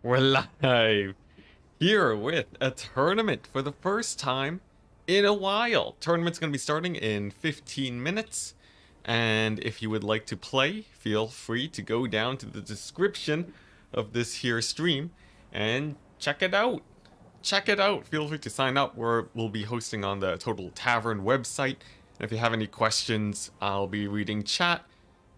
We're live here with a tournament for the first time in a while. Tournament's going to be starting in 15 minutes. And if you would like to play, feel free to go down to the description of this here stream and check it out. Check it out. Feel free to sign up. We'll be hosting on the Total Tavern website. And if you have any questions, I'll be reading chat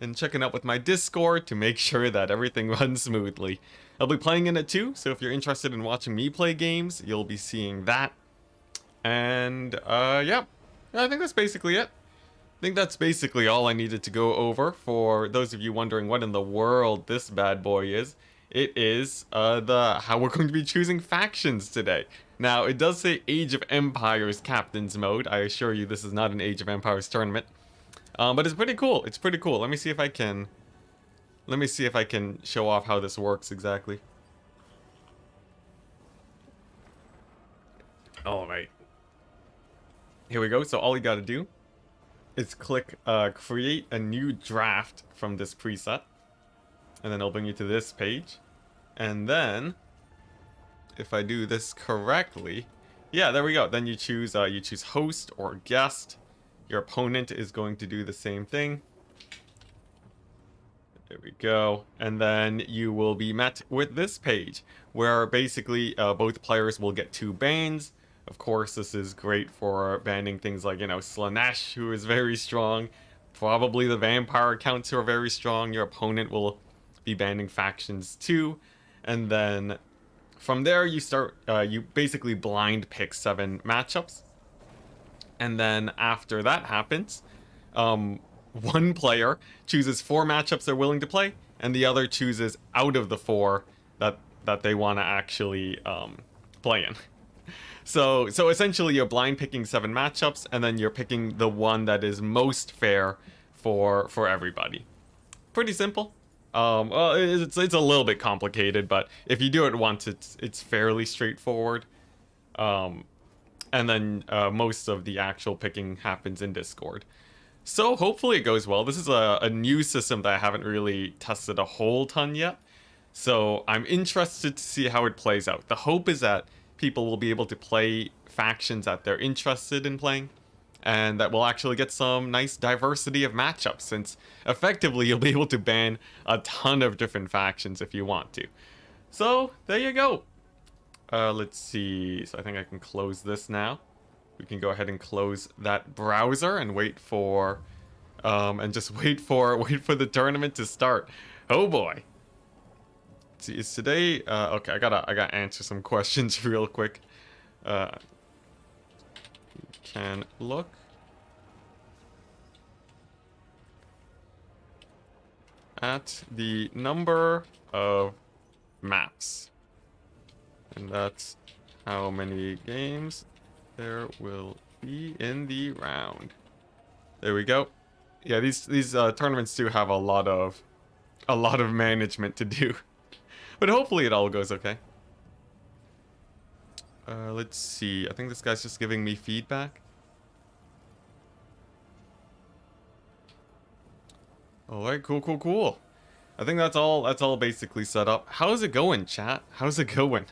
and checking out with my Discord to make sure that everything runs smoothly. I'll be playing in it too, so if you're interested in watching me play games, you'll be seeing that. And, yeah, I think that's basically it. I think that's basically all I needed to go over. For those of you wondering what in the world this bad boy is, it is how we're going to be choosing factions today. Now, it does say Age of Empires Captain's Mode. I assure you this is not an Age of Empires tournament. But it's pretty cool. It's pretty cool. Let me see if I can show off how this works exactly. Alright. Here we go. So all you gotta do is click create a new draft from this preset. And then it'll bring you to this page. And then, if I do this correctly, yeah, there we go. Then you choose host or guest. Your opponent is going to do the same thing. There we go. And then you will be met with this page where basically both players will get 2 bans. Of course, this is great for banning things like, Slanesh, who is very strong. Probably the vampire accounts who are very strong. Your opponent will be banning factions too. And then from there you start, you basically blind pick 7 matchups. And then after that happens, one player chooses 4 matchups they're willing to play, and the other chooses out of the 4 that they want to actually play in. So essentially you're blind picking 7 matchups, and then you're picking the one that is most fair for everybody. Pretty simple. Well, it's a little bit complicated, but if you do it once, it's fairly straightforward. And then most of the actual picking happens in Discord. So hopefully it goes well. This is a new system that I haven't really tested a whole ton yet. So I'm interested to see how it plays out. The hope is that people will be able to play factions that they're interested in playing. And that we'll actually get some nice diversity of matchups, since effectively you'll be able to ban a ton of different factions if you want to. So there you go. Let's see. So I think I can close this now. We can go ahead and close that browser and wait for, just wait for the tournament to start. Oh boy. Let's see, is today? Okay, I gotta answer some questions real quick. Can look at the number of maps. And that's how many games there will be in the round. There we go. Yeah, these tournaments do have a lot of management to do, but hopefully it all goes okay. Let's see. I think this guy's just giving me feedback. All right, cool. I think that's all basically set up. How's it going, chat? How's it going?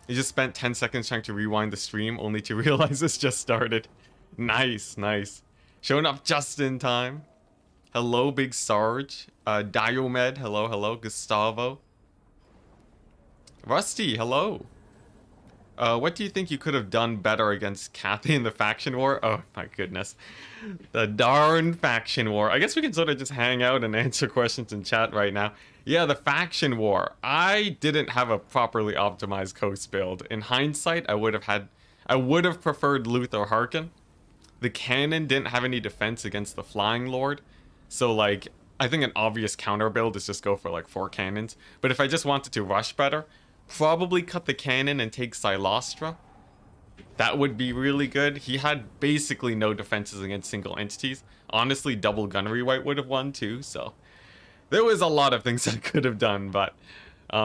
You just spent 10 seconds trying to rewind the stream, only to realize this just started. Nice. Showing up just in time. Hello, Big Sarge. Diomed, hello. Gustavo. Rusty, hello. What do you think you could have done better against Kathy in the faction war? Oh, my goodness. The darn faction war. I guess we can sort of just hang out and answer questions in chat right now. Yeah, the faction war. I didn't have a properly optimized coast build. In hindsight, I would have preferred Luther Harkin. The cannon didn't have any defense against the Flying Lord. So, like, I think an obvious counter build is just go for, like, 4 cannons. But if I just wanted to rush better, probably cut the cannon and take Silostra. That would be really good. He had basically no defenses against single entities. Honestly, double gunnery white would have won too, so there was a lot of things I could have done, but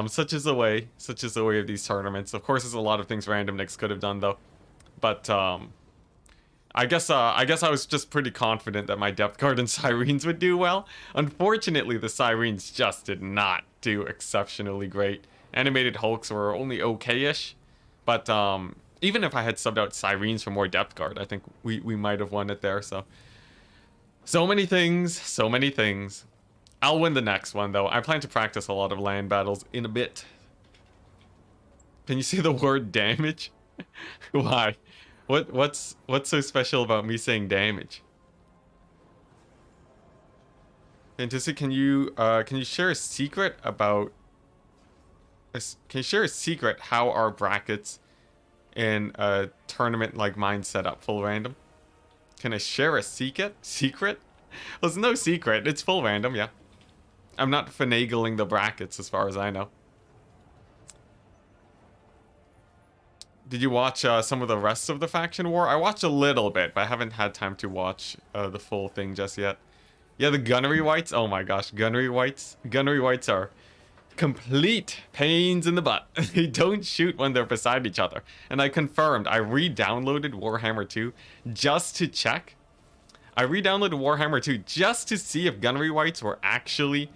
such is the way of these tournaments. Of course, there's a lot of things Random Nicks could have done though. But I guess I was just pretty confident that my Depth Guard and Sirens would do well. Unfortunately, the Sirens just did not. do exceptionally great. Animated Hulks were only okay-ish, but even if I had subbed out Sirens for more depth guard, I think we might have won it there. So many things, so many things. I'll win the next one though. I plan to practice a lot of land battles in a bit. Can you say the word damage? Why? What's so special about me saying damage? Enticity, can you share a secret about? Can you share a secret how our brackets in a tournament like mine set up full random? Can I share a secret? Secret? Well, it's no secret. It's full random, yeah. I'm not finagling the brackets as far as I know. Did you watch some of the rest of the faction war? I watched a little bit, but I haven't had time to watch the full thing just yet. Yeah, the gunnery whites. Oh my gosh, gunnery whites. Gunnery whites are complete pains in the butt. They don't shoot when they're beside each other. And I confirmed, I re-downloaded Warhammer 2 just to check. I re-downloaded Warhammer 2 just to see if gunnery whites were actually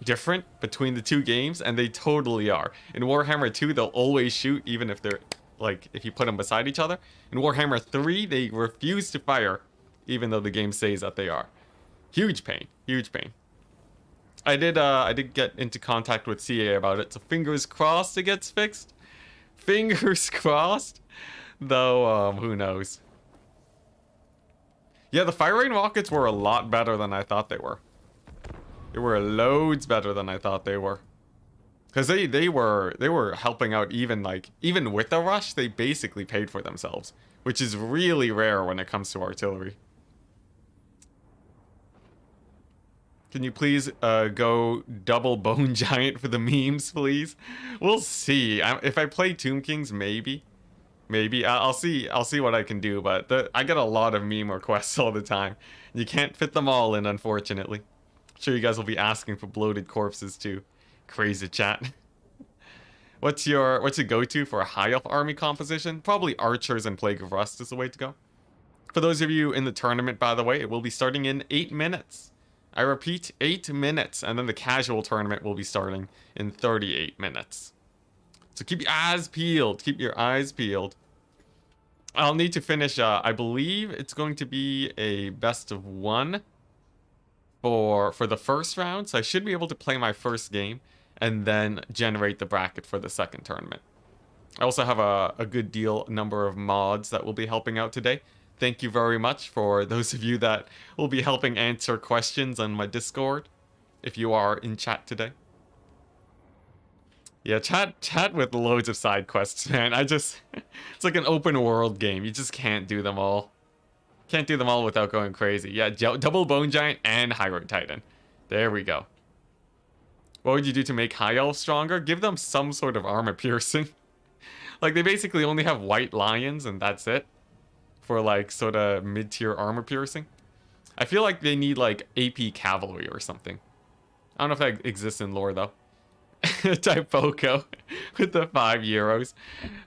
different between the two games, and they totally are. In Warhammer 2, they'll always shoot even if they're, like, if you put them beside each other. In Warhammer 3, they refuse to fire even though the game says that they are. Huge pain, huge pain. I did get into contact with CA about it, so fingers crossed it gets fixed. Fingers crossed. Though, who knows. Yeah, the fire rain rockets were a lot better than I thought they were. They were loads better than I thought they were. Because they were helping out even with the rush, they basically paid for themselves. Which is really rare when it comes to artillery. Can you please go double bone giant for the memes, please? We'll see. If I play Tomb Kings, maybe. I'll see what I can do, but I get a lot of meme requests all the time. You can't fit them all in, unfortunately. I'm sure you guys will be asking for bloated corpses too. Crazy chat. What's your go-to for a high elf army composition? Probably archers and Plague of Rust is the way to go. For those of you in the tournament, by the way, it will be starting in 8 minutes. I repeat, 8 minutes, and then the casual tournament will be starting in 38 minutes. So keep your eyes peeled. Keep your eyes peeled. I'll need to finish, I believe it's going to be a best of 1 for the first round. So I should be able to play my first game and then generate the bracket for the second tournament. I also have a good number of mods that will be helping out today. Thank you very much for those of you that will be helping answer questions on my Discord, if you are in chat today. Yeah, chat with loads of side quests, man. It's like an open world game. You just can't do them all. Can't do them all without going crazy. Yeah, double bone giant and high road titan. There we go. What would you do to make high elves stronger? Give them some sort of armor piercing. Like, they basically only have white lions and that's it. For like sort of mid-tier armor piercing. I feel like they need like AP cavalry or something. I don't know if that exists in lore though. Typoco with the €5.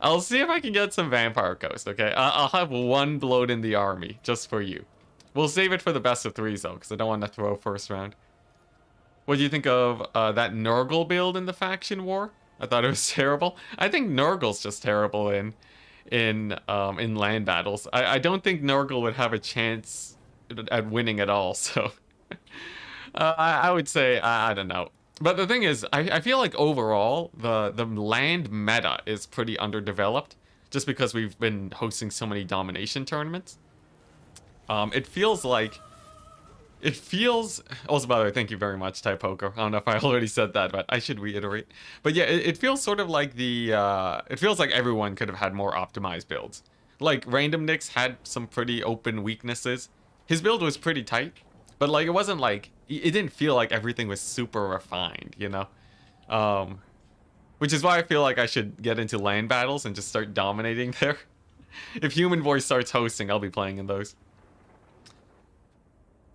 I'll see if I can get some Vampire Coast, okay? I'll have 1 bloat in the army just for you. We'll save it for the best of 3s though, because I don't want to throw first round. What do you think of that Nurgle build in the faction war? I thought it was terrible. I think Nurgle's just terrible in land battles. I don't think Nurgle would have a chance at winning at all, so I would say I don't know. But the thing is, I feel like overall the land meta is pretty underdeveloped just because we've been hosting so many domination tournaments. Also, by the way, thank you very much, Typoco. I don't know if I already said that, but I should reiterate. But yeah, it feels sort of like it feels like everyone could have had more optimized builds. Like, Random Nix had some pretty open weaknesses. His build was pretty tight, but like, it wasn't like, it didn't feel like everything was super refined, you know? Which is why I feel like I should get into land battles and just start dominating there. If Human Voice starts hosting, I'll be playing in those.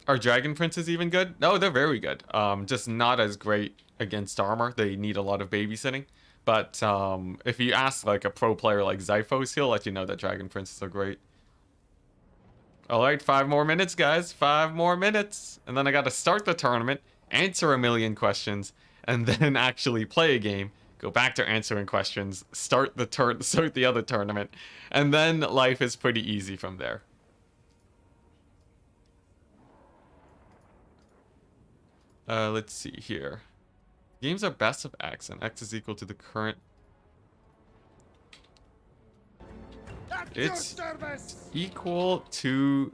Are Dragon Princes even good? No, they're very good. Just not as great against armor. They need a lot of babysitting. But if you ask like a pro player like Zyphos, he'll let you know that Dragon Princes are great. Alright, 5 more minutes, guys. 5 more minutes. And then I gotta start the tournament, answer a million questions, and then actually play a game, go back to answering questions, start the other tournament, and then life is pretty easy from there. Let's see here. Games are best of X, and X is equal to the current. It's equal to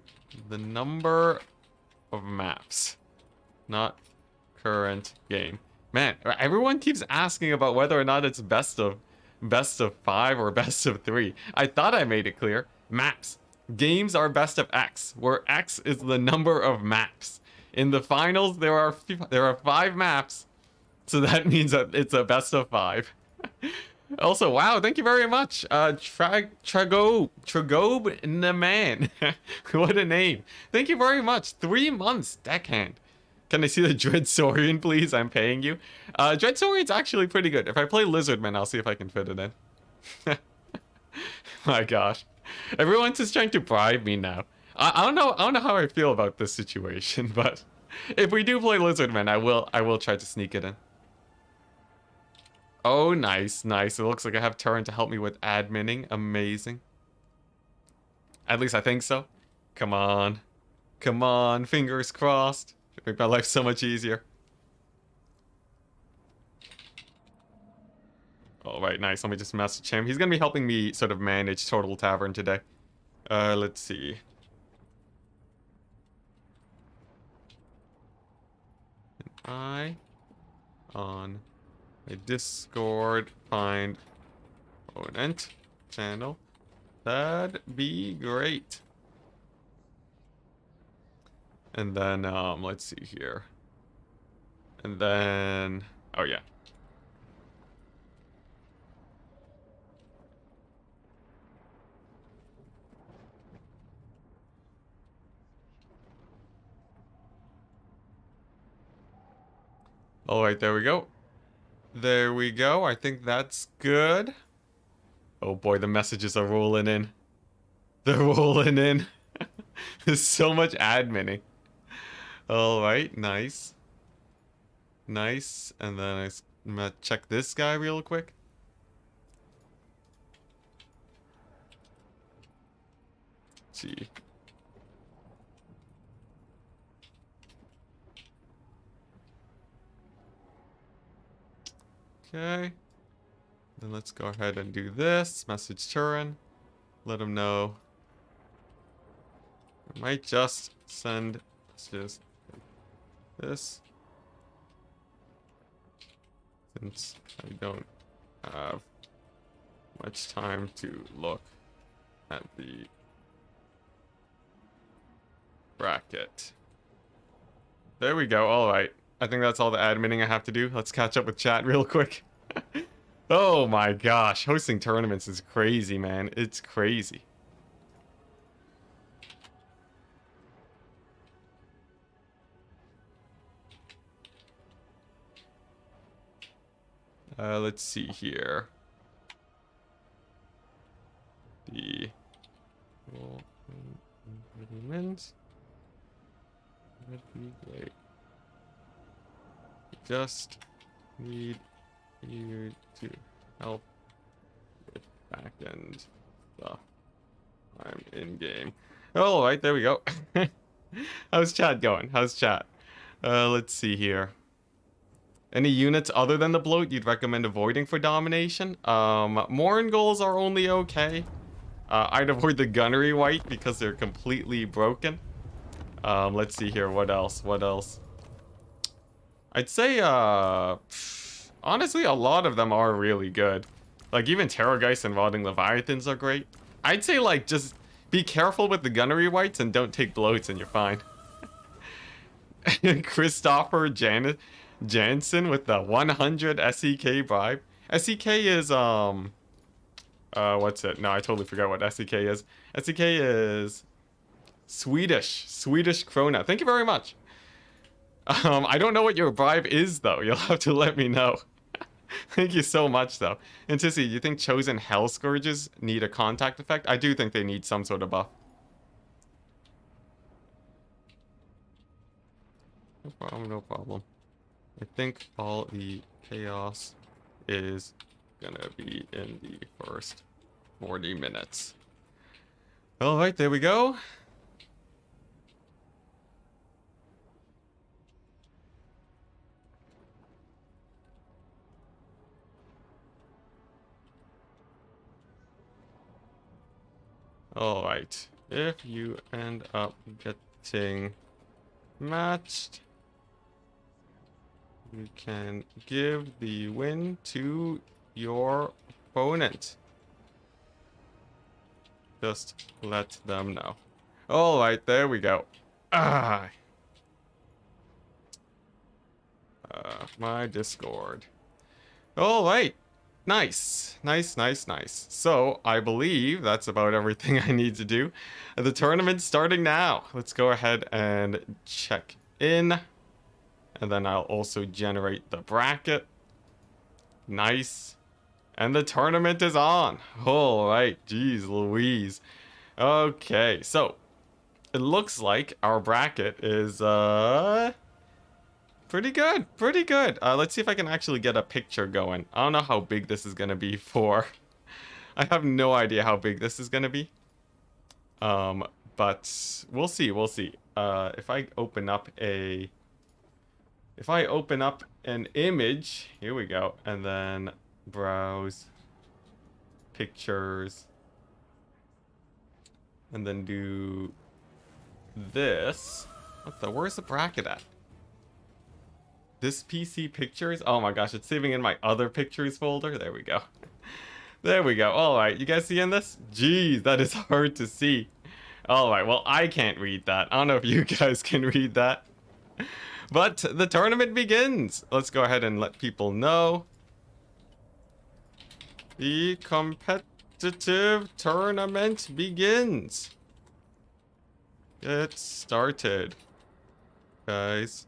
the number of maps, not current game. Man, everyone keeps asking about whether or not it's best of 5 or best of 3. I thought I made it clear. Maps. Games are best of X, where X is the number of maps. In the finals, there are 5 maps, so that means that it's a best of 5. Also, wow, thank you very much. Tragobe Naman. What a name. Thank you very much. 3 months, deckhand. Can I see the Dreadsorian, please? I'm paying you. Dreadsorian's actually pretty good. If I play Lizardman, I'll see if I can fit it in. My gosh. Everyone's just trying to bribe me now. I don't know how I feel about this situation, but if we do play Lizardman, I will try to sneak it in. Oh, nice, nice. It looks like I have Turin to help me with adminning. Amazing. At least I think so. Come on. Come on, fingers crossed. Make my life so much easier. Alright, nice. Let me just message him. He's gonna be helping me sort of manage Total Tavern today. Let's see. I on a Discord find opponent channel. That'd be great. And then let's see here. And then oh yeah. All right, there we go. There we go. I think that's good. Oh boy, the messages are rolling in. They're rolling in. There's so much adminning. All right, nice. Nice. And then I'm gonna check this guy real quick. Let's see. Okay. Then let's go ahead and do this. Message Turin. Let him know. I might just send messages like this. Since I don't have much time to look at the bracket. There we go. All right. I think that's all the adminning I have to do. Let's catch up with chat real quick. Oh my gosh. Hosting tournaments is crazy, man. It's crazy. Let's see here. The improvements would be great. Just need you to help with backend stuff. I'm in game. All right, there we go. How's chat going? How's chat? Let's see here. Any units other than the bloat you'd recommend avoiding for domination? Moringulls are only okay. I'd avoid the gunnery white because they're completely broken. Let's see here. What else? What else? I'd say, honestly, a lot of them are really good. Like, even Terrorgeist and Rotting Leviathans are great. I'd say, like, just be careful with the gunnery whites and don't take bloats and you're fine. Christopher Jansen with the 100 SEK bribe. SEK is, what's it? No, I totally forgot what SEK is. SEK is Swedish krona. Thank you very much. I don't know what your bribe is, though. You'll have to let me know. Thank you so much, though. Enticity, do you think Chosen Hell Scourges need a contact effect? I do think they need some sort of buff. No problem, no problem. I think all the chaos is gonna be in the first 40 minutes. Alright, there we go. Alright, if you end up getting matched, you can give the win to your opponent. Just let them know. Alright, there we go. Ah! My Discord. Alright. Nice. Nice. So, I believe that's about everything I need to do. The tournament's starting now. Let's go ahead and check in. And then I'll also generate the bracket. Nice. And the tournament is on. Alright, geez Louise. Okay, so it looks like our bracket is pretty good. Let's see if I can actually get a picture going. I don't know how big this is gonna be for. I have no idea how big this is gonna be. But we'll see. If I open up an image, here we go, and then browse pictures, and then do this. Where's the bracket at? This PC pictures? Oh my gosh, it's saving in my other pictures folder. There we go. There we go. Alright, you guys seeing this? Jeez, that is hard to see. Alright, well, I can't read that. I don't know if you guys can read that. But the tournament begins. Let's go ahead and let people know. The competitive tournament begins. Get started, guys.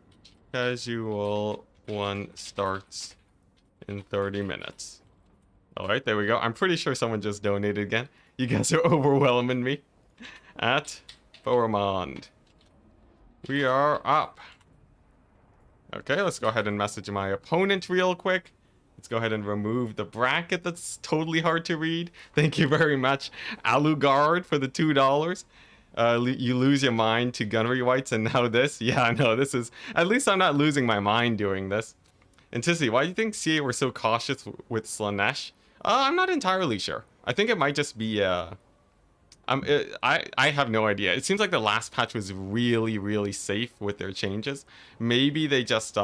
Casual 1 starts in 30 minutes. Alright, there we go. I'm pretty sure someone just donated again. You guys are overwhelming me. At Bowermond. We are up. Okay, let's go ahead and message my opponent real quick. Let's go ahead and remove the bracket that's totally hard to read. Thank you very much, Alugard, for the $2. You lose your mind to gunnery whites, and now this? Yeah, I know, this is... At least I'm not losing my mind doing this. Enticity, why do you think CA were so cautious with Slanesh? I'm not entirely sure. I think it might just be, I have no idea. It seems like the last patch was really safe with their changes. Maybe they just,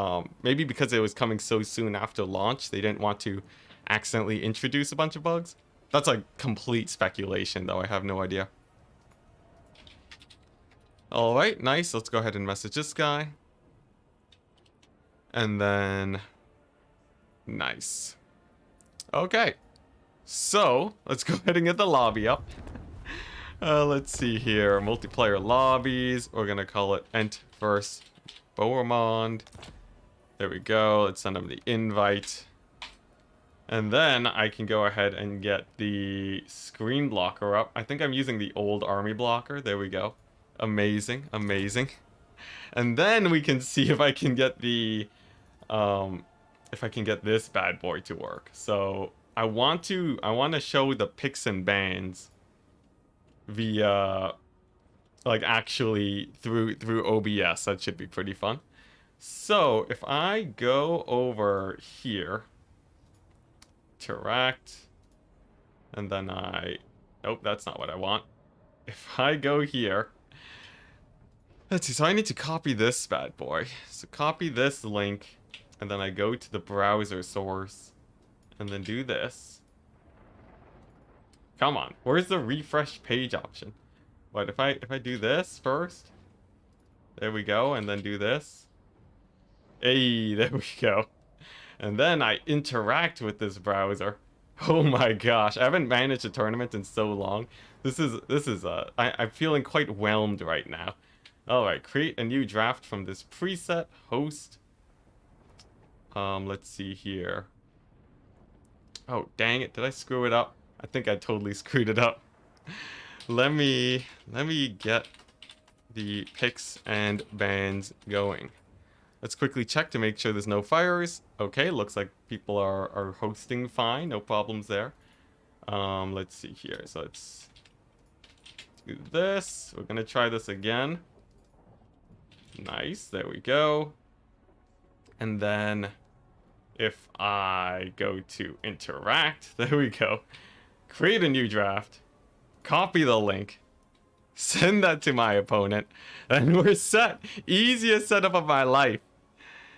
maybe because it was coming so soon after launch, they didn't want to accidentally introduce a bunch of bugs. That's like complete speculation, though. I have no idea. Alright, nice. Let's go ahead and message this guy. And then... Nice. Okay. So, let's go ahead and get the lobby up. Let's see here. Multiplayer lobbies. We're gonna call it Ent vs. Bowermond. There we go. Let's send them the invite. And then I can go ahead and get the screen blocker up. I think I'm using the old army blocker. There we go. Amazing. And then we can see if I can get the this bad boy to work. So I want to show the picks and bans via like actually through OBS. That should be pretty fun. So if I go over here, interact, and then nope, that's not what I want. If I go here, let's see, so I need to copy this bad boy. So copy this link, and then I go to the browser source, and then do this. Come on, where's the refresh page option? What, if I do this first? There we go, and then do this. Hey, there we go. And then I interact with this browser. Oh my gosh, I haven't managed a tournament in so long. I'm feeling quite whelmed right now. Alright, create a new draft from this preset, host. Let's see here. Oh, dang it, did I screw it up? I think I totally screwed it up. Let me get the picks and bans going. Let's quickly check to make sure there's no fires. Okay, looks like people are hosting fine. No problems there. Let's see here. So let's do this. We're gonna try this again. Nice, there we go. And then if I go to interact, there we go. Create a new draft. Copy the link. Send that to my opponent. And we're set. Easiest setup of my life.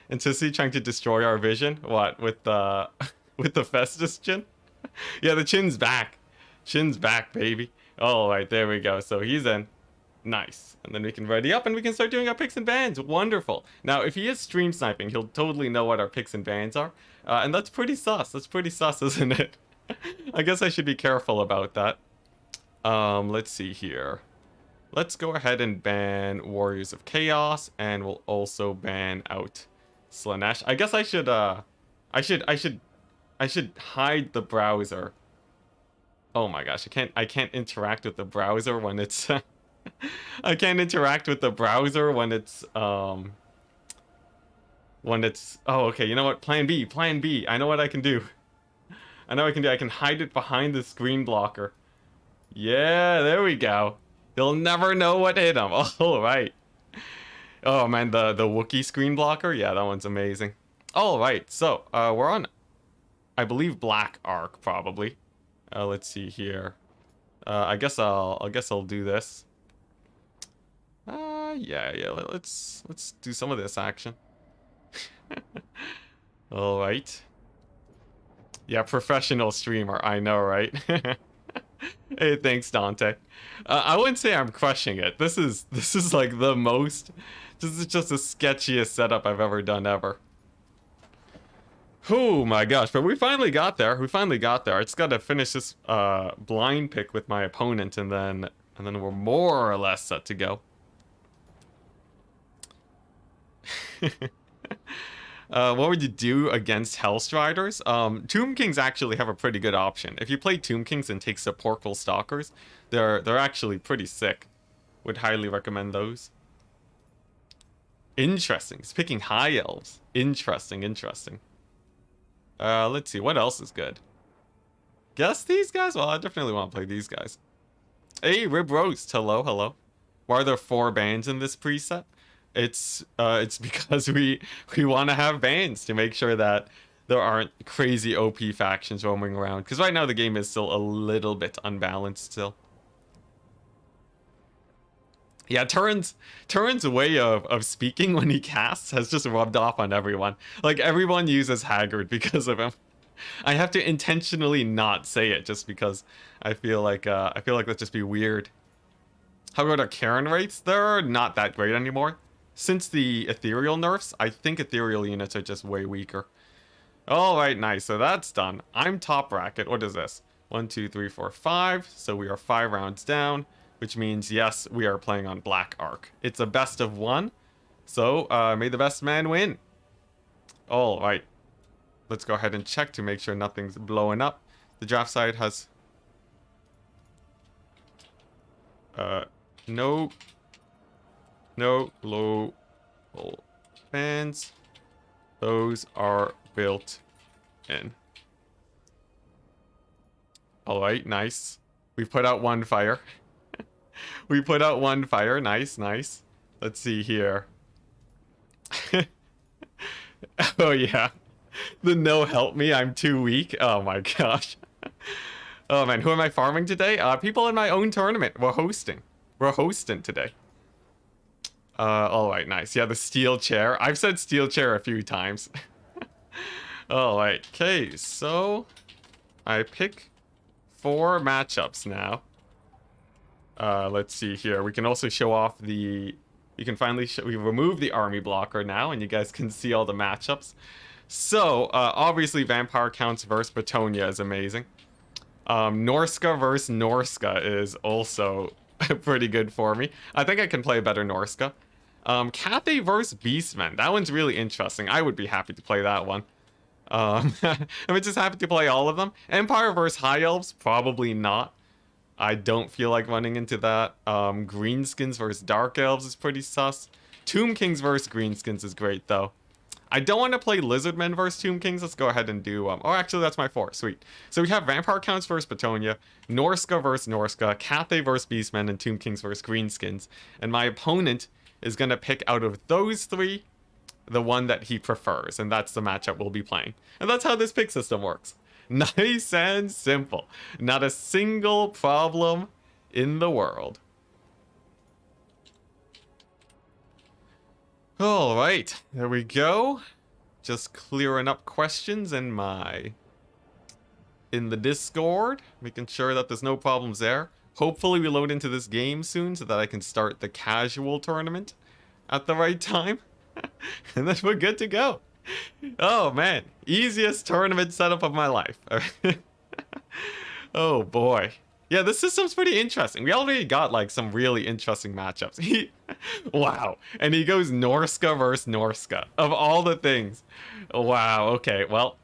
Intensity trying to destroy our vision. What, with the with the Festus chin? Yeah, the chin's back. Chin's back, baby. All right, there we go. So he's in. Nice. And then we can ready up and we can start doing our picks and bans. Wonderful. Now, if he is stream sniping, he'll totally know what our picks and bans are. And that's pretty sus. That's pretty sus, isn't it? I guess I should be careful about that. Let's see here. Let's go ahead and ban Warriors of Chaos, and we'll also ban out Slanesh. I guess I should hide the browser. Oh my gosh, I can't interact with the browser when it's I can't interact with the browser when it's oh, okay, you know what? Plan B. I know what I can do. I can hide it behind the screen blocker. Yeah, there we go. He'll never know what hit him. All right. Oh man, the Wookiee screen blocker. Yeah, that one's amazing. All right, so we're on, I believe, Black Arc probably. Let's see here. I guess I'll do this. Yeah. Let's do some of this action. All right. Yeah, professional streamer. I know, right? Hey, thanks, Dante. I wouldn't say I'm crushing it. This is like the most. This is just the sketchiest setup I've ever done ever. Oh my gosh! But we finally got there. I just got to finish this blind pick with my opponent, and then we're more or less set to go. What would you do against Hellstriders? Tomb Kings actually have a pretty good option. If you play Tomb Kings and take Sepulchral Stalkers, they're actually pretty sick. Would highly recommend those. Interesting. It's picking High Elves. Interesting. Let's see. What else is good? Guess these guys? Well, I definitely want to play these guys. Hey, Rib Roast. Hello. Why are there 4 bans in this preset? It's because we want to have bans to make sure that there aren't crazy OP factions roaming around. Because right now the game is still a little bit unbalanced still. Yeah, Turin's way of speaking when he casts has just rubbed off on everyone. Like, everyone uses Haggard because of him. I have to intentionally not say it just because I feel like that'd just be weird. How about our Karen rates? They're not that great anymore. Since the ethereal nerfs, I think ethereal units are just way weaker. Alright, nice. So that's done. I'm top bracket. What is this? 1, 2, 3, 4, 5. So we are 5 rounds down, which means, yes, we are playing on Black Arc. It's a best of 1. So, may the best man win. Alright. Let's go ahead and check to make sure nothing's blowing up. The draft side has... no low fans. Those are built in. Alright, nice. We put out 1 fire. We put out 1 fire. Nice. Let's see here. Oh yeah. The no help me, I'm too weak. Oh my gosh. Oh man, who am I farming today? People in my own tournament. We're hosting today. Alright, nice. Yeah, the steel chair. I've said steel chair a few times. Alright, okay, so I pick 4 matchups now. Let's see here. We can also show off the... You can finally we remove the army blocker now, and you guys can see all the matchups. So, obviously Vampire Counts versus Bretonia is amazing. Norska versus Norska is also pretty good for me. I think I can play better Norska. Cathay versus Beastmen. That one's really interesting. I would be happy to play that one. I'm just happy to play all of them. Empire versus High Elves, probably not. I don't feel like running into that. Greenskins versus Dark Elves is pretty sus. Tomb Kings versus Greenskins is great, though. I don't want to play Lizardmen versus Tomb Kings. Let's go ahead and do... oh, actually, that's my 4. Sweet. So we have Vampire Counts versus Betonia, Norska versus Norska, Cathay versus Beastmen, and Tomb Kings versus Greenskins. And my opponent is going to pick out of those 3 the one that he prefers. And that's the matchup we'll be playing. And that's how this pick system works. Nice and simple. Not a single problem in the world. All right, there we go. Just clearing up questions in the Discord, making sure that there's no problems there. Hopefully we load into this game soon so that I can start the casual tournament at the right time. And then we're good to go. Oh man, easiest tournament setup of my life. Oh boy. Yeah, this system's pretty interesting. We already got like some really interesting matchups. Wow. And he goes Norska versus Norska. Of all the things. Wow, okay. Well,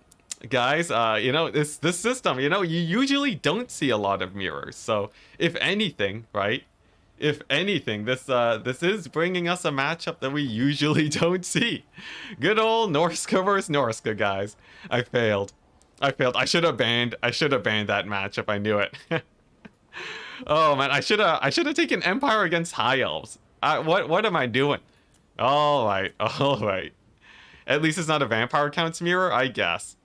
guys, you know, this system, you know, you usually don't see a lot of mirrors. So, if anything, right? If anything, this is bringing us a matchup that we usually don't see. Good old Norska versus Norska, guys. I failed. I should have banned that matchup. I knew it. Oh man, I should have taken Empire against High Elves. What am I doing? All right. At least it's not a Vampire Counts mirror, I guess.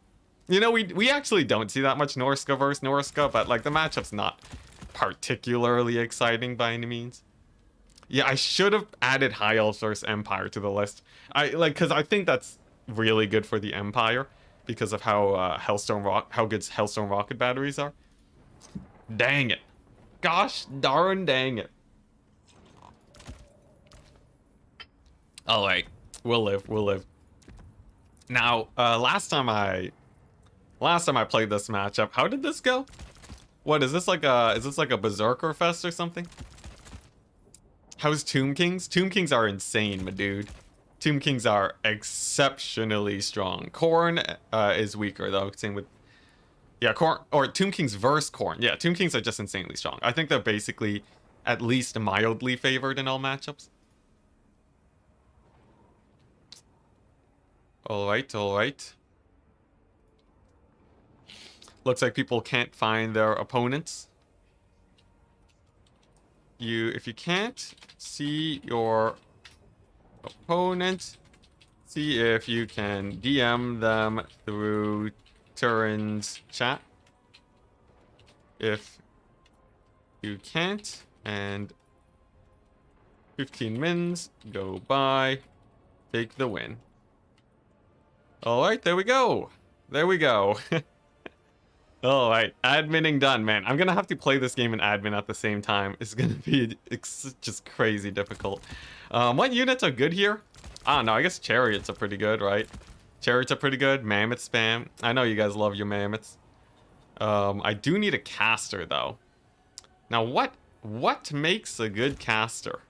You know, we actually don't see that much Norska versus Norska, but like the matchup's not particularly exciting by any means. Yeah, I should have added High Elves versus Empire to the list. Because I think that's really good for the Empire because of how how good Hellstone rocket batteries are. Dang it. Gosh darn dang it. Alright, we'll live. Now, last time I played this matchup, how did this go? What is this like a Berserker Fest or something? How's Tomb Kings? Tomb Kings are insane, my dude. Tomb Kings are exceptionally strong. Korn is weaker though, same with... Yeah, Korn, or Tomb Kings versus Korn. Yeah, Tomb Kings are just insanely strong. I think they're basically at least mildly favored in all matchups. Alright. Looks like people can't find their opponents. If you can't see your opponent, see if you can DM them through Turin's chat. If you can't, and 15 mins go by, take the win. Alright, there we go. Alright, adminning done, man. I'm gonna have to play this game in admin at the same time. It's gonna be just crazy difficult. What units are good here? I don't know, I guess chariots are pretty good, right? Chariots are pretty good. Mammoth spam. I know you guys love your mammoths. I do need a caster, though. Now, what makes a good caster?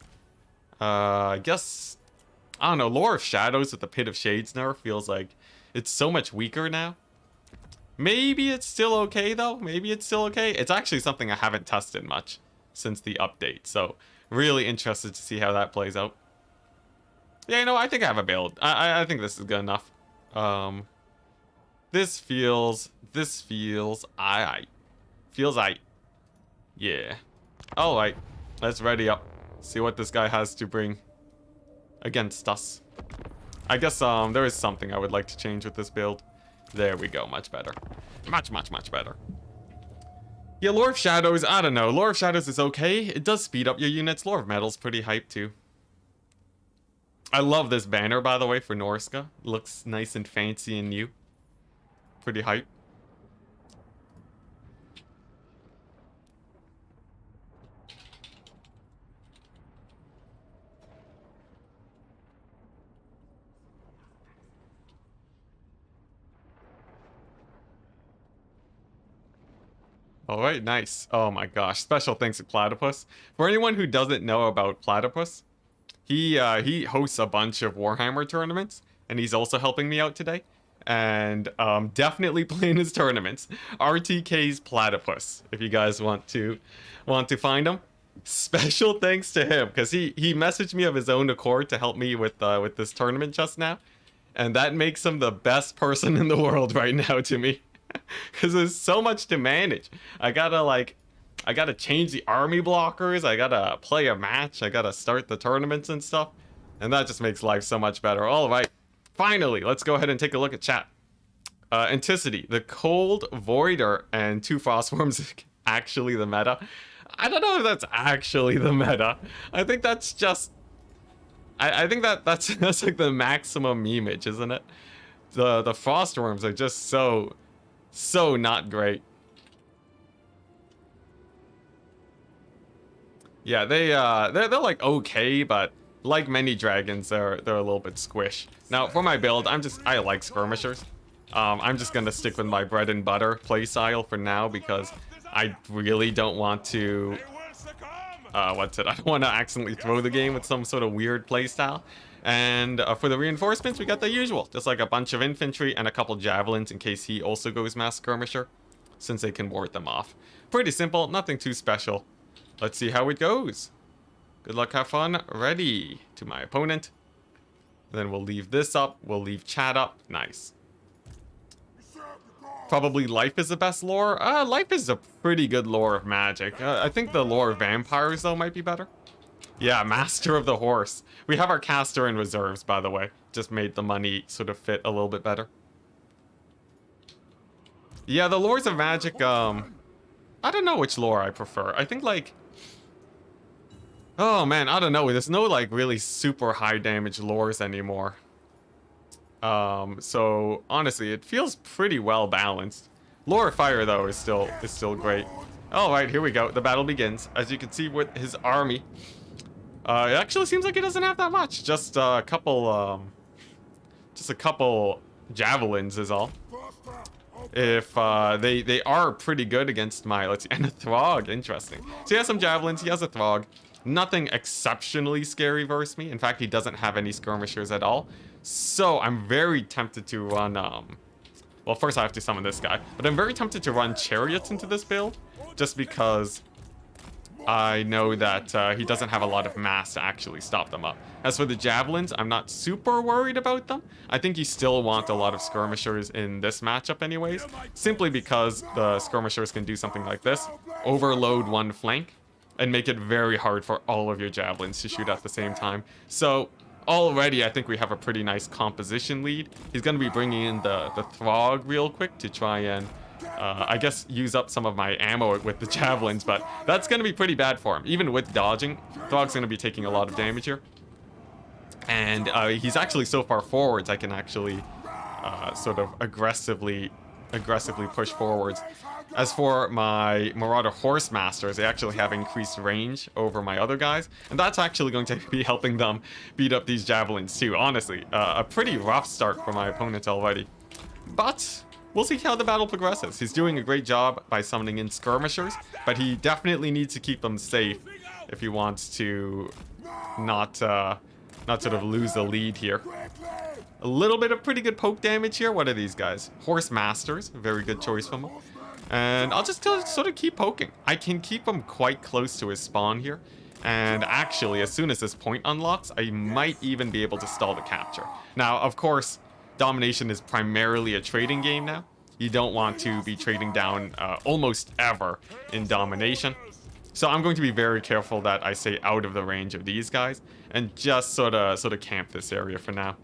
I guess... I don't know, Lore of Shadows with the Pit of Shades nerf feels like it's so much weaker now. Maybe it's still okay, though. It's actually something I haven't tested much since the update, so really interested to see how that plays out. Yeah, you know, I think I have a build. I think this is good enough. This feels aight. Yeah. Alright, let's ready up. See what this guy has to bring against us. I guess there is something I would like to change with this build. There we go, much better. Much better. Yeah, Lore of Shadows, I don't know. Lore of Shadows is okay. It does speed up your units. Lore of Metal's pretty hype too. I love this banner, by the way, for Norska. Looks nice and fancy and new. Pretty hype. Alright, nice. Oh my gosh. Special thanks to Platypus. For anyone who doesn't know about Platypus, he hosts a bunch of Warhammer tournaments, and he's also helping me out today. And definitely playing his tournaments. RTK's Platypus, if you guys want to find him. Special thanks to him, because he messaged me of his own accord to help me with this tournament just now, and that makes him the best person in the world right now to me, because there's so much to manage. I gotta change the army blockers. I gotta play a match. I gotta start the tournaments and stuff, and that just makes life so much better. All right, finally, let's go ahead and take a look at chat. Enticity, the Cold Voider, and 2 Frostworms is actually the meta. I don't know if that's actually the meta. I think that's just... I think that's like the maximum memeage, isn't it? The Frostworms are just so not great. Yeah, they're like okay, but like many dragons, they're a little bit squish. Now for my build, I like skirmishers. I'm just gonna stick with my bread and butter playstyle for now because I really don't want to. What's it? I don't want to accidentally throw the game with some sort of weird playstyle. And for the reinforcements, we got the usual, just like a bunch of infantry and a couple javelins in case he also goes mass skirmisher, since they can ward them off. Pretty simple, nothing too special. Let's see how it goes. Good luck, have fun. Ready to my opponent. Then we'll leave this up. We'll leave chat up. Nice. Probably life is the best lore. Life is a pretty good lore of magic. I think the lore of vampires, though, might be better. Yeah, Master of the Horse. We have our caster in reserves, by the way. Just made the money sort of fit a little bit better. Yeah, the lores of magic, I don't know which lore I prefer. I think, like... Oh, man, I don't know. There's no, like, really super high damage lores anymore. So honestly, it feels pretty well balanced. Lore of Fire though is still great. All right, here we go. The battle begins. As you can see with his army, it actually seems like he doesn't have that much. Just a couple javelins is all. If they are pretty good against my and a Throg, interesting. So he has some javelins. He has a Throg. Nothing exceptionally scary versus me. In fact, he doesn't have any skirmishers at all. So I'm very tempted to run, well, first I have to summon this guy, but I'm very tempted to run chariots into this build, just because I know that he doesn't have a lot of mass to actually stop them up. As for the javelins, I'm not super worried about them. I think you still want a lot of skirmishers in this matchup anyways, simply because the skirmishers can do something like this, overload one flank, and make it very hard for all of your javelins to shoot at the same time. So already, I think we have a pretty nice composition lead. He's going to be bringing in the Throg real quick to try and, I guess, use up some of my ammo with the javelins, but that's going to be pretty bad for him. Even with dodging, Throg's going to be taking a lot of damage here. And he's actually so far forwards, I can actually sort of aggressively push forwards. As for my Marauder Horse Masters, they actually have increased range over my other guys, and that's actually going to be helping them beat up these javelins too. Honestly, a pretty rough start for my opponent already. But we'll see how the battle progresses. He's doing a great job by summoning in skirmishers, but he definitely needs to keep them safe if he wants to not sort of lose the lead here. A little bit of pretty good poke damage here. What are these guys? Horse Masters, very good choice from him. And I'll just sort of keep poking. I can keep him quite close to his spawn here. And actually, as soon as this point unlocks, I might even be able to stall the capture. Now, of course, Domination is primarily a trading game now. You don't want to be trading down almost ever in Domination. So I'm going to be very careful that I stay out of the range of these guys and just sort of camp this area for now.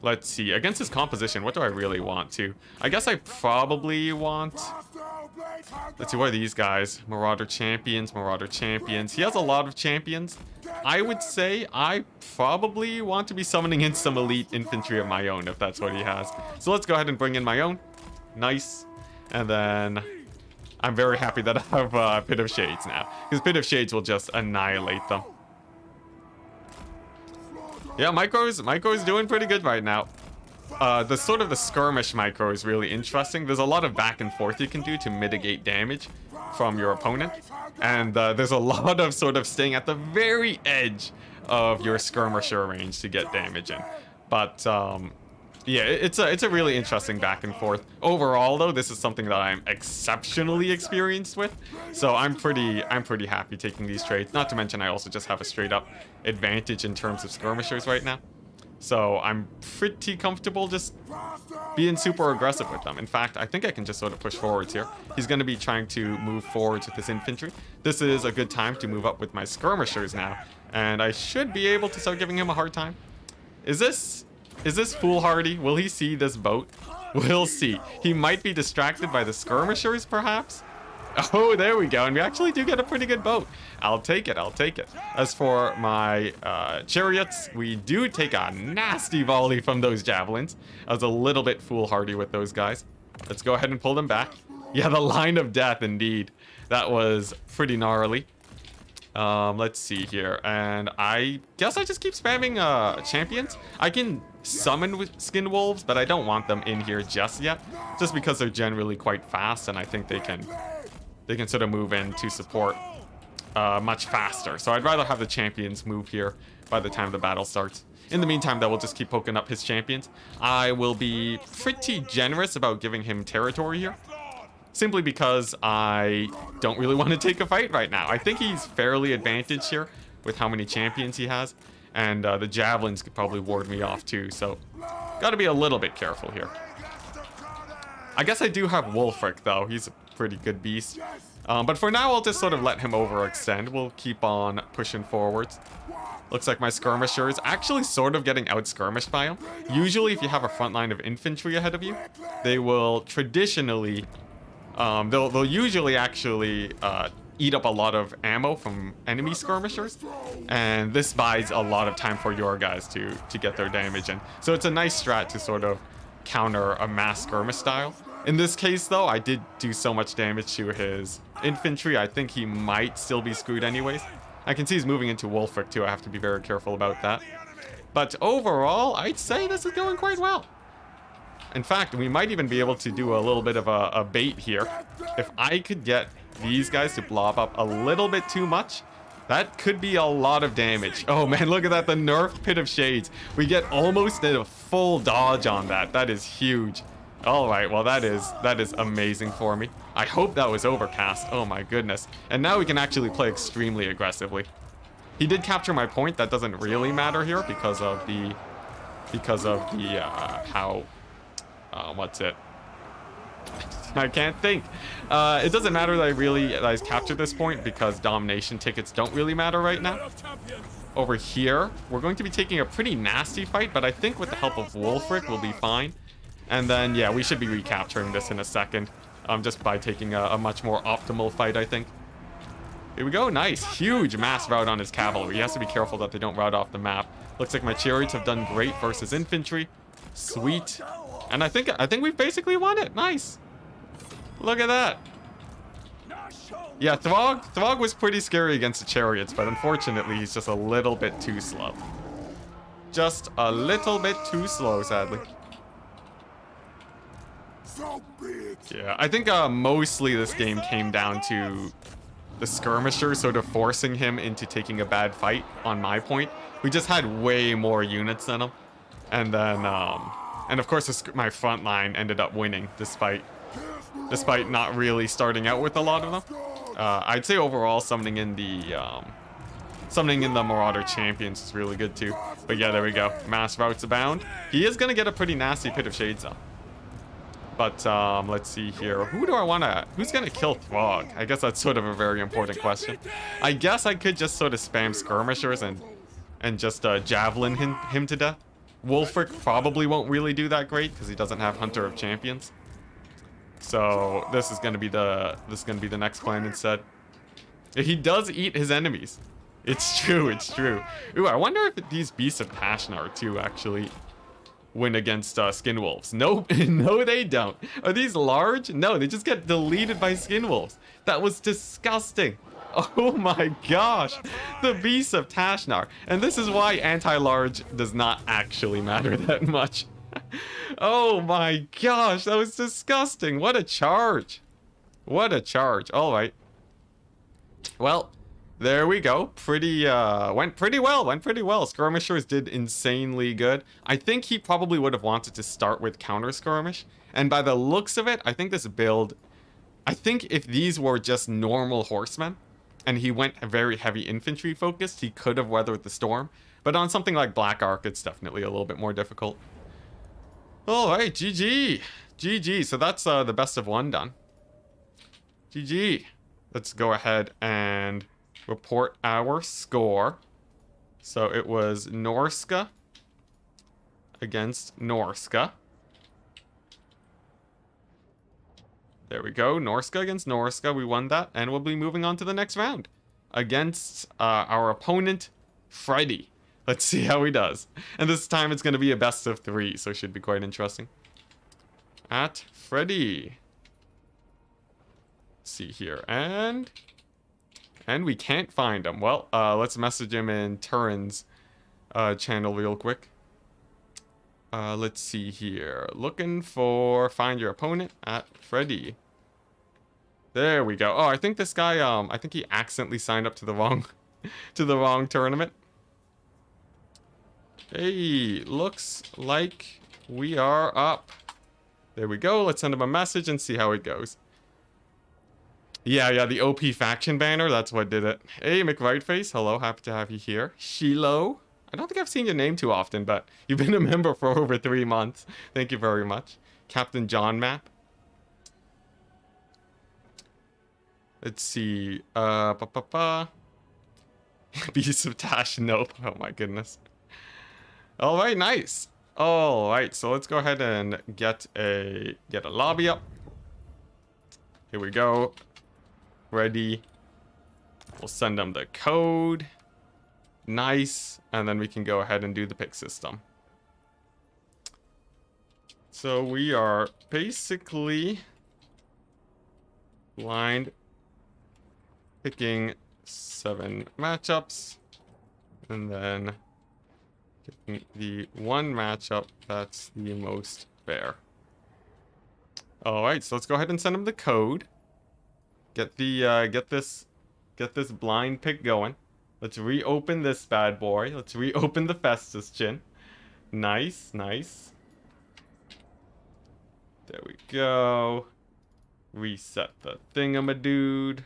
Let's see, against his composition, what do I really want to? I guess I probably want... Let's see, what are these guys? Marauder Champions. He has a lot of champions. I would say I probably want to be summoning in some elite infantry of my own, if that's what he has. So let's go ahead and bring in my own. Nice. And then I'm very happy that I have Pit of Shades now, because Pit of Shades will just annihilate them. Yeah, micro's doing pretty good right now. The skirmish micro is really interesting. There's a lot of back and forth you can do to mitigate damage from your opponent. And there's a lot of sort of staying at the very edge of your skirmisher range to get damage in. But Yeah, it's a really interesting back and forth. Overall, though, this is something that I'm exceptionally experienced with, so I'm pretty happy taking these trades. Not to mention, I also just have a straight up advantage in terms of skirmishers right now, so I'm pretty comfortable just being super aggressive with them. In fact, I think I can just sort of push forwards here. He's going to be trying to move forwards with his infantry. This is a good time to move up with my skirmishers now, and I should be able to start giving him a hard time. Is this foolhardy? Will he see this boat? We'll see. He might be distracted by the skirmishers, perhaps? Oh, there we go. And we actually do get a pretty good boat. I'll take it. I'll take it. As for my chariots, we do take a nasty volley from those javelins. I was a little bit foolhardy with those guys. Let's go ahead and pull them back. Yeah, the line of death, indeed. That was pretty gnarly. Let's see here. And I guess I just keep spamming champions. I can summon with skin wolves, but I don't want them in here just yet, just because they're generally quite fast, and I think they can sort of move in to support much faster. So I'd rather have the champions move here by the time the battle starts. In the meantime, though, we'll just keep poking up his champions. I will be pretty generous about giving him territory here, simply because I don't really want to take a fight right now. I think he's fairly advantaged here with how many champions he has, and the javelins could probably ward me off too, so gotta be a little bit careful here. I guess I do have Wulfric, though. He's a pretty good beast. But for now, I'll just sort of let him overextend. We'll keep on pushing forwards. Looks like my skirmisher is actually sort of getting out-skirmished by him. Usually, if you have a front line of infantry ahead of you, they will traditionally... they'll usually actually eat up a lot of ammo from enemy skirmishers, and this buys a lot of time for your guys to get their damage in. So it's a nice strat to sort of counter a mass skirmish style. In this case, though, I did do so much damage to his infantry, I think he might still be screwed anyways. I can see he's moving into Wulfric too. I have to be very careful about that. But overall, I'd say this is going quite well. In fact, we might even be able to do a little bit of a bait here. If I could get these guys to blob up a little bit too much, that could be a lot of damage. Oh man, look at that, the nerfed Pit of Shades. We get almost a full dodge on that. That is huge. All right, well that is amazing for me. I hope that was overcast. Oh my goodness. And now we can actually play extremely aggressively. He did capture my point. That doesn't really matter here because of the how what's it? I can't think. It doesn't matter that I captured this point because domination tickets don't really matter right now. Over here, we're going to be taking a pretty nasty fight, but I think with the help of Wulfric, we'll be fine. And then, yeah, we should be recapturing this in a second, just by taking a much more optimal fight, I think. Here we go. Nice. Huge mass rout on his cavalry. He has to be careful that they don't rout off the map. Looks like my chariots have done great versus infantry. Sweet. And I think we've basically won it. Nice. Look at that. Yeah, Throg was pretty scary against the chariots, but unfortunately he's just a little bit too slow. Just a little bit too slow, sadly. Yeah, I think mostly this game came down to the skirmisher sort of forcing him into taking a bad fight on my point. We just had way more units than him. And then, and of course my front line ended up winning despite not really starting out with a lot of them. I'd say overall summoning in the Marauder Champions is really good too. But yeah, there we go. Mass routes abound. He is gonna get a pretty nasty Pit of Shades though. But let's see here. Who's gonna kill Throg? I guess that's sort of a very important question. I guess I could just sort of spam skirmishers and just javelin him to death. Wulfric probably won't really do that great because he doesn't have Hunter of Champions. So this is gonna be the next plan instead. He does eat his enemies. It's true, it's true. Ooh, I wonder if these Beasts of Tashnar too actually win against skin wolves. Nope. No, they don't. Are these large? No, they just get deleted by skin wolves. That was disgusting. Oh my gosh. The Beasts of Tashnar. And this is why anti-large does not actually matter that much. Oh my gosh, that was disgusting. What a charge. What a charge. All right. Well, There we go. Went pretty well. Skirmishers did insanely good. I think he probably would have wanted to start with counter skirmish. And by the looks of it, I think this build, I think if these were just normal horsemen, and he went very heavy infantry focused, he could have weathered the storm. But on something like Black Ark, it's definitely a little bit more difficult. Alright, GG. GG. So that's the best of one done. GG. Let's go ahead and report our score. So it was Norska against Norska. There we go. Norska against Norska. We won that, and we'll be moving on to the next round against our opponent, Freddy. Let's see how he does. And this time it's going to be a best of 3, so it should be quite interesting. At Freddy. Let's see here. And we can't find him. Well, let's message him in Turin's channel real quick. Let's see here. Looking for find your opponent at Freddy. There we go. Oh, I think this guy, I think he accidentally signed up to the wrong, to the wrong tournament. Hey, looks like we are up. There we go. Let's send him a message and see how it goes. Yeah, the OP faction banner, that's what did it. Hey, McWhiteface, hello, happy to have you here. Shilo, I don't think I've seen your name too often, but you've been a member for over 3 months. Thank you very much. Captain John Map. Let's see, Beast of Tash, nope, oh my goodness. Alright, nice. Alright, so let's go ahead and get a lobby up. Here we go. Ready. We'll send them the code. Nice. And then we can go ahead and do the pick system. So we are basically blind picking 7 matchups. And then picking the one matchup that's the most fair. Alright, so let's go ahead and send them the code. Get the get this blind pick going. Let's reopen this bad boy. Let's reopen the Festus chin. Nice. There we go. Reset the thingamadude.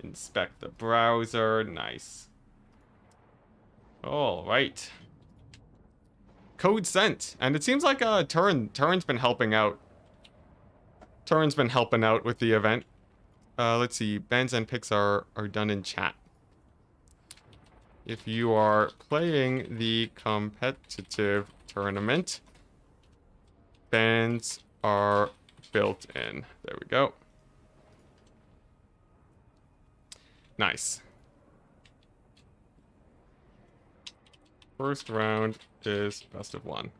Inspect the browser. Nice. Alright. Code sent. And it seems like Turin's been helping out. Turin's been helping out with the event. Let's see. Bans and picks are done in chat. If you are playing the competitive tournament, bans are built in. There we go. Nice. First round is best of 1.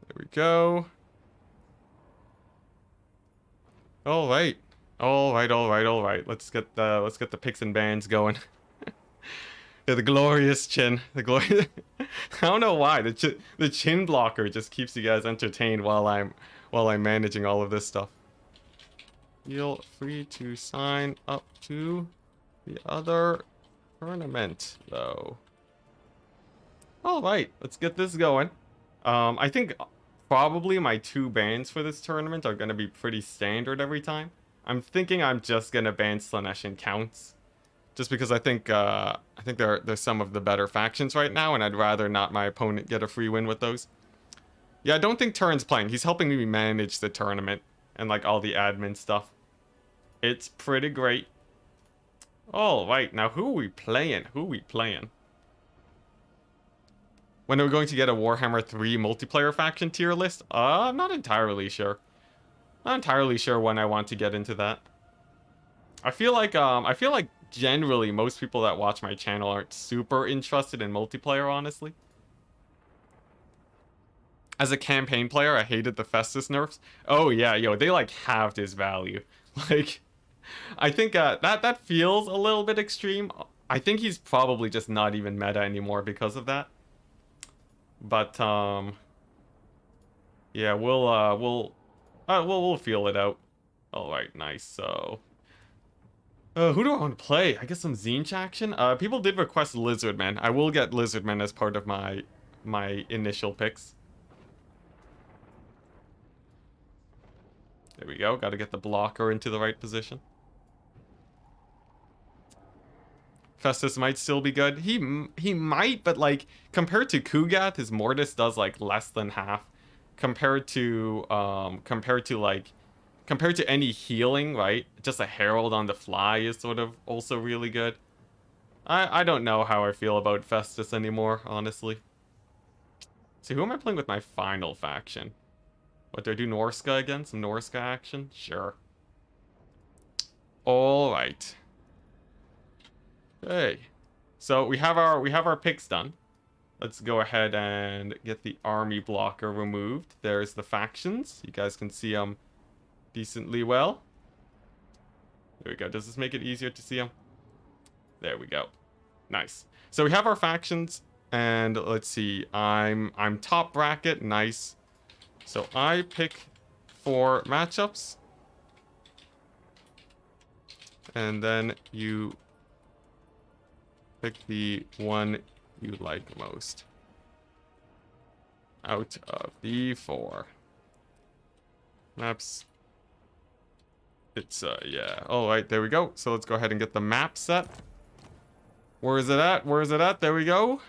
There we go. All right. Let's get the picks and bans going. Yeah, the glorious chin. The glorious. I don't know why the chin blocker just keeps you guys entertained while I'm managing all of this stuff. Feel free to sign up to the other tournament, though. All right, let's get this going. I think probably my 2 bans for this tournament are going to be pretty standard every time. I'm thinking I'm just going to ban Slanesh and Counts. Just because I think they're some of the better factions right now, and I'd rather not my opponent get a free win with those. Yeah, I don't think Turin's playing. He's helping me manage the tournament and like all the admin stuff. It's pretty great. All right, now who are we playing? When are we going to get a Warhammer 3 multiplayer faction tier list? I'm not entirely sure. Not entirely sure when I want to get into that. I feel like generally most people that watch my channel aren't super interested in multiplayer, honestly. As a campaign player, I hated the Festus nerfs. Oh yeah, yo, they like halved his value. Like, I think that feels a little bit extreme. I think he's probably just not even meta anymore because of that. But yeah, we'll feel it out. Alright, nice. So, who do I want to play? I guess some Zinch action? People did request Lizardman. I will get Lizardman as part of my initial picks. There we go. Got to get the blocker into the right position. Festus might still be good. He might, but like compared to Kugath, his Mortis does like less than half. Compared to any healing, right? Just a Herald on the fly is sort of also really good. I don't know how I feel about Festus anymore, honestly. So who am I playing with my final faction? What, do I do Norska again? Some Norska action? Sure. Alright. Hey. So we have our picks done. Let's go ahead and get the army blocker removed. There's the factions. You guys can see them decently well. There we go. Does this make it easier to see them? There we go. Nice. So we have our factions, and let's see. I'm top bracket. Nice. So I pick 4 matchups, and then you pick the one you like most out of the 4 maps. It's yeah. All right, there we go. So let's go ahead and get the map set. Where is it at? Where is it at? There we go.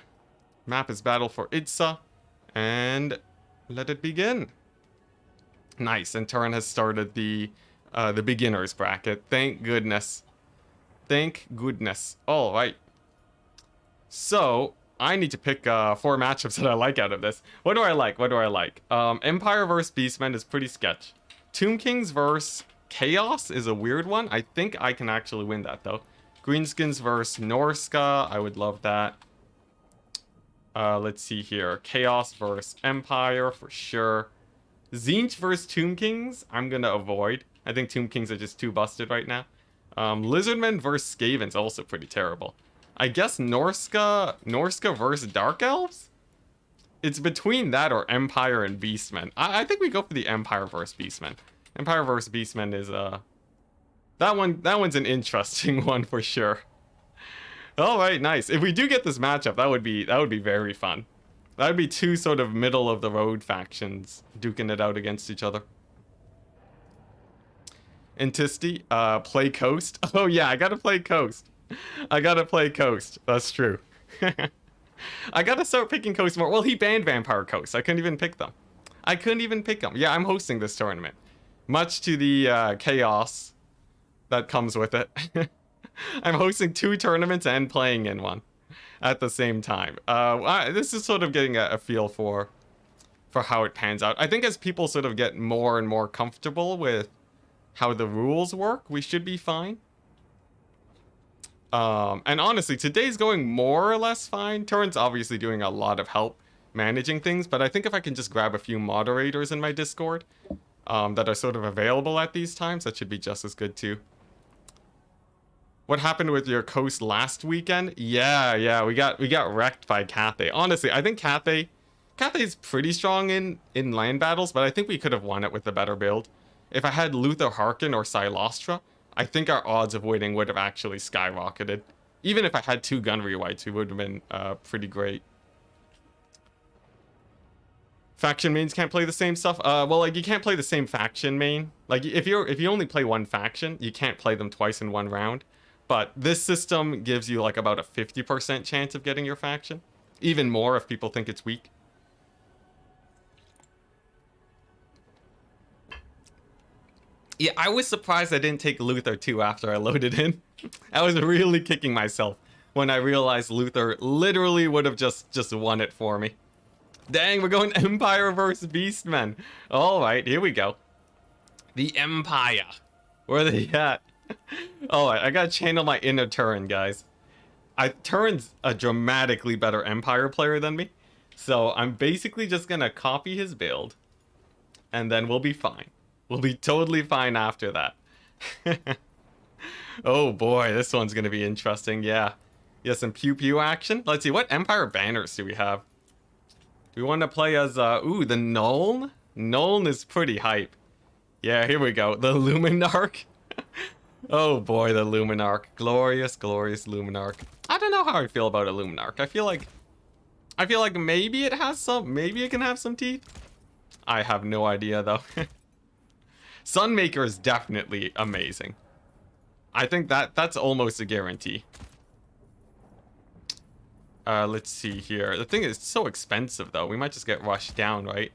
Map is Battle for Itza, and let it begin. Nice. And Turin has started the beginners bracket. Thank goodness. Thank goodness. All right. So I need to pick 4 matchups that I like out of this. What do I like? What do I like? Empire versus Beastmen is pretty sketch. Tomb Kings versus Chaos is a weird one. I think I can actually win that though. Greenskins versus Norska. I would love that. Let's see here. Chaos versus Empire for sure. Zinch versus Tomb Kings. I'm gonna avoid. I think Tomb Kings are just too busted right now. Lizardmen versus Skaven's also pretty terrible. I guess Norska versus Dark Elves? It's between that or Empire and Beastmen. I think we go for the Empire versus Beastmen. Empire versus Beastmen is that one's an interesting one for sure. All right, nice. If we do get this matchup, that would be very fun. That would be 2 sort of middle of the road factions duking it out against each other. Enticity, play Coast. Oh yeah, I gotta play Coast. I gotta play Coast. That's true. I gotta start picking Coast more. Well, he banned Vampire Coast. I couldn't even pick them. Yeah, I'm hosting this tournament. Much to the chaos that comes with it. I'm hosting 2 tournaments and playing in one at the same time. This is sort of getting a feel for how it pans out. I think as people sort of get more and more comfortable with how the rules work, we should be fine. And honestly, today's going more or less fine. Turin's obviously doing a lot of help managing things, but I think if I can just grab a few moderators in my Discord that are sort of available at these times, that should be just as good too. What happened with your Coast last weekend? Yeah, we got wrecked by Cathay. Honestly, I think Cathay's pretty strong in land battles, but I think we could have won it with a better build. If I had Luther Harkin or Silostra, I think our odds of winning would have actually skyrocketed. Even if I had 2 gun rewrites, we would have been pretty great. Faction mains can't play the same stuff. Well, like you can't play the same faction main. Like if you only play one faction, you can't play them twice in one round. But this system gives you like about a 50% chance of getting your faction. Even more if people think it's weak. Yeah, I was surprised I didn't take Luther too after I loaded in. I was really kicking myself when I realized Luther literally would have just won it for me. Dang, we're going Empire versus Beastmen. All right, here we go. The Empire. Where are they at? All right, I gotta channel my inner Turin, guys. Turin's a dramatically better Empire player than me. So I'm basically just gonna copy his build. And then we'll be fine. We'll be totally fine after that. Oh boy, this one's gonna be interesting, yeah. Yeah, some pew-pew action. Let's see, what Empire banners do we have? Do we want to play as, ooh, the Nuln? Nuln is pretty hype. Yeah, here we go. The Luminarch. Oh boy, the Luminarch. Glorious, glorious Luminarch. I don't know how I feel about a Luminarch. I feel like maybe it has some, maybe it can have some teeth. I have no idea though. Sunmaker is definitely amazing. I think that's almost a guarantee. Let's see here. The thing is so expensive though. We might just get rushed down, right?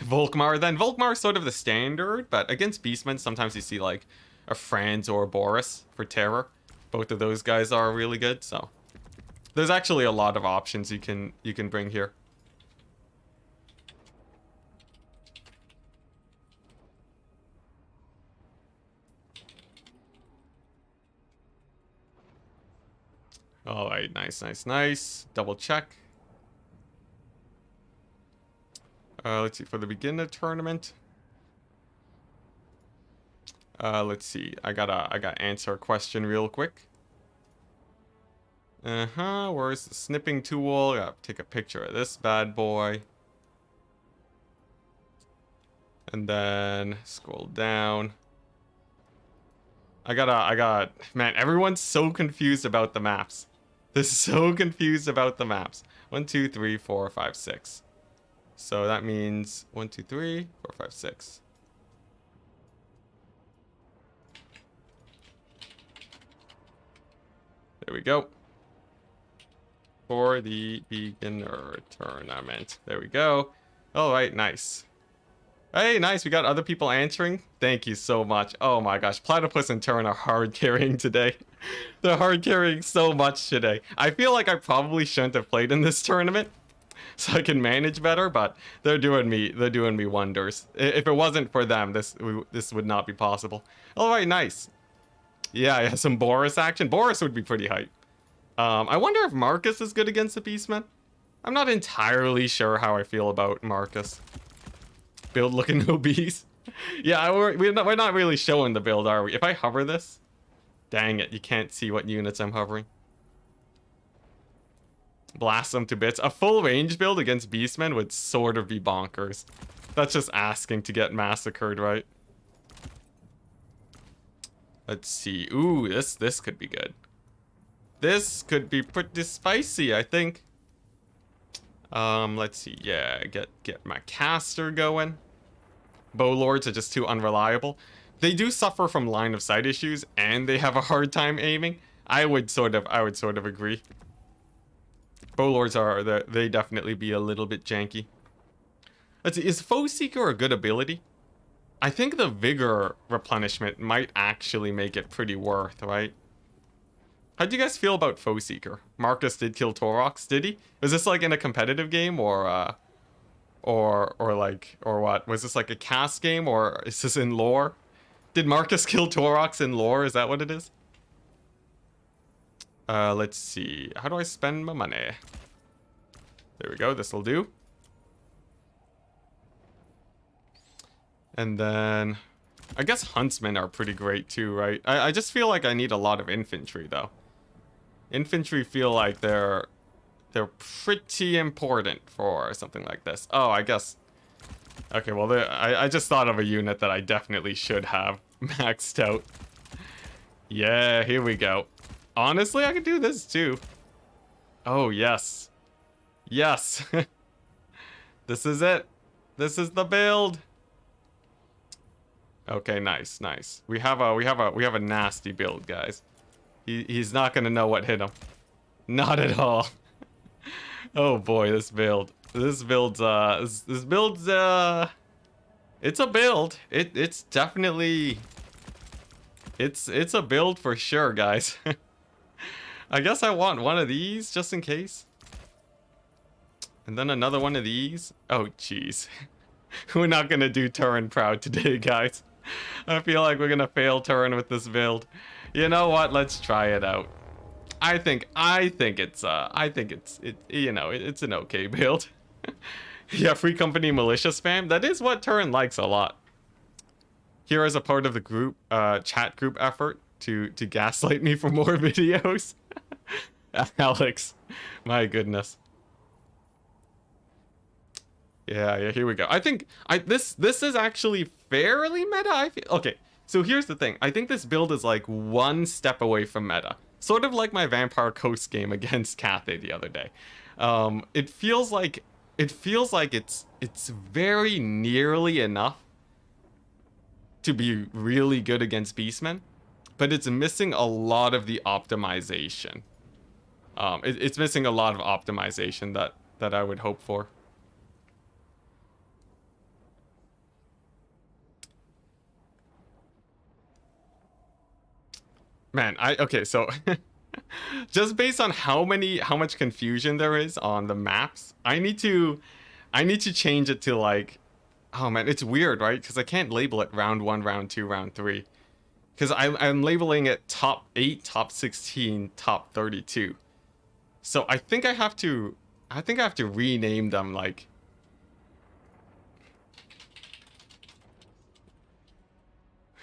Volkmar then. Volkmar is sort of the standard, but against Beastmen, sometimes you see like a Franz or a Boris for terror. Both of those guys are really good, so there's actually a lot of options you can bring here. All right, nice, nice, nice. Double check. Let's see for the beginner tournament. Let's see. I gotta answer a question real quick. Where's the snipping tool? Gotta take a picture of this bad boy. And then scroll down. Man, everyone's so confused about the maps. They're so confused about the maps. 1, 2, 3, 4, 5, 6. So that means 1, 2, 3, 4, 5, 6. There we go. For the beginner tournament. There we go. All right, nice. Hey, nice. We got other people answering. Thank you so much. Oh my gosh. Platypus and Turn are hard carrying today. They're hard carrying so much today. I feel like I probably shouldn't have played in this tournament so I can manage better, but they're doing me wonders. If it wasn't for them, this would not be possible. All right, nice. Yeah, some Boris action. Boris would be pretty hype. I wonder if Marcus is good against the Beastmen. I'm not entirely sure how I feel about Marcus. Build looking obese. Yeah, we're not really showing the build, are we? If I hover this, dang it, you can't see what units I'm hovering. Blast them to bits. A full range build against Beastmen would sort of be bonkers. That's just asking to get massacred, right? Let's see. Ooh, this could be good. This could be pretty spicy, I think. Let's see. Yeah, get my caster going. Bowlords are just too unreliable. They do suffer from line of sight issues, and they have a hard time aiming. I would sort of agree. Bowlords they definitely be a little bit janky. Let's see. Is Foe Seeker a good ability? I think the Vigor replenishment might actually make it pretty worth, right? How'd you guys feel about Foe Seeker? Marcus did kill Torox, did he? Was this like in a competitive game or what? Was this like a cast game or is this in lore? Did Marcus kill Torox in lore? Is that what it is? Let's see. How do I spend my money? There we go. This'll do. And then I guess huntsmen are pretty great too, right? I just feel like I need a lot of infantry though. Infantry feel like they're pretty important for something like this. Oh, I guess. Okay, well, I just thought of a unit that I definitely should have maxed out. Yeah, here we go. Honestly, I could do this too. Oh, yes. Yes. This is it. This is the build. Okay, nice, nice. We have a nasty build, guys. He's not gonna know what hit him. Not at all. Oh boy, this build. This build's it's a build. It's definitely it's a build for sure, guys. I guess I want one of these just in case. And then another one of these. Oh jeez. We're not gonna do Turin proud today, guys. I feel like we're gonna fail Turin with this build. You know what? Let's try it out. I think it's you know, it's an okay build. Yeah, free company militia spam. That is what Turin likes a lot. Here as a part of the group chat group effort to gaslight me for more videos. Alex, my goodness. Yeah, here we go. I think this is actually fairly meta, I feel. Okay, so here's the thing. I think this build is like one step away from meta. Sort of like my Vampire Coast game against Cathay the other day. It feels like it's very nearly enough to be really good against Beastmen, but it's missing a lot of the optimization. It's missing a lot of optimization that I would hope for. Man, okay, so just based on how much confusion there is on the maps, I need to change it to like, oh man, it's weird, right? Because I can't label it round 1, round 2, round 3. Because I'm labeling it top 8, top 16, top 32. So I think I have to rename them like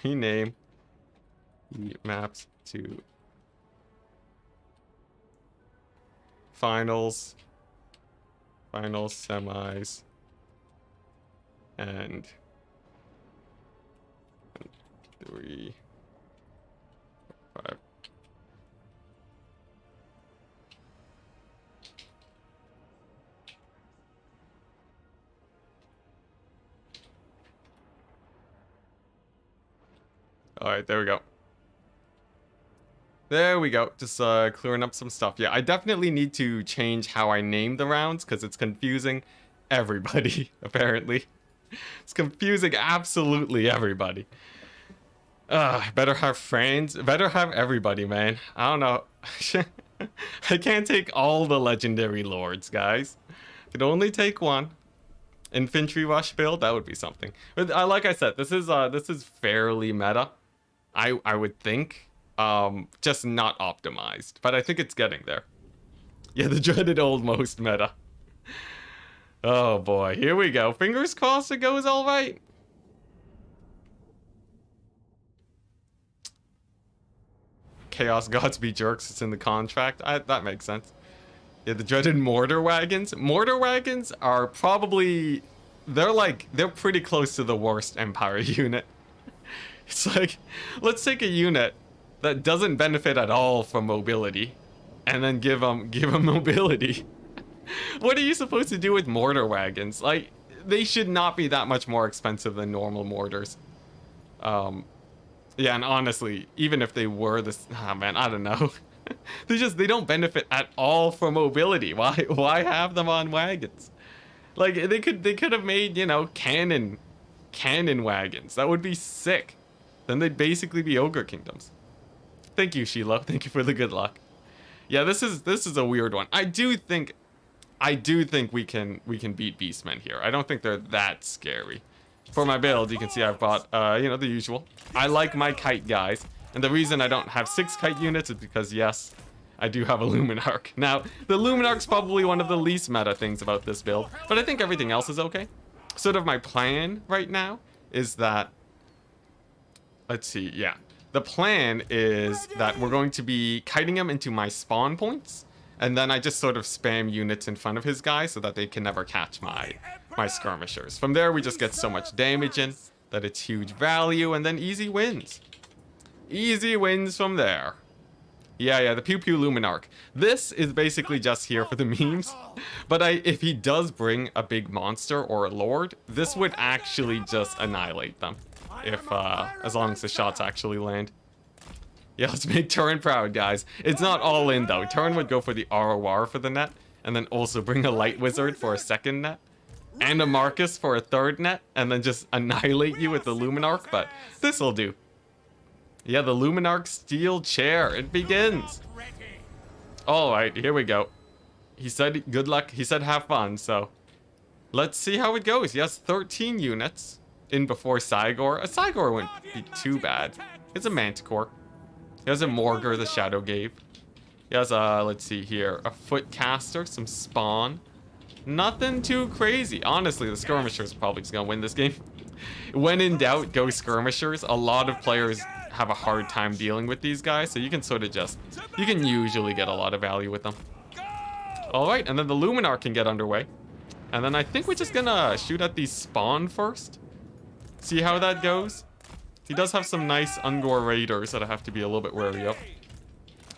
rename the maps to finals, semis, and 3, 5. All right, there we go. There we go. Just clearing up some stuff. Yeah, I definitely need to change how I name the rounds because it's confusing everybody, apparently. It's confusing absolutely everybody. Better have friends. Better have everybody, man. I don't know. I can't take all the legendary lords, guys. I can only take one. Infantry rush build, that would be something. But like I said, this is fairly meta. I would think. Just not optimized, but I think it's getting there. Yeah, the dreaded old most meta. Oh boy, here we go. Fingers crossed it goes all right. Chaos gods be jerks, it's in the contract. That makes sense. Yeah, the dreaded mortar wagons. Mortar wagons are probably, they're pretty close to the worst Empire unit. It's like, let's take a unit that doesn't benefit at all from mobility, and then give them mobility. What are you supposed to do with mortar wagons? Like, they should not be that much more expensive than normal mortars. Yeah, and honestly, even if they were this, man, I don't know. They don't benefit at all from mobility. Why have them on wagons? Like, they could have made, you know, cannon wagons. That would be sick. Then they'd basically be ogre kingdoms. Thank you, Sheila. Thank you for the good luck. Yeah, this is a weird one. I do think we can beat Beastmen here. I don't think they're that scary. For my build, you can see I've bought you know, the usual. I like my kite guys, and the reason I don't have 6 kite units is because yes, I do have a Luminarch. Now, the Luminarch's probably one of the least meta things about this build, but I think everything else is okay. Sort of my plan right now is that, let's see, yeah. The plan is that we're going to be kiting him into my spawn points, and then I just sort of spam units in front of his guy so that they can never catch my skirmishers. From there, we just get so much damage in that it's huge value, and then easy wins. Easy wins from there. Yeah, the Pew Pew Luminarch. This is basically just here for the memes, but if he does bring a big monster or a lord, this would actually just annihilate them. If, as long as the shots actually land. Yeah, let's make Turin proud, guys. It's not all in, though. Turin would go for the ROR for the net, and then also bring a Light Wizard for a second net, and a Marcus for a third net, and then just annihilate you with the Luminarch, but this'll do. Yeah, the Luminarch steel chair. It begins. Alright, here we go. He said good luck. He said have fun, so let's see how it goes. He has 13 units. In before Cygor. A Cygor wouldn't be too bad. It's a Manticore. He has a Morgar, the Shadow Gave. He has a, let's see here, a Footcaster, some Spawn. Nothing too crazy. Honestly, the Skirmishers are probably just gonna win this game. When in doubt, go Skirmishers. A lot of players have a hard time dealing with these guys, so you can sort of just, you can usually get a lot of value with them. Alright, and then the Luminar can get underway. And then I think we're just gonna shoot at the spawn first. See how that goes. He does have some nice Ungor raiders that I have to be a little bit wary of.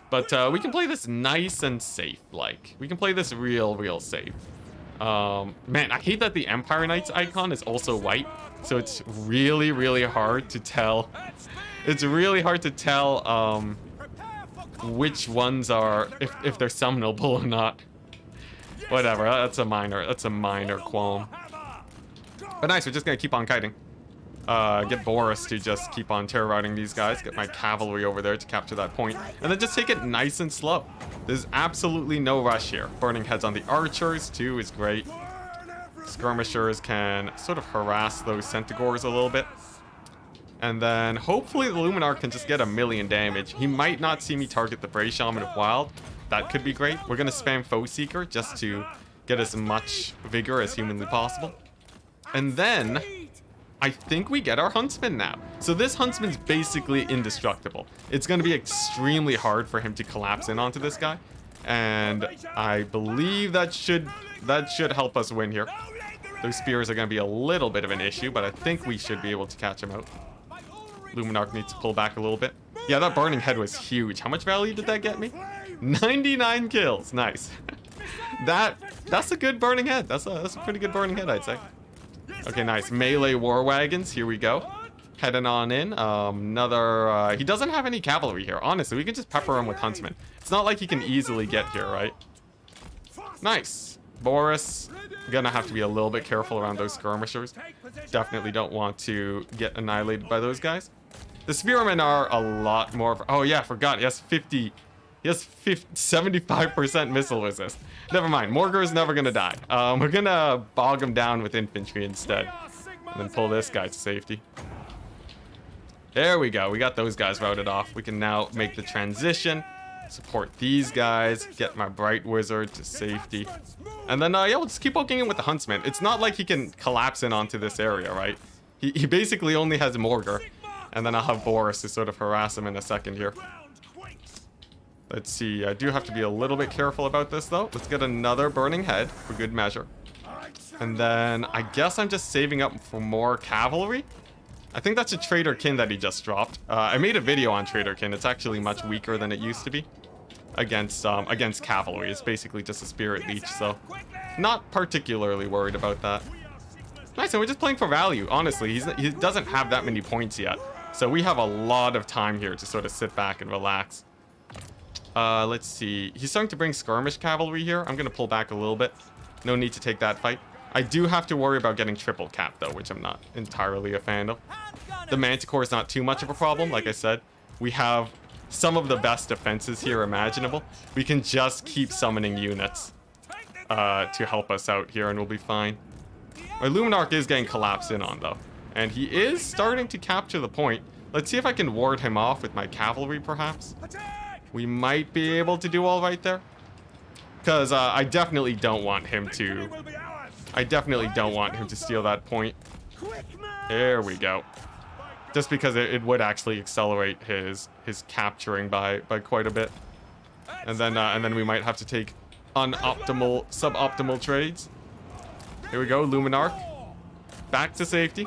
But we can play this nice and safe, like. We can play this real safe. Man, I hate that the Empire Knights icon is also white. So it's really hard to tell. It's really hard to tell which ones are, if they're summonable or not. Whatever, that's a minor qualm. But nice, we're just gonna keep on kiting. Get Boris to just keep on terrorizing these guys. Get my cavalry over there to capture that point. And then just take it nice and slow. There's absolutely no rush here. Burning heads on the archers, too, is great. Skirmishers can sort of harass those Centaurs a little bit. And then hopefully the Luminar can just get 1,000,000 damage. He might not see me target the Bray Shaman of Wild. That could be great. We're going to spam Foe Seeker just to get as much vigor as humanly possible. And then I think we get our Huntsman now. So this Huntsman's basically indestructible. It's going to be extremely hard for him to collapse in onto this guy. And I believe that should help us win here. Those spears are going to be a little bit of an issue, but I think we should be able to catch him out. Luminarch needs to pull back a little bit. Yeah, that burning head was huge. How much value did that get me? 99 kills. Nice. That's a good burning head. That's a pretty good burning head, I'd say. Okay, nice. Melee war wagons. Here we go. Heading on in. He doesn't have any cavalry here. Honestly, we can just pepper him with huntsmen. It's not like he can easily get here, right? Nice. Boris. Gonna have to be a little bit careful around those skirmishers. Definitely don't want to get annihilated by those guys. The spearmen are a lot more. Oh yeah, I forgot. He has 75% missile resist. Never mind. Morgar is never gonna die. We're gonna bog him down with infantry instead, and then pull this guy to safety. There we go. We got those guys routed off. We can now make the transition, support these guys, get my Bright Wizard to safety, and then yeah, we'll just keep poking in with the Huntsman. It's not like he can collapse in onto this area, right? He basically only has Morgar, and then I'll have Boris to sort of harass him in a second here. Let's see. I do have to be a little bit careful about this, though. Let's get another Burning Head for good measure. And then I guess I'm just saving up for more cavalry. I think that's a Trader Kin that he just dropped. I made a video on Trader Kin. It's actually much weaker than it used to be against cavalry. It's basically just a Spirit Leech, so not particularly worried about that. Nice, and we're just playing for value. Honestly, he doesn't have that many points yet, so we have a lot of time here to sort of sit back and relax. Let's see. He's starting to bring skirmish cavalry here. I'm going to pull back a little bit. No need to take that fight. I do have to worry about getting triple cap, though, which I'm not entirely a fan of. The Manticore is not too much of a problem. Like I said, we have some of the best defenses here imaginable. We can just keep summoning units to help us out here, and we'll be fine. My Luminarch is getting collapsed in on, though. And he is starting to capture the point. Let's see if I can ward him off with my cavalry, perhaps. We might be able to do all right there. Because I definitely don't want him to... steal that point. There we go. Just because it would actually accelerate his capturing by quite a bit. And then we might have to take suboptimal trades. Here we go, Luminarch. Back to safety.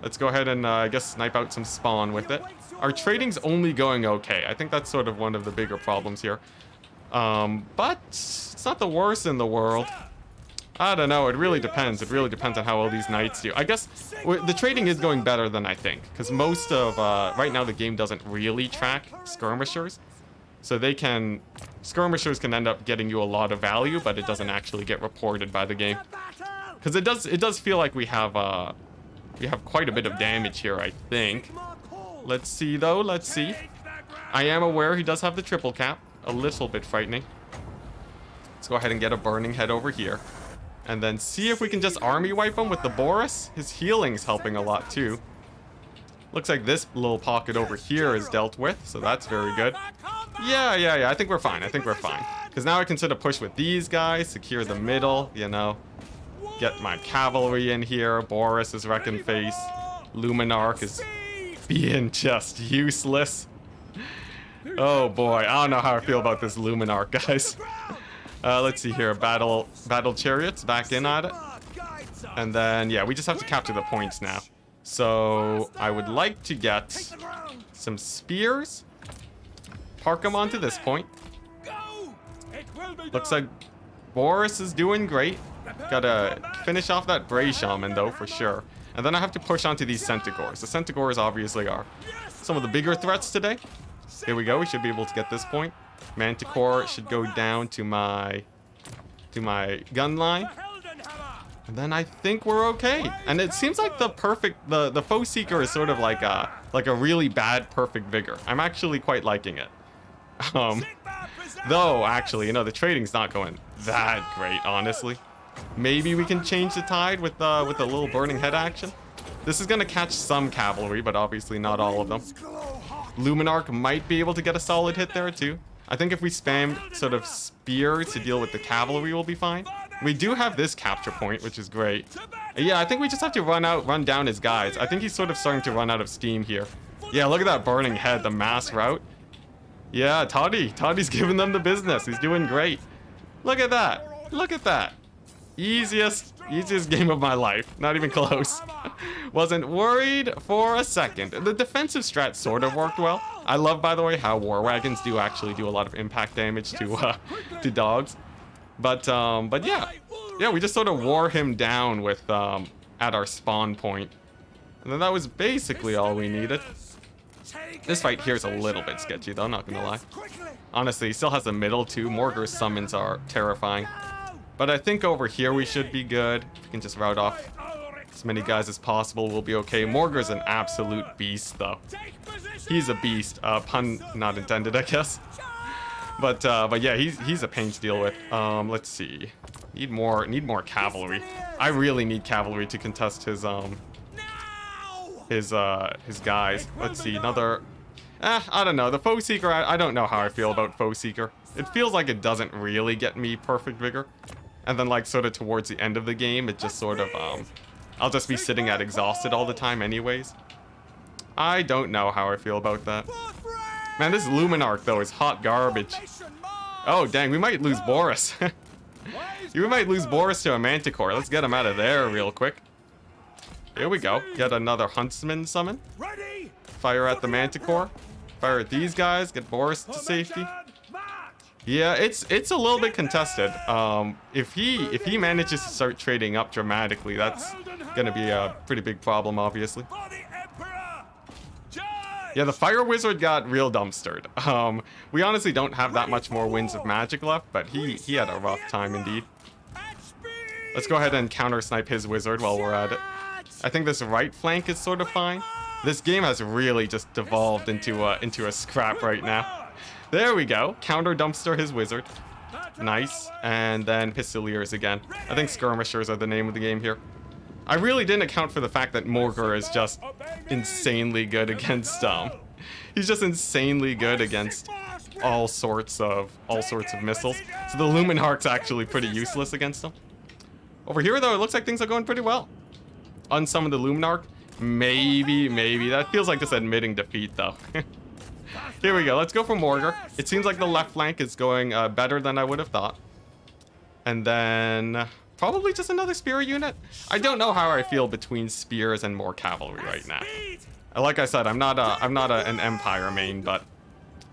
Let's go ahead and I guess snipe out some spawn with it. Our trading's only going okay. I think that's sort of one of the bigger problems here. But it's not the worst in the world. I don't know. It really depends. It really depends on how well these knights do. I guess the trading is going better than I think. Because most of... right now, the game doesn't really track skirmishers. So skirmishers can end up getting you a lot of value, but it doesn't actually get reported by the game. Because it does feel like we have quite a bit of damage here, I think. Let's see, though. Let's see. I am aware he does have the triple cap. A little bit frightening. Let's go ahead and get a Burning Head over here. And then see if we can just army wipe him with the Boris. His healing's helping a lot, too. Looks like this little pocket over here is dealt with, so that's very good. Yeah. I think we're fine. Because now I can sort of push with these guys, secure the middle, you know. Get my cavalry in here. Boris is wrecking face. Luminarch is being just useless. Oh boy, I don't know how I feel about this Luminarch, guys. Let's see here. Battle chariots back in at it. And then, yeah, we just have to capture the points now. So I would like to get some spears. Park them onto this point. Looks like Boris is doing great. Gotta finish off that Bray Shaman, though, for sure. And then I have to push onto these Centaurs. The Centaurs obviously are some of the bigger threats today. Here we go. We should be able to get this point. Manticore should go down to my gun line. And then I think we're okay. And it seems like the Foe Seeker is sort of like a really bad perfect vigor. I'm actually quite liking it. Though actually, you know, the trading's not going that great, honestly. Maybe we can change the tide with a little burning head action. This is gonna catch some cavalry, but obviously not all of them. Luminarch might be able to get a solid hit there too. I think if we spam sort of spear to deal with the cavalry, we'll be fine. We do have this capture point, which is great. Yeah, I think we just have to run down his guys. I think he's sort of starting to run out of steam here. Yeah, look at that burning head, the mass route. Yeah, Toddy's giving them the business. He's doing great. Look at that. Look at that. Easiest game of my life. Not even close. Wasn't worried for a second. The defensive strat sort of worked well. I love, by the way, how war wagons do actually do a lot of impact damage to dogs. But yeah, we just sort of wore him down with at our spawn point, and then that was basically all we needed. This fight here is a little bit sketchy, though, not gonna lie. Honestly, he still has the middle too. Morgar's summons are terrifying. But I think over here we should be good. If we can just route off as many guys as possible, we'll be okay. Morgar's an absolute beast, though. He's a beast. Pun not intended, I guess. But yeah, he's a pain to deal with. Let's see. Need more cavalry. I really need cavalry to contest his guys. Let's see, another. I don't know. The Foe Seeker, I don't know how I feel about Foe Seeker. It feels like it doesn't really get me perfect vigor. And then, like, sort of towards the end of the game, it just sort of, I'll just be sitting at exhausted all the time anyways. I don't know how I feel about that. Man, this Luminarch, though, is hot garbage. Oh, dang, we might lose Boris. We might lose Boris to a Manticore. Let's get him out of there real quick. Here we go. Get another Huntsman summon. Fire at the Manticore. Fire at these guys. Get Boris to safety. Yeah, it's a little bit contested. If he manages to start trading up dramatically, that's gonna be a pretty big problem, obviously. Yeah, the Fire Wizard got real dumpstered. We honestly don't have that much more Winds of Magic left, but he had a rough time indeed. Let's go ahead and counter snipe his wizard while we're at it. I think this right flank is sort of fine. This game has really just devolved into a scrap right now. There we go. Counter dumpster his wizard. Nice. And then Pistoliers again. I think Skirmishers are the name of the game here. I really didn't account for the fact that Morgar is just insanely good against he's just insanely good against all sorts of missiles. So the Luminarch's actually pretty useless against him. Over here though, it looks like things are going pretty well. Unsummon the Luminarch. Maybe. That feels like just admitting defeat though. Here we go. Let's go for Morgar. It seems like the left flank is going better than I would have thought. And then probably just another spear unit. I don't know how I feel between spears and more cavalry right now. Like I said, I'm not an Empire main, but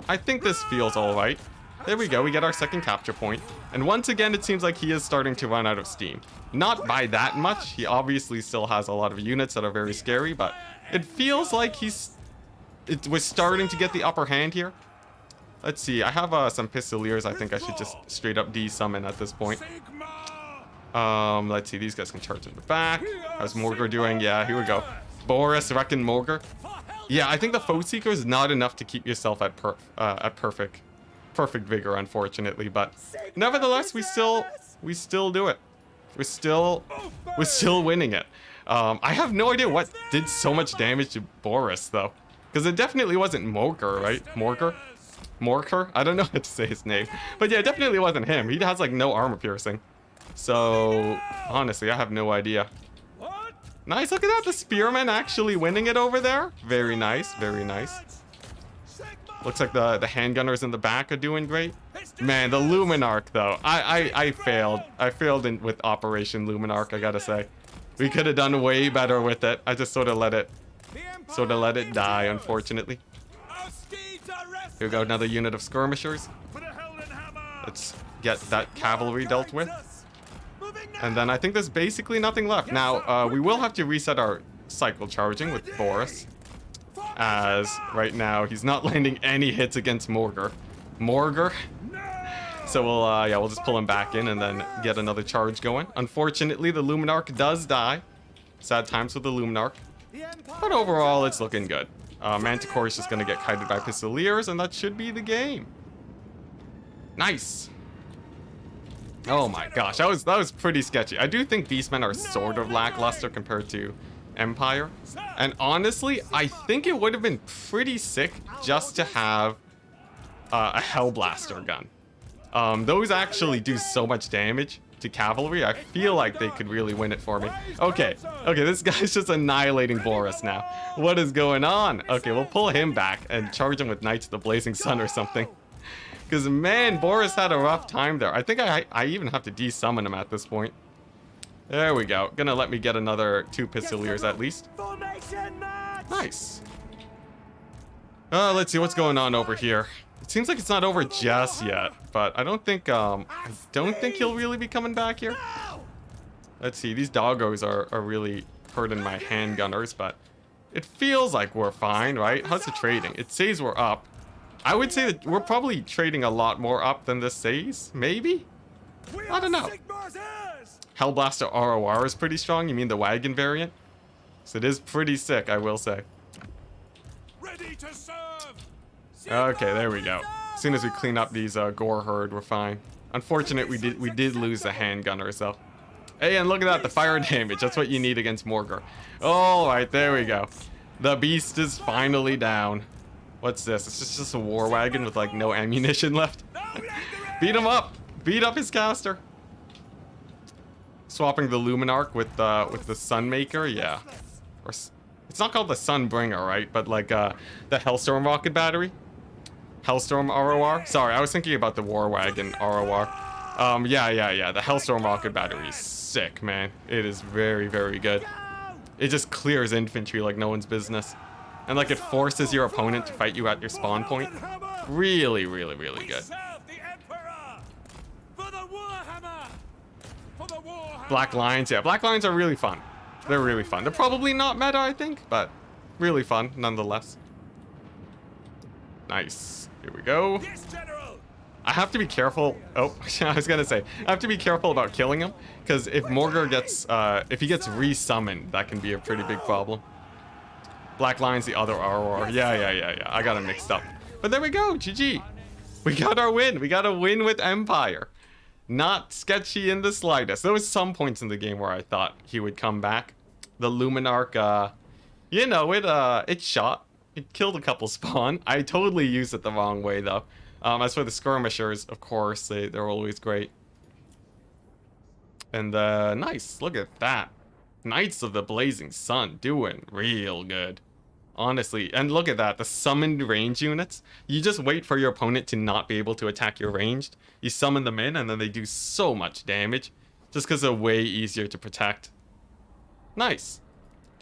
I think this feels all right. There we go. We get our second capture point. And once again, it seems like he is starting to run out of steam. Not by that much. He obviously still has a lot of units that are very scary, but it feels like we're starting to get the upper hand here. Let's see. I have some Pistoliers. I think I should just straight up de-summon at this point. Let's see. These guys can charge in the back. How's Morgar doing? Yeah, here we go. Boris wrecking Morgar. Yeah, I think the Foe Seeker is not enough to keep yourself at perfect vigor, unfortunately. But nevertheless, we still do it. We're still winning it. I have no idea what did so much damage to Boris though. Because it definitely wasn't Morgar, right? Morgar? I don't know how to say his name. But yeah, it definitely wasn't him. He has like no armor piercing. So, honestly, I have no idea. Nice, look at that. The Spearman actually winning it over there. Very nice, very nice. Looks like the handgunners in the back are doing great. Man, the Luminarch though. I failed. I failed with Operation Luminarch, I gotta say. We could have done way better with it. I just sort of let it die, unfortunately. Here we go, another unit of skirmishers. Let's get that cavalry dealt with. And then I think there's basically nothing left. Now, we will have to reset our cycle charging with Boris, as right now he's not landing any hits against Morgar. So we'll just pull him back in and then get another charge going. Unfortunately, the Luminarch does die. Sad times with the Luminarch. But overall, it's looking good. Manticore is just going to get kited by Pistoliers, and that should be the game. Nice. Oh my gosh, that was pretty sketchy. I do think Beastmen are sort of lackluster compared to Empire. And honestly, I think it would have been pretty sick just to have a Hellblaster gun. Those actually do so much damage to cavalry. I feel like they could really win it for me. Okay, this guy's just annihilating Boris now. What is going on? Okay, we'll pull him back and charge him with Knights of the Blazing Sun or something. Because, man, Boris had a rough time there. I think I even have to de-summon him at this point. There we go. Gonna let me get another 2 Pistoliers at least. Nice. Let's see what's going on over here. It seems like it's not over just yet, but I don't think he'll really be coming back here. Let's see, these doggos are really hurting my handgunners, but it feels like we're fine, right? How's the trading? It says we're up. I would say that we're probably trading a lot more up than this says, maybe? I don't know. Hellblaster ROR is pretty strong, you mean the wagon variant? So it is pretty sick, I will say. Ready to serve. Okay, there we go. As soon as we clean up these gore herd, we're fine. Unfortunate we did lose the handgunners though. Hey, and look at that, the fire damage. That's what you need against Morgar. All right, there we go. The beast is finally down. What's this? It's just a war wagon with like no ammunition left. Beat him up. Beat up his caster. Swapping the Luminarch with the Sunmaker, yeah. Or it's not called the Sunbringer, right? But like the Hellstorm rocket battery. Hellstorm ROR. Sorry, I was thinking about the War Wagon ROR. Yeah. The Hellstorm rocket battery is sick, man. It is very, very good. It just clears infantry like no one's business. And like it forces your opponent to fight you at your spawn point. Really, really, really good. Black Lions, yeah. Black Lions are really fun. They're really fun. They're probably not meta, I think, but really fun nonetheless. Nice. Here we go. I have to be careful. Oh, I was gonna say, I have to be careful about killing him, because if Morgar gets, if he gets resummoned, that can be a pretty big problem. Black Lion's the other ROR. Yeah. I got him mixed up. But there we go. GG. We got our win. We got a win with Empire. Not sketchy in the slightest. There was some points in the game where I thought he would come back. The Luminarch, you know, it shot. It killed a couple spawn. I totally used it the wrong way, though. As for the skirmishers, of course, they're always great. And, nice. Look at that. Knights of the Blazing Sun doing real good. Honestly, and look at that, the summoned range units. You just wait for your opponent to not be able to attack your ranged. You summon them in, and then they do so much damage. Just because they're way easier to protect. Nice.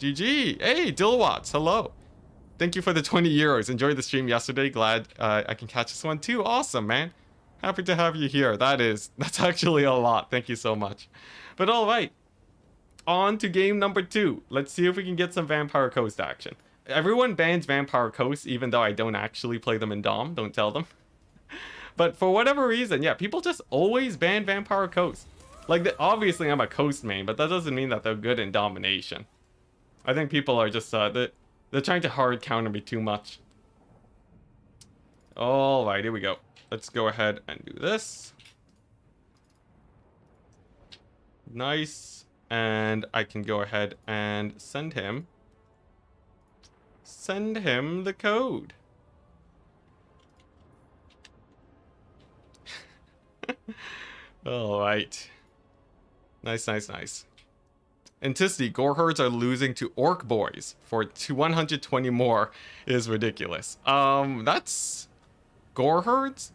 GG. Hey, Dilwatts, hello. Thank you for the 20 euros. Enjoyed the stream yesterday. Glad I can catch this one too. Awesome, man. Happy to have you here. That's actually a lot. Thank you so much. But all right. On to game number 2. Let's see if we can get some Vampire Coast action. Everyone bans Vampire Coast, even though I don't actually play them in Dom. Don't tell them. But for whatever reason, yeah, people just always ban Vampire Coast. Like, obviously I'm a Coast main, but that doesn't mean that they're good in Domination. I think people are just, they're trying to hard counter me too much. Alright, here we go. Let's go ahead and do this. Nice. And I can go ahead and send him the code. All right. Nice. Enticity, gore herds are losing to orc boys for 120 more is ridiculous. That's gore herds?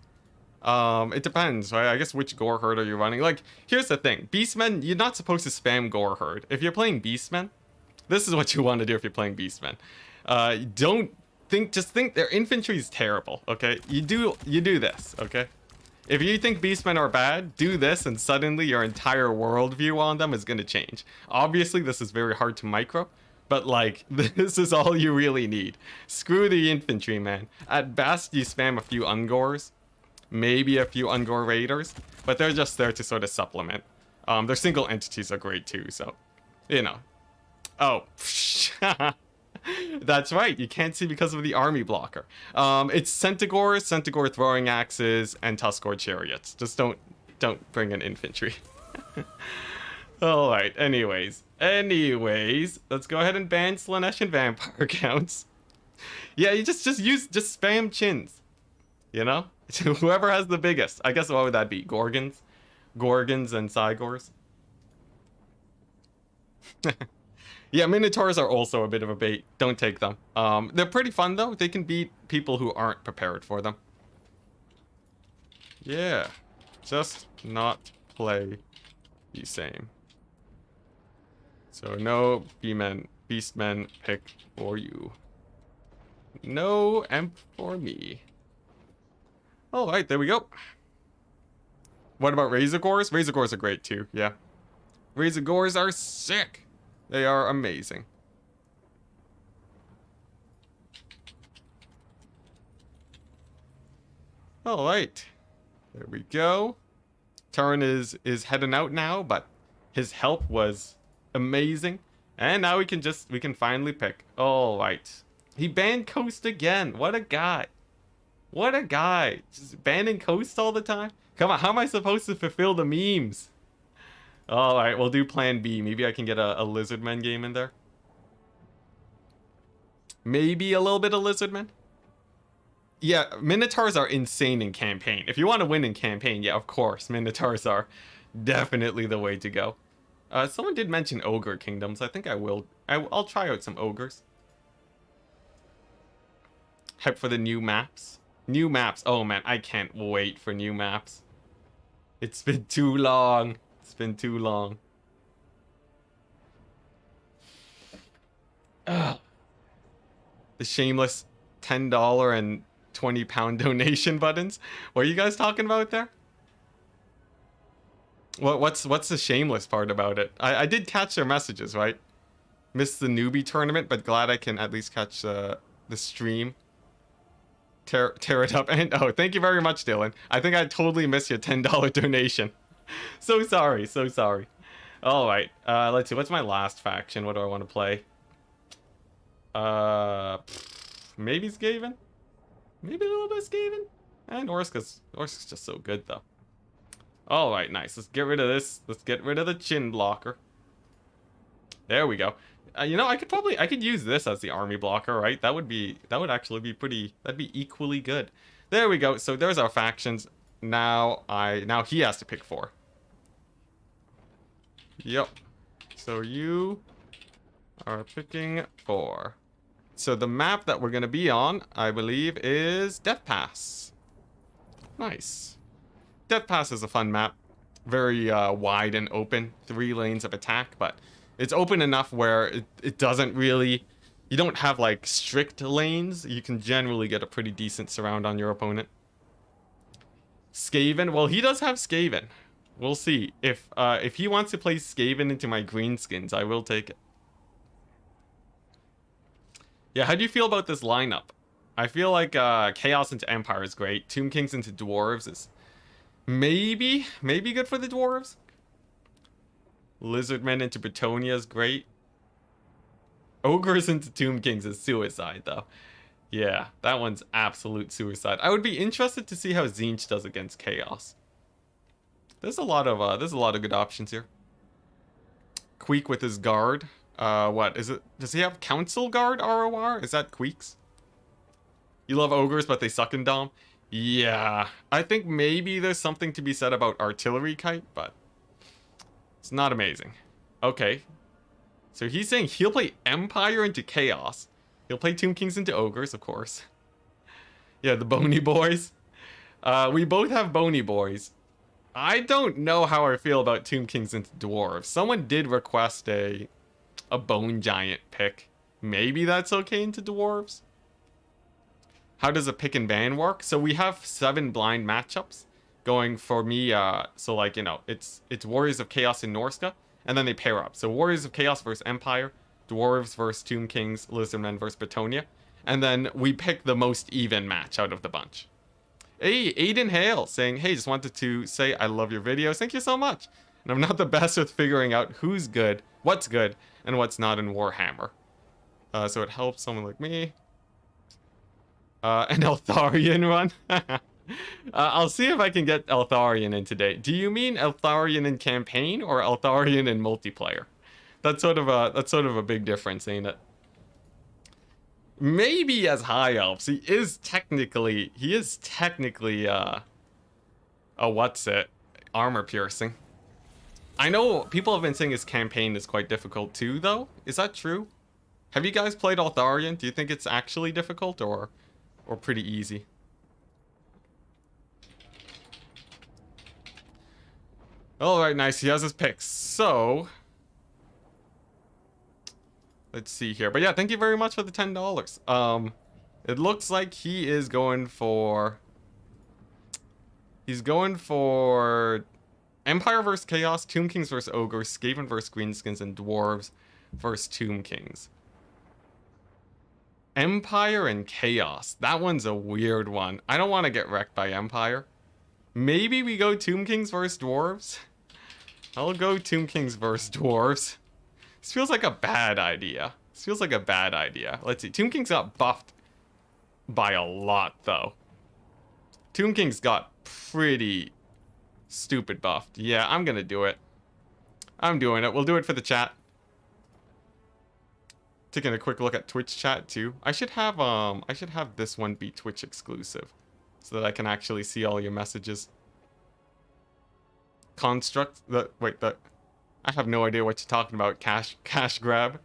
It depends, right? I guess which gore herd are you running? Like, here's the thing. Beastmen, you're not supposed to spam gore herd. If you're playing Beastmen, this is what you want to do if you're playing Beastmen. Don't think, just think their infantry is terrible, okay? You do this, okay? If you think Beastmen are bad, do this and suddenly your entire worldview on them is going to change. Obviously, this is very hard to micro, but like, this is all you really need. Screw the infantry, man. At best, you spam a few Ungors, maybe a few Ungor Raiders, but they're just there to sort of supplement. Their single entities are great too, so, you know. Oh, that's right. You can't see because of the army blocker. It's Centaur throwing axes, and Tuskor chariots. Just don't bring in infantry. All right. Anyways, let's go ahead and ban Slanesh and vampire counts. Yeah, you just spam chins. You know, whoever has the biggest. I guess what would that be? Gorgons and Cygors. Yeah, Minotaurs are also a bit of a bait. Don't take them. They're pretty fun, though. They can beat people who aren't prepared for them. Yeah. Just not play the same. So no beastmen pick for you. No emp for me. Alright, there we go. What about Razor Gores? Razor Gores are great, too. Yeah. Razor Gores are sick. They are amazing. All right. There we go. Turin is heading out now, but his help was amazing. And now we can finally pick. All right. He banned Coast again. What a guy. What a guy. Just banning Coast all the time. Come on, how am I supposed to fulfill the memes? Alright, we'll do plan B. Maybe I can get a Lizardmen game in there. Maybe a little bit of Lizardmen. Yeah, Minotaurs are insane in campaign. If you want to win in campaign, yeah, of course, Minotaurs are definitely the way to go. Someone did mention Ogre Kingdoms. I think I'll try out some Ogres. Hype for the new maps. New maps. Oh man, I can't wait for new maps. It's been too long. It's been too long. Ugh. The shameless $10 and £20 donation buttons. What are you guys talking about there? What's the shameless part about it? I did catch their messages, right? Missed the newbie tournament, but glad I can at least catch the stream. Tear it up. And oh, thank you very much, Dylan. I think I totally missed your $10 donation. So sorry, so sorry. All right, let's see. What's my last faction? What do I want to play? Maybe Skaven? Maybe a little bit of Skaven? And Orska's just so good, though. All right, nice. Let's get rid of this. Let's get rid of the chin blocker. There we go. You know, I could use this as the army blocker, right? That would actually be pretty. That'd be equally good. There we go. So there's our factions. Now he has to pick 4. Yep. So you are picking 4. So the map that we're gonna be on, I believe, is Death Pass. Nice. Death Pass is a fun map. Very wide and open. 3 lanes of attack, but it's open enough where it doesn't really... You don't have, like, strict lanes. You can generally get a pretty decent surround on your opponent. Skaven. Well, he does have Skaven. We'll see. If he wants to play Skaven into my greenskins, I will take it. Yeah, how do you feel about this lineup? I feel like Chaos into Empire is great. Tomb Kings into Dwarves is maybe good for the Dwarves. Lizardmen into Bretonia is great. Ogres into Tomb Kings is suicide, though. Yeah, that one's absolute suicide. I would be interested to see how Tzeentch does against Chaos. There's a lot of good options here. Queek with his guard. What is it? Does he have Council Guard ROR? Is that Queek's? You love ogres, but they suck in Dom. Yeah, I think maybe there's something to be said about Artillery Kite, but it's not amazing. Okay, so he's saying he'll play Empire into Chaos. He'll play Tomb Kings into Ogres, of course. Yeah, the Bony Boys. We both have bony boys. I don't know how I feel about Tomb Kings into dwarves. Someone did request a bone giant pick. Maybe that's okay into dwarves. How does a pick and ban work? So we have 7 blind matchups going for me. So like, you know, it's Warriors of Chaos and Norska, and then they pair up. So Warriors of Chaos versus Empire, Dwarves versus Tomb Kings, Lizardmen versus Betonia, and then we pick the most even match out of the bunch. Hey, Aiden Hale saying, hey, just wanted to say I love your videos. Thank you so much. And I'm not the best with figuring out who's good, and what's not in Warhammer. So it helps someone like me. An Eltharion run. I'll see if I can get Eltharion in today. Do you mean Eltharion in campaign or Eltharion in multiplayer? That's sort of a big difference, ain't it? Maybe as high elves. He is technically a armor piercing. I know people have been saying his campaign is quite difficult too, though. Is that true? Have you guys played Eltharion? Do you think it's actually difficult or pretty easy? Alright, nice. He has his picks. So, let's see here. But yeah, thank you very much for the $10. It looks like he is going for... He's going for... Empire vs. Chaos, Tomb Kings vs. Ogres, Skaven vs. Greenskins, and Dwarves vs. Tomb Kings. Empire and Chaos. That one's a weird one. I don't want to get wrecked by Empire. Maybe we go Tomb Kings versus Dwarves? I'll go Tomb Kings versus Dwarves. This feels like a bad idea. Let's see. Tomb Kings got buffed by a lot, though. Tomb Kings got pretty stupid buffed. Yeah, I'm gonna do it. I'm doing it. We'll do it for the chat. Taking a quick look at Twitch chat too. I should have this one be Twitch exclusive, so that I can actually see all your messages. Construct I have no idea what you're talking about. Cash grab.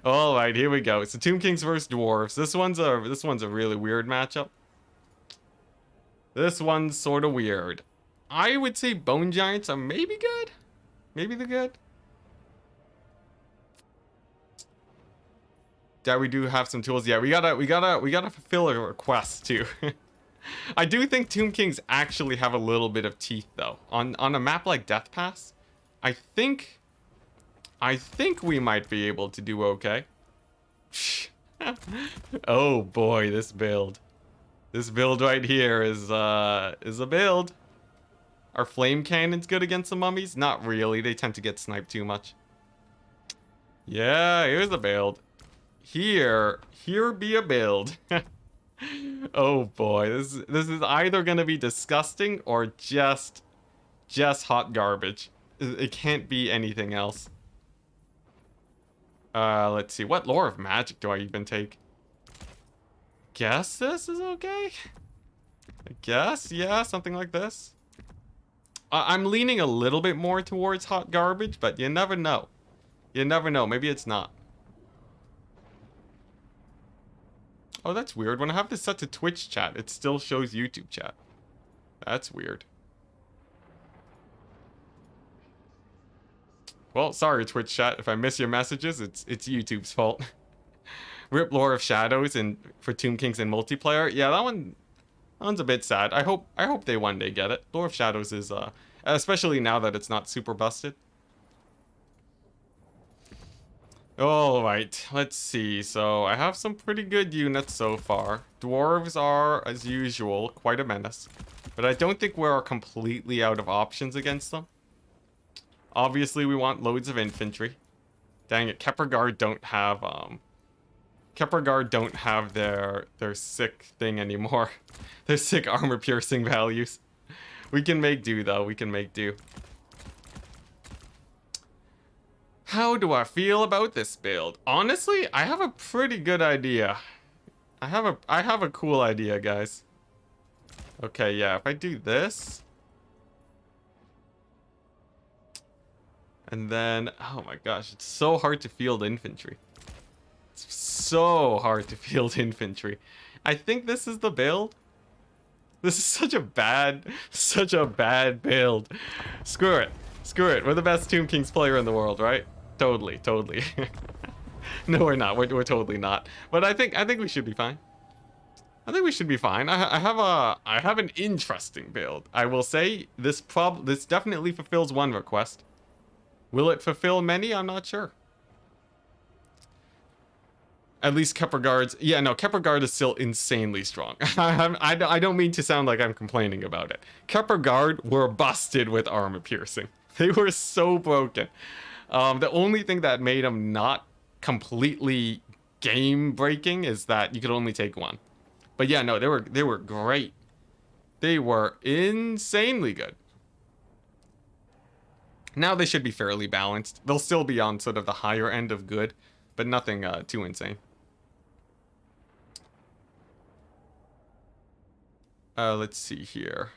All right, here we go. So Tomb Kings versus Dwarves. This one's a really weird matchup. This one's sort of weird. I would say Bone Giants are maybe good. Maybe they're good. Yeah, we do have some tools. Yeah, we gotta fulfill a request too. I do think Tomb Kings actually have a little bit of teeth though. On a map like Death Pass, I think we might be able to do okay. Oh boy, this build. This build right here is a build. Are flame cannons good against the mummies? Not really. They tend to get sniped too much. Yeah, here's a build. Here be a build. Oh boy, this is either gonna be disgusting or just hot garbage. It can't be anything else. Let's see. What lore of magic do I even take? Guess this is okay. I guess, yeah, something like this. I'm leaning a little bit more towards hot garbage, but you never know. You never know. Maybe it's not. Oh, that's weird. When I have this set to Twitch chat, it still shows YouTube chat. That's weird. Well, sorry, Twitch chat. If I miss your messages, it's YouTube's fault. Rip Lore of Shadows and for Tomb Kings in multiplayer. Yeah, that one's a bit sad. I hope they one day get it. Lore of Shadows is especially now that it's not super busted. All right, let's see. So I have some pretty good units so far. Dwarves are, as usual, quite a menace, but I don't think we're completely out of options against them. Obviously, we want loads of infantry. Dang it, Kepler Guard don't have their sick thing anymore. Their sick armor piercing values. We can make do though. We can make do. How do I feel about this build? Honestly, I have a pretty good idea. I have a cool idea, guys. Okay, yeah, if I do this. And then, oh my gosh, it's so hard to field infantry. It's so hard to field infantry. I think this is the build. This is such a bad build. Screw it. Screw it. We're the best Tomb Kings player in the world, right? Totally, totally. No, we're not. We're totally not. But I think we should be fine. I think we should be fine. I have an interesting build. I will say this definitely fulfills one request. Will it fulfill many? I'm not sure. At least Kepler Guards. Yeah, no, Kepler Guard is still insanely strong. I don't mean to sound like I'm complaining about it. Kepler Guard were busted with armor piercing. They were so broken. The only thing that made them not completely game breaking is that you could only take one. But yeah, no, they were great. They were insanely good. Now they should be fairly balanced. They'll still be on sort of the higher end of good, but nothing too insane. Let's see here.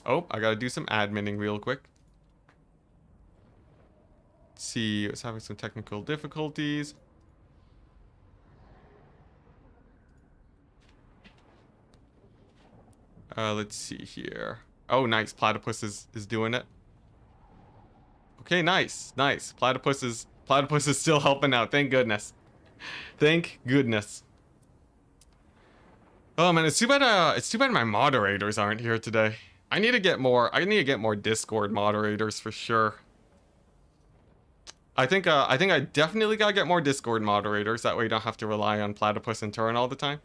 Oh, I gotta do some adminning real quick. Let's see, I was having some technical difficulties. Let's see here. Oh, nice. Platypus is doing it. Okay, nice. Nice. Platypus is still helping out. Thank goodness. Thank goodness. Oh man, it's too bad my moderators aren't here today. I need to get more Discord moderators for sure. I think I definitely gotta get more Discord moderators. That way you don't have to rely on Platypus and Turn all the time.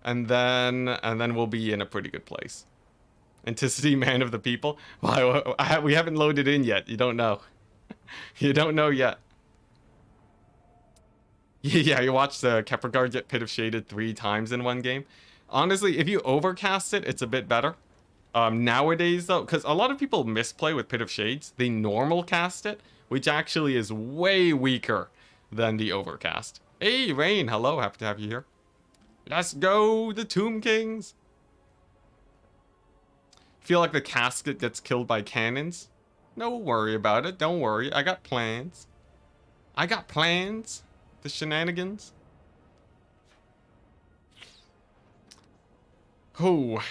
And then we'll be in a pretty good place. Enticity, man of the people. Wow, we haven't loaded in yet. You don't know. You don't know yet. Yeah, you watch the Kepler Guard get Pit of Shaded 3 times in one game. Honestly, if you overcast it, it's a bit better. Nowadays, though, because a lot of people misplay with Pit of Shades, they normal cast it, which actually is way weaker than the overcast. Hey, Rain, hello, happy to have you here. Let's go, the Tomb Kings. Feel like the casket gets killed by cannons? No worry about it, don't worry, I got plans. I got plans. The shenanigans. Oh.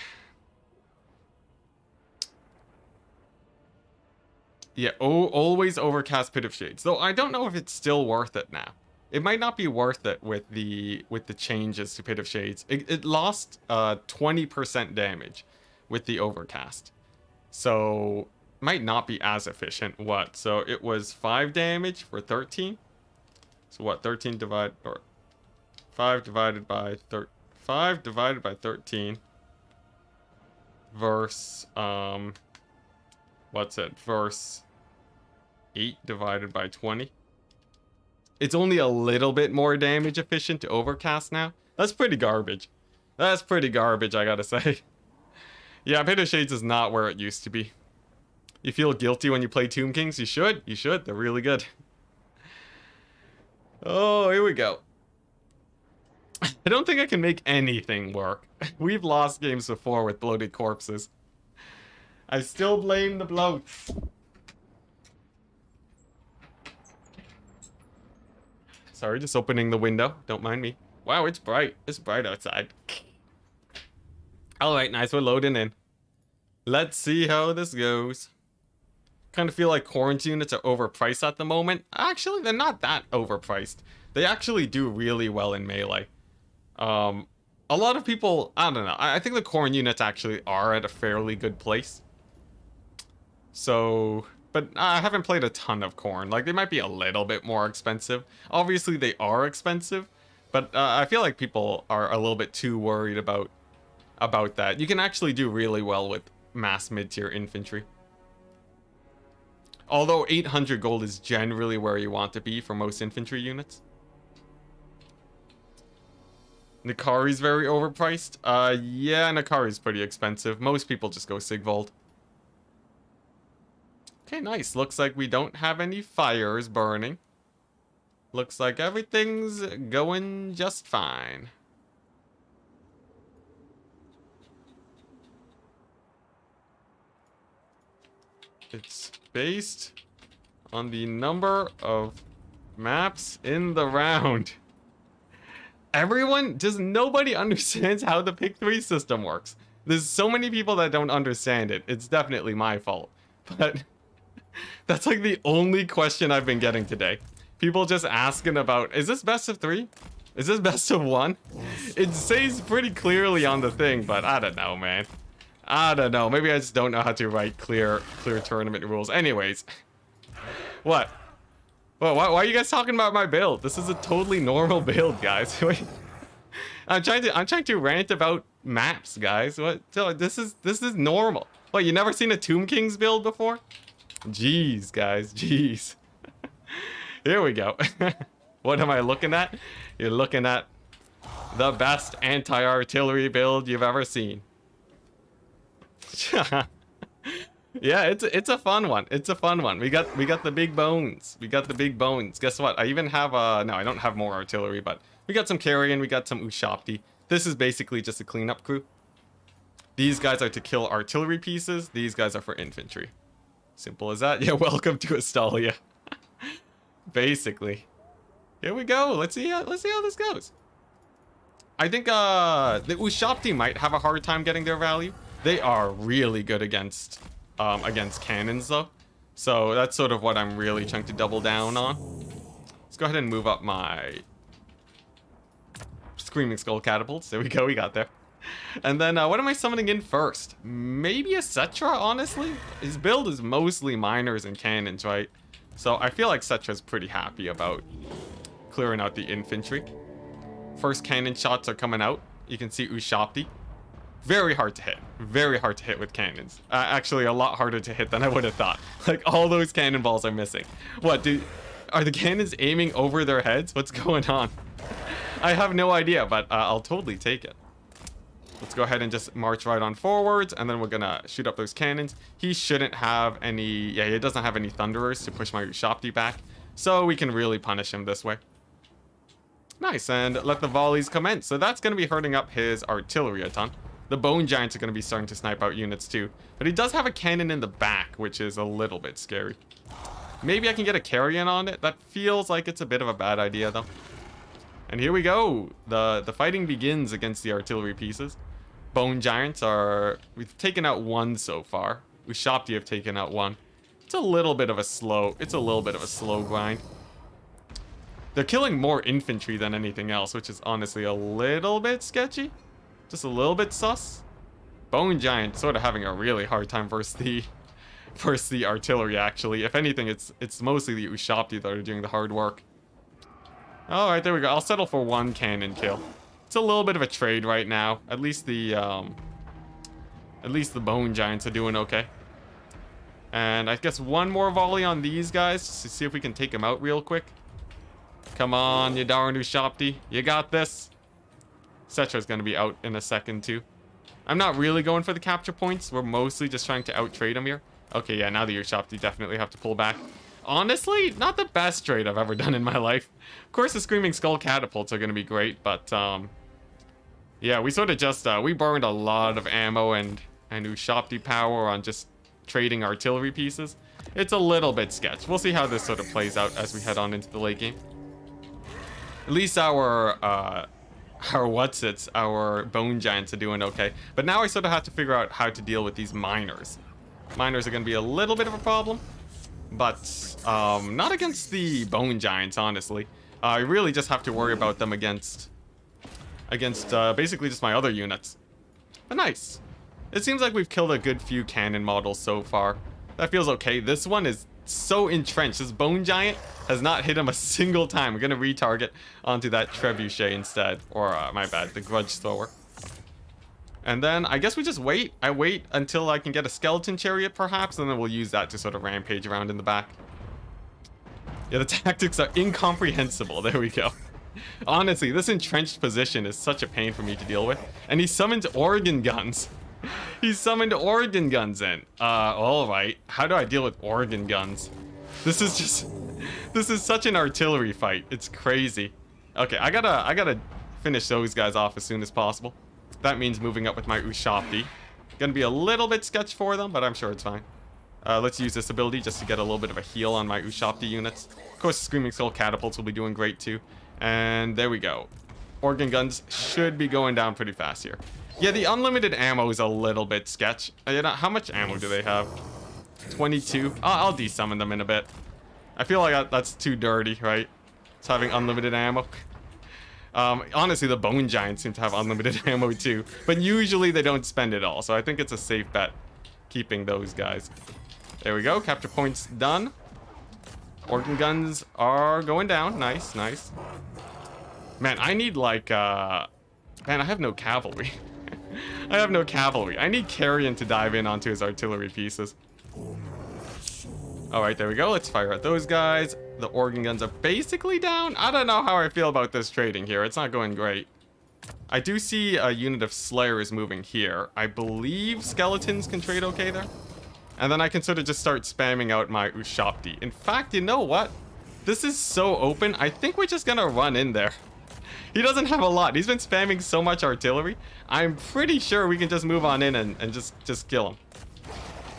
Yeah, always overcast Pit of Shades. Though I don't know if it's still worth it now. It might not be worth it with the changes to Pit of Shades. It lost 20% damage with the overcast. So might not be as efficient. What? So it was 5 damage for 13. So what? 13 divided or 5 divided by 13 verse what's it? Verse 8 divided by 20. It's only a little bit more damage efficient to overcast now. That's pretty garbage. That's pretty garbage, I gotta say. Yeah, Pit of Shades is not where it used to be. You feel guilty when you play Tomb Kings? You should. You should. They're really good. Oh, here we go. I don't think I can make anything work. We've lost games before with bloated corpses. I still blame the bloats. Sorry, just opening the window. Don't mind me. Wow, it's bright. It's bright outside. Alright, nice. We're loading in. Let's see how this goes. Kind of feel like Corns units are overpriced at the moment. Actually, they're not that overpriced. They actually do really well in melee. A lot of people, I don't know. I think the Corn units actually are at a fairly good place. So, but I haven't played a ton of Corn. Like, they might be a little bit more expensive. Obviously, they are expensive, but I feel like people are a little bit too worried about that. You can actually do really well with mass mid-tier infantry. Although 800 gold is generally where you want to be for most infantry units. Nakari's very overpriced. Yeah, Nakari's pretty expensive. Most people just go Sigvold. Okay, nice. Looks like we don't have any fires burning. Looks like everything's going just fine. It's based on the number of maps in the round. just nobody understands how the pick 3 system works. There's so many people that don't understand it. It's definitely my fault. But that's like the only question I've been getting today. People just asking about, is this best of 3? Is this best of 1? It says pretty clearly on the thing, but I don't know, man. I don't know. Maybe I just don't know how to write clear tournament rules. Anyways. What? Well, why are you guys talking about my build? This is a totally normal build, guys. I'm trying to rant about maps, guys. What? So this is normal. What, you never seen a Tomb King's build before? Jeez, guys, jeez. Here we go. What am I looking at? You're looking at the best anti-artillery build you've ever seen. Yeah, it's a fun one. It's a fun one. We got the big bones. We got the big bones. Guess what? I even have no, I don't have more artillery, but we got some carrion, we got some Ushapti. This is basically just a cleanup crew. These guys are to kill artillery pieces. These guys are for infantry. Simple as that. Yeah, welcome to Astalia. Basically. Here we go. Let's see how this goes. I think the Ushapti might have a hard time getting their value. They are really good against cannons though. So that's sort of what I'm really trying to double down on. Let's go ahead and move up my Screaming Skull catapults. There we go, we got there. And then what am I summoning in first? Maybe a Cetra, honestly? His build is mostly miners and cannons, right? So I feel like Cetra's pretty happy about clearing out the infantry. First cannon shots are coming out. You can see Ushapti. Very hard to hit. Very hard to hit with cannons. Actually, a lot harder to hit than I would have thought. Like, all those cannonballs are missing. What, are the cannons aiming over their heads? What's going on? I have no idea, but I'll totally take it. Let's go ahead and just march right on forwards, and then we're gonna shoot up those cannons. He shouldn't have any... Yeah, he doesn't have any Thunderers to push my Ushapti back, so we can really punish him this way. Nice, and let the volleys commence. So that's gonna be hurting up his artillery a ton. The Bone Giants are gonna be starting to snipe out units too, but he does have a cannon in the back, which is a little bit scary. Maybe I can get a carrion on it. That feels like it's a bit of a bad idea though. And here we go. The fighting begins against the artillery pieces. Bone Giants are... We've taken out one so far. Ushapti have taken out one. It's a little bit of a slow grind. They're killing more infantry than anything else, which is honestly a little bit sketchy. Just a little bit sus. Bone Giant sort of having a really hard time versus the artillery, actually. If anything, it's mostly the Ushapti that are doing the hard work. Alright, there we go. I'll settle for one cannon kill. It's a little bit of a trade right now. At least the Bone Giants are doing okay. And I guess one more volley on these guys just to see if we can take them out real quick. Come on, you darn Ushapti. You got this. Cetra's gonna be out in a second too. I'm not really going for the capture points. We're mostly just trying to out-trade him here. Okay, yeah, now the Ushapti definitely have to pull back. Honestly, not the best trade I've ever done in my life. Of course, the Screaming Skull catapults are gonna be great, but yeah, we sort of just we burned a lot of ammo and Ushapti power on just trading artillery pieces. It's a little bit sketch. We'll see how this sort of plays out as we head on into the late game. At least our Bone Giants are doing okay. But now I sort of have to figure out how to deal with these miners. Miners are going to be a little bit of a problem, but not against the Bone Giants, honestly. I really just have to worry about them against basically just my other units. But nice. It seems like we've killed a good few cannon models so far. That feels okay. This one is so entrenched. This Bone Giant has not hit him a single time. We're going to retarget onto that Trebuchet instead. Or, my bad, the Grudge Thrower. And then I guess we just wait. I wait until I can get a Skeleton Chariot, perhaps, and then we'll use that to sort of rampage around in the back. Yeah, the tactics are incomprehensible. There we go. Honestly, this entrenched position is such a pain for me to deal with. And he summoned Organ Guns. He summoned Organ Guns in. Alright. How do I deal with Organ Guns? This is such an artillery fight. It's crazy. Okay, I gotta finish those guys off as soon as possible. That means moving up with my Ushapti. Gonna be a little bit sketch for them, but I'm sure it's fine. Let's use this ability just to get a little bit of a heal on my Ushapti units. Of course, the Screaming Skull catapults will be doing great too. And there we go. organ guns should be going down pretty fast here. Yeah, the unlimited ammo is a little bit sketch. You know, how much ammo do they have? 22. I'll desummon them in a bit. I feel like that's too dirty, right? It's having unlimited ammo. Honestly, the bone giants seem to have unlimited ammo too, but usually they don't spend it all, so I think it's a safe bet keeping those guys. There we go. Capture points done. Organ guns are going down. Nice, nice. Man, I need like, man, I have no cavalry. I have no cavalry. I need Carrion to dive in onto his artillery pieces. Alright, there we go. Let's fire at those guys. The organ guns are basically down. I don't know how I feel about this trading here. It's not going great. I do see a unit of Slayers moving here. I believe skeletons can trade okay there. And then I can sort of just start spamming out my Ushapti. In fact, you know what? This is so open. I think we're just gonna run in there. He doesn't have a lot. He's been spamming so much artillery. I'm pretty sure we can just move on in and just kill him.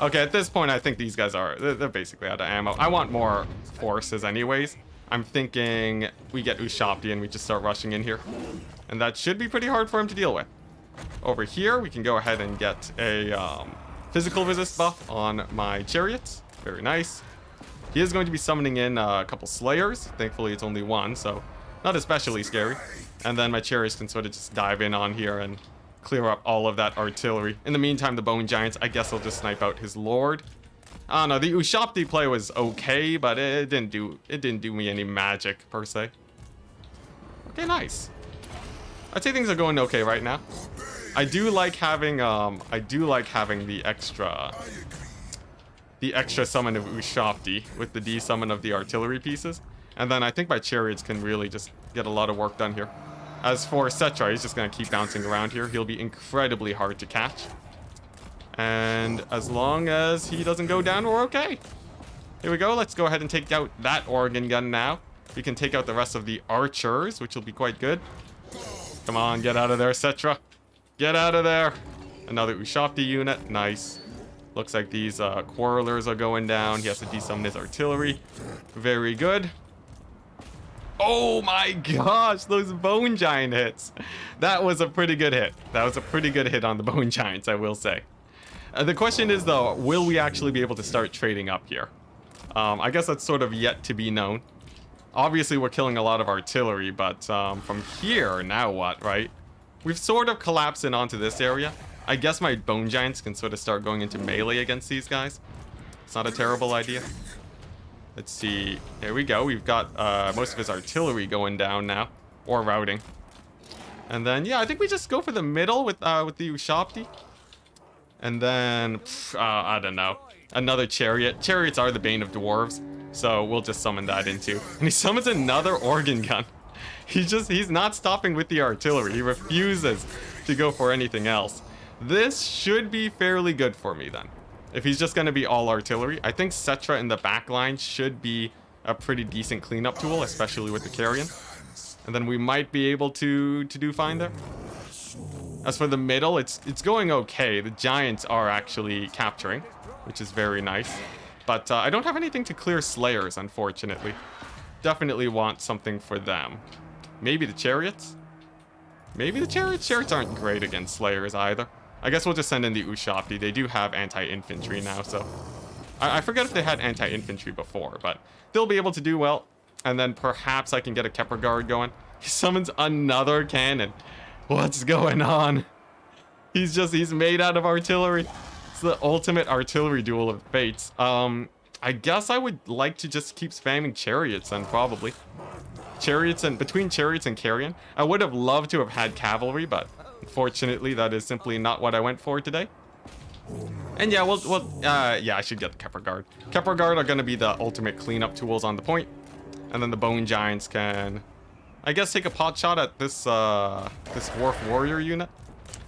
Okay, at this point, I think these guys they're basically out of ammo. I want more forces anyways. I'm thinking we get Ushapti and we just start rushing in here. And that should be pretty hard for him to deal with. Over here, we can go ahead and get a physical resist buff on my chariots. Very nice. He is going to be summoning in a couple Slayers. Thankfully, it's only one, so not especially scary. And then my chariots can sort of just dive in on here and clear up all of that artillery. In the meantime, the bone giants, I guess, will just snipe out his lord. I don't know, the Ushapti play was okay, but it didn't do me any magic per se. Okay, nice. I'd say things are going okay right now. I do like having the extra summon of Ushapti with the desummon of the artillery pieces. And then I think my chariots can really just get a lot of work done here. As for Cetra, he's just going to keep bouncing around here. He'll be incredibly hard to catch. And as long as he doesn't go down, we're okay. Here we go. Let's go ahead and take out that organ gun now. We can take out the rest of the archers, which will be quite good. Come on, get out of there, Cetra. Get out of there. Another Ushapti unit. Nice. Looks like these quarrelers are going down. He has to desummon his artillery. Very good. Oh my gosh, those bone giant hits. That was a pretty good hit. That was a pretty good hit on the bone giants, I will say. The question is, though, will we actually be able to start trading up here? I guess that's sort of yet to be known. Obviously, we're killing a lot of artillery, but from here, now what, right? We've sort of collapsed in onto this area. I guess my bone giants can sort of start going into melee against these guys. It's not a terrible idea. Let's see. Here we go. We've got most of his artillery going down now, or routing. And then, yeah, I think we just go for the middle with the Ushapti. And then, I don't know, another chariot. Chariots are the bane of dwarves, so we'll just summon that in too. And he summons another organ gun. He's not stopping with the artillery. He refuses to go for anything else. This should be fairly good for me then. If he's just going to be all artillery, I think Cetra in the back line should be a pretty decent cleanup tool, especially with the Carrion. And then we might be able to do fine there. As for the middle, it's going okay. The giants are actually capturing, which is very nice. But I don't have anything to clear Slayers, unfortunately. Definitely want something for them. Maybe the chariots? Maybe the chariots? Chariots aren't great against Slayers either. I guess we'll just send in the Ushapti. They do have anti-infantry now, so... I forget if they had anti-infantry before, but they'll be able to do well. And then perhaps I can get a Kepler Guard going. He summons another cannon. What's going on? He's made out of artillery. It's the ultimate artillery duel of fates. I guess I would like to just keep spamming chariots then, probably. Between chariots and Carrion. I would have loved to have had cavalry, but unfortunately that is simply not what I went for today. And yeah, yeah, I should get the Kepler Guard. Kepler Guard are going to be the ultimate cleanup tools on the point. And then the bone giants can, I guess, take a pot shot at this dwarf warrior unit.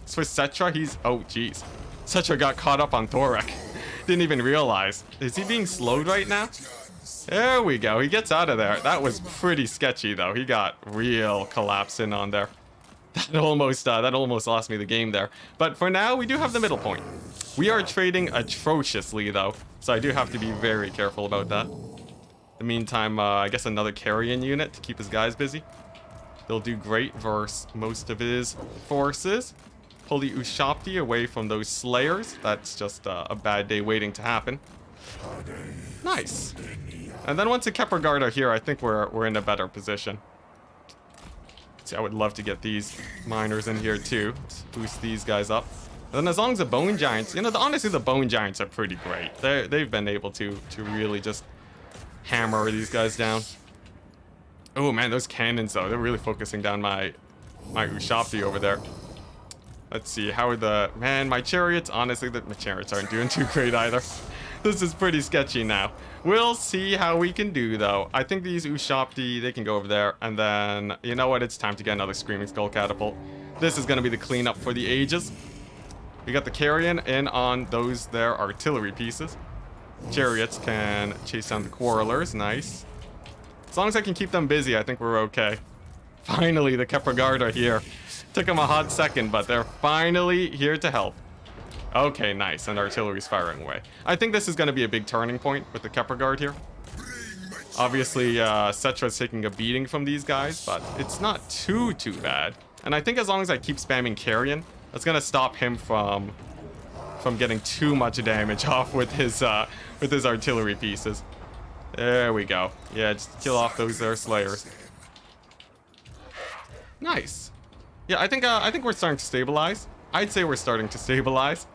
So for Cetra, oh geez. Cetra got caught up on Thorek. Didn't even realize. Is he being slowed right now? There we go. He gets out of there. That was pretty sketchy, though. He got real collapsing on there. That almost lost me the game there. But for now, we do have the middle point. We are trading atrociously, though, so I do have to be very careful about that. In the meantime, I guess another Carrion unit to keep his guys busy. They'll do great versus most of his forces. Pull the Ushapti away from those Slayers. That's just a bad day waiting to happen. Nice. And then once the Kepler Guard are here, I think we're in a better position. See, I would love to get these miners in here too. Let's boost these guys up. And then as long as the Bone Giants, you know, honestly the Bone Giants are pretty great. They've been able to really just hammer these guys down. Oh man, those cannons though, they're really focusing down my Ushapti over there. Let's see, how are the... Man, my chariots, honestly, my chariots aren't doing too great either. This is pretty sketchy now. We'll see how we can do, though. I think these Ushapti, they can go over there. And then, you know what? It's time to get another Screaming Skull Catapult. This is going to be the cleanup for the ages. We got the Carrion in on those there artillery pieces. Chariots can chase down the Quarrelers. Nice. As long as I can keep them busy, I think we're okay. Finally, the Kepler Guard are here. Took them a hot second, but they're finally here to help. Okay, nice, and artillery's firing away. I think this is going to be a big turning point with the Kepler Guard here. Obviously, Setra's taking a beating from these guys, but it's not too bad. And I think as long as I keep spamming Carrion, that's going to stop him from getting too much damage off with his artillery pieces. There we go. Yeah, just kill off those there Slayers. Nice. Yeah, I think we're starting to stabilize. I'd say we're starting to stabilize.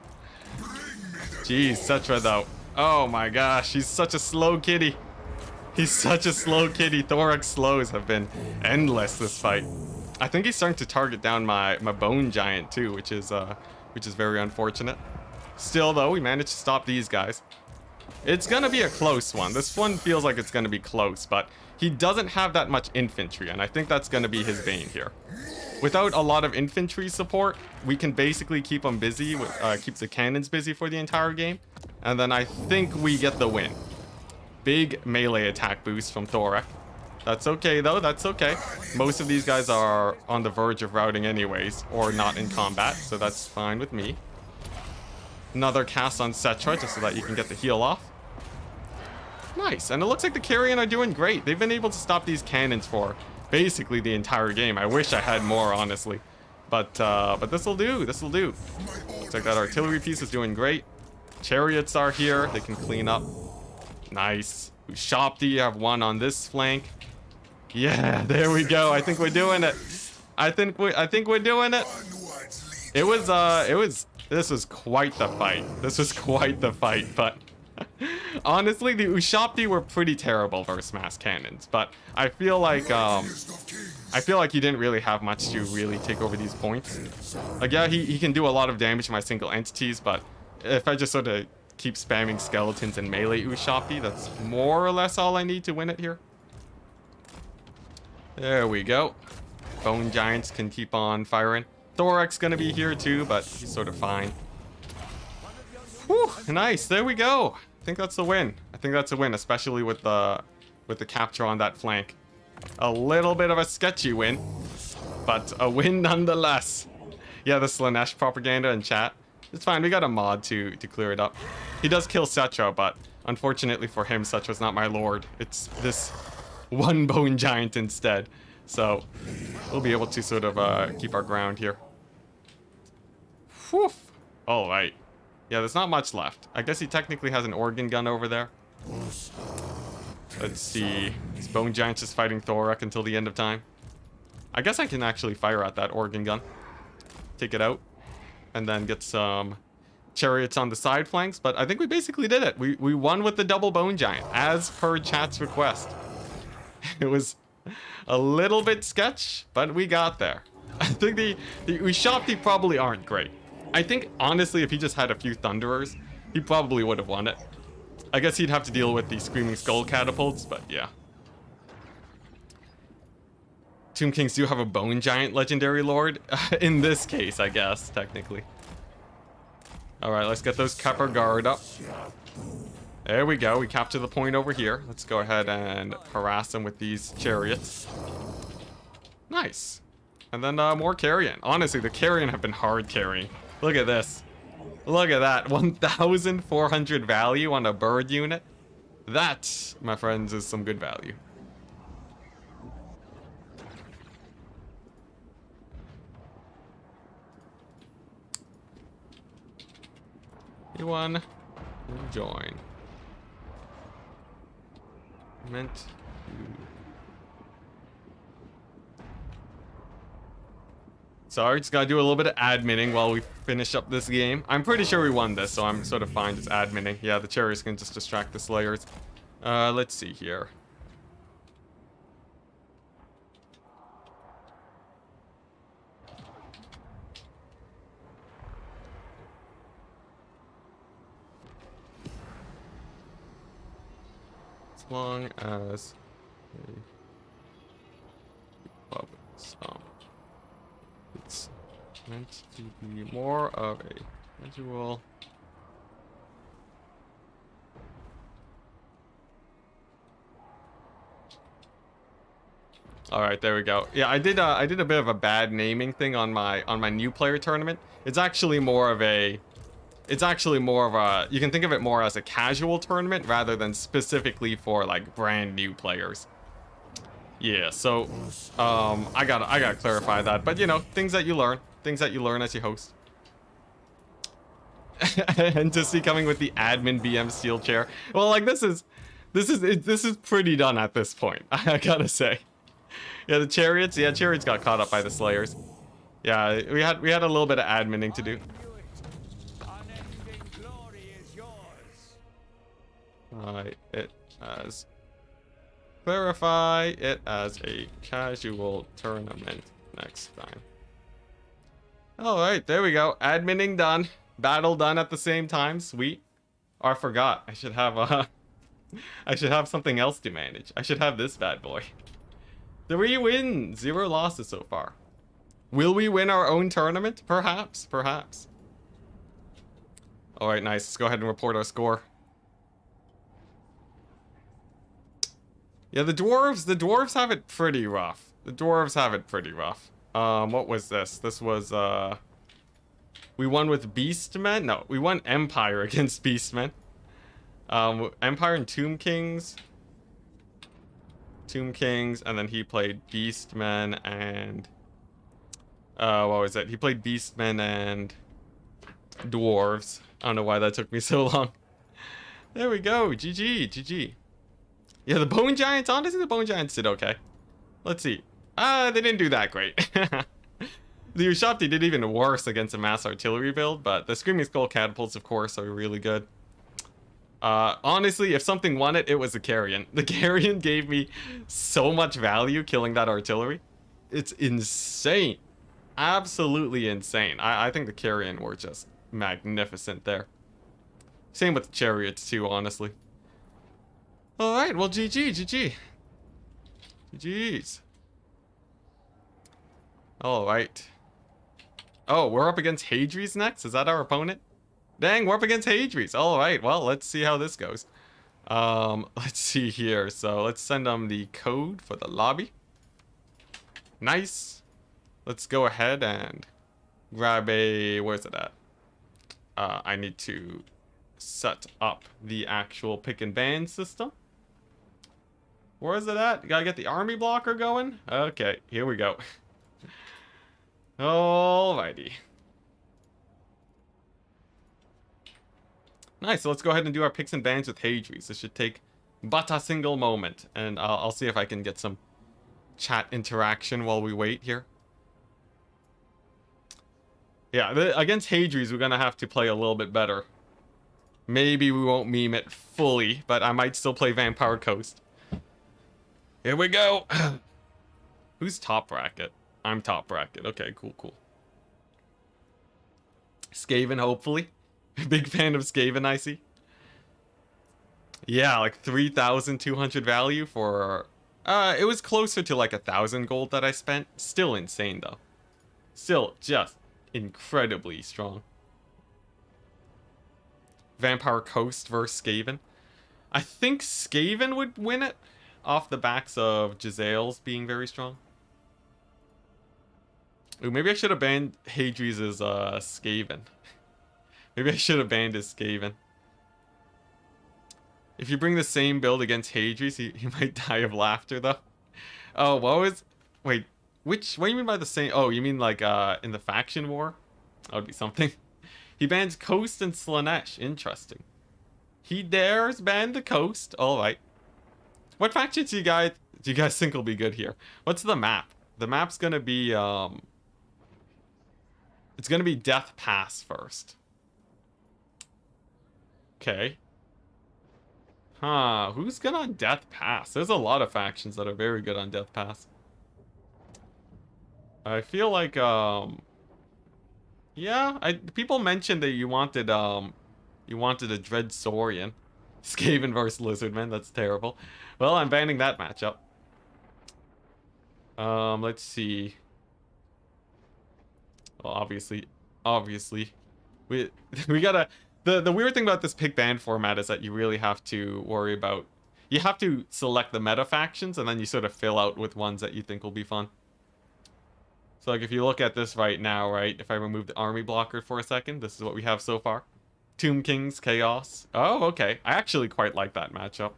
Jeez, Setra though. Oh my gosh, he's such a slow kitty. He's such a slow kitty. Thorax slows have been endless this fight. I think he's starting to target down my Bone Giant too, which is very unfortunate. Still though, we managed to stop these guys. It's gonna be a close one. This one feels like it's gonna be close, but he doesn't have that much infantry, and I think that's gonna be his bane here. Without a lot of infantry support, we can basically keep them busy, keep the cannons busy for the entire game, and then I think we get the win. Big melee attack boost from Thorak. That's okay though, that's okay. Most of these guys are on the verge of routing anyways, or not in combat, so that's fine with me. Another cast on Setra, just so that you can get the heal off. Nice, and it looks like the Carrion are doing great. They've been able to stop these cannons for basically the entire game. I wish I had more, honestly. But this'll do, this'll do. Looks like that artillery piece is doing great. Chariots are here, they can clean up. Nice. Ushapti have one on this flank. Yeah, there we go. I think we're doing it. I think we're doing it. This was quite the fight. This was quite the fight, but honestly, the Ushapti were pretty terrible versus mass cannons, but I feel like he didn't really have much to really take over these points. Like, yeah, he can do a lot of damage to my single entities, but if I just sort of keep spamming skeletons and melee Ushapti, that's more or less all I need to win it here. There we go. Bone Giants can keep on firing. Thorax gonna be here too, but he's sort of fine. Whew, nice, there we go. I think that's a win. I think that's a win, especially with the capture on that flank. A little bit of a sketchy win, but a win nonetheless. Yeah, the Slanesh propaganda in chat. It's fine, we got a mod to clear it up. He does kill Setra, but unfortunately for him, Setra's not my lord. It's this one Bone Giant instead. So we'll be able to sort of keep our ground here. Whew. All right. Yeah, there's not much left. I guess he technically has an organ gun over there. Let's see. This Bone Giant's just fighting Thorak until the end of time. I guess I can actually fire at that organ gun. Take it out. And then get some chariots on the side flanks. But I think we basically did it. We won with the double Bone Giant, as per chat's request. It was a little bit sketch, but we got there. I think the Ushapti probably aren't great. I think, honestly, if he just had a few Thunderers, he probably would have won it. I guess he'd have to deal with the Screaming Skull Catapults, but yeah. Tomb Kings do have a Bone Giant Legendary Lord. In this case, I guess, technically. Alright, let's get those Kepler Guard up. There we go, we capture the point over here. Let's go ahead and harass them with these chariots. Nice. And then more Carrion. Honestly, the Carrion have been hard carrying. Look at this. Look at that, 1,400 value on a bird unit. That, my friends, is some good value. Anyone? Join. Meant to. Sorry, just gotta do a little bit of adminning while we finish up this game. I'm pretty sure we won this, so I'm sort of fine just adminning. Yeah, the cherries can just distract the slayers. Let's see here. As long as it's meant to be more of a visual. All right, there we go. Yeah, I did a bit of a bad naming thing on my new player tournament. It's actually more of a you can think of it more as a casual tournament rather than specifically for like brand new players. Yeah, so I gotta clarify that. But you know, things that you learn as you host. And to see coming with the admin BM steel chair. Well, like this is pretty done at this point. I gotta say. Yeah, the chariots. Yeah, chariots got caught up by the slayers. Yeah, we had a little bit of adminning to do. It as clarify it as a casual tournament next time. All right, there we go. Adminning done. Battle done at the same time. Sweet. Oh, I forgot. I should have something else to manage. I should have this bad boy. 3 wins, 0 losses so far. Will we win our own tournament? Perhaps, perhaps. All right, nice. Let's go ahead and report our score. Yeah, the dwarves have it pretty rough. The dwarves have it pretty rough. What was this? This was, we won with Beastmen? No, we won Empire against Beastmen. Empire and Tomb Kings. Tomb Kings, and then he played Beastmen and... what was it? He played Beastmen and... Dwarves. I don't know why that took me so long. There we go. GG. GG. Yeah, the Bone Giants, honestly, the Bone Giants did okay. Let's see. They didn't do that great. The Ushopti did even worse against a mass artillery build, but the Screaming Skull catapults, of course, are really good. Honestly, if something won it, it was the Carrion. The Carrion gave me so much value killing that artillery. It's insane. Absolutely insane. I think the Carrion were just magnificent there. Same with the Chariots too, honestly. Alright, well GG, GG. GG's. Alright. Oh, we're up against Hadri's next? Is that our opponent? Dang, we're up against Hadri's. Alright, well, let's see how this goes. Let's see here. So, let's send them the code for the lobby. Nice. Let's go ahead and grab a... Where's it at? I need to set up the actual pick and ban system. Where is it at? Gotta get the army blocker going? Okay, here we go. Alrighty. Nice, so let's go ahead and do our picks and bans with Hadri's. This should take but a single moment. And I'll see if I can get some chat interaction while we wait here. Yeah, against Hadri's, we're gonna have to play a little bit better. Maybe we won't meme it fully, but I might still play Vampire Coast. Here we go. Who's top bracket? I'm top bracket. Okay, cool, cool. Skaven, hopefully. Big fan of Skaven, I see. Yeah, like 3,200 value for... it was closer to like 1,000 gold that I spent. Still insane, though. Still just incredibly strong. Vampire Coast versus Skaven. I think Skaven would win it off the backs of Gisele's being very strong. Ooh, maybe I should have banned Hadri's as Skaven. Maybe I should have banned his Skaven. If you bring the same build against Hadri's, he might die of laughter, though. Oh, what was... Wait, what do you mean by the same... Oh, you mean like in the faction war? That would be something. He bans Coast and Slanesh. Interesting. He dares ban the Coast. All right. What factions do you guys think will be good here? What's the map? The map's gonna be it's gonna be Death Pass first. Okay. Huh, who's good on Death Pass? There's a lot of factions that are very good on Death Pass. I feel like yeah, people mentioned that you wanted a Dread Saurian. Skaven versus Lizardman, that's terrible. Well, I'm banning that matchup. Let's see. Well, obviously. We we gotta the weird thing about this pick ban format is that you really have to worry about you have to select the meta factions and then you sort of fill out with ones that you think will be fun. So like if you look at this right now, right, if I remove the army blocker for a second, this is what we have so far. Tomb Kings, Chaos. Oh, okay. I actually quite like that matchup.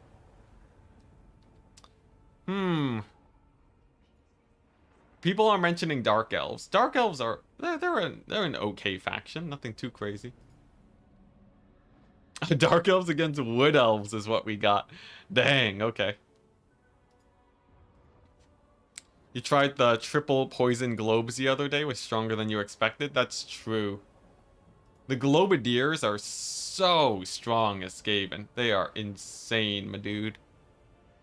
People are mentioning Dark Elves. Dark Elves are they're an okay faction, nothing too crazy. Dark Elves against Wood Elves is what we got. Dang, okay. You tried the triple poison globes the other day, was stronger than you expected. That's true. The Globadiers are so strong as Skaven. They are insane, my dude.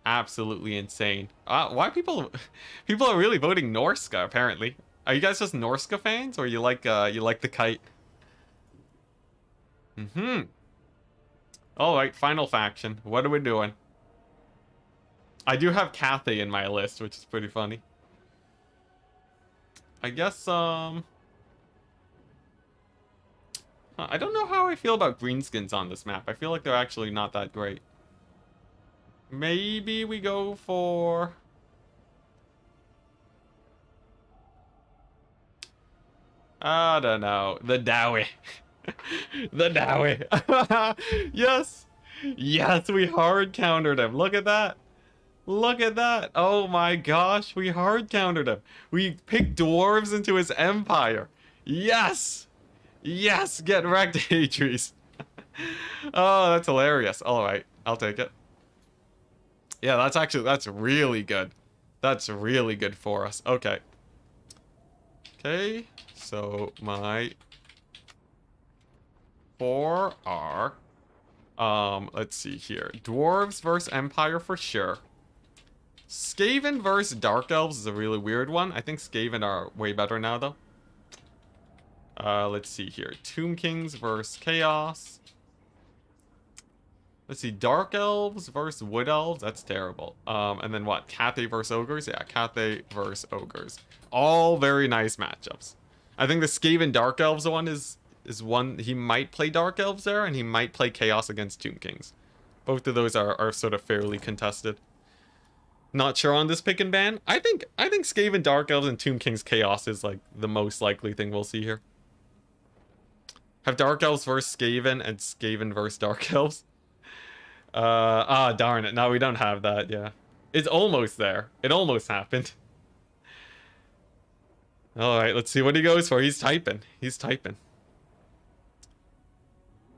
Absolutely insane. Why people are really voting Norska, apparently. Are you guys just Norska fans, or you like the kite? Alright, final faction. What are we doing? I do have Cathay in my list, which is pretty funny. I guess, I don't know how I feel about greenskins on this map. I feel like they're actually not that great. Maybe we go for... I don't know. The Dowie. The Dowie. Yes! Yes, we hard countered him. Look at that. Look at that. Oh my gosh, we hard countered him. We picked dwarves into his empire. Yes! Yes, get wrecked, Atreus. Oh, that's hilarious. Alright, I'll take it. Yeah, that's really good. That's really good for us. Okay. Okay, so my 4 are... let's see here. Dwarves versus Empire for sure. Skaven versus Dark Elves is a really weird one. I think Skaven are way better now, though. Let's see here. Tomb Kings versus Chaos. Let's see. Dark Elves versus Wood Elves. That's terrible. And then what? Cathay versus Ogres? Yeah, Cathay versus Ogres. All very nice matchups. I think the Skaven Dark Elves one is one... He might play Dark Elves there, and he might play Chaos against Tomb Kings. Both of those are sort of fairly contested. Not sure on this pick and ban. I think Skaven Dark Elves and Tomb Kings Chaos is like the most likely thing we'll see here. Have Dark Elves versus Skaven and Skaven versus Dark Elves. Darn it. No, we don't have that, yeah. It's almost there. It almost happened. Alright, let's see what he goes for. He's typing. He's typing.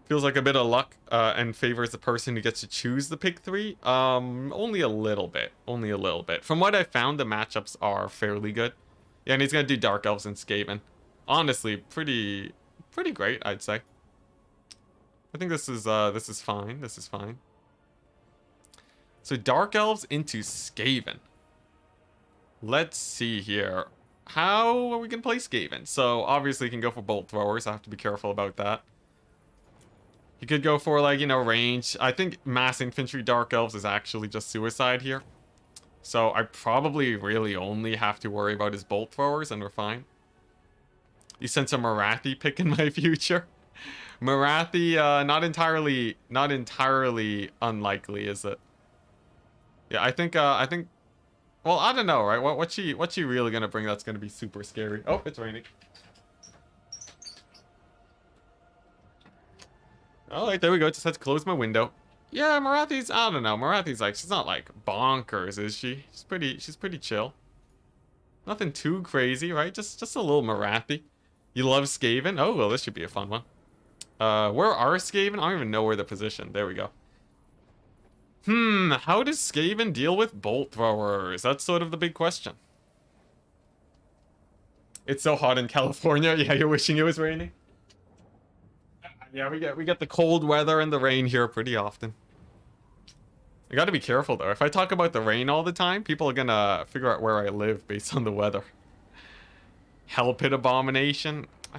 Feels like a bit of luck and favors the person who gets to choose the pick 3. Only a little bit. Only a little bit. From what I found, the matchups are fairly good. Yeah, and he's gonna do Dark Elves and Skaven. Honestly, pretty great, I'd say. I think this is fine. This is fine. So Dark Elves into Skaven. Let's see here. How are we gonna play Skaven? So obviously you can go for bolt throwers. I have to be careful about that. You could go for, like, you know, range. I think mass infantry Dark Elves is actually just suicide here. So I probably really only have to worry about his bolt throwers and we're fine. You sense a Marathi pick in my future? Marathi, not entirely unlikely, is it? Yeah, I think, well, I don't know, right? What's she really gonna bring that's gonna be super scary? Oh, it's raining. Alright, there we go. Just had to close my window. Yeah, Marathi's, I don't know. Marathi's like, she's not like bonkers, is she? She's pretty chill. Nothing too crazy, right? Just a little Marathi. You love Skaven? Oh, well, this should be a fun one. Where are Skaven? I don't even know where they're positioned. There we go. How does Skaven deal with bolt throwers? That's sort of the big question. It's so hot in California. Yeah, you're wishing it was raining. Yeah, we get the cold weather and the rain here pretty often. I gotta be careful though. If I talk about the rain all the time, people are gonna figure out where I live based on the weather. Hell pit abomination. A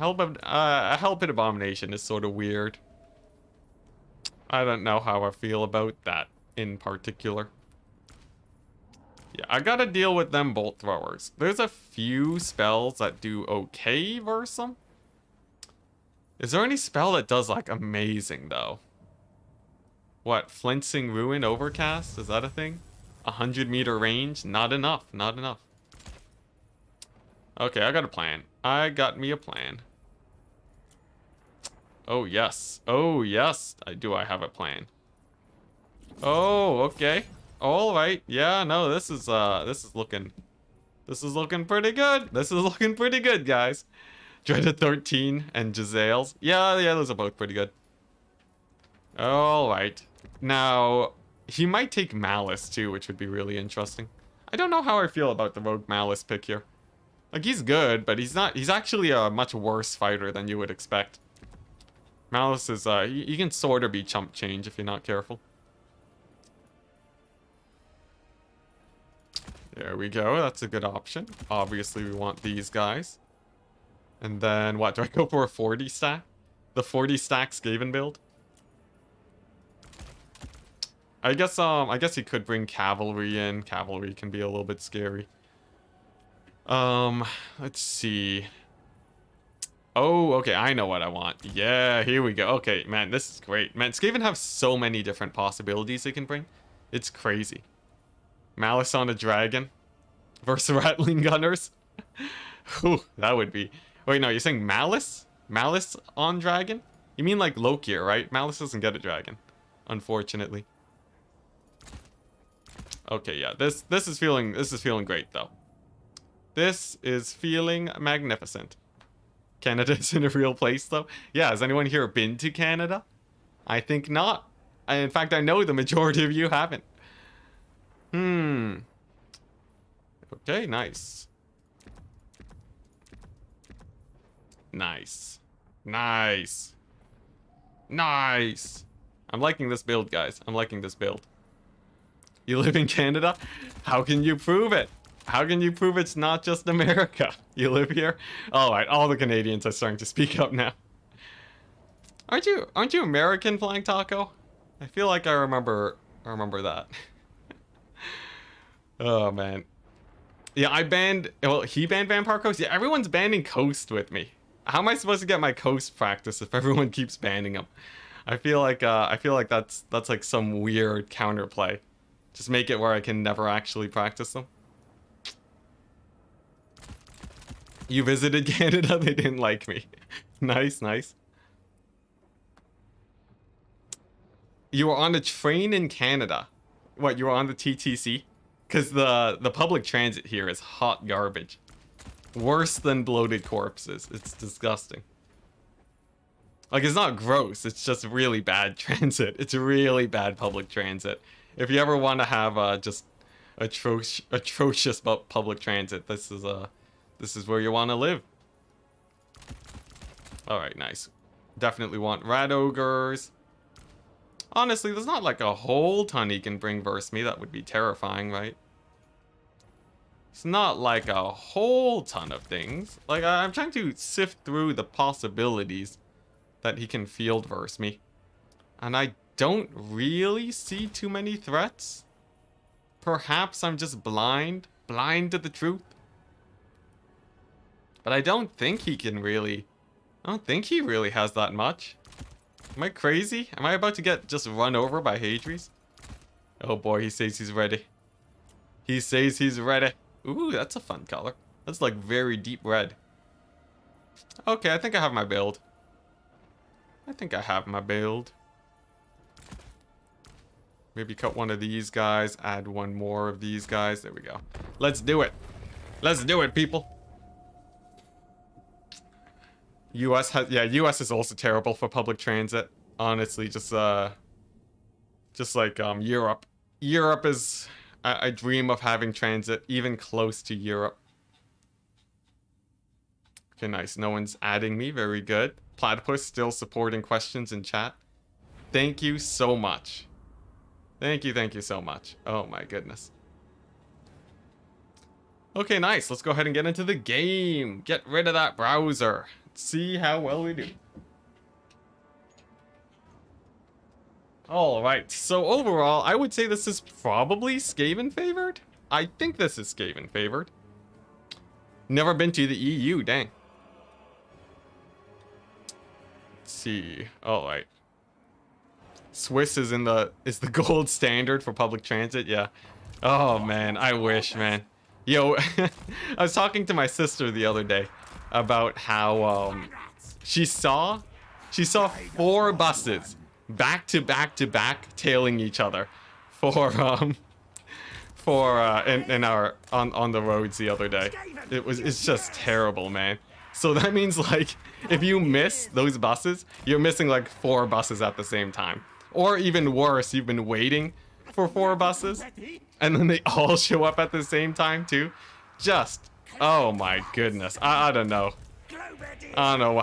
hell pit abomination is sort of weird. I don't know how I feel about that in particular. Yeah, I gotta deal with them bolt throwers. There's a few spells that do okay versus them. Is there any spell that does like amazing though? What, Flinching Ruin Overcast? Is that a thing? 100-meter range? Not enough, not enough. Okay, I got a plan. I got me a plan. Oh yes. Oh yes. I have a plan. Oh, okay. All right. Yeah, no, this is looking pretty good. This is looking pretty good, guys. Dreaded 13 and Gisele's. Yeah, those are both pretty good. All right. Now, he might take Malice too, which would be really interesting. I don't know how I feel about the Rogue Malice pick here. Like, he's good, but he's actually a much worse fighter than you would expect. Malice is, he can sort of be chump change if you're not careful. There we go, that's a good option. Obviously, we want these guys. And then, what, do I go for a 40 stack? The 40 stack Skaven build? I guess he could bring cavalry in. Cavalry can be a little bit scary. Let's see. Oh, okay, I know what I want. Yeah, here we go. Okay, man, this is great. Man, Skaven have so many different possibilities they can bring. It's crazy. Malice on a dragon versus rattling gunners. Ooh, that would be... Wait, no, you're saying Malice? Malice on dragon? You mean like Loki, right? Malice doesn't get a dragon, unfortunately. Okay, yeah, this is feeling great though. This is feeling magnificent. Canada's in a real place though. Yeah, has anyone here been to Canada? I think not. In fact, I know the majority of you haven't. Okay, nice. Nice. Nice. Nice. I'm liking this build, guys. I'm liking this build. You live in Canada? How can you prove it? How can you prove it's not just America? You live here? Alright, all the Canadians are starting to speak up now. Aren't you American, Flying Taco? I feel like I remember that. Oh man. Yeah, he banned Vampire Coast? Yeah, everyone's banning Coast with me. How am I supposed to get my Coast practice if everyone keeps banning them? I feel like that's like some weird counterplay. Just make it where I can never actually practice them. You visited Canada? They didn't like me. Nice, nice. You were on a train in Canada. What, you were on the TTC? Because the public transit here is hot garbage. Worse than bloated corpses. It's disgusting. Like, it's not gross. It's just really bad transit. It's really bad public transit. If you ever want to have just atrocious public transit, this is where you want to live. All right, nice. Definitely want rat ogres. Honestly, there's not like a whole ton he can bring versus me. That would be terrifying, right? It's not like a whole ton of things. Like, I'm trying to sift through the possibilities that he can field versus me. And I don't really see too many threats. Perhaps I'm just blind to the truth. But I don't think he can really... I don't think he really has that much. Am I crazy? Am I about to get just run over by Hadries? Oh boy, he says he's ready. He says he's ready. Ooh, that's a fun color. That's like very deep red. Okay, I think I have my build. Maybe cut one of these guys, add one more of these guys. There we go. Let's do it. Let's do it, people. US has, yeah, US is also terrible for public transit. Honestly, just like Europe. Europe is, I dream of having transit even close to Europe. Okay, nice. No one's adding me. Very good. Platypus still supporting questions in chat. Thank you so much. Thank you so much. Oh my goodness. Okay, nice. Let's go ahead and get into the game. Get rid of that browser. See how well we do. Alright, so overall, I would say this is probably Skaven favored. I think this is Skaven favored. Never been to the EU, dang. Let's see. Alright. Swiss is the gold standard for public transit, yeah. Oh man, I wish, man. Yo, I was talking to my sister the other day about how she saw 4 buses back to back to back tailing each other for in our on the roads the other day. It's just terrible, man. So that means like if you miss those buses, you're missing like 4 buses at the same time. Or even worse, you've been waiting for 4 buses and then they all show up at the same time too. Just, oh my goodness. I don't know. I don't know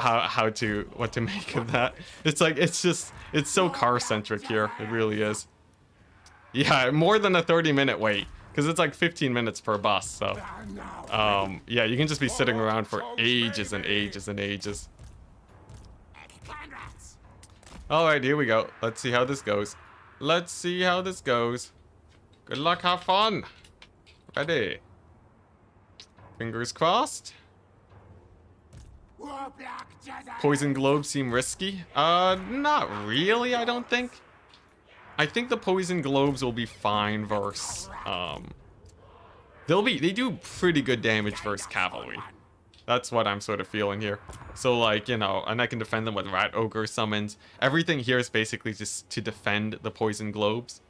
what to make of that. It's like, it's so car centric here. It really is. Yeah, more than a 30-minute wait, because it's like 15 minutes per bus. So, yeah, you can just be sitting around for ages and ages and ages. All right, here we go. Let's see how this goes. Let's see how this goes. Good luck, have fun. Ready. Fingers crossed. Poison globes seem risky. Not really, I don't think. I think the poison globes will be fine versus, they do pretty good damage versus cavalry. That's what I'm sort of feeling here. So like, you know, and I can defend them with rat ogre summons. Everything here is basically just to defend the poison globes.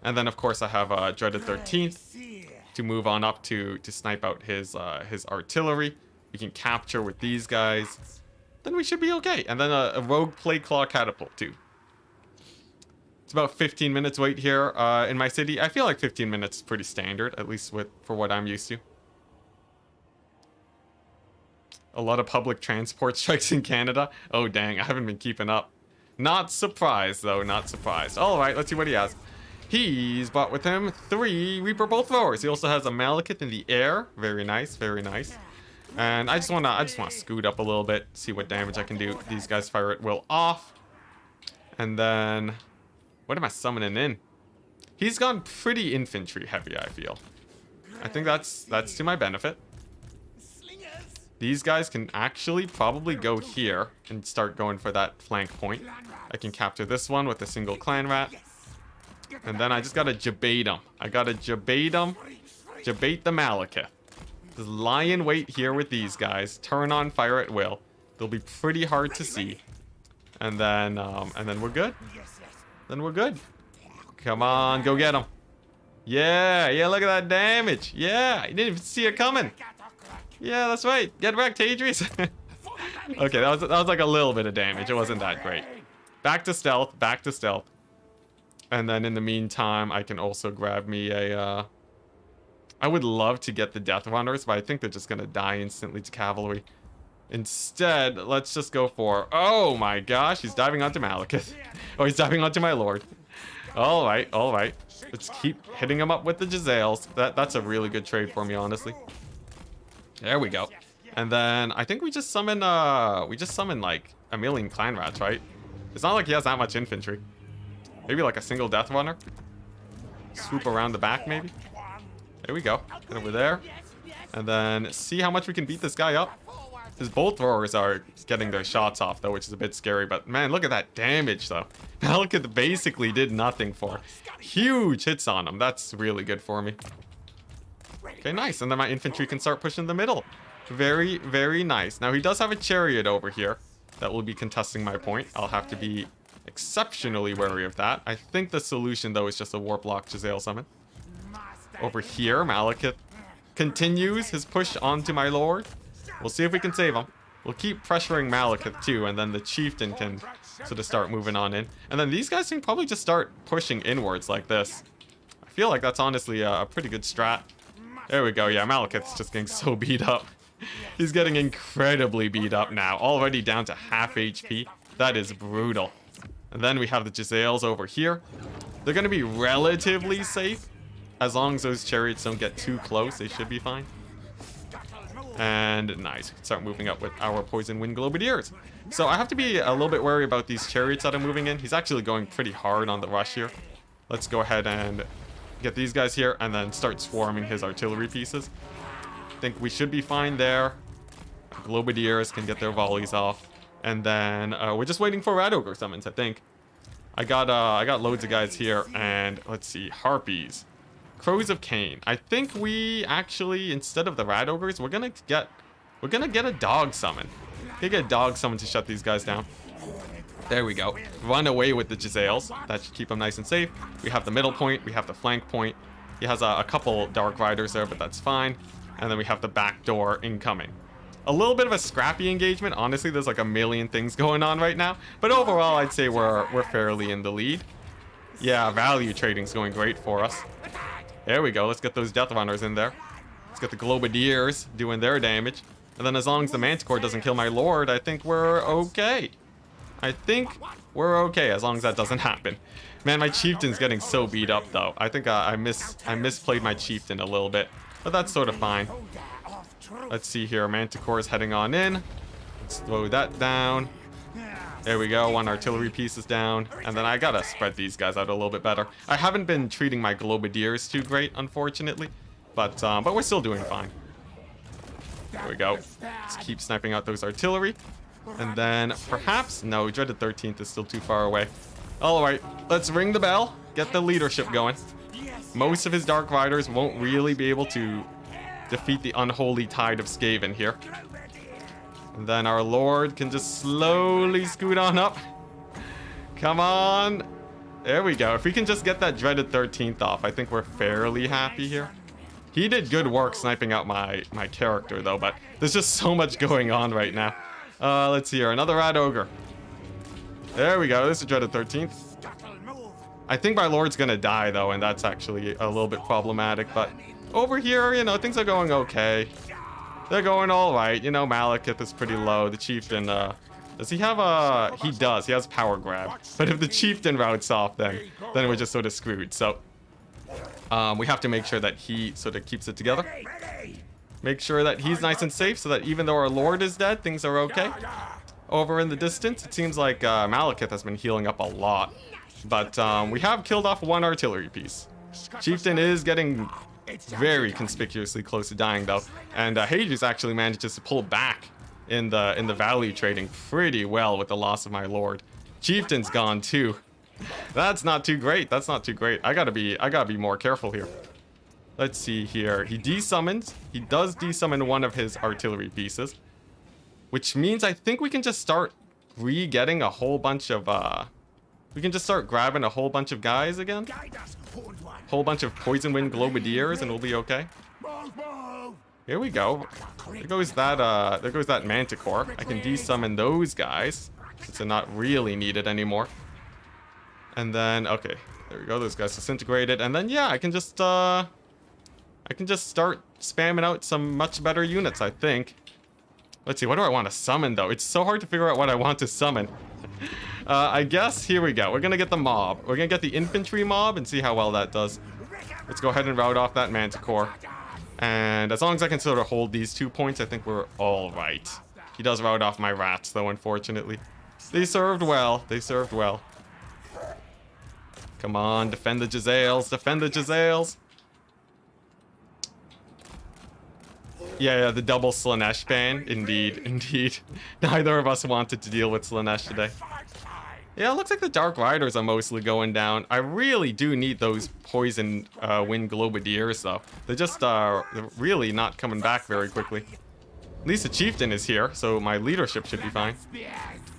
And then of course I have Dreaded 13th to move on up to snipe out his artillery. We can capture with these guys. Then we should be okay. And then a rogue plague claw catapult too. It's about 15 minutes wait here in my city. I feel like 15 minutes is pretty standard, at least for what I'm used to. A lot of public transport strikes in Canada. Oh dang, I haven't been keeping up. Not surprised though, not surprised. Alright, let's see what he has. He's brought with him 3 Reaper Bolt Throwers. He also has a Malekith in the air. Very nice, very nice. And I just wanna scoot up a little bit, see what damage I can do. These guys fire at will off. And then what am I summoning in? He's gone pretty infantry heavy, I feel. I think that's to my benefit. These guys can actually probably go here and start going for that flank point. I can capture this one with a single clan rat. And then I just gotta jabate him. I gotta jabate him. Jabate the Malekith. Just lie in wait here with these guys. Turn on fire at will. They'll be pretty hard to see. And then we're good. Then we're good. Come on, go get him. Yeah, look at that damage. Yeah, I didn't even see it coming. Yeah, that's right. Get wrecked, Hadrius. Okay, that was like a little bit of damage. It wasn't that great. Back to stealth, back to stealth. And then in the meantime, I can also grab me a, I would love to get the Death Runners, but I think they're just gonna die instantly to cavalry. Instead, let's just go for, oh my gosh, he's diving onto Malekith. Oh, he's diving onto my lord. Alright, alright. Let's keep hitting him up with the Jezzails. That's a really good trade for me, honestly. There we go. And then I think we just summon like a million clan rats, right? It's not like he has that much infantry. Maybe like a single Death Runner. Swoop around the back, maybe. There we go. Get over there. And then see how much we can beat this guy up. His bolt throwers are getting their shots off, though, which is a bit scary. But man, look at that damage, though. Malekith basically did nothing for huge hits on him. That's really good for me. Okay, nice. And then my infantry can start pushing the middle. Very, very nice. Now, he does have a chariot over here that will be contesting my point. I'll have to be exceptionally wary of that. I think the solution, though, is just a Warp Lock Jezzail summon. Over here, Malekith continues his push onto my lord. We'll see if we can save him. We'll keep pressuring Malekith too, and then the Chieftain can sort of start moving on in. And then these guys can probably just start pushing inwards like this. I feel like that's honestly a pretty good strat. There we go. Yeah, Malekith's just getting so beat up. He's getting incredibly beat up now. Already down to half HP. That is brutal. And then we have the Jezzails over here. They're going to be relatively safe. As long as those chariots don't get too close, they should be fine. And nice. We can start moving up with our Poison Wind Globadiers. So I have to be a little bit wary about these chariots that I'm moving in. He's actually going pretty hard on the rush here. Let's go ahead and get these guys here and then start swarming his artillery pieces. I think we should be fine there. Globadiers can get their volleys off. And then we're just waiting for Rat Ogre summons, I think. I got loads of guys here, and let's see, Harpies. Crows of Cain. I think we actually, instead of the Rat Ogres, we're gonna get a dog summon. Get a dog summon to shut these guys down. There we go. Run away with the Jezzails. That should keep them nice and safe. We have the middle point. We have the flank point. He has a couple Dark Riders there, but that's fine. And then we have the back door incoming. A little bit of a scrappy engagement. Honestly, there's like a million things going on right now. But overall, I'd say we're fairly in the lead. Yeah, value trading's going great for us. There we go. Let's get those Death Runners in there. Let's get the Globadiers doing their damage. And then as long as the Manticore doesn't kill my Lord, I think we're okay. I think we're okay as long as that doesn't happen. Man, my Chieftain's getting so beat up though. I think I misplayed my Chieftain a little bit. But that's sort of fine. Let's see here. Manticore is heading on in. Let's throw that down. There we go. One artillery piece is down. And then I gotta spread these guys out a little bit better. I haven't been treating my Globadiers too great, unfortunately. But we're still doing fine. There we go. Let's keep sniping out those artillery. And then perhaps... No, Dreaded 13th is still too far away. Alright, let's ring the bell. Get the leadership going. Most of his Dark Riders won't really be able to defeat the unholy tide of Skaven here. And then our Lord can just slowly scoot on up. Come on. There we go. If we can just get that Dreaded 13th off, I think we're fairly happy here. He did good work sniping out my character, though, but there's just so much going on right now. Let's see here. Another Rat Ogre. There we go. This is Dreaded 13th. I think my Lord's gonna die, though, and that's actually a little bit problematic, but over here, you know, things are going okay. They're going all right. You know, Malekith is pretty low. The Chieftain, does he have a... He does. He has Power Grab. But if the Chieftain routes off, then we're just sort of screwed. So, we have to make sure that he sort of keeps it together. Make sure that he's nice and safe so that even though our Lord is dead, things are okay. Over in the distance, it seems like Malekith has been healing up a lot. But we have killed off one artillery piece. Chieftain is getting very conspicuously close to dying, though. And Hades actually manages to pull back in the value trading pretty well with the loss of my Lord. Chieftain's gone too. That's not too great. That's not too great. I gotta be more careful here. Let's see here. He desummons. He does desummon one of his artillery pieces, which means I think we can just start re-getting a whole bunch of we can just start grabbing a whole bunch of guys again. Whole bunch of Poison Wind Globadiers and we'll be okay. Here we go. There goes that Manticore. I can desummon those guys since they're not really needed anymore. And then, okay, there we go. Those guys disintegrated. And then, yeah, I can just start spamming out some much better units, I think. Let's see, what do I want to summon, though? It's so hard to figure out what I want to summon. I guess, here we go. We're going to get the mob. We're going to get the infantry mob and see how well that does. Let's go ahead and route off that Manticore. And as long as I can sort of hold these 2 points, I think we're all right. He does route off my rats, though, unfortunately. They served well. They served well. Come on, defend the Jezzails. Defend the Jezzails. Yeah, the double Slaanesh ban. Indeed, indeed. Neither of us wanted to deal with Slaanesh today. Yeah, it looks like the Dark Riders are mostly going down. I really do need those Poison Wind Globadiers, though. They're just they're really not coming back very quickly. At least the Chieftain is here, so my leadership should be fine.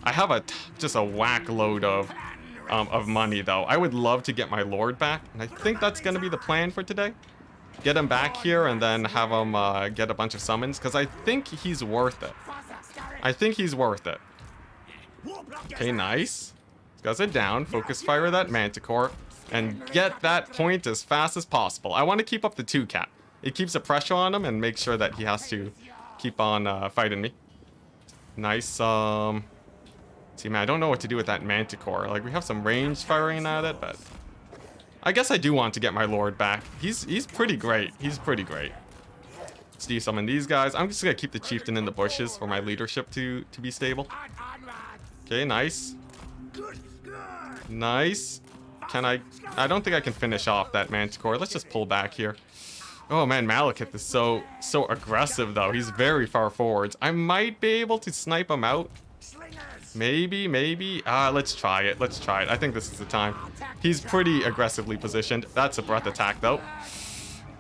I have just a whack load of money, though. I would love to get my Lord back, and I think that's going to be the plan for today. Get him back here and then have him get a bunch of summons, because I think he's worth it. I think he's worth it. Okay, nice. These guys are down. Focus fire that Manticore and get that point as fast as possible. I want to keep up the 2 cap. It keeps the pressure on him and makes sure that he has to keep on fighting me. Nice. See, man, I don't know what to do with that Manticore. Like, we have some range firing at it, but I guess I do want to get my Lord back. He's pretty great. He's pretty great. Let's de-summon these guys. I'm just gonna keep the Chieftain in the bushes for my leadership to be stable. Okay, nice. Nice. Can I don't think I can finish off that Manticore. Let's just pull back here. Oh man, Malekith is so aggressive though. He's very far forwards. I might be able to snipe him out. Maybe. Let's try it. Let's try it. I think this is the time. He's pretty aggressively positioned. That's a breath attack though.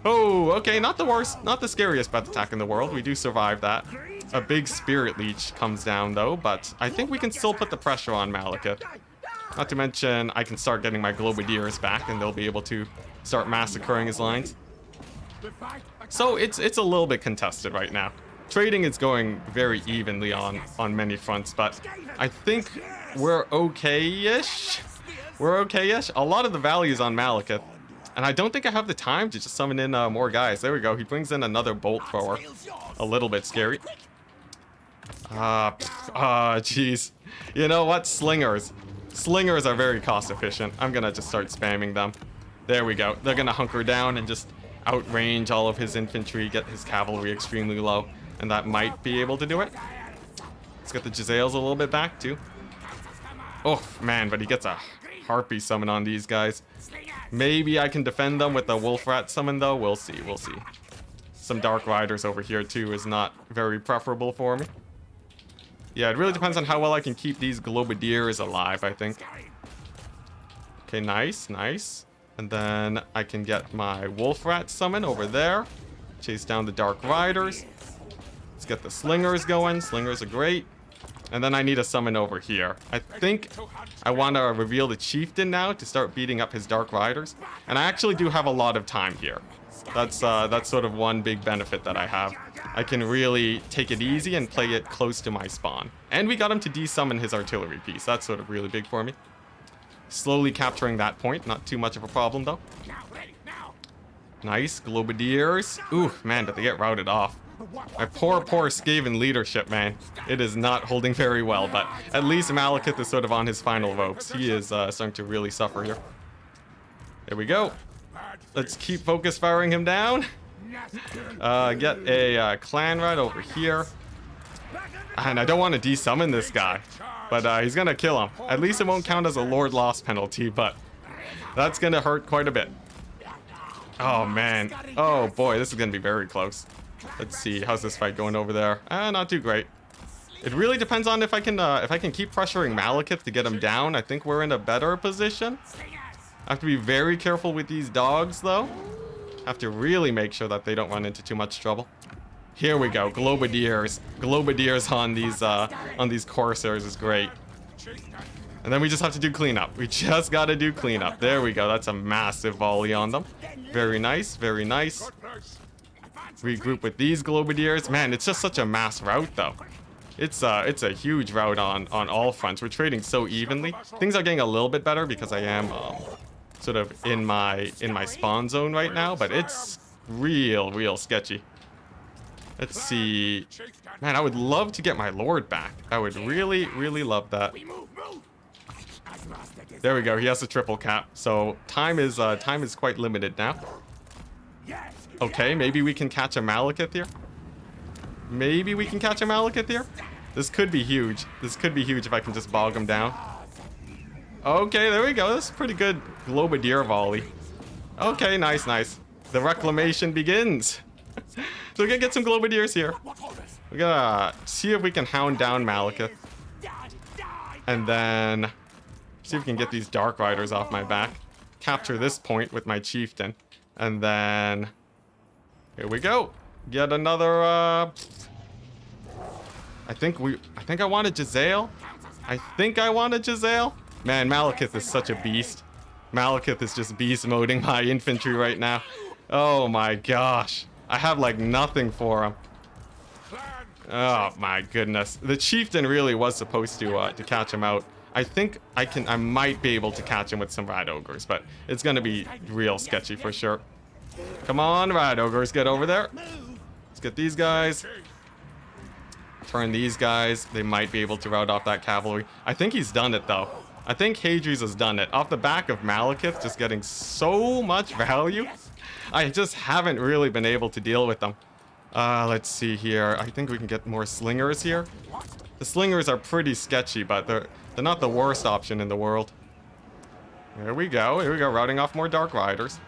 Oh, okay, not the worst, not the scariest breath attack in the world. We do survive that. A big Spirit Leech comes down though, but I think we can still put the pressure on Malekith. Not to mention, I can start getting my Globadiers back and they'll be able to start massacring his lines. So it's a little bit contested right now. Trading is going very evenly on many fronts, but I think we're okay-ish. We're okay-ish. A lot of the value is on Malekith. And I don't think I have the time to just summon in more guys. There we go. He brings in another bolt thrower. A little bit scary. Jeez. You know what? Slingers. Slingers are very cost efficient. I'm gonna just start spamming them. There we go. They're gonna hunker down and just outrange all of his infantry, get his cavalry extremely low. And that might be able to do it. Let's get the Jezzails a little bit back too. Oh, man, but he gets a Harpy summon on these guys. Maybe I can defend them with the Wolf Rat summon, though. We'll see. We'll see. Some Dark Riders over here, too, is not very preferable for me. Yeah, it really depends on how well I can keep these Globadiers alive, I think. Okay, nice, nice. And then I can get my Wolf Rat summon over there. Chase down the Dark Riders. Let's get the Slingers going. Slingers are great. And then I need a summon over here. I think I want to reveal the Chieftain now to start beating up his Dark Riders. And I actually do have a lot of time here. That's sort of one big benefit that I have. I can really take it easy and play it close to my spawn. And we got him to de-summon his artillery piece. That's sort of really big for me. Slowly capturing that point. Not too much of a problem, though. Nice. Globadiers. Ooh, man, did they get routed off. My poor Skaven leadership, man. It is not holding very well, but at least Malekith is sort of on his final ropes. He is starting to really suffer here. There we go. Let's keep focus firing him down. Get a clan rat over here. And I don't want to de-summon this guy, but he's gonna kill him. At least it won't count as a Lord loss penalty, but that's gonna hurt quite a bit. Oh man. Oh boy, this is gonna be very close. Let's see, how's this fight going over there? Not too great. It really depends on if I can keep pressuring Malekith to get him down. I think we're in a better position. I have to be very careful with these dogs, though. Have to really make sure that they don't run into too much trouble. Here we go, Globadiers. Globadiers on these Corsairs is great. And then we just have to do cleanup. We just gotta do cleanup. There we go. That's a massive volley on them. Very nice, very nice. Regroup with these Globadiers. Man, it's just such a mass rout, though. It's a huge rout on all fronts. We're trading so evenly. Things are getting a little bit better because I am sort of in my spawn zone right now, but it's real sketchy. Let's see. Man, I would love to get my Lord back. I would really love that. There we go. He has a triple cap, so time is quite limited now. Okay, maybe we can catch a Malekith here. Maybe we can catch a Malekith here. This could be huge. This could be huge if I can just bog him down. Okay, there we go. This is pretty good Globadier volley. Okay, nice, nice. The reclamation begins. So we're gonna get some Globadiers here. We're gonna see if we can hound down Malekith. And then see if we can get these Dark Riders off my back. Capture this point with my Chieftain. And then here we go. Get another I think I want a Jezzail. I think I want a Jezzail. Man, Malekith is such a beast. Malekith is just beast moding my infantry right now. Oh my gosh. I have like nothing for him. Oh my goodness. The chieftain really was supposed to catch him out. I think I might be able to catch him with some rat ogres, but it's gonna be real sketchy for sure. Come on, rat ogres, get over there. Let's get these guys. Turn these guys. They might be able to rout off that cavalry. I think he's done it though. I think Hadri's has done it. Off the back of Malekith just getting so much value. I just haven't really been able to deal with them. Let's see here. I think we can get more slingers here. The slingers are pretty sketchy, but they're not the worst option in the world. Here we go. Here we go. Routing off more Dark Riders.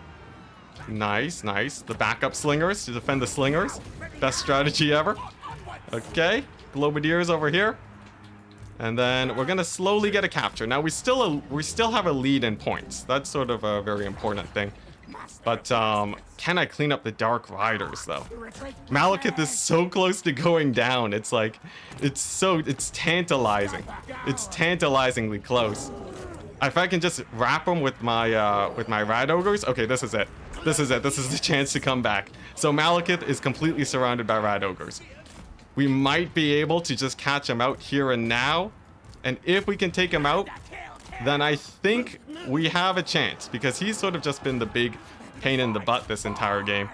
Nice, nice. The backup slingers to defend the slingers. Best strategy ever. Okay. Globadiers over here. And then we're gonna slowly get a capture. Now we still have a lead in points. That's sort of a very important thing. But can I clean up the Dark Riders though? Malekith is so close to going down. It's like it's tantalizing. It's tantalizingly close. If I can just wrap him with my rat ogres. Okay, this is it. This is it. This is the chance to come back. So Malekith is completely surrounded by rat ogres. We might be able to just catch him out here and now. And if we can take him out, then I think we have a chance, because he's sort of just been the big pain in the butt this entire game.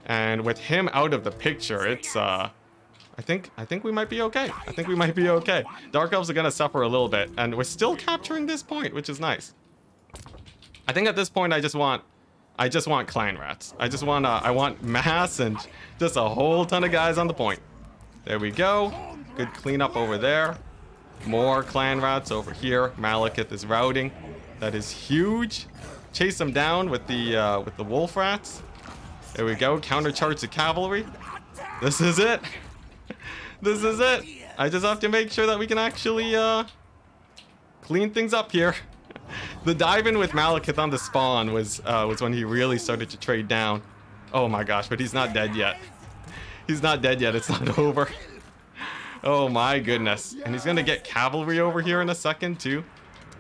And with him out of the picture, it's I think we might be okay. I think we might be okay. Dark Elves are gonna suffer a little bit, and we're still capturing this point, which is nice. I think at this point I just want clan rats. I want mass and just a whole ton of guys on the point. There we go. Good cleanup over there. More clan rats over here. Malekith is routing. That is huge. Chase them down with the wolf rats. There we go. Countercharge the cavalry. This is it. This is it. I just have to make sure that we can actually clean things up here. The dive in with Malekith on the spawn was when he really started to trade down. Oh my gosh, but he's not dead yet. He's not dead yet. It's not over. Oh my goodness. And he's gonna get cavalry over here in a second too.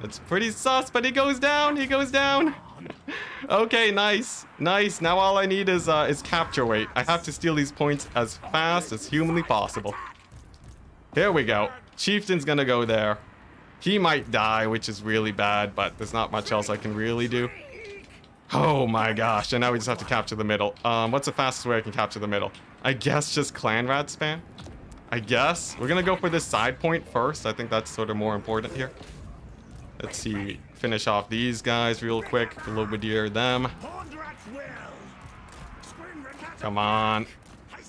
It's pretty sus, but he goes down. He goes down. Okay, nice. Nice. Now all I need is capture weight. I have to steal these points as fast as humanly possible. Here we go. Chieftain's gonna go there. He might die, which is really bad, but there's not much else I can really do. Oh my gosh. And now we just have to capture the middle. What's the fastest way I can capture the middle? I guess just clan rat spam. I guess. We're gonna go for this side point first. I think that's sort of more important here. Let's see. Finish off these guys real quick. Globadier them. Come on.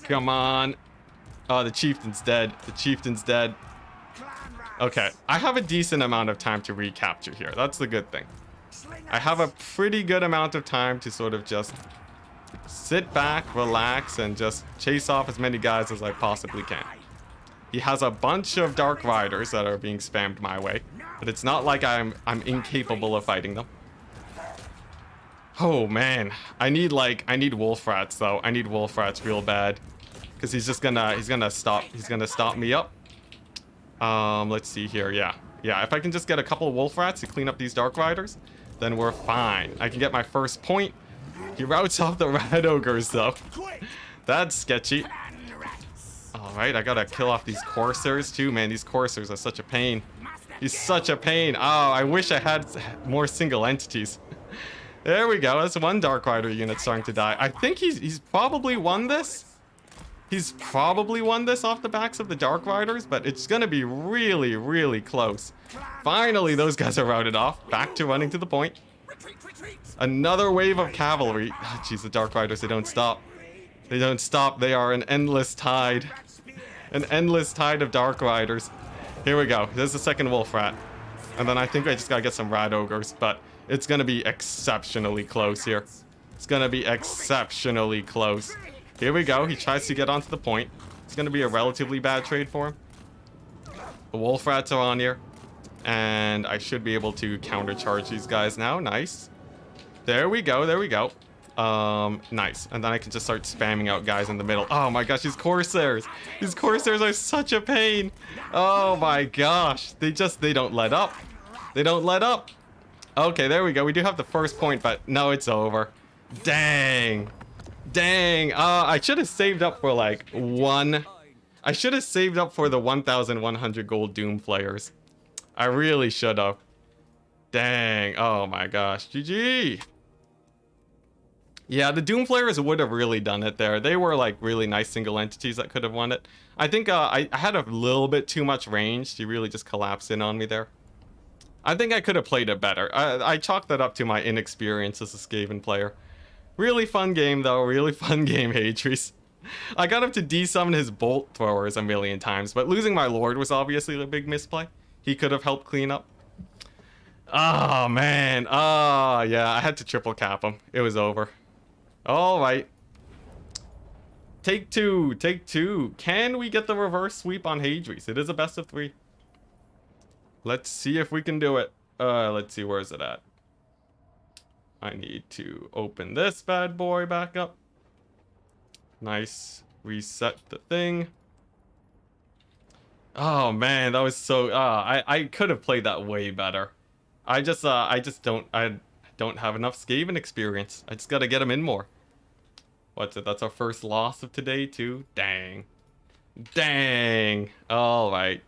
Come on. Oh, the chieftain's dead. The chieftain's dead. Okay. I have a decent amount of time to recapture here. That's the good thing. I have a pretty good amount of time to sort of just sit back, relax, and just chase off as many guys as I possibly can. He has a bunch of Dark Riders that are being spammed my way, but it's not like I'm incapable of fighting them. Oh man, I need wolf rats though. I need wolf rats real bad, because he's gonna stop me up. Let's see here. Yeah, if I can just get a couple of wolf rats to clean up these Dark Riders, then we're fine. I can get my first point. He routes off the rat ogres though. That's sketchy. Alright, I gotta kill off these coursers too. Man, these coursers are such a pain. He's such a pain. Oh, I wish I had more single entities. There we go. That's one Dark Rider unit starting to die. I think he's probably won this. He's probably won this off the backs of the Dark Riders, but it's gonna be really, really close. Finally, those guys are routed off. Back to running to the point. Another wave of cavalry. Oh, jeez, the Dark Riders, they don't stop. They don't stop. They are an endless tide. An endless tide of Dark Riders. Here we go. There's the second wolf rat. And then I think I just gotta get some rat ogres, but it's gonna be exceptionally close here. It's gonna be exceptionally close. Here we go. He tries to get onto the point. It's gonna be a relatively bad trade for him. The wolf rats are on here. And I should be able to countercharge these guys now. Nice. There we go. There we go. Nice. And then I can just start spamming out guys in the middle. Oh my gosh, these Corsairs. These Corsairs are such a pain. Oh my gosh. They don't let up. They don't let up. Okay, there we go. We do have the first point, but no, it's over. Dang. Dang. I should have saved up for like one I should have saved up for the 1,100 gold Doom players. I really should have. Dang. Oh my gosh. GG. Yeah, the Doom players would have really done it there. They were like really nice single entities that could have won it. I think I had a little bit too much range to really just collapse in on me there. I think I could have played it better. I chalked that up to my inexperience as a Skaven player. Really fun game though, really fun game, Hadries. I got him to desummon his bolt throwers a million times, but losing my lord was obviously a big misplay. He could have helped clean up. Oh man, yeah, I had to triple cap him. It was over. Alright. Take two, take two. Can we get the reverse sweep on Hadries? It is a best of 3. Let's see if we can do it. Let's see, where is it at? I need to open this bad boy back up. Nice. Reset the thing. Oh man, that was so I could have played that way better. I just don't have enough Skaven experience. I just gotta get him in more. What's it? That's our first loss of today too. Dang. Dang. Alright.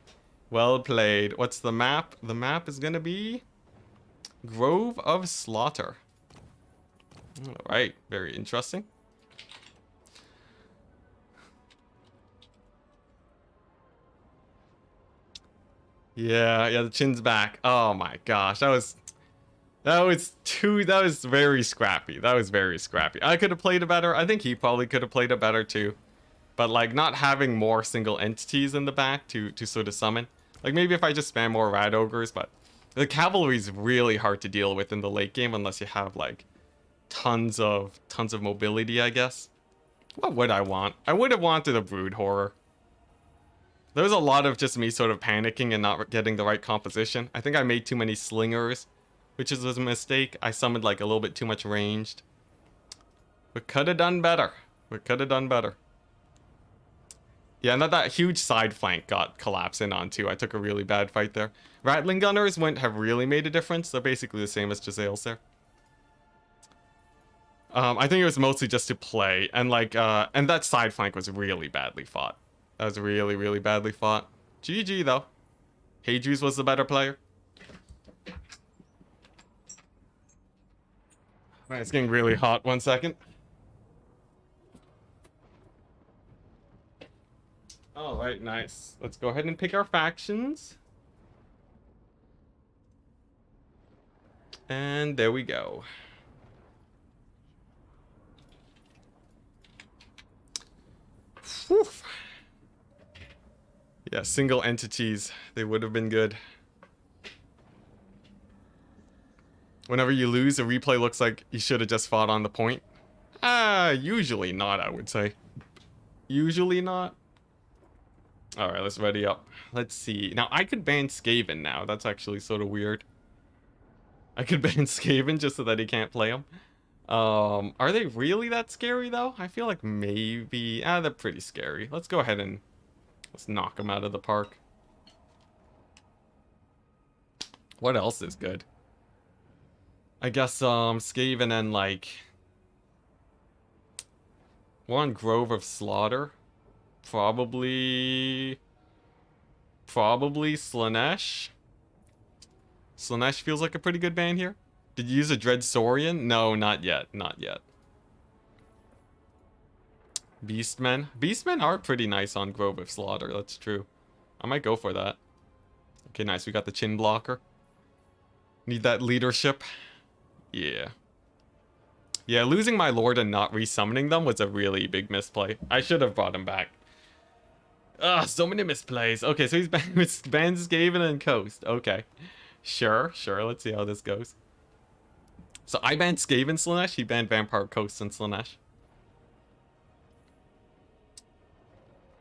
Well played. What's the map? The map is gonna be Grove of Slaughter. Alright, very interesting. Yeah, the chin's back. Oh my gosh, that was very scrappy. That was very scrappy. I could have played it better. I think he probably could have played it better too. But like not having more single entities in the back to sort of summon. Like maybe if I just spam more Rad Ogres, but the cavalry is really hard to deal with in the late game unless you have like tons of mobility, I guess. What would I want? I would have wanted a Brood Horror. There was a lot of just me sort of panicking and not getting the right composition. I think I made too many slingers, which is a mistake. I summoned like a little bit too much ranged. We could have done better. We could have done better. Yeah, and that huge side flank got collapsed in on too. I took a really bad fight there. Rattling Gunners wouldn't have really made a difference. They're basically the same as Gisele's there. I think it was mostly just to play. And like, and that side flank was really badly fought. That was really, really badly fought. GG though. Hadries was the better player. Man, it's getting really hot. 1 second. Alright, nice. Let's go ahead and pick our factions. And there we go. Whew. Yeah, single entities. They would have been good. Whenever you lose, a replay looks like you should have just fought on the point. Usually not, I would say. Usually not. Alright, let's ready up. Let's see. Now, I could ban Skaven now. That's actually sort of weird. I could ban Skaven just so that he can't play them. Are they really that scary, though? I feel like maybe... they're pretty scary. Let's go ahead and... let's knock them out of the park. What else is good? I guess, Skaven and, like... one Grove of Slaughter. Probably Slaanesh. Slaanesh feels like a pretty good ban here. Did you use a Dread Saurian? No, not yet. Not yet. Beastmen. Beastmen are pretty nice on Grove of Slaughter. That's true. I might go for that. Okay, nice. We got the chin blocker. Need that leadership. Yeah. Yeah, losing my lord and not resummoning them was a really big misplay. I should have brought him back. Ugh, so many misplays. Okay, so he's banned Skaven and Coast. Okay. Sure. Let's see how this goes. So I banned Skaven Slaanesh. He banned Vampire Coast and Slaanesh.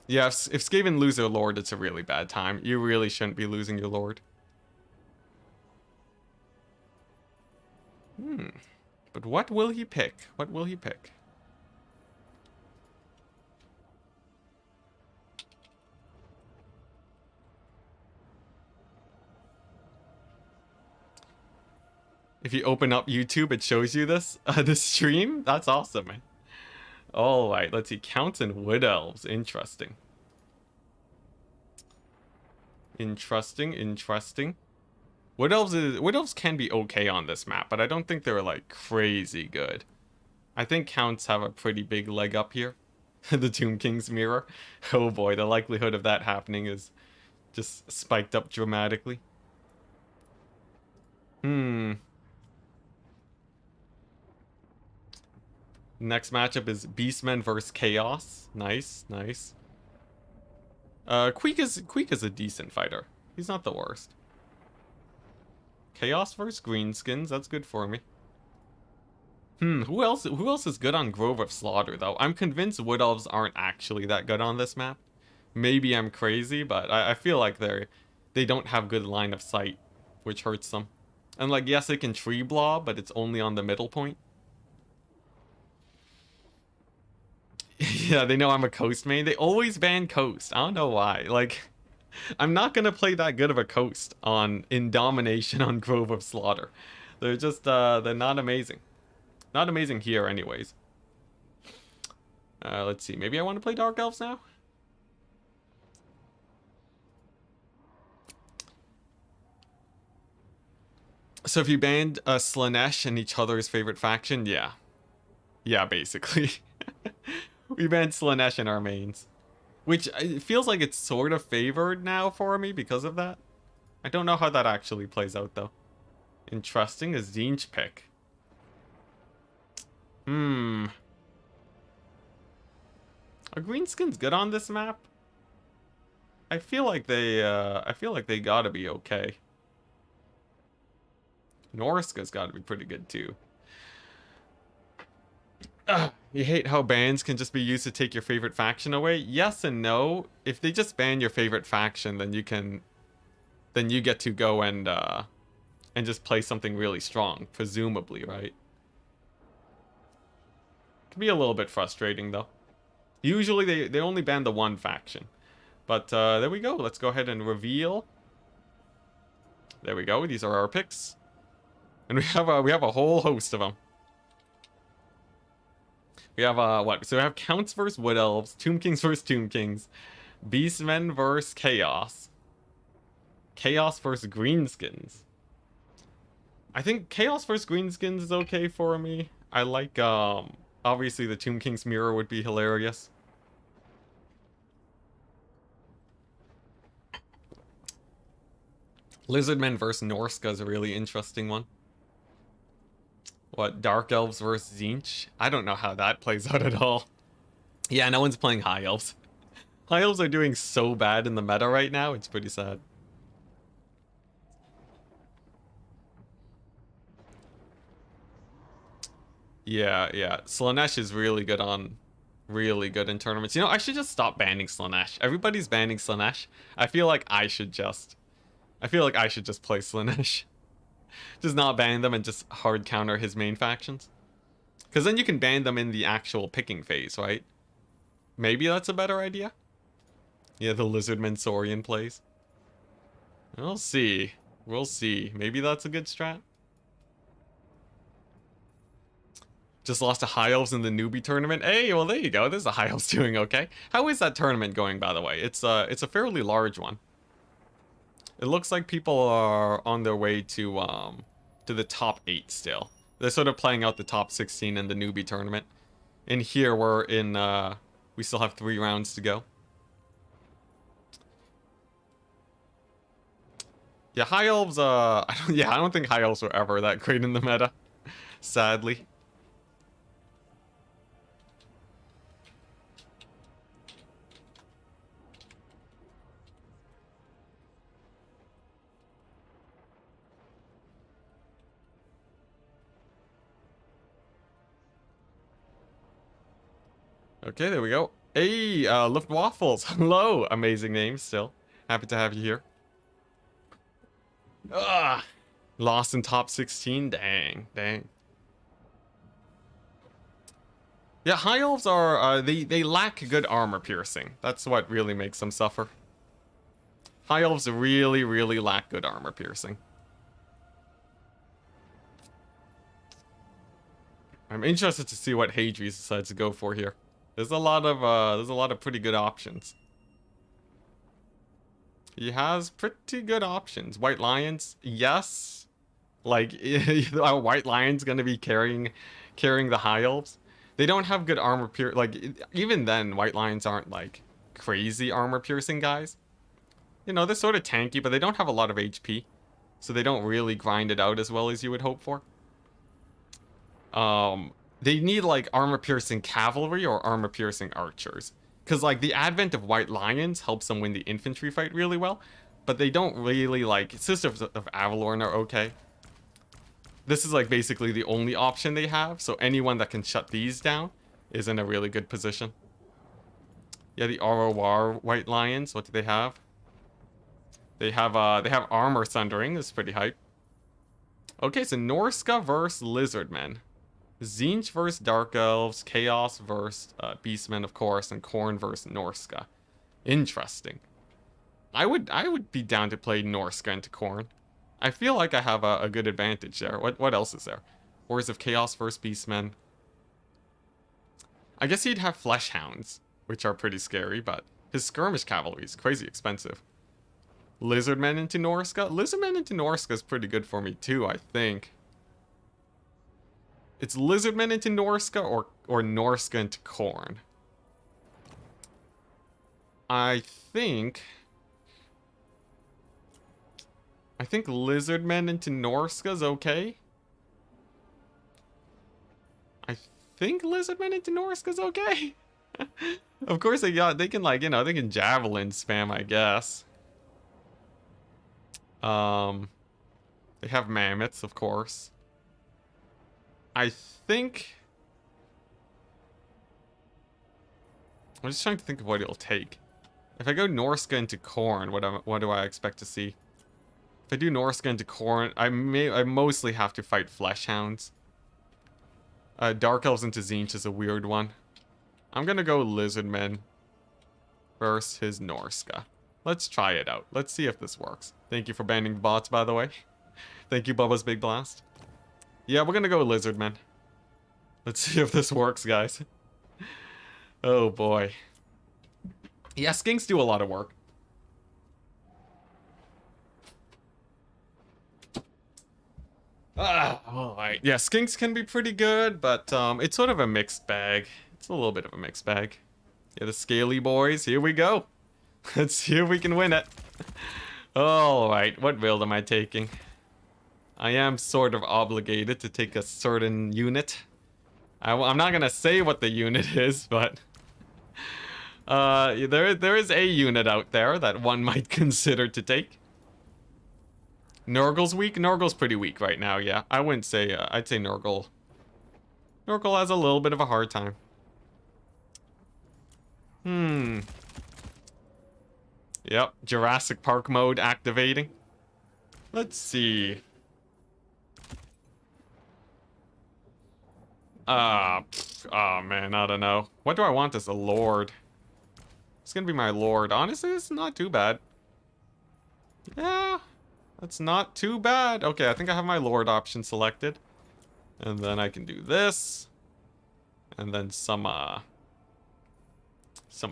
Yeah, if Skaven lose their lord, it's a really bad time. You really shouldn't be losing your lord. But what will he pick? What will he pick? If you open up YouTube, it shows you this this stream. That's awesome, man. All right, let's see. Counts and Wood Elves. Interesting. Interesting, interesting. Wood elves can be okay on this map, but I don't think they're like crazy good. I think counts have a pretty big leg up here. The Tomb King's mirror. Oh boy, the likelihood of that happening is just spiked up dramatically. Next matchup is Beastmen versus Chaos. Nice, nice. Queek is a decent fighter. He's not the worst. Chaos versus Greenskins, that's good for me. Who else is good on Grove of Slaughter though? I'm convinced Wood Elves aren't actually that good on this map. Maybe I'm crazy, but I feel like they don't have good line of sight, which hurts them. And like, yes, they can tree blob, but it's only on the middle point. Yeah, they know I'm a coast main. They always ban coast. I don't know why. Like, I'm not gonna play that good of a coast in domination on Grove of Slaughter. They're just they're not amazing. Not amazing here anyways. Let's see. Maybe I want to play Dark Elves now? So if you banned Slanesh and each other's favorite faction, yeah. Yeah, basically. We banned Slanesh in our mains. Which it feels like it's sort of favored now for me because of that. I don't know how that actually plays out though. Interesting is Zinch pick. Are greenskins good on this map? I feel like they gotta be okay. Norska's gotta be pretty good too. You hate how bans can just be used to take your favorite faction away? Yes and no. If they just ban your favorite faction, then you get to go and just play something really strong, presumably, right? Can be a little bit frustrating though. Usually they only ban the one faction. But there we go. Let's go ahead and reveal. There we go. These are our picks. And we have a whole host of them. We have what? So we have Counts versus Wood Elves, Tomb Kings versus Tomb Kings, Beastmen versus Chaos, Chaos versus Greenskins. I think Chaos versus Greenskins is okay for me. I like obviously the Tomb King's mirror would be hilarious. Lizardmen versus Norska is a really interesting one. What, Dark Elves versus Zinch? I don't know how that plays out at all. Yeah, no one's playing High Elves. High Elves are doing so bad in the meta right now, it's pretty sad. Yeah. Slanesh is really good in tournaments. You know, I should just stop banning Slanesh. Everybody's banning Slanesh. I feel like I should just play Slanesh. Just not ban them and just hard counter his main factions. Because then you can ban them in the actual picking phase, right? Maybe that's a better idea? Yeah, the Lizardman Saurian plays. We'll see. We'll see. Maybe that's a good strat. Just lost to High Elves in the newbie tournament. Hey, well there you go. This is a High Elves doing okay. How is that tournament going, by the way? It's a fairly large one. It looks like people are on their way to the top 8 still. They're sort of playing out the top 16 in the newbie tournament. In here, we still have 3 rounds to go. Yeah, High Elves, I don't think High Elves were ever that great in the meta. Sadly. Okay, there we go. Hey, Luftwaffles. Hello. Amazing name still. Happy to have you here. Ugh. Lost in top 16. Dang. Yeah, High Elves are, they lack good armor piercing. That's what really makes them suffer. High Elves really lack good armor piercing. I'm interested to see what Hadri's decides to go for here. There's a lot of pretty good options. He has pretty good options. White Lions, yes. Like, are White Lions gonna be carrying the High Elves? They don't have good armor like, even then, White Lions aren't like crazy armor piercing guys. You know, they're sort of tanky, but they don't have a lot of HP. So they don't really grind it out as well as you would hope for. They need like armor piercing cavalry or armor piercing archers. Because like the advent of White Lions helps them win the infantry fight really well. But they don't really like, Sisters of Avalorn are okay. This is like basically the only option they have. So anyone that can shut these down is in a really good position. Yeah, the ROR White Lions, what do they have? They have armor sundering, this is pretty hype. Okay, so Norska versus Lizardmen. Tzeentch versus Dark Elves, Chaos versus Beastmen, of course, and Khorne versus Norska. Interesting. I would be down to play Norska into Khorne. I feel like I have a good advantage there. What else is there? Hordes of Chaos versus Beastmen. I guess he'd have Flesh Hounds, which are pretty scary, but his skirmish cavalry is crazy expensive. Lizardmen into Norska? Lizardmen into Norska is pretty good for me too, I think. It's Lizardmen into Norska or Norska into Khorne. I think Lizardmen into Norska is okay. I think Lizardmen into Norska is okay. Of course they can like, you know, they can javelin spam, I guess. They have mammoths, of course. I think I'm just trying to think of what it'll take. If I go Norska into Khorne, what do I expect to see? If I do Norska into Khorne, I mostly have to fight Flesh Hounds. Dark Elves into Tzeentch is a weird one. I'm gonna go Lizardmen versus his Norska. Let's try it out. Let's see if this works. Thank you for banning bots, by the way. Thank you, Bubba's Big Blast. Yeah, we're gonna go Lizardmen. Let's see if this works, guys. Oh boy. Yeah, skinks do a lot of work. Alright. Yeah, skinks can be pretty good, but it's sort of a mixed bag. It's a little bit of a mixed bag. Yeah, the scaly boys, here we go. Let's see if we can win it. Alright, what build am I taking? I am sort of obligated to take a certain unit. I'm not gonna say what the unit is, but there is a unit out there that one might consider to take. Nurgle's weak? Nurgle's pretty weak right now, yeah. I wouldn't say, I'd say Nurgle. Nurgle has a little bit of a hard time. Yep, Jurassic Park mode activating. Let's see. Oh man, I don't know. What do I want as a lord? It's gonna be my lord. Honestly, it's not too bad. Yeah, that's not too bad. Okay, I think I have my lord option selected. And then I can do this. And then some of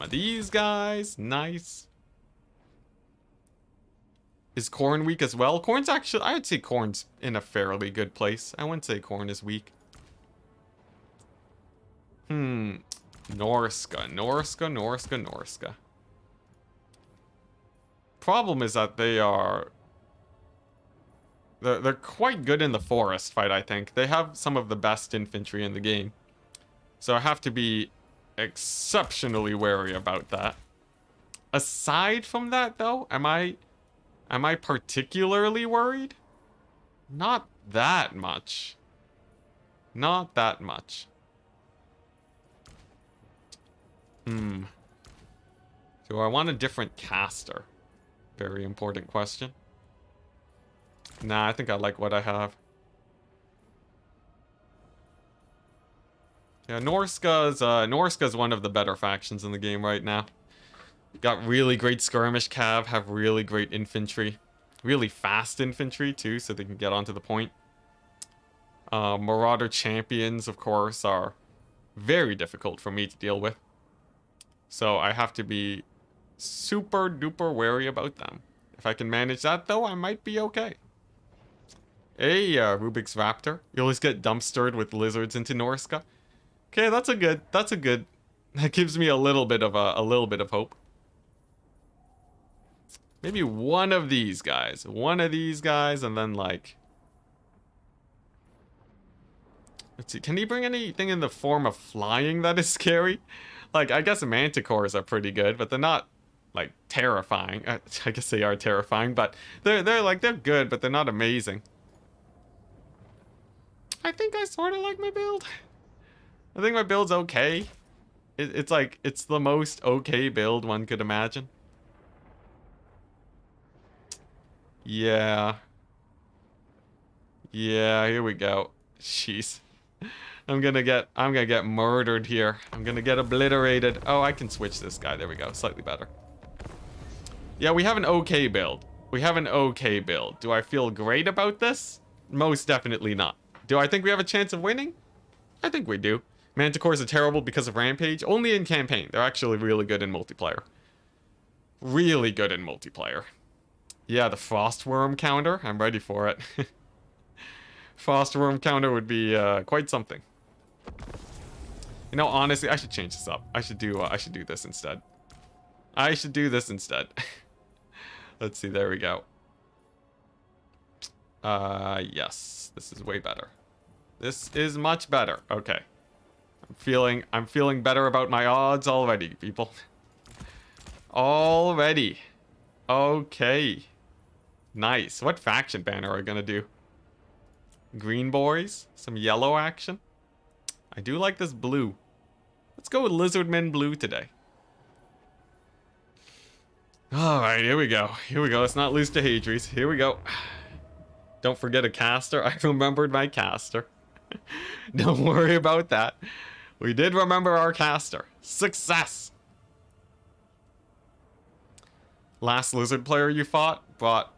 these guys. Nice. Is Khorne weak as well? Khorne's actually, I would say Khorne's in a fairly good place. I wouldn't say Khorne is weak. Norska. Problem is that they're quite good in the forest fight, I think. They have some of the best infantry in the game. So I have to be exceptionally wary about that. Aside from that, though, am I particularly worried? Not that much. Not that much. Do I want a different caster? Very important question. Nah, I think I like what I have. Yeah, Norska's one of the better factions in the game right now. Got really great skirmish cav, have really great infantry. Really fast infantry too, so they can get onto the point. Marauder champions, of course, are very difficult for me to deal with. So I have to be super duper wary about them. If I can manage that, though, I might be okay. Hey, Rubik's Raptor. You always get dumpstered with lizards into Norska. Okay, that's a good. That gives me a little bit of hope. Maybe one of these guys, and then like. Let's see. Can he bring anything in the form of flying that is scary? Like, I guess manticores are pretty good, but they're not like terrifying. I guess they are terrifying, but they're good, but they're not amazing. I think I sort of like my build. I think my build's okay. It's like, it's the most okay build one could imagine. Yeah. Yeah, here we go. Jeez. I'm gonna get murdered here. I'm gonna get obliterated. Oh, I can switch this guy. There we go. Slightly better. Yeah, we have an okay build. Do I feel great about this? Most definitely not. Do I think we have a chance of winning? I think we do. Manticores are terrible because of Rampage. Only in campaign. They're actually really good in multiplayer. Really good in multiplayer. Yeah, the Frostworm counter. I'm ready for it. Frostworm counter would be quite something. You know, honestly, I should change this up. I should do this instead. Let's see, there we go. Yes. This is way better. This is much better. Okay. I'm feeling better about my odds already, people. Already. Okay. Nice. What faction banner are we gonna do? Green boys? Some yellow action? I do like this blue. Let's go with Lizardmen blue today. Alright, here we go. Let's not lose to Hadries. Here we go. Don't forget a caster. I remembered my caster. Don't worry about that. We did remember our caster. Success! Last lizard player you fought brought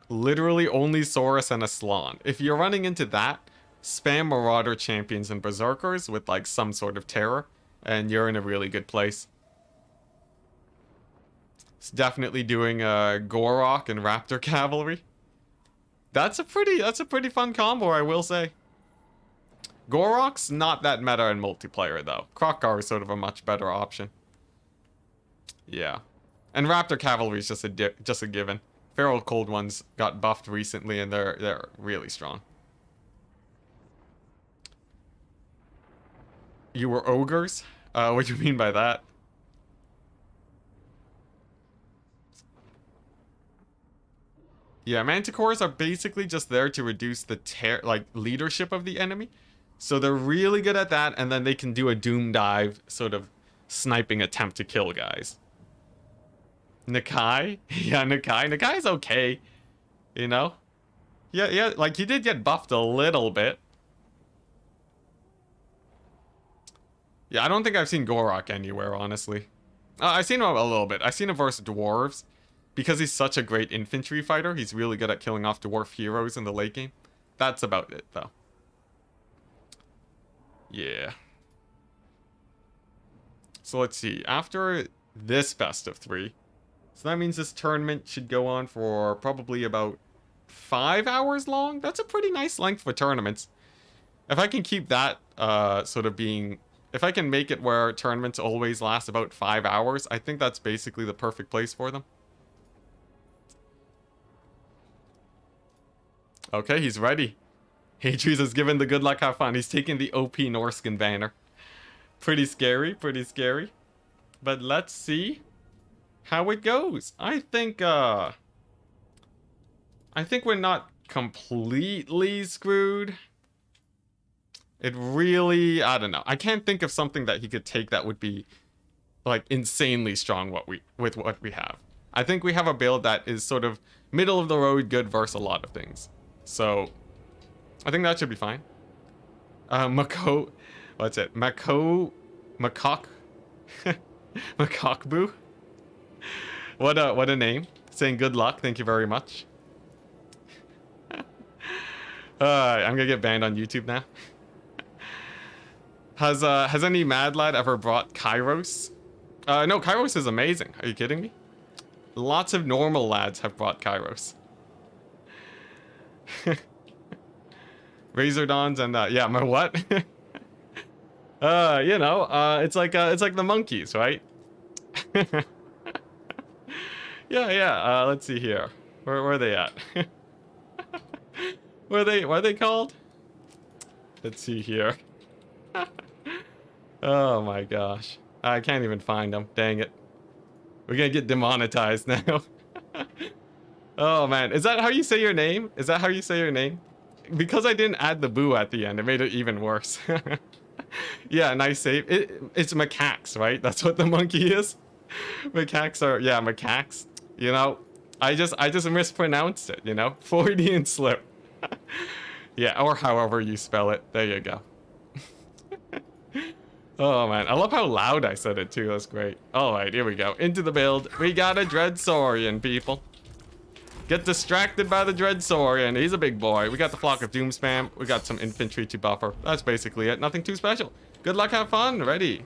literally only Saurus and a Slan. If you're running into that, spam Marauder champions and Berserkers with like some sort of terror, and you're in a really good place. It's definitely doing Gorok and Raptor Cavalry. That's a pretty fun combo, I will say. Gorok's not that meta in multiplayer though. Krokgar is sort of a much better option. Yeah. And Raptor Cavalry is just a given. Feral Cold Ones got buffed recently and they're really strong. You were ogres? What do you mean by that? Yeah, manticores are basically just there to reduce the leadership of the enemy. So they're really good at that, and then they can do a doom dive sort of sniping attempt to kill guys. Nakai? Yeah, Nakai. Nakai's okay. You know? Yeah, like he did get buffed a little bit. Yeah, I don't think I've seen Gorok anywhere, honestly. I've seen him a little bit. I've seen him versus dwarves. Because he's such a great infantry fighter, he's really good at killing off dwarf heroes in the late game. That's about it, though. Yeah. So let's see. After this best of 3, so that means this tournament should go on for probably about 5 hours long. That's a pretty nice length for tournaments. If I can keep that sort of being... If I can make it where tournaments always last about 5 hours, I think that's basically the perfect place for them. Okay, he's ready. Hadries has given the good luck, have fun. He's taking the OP Norskin banner. Pretty scary, pretty scary. But let's see how it goes. I think we're not completely screwed. It really, I don't know. I can't think of something that he could take that would be like insanely strong with what we have. I think we have a build that is sort of middle of the road good versus a lot of things. So I think that should be fine. What's it? Macaque Macaqueboo? What a name. Saying good luck, thank you very much. I'm gonna get banned on YouTube now. Has any Mad Lad ever brought Kairos? No, Kairos is amazing. Are you kidding me? lots of normal lads have brought Kairos. Razordons and yeah, my what? You know, it's like the monkeys, right? Yeah. Let's see here. Where are they at? What are they called? Let's see here. Oh my gosh. I can't even find them. Dang it. We're gonna get demonetized now. Oh man, is that how you say your name? Is that how you say your name? Because I didn't add the boo at the end, it made it even worse. Yeah, nice save. It's macaques, right? That's what the monkey is. Macaques are, yeah, macaques. You know, I just mispronounced it, you know? Freudian slip. Yeah, or however you spell it. There you go. Oh man, I love how loud I said it too. That's great. All right, here we go. Into the build. We got a Dreadsaurian, people. Get distracted by the Dreadsaurian. He's a big boy. We got the Flock of Doom spam. We got some infantry to buffer. That's basically it. Nothing too special. Good luck, have fun. Ready.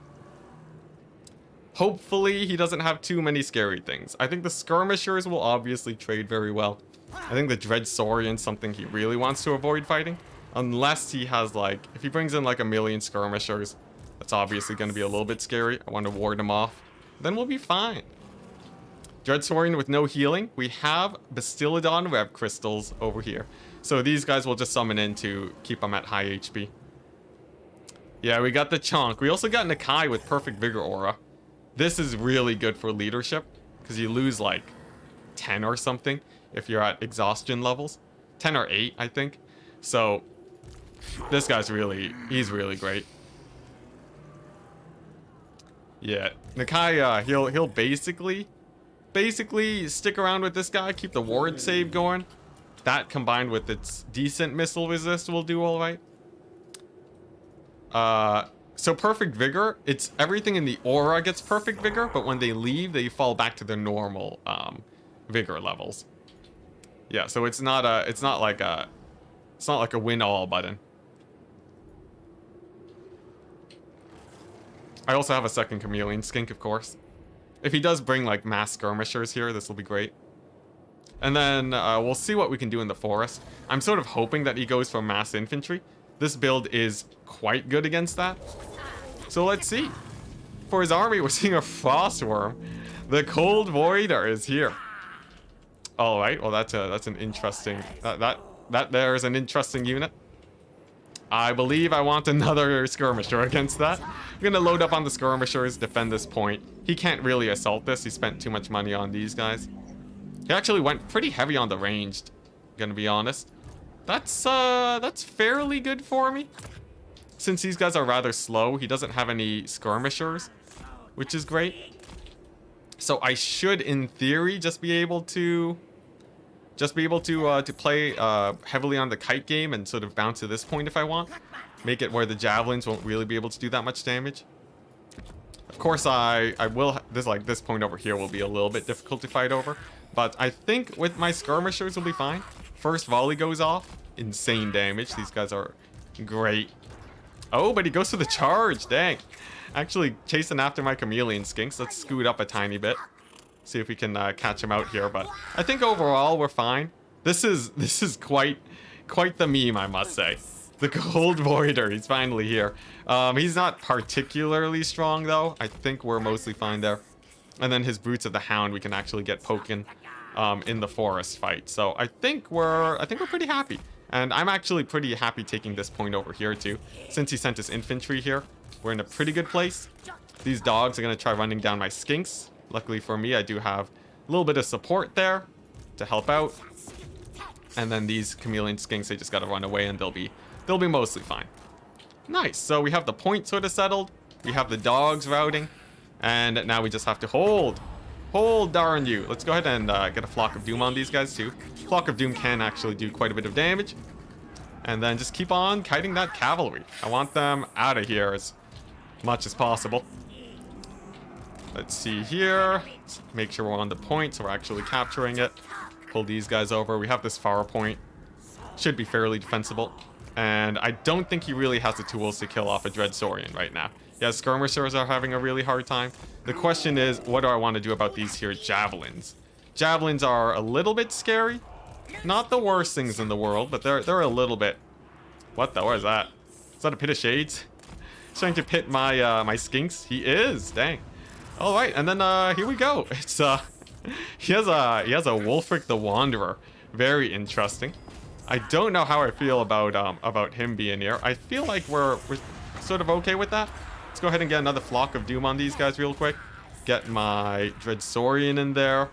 Hopefully he doesn't have too many scary things. I think the skirmishers will obviously trade very well. I think the Dreadsaurian's something he really wants to avoid fighting. Unless he has like, if he brings in like a million skirmishers, that's obviously going to be a little bit scary. I want to ward him off. Then we'll be fine. Dreadsaurian with no healing. We have Bastillodon Rev Crystals over here. So these guys will just summon in to keep them at high HP. Yeah, we got the Chonk. We also got Nakai with Perfect Vigor Aura. This is really good for leadership, because you lose like 10 or something if you're at exhaustion levels. 10 or 8, I think. So this guy's he's really great. Yeah, Nakai, he'll basically stick around with this guy, keep the ward save going. That combined with its decent missile resist will do all right. So Perfect Vigor, it's everything in the aura gets Perfect Vigor, but when they leave, they fall back to their normal vigor levels. Yeah, so it's not like a win all button. I also have a second Chameleon Skink, of course. If he does bring like mass skirmishers here, this will be great. And then we'll see what we can do in the forest. I'm sort of hoping that he goes for mass infantry. This build is quite good against that. So let's see. For his army, we're seeing a Frostworm. The Cold Voider is here. All right, well that's an interesting that there is an interesting unit. I believe I want another skirmisher against that. I'm gonna load up on the skirmishers, defend this point. He can't really assault this. He spent too much money on these guys. He actually went pretty heavy on the ranged, gonna be honest. That's fairly good for me. Since these guys are rather slow, he doesn't have any skirmishers, which is great. So I should, in theory, just be able to play heavily on the kite game and sort of bounce to this point if I want. Make it where the javelins won't really be able to do that much damage. Of course, I will. This point over here will be a little bit difficult to fight over, but I think with my skirmishers will be fine. First volley goes off, insane damage. These guys are great. Oh, but he goes for the charge. Dang. Actually chasing after my Chameleon Skinks. Let's scoot up a tiny bit. See if we can catch him out here, but I think overall we're fine. This is quite the meme, I must say. The Cold Voider, he's finally here. He's not particularly strong though. I think we're mostly fine there. And then his Brutes of the Hound we can actually get poking in the forest fight. So I think we're pretty happy. And I'm actually pretty happy taking this point over here too. Since he sent his infantry here, we're in a pretty good place. These dogs are gonna try running down my Skinks. Luckily for me, I do have a little bit of support there to help out. And then these Chameleon Skinks, they just gotta run away and they'll be mostly fine. Nice, so we have the point sort of settled. We have the dogs routing. And now we just have to hold. Hold, darn you. Let's go ahead and get a Flock of Doom on these guys too. Flock of Doom can actually do quite a bit of damage. And then just keep on kiting that cavalry. I want them out of here as much as possible. Let's see here. Let's make sure we're on the point so we're actually capturing it. Pull these guys over. We have this far point. Should be fairly defensible. And I don't think he really has the tools to kill off a Dreadsaurian right now. Yeah, skirmishers are having a really hard time. The question is, what do I want to do about these here javelins? Javelins are a little bit scary. Not the worst things in the world, but they're a little bit. What the? What is that? Is that a pit of shades? He's trying to pit my my skinks. He is. Dang. All right, and then here we go. It's he has a Wulfric the Wanderer. Very interesting. I don't know how I feel about him being here. I feel like we're sort of okay with that. Let's go ahead and get another Flock of Doom on these guys real quick. Get my Dreadsaurian in there.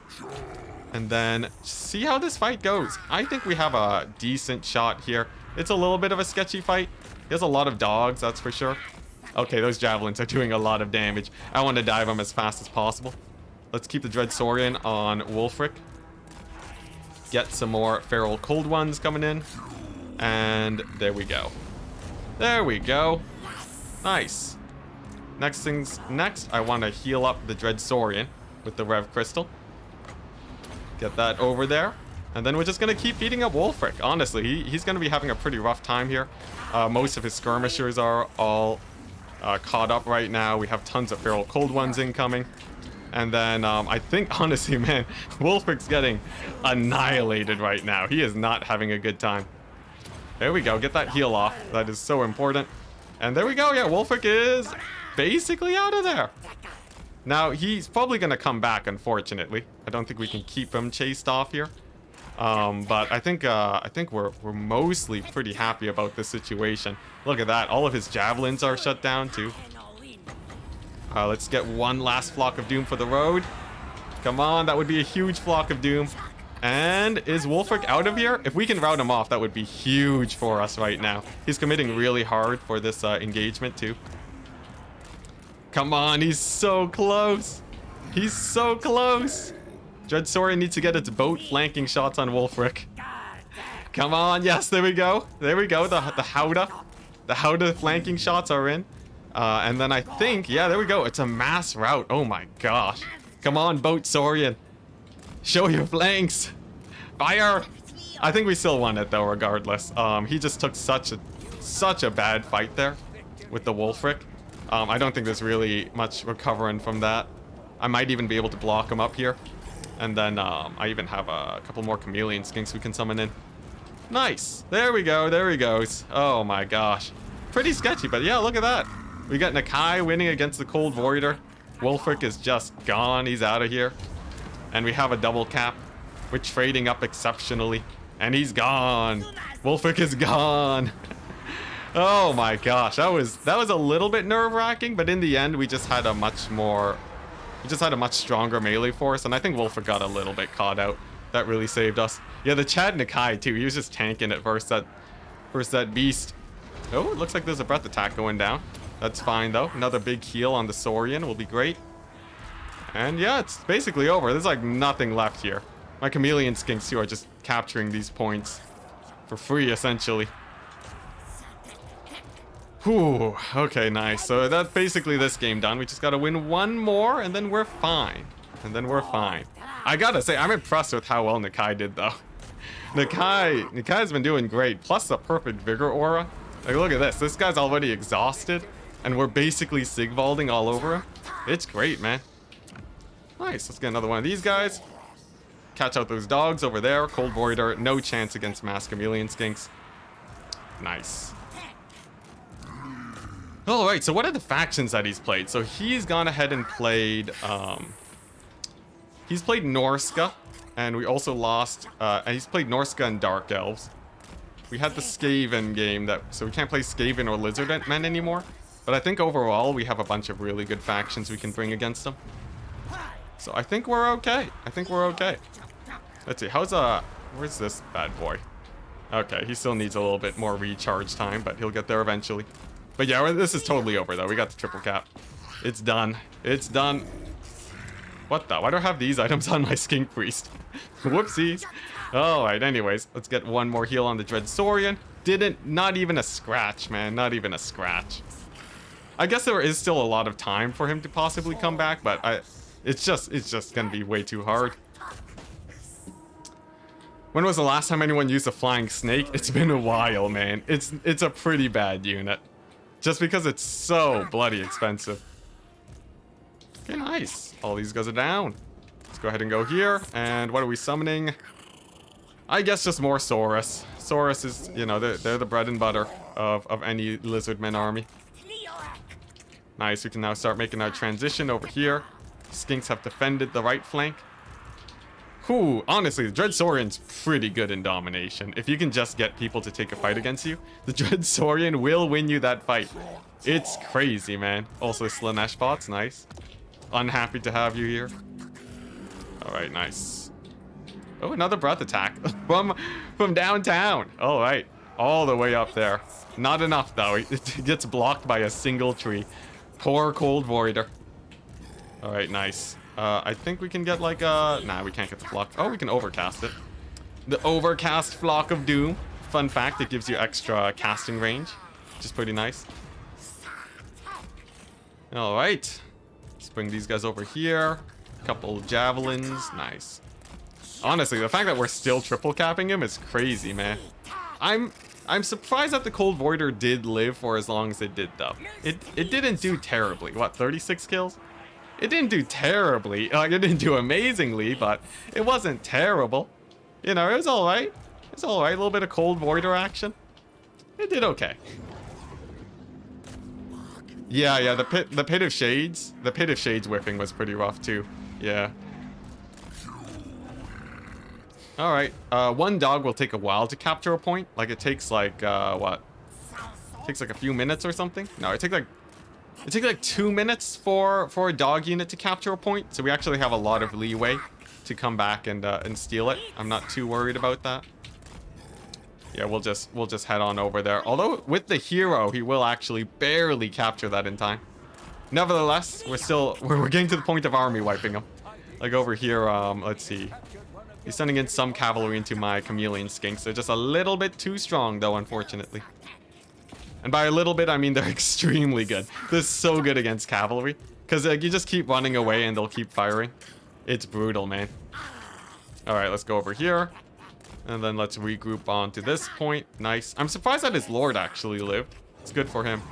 And then see how this fight goes. I think we have a decent shot here. It's a little bit of a sketchy fight. He has a lot of dogs, that's for sure. Okay, those javelins are doing a lot of damage. I want to dive them as fast as possible. Let's keep the Dreadsaurian on Wulfric. Get some more feral cold ones coming in. And there we go. There we go. Nice. Next, I want to heal up the Dreadsaurian with the Rev Crystal. Get that over there. And then we're just going to keep beating up Wulfric. Honestly, he's going to be having a pretty rough time here. Most of his skirmishers are all caught up right now. We have tons of feral cold ones incoming. And then I think, honestly, man, Wulfric's getting annihilated right now. He is not having a good time. There we go. Get that heal off. That is so important. And there we go. Yeah, Wulfric is basically out of there. Now, he's probably going to come back, unfortunately. I don't think we can keep him chased off here. But I think we're mostly pretty happy about this situation. Look at that. All of his javelins are shut down, too. Let's get one last Flock of Doom for the road. Come on, that would be a huge Flock of Doom. And is Wulfric out of here? If we can rout him off, that would be huge for us right now. He's committing really hard for this engagement, too. Come on, he's so close. He's so close. Dreadsaurian needs to get its boat flanking shots on Wulfric. Come on, yes, there we go. There we go, the Howdah. The Howdah flanking shots are in. And then I think, yeah, there we go. It's a mass rout. Oh my gosh. Come on, Boat Saurian. Show your flanks. Fire. I think we still won it though, regardless. He just took such a bad fight there with the Wulfric. I don't think there's really much recovering from that. I might even be able to block him up here. And then I even have a couple more chameleon skinks we can summon in. Nice. There we go. There he goes. Oh my gosh. Pretty sketchy, but yeah, look at that. We got Nakai winning against the Cold Voider. Wulfric is just gone. He's out of here. And we have a double cap. We're trading up exceptionally. And he's gone. Wulfric is gone. Oh my gosh. That was a little bit nerve-wracking, but in the end we just had a much stronger melee force, and I think Wulfric got a little bit caught out. That really saved us. Yeah, the Chad Nakai too. He was just tanking it versus that beast. Oh, it looks like there's a breath attack going down. That's fine though. Another big heal on the Saurian will be great. And yeah, it's basically over. There's like nothing left here. My chameleon skinks too are just capturing these points for free essentially. Whew. Okay, nice. So that's basically this game done. We just gotta win one more and then we're fine. I gotta say, I'm impressed with how well Nakai did though. Nakai's been doing great. Plus the perfect vigor aura. Like, look at this. This guy's already exhausted. And we're basically Sigvalding all over him. It's great, man. Nice. Let's get another one of these guys. Catch out those dogs over there. Cold Voider. No chance against Mass Chameleon Skinks. Nice. Alright, so what are the factions that he's played? So he's gone ahead and played... he's played Norska. And we also lost... and he's played Norska and Dark Elves. We had the Skaven game, so we can't play Skaven or Lizardmen anymore. But I think overall we have a bunch of really good factions we can bring against them. So I think we're okay. Let's see, where's this bad boy? Okay, he still needs a little bit more recharge time, but he'll get there eventually. But yeah, this is totally over though. We got the triple cap. It's done. What the? Why do I have these items on my Skink Priest? Whoopsies. Alright, anyways, let's get one more heal on the Dreadsaurian. Not even a scratch, man. Not even a scratch. I guess there is still a lot of time for him to possibly come back, but it's just gonna be way too hard. When was the last time anyone used a flying snake? It's been a while, man. It's a pretty bad unit. Just because it's so bloody expensive. Okay, nice. All these guys are down. Let's go ahead and go here. And what are we summoning? I guess just more Saurus. Saurus is, you know, they're the bread and butter of any Lizardmen army. Nice, we can now start making our transition over here. Skinks have defended the right flank. Whew, honestly, the Dreadsaurian's pretty good in domination. If you can just get people to take a fight against you, the Dreadsaurian will win you that fight. It's crazy, man. Also, Slanesh bots, nice. Unhappy to have you here. Alright, nice. Oh, another breath attack from downtown. Alright, all the way up there. Not enough, though. It gets blocked by a single tree. Poor Cold Voider. Alright, nice. I think we can get like a... Nah, we can't get the flock. Oh, we can overcast it. The overcast Flock of Doom. Fun fact, it gives you extra casting range, which is pretty nice. Alright. Let's bring these guys over here. Couple javelins. Nice. Honestly, the fact that we're still triple capping him is crazy, man. I'm surprised that the Cold Voider did live for as long as it did, though. It didn't do terribly. What, 36 kills? It didn't do terribly. Like, it didn't do amazingly, but it wasn't terrible. You know, it was alright. It's alright. A little bit of Cold Voider action. It did okay. Yeah, the pit of shades. The pit of shades whipping was pretty rough too. Yeah. Alright. One dog will take a while to capture a point. Like, it takes like what? It takes like a few minutes or something? No, it takes like 2 minutes for a dog unit to capture a point, so we actually have a lot of leeway to come back and steal it. I'm not too worried about that. Yeah, we'll just head on over there. Although with the hero, he will actually barely capture that in time. Nevertheless, we're getting to the point of army wiping him. Like over here, let's see. He's sending in some cavalry into my chameleon skinks. They're just a little bit too strong, though, unfortunately. And by a little bit, I mean they're extremely good. They're so good against cavalry. Because like, you just keep running away and they'll keep firing. It's brutal, man. Alright, let's go over here. And then let's regroup onto this point. Nice. I'm surprised that his lord actually lived. It's good for him.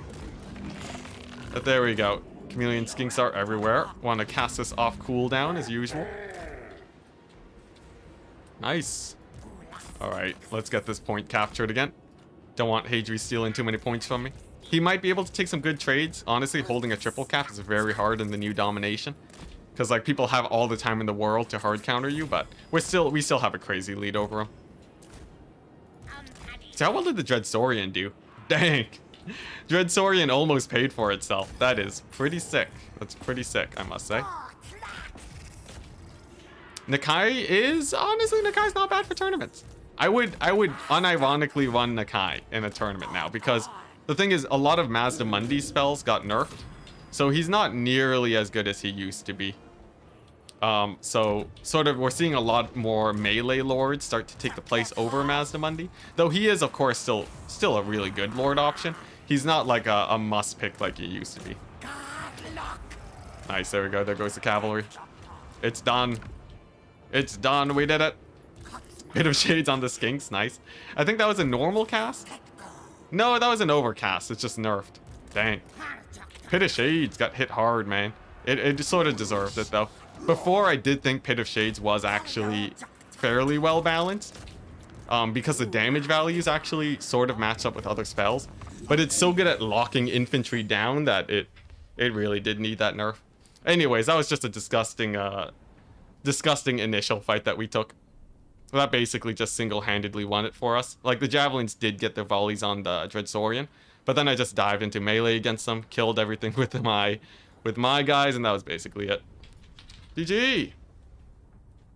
But there we go. Chameleon skinks are everywhere. Want to cast this off cooldown as usual. Nice. Alright, let's get this point captured again. Don't want Hadri stealing too many points from me. He might be able to take some good trades. Honestly, holding a triple cap is very hard in the new domination. Because like people have all the time in the world to hard counter you, but we still have a crazy lead over him. So how well did the Dreadsaurian do? Dang. Dreadsaurian almost paid for itself. That is pretty sick. That's pretty sick, I must say. Nakai's not bad for tournaments. I would unironically run Nakai in a tournament now, because the thing is, a lot of Mazdamundi spells got nerfed, so he's not nearly as good as he used to be. So sort of we're seeing a lot more melee lords start to take the place over Mazdamundi, though he is of course still a really good lord option. He's not like a must pick like he used to be. Nice, there we go. There goes the cavalry. It's done. It's done. We did it. Bit of shades on the skinks. Nice. I think that was a normal cast. No, that was an overcast. It's just nerfed. Dang. Pit of Shades got hit hard, man. It just sort of deserved it, though. Before, I did think Pit of Shades was actually fairly well balanced. Because the damage values actually sort of match up with other spells. But it's so good at locking infantry down that it really did need that nerf. Anyways, that was just a disgusting initial fight that we took. That basically just single-handedly won it for us. Like, the javelins did get their volleys on the Dreadsaurian, but then I just dived into melee against them, killed everything with my guys, and that was basically it. GG!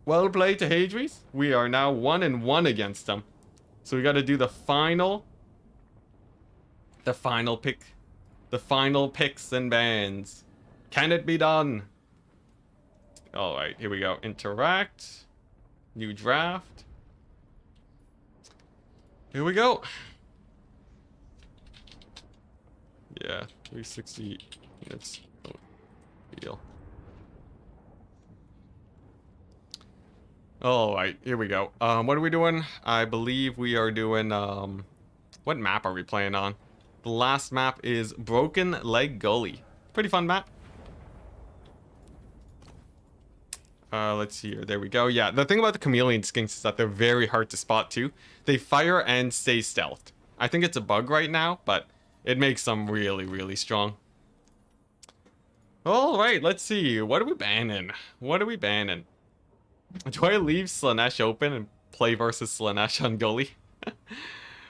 Well played to Hadris. We are now 1-1 against them. So we gotta do the final pick. The final picks and bans. Can it be done? Alright, here we go. Interact. New draft. Here we go. Yeah, 360 minutes. Oh, deal. Alright, here we go. What are we doing? I believe we are doing, what map are we playing on? The last map is Broken Leg Gully. Pretty fun map. Let's see here. There we go. Yeah, the thing about the chameleon skinks is that they're very hard to spot too. They fire and stay stealthed. I think it's a bug right now, but it makes them really, really strong. All right, let's see. What are we banning? What are we banning? Do I leave Slanesh open and play versus Slanesh on Gully?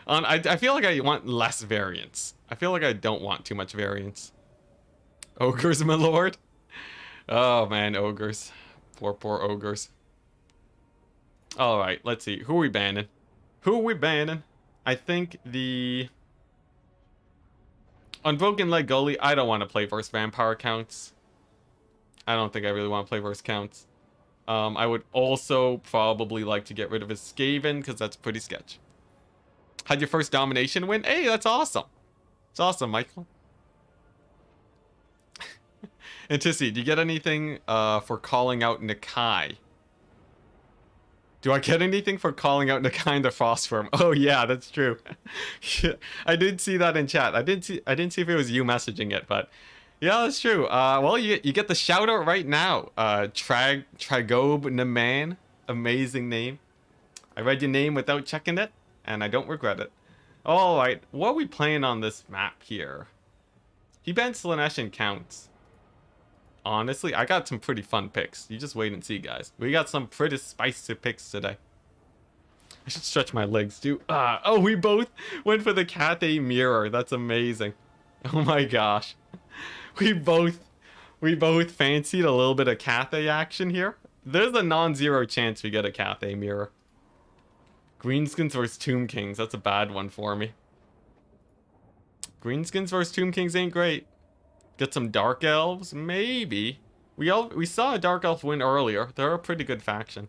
I feel like I want less variance. I feel like I don't want too much variance. Ogres, my lord. Oh man, ogres. Poor, poor ogres. Alright, let's see. Who are we banning? Who are we banning? I think the... Unbroken Leg Gully, I don't want to play versus vampire counts. I don't think I really want to play versus counts. I would also probably like to get rid of his Skaven, because that's pretty sketch. Had your first domination win? Hey, that's awesome. It's awesome, Michael. Enticity, do you get anything for calling out Nakai? Do I get anything for calling out Nakai in the Frost Firm? Oh yeah, that's true. I did see that in chat. I didn't see if it was you messaging it, but yeah, that's true. Well, you get the shout out right now. Tragob Naman, amazing name. I read your name without checking it, and I don't regret it. All right, what are we playing on this map here? He banned Slanesh and counts. Honestly, I got some pretty fun picks. You just wait and see, guys. We got some pretty spicy picks today. I should stretch my legs, too. Oh, we both went for the Cathay Mirror. That's amazing. Oh my gosh. We both fancied a little bit of Cathay action here. There's a non-zero chance we get a Cathay Mirror. Greenskins versus Tomb Kings. That's a bad one for me. Greenskins versus Tomb Kings ain't great. Get some Dark Elves? Maybe. We saw a Dark Elf win earlier. They're a pretty good faction.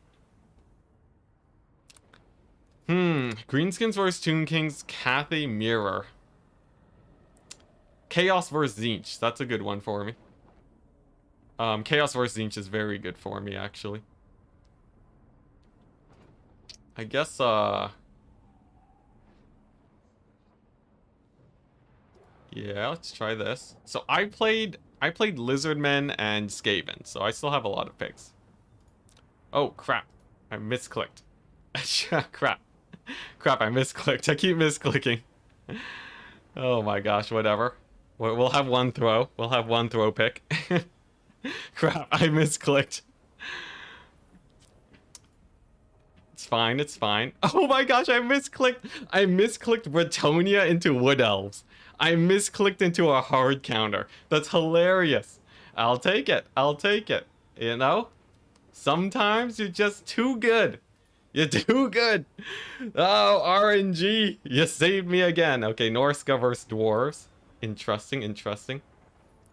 Greenskins versus Tomb Kings, Cathay Mirror. Chaos versus Zinch. That's a good one for me. Chaos versus Zinch is very good for me, actually. I guess, yeah, let's try this. So I played Lizardmen and Skaven, so I still have a lot of picks. Oh crap. I misclicked. Crap. Crap, I misclicked. I keep misclicking. Oh my gosh, whatever. We'll have one throw. We'll have one throw pick. Crap, I misclicked. It's fine, it's fine. Oh my gosh, I misclicked. I misclicked Bretonia into Wood Elves. I misclicked into a hard counter. That's hilarious. I'll take it. I'll take it. You know? Sometimes you're just too good. You're too good. Oh, RNG. You saved me again. Okay, Norska versus Dwarves. Interesting, interesting.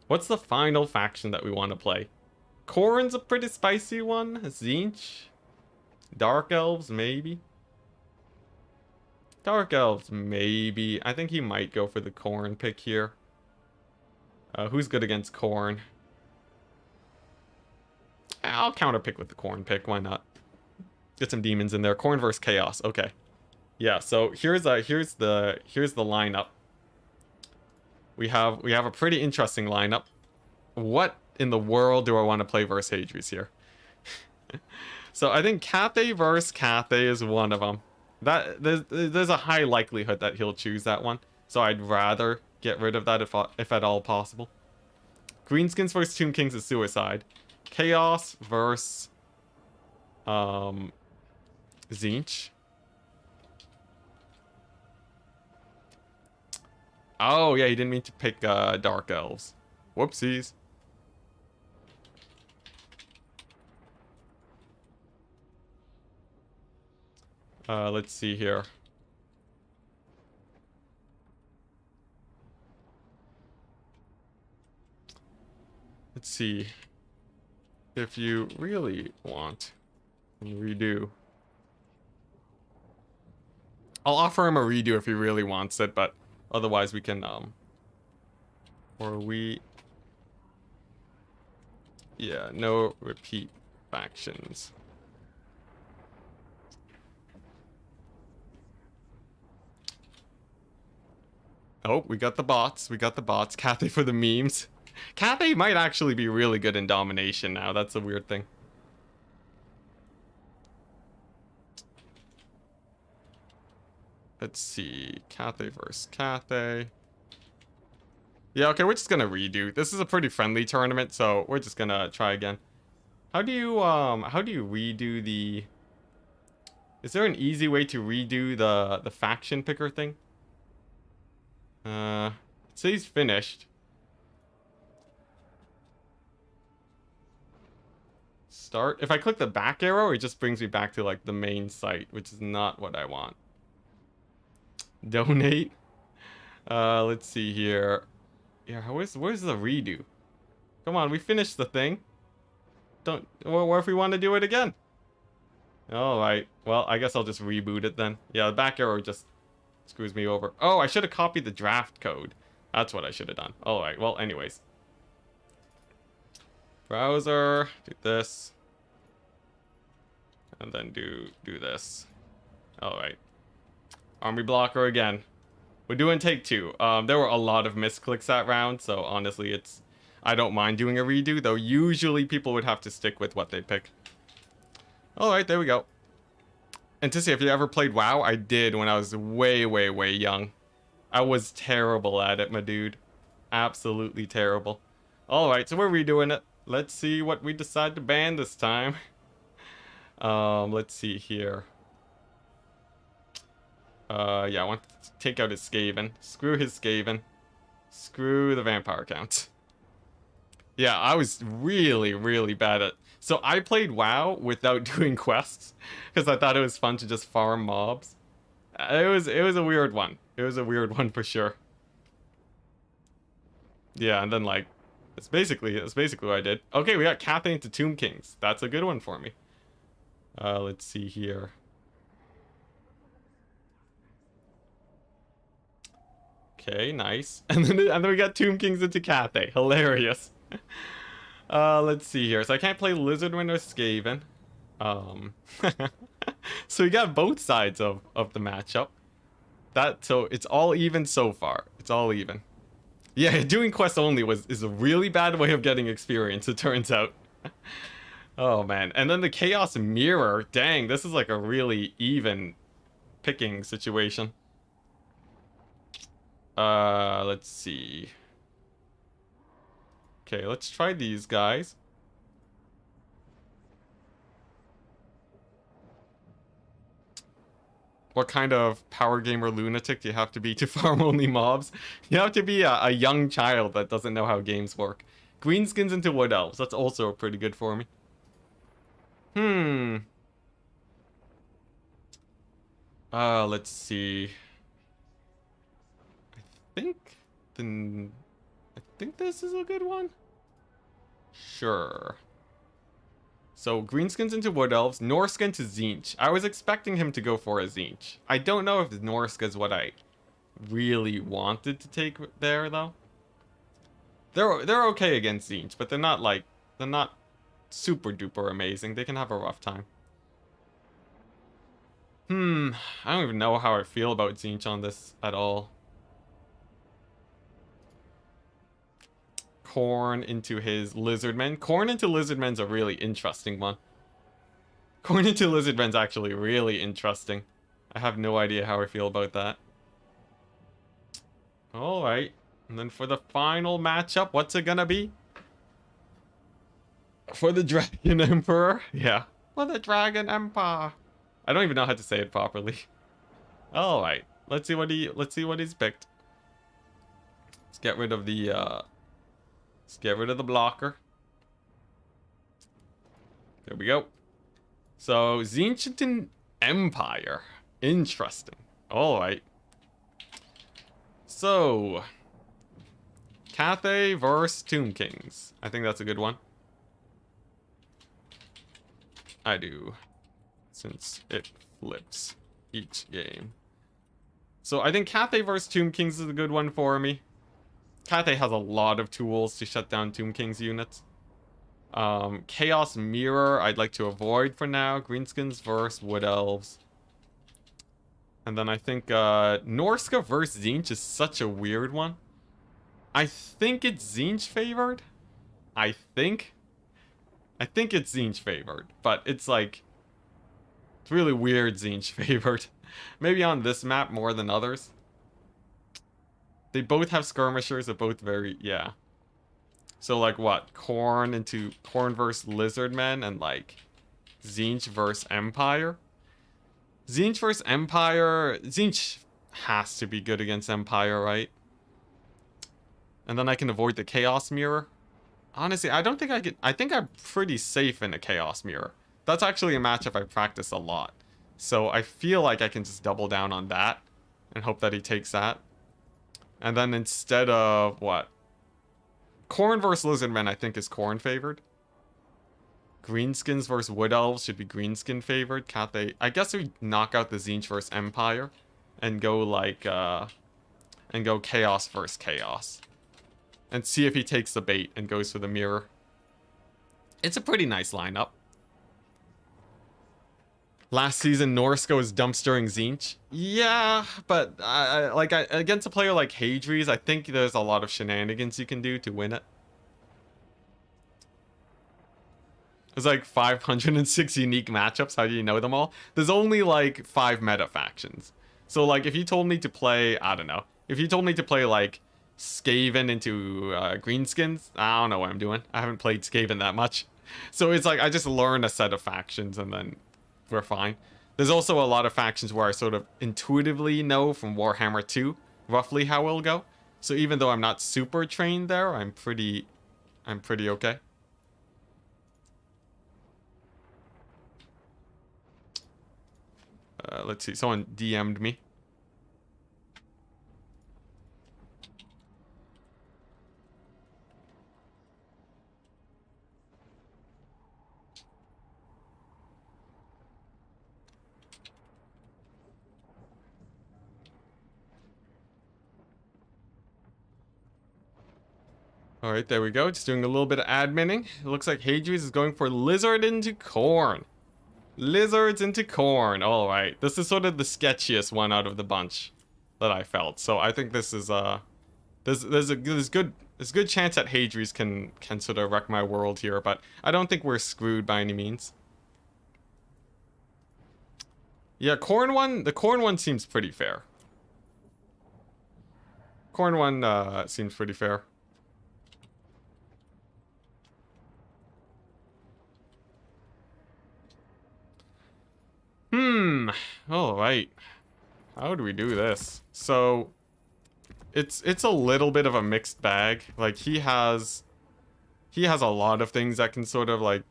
What's the final faction that we want to play? Corrin's a pretty spicy one. Zinch. Dark Elves, maybe. Dark Elves, maybe. I think he might go for the Khorne pick here. Who's good against Khorne? I'll counter pick with the Khorne pick. Why not? Get some demons in there. Khorne versus Chaos. Okay. Yeah. So here's the lineup. We have a pretty interesting lineup. What in the world do I want to play versus Hadri's here? So I think Cathay versus Cathay is one of them. That there's a high likelihood that he'll choose that one. So I'd rather get rid of that if at all possible. Greenskins versus Tomb Kings is suicide. Chaos versus Zinch. Oh yeah, he didn't mean to pick Dark Elves. Whoopsies. Let's see here. Let's see. If you really want a redo. I'll offer him a redo if he really wants it, but otherwise we can, yeah, no repeat factions. Oh, we got the bots. We got the bots. Cathay for the memes. Cathay might actually be really good in domination now. That's a weird thing. Let's see. Cathay versus Cathay. Yeah, okay, we're just gonna redo. This is a pretty friendly tournament, so we're just gonna try again. How do you redo the... Is there an easy way to redo the faction picker thing? It says finished. Start. If I click the back arrow, it just brings me back to like the main site, which is not what I want. Donate. Let's see here. Yeah, where's the redo? Come on, we finished the thing. Don't. Well, what if we want to do it again? All right. Well, I guess I'll just reboot it then. Yeah, the back arrow just screws me over. Oh, I should have copied the draft code. That's what I should have done. All right. Well, anyways. Browser. Do this. And then do this. All right. Army blocker again. We're doing take 2. There were a lot of misclicks that round, so honestly, I don't mind doing a redo, though usually people would have to stick with what they pick. Alright, there we go. Enticity, if you ever played WoW, I did when I was way, way, way young. I was terrible at it, my dude. Absolutely terrible. Alright, so we're redoing it. Let's see what we decide to ban this time. Let's see here. Yeah, I want to take out his Skaven. Screw his Skaven. Screw the vampire count. Yeah, I was really, really bad at... So I played WoW without doing quests, because I thought it was fun to just farm mobs. It was a weird one. It was a weird one for sure. Yeah, and then like, that's basically what I did. Okay, we got Cathay into Tomb Kings. That's a good one for me. Let's see here. Okay, nice. And then we got Tomb Kings into Cathay. Hilarious. Let's see here. So I can't play Lizardman or Skaven. So we got both sides of the matchup. So it's all even so far. It's all even. Yeah, doing quest only is a really bad way of getting experience, it turns out. Oh man. And then the Chaos Mirror. Dang, this is like a really even picking situation. Let's see. Okay, let's try these guys. What kind of power gamer lunatic do you have to be to farm only mobs? You have to be a young child that doesn't know how games work. Greenskins into Wood Elves. That's also pretty good for me. Let's see. I think this is a good one. Sure. So, Greenskins into Wood Elves, Norska into Tzeentch. I was expecting him to go for a Tzeentch. I don't know if Norska is what I really wanted to take there, though. They're okay against Tzeentch, but they're not super duper amazing. They can have a rough time. I don't even know how I feel about Tzeentch on this at all. Corn into his Lizardmen. Corn into Lizardmen's a really interesting one. Corn into Lizardmen's actually really interesting. I have no idea how I feel about that. Alright. And then for the final matchup, what's it gonna be? For the Dragon Emperor? Yeah. For the Dragon Emperor. I don't even know how to say it properly. Alright. Let's see what he's picked. Let's get rid of the let's get rid of the blocker. There we go. So, Tzeentch Empire. Interesting. Alright. So, Cathay versus Tomb Kings. I think that's a good one. I do. Since it flips each game. So, I think Cathay versus Tomb Kings is a good one for me. Cathay has a lot of tools to shut down Tomb King's units. Chaos Mirror, I'd like to avoid for now. Greenskins versus Wood Elves. And then I think Norska versus Tzeentch is such a weird one. I think it's Tzeentch favored. I think it's Tzeentch favored. But it's like... It's really weird Tzeentch favored. Maybe on this map more than others. They both have skirmishers. They're both very, yeah. So like what? Corn versus Lizardmen and like Zinch versus Empire. Zinch versus Empire. Zinch has to be good against Empire, right? And then I can avoid the Chaos Mirror. Honestly, I don't think I could. I think I'm pretty safe in a Chaos Mirror. That's actually a matchup I practice a lot. So I feel like I can just double down on that and hope that he takes that. And then instead of what? Corn versus Lizardmen, I think, is Corn favored. Greenskins versus Wood Elves should be Greenskin favored. Can't they? I guess we knock out the Zinch versus Empire and go like, and go Chaos versus Chaos. And see if he takes the bait and goes for the mirror. It's a pretty nice lineup. Last season, Norsko was dumpstering Zinch. Yeah, but against a player like Hadries, I think there's a lot of shenanigans you can do to win it. There's like 506 unique matchups. How do you know them all? There's only like 5 meta factions. So like if you told me to play, I don't know. If you told me to play like Skaven into Greenskins, I don't know what I'm doing. I haven't played Skaven that much. So it's like I just learn a set of factions and then we're fine. There's also a lot of factions where I sort of intuitively know from Warhammer 2 roughly how it'll go. So even though I'm not super trained there, I'm pretty okay. Let's see. Someone DM'd me. Alright, there we go. Just doing a little bit of adminning. It looks like Hadries is going for Lizard into Corn. Lizards into Corn. Alright. This is sort of the sketchiest one out of the bunch that I felt. So I think this is there's good chance that Hadries can sort of wreck my world here, but I don't think we're screwed by any means. Yeah, the Corn one seems pretty fair. Corn one seems pretty fair. Alright. How do we do this? So it's a little bit of a mixed bag. Like he has a lot of things that can sort of like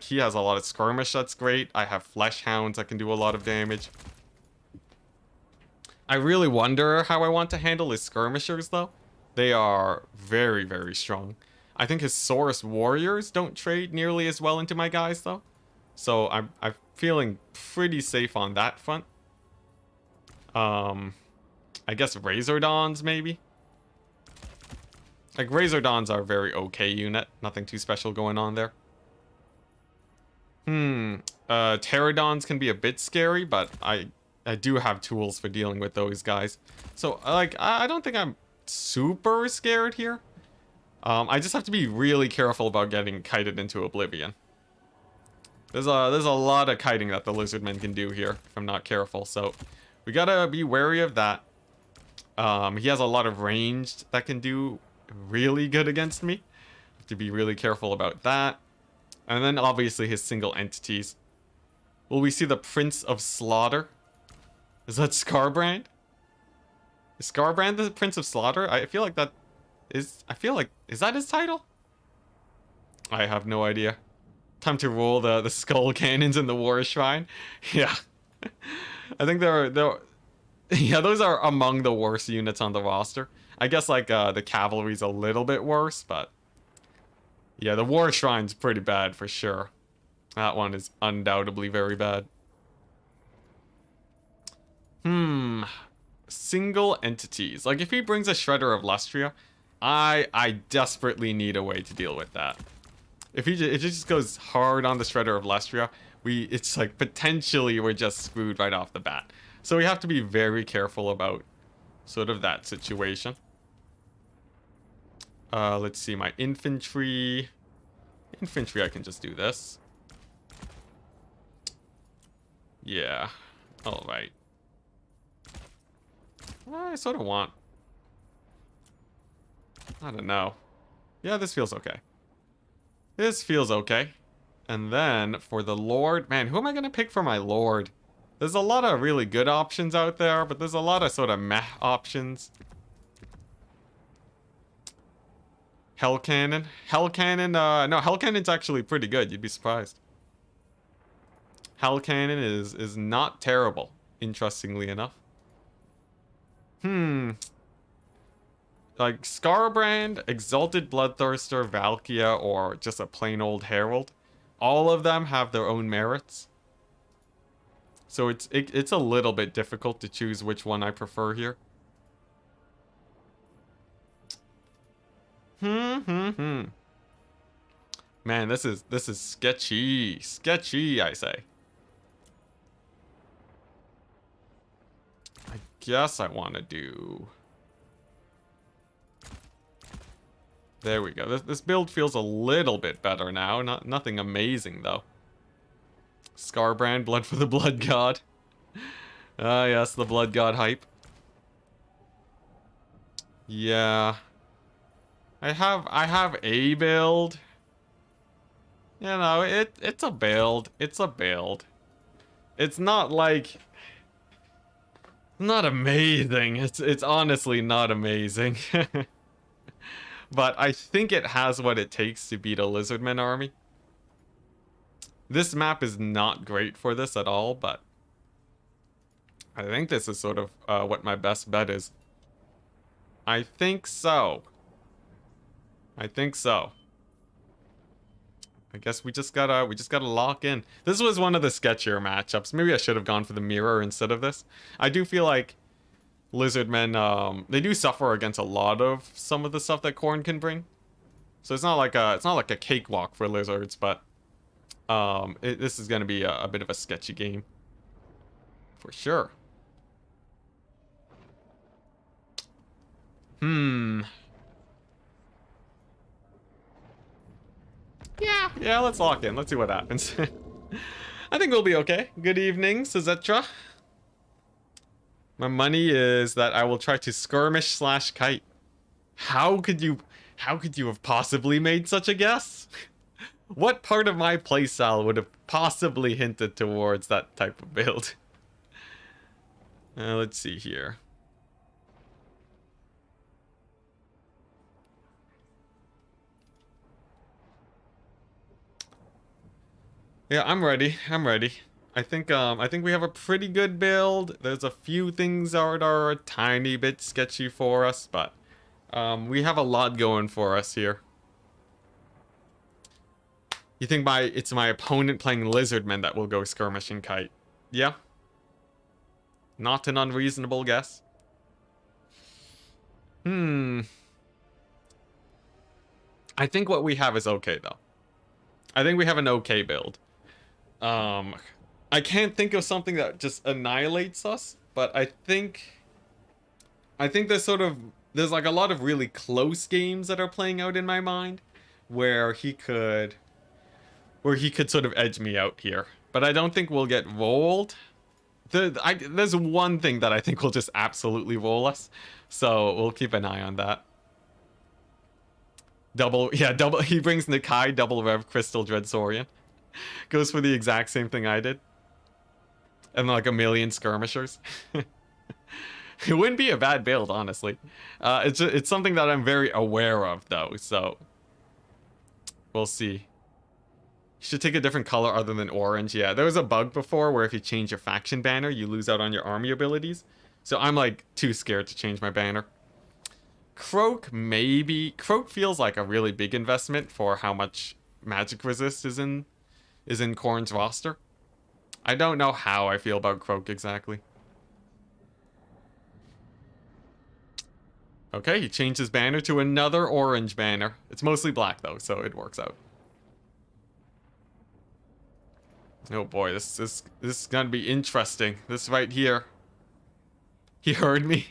he has a lot of skirmish that's great. I have flesh hounds that can do a lot of damage. I really wonder how I want to handle his skirmishers though. They are very, very strong. I think his Saurus warriors don't trade nearly as well into my guys though. So I'm feeling pretty safe on that front. I guess Razor Dawns maybe. Like Razor Dawns are a very okay unit. Nothing too special going on there. Pterodons can be a bit scary, but I do have tools for dealing with those guys. So like I don't think I'm super scared here. I just have to be really careful about getting kited into oblivion. There's a lot of kiting that the Lizardmen can do here if I'm not careful, so we gotta be wary of that. He has a lot of ranged that can do really good against me. Have to be really careful about that. And then obviously his single entities. Will we see the Prince of Slaughter? Is that Scarbrand? Is Scarbrand the Prince of Slaughter? I feel like is that his title? I have no idea. Time to roll the skull cannons in the war shrine. Yeah. I think yeah, those are among the worst units on the roster. I guess like the cavalry's a little bit worse, but yeah, the war shrine's pretty bad for sure. That one is undoubtedly very bad. Single entities. Like if he brings a Shredder of Lustria, I desperately need a way to deal with that. If it just goes hard on the Shredder of Lustria, it's like potentially we're just screwed right off the bat. So we have to be very careful about sort of that situation. Let's see, my infantry. Infantry, I can just do this. Yeah. Alright. I sort of want. I don't know. Yeah, this feels okay. This feels okay. And then for the Lord, man, who am I gonna pick for my Lord? There's a lot of really good options out there, but there's a lot of sort of meh options. Hell Cannon? Hell Cannon, no, Hell Cannon's actually pretty good. You'd be surprised. Hell Cannon is not terrible, interestingly enough. Like Scarbrand, Exalted Bloodthirster, Valkia, or just a plain old Herald. All of them have their own merits. So it's a little bit difficult to choose which one I prefer here. Man, this is sketchy. Sketchy, I say. I guess I want to do... There we go. This build feels a little bit better now. Nothing amazing, though. Scarbrand, Blood for the Blood God. Ah, yes, the Blood God hype. Yeah. I have a build. You know, it's a build. It's a build. It's not like... Not amazing. It's honestly not amazing. But I think it has what it takes to beat a Lizardman army. This map is not great for this at all, but I think this is sort of what my best bet is. I think so. I think so. I guess we just gotta lock in. This was one of the sketchier matchups. Maybe I should have gone for the mirror instead of this. I do feel like Lizardmen, they do suffer against a lot of some of the stuff that Khorne can bring. So it's not like a cakewalk for lizards, but this is gonna be a bit of a sketchy game for sure. Yeah, let's lock in. Let's see what happens. I think we'll be okay. Good evening, Sazetra. My money is that I will try to skirmish slash kite. How could you have possibly made such a guess? What part of my playstyle would have possibly hinted towards that type of build? Let's see here. Yeah, I'm ready. I'm ready. I think we have a pretty good build. There's a few things that are a tiny bit sketchy for us, but we have a lot going for us here. You think it's my opponent playing Lizardmen that will go skirmishing kite? Yeah. Not an unreasonable guess. I think what we have is okay though. I think we have an okay build. I can't think of something that just annihilates us, but I think there's like a lot of really close games that are playing out in my mind where he could sort of edge me out here. But I don't think we'll get rolled. There's one thing that I think will just absolutely roll us, so we'll keep an eye on that. Double, he brings Nikai, double Rev, Crystal, Dreadsaurian. Goes for the exact same thing I did. And like a million skirmishers. It wouldn't be a bad build, honestly. It's something that I'm very aware of, though, so... We'll see. You should take a different color other than orange. Yeah, there was a bug before where if you change your faction banner, you lose out on your army abilities. So I'm, like, too scared to change my banner. Croak, maybe. Croak feels like a really big investment for how much magic resist is in Khorne's roster. I don't know how I feel about Croak exactly. Okay, he changed his banner to another orange banner. It's mostly black though, so it works out. Oh boy, this is gonna be interesting. This right here. He heard me.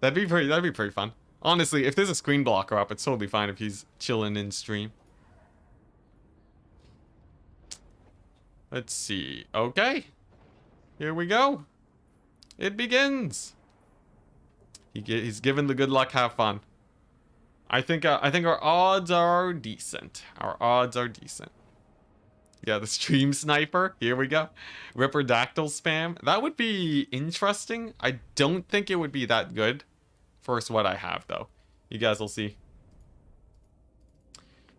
That'd be pretty fun. Honestly, if there's a screen blocker up, it's totally fine if he's chilling in stream. Let's see. Okay. Here we go. It begins. He's given the good luck, have fun. I think our odds are decent. Our odds are decent. Yeah, the stream sniper. Here we go. Ripperdactyl spam. That would be interesting. I don't think it would be that good. First, what I have though. You guys will see.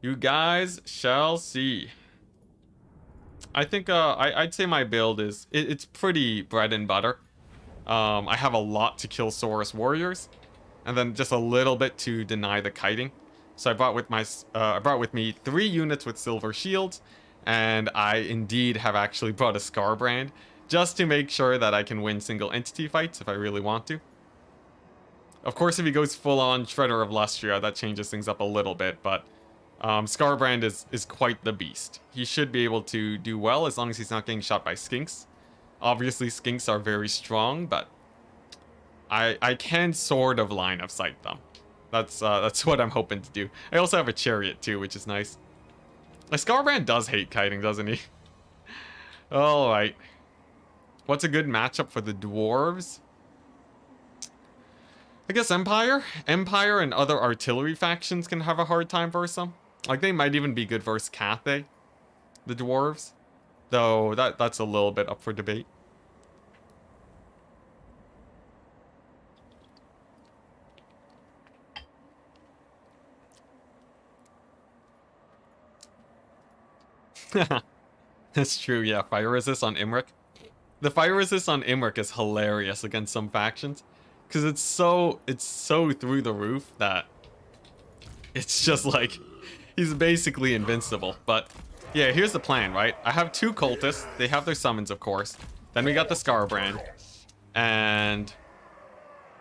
You guys shall see. I think I'd say my build is it's pretty bread and butter. I have a lot to kill Saurus warriors, and then just a little bit to deny the kiting. So I brought with me 3 units with silver shields, and I indeed have actually brought a Scarbrand just to make sure that I can win single entity fights if I really want to. Of course, if he goes full on Shredder of Lustria, that changes things up a little bit, but Scarbrand is quite the beast. He should be able to do well as long as he's not getting shot by skinks. Obviously, skinks are very strong, but I can sort of line of sight them. That's what I'm hoping to do. I also have a chariot too, which is nice. Scarbrand does hate kiting, doesn't he? Alright. What's a good matchup for the dwarves? I guess Empire? Empire and other artillery factions can have a hard time versus them. Like, they might even be good versus Cathay, the dwarves. Though, that's a little bit up for debate. That's true, yeah. Fire resist on Imric. The fire resist on Imric is hilarious against some factions. Because it's so through the roof that it's just like, he's basically invincible. But yeah, here's the plan, right? I have 2 cultists. They have their summons, of course. Then we got the Scarbrand. And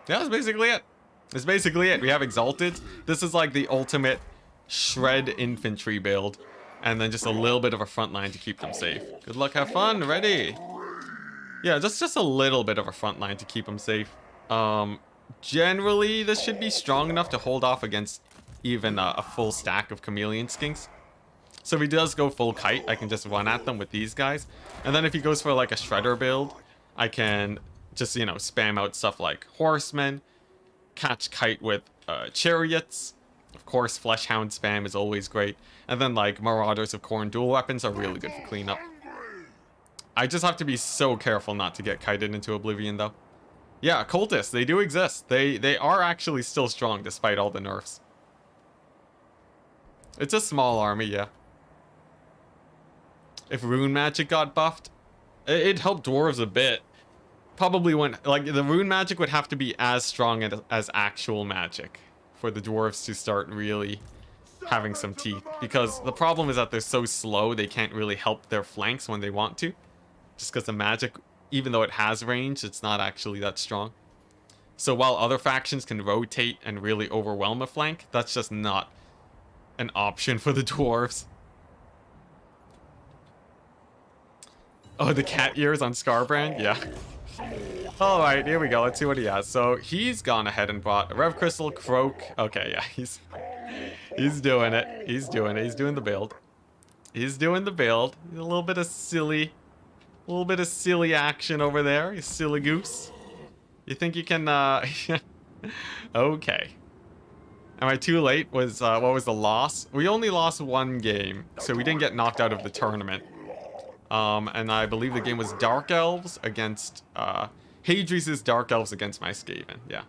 yeah, that's basically it. That's basically it. We have Exalted. This is like the ultimate shred infantry build. And then just a little bit of a front line to keep them safe. Good luck, have fun, ready. Yeah, just a little bit of a front line to keep them safe. Generally, this should be strong enough to hold off against even a full stack of chameleon skinks. So if he does go full kite, I can just run at them with these guys. And then if he goes for like a shredder build, I can just, you know, spam out stuff like horsemen, catch kite with chariots. Of course, fleshhound spam is always great. And then like marauders of corn dual weapons are really good for cleanup. I just have to be so careful not to get kited into oblivion though. Yeah, cultists, they do exist. They are actually still strong despite all the nerfs. It's a small army, yeah. If rune magic got buffed, it helped dwarves a bit. Probably when, like, the rune magic would have to be as strong as actual magic for the dwarves to start really having some teeth. Because the problem is that they're so slow, they can't really help their flanks when they want to. Just because the magic, even though it has range, it's not actually that strong. So while other factions can rotate and really overwhelm a flank, that's just not an option for the dwarves. Oh, the cat ears on Scarbrand? Yeah. Alright, here we go. Let's see what he has. So he's gone ahead and bought a Rev Crystal, Croak. Okay, yeah, he's doing it. He's doing it. He's doing the build. He's doing the build. A little bit of silly action over there. You silly goose. You think you can, Okay. Am I too late? What was the loss? We only lost 1 game, so we didn't get knocked out of the tournament. And I believe the game was Dark Elves against, Hadri's Dark Elves against my Skaven, yeah.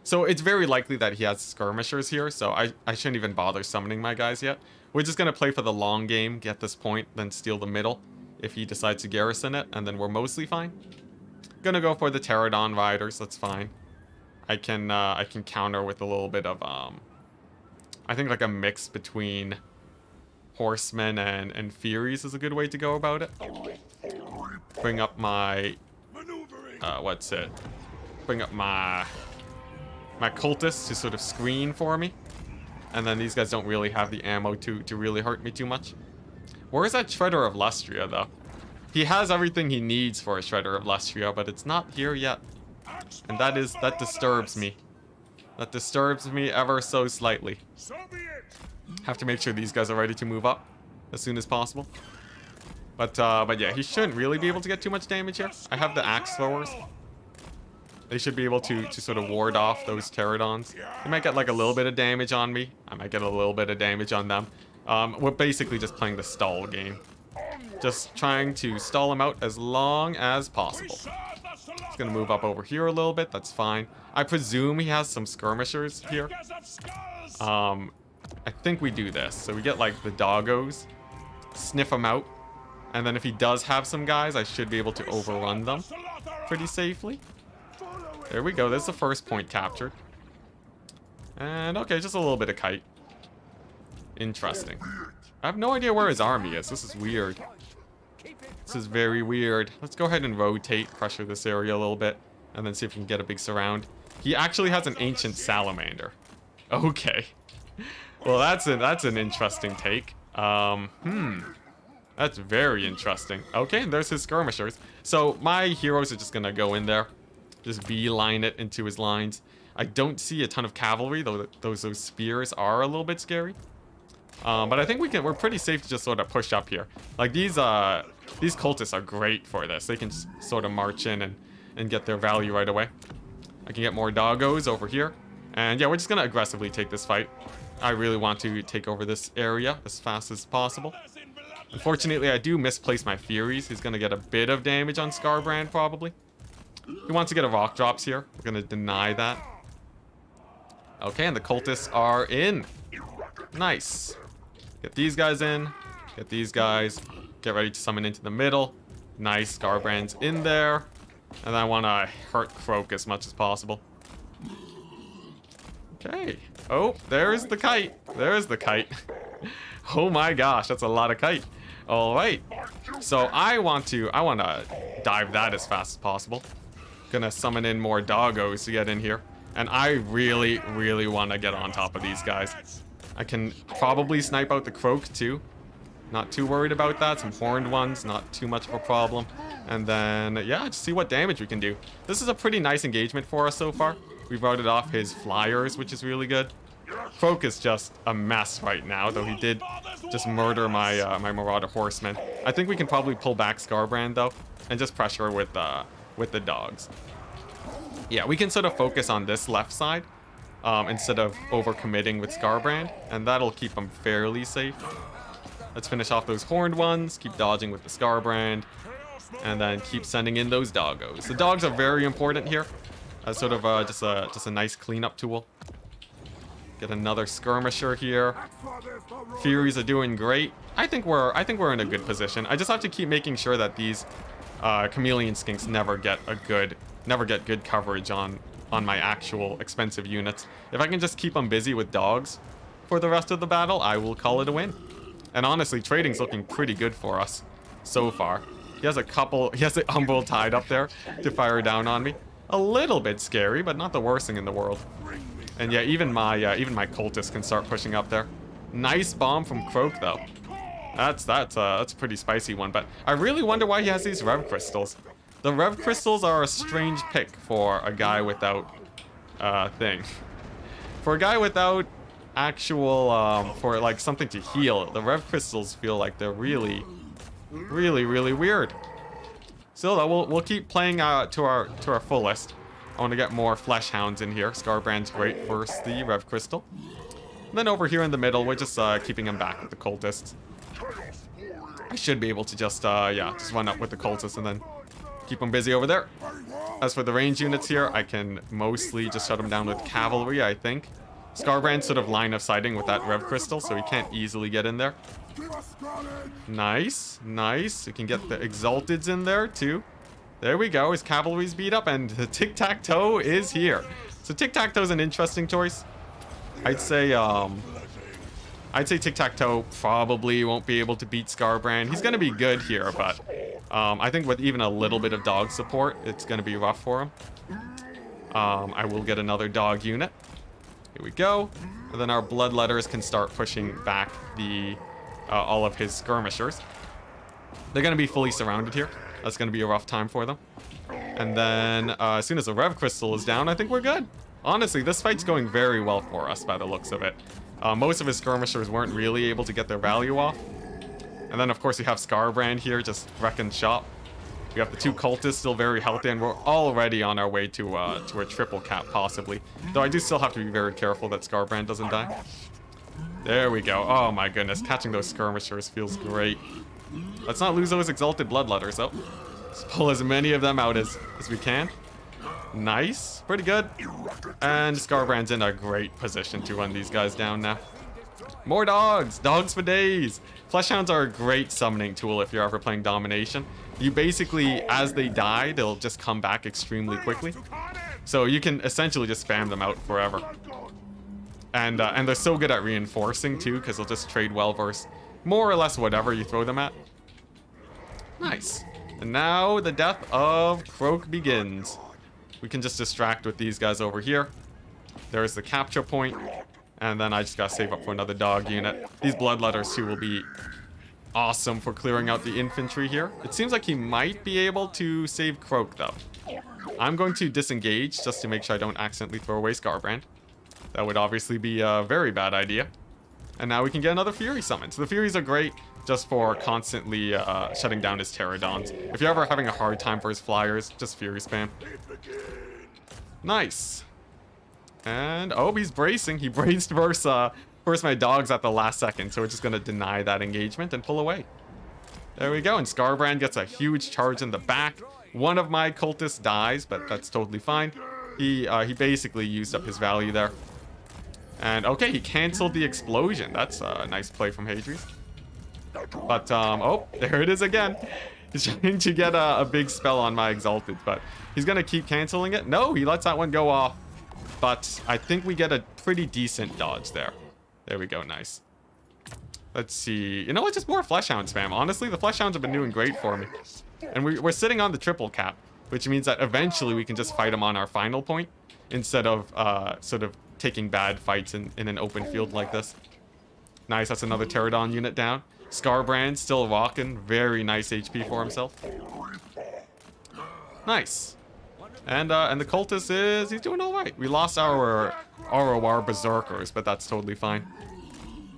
So it's very likely that he has skirmishers here, so I shouldn't even bother summoning my guys yet. We're just gonna play for the long game, get this point, then steal the middle if he decides to garrison it, and then we're mostly fine. Gonna go for the Pterodon Riders, that's fine. I can counter with a little bit of, I think like a mix between Horsemen and Furies is a good way to go about it. Bring up my, bring up my cultists to sort of screen for me. And then these guys don't really have the ammo to really hurt me too much. Where is that Shredder of Lustria, though? He has everything he needs for a Shredder of Lustria, but it's not here yet. And that disturbs me. That disturbs me ever so slightly. Have to make sure these guys are ready to move up as soon as possible. But yeah, he shouldn't really be able to get too much damage here. I have the axe throwers. They should be able to sort of ward off those pterodons. They might get like a little bit of damage on me. I might get a little bit of damage on them. We're basically just playing the stall game. Just trying to stall them out as long as possible. He's gonna move up over here a little bit. That's fine. I presume he has some skirmishers here. I think we do this. So we get like the doggos, sniff them out, and then if he does have some guys, I should be able to overrun them pretty safely. There we go. There's the first point captured. And okay, just a little bit of kite. Interesting. I have no idea where his army is. This is weird. This is very weird. Let's go ahead and rotate, pressure this area a little bit, and then see if we can get a big surround. He actually has an ancient salamander. Okay. Well, that's an interesting take. That's very interesting. Okay, and there's his skirmishers. So my heroes are just gonna go in there, just beeline it into his lines. I don't see a ton of cavalry, though those spears are a little bit scary. But I think we're pretty safe to just sort of push up here. Like these cultists are great for this. They can sort of march in and get their value right away. I can get more doggos over here. And yeah, we're just gonna aggressively take this fight. I really want to take over this area as fast as possible. Unfortunately, I do misplace my Furies. He's gonna get a bit of damage on Scarbrand, probably. He wants to get a rock drops here. We're gonna deny that. Okay, and the cultists are in. Nice. Get these guys in. Get these guys. Get ready to summon into the middle. Nice. Scarbrand's in there. And then I want to hurt Croak as much as possible. Okay. Oh, there's the kite. There's the kite. Oh my gosh, that's a lot of kite. All right. So I want to dive that as fast as possible. Gonna summon in more doggos to get in here. And I really, really want to get on top of these guys. I can probably snipe out the Croak too. Not too worried about that. Some horned ones, not too much of a problem. And then, yeah, just see what damage we can do. This is a pretty nice engagement for us so far. We've routed off his flyers, which is really good. Croak is just a mess right now, though he did just murder my my Marauder Horseman. I think we can probably pull back Scarbrand, though, and just pressure with the dogs. Yeah, we can sort of focus on this left side instead of overcommitting with Scarbrand, and that'll keep him fairly safe. Let's finish off those horned ones, keep dodging with the Scarbrand, and then keep sending in those doggos. The dogs are very important here as sort of just a nice cleanup tool. Get another skirmisher here. Furies are doing great. I think we're in a good position. I just have to keep making sure that these chameleon skinks never get good coverage on my actual expensive units. If I can just keep them busy with dogs for the rest of the battle, I will call it a win. And honestly, trading's looking pretty good for us so far. He has the Umbral tied up there to fire down on me. A little bit scary, but not the worst thing in the world. And yeah, even my cultists can start pushing up there. Nice bomb from Croak though. That's a pretty spicy one, but I really wonder why he has these Rev Crystals. The Rev Crystals are a strange pick for a guy without thing. For a guy without actual for like something to heal, the Rev Crystals feel like they're really weird. Still though, we'll keep playing to our fullest. I want to get more Flesh Hounds in here. Scarbrand's great versus the Rev Crystal. And then over here in the middle, we're just keeping him back with the cultists. I should be able to just run up with the cultists and then keep them busy over there. As for the range units here, I can mostly just shut them down with cavalry, I think. Scarbrand's sort of line of sighting with that Rev Crystal, so he can't easily get in there. Nice, nice. We can get the Exalteds in there too. There we go. His cavalry's beat up, and the tic-tac-toe is here. So tic-tac-toe's an interesting choice. I'd say tic-tac-toe probably won't be able to beat Scarbrand. He's gonna be good here, but I think with even a little bit of dog support, it's gonna be rough for him. I will get another dog unit. Here we go. And then our bloodletters can start pushing back the all of his skirmishers. They're gonna be fully surrounded here. That's gonna be a rough time for them. And then as soon as the Rev Crystal is down, I think we're good. Honestly, this fight's going very well for us by the looks of it. Most of his skirmishers weren't really able to get their value off. And then of course we have Scarbrand here just wrecking shop. We have the 2 cultists still very healthy, and we're already on our way to a triple cap, possibly. Though I do still have to be very careful that Scarbrand doesn't die. There we go. Oh my goodness, catching those skirmishers feels great. Let's not lose those exalted bloodletters, though. Let's pull as many of them out as we can. Nice. Pretty good. And Scarbrand's in a great position to run these guys down now. More dogs! Dogs for days! Fleshhounds are a great summoning tool if you're ever playing Domination. You basically, as they die, they'll just come back extremely quickly. So you can essentially just spam them out forever. And they're so good at reinforcing too, because they'll just trade well versus more or less whatever you throw them at. Nice. And now the death of Croak begins. We can just distract with these guys over here. There's the capture point. And then I just gotta save up for another dog unit. These bloodletters too will be awesome for clearing out the infantry here. It seems like he might be able to save Croak though. I'm going to disengage just to make sure I don't accidentally throw away Scarbrand. That would obviously be a very bad idea. And now we can get another Fury summon. So the Furies are great just for constantly shutting down his Pterodons. If you're ever having a hard time for his flyers, just Fury spam. Nice. And, oh, he's bracing. He braced versus my dogs at the last second. So we're just going to deny that engagement and pull away. There we go. And Scarbrand gets a huge charge in the back. One of my cultists dies, but that's totally fine. He basically used up his value there. And, okay, he canceled the explosion. That's a nice play from Hadri's. But, oh, there it is again. He's trying to get a big spell on my Exalted, but he's going to keep canceling it. No, he lets that one go off. But I think we get a pretty decent dodge there. There we go, nice. Let's see. You know what, just more Fleshhound spam. Honestly, the Fleshhounds have been doing great for me. And we're sitting on the triple cap, which means that eventually we can just fight them on our final point instead of sort of taking bad fights in an open field like this. Nice, that's another Pterodon unit down. Scarbrand still rocking. Very nice HP for himself. Nice. And the cultist he's doing all right. We lost our ROR berserkers, but that's totally fine.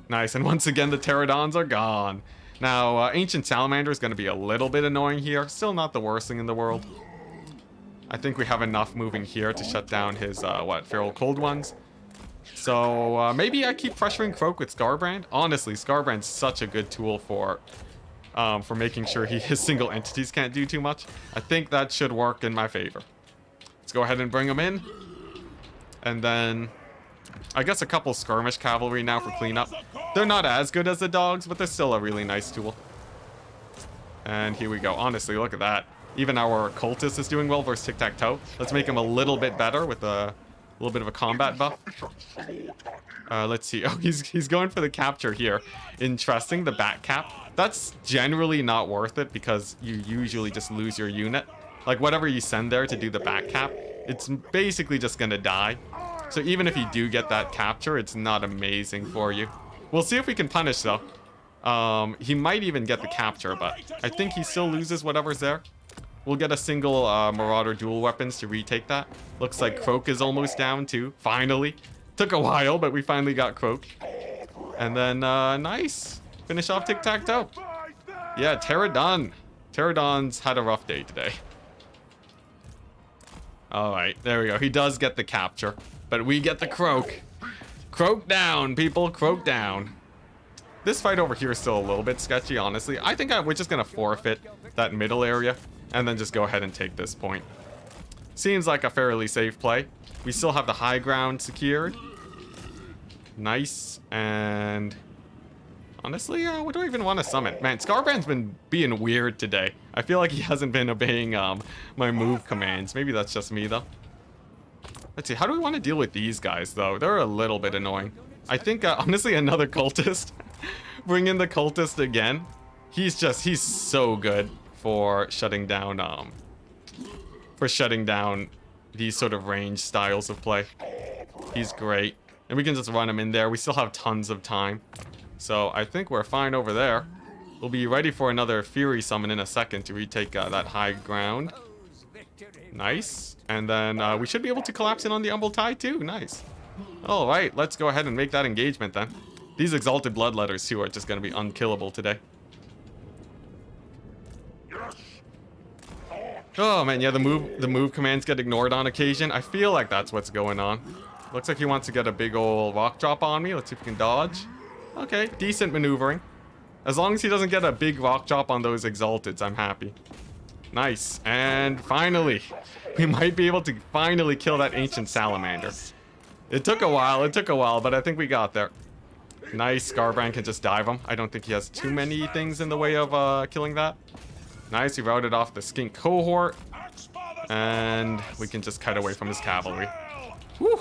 Nice, and once again the Pterodons are gone. Now, Ancient Salamander is going to be a little bit annoying here. Still not the worst thing in the world. I think we have enough moving here to shut down his, Feral Cold Ones. So, maybe I keep pressuring Croak with Scarbrand. Honestly, Scarbrand's such a good tool for making sure his single entities can't do too much. I think that should work in my favor. Let's go ahead and bring him in. And then, I guess a couple skirmish cavalry now for cleanup. They're not as good as the dogs, but they're still a really nice tool. And here we go. Honestly, look at that. Even our cultist is doing well versus tic-tac-toe. Let's make him a little bit better with a little bit of a combat buff. Let's see. Oh, he's going for the capture here. Interesting, the back cap. That's generally not worth it because you usually just lose your unit. Like, whatever you send there to do the back cap, it's basically just gonna die. So even if you do get that capture, it's not amazing for you. We'll see if we can punish, though. He might even get the capture, but I think he still loses whatever's there. We'll get a single Marauder dual weapons to retake that. Looks like Croak is almost down, too. Finally. Took a while, but we finally got Croak. And then, nice. Finish off tic-tac-toe. Yeah, Pterodon. Pterodon's had a rough day today. Alright, there we go. He does get the capture. But we get the Croak. Croak down, people. Croak down. This fight over here is still a little bit sketchy, honestly. I think we're just going to forfeit that middle area and then just go ahead and take this point. Seems like a fairly safe play. We still have the high ground secured. Nice. And honestly, what do I even want to summon? Man, Scarbrand's been being weird today. I feel like he hasn't been obeying my move commands. Maybe that's just me, though. Let's see, how do we want to deal with these guys, though? They're a little bit annoying. I think, honestly, another cultist. Bring in the cultist again. He's so good for shutting down, these sort of range styles of play. He's great. And we can just run him in there. We still have tons of time. So I think we're fine over there. We'll be ready for another Fury summon in a second to retake that high ground. Nice. And then we should be able to collapse in on the Umbral Tide too. Nice. All right, let's go ahead and make that engagement then. These Exalted Bloodletters too are just going to be unkillable today. Oh man, yeah, the move commands get ignored on occasion. I feel like that's what's going on. Looks like he wants to get a big old rock drop on me. Let's see if we can dodge. Okay, decent maneuvering. As long as he doesn't get a big rock drop on those exalteds, I'm happy. Nice. And finally, we might be able to finally kill that ancient salamander. It took a while, but I think we got there. Nice, Scarbrand can just dive him. I don't think he has too many things in the way of killing that. Nice, he routed off the skink cohort. And we can just cut away from his cavalry. Whew.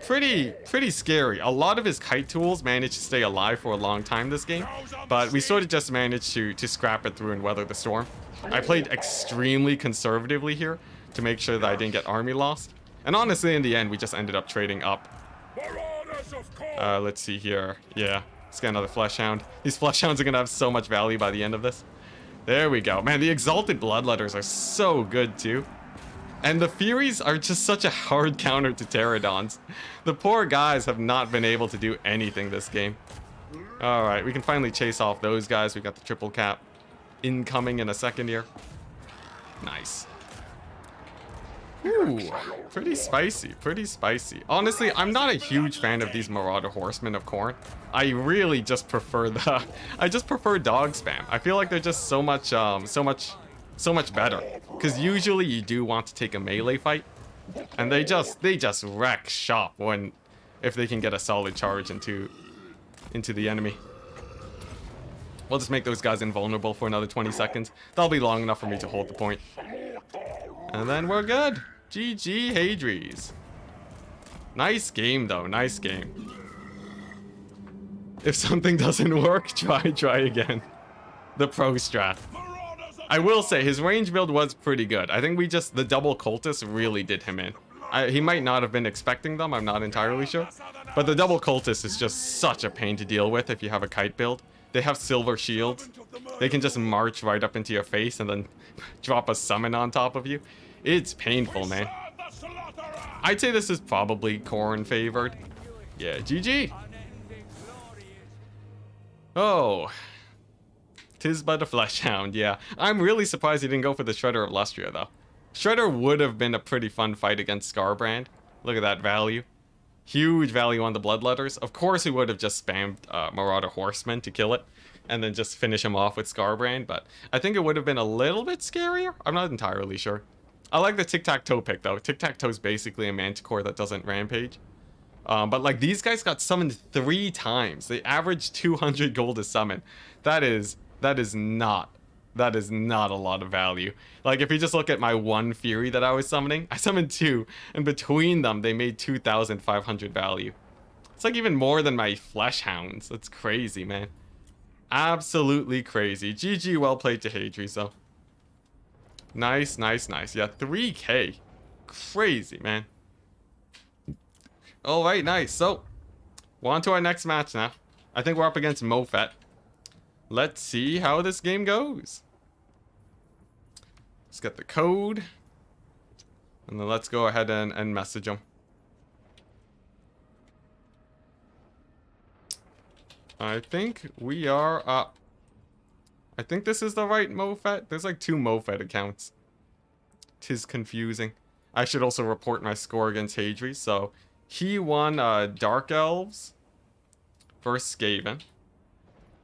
Pretty scary. A lot of his kite tools managed to stay alive for a long time this game, but we sort of just managed to scrap it through and weather the storm. I played extremely conservatively here to make sure that I didn't get army lost. And honestly, in the end, we just ended up trading up. Let's see here. Yeah, let's get another flesh hound. These flesh hounds are gonna have so much value by the end of this. There we go. Man, the exalted bloodletters are so good too. And the Furies are just such a hard counter to Pterodons. The poor guys have not been able to do anything this game. Alright, we can finally chase off those guys. We got the triple cap incoming in a second here. Nice. Ooh, pretty spicy, pretty spicy. Honestly, I'm not a huge fan of these Marauder Horsemen of Khorne. I really just prefer I just prefer dog spam. I feel like they're just so much better. Because usually you do want to take a melee fight, and they just wreck shop if they can get a solid charge into the enemy. We'll just make those guys invulnerable for another 20 seconds. That'll be long enough for me to hold the point. And then we're good. GG Hadries. Nice game though, nice game. If something doesn't work, try again. The pro strat. I will say his range build was pretty good. I think the double cultists really did him in. He might not have been expecting them, I'm not entirely sure. But the double cultist is just such a pain to deal with if you have a kite build. They have silver shields. They can just march right up into your face and then drop a summon on top of you. It's painful, man. I'd say this is probably Khorne favored. Yeah, GG. Oh. 'Tis but a flesh hound, yeah. I'm really surprised he didn't go for the Shredder of Lustria, though. Shredder would have been a pretty fun fight against Scarbrand. Look at that value. Huge value on the bloodletters. Of course he would have just spammed Marauder Horsemen to kill it, and then just finish him off with Scarbrand, but I think it would have been a little bit scarier. I'm not entirely sure. I like the tic-tac-toe pick, though. Tic-tac-toe is basically a manticore that doesn't rampage. But like these guys got summoned 3 times. They averaged 200 gold a summon. That is not a lot of value. Like if you just look at my one Fury that I was summoning, I summoned 2, and between them they made 2,500 value. It's like even more than my flesh hounds. That's crazy, man. Absolutely crazy. GG, well played to Hadries though. Nice, nice, nice. Yeah, 3k. Crazy, man. Alright, nice. So, we're on to our next match now. I think we're up against Mofet. Let's see how this game goes. Let's get the code. And then let's go ahead and message him. I think we are up. I think this is the right Mofet. There's like 2 Mofet accounts. 'Tis confusing. I should also report my score against Hadries. So, he won Dark Elves versus Skaven.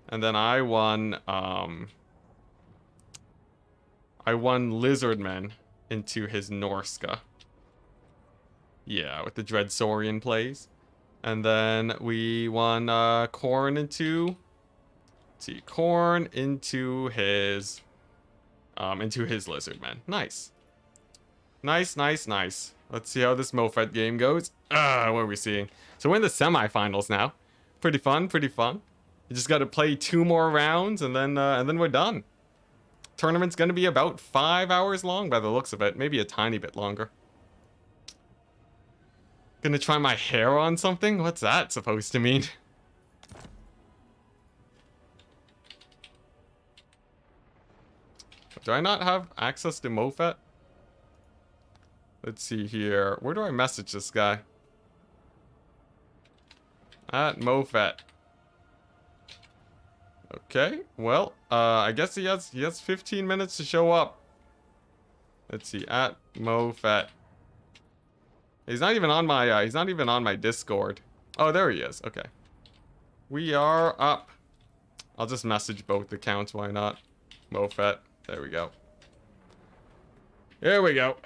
And then I won Lizardmen into his Norska. Yeah, with the Dread Saurian plays. And then we won Khorne into... Let's see, Khorne into his Lizardmen. Nice. Nice, nice, nice. Let's see how this Mofet game goes. What are we seeing? So we're in the semifinals now. Pretty fun, pretty fun. You just got to play 2 more rounds and then we're done. Tournament's going to be about 5 hours long by the looks of it. Maybe a tiny bit longer. Gonna try my hair on something? What's that supposed to mean? Do I not have access to Mofet? Let's see here. Where do I message this guy? At Mofet. Okay, well, I guess he has 15 minutes to show up. Let's see. At MoFet. He's not even on my Discord. Oh, there he is. Okay. We are up. I'll just message both accounts. Why not? MoFet. There we go. There we go.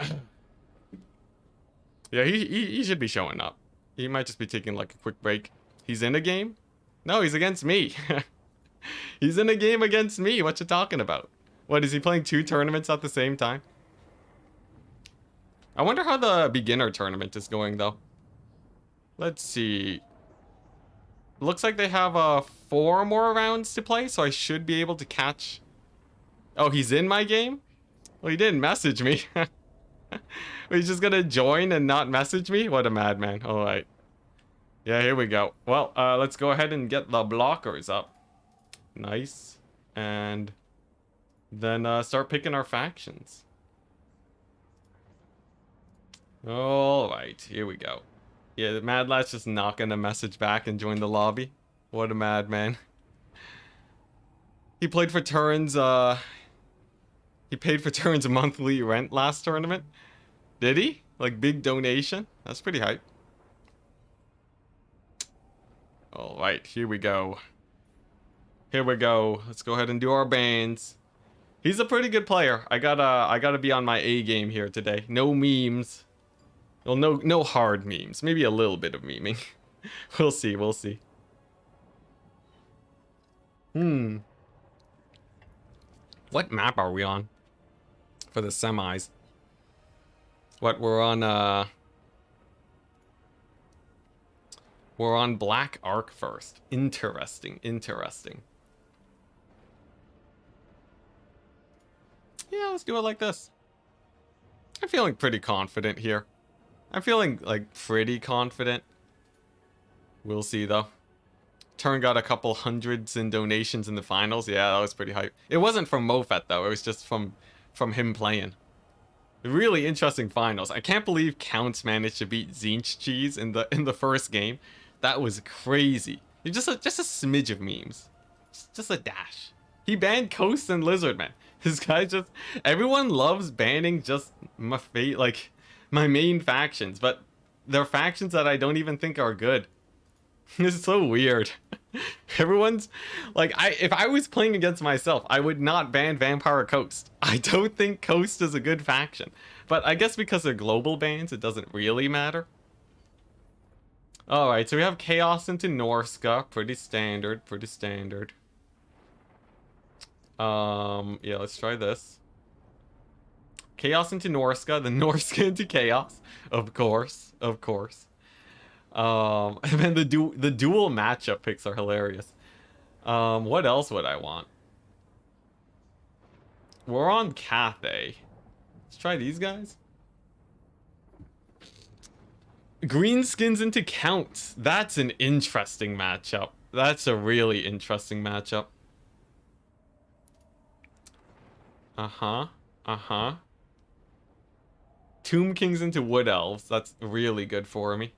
Yeah, he should be showing up. He might just be taking like a quick break. He's in a game? No, he's against me. He's in a game against me. What you talking about? What, is he playing 2 tournaments at the same time? I wonder how the beginner tournament is going, though. Let's see. Looks like they have 4 more rounds to play, so I should be able to catch... Oh, he's in my game? Well, he didn't message me. He's just gonna join and not message me? What a madman. Alright. Yeah, here we go. Well, let's go ahead and get the blockers up. Nice. And then start picking our factions. Alright, here we go. Yeah, the Mad Lat's just not gonna message back and join the lobby. What a madman. He played for Turns, he paid for Turns monthly rent last tournament. Did he? Like, big donation? That's pretty hype. Alright, here we go. Here we go. Let's go ahead and do our bans. He's a pretty good player. I gotta be on my A game here today. No memes. Well, no hard memes. Maybe a little bit of meming. We'll see, we'll see. What map are we on? For the semis. What, we're on Black Arc first. Interesting, interesting. Yeah, let's do it like this. I'm feeling pretty confident here. I'm feeling, like, pretty confident. We'll see, though. Turn got a couple hundreds in donations in the finals. Yeah, that was pretty hype. It wasn't from MoFet, though. It was just from him playing. Really interesting finals. I can't believe Counts managed to beat Zinch Cheese in the first game. That was crazy. Just a smidge of memes. Just a dash. He banned Coast and Lizardman. This guy just... Everyone loves banning just my main factions, but they're factions that I don't even think are good. It's so weird. Everyone's like, if I was playing against myself, I would not ban Vampire Coast. I don't think Coast is a good faction, but I guess because they're global bans, it doesn't really matter. All right, so we have Chaos into Norska, pretty standard, pretty standard. Yeah, let's try this. Chaos into Norska, then Norska into Chaos, of course, of course. And then the dual matchup picks are hilarious. What else would I want? We're on Cathay. Let's try these guys. Greenskins into Counts. That's an interesting matchup. That's a really interesting matchup. Tomb Kings into Wood Elves. That's really good for me.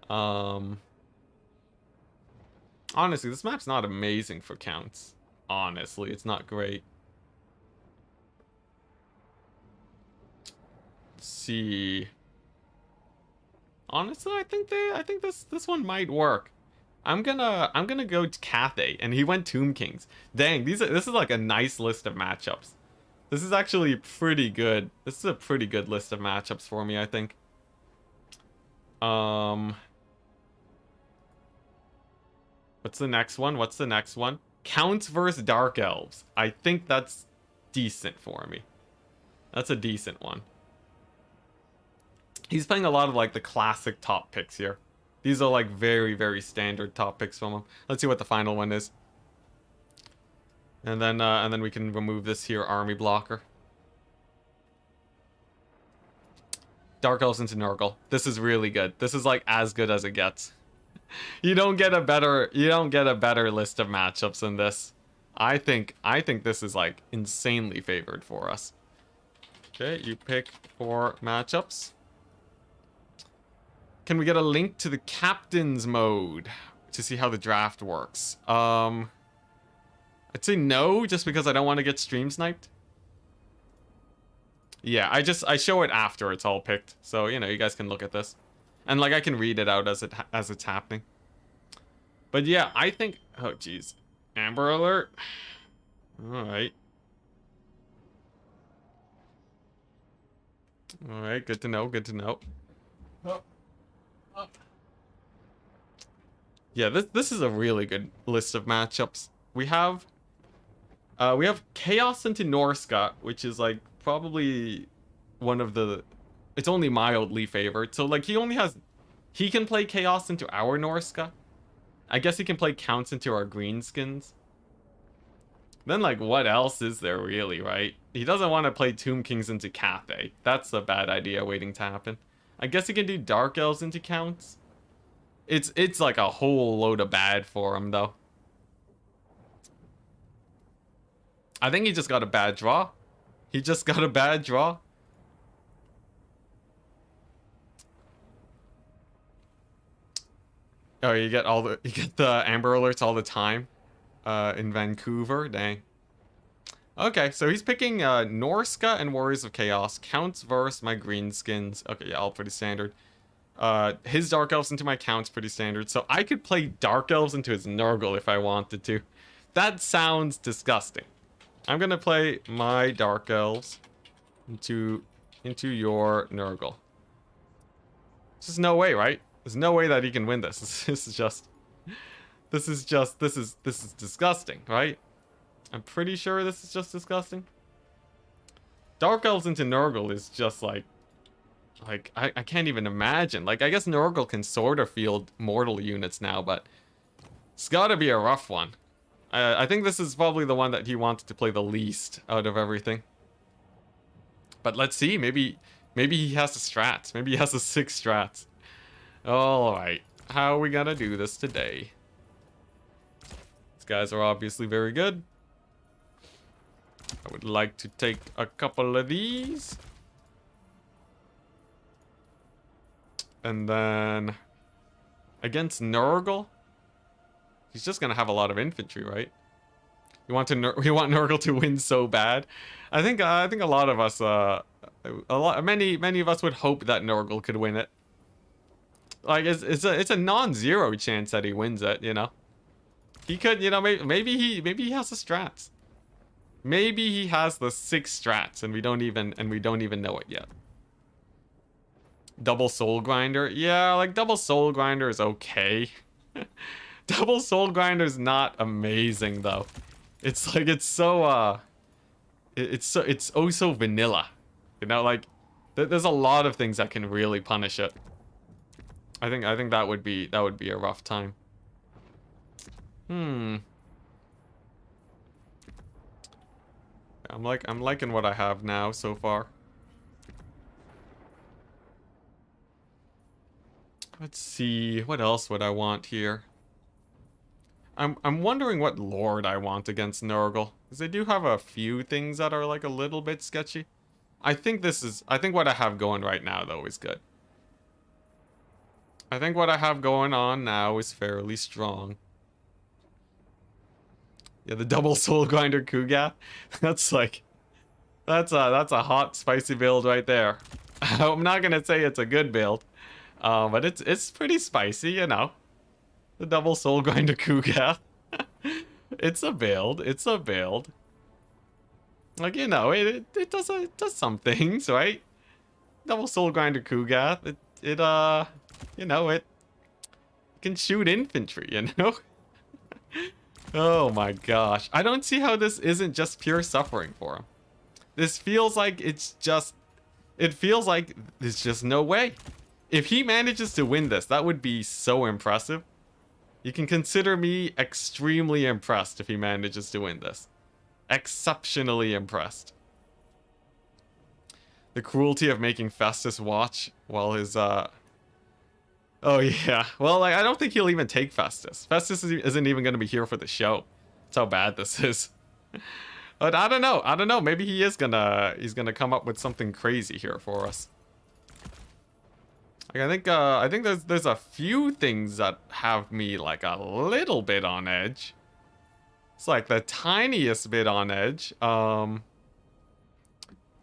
Honestly, this map's not amazing for Counts. Honestly, it's not great. Let's see. Honestly, I think this one might work. I'm gonna go to Cathay, and he went Tomb Kings. Dang, this is like a nice list of matchups. This is actually pretty good. This is a pretty good list of matchups for me, I think. What's the next one? What's the next one? Counts versus Dark Elves. I think that's decent for me. That's a decent one. He's playing a lot of like the classic top picks here. These are like very, very standard top picks from him. Let's see what the final one is. And then we can remove this here army blocker. Dark Elves into Nurgle. This is really good. This is like as good as it gets. You don't get a better list of matchups than this. I think this is like insanely favored for us. Okay, you pick 4 matchups. Can we get a link to the captain's mode to see how the draft works? I'd say no, just because I don't want to get stream sniped. Yeah, I show it after it's all picked, so you know you guys can look at this, and like I can read it out as it's happening. But yeah, I think. Oh jeez, Amber Alert. All right. All right. Good to know. Good to know. Yeah, this is a really good list of matchups. We have Chaos into Norska, which is like probably one of the. It's only mildly favored, so like he can play Chaos into our Norska. I guess he can play Counts into our Greenskins. Then like what else is there really, right? He doesn't want to play Tomb Kings into Cathay. That's a bad idea waiting to happen. I guess he can do Dark Elves into Counts. It's like a whole load of bad for him though. I think he just got a bad draw. He just got a bad draw. Oh, you get the Amber Alerts all the time in Vancouver. Dang. Okay, so he's picking Norska and Warriors of Chaos, Counts versus my Greenskins. Okay, yeah, all pretty standard. His Dark Elves into my Counts, pretty standard. So I could play Dark Elves into his Nurgle if I wanted to. That sounds disgusting. I'm gonna play my Dark Elves into your Nurgle. There's just no way, right? There's no way that he can win this. This is disgusting, right? I'm pretty sure this is just disgusting. Dark Elves into Nurgle is just like I can't even imagine. Like I guess Nurgle can sort of field mortal units now, but it's gotta be a rough one. I think this is probably the one that he wanted to play the least out of everything. But let's see, maybe he has the strats. Maybe he has the 6 strats. Alright, how are we gonna do this today? These guys are obviously very good. I would like to take a couple of these. And then against Nurgle, he's just gonna have a lot of infantry, right? We want Nurgle to win so bad. I think a lot of us many of us would hope that Nurgle could win it. Like it's a non-zero chance that he wins it, you know. He could, you know, maybe he has the strats. Maybe he has the 6 strats and we don't even know it yet. Double Soul Grinder. Yeah, like Double Soul Grinder is okay. Double Soul Grinder is not amazing though. It's like it's so oh so vanilla. You know, like there's a lot of things that can really punish it. I think that would be a rough time. I'm liking what I have now so far. Let's see, what else would I want here? I'm wondering what Lord I want against Nurgle, because they do have a few things that are like a little bit sketchy. I think what I have going right now though is good. I think what I have going on now is fairly strong. Yeah, the Double Soul Grinder Kugath. That's a hot spicy build right there. I'm not gonna say it's a good build, but it's pretty spicy, you know. The Double Soul Grinder Kugath. It's a build. It's a build. Like, you know, it does some things, right? Double Soul Grinder Kugath. You know, it can shoot infantry, you know? Oh my gosh. I don't see how this isn't just pure suffering for him. This feels like it feels like there's just no way. If he manages to win this, that would be so impressive. You can consider me extremely impressed if he manages to win this. Exceptionally impressed. The cruelty of making Festus watch while his, Oh yeah. Well, like, I don't think he'll even take Festus. Festus isn't even going to be here for the show. That's how bad this is. But I don't know. I don't know. Maybe he's gonna come up with something crazy here for us. Like, I think there's a few things that have me like a little bit on edge. It's like the tiniest bit on edge.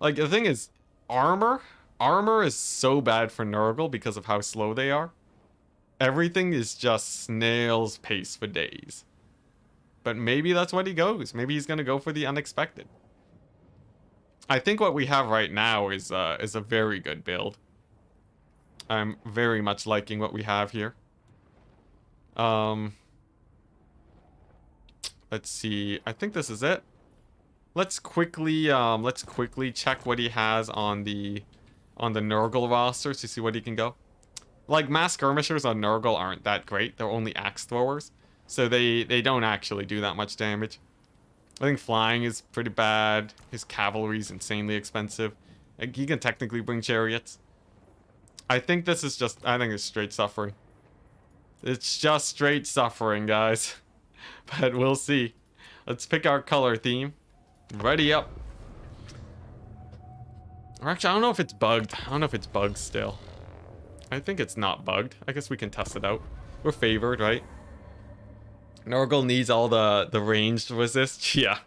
Like the thing is, armor. Armor is so bad for Nurgle because of how slow they are. Everything is just snail's pace for days. But maybe that's what he goes. Maybe he's gonna go for the unexpected. I think what we have right now is a very good build. I'm very much liking what we have here. Let's see. I think this is it. Let's quickly check what he has on the Nurgle roster to see what he can go. Like, mass skirmishers on Nurgle aren't that great. They're only axe throwers, so they don't actually do that much damage. I think flying is pretty bad. His cavalry is insanely expensive. Like, he can technically bring chariots. I think this is just, I think it's straight suffering. It's just straight suffering, guys. But we'll see. Let's pick our color theme. Ready up. Or actually, I don't know if it's bugged. I don't know if it's bugged still. I think it's not bugged. I guess we can test it out. We're favored, right? Nurgle needs all the ranged resist. Yeah.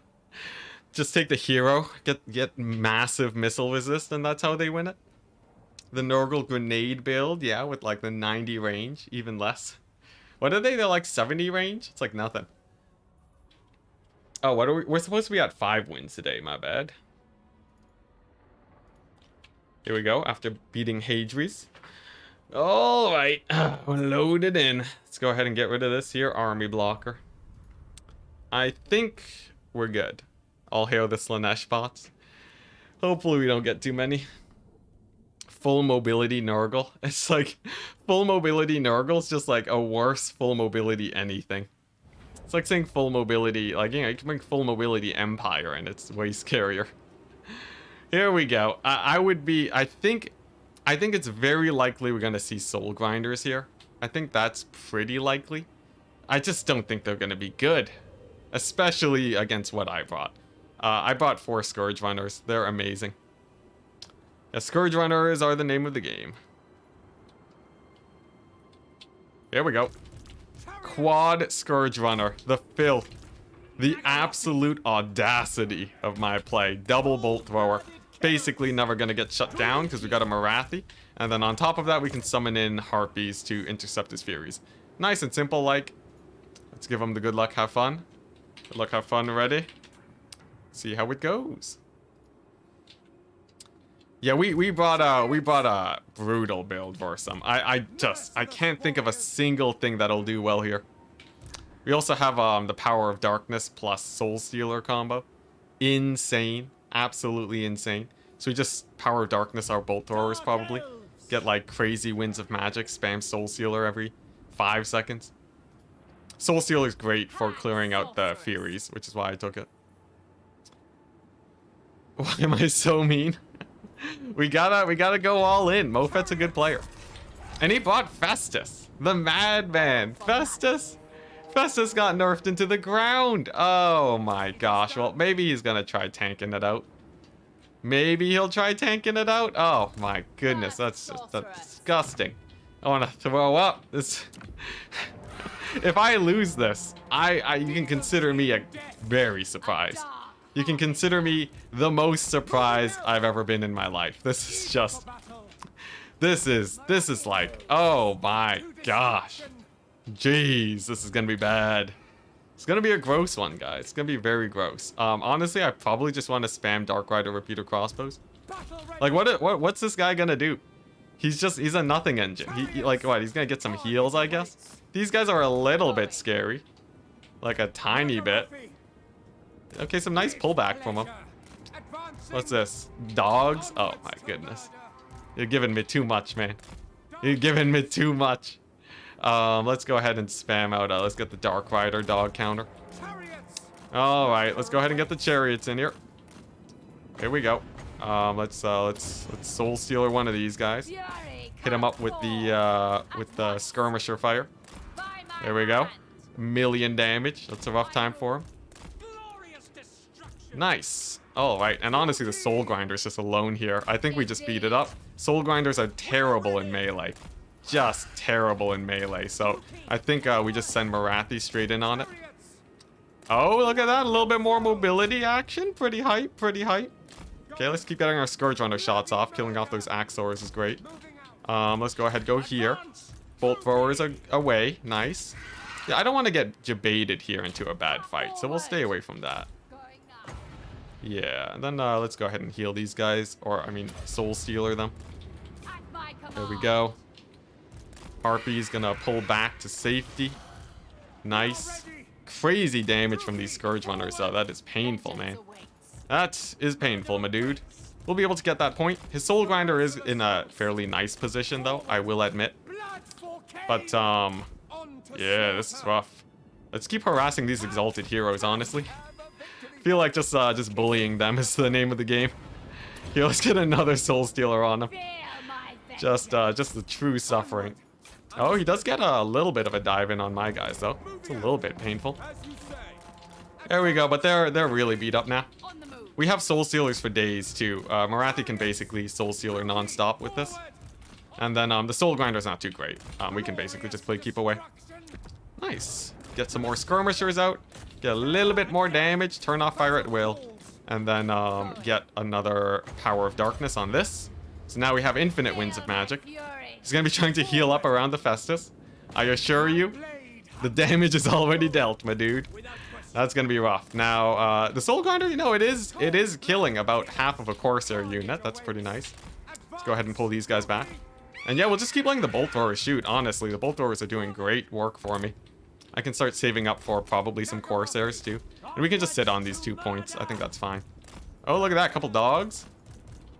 Just take the hero, get massive missile resist, and that's how they win it. The Nurgle grenade build, yeah, with like the 90 range, even less. What are they? They're like 70 range? It's like nothing. Oh, what are we? We're supposed to be at 5 wins today, my bad. Here we go, after beating Hadri's. Alright, we're loaded in. Let's go ahead and get rid of this here army blocker. I think we're good. All hail the Slanesh bots. Hopefully we don't get too many. Full mobility Nurgle. It's like, full mobility Nurgle is just like a worse full mobility anything. It's like saying full mobility, like, you know, you can make full mobility Empire and it's way scarier. Here we go. I think it's very likely we're gonna see soul grinders here. I think that's pretty likely. I just don't think they're gonna be good. Especially against what I brought. I brought 4 Scourge Runners. They're amazing. Yeah, Scourge Runners are the name of the game. Here we go. Quad Scourge Runner. The filth. The absolute audacity of my play. Double Bolt Thrower. Basically never gonna get shut down because we got a Marathi. And then on top of that, we can summon in Harpies to intercept his Furies. Nice and simple, like. Let's give him the good luck, have fun. Good luck, have fun, ready? See how it goes. Yeah, we brought a brutal build versus him. I can't think of a single thing that'll do well here. We also have the Power of Darkness plus Soul Stealer combo. Insane. Absolutely insane. So we just Power of Darkness our bolt throwers probably. Get like crazy winds of magic, spam Soul Stealer every 5 seconds. Soul Stealer is great for clearing out the Furies, which is why I took it. Why am I so mean? we gotta go all in. Mofet's a good player. And he bought Festus, the madman. Festus got nerfed into the ground. Oh my gosh. Well, maybe he's gonna try tanking it out. Maybe he'll try tanking it out. Oh my goodness, that's disgusting. I want to throw up. This. If I lose this, you can consider me a very surprised. You can consider me the most surprised I've ever been in my life. This is just. This is like, oh my gosh. Jeez, this is gonna be bad. It's gonna be a gross one, guys. It's gonna be very gross. Honestly, I probably just want to spam Dark Rider repeater crossbows. Like, what's this guy gonna do? He's a nothing engine. He like what? He's gonna get some heals, I guess. These guys are a little bit scary, like a tiny bit. Okay, some nice pullback from him. What's this? Dogs? Oh my goodness. You're giving me too much, man. You're giving me too much. Let's go ahead and spam out. Let's get the Dark Rider dog counter. All right, let's go ahead and get the chariots in here. Here we go. Let's Soul Stealer one of these guys. Hit him up with the skirmisher fire. There we go. 1,000,000 damage. That's a rough time for him. Nice. All right, and honestly, the Soul Grinders just alone here. I think we just beat it up. Soul Grinders are terrible in melee. Just terrible in melee. So I think we just send Marathi straight in on it. Oh, look at that. A little bit more mobility action. Pretty hype, pretty hype. Okay, let's keep getting our Scourge Runner shots off. Killing off those Axors is great. Let's go ahead and go here. Bolt throwers are away. Nice. Yeah, I don't want to get debated here into a bad fight, so we'll stay away from that. Yeah, and then let's go ahead and heal these guys. Or, I mean, Soul Stealer them. There we go. Harpy's gonna pull back to safety. Nice. Crazy damage from these Scourge Runners, though. That is painful, man. That is painful, my dude. We'll be able to get that point. His Soul Grinder is in a fairly nice position, though, I will admit. But, yeah, this is rough. Let's keep harassing these Exalted Heroes, honestly. Feel like just bullying them is the name of the game. Here, let's get another Soul Stealer on him. Just the true suffering. Oh, he does get a little bit of a dive in on my guys, though. It's a little bit painful. There we go, but they're really beat up now. We have Soul Stealers for days, too. Marathi can basically Soul Stealer non-stop with this. And then the Soul Grinder's not too great. We can basically just play keep away. Nice. Get some more Skirmishers out. Get a little bit more damage. Turn off Fire at Will. And then get another Power of Darkness on this. So now we have infinite Winds of Magic. He's going to be trying to heal up around the Festus. I assure you, the damage is already dealt, my dude. That's going to be rough. Now, the Soul Grinder, you know, it is killing about half of a Corsair unit. That's pretty nice. Let's go ahead and pull these guys back. And yeah, we'll just keep letting the Bolt Throwers shoot, honestly. The Bolt Throwers are doing great work for me. I can start saving up for probably some Corsairs, too. And we can just sit on these 2 points. I think that's fine. Oh, look at that. Couple dogs.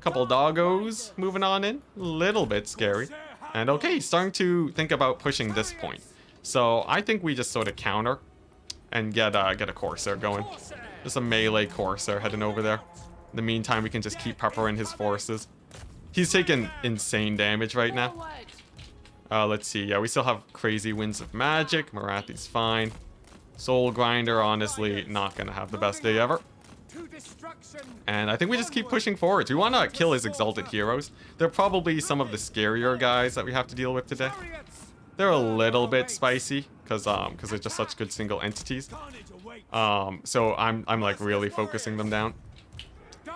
Couple doggos moving on in. A little bit scary. And okay, starting to think about pushing this point. So I think we just sort of counter and get a Corsair going. Just a melee Corsair heading over there. In the meantime, we can just keep peppering his forces. He's taking insane damage right now. Let's see. Yeah, we still have crazy Winds of Magic. Marathi's fine. Soul Grinder, honestly, not going to have the best day ever. And I think we just keep pushing forwards. We want to kill his Exalted Heroes. They're probably some of the scarier guys that we have to deal with today. They're a little bit spicy because they're just such good single entities. So I'm like really focusing them down.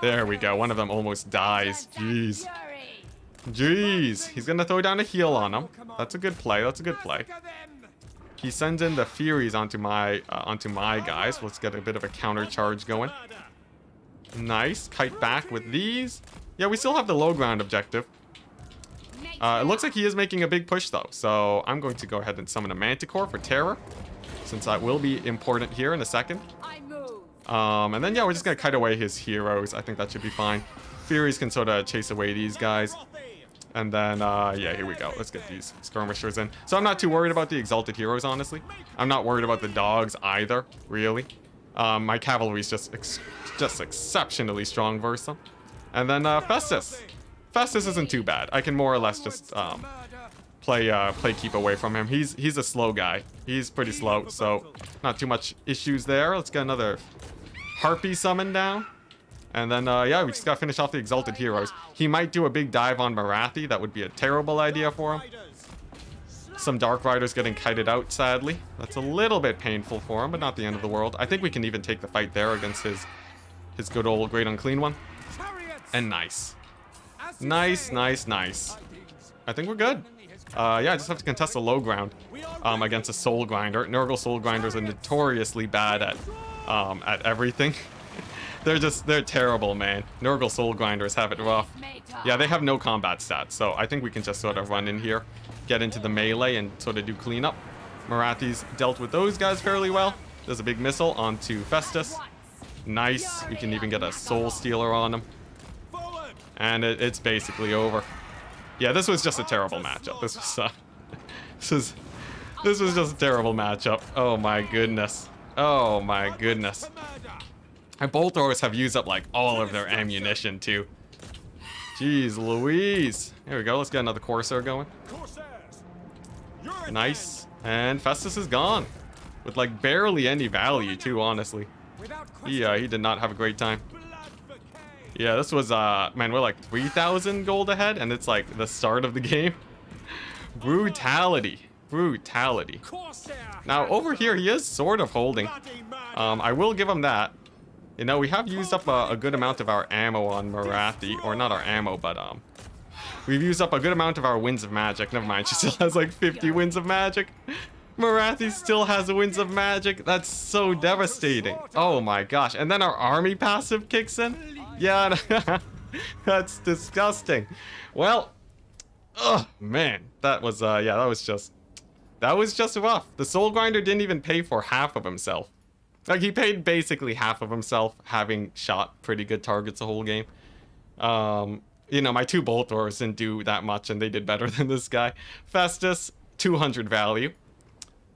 There we go. One of them almost dies. Jeez. Jeez. He's going to throw down a heal on him. That's a good play. That's a good play. He sends in the Furies onto my guys. Let's get a bit of a counter charge going. Nice. Kite back with these. Yeah, we still have the low ground objective. It looks like he is making a big push, though. So I'm going to go ahead and summon a Manticore for Terror, since that will be important here in a second. And then, yeah, we're just going to kite away his heroes. I think that should be fine. Furies can sort of chase away these guys. And then, yeah, here we go. Let's get these Skirmishers in. So I'm not too worried about the Exalted Heroes, honestly. I'm not worried about the dogs either, really. My cavalry's just exceptionally strong versus them. And then, Festus. Festus isn't too bad. I can more or less just play keep away from him. He's a slow guy. He's pretty slow, so not too much issues there. Let's get another Harpy summon down. And then, yeah, we just gotta finish off the Exalted Heroes. He might do a big dive on Marathi. That would be a terrible idea for him. Some Dark Riders getting kited out, sadly. That's a little bit painful for him, but not the end of the world. I think we can even take the fight there against his good old Great Unclean One. And nice. Nice, nice, nice. I think we're good. Yeah, I just have to contest the low ground against a Soul Grinder. Nurgle Soul Grinders are notoriously bad at everything. They're terrible, man. Nurgle Soul Grinders have it rough. Yeah, they have no combat stats, so I think we can just sort of run in here, get into the melee, and sort of do cleanup. Marathi's dealt with those guys fairly well. There's a big missile onto Festus. Nice. We can even get a Soul Stealer on him. And it's basically over. Yeah, this was just a terrible matchup. This was just a terrible matchup. Oh my goodness. Oh my goodness. And Bolt Throwers have used up like all of their ammunition too. Jeez Louise. There we go. Let's get another Corsair going. Nice. And Festus is gone. With like barely any value too, honestly. He did not have a great time. Yeah, this was, man, we're like 3,000 gold ahead, and it's like the start of the game. Brutality. Brutality. Now, over here, he is sort of holding. I will give him that. You know, we have used up a good amount of our ammo on Marathi. Or not our ammo, but, we've used up a good amount of our Winds of Magic. Never mind, she still has like 50 Winds of Magic. Marathi still has Winds of Magic. That's so devastating. Oh my gosh. And then our army passive kicks in? Yeah, that's disgusting. Well, oh man. That was, yeah, that was just rough. The Soul Grinder didn't even pay for half of himself. Like, he paid basically half of himself, having shot pretty good targets the whole game. You know, my 2 bolt throwers didn't do that much, and they did better than this guy. Festus, 200 value.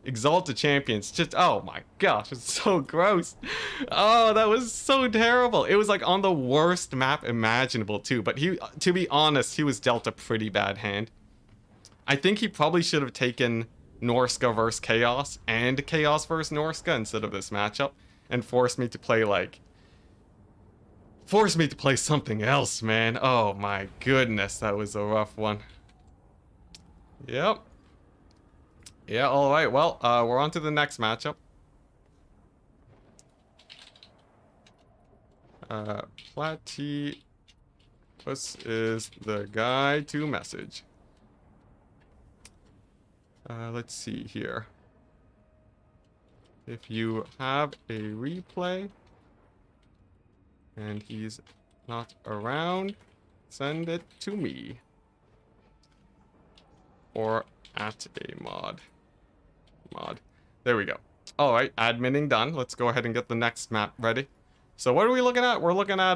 Exalted Champions, just, oh my gosh, it's so gross. Oh, that was so terrible. It was like on the worst map imaginable too, but he, to be honest, he was dealt a pretty bad hand. I think he probably should have taken Norska versus Chaos and Chaos versus Norska instead of this matchup, and forced me to play something else, man. Oh my goodness, that was a rough one. Yep. Yeah, alright, well, we're on to the next matchup. Platypus is the guy to message. Let's see here. If you have a replay and he's not around, send it to me. Or at a mod. There we go. Alright, adminning done. Let's go ahead and get the next map ready. So what are we looking at? We're looking at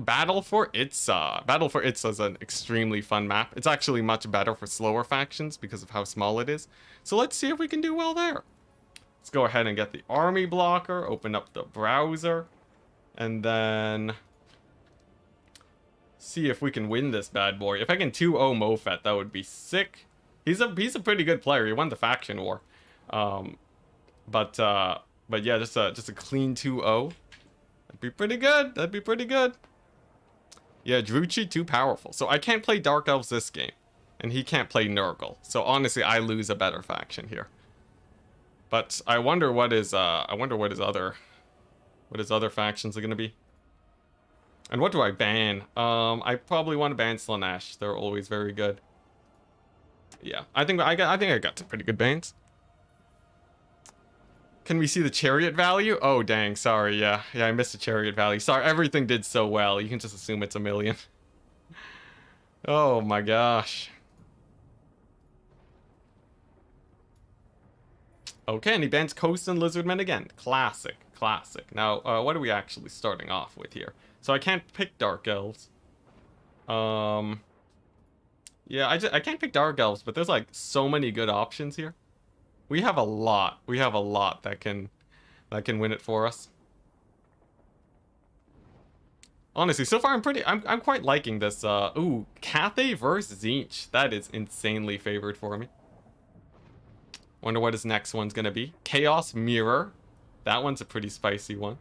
Battle for Itza. Battle for Itza is an extremely fun map. It's actually much better for slower factions because of how small it is. So let's see if we can do well there. Let's go ahead and get the army blocker, open up the browser, and then see if we can win this bad boy. If I can 2-0 Mofet, that would be sick. He's a pretty good player. He won the faction war. But yeah, just a clean 2-0. That'd be pretty good. That'd be pretty good. Yeah, Druchi too powerful. So I can't play Dark Elves this game, and he can't play Nurgle. So honestly, I lose a better faction here. But I wonder what his other factions are gonna be. And what do I ban? I probably want to ban Slanesh. They're always very good. Yeah, I think I got some pretty good bans. Can we see the chariot value? Oh dang, sorry, yeah, I missed the chariot value. Sorry, everything did so well. You can just assume it's 1 million. Oh my gosh. Okay, and he bans Coast and Lizardmen again. Classic. Now, what are we actually starting off with here? So I can't pick Dark Elves. Yeah, I can't pick Dark Elves, but there's like so many good options here. We have a lot. We have a lot that can win it for us. Honestly, so far I'm quite liking this. Ooh, Cathay versus Zinch. That is insanely favored for me. Wonder what his next one's gonna be. Chaos Mirror. That one's a pretty spicy one.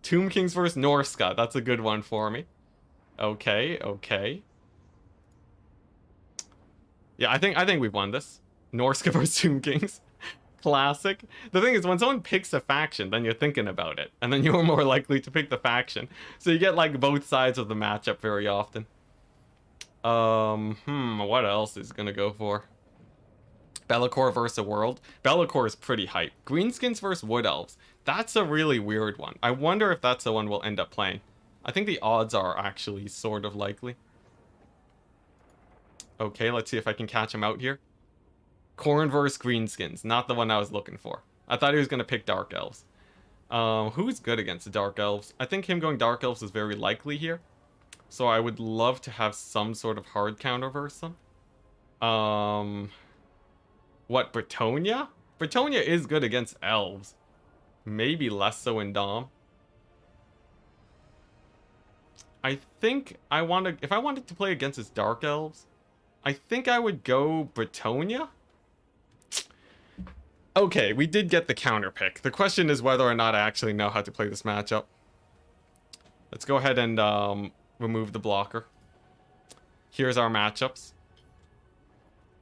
Tomb Kings versus Norska. That's a good one for me. Okay. Yeah, I think we've won this. Norska versus Tomb Kings. Classic. The thing is, when someone picks a faction, then you're thinking about it. And then you're more likely to pick the faction. So you get, like, both sides of the matchup very often. What else is gonna go for? Be'lakor versus the World. Be'lakor is pretty hype. Greenskins versus Wood Elves. That's a really weird one. I wonder if that's the one we'll end up playing. I think the odds are actually sort of likely. Okay, let's see if I can catch him out here. Khorne versus Greenskins. Not the one I was looking for. I thought he was going to pick Dark Elves. Who's good against the Dark Elves? I think him going Dark Elves is very likely here. So I would love to have some sort of hard counter versus them. What, Bretonia? Bretonia is good against Elves. Maybe less so in Dom. I think if I wanted to play against his Dark Elves, I think I would go Bretonia. Okay, we did get the counter pick. The question is whether or not I actually know how to play this matchup. Let's go ahead and remove the blocker. Here's our matchups.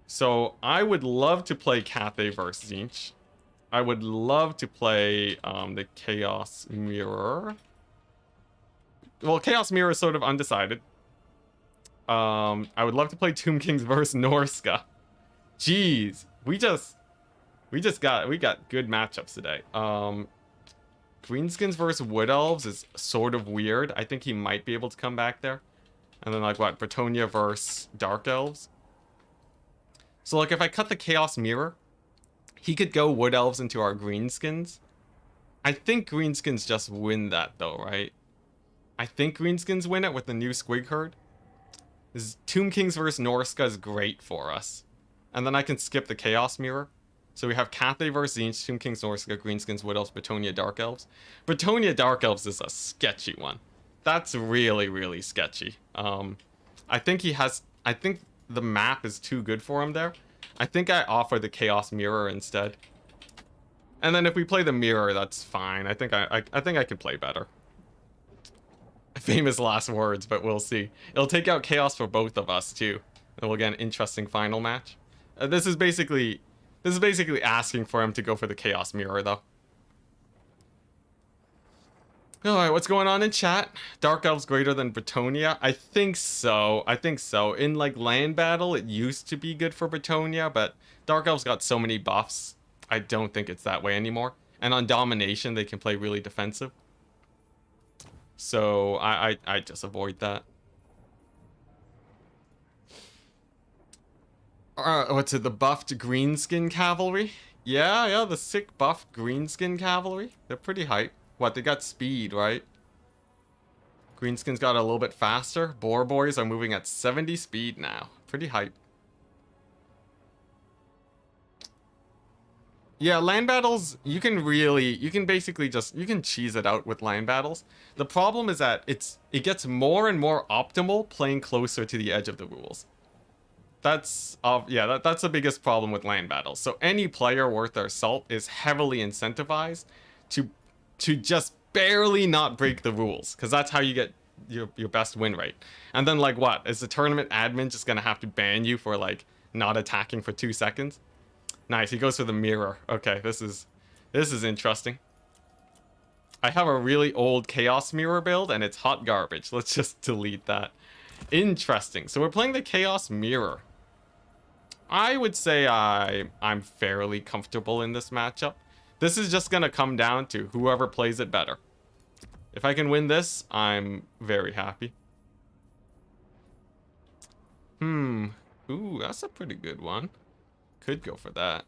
So I would love to play Cathay versus Zinch. I would love to play the Chaos Mirror. Well, Chaos Mirror is sort of undecided. I would love to play Tomb Kings versus Norska. Jeez, we got good matchups today. Greenskins versus Wood Elves is sort of weird. I think he might be able to come back there. And then like what, Bretonia versus Dark Elves. So like if I cut the Chaos Mirror, he could go Wood Elves into our Greenskins. I think Greenskins just win that though, right? I think Greenskins win it with the new Squig Herd. This Tomb Kings versus Norska is great for us. And then I can skip the Chaos Mirror. So we have Cathay versus Tzeentch, Tomb Kings, Norska, Greenskins, Wood Elves, Bretonia, Dark Elves. Bretonia Dark Elves is a sketchy one. That's really, really sketchy. I think the map is too good for him there. I think I offer the Chaos Mirror instead. And then if we play the Mirror, that's fine. I think I can play better. Famous last words, but we'll see. It'll take out Chaos for both of us too. And we'll get an interesting final match. This is basically asking for him to go for the Chaos Mirror, though. Alright, what's going on in chat? Dark Elves greater than Bretonia? I think so. In, like, land battle, it used to be good for Bretonia, but Dark Elves got so many buffs, I don't think it's that way anymore. And on domination, they can play really defensive. So, I just avoid that. What's it, the buffed Greenskin Cavalry? Yeah, the sick buffed Greenskin Cavalry. They're pretty hype. What, they got speed, right? Greenskins got a little bit faster. Boar Boys are moving at 70 speed now. Pretty hype. Yeah, land battles, you can basically just, you can cheese it out with land battles. The problem is that it gets more and more optimal playing closer to the edge of the rules. That's the biggest problem with land battles. So any player worth their salt is heavily incentivized to just barely not break the rules, because that's how you get your best win rate. And then like what? Is the tournament admin just gonna have to ban you for like not attacking for 2 seconds? Nice, he goes for the mirror. Okay, this is interesting. I have a really old Chaos Mirror build and it's hot garbage. Let's just delete that. Interesting. So we're playing the Chaos Mirror. I would say I'm fairly comfortable in this matchup. This is just gonna come down to whoever plays it better. If I can win this, I'm very happy. Ooh, that's a pretty good one. Could go for that.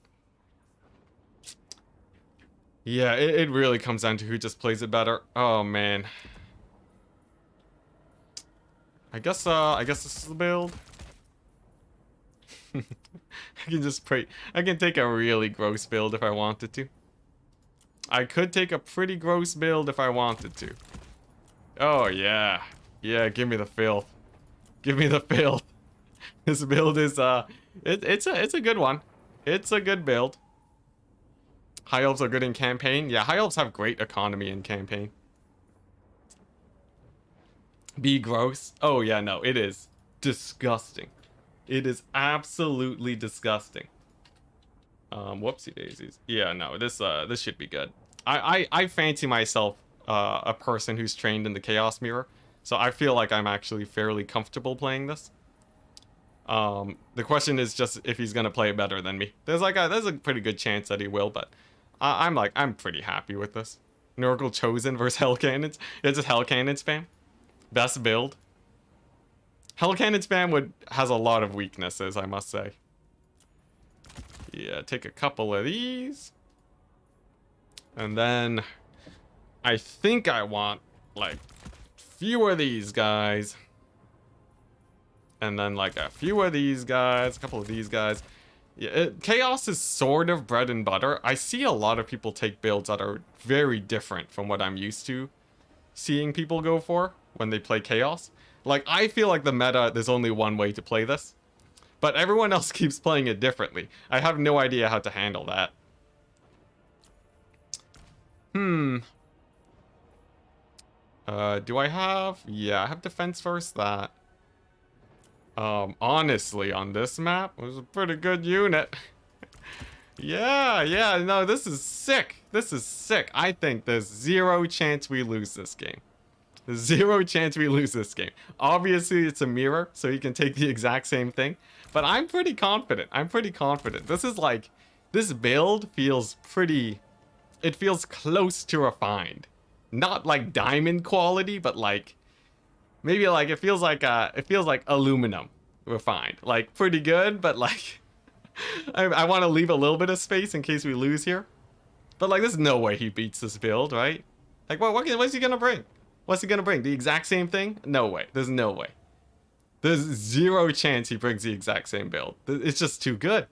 Yeah, it really comes down to who just plays it better. Oh man. I guess this is the build. I can just pray. I can take a really gross build if I wanted to. I could take a pretty gross build if I wanted to. Oh yeah. Yeah, give me the filth. Give me the filth. This build is it's a good one. It's a good build. High Elves are good in campaign. Yeah, High Elves have great economy in campaign. Be gross. Oh yeah, no, it is disgusting. It is absolutely disgusting. Whoopsie daisies. Yeah, no, this should be good. I fancy myself a person who's trained in the Chaos Mirror, so I feel like I'm actually fairly comfortable playing this. The question is just if he's gonna play it better than me. There's a pretty good chance that he will, but I'm pretty happy with this. Nurgle Chosen versus Hell Cannons. It's just Hell Cannon spam. Best build. Hell Cannon spam has a lot of weaknesses, I must say. Yeah, take a couple of these. And then I think I want like few of these guys. And then like a few of these guys, a couple of these guys. Yeah, Chaos is sort of bread and butter. I see a lot of people take builds that are very different from what I'm used to seeing people go for when they play Chaos. Like, I feel like the meta, there's only one way to play this. But everyone else keeps playing it differently. I have no idea how to handle that. Do I have... Yeah, I have defense versus that. Honestly, on this map, it was a pretty good unit. Yeah, no, this is sick. This is sick. I think there's zero chance we lose this game. There's zero chance we lose this game. Obviously, it's a mirror, so you can take the exact same thing. But I'm pretty confident. I'm pretty confident. This is like, this build feels pretty, it feels close to refined. Not like diamond quality, but like, maybe like, it feels like aluminum refined. Like, pretty good, but like, I want to leave a little bit of space in case we lose here. But like, there's no way he beats this build, right? Like, what's he gonna bring? What's he gonna bring? The exact same thing? No way. There's no way. There's zero chance he brings the exact same build. It's just too good.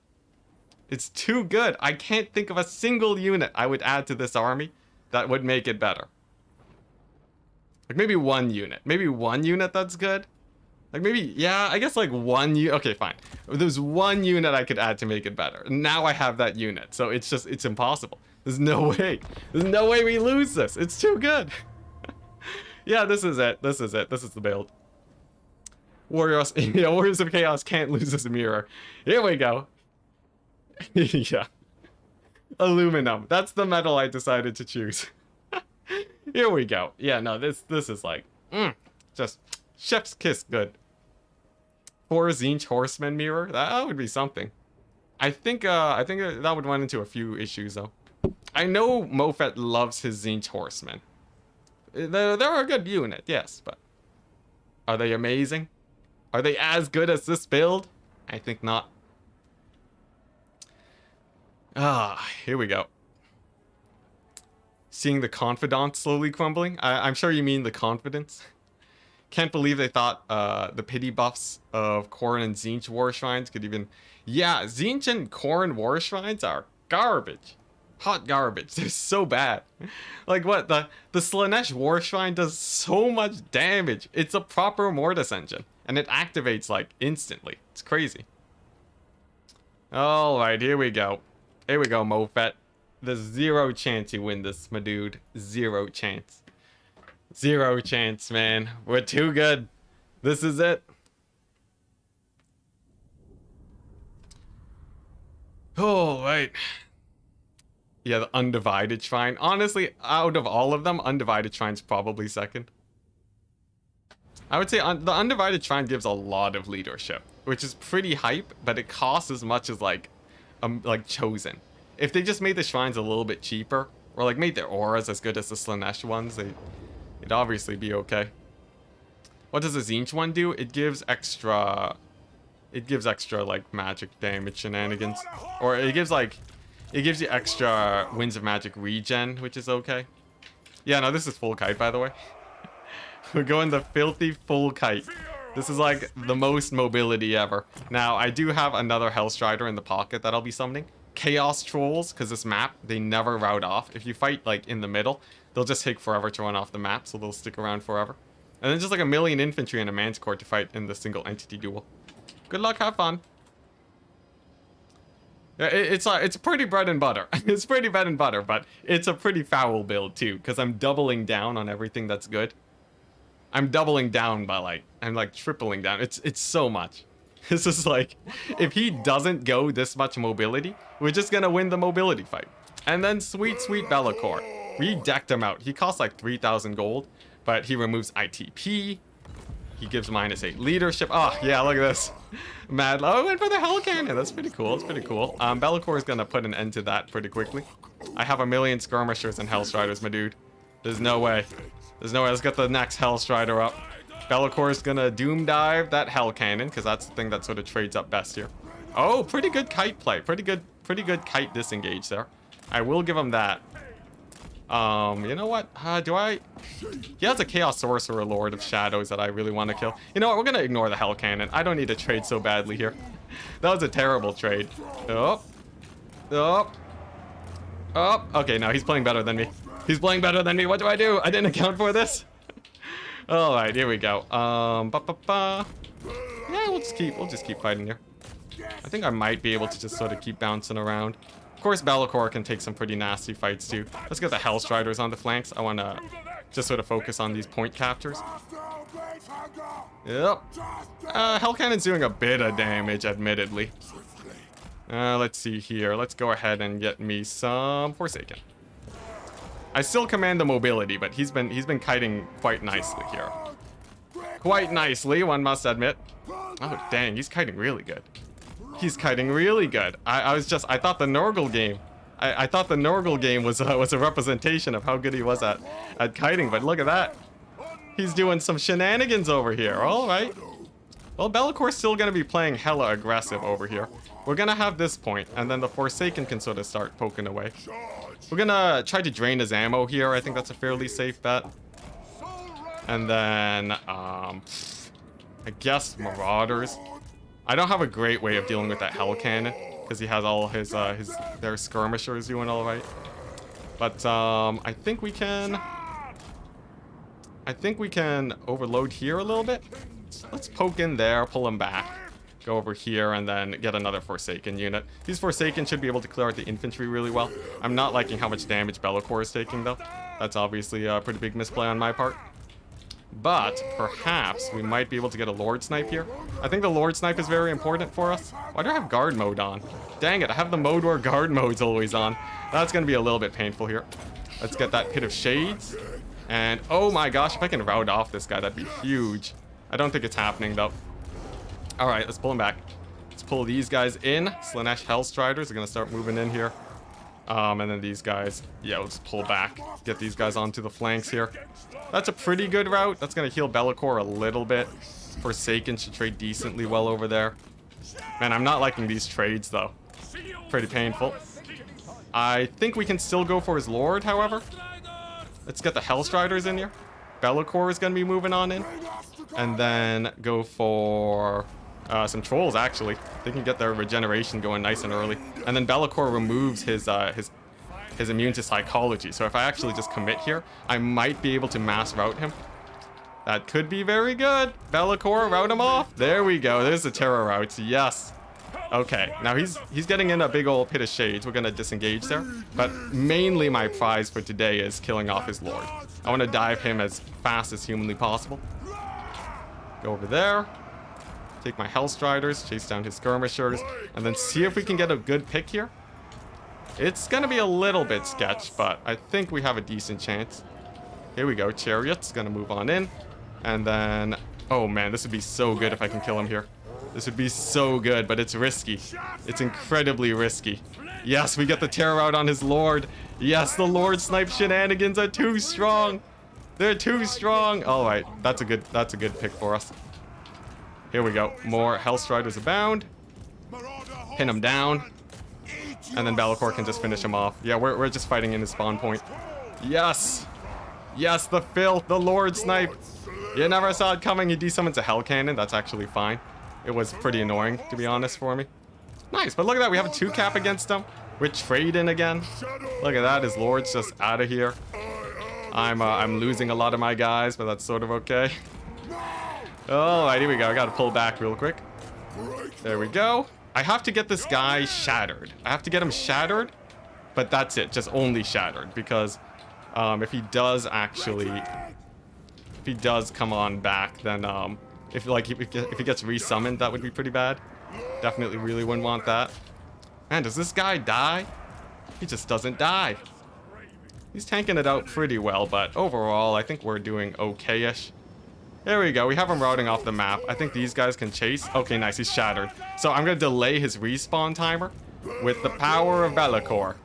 It's too good. I can't think of a single unit I would add to this army that would make it better. Like maybe one unit. Maybe one unit that's good. Like maybe, yeah, I guess like one unit. Okay, fine. There's one unit I could add to make it better. Now I have that unit. So it's just, it's impossible. There's no way. There's no way we lose this. It's too good. Yeah, this is it. This is it. This is the build. Warriors, Warriors of Chaos can't lose this mirror. Here we go. Yeah. Aluminum. That's the metal I decided to choose. Here we go. Yeah, no, this is like, just chef's kiss good. 4-inch horseman mirror. That would be something. I think that would run into a few issues though. I know Mofet loves his Zinch horsemen. They're a good unit, yes, but are they amazing? Are they as good as this build? I think not. Here we go. Seeing the confidant slowly crumbling. I'm sure you mean the confidence. Can't believe they thought the pity buffs of Corrin and Zinch War Shrines could even... Yeah, Zinch and Corrin War Shrines are garbage. Hot garbage. They're so bad. Like what? The Slanesh War Shrine does so much damage. It's a proper Mortis engine. And it activates like instantly. It's crazy. Alright, here we go. Here we go, Mofet. There's zero chance you win this, my dude. Zero chance. Zero chance, man. We're too good. This is it. Oh, right. Yeah, the Undivided Shrine. Honestly, out of all of them, Undivided Shrine's probably second. I would say the Undivided Shrine gives a lot of leadership, which is pretty hype, but it costs as much as like Chosen. If they just made the shrines a little bit cheaper, or like made their auras as good as the Slanesh ones, it'd obviously be okay. What does the Zinch one do? It gives extra like magic damage shenanigans, or it gives you extra Winds of Magic regen, which is okay. Yeah, no, this is full kite, by the way. We're going the filthy full kite. This is like the most mobility ever. Now, I do have another Hellstrider in the pocket that I'll be summoning. Chaos Trolls, because this map, they never route off. If you fight like in the middle, they'll just take forever to run off the map, so they'll stick around forever. And then just like a million infantry and a man's court to fight in the single entity duel. Good luck, have fun. Yeah, it's pretty bread and butter. It's pretty bread and butter, but it's a pretty foul build too, because I'm doubling down on everything that's good. I'm doubling down by I'm like tripling down. It's so much. This is like, if he doesn't go this much mobility, we're just gonna win the mobility fight. And then sweet Bellicor. We decked him out. He costs like 3,000 gold, but he removes ITP. He gives -8 leadership. Oh, yeah, look at this. Mad. Oh, went for the Hell Cannon. That's pretty cool. It's pretty cool. Bellicor is gonna put an end to that pretty quickly. I have a million skirmishers and Hellstriders, my dude. There's no way. There's no way. Let's get the next Hellstrider up. Bellicor is gonna doom dive that Hell Cannon, because that's the thing that sort of trades up best here. Oh, pretty good kite play. Pretty good kite disengage there. I will give him that. You know what? He has a Chaos Sorcerer Lord of Shadows that I really want to kill. You know what? We're gonna ignore the Hell Cannon. I don't need to trade so badly here. That was a terrible trade. Oh. Okay, no, he's playing better than me. He's playing better than me. What do? I didn't account for this. All right, here we go. Yeah, we'll just keep fighting here. I think I might be able to just sort of keep bouncing around. Of course, Bellicor can take some pretty nasty fights too. Let's get the Hellstriders on the flanks. I want to just sort of focus on these point captures. Yep. Hell Cannon's doing a bit of damage, admittedly. Let's see here. Let's go ahead and get me some Forsaken. I still command the mobility, but he's been kiting quite nicely here. Quite nicely, one must admit. Oh, dang, he's kiting really good. He's kiting really good. I thought the Nurgle game, I thought the Nurgle game was a representation of how good he was at kiting, but look at that. He's doing some shenanigans over here. All right. Well, Bellacor's still gonna be playing hella aggressive over here. We're gonna have this point, and then the Forsaken can sort of start poking away. We're gonna try to drain his ammo here. I think that's a fairly safe bet. And then, I guess Marauders. I don't have a great way of dealing with that Hell Cannon, because he has all their skirmishers doing all right. But, I think we can overload here a little bit. Let's poke in there, pull him back. Go over here and then get another Forsaken unit. These Forsaken should be able to clear out the infantry really well. I'm not liking how much damage Be'lakor is taking though. That's obviously a pretty big misplay on my part. But perhaps we might be able to get a Lord Snipe here. I think the Lord Snipe is very important for us. Why do I have guard mode on? Dang it, I have the mode where guard mode's always on. That's going to be a little bit painful here. Let's get that Pit of Shades. And oh my gosh, if I can rout off this guy, that'd be huge. I don't think it's happening though. Alright, let's pull him back. Let's pull these guys in. Slaanesh Hellstriders are going to start moving in here. And then these guys, yeah, let's pull back. Get these guys onto the flanks here. That's a pretty good route. That's going to heal Be'lakor a little bit. Forsaken should trade decently well over there. Man, I'm not liking these trades though. Pretty painful. I think we can still go for his Lord, however. Let's get the Hellstriders in here. Be'lakor is going to be moving on in. And then go for some Trolls, actually. They can get their regeneration going nice and early. And then Be'lakor removes his immune to psychology. So if I actually just commit here, I might be able to mass route him. That could be very good. Be'lakor, route him off. There we go. There's the terror routes. Yes. Okay, now he's getting in a big old Pit of Shades. We're gonna disengage there. But mainly my prize for today is killing off his Lord. I want to dive him as fast as humanly possible. Go over there. Take my Hellstriders, chase down his skirmishers, and then see if we can get a good pick here. It's gonna be a little bit sketch, but I think we have a decent chance. Here we go. Chariot's gonna move on in. And then, oh man, this would be so good if I can kill him here. This would be so good, but it's risky. It's incredibly risky. Yes, we get the terror out on his Lord. Yes, the Lord Snipe shenanigans are too strong. They're too strong. All right, that's a good pick for us. Here we go. More Hellstriders abound. Pin him down. And then Be'lakor can just finish him off. Yeah, we're just fighting in his spawn point. Yes. Yes, the filth, the Lord Snipe. You never saw it coming. He desummons a Hell Cannon. That's actually fine. It was pretty annoying, to be honest, for me. Nice, but look at that. We have a 2-cap against him. We're trading again. Look at that. His Lord's just out of here. I'm losing a lot of my guys, but that's sort of okay. Alright, here we go. I gotta pull back real quick. There we go. I have to get this guy shattered. I have to get him shattered, but that's it. Just only shattered, because if he does come on back, then if he gets resummoned, that would be pretty bad. Definitely really wouldn't want that. Man, does this guy die? He just doesn't die. He's tanking it out pretty well, but overall, I think we're doing okay-ish. There we go. We have him routing off the map. I think these guys can chase. Okay, nice. He's shattered. So I'm going to delay his respawn timer with the power of Be'lakor.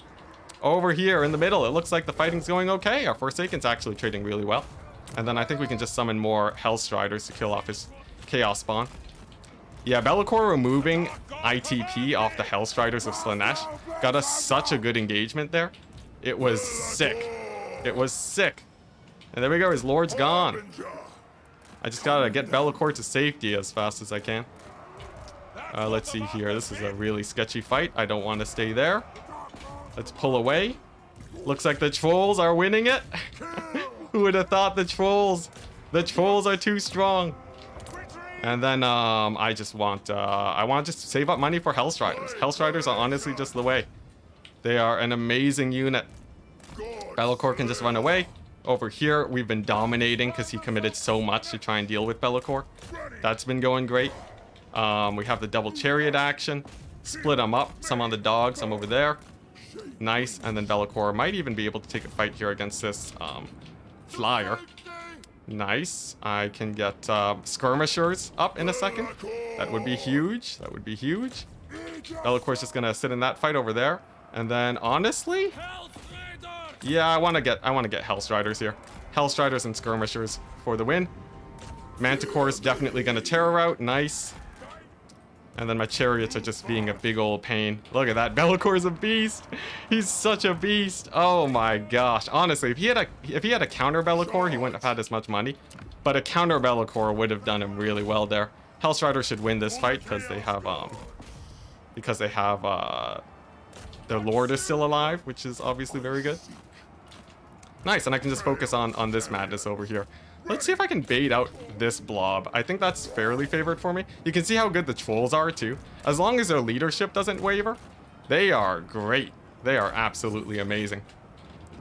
Over here in the middle, it looks like the fighting's going okay. Our Forsaken's actually trading really well. And then I think we can just summon more Hellstriders to kill off his Chaos spawn. Yeah, Be'lakor removing ITP off the Hellstriders of Slaanesh got us such a good engagement there. It was sick. It was sick. And there we go. His Lord's gone. I just gotta get Be'lakor to safety as fast as I can. Let's see here. This is a really sketchy fight. I don't want to stay there. Let's pull away. Looks like the Trolls are winning it. Who would have thought the Trolls? The Trolls are too strong. And then I want to just save up money for Hellstriders. Hellstriders are honestly just the way. They are an amazing unit. Be'lakor can just run away. Over here, we've been dominating because he committed so much to try and deal with Be'lakor. That's been going great. We have the double chariot action. Split them up. Some on the dog, some over there. Nice. And then Bellicor might even be able to take a fight here against this flyer. Nice. I can get skirmishers up in a second. That would be huge. That would be huge. Bellicor's just gonna sit in that fight over there. And then honestly, yeah, I wanna get Hellstriders here. Hellstriders and skirmishers for the win. Manticore's definitely gonna terror out. Nice. And then my chariots are just being a big old pain. Look at that. Bellicor's a beast. He's such a beast. Oh my gosh. Honestly, if he had a counter Bellicor, he wouldn't have had as much money. But a counter Bellicor would have done him really well there. Hellstrider should win this fight because they have their lord is still alive, which is obviously very good. Nice, and I can just focus on this madness over here. Let's see if I can bait out this blob. I think that's fairly favored for me. You can see how good the trolls are too. As long as their leadership doesn't waver, they are great. They are absolutely amazing.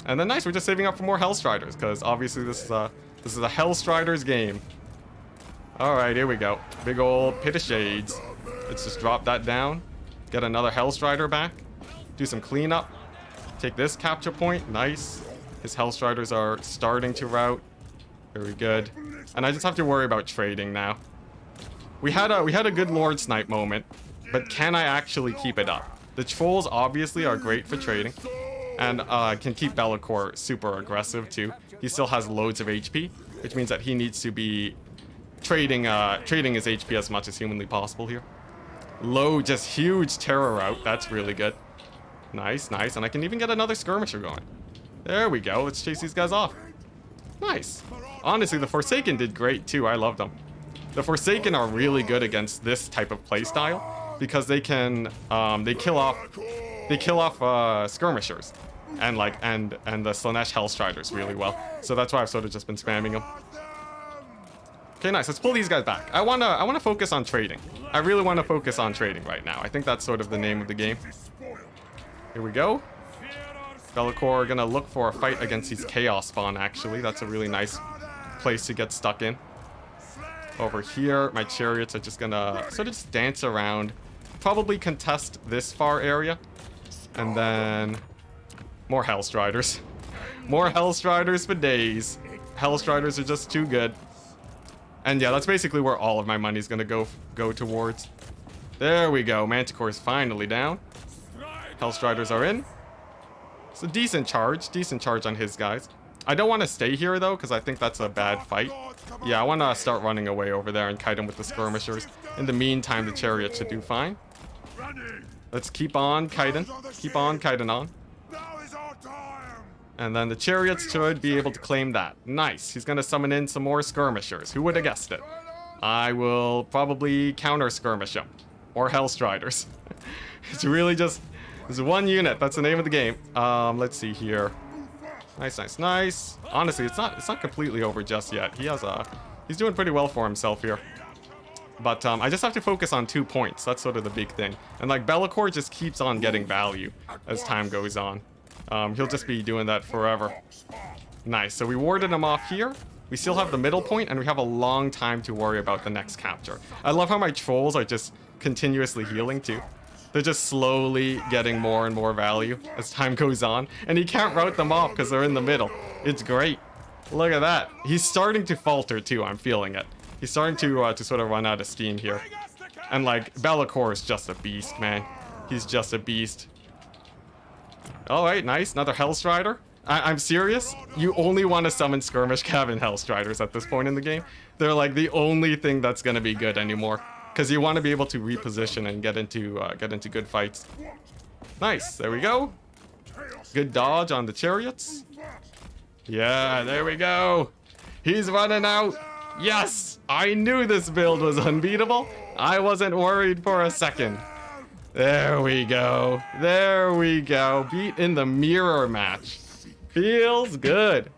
And then nice, we're just saving up for more Hellstriders because obviously this is a Hellstriders game. All right, here we go. Big old pit of shades. Let's just drop that down. Get another Hellstrider back. Do some cleanup. Take this capture point. Nice. His Hellstriders are starting to rout. Very good. And I just have to worry about trading now. We had a good Lord Snipe moment, but can I actually keep it up? The trolls obviously are great for trading, and can keep Bellicor super aggressive too. He still has loads of HP, which means that he needs to be trading his HP as much as humanly possible here. Low, just huge terror out. That's really good. Nice, nice. And I can even get another skirmisher going. There we go. Let's chase these guys off. Nice. Honestly, the Forsaken did great too. I love them. The Forsaken are really good against this type of playstyle because they can they kill off skirmishers and the Slanesh Hellstriders really well. So that's why I've sort of just been spamming them. Okay, nice. Let's pull these guys back. I wanna focus on trading. I really want to focus on trading right now. I think that's sort of the name of the game. Here we go. Bellicor gonna look for a fight against these Chaos Spawn, actually. That's a really nice place to get stuck in. Over here, my chariots are just gonna sort of just dance around. Probably contest this far area. And then more Hellstriders. More Hellstriders for days. Hellstriders are just too good. And yeah, that's basically where all of my money's gonna go towards. There we go. Manticore's finally down. Hellstriders are in. It's a decent charge on his guys. I don't want to stay here though, because I think that's a bad fight. Yeah, I want to start running away over there and kite him with the skirmishers. In the meantime, the chariot should do fine. Let's keep on kiting. Keep on kiting on. And then the chariots should be able to claim that. Nice. He's going to summon in some more skirmishers. Who would have guessed it? I will probably counter skirmish him. Or Hellstriders. It's really just... There's one unit. That's the name of the game. Let's see here. Nice, nice, nice. Honestly, it's not completely over just yet. He's doing pretty well for himself here. But I just have to focus on 2 points. That's sort of the big thing. And like Bellicor just keeps on getting value as time goes on. He'll just be doing that forever. Nice. So we warded him off here. We still have the middle point, and we have a long time to worry about the next capture. I love how my trolls are just continuously healing too. They're just slowly getting more and more value as time goes on. And he can't route them off because they're in the middle. It's great. Look at that. He's starting to falter too. I'm feeling it. He's starting to sort of run out of steam here. And like, Bellicor is just a beast, man. He's just a beast. Alright, nice. Another Hellstrider. I'm serious. You only want to summon Skirmish Cabin Hellstriders at this point in the game. They're like the only thing that's going to be good anymore. Because you want to be able to reposition and get into good fights. Nice, there we go. Good dodge on the chariots. Yeah, there we go. He's running out. Yes, I knew this build was unbeatable. I wasn't worried for a second. There we go. There we go. Beat in the mirror match. Feels good.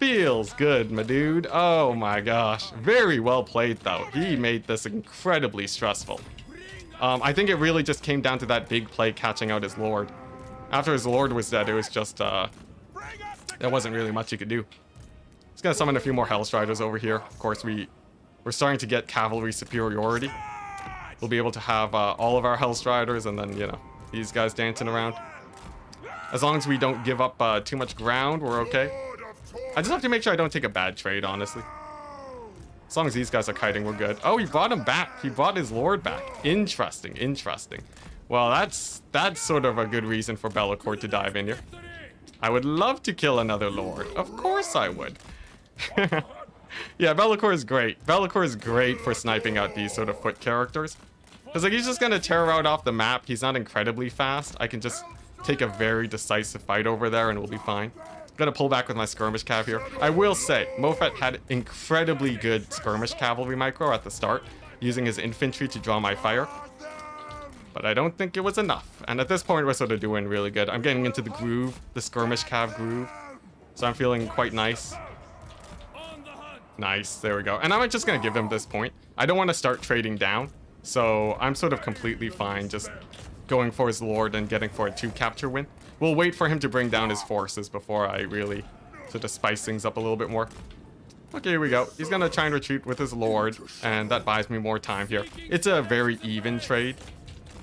Feels good, my dude. Oh my gosh. Very well played, though. He made this incredibly stressful. I think it really just came down to that big play catching out his lord. After his lord was dead, it was just, there wasn't really much he could do. Just gonna summon a few more Hellstriders over here. Of course, we're starting to get cavalry superiority. we'll be able to have all of our Hellstriders and then, you know, these guys dancing around. As long as we don't give up too much ground, we're okay. I just have to make sure I don't take a bad trade, honestly. As long as these guys are kiting, we're good. Oh, he brought him back. He brought his lord back. Interesting, interesting. Well, that's sort of a good reason for Be'lakor to dive in here. I would love to kill another lord. Of course I would. Yeah, Be'lakor is great. Be'lakor is great for sniping out these sort of foot characters. Because, like, he's just going to tear out off the map. He's not incredibly fast. I can just take a very decisive fight over there and we'll be fine. Gonna pull back with my skirmish cav here. I will say, Mofet had incredibly good skirmish cavalry micro at the start, using his infantry to draw my fire. But I don't think it was enough. And at this point, we're sort of doing really good. I'm getting into the groove, the skirmish cav groove. So I'm feeling quite nice. Nice, there we go. And I'm just gonna give him this point. I don't want to start trading down. So I'm sort of completely fine just going for his lord and getting for a 2 capture win. We'll wait for him to bring down his forces before I really sort of spice things up a little bit more. Okay, here we go. He's gonna try and retreat with his lord, and that buys me more time here. It's a very even trade,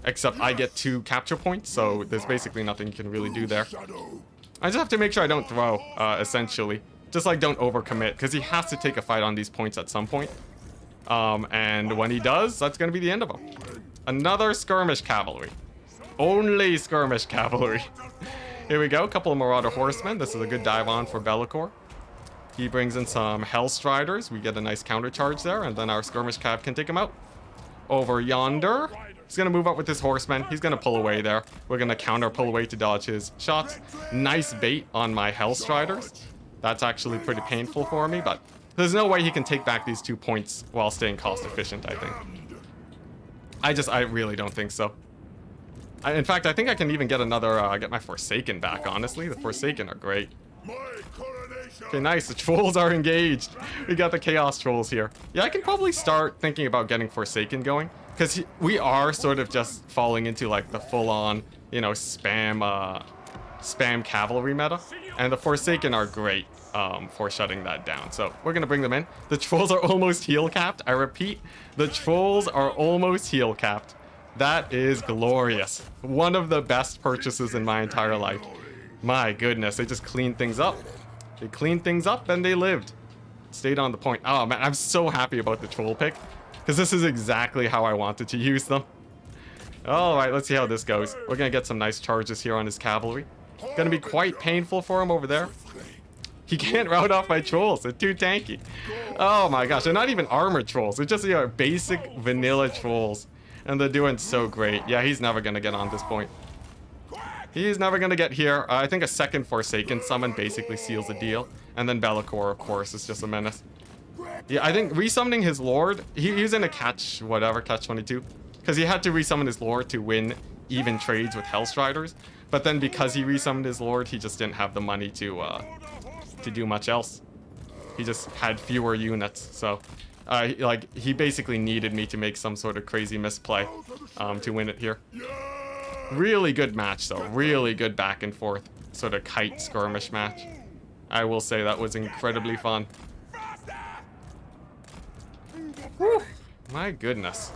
except I get 2 capture points, so there's basically nothing you can really do there. I just have to make sure I don't throw, essentially. Just like don't overcommit, because he has to take a fight on these points at some point. And when he does, that's gonna be the end of him. Another skirmish cavalry. Only skirmish cavalry. Here we go, a couple of Marauder horsemen. This is a good dive on for Be'lakor. He brings in some Hellstriders. We get a nice counter charge there, and then our skirmish cav can take him out. Over yonder, he's gonna move up with his horsemen. He's gonna pull away there. We're gonna counter pull away to dodge his shots. Nice bait on my Hellstriders. That's actually pretty painful for me, but there's no way he can take back these 2 points while staying cost efficient, I think. I really don't think so. In fact, I think I can even get another, get my Forsaken back, honestly. The Forsaken are great. Okay, nice. The trolls are engaged. We got the Chaos Trolls here. Yeah, I can probably start thinking about getting Forsaken going. Because we are sort of just falling into, like, the full-on, you know, spam cavalry meta. And the Forsaken are great for shutting that down. So we're going to bring them in. The trolls are almost heal capped. I repeat, the trolls are almost heal capped. That is glorious. One of the best purchases in my entire life. My goodness, they just cleaned things up. They cleaned things up and they lived. Stayed on the point. Oh man, I'm so happy about the troll pick. Because this is exactly how I wanted to use them. Alright, let's see how this goes. We're going to get some nice charges here on his cavalry. Going to be quite painful for him over there. He can't rout off my trolls. They're too tanky. Oh my gosh, they're not even armored trolls. They're just, you know, basic vanilla trolls. And they're doing so great. Yeah, he's never going to get on this point. He's never going to get here. I think a second Forsaken summon basically seals the deal. And then Be'lakor, of course, is just a menace. Yeah, I think resummoning his lord, he was in a catch 22. Because he had to resummon his lord to win even trades with Hellstriders. But then because he resummoned his lord, he just didn't have the money to do much else. He just had fewer units, so... like, he basically needed me to make some sort of crazy misplay to win it here. Really good match, though. Really good back and forth sort of kite skirmish match. I will say that was incredibly fun. Whew. My goodness.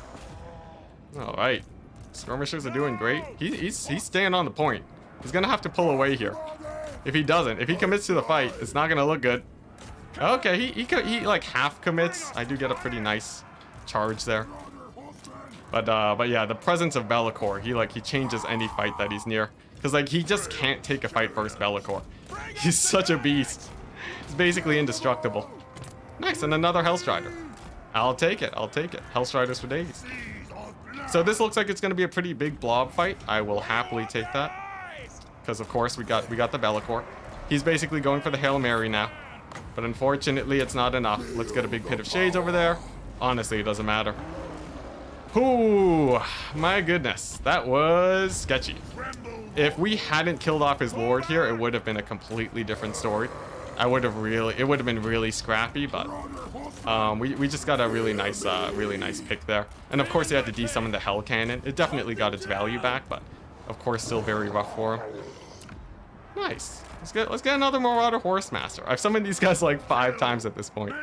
Alright. Skirmishers are doing great. He's staying on the point. He's gonna have to pull away here. If he doesn't, if he commits to the fight, it's not gonna look good. Okay, he like half commits. I do get a pretty nice charge there. But yeah, the presence of Be'lakor, he changes any fight that he's near. Because like he just can't take a fight versus Be'lakor. He's such a beast. He's basically indestructible. Nice, and another Hellstrider. I'll take it, I'll take it. Hellstriders for days. So this looks like it's gonna be a pretty big blob fight. I will happily take that. Because of course we got the Be'lakor. He's basically going for the Hail Mary now. But unfortunately, it's not enough. Let's get a big Pit of Shades over there. Honestly, it doesn't matter. Ooh, my goodness. That was sketchy. If we hadn't killed off his lord here, it would have been a completely different story. It would have been really scrappy, but we just got a really nice pick there. And of course, he had to desummon the Hell Cannon. It definitely got its value back, but of course, still very rough for him. Nice. Let's get another Marauder Horsemaster. I've summoned these guys like 5 times at this point.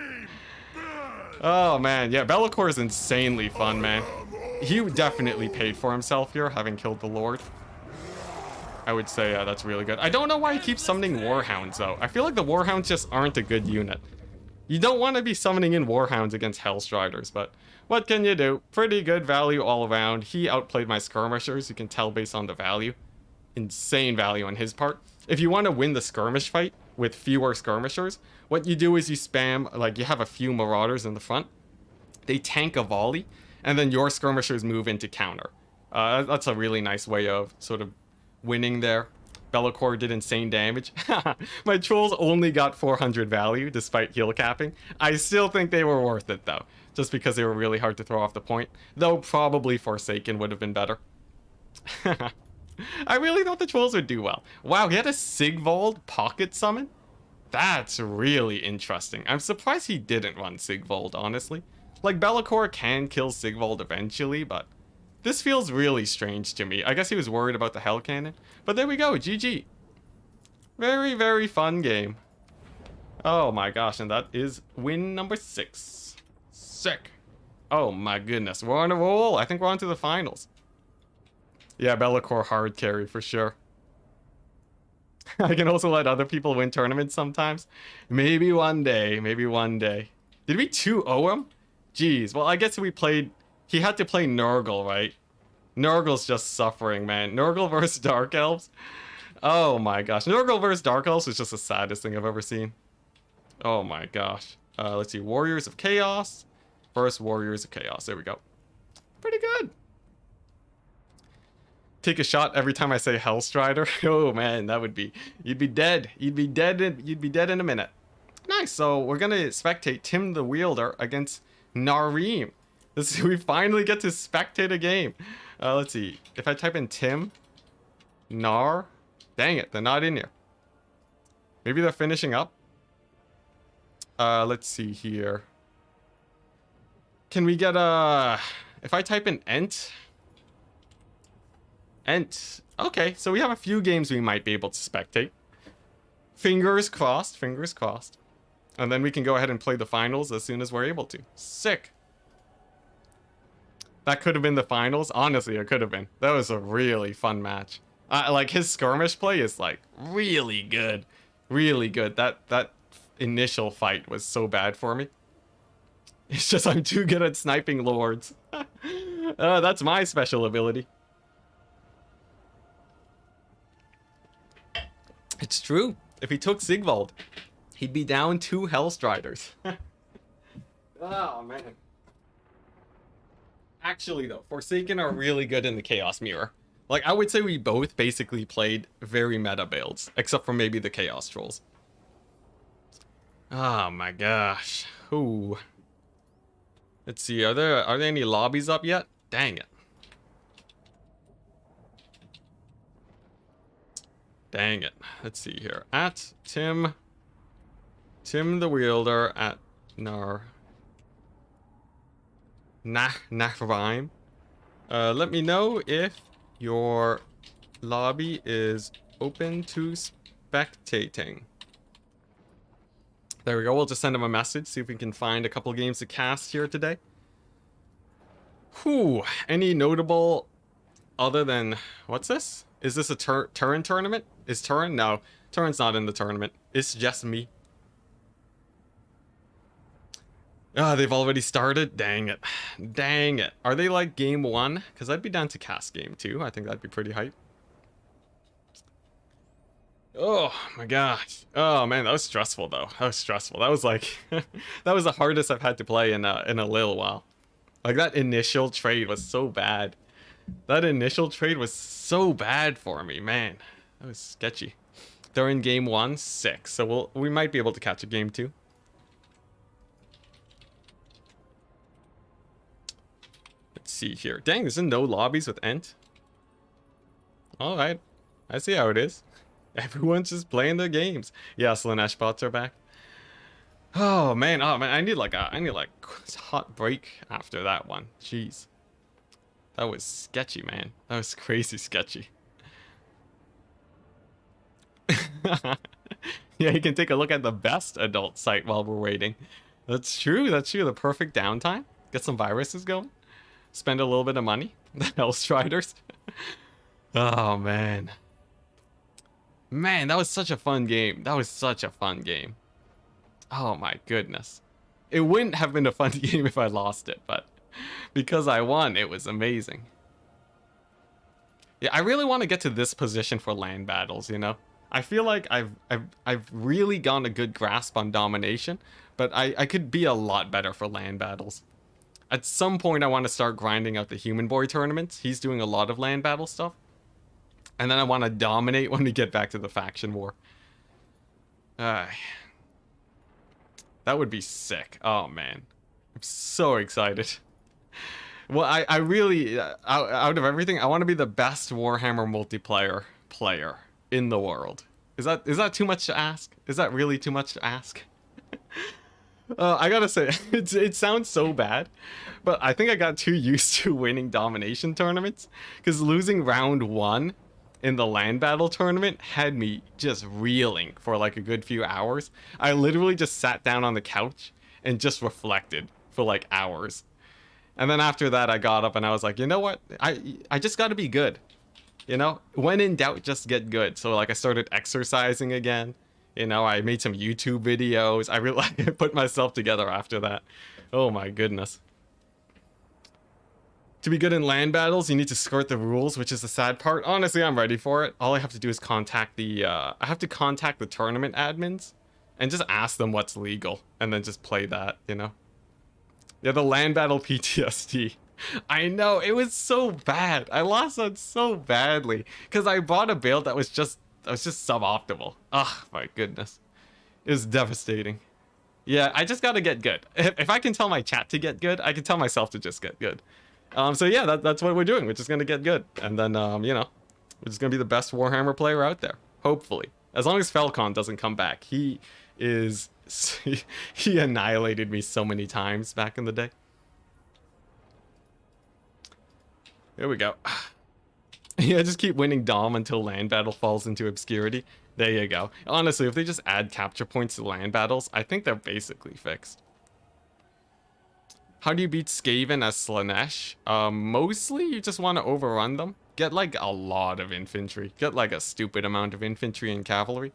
Oh man, yeah, Be'lakor is insanely fun, man. he definitely paid for himself here, having killed the Lord. I would say that's really good. I don't know why he keeps summoning Warhounds, though. I feel like the Warhounds just aren't a good unit. You don't want to be summoning in Warhounds against Hellstriders, but what can you do? Pretty good value all around. He outplayed my skirmishers, you can tell based on the value. Insane value on his part. If you want to win the skirmish fight with fewer skirmishers, what you do is you spam, like you have a few Marauders in the front. They tank a volley, and then your skirmishers move into counter. That's a really nice way of sort of winning there. Be'lakor did insane damage. My trolls only got 400 value despite heal capping. I still think they were worth it though, just because they were really hard to throw off the point. Though probably Forsaken would have been better. I really thought the trolls would do well. Wow, he had a Sigvold pocket summon? That's really interesting. I'm surprised he didn't run Sigvold, honestly. Like, Be'lakor can kill Sigvold eventually, but this feels really strange to me. I guess he was worried about the Hell Cannon. But there we go, GG. Very, very fun game. Oh my gosh, and that is win number 6. Sick. Oh my goodness, we're on a roll. I think we're on to the finals. Yeah, Be'lakor hard carry for sure. I can also let other people win tournaments sometimes. Maybe one day, maybe one day. Did we 2-0 him? Jeez, well I guess we played... He had to play Nurgle, right? Nurgle's just suffering, man. Nurgle versus Dark Elves? Oh my gosh. Nurgle versus Dark Elves is just the saddest thing I've ever seen. Oh my gosh. Let's see. Warriors of Chaos versus Warriors of Chaos. There we go. Pretty good. Take a shot every time I say Hellstrider. Oh man, that would be... You'd be dead. You'd be dead in a minute. Nice. So we're going to spectate Tim the Wielder against Narim. We finally get to spectate a game. Let's see. If I type in Tim, Nar, dang it, they're not in here. Maybe they're finishing up. Let's see here. Can we get a... If I type in Ent. Okay, so we have a few games we might be able to spectate. Fingers crossed, fingers crossed. And then we can go ahead and play the finals as soon as we're able to. Sick. That could have been the finals. Honestly, it could have been. That was a really fun match. Like, his skirmish play is, like, really good. Really good. That initial fight was so bad for me. It's just I'm too good at sniping lords. That's my special ability. It's true. If he took Sigvold, he'd be down 2 Hellstriders. Oh, man. Actually, though, Forsaken are really good in the Chaos Mirror. Like, I would say we both basically played very meta builds, except for maybe the Chaos Trolls. Oh my gosh. Ooh. Let's see, are there any lobbies up yet? Dang it. Dang it. Let's see here. At Tim the Wielder at Nahrime. Let me know if your lobby is open to spectating. There we go. We'll just send him a message, see if we can find a couple games to cast here today. Whew. Any notable other than... What's this? Is this a Turin tournament? Is Turin? No. Turin's not in the tournament. It's just me. Ah, they've already started? Dang it. Dang it. Are they like game 1? Because I'd be down to cast game 2. I think that'd be pretty hype. Oh my gosh. Oh man, that was stressful though. That was stressful. That was like... that was the hardest I've had to play in a little while. Like, that initial trade was so bad. That initial trade was so bad for me, man. That was sketchy. They're in game 1, 6. So we might be able to catch a game 2. Let's see here. Dang, there's no lobbies with Ent. Alright. I see how it is. Everyone's just playing their games. Yeah, Slanesh bots are back. Oh man, I need like a hot break after that one. Jeez. That was sketchy, man. That was crazy sketchy. Yeah, you can take a look at the best adult site while we're waiting. That's true, that's true. The perfect downtime. Get some viruses going. spend a little bit of money. The Hellstriders. Oh, man. Man, that was such a fun game. That was such a fun game. Oh, my goodness. It wouldn't have been a fun game if I lost it, but because I won, it was amazing. Yeah, I really want to get to this position for land battles, you know? I feel like I've really gotten a good grasp on domination, but I could be a lot better for land battles. At some point, I want to start grinding out the Human Boy tournaments. He's doing a lot of land battle stuff. And then I want to dominate when we get back to the faction war. That would be sick. Oh, man. I'm so excited. Well, I really, out of everything, I want to be the best Warhammer multiplayer player in the world. Is that too much to ask? Is that really too much to ask? I gotta say, it sounds so bad, but I think I got too used to winning domination tournaments, because losing round 1 in the land battle tournament had me just reeling for like a good few hours. I literally just sat down on the couch and just reflected for like hours. And then after that, I got up and I was like, you know what? I just gotta be good. You know? When in doubt, just get good. So like I started exercising again. You know, I made some YouTube videos. I really put myself together after that. Oh my goodness. To be good in land battles, you need to skirt the rules, which is the sad part. Honestly, I'm ready for it. All I have to do is contact the, I have to contact the tournament admins and just ask them what's legal and then just play that, you know? Yeah, the land battle PTSD. I know, it was so bad. I lost that so badly because I bought a build that was just suboptimal. Oh my goodness. It was devastating. Yeah, I just gotta get good. If I can tell my chat to get good, I can tell myself to just get good. So yeah, that's what we're doing. We're just gonna get good. And then, you know, we're just gonna be the best Warhammer player out there. Hopefully. As long as Falcon doesn't come back. He is... he annihilated me so many times back in the day. Here we go. Yeah, just keep winning Dom until land battle falls into obscurity. There you go. Honestly, if they just add capture points to land battles, I think they're basically fixed. How do you beat Skaven as Slanesh? Mostly you just want to overrun them. Get like a lot of infantry. Get like a stupid amount of infantry and cavalry.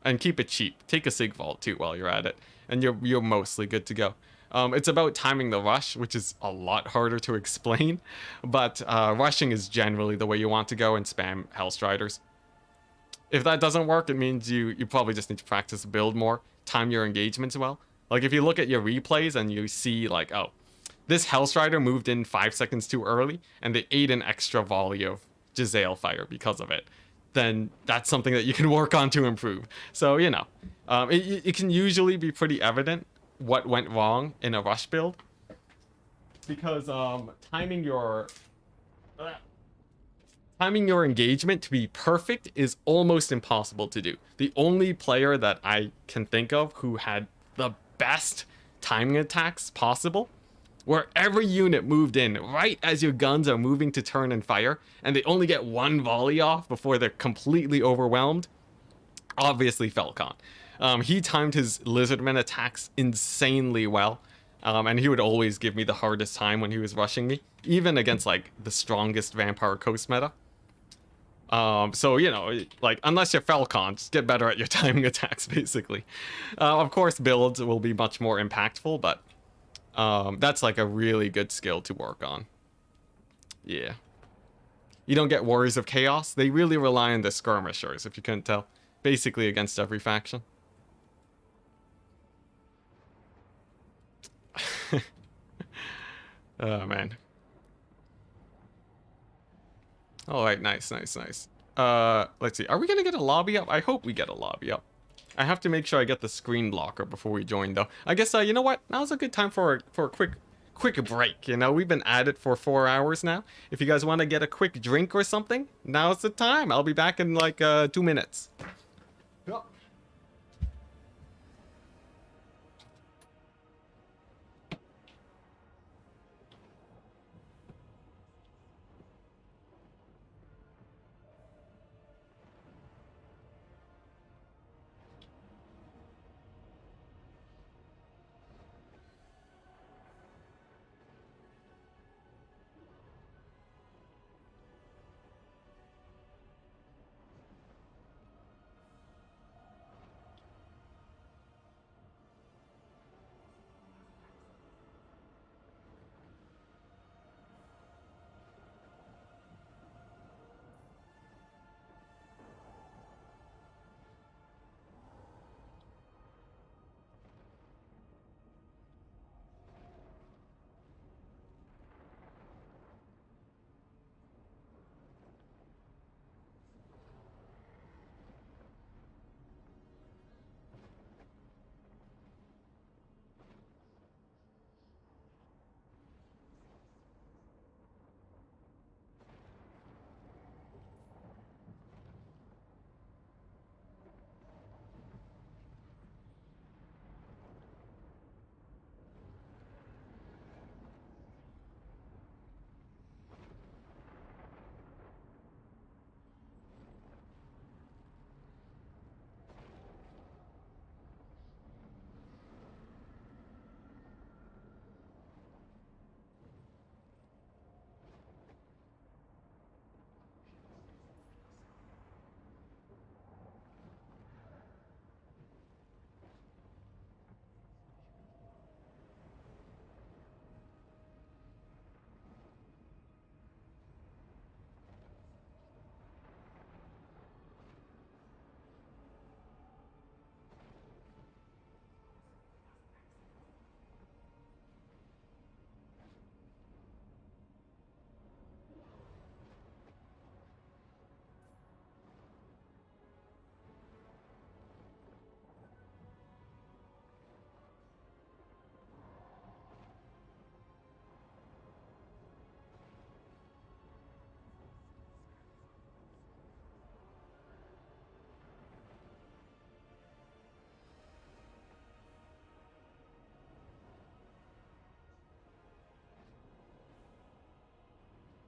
And keep it cheap. Take a Sigvault too while you're at it. And you're mostly good to go. It's about timing the rush, which is a lot harder to explain. But rushing is generally the way you want to go and spam Hellstriders. If that doesn't work, it means you probably just need to practice build more. Time your engagements well. Like if you look at your replays and you see like, oh, this Hellstrider moved in 5 seconds too early and they ate an extra volley of Giselle fire because of it. Then that's something that you can work on to improve. So, you know, it can usually be pretty evident what went wrong in a rush build. Because timing your engagement to be perfect is almost impossible to do. The only player that I can think of who had the best timing attacks possible, where every unit moved in right as your guns are moving to turn and fire, and they only get one volley off before they're completely overwhelmed, obviously Falcon. He timed his Lizardman attacks insanely well, and he would always give me the hardest time when he was rushing me, even against like the strongest Vampire Coast meta. So, you know, like, unless you're Falcon, just get better at your timing attacks, basically. Of course, builds will be much more impactful, but that's like a really good skill to work on. Yeah. You don't get Warriors of Chaos. They really rely on the skirmishers, if you couldn't tell. Basically against every faction. Oh, man. Alright, nice. Let's see. Are we gonna get a lobby up? I hope we get a lobby up. I have to make sure I get the screen blocker before we join, though. I guess, you know what? Now's a good time for a quick break, you know? We've been at it for 4 hours now. If you guys want to get a quick drink or something, now's the time. I'll be back in, like, 2 minutes. Yep.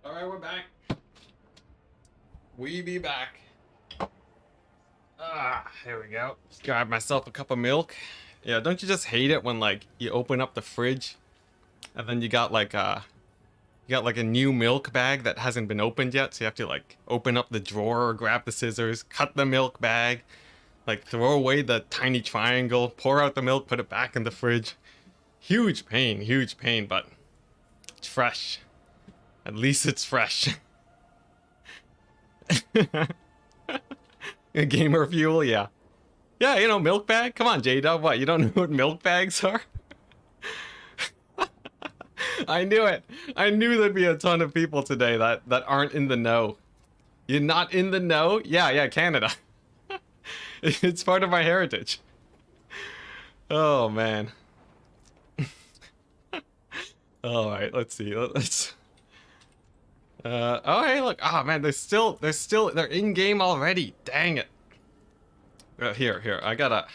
Alright, we're back. We be back. Here we go. Just grab myself a cup of milk. Yeah, don't you just hate it when like you open up the fridge and then you got like a new milk bag that hasn't been opened yet, so you have to like open up the drawer, grab the scissors, cut the milk bag, like throw away the tiny triangle, pour out the milk, put it back in the fridge. Huge pain, but it's fresh. At least it's fresh. Gamer fuel, yeah. Yeah, you know, milk bag? Come on, J-Dub, what, you don't know what milk bags are? I knew it. I knew there'd be a ton of people today that aren't in the know. You're not in the know? Yeah, Canada. It's part of my heritage. Oh, man. Alright, let's see. Let's... oh, hey, look. Oh, man, they're in-game already. Dang it. Here, I gotta... Let's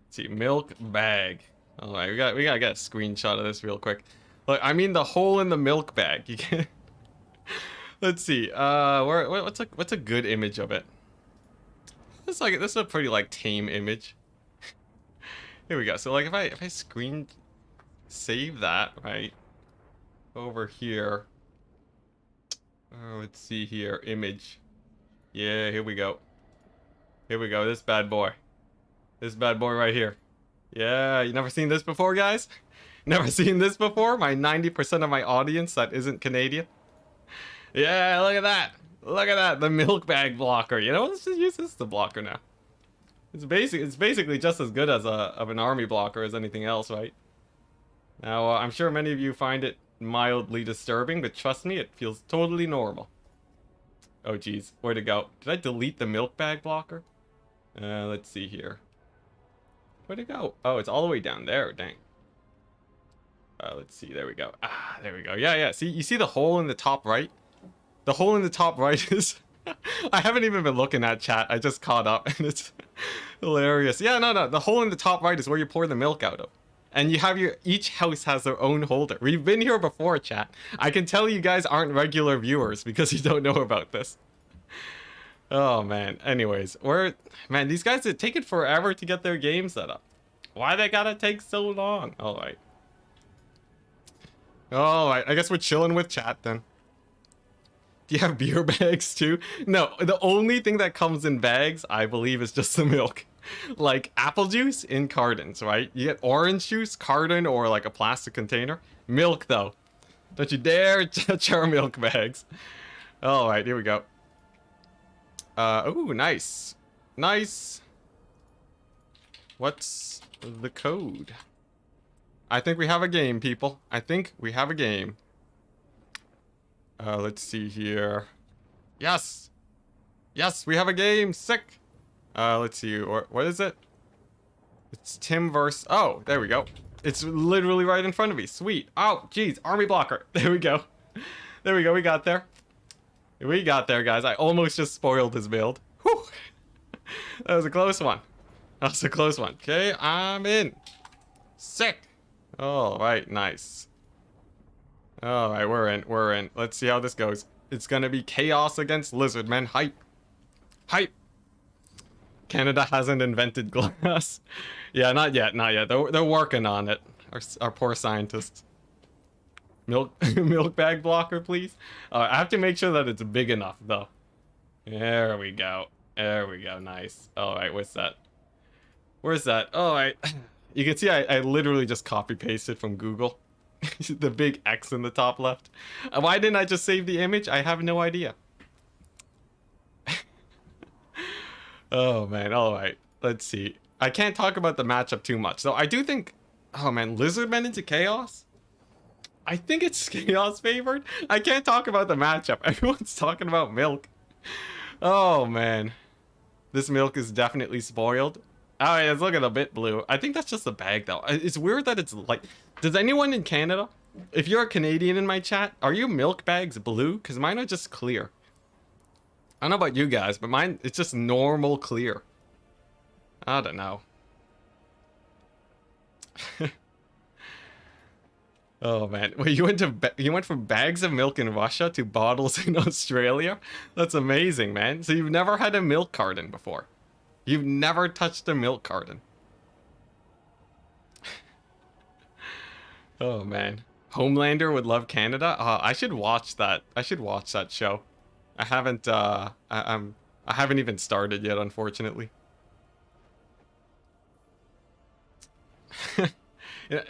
see, milk bag. Alright, we gotta get a screenshot of this real quick. Look, I mean the hole in the milk bag. You can... Let's see, what's a good image of it? This is a pretty, like, tame image. Here we go. So, like, if I screen... Save that, right? Over here. Oh, let's see here. Image. Yeah, here we go. Here we go. This bad boy. This bad boy right here. Yeah, you never seen this before, guys? Never seen this before? My 90% of my audience that isn't Canadian. Yeah, look at that. Look at that. The milk bag blocker. You know, let's just use this as a blocker now. It's basically just as good as of an army blocker as anything else, right? Now, I'm sure many of you find it mildly disturbing, but trust me, it feels totally normal. Oh, geez. Where'd it go? Did I delete the milk bag blocker? Let's see here. Where'd it go? Oh, it's all the way down there. Dang. Let's see. There we go. Ah, there we go. Yeah. See, you see the hole in the top right? The hole in the top right is... I haven't even been looking at chat. I just caught up, and it's hilarious. Yeah, no. The hole in the top right is where you pour the milk out of. And you have each house has their own holder. We've been here before, chat. I can tell you guys aren't regular viewers because you don't know about this. Oh, man. Anyways, man, these guys are taking forever to get their game set up. Why they gotta take so long? Alright. Alright, I guess we're chilling with chat then. Do you have beer bags too? No, the only thing that comes in bags, I believe, is just the milk. Like apple juice in cartons, right? You get orange juice, carton, or like a plastic container. Milk, though. Don't you dare touch our milk bags. Alright, here we go. Ooh, nice. Nice. What's the code? I think we have a game, people. I think we have a game. Let's see here. Yes! Yes, we have a game! Sick! Let's see, what is it? It's Tim versus... Oh, there we go. It's literally right in front of me. Sweet. Oh, jeez. Army blocker. There we go. There we go. We got there. We got there, guys. I almost just spoiled his build. Whew. That was a close one. That was a close one. Okay, I'm in. Sick. All right, nice. All right, we're in. Let's see how this goes. It's gonna be chaos against lizardmen. Hype. Hype. Canada hasn't invented glass. Yeah, not yet. They're working on it. Our poor scientists. Milk bag blocker, please. I have to make sure that it's big enough, though. There we go. There we go. Nice. All right, what's that? Where's that? All right. You can see I literally just copy pasted from Google. The big X in the top left. Why didn't I just save the image? I have no idea. Oh, man. All right. Let's see. I can't talk about the matchup too much. So I do think... Oh, man. Lizardmen into Chaos? I think it's Chaos favored. I can't talk about the matchup. Everyone's talking about milk. Oh, man. This milk is definitely spoiled. Oh, yeah, it's looking a bit blue. I think that's just the bag, though. It's weird that it's like... Does anyone in Canada... If you're a Canadian in my chat, are your milk bags blue? Because mine are just clear. I don't know about you guys, but mine, it's just normal clear. I don't know. Oh man, wait, you went from bags of milk in Russia to bottles in Australia? That's amazing, man. So you've never had a milk carton before? You've never touched a milk carton? Oh man, Homelander would love Canada. I should watch that. I should watch that show. I haven't. I haven't even started yet, unfortunately. Yeah,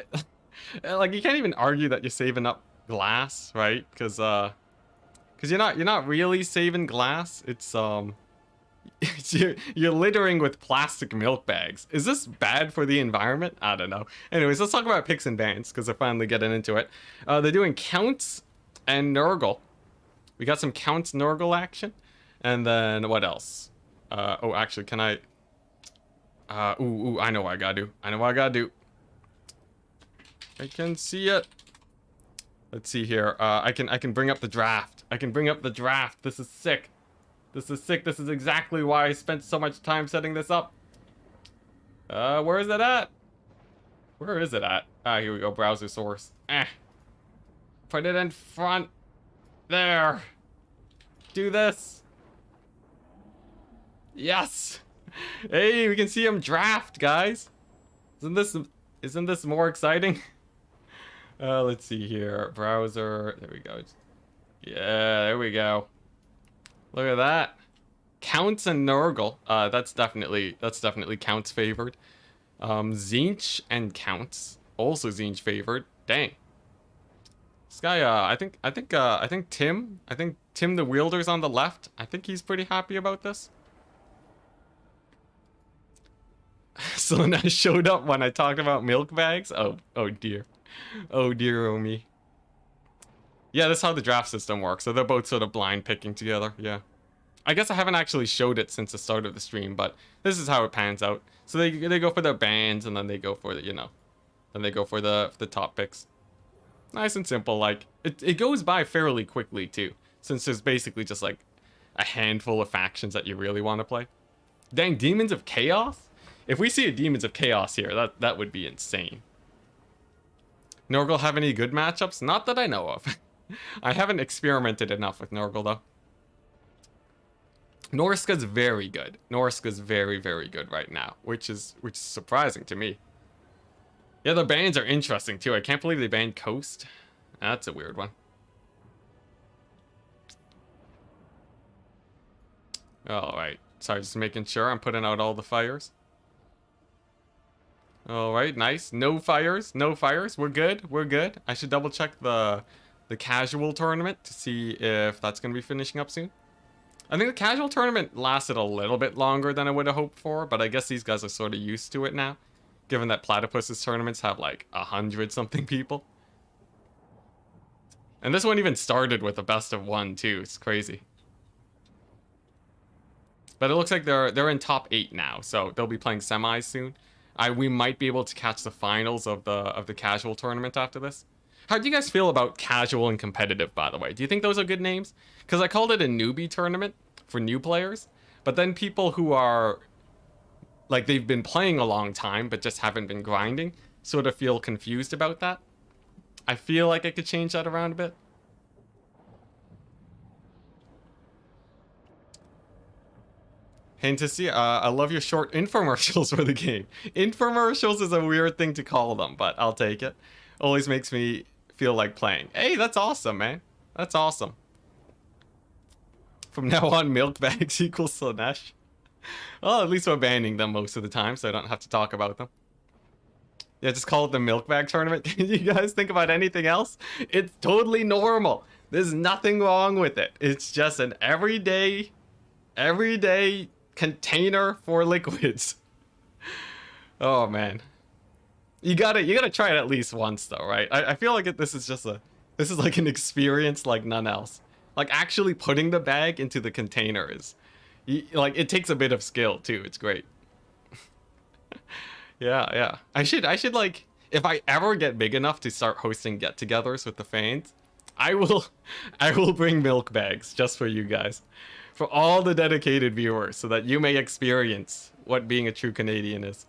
like you can't even argue that you're saving up glass, right? Because you're not really saving glass. It's you're littering with plastic milk bags. Is this bad for the environment? I don't know. Anyways, let's talk about picks and bans because they're finally getting into it. They're doing counts and Nurgle. We got some counts Nurgle action, and then what else? Oh, actually, can I? Ooh, I know what I gotta do. I know what I gotta do. I can see it. Let's see here. I can bring up the draft. I can bring up the draft. This is sick. This is sick. This is exactly why I spent so much time setting this up. Where is it at? Where is it at? Ah, here we go. Browser source. Put it in front. There. Do this. Yes. Hey, we can see him draft, guys. Isn't this more exciting? Let's see here. Browser. There we go. Yeah, there we go. Look at that. Counts and Nurgle. That's definitely Counts favored. Zinch and Counts. Also Zinch favored. Dang. This guy, I think Tim the Wielder's on the left. I think he's pretty happy about this. Selena showed up when I talked about milk bags. Oh dear. Oh dear, oh me. Yeah, that's how the draft system works. So they're both sort of blind picking together. Yeah. I guess I haven't actually showed it since the start of the stream, but this is how it pans out. So they go for their bands, and then they go for the, then they go for the top picks. Nice and simple. Like it goes by fairly quickly too, since there's basically just like a handful of factions that you really want to play. Dang, Demons of Chaos? If we see a Demons of Chaos here, that would be insane. Nurgle have any good matchups? Not that I know of. I haven't experimented enough with Nurgle though. Norska's very good. Norska's very, very good right now, which is surprising to me. Yeah, the bans are interesting too. I can't believe they banned Coast. That's a weird one. Alright. Sorry, just making sure I'm putting out all the fires. Alright, nice. No fires. No fires. We're good. We're good. I should double check the casual tournament to see if that's going to be finishing up soon. I think the casual tournament lasted a little bit longer than I would have hoped for, but I guess these guys are sort of used to it now, given that Platypus's tournaments have like 100-something people. And this one even started with a best of one too. It's crazy. But it looks like they're in top 8 now, so they'll be playing semis soon. We might be able to catch the finals of the casual tournament after this. How do you guys feel about casual and competitive, by the way? Do you think those are good names? Because I called it a newbie tournament for new players, but then people who are like they've been playing a long time but just haven't been grinding sort of feel confused about that. I feel like I could change that around a bit. Enticity, I love your short infomercials for the game. Infomercials is a weird thing to call them, but I'll take it. Always makes me feel like playing. Hey, that's awesome, man. That's awesome. From now on, milk bags equals Slanesh. Well, at least we're banning them most of the time, so I don't have to talk about them. Yeah, just call it the milk bag tournament. Can you guys think about anything else? It's totally normal. There's nothing wrong with it. It's just an everyday container for liquids. Oh man, you gotta try it at least once though, right? I feel like this is like an experience like none else. Like actually putting the bag into the container is, like it takes a bit of skill too. It's great. Yeah. I should like, if I ever get big enough to start hosting get-togethers with the fans, I will bring milk bags just for you guys. For all the dedicated viewers, so that you may experience what being a true Canadian is.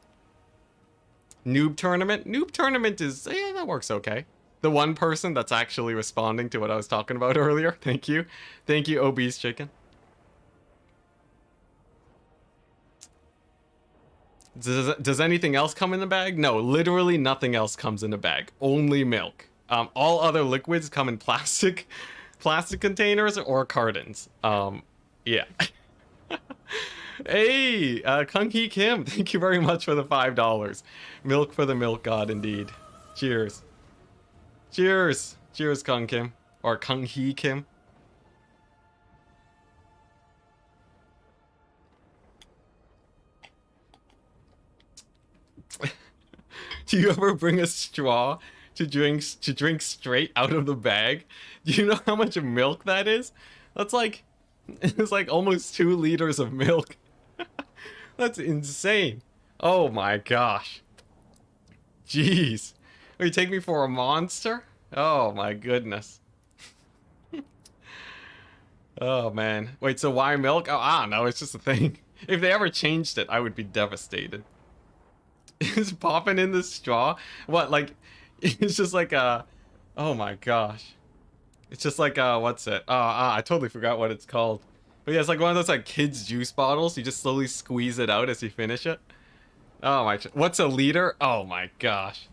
Noob tournament is, yeah, that works okay. The one person that's actually responding to what I was talking about earlier. Thank you. Thank you, obese chicken. Does anything else come in the bag? No, literally nothing else comes in the bag. Only milk. All other liquids come in plastic containers or cartons. Yeah. Hey, Kung Hee Kim, thank you very much for the $5. Milk for the milk god, indeed. Cheers. Cheers. Cheers, Kung Kim. Or Kung Hee Kim. Do you ever bring a straw to drink straight out of the bag? Do you know how much milk that is? That's like, it's like almost 2 liters of milk. That's insane. Oh my gosh. Jeez. Will you take me for a monster? Oh my goodness. Oh man. Wait, so why milk? Oh, I don't know, it's just a thing. If they ever changed it, I would be devastated. Is popping in the straw? What, like, it's just like a... Oh my gosh. It's just like, what's it? I totally forgot what it's called. But yeah, it's like one of those, like, kids' juice bottles. You just slowly squeeze it out as you finish it. Oh my... What's a liter? Oh my gosh.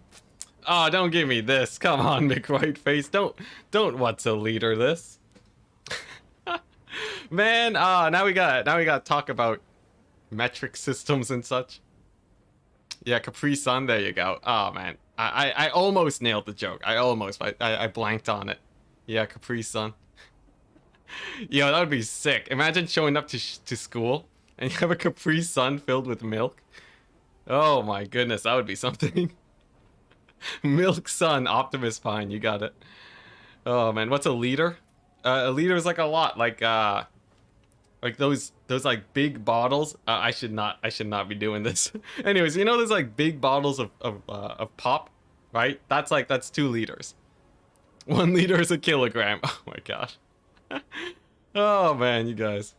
Oh, don't give me this. Come on, McWhiteface. Don't what's a liter this. Man, now we gotta talk about metric systems and such. Yeah, Capri Sun, there you go. Oh man, I almost nailed the joke. I blanked on it. Yeah, Capri Sun. Yo, that would be sick. Imagine showing up to school and you have a Capri Sun filled with milk. Oh my goodness, that would be something. Milk Sun, Optimus Pine, you got it. Oh man, what's a liter? A liter is like a lot, like those like big bottles. I should not be doing this. Anyways, you know those like big bottles of pop, right? That's 2 liters. 1 liter is a kilogram. Oh my gosh. Oh man, you guys.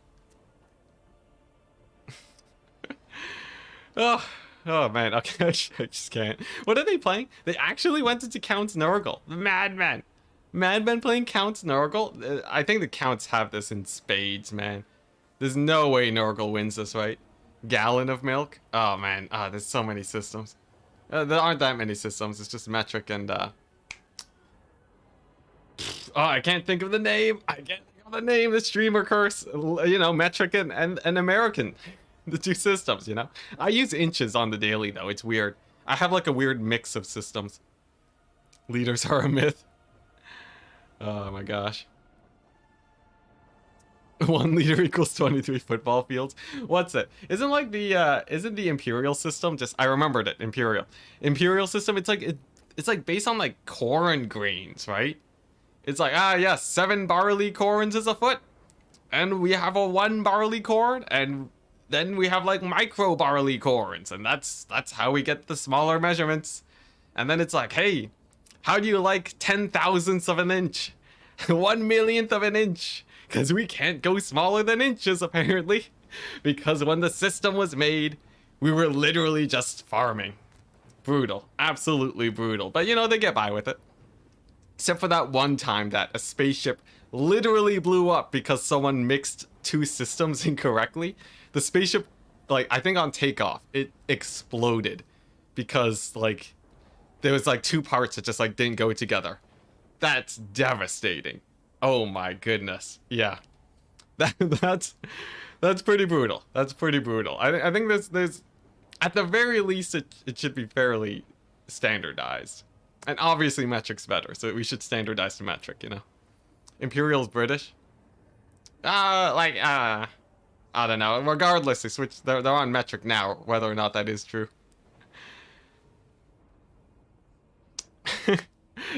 Oh man, okay, I just can't. What are they playing? They actually went into Count's Nurgle. The Madmen. Madmen playing Count's Nurgle? I think the Counts have this in spades, man. There's no way Nurgle wins this, right? Gallon of milk? Oh man, there's so many systems. There aren't that many systems, it's just metric and Oh, I can't think of the name. The streamer curse. You know, metric and American. The 2 systems, you know? I use inches on the daily, though. It's weird. I have, like, a weird mix of systems. Liters are a myth. Oh, my gosh. 1 liter equals 23 football fields. What's it? Isn't, like, isn't the Imperial system just... I remembered it. Imperial system, it's like based on, like, corn grains, right? It's like, yes, 7 barley corns is a foot. And we have a 1 barley corn, and... then we have like micro barley corns, and that's how we get the smaller measurements. And then it's like, hey, how do you like 10,000ths of an inch? 1,000,000th of an inch? Because we can't go smaller than inches, apparently. Because when the system was made, we were literally just farming. Brutal. Absolutely brutal. But you know, they get by with it. Except for that one time that a spaceship literally blew up because someone mixed 2 systems incorrectly. The spaceship, like, I think on takeoff, it exploded because, like, there was, like, 2 parts that just, like, didn't go together. That's devastating. Oh, my goodness. Yeah. That's pretty brutal. That's pretty brutal. I think there's, at the very least, it should be fairly standardized. And obviously metric's better, so we should standardize to metric, you know? Imperial's British? I don't know. Regardless, they're on metric now, whether or not that is true.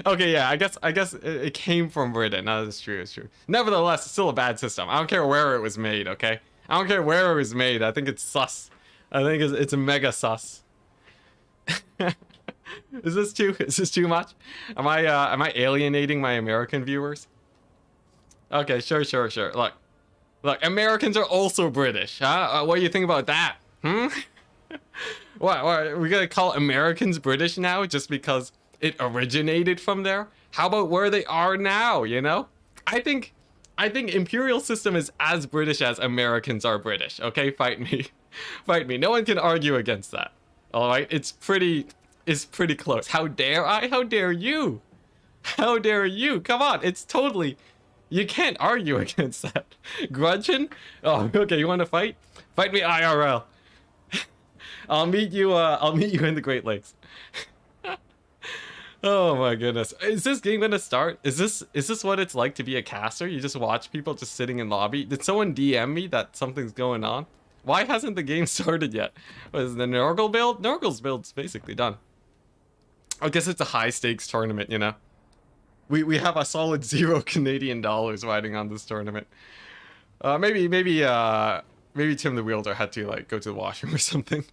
Okay, yeah, I guess it came from Britain. No, that's true, it's true. Nevertheless, it's still a bad system. I don't care where it was made, okay? I don't care where it was made. I think it's sus. I think it's mega sus. Is this too much? Am I alienating my American viewers? Okay, sure. Look, Americans are also British, huh? What do you think about that? What, are we gonna call Americans British now just because it originated from there? How about where they are now, you know? I think Imperial system is as British as Americans are British. Okay, fight me. Fight me. No one can argue against that. All right, it's pretty close. How dare I? How dare you? How dare you? Come on, it's totally, you can't argue against that. Grudging? Oh, okay, you want to fight? Fight me IRL. I'll meet you in the Great Lakes. Oh my goodness. Is this game gonna start? Is this what it's like to be a caster? You just watch people just sitting in lobby? Did someone DM me that something's going on? Why hasn't the game started yet? Was the Nurgle build? Nurgle's build's basically done. I guess it's a high stakes tournament, you know. We have a solid $0 Canadian riding on this tournament. Maybe Tim the Wielder had to like go to the washroom or something.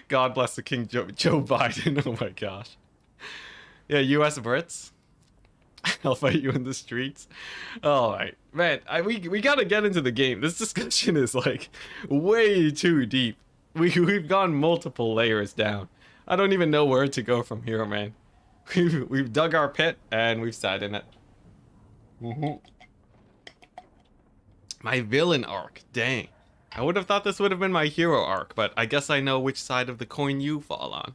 God bless the King Joe Biden. Oh my gosh. Yeah, US Brits. I'll fight you in the streets. All right, man. We gotta get into the game. This discussion is like way too deep. We've gone multiple layers down. I don't even know where to go from here, man. We've dug our pit and we've sat in it. My villain arc, dang. I would have thought this would have been my hero arc, but I guess I know which side of the coin you fall on.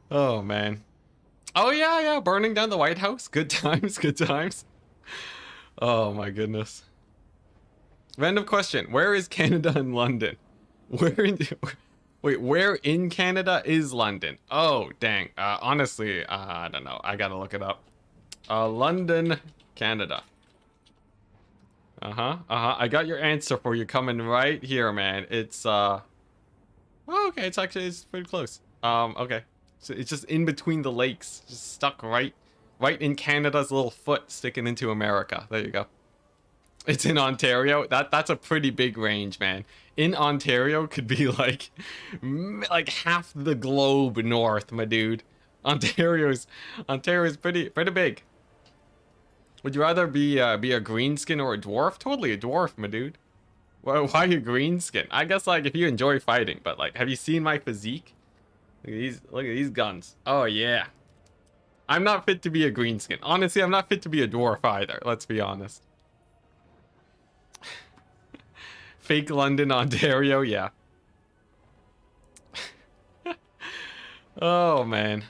Oh, man. Oh, yeah, burning down the White House. Good times, good times. Oh, my goodness. Random question. Where is Canada and London? Where in Canada is London? Oh, dang. Honestly, I don't know. I gotta look it up. London, Canada. I got your answer for you coming right here, man. It's, oh, okay. It's pretty close. Okay. So it's just in between the lakes. Just stuck right in Canada's little foot sticking into America. There you go. It's in Ontario. That's a pretty big range, man. In Ontario could be like half the globe north, my dude. Ontario's pretty big. Would you rather be a greenskin or a dwarf? Totally a dwarf, my dude. Why a greenskin? I guess like if you enjoy fighting, but like, have you seen my physique? Look at these guns. Oh yeah. I'm not fit to be a greenskin. Honestly, I'm not fit to be a dwarf either. Let's be honest. Fake London, Ontario, yeah. Oh man.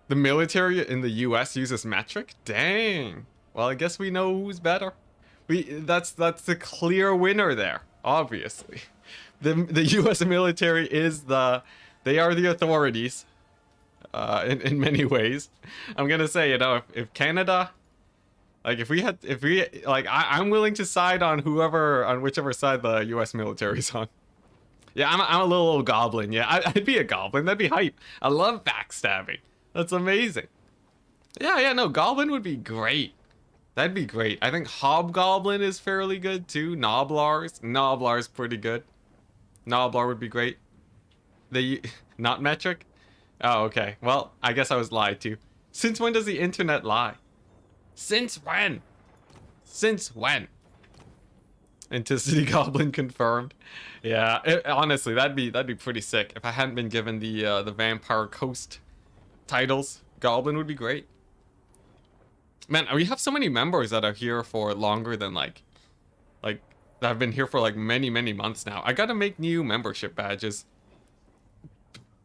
The military in the US uses metric? Dang. Well, I guess we know who's better. That's the clear winner there, obviously. The US military is they are the authorities in many ways. I'm going to say, you know, if Canada, like I'm willing to side on whichever side the US military is on. Yeah, I'm a little old goblin. Yeah, I'd be a goblin. That'd be hype. I love backstabbing. That's amazing. Yeah, no, Goblin would be great. That'd be great. I think Hobgoblin is fairly good too. Noblar's pretty good. Noblar would be great. Not metric? Oh, okay. Well, I guess I was lied to. Since when does the internet lie? Since when? Since when? Enticity Goblin confirmed. Yeah, honestly, that'd be pretty sick if I hadn't been given the Vampire Coast titles. Goblin would be great. Man, we have so many members that are here for longer than like that have been here for like many months now. I gotta make new membership badges.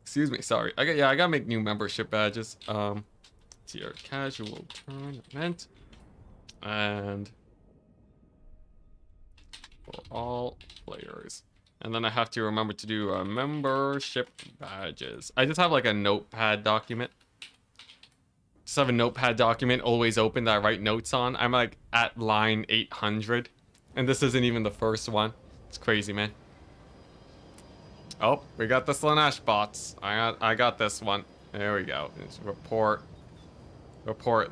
Excuse me, sorry. I gotta make new membership badges. Tier casual tournament and for all players. And then I have to remember to do membership badges. I just have like a notepad document. Just have a notepad document always open that I write notes on. I'm like at line 800. And this isn't even the first one. It's crazy, man. Oh, we got the Slanesh bots. I got this one. There we go. It's report.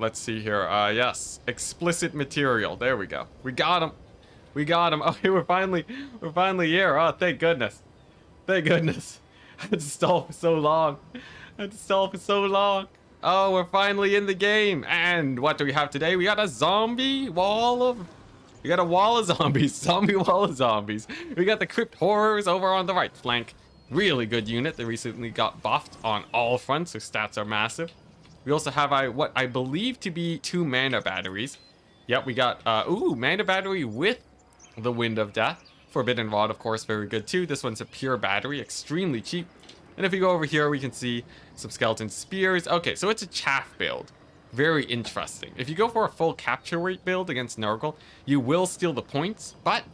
Let's see here. Yes. Explicit material. There we go. We got him. Okay, we're finally here. Oh, thank goodness. Thank goodness. I had to stall for so long. Oh, we're finally in the game. And what do we have today? We got a zombie wall of We got a wall of zombies, zombie wall of zombies. We got the crypt horrors over on the right flank. Really good unit. They recently got buffed on all fronts. Their stats are massive. We also have what I believe to be 2 mana batteries. Yep, we got, mana battery with the Wind of Death. Forbidden Rod, of course, very good too. This one's a pure battery, extremely cheap. And if we go over here, we can see some skeleton spears. Okay, so it's a chaff build. Very interesting. If you go for a full capture rate build against Nurgle, you will steal the points, but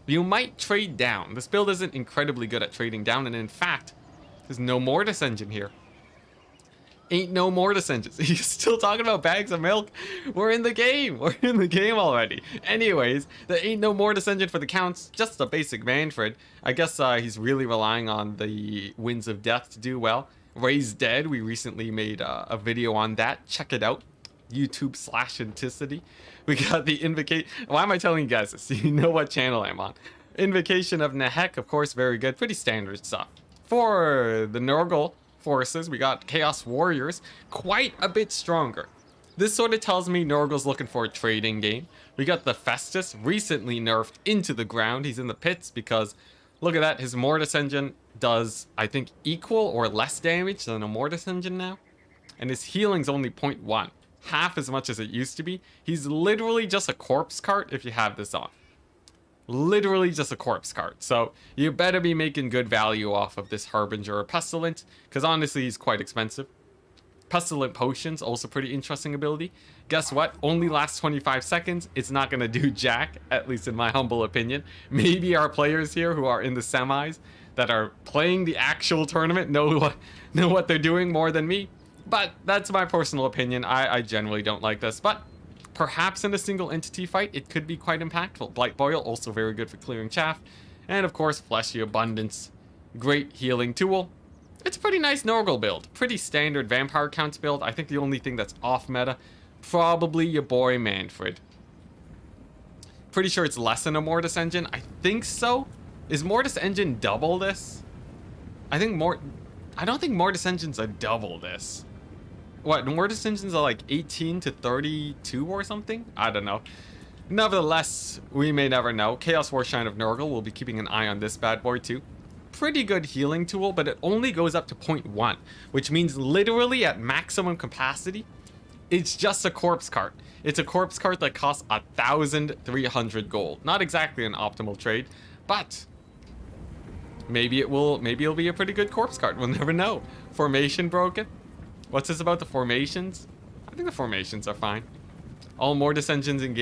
you might trade down. This build isn't incredibly good at trading down, and in fact, there's no Mortis engine here. Ain't no Mortis engines. He's still talking about bags of milk. We're in the game. We're in the game already. Anyways, there ain't no Mortis engine for the counts. Just a basic Manfred. I guess he's really relying on the Winds of Death to do well. Raised Dead. We recently made a video on that. Check it out. YouTube/Enticity. We got the Invocation. Why am I telling you guys this? You know what channel I'm on. Invocation of Nehek, of course, very good. Pretty standard stuff. For the Nurgle forces, we got Chaos Warriors, quite a bit stronger. This sort of tells me Nurgle's looking for a trading game. We got the Festus, recently nerfed into the ground. He's in the pits because, look at that, his Mortis engine does, I think, equal or less damage than a Mortis engine now. And his healing's only 0.1, half as much as it used to be. He's literally just a corpse cart if you have this on. Literally just a corpse cart. So you better be making good value off of this Harbinger or Pestilent, because honestly he's quite expensive. Pestilent Potions, also pretty interesting ability. Guess what? Only lasts 25 seconds. It's not going to do jack, at least in my humble opinion. Maybe our players here who are in the semis that are playing the actual tournament know what they're doing more than me. But that's my personal opinion. I generally don't like this, but perhaps in a single entity fight, it could be quite impactful. Blight Boil, also very good for clearing chaff. And of course, Fleshy Abundance. Great healing tool. It's a pretty nice Nurgle build. Pretty standard vampire counts build. I think the only thing that's off meta, probably your boy Manfred. Pretty sure it's less than a Mortis engine. I think so. Is Mortis engine double this? I don't think Mortis engines are double this. What, Mortis engines are like 18 to 32 or something? I don't know. Nevertheless, we may never know. Chaos Warshine of Nurgle will be keeping an eye on this bad boy too. Pretty good healing tool, but it only goes up to 0.1, which means literally at maximum capacity, it's just a corpse cart. It's a corpse cart that costs 1,300 gold. Not exactly an optimal trade, but maybe it'll be a pretty good corpse cart. We'll never know. Formation broken. What's this about the formations? I think the formations are fine. All Mortis engines in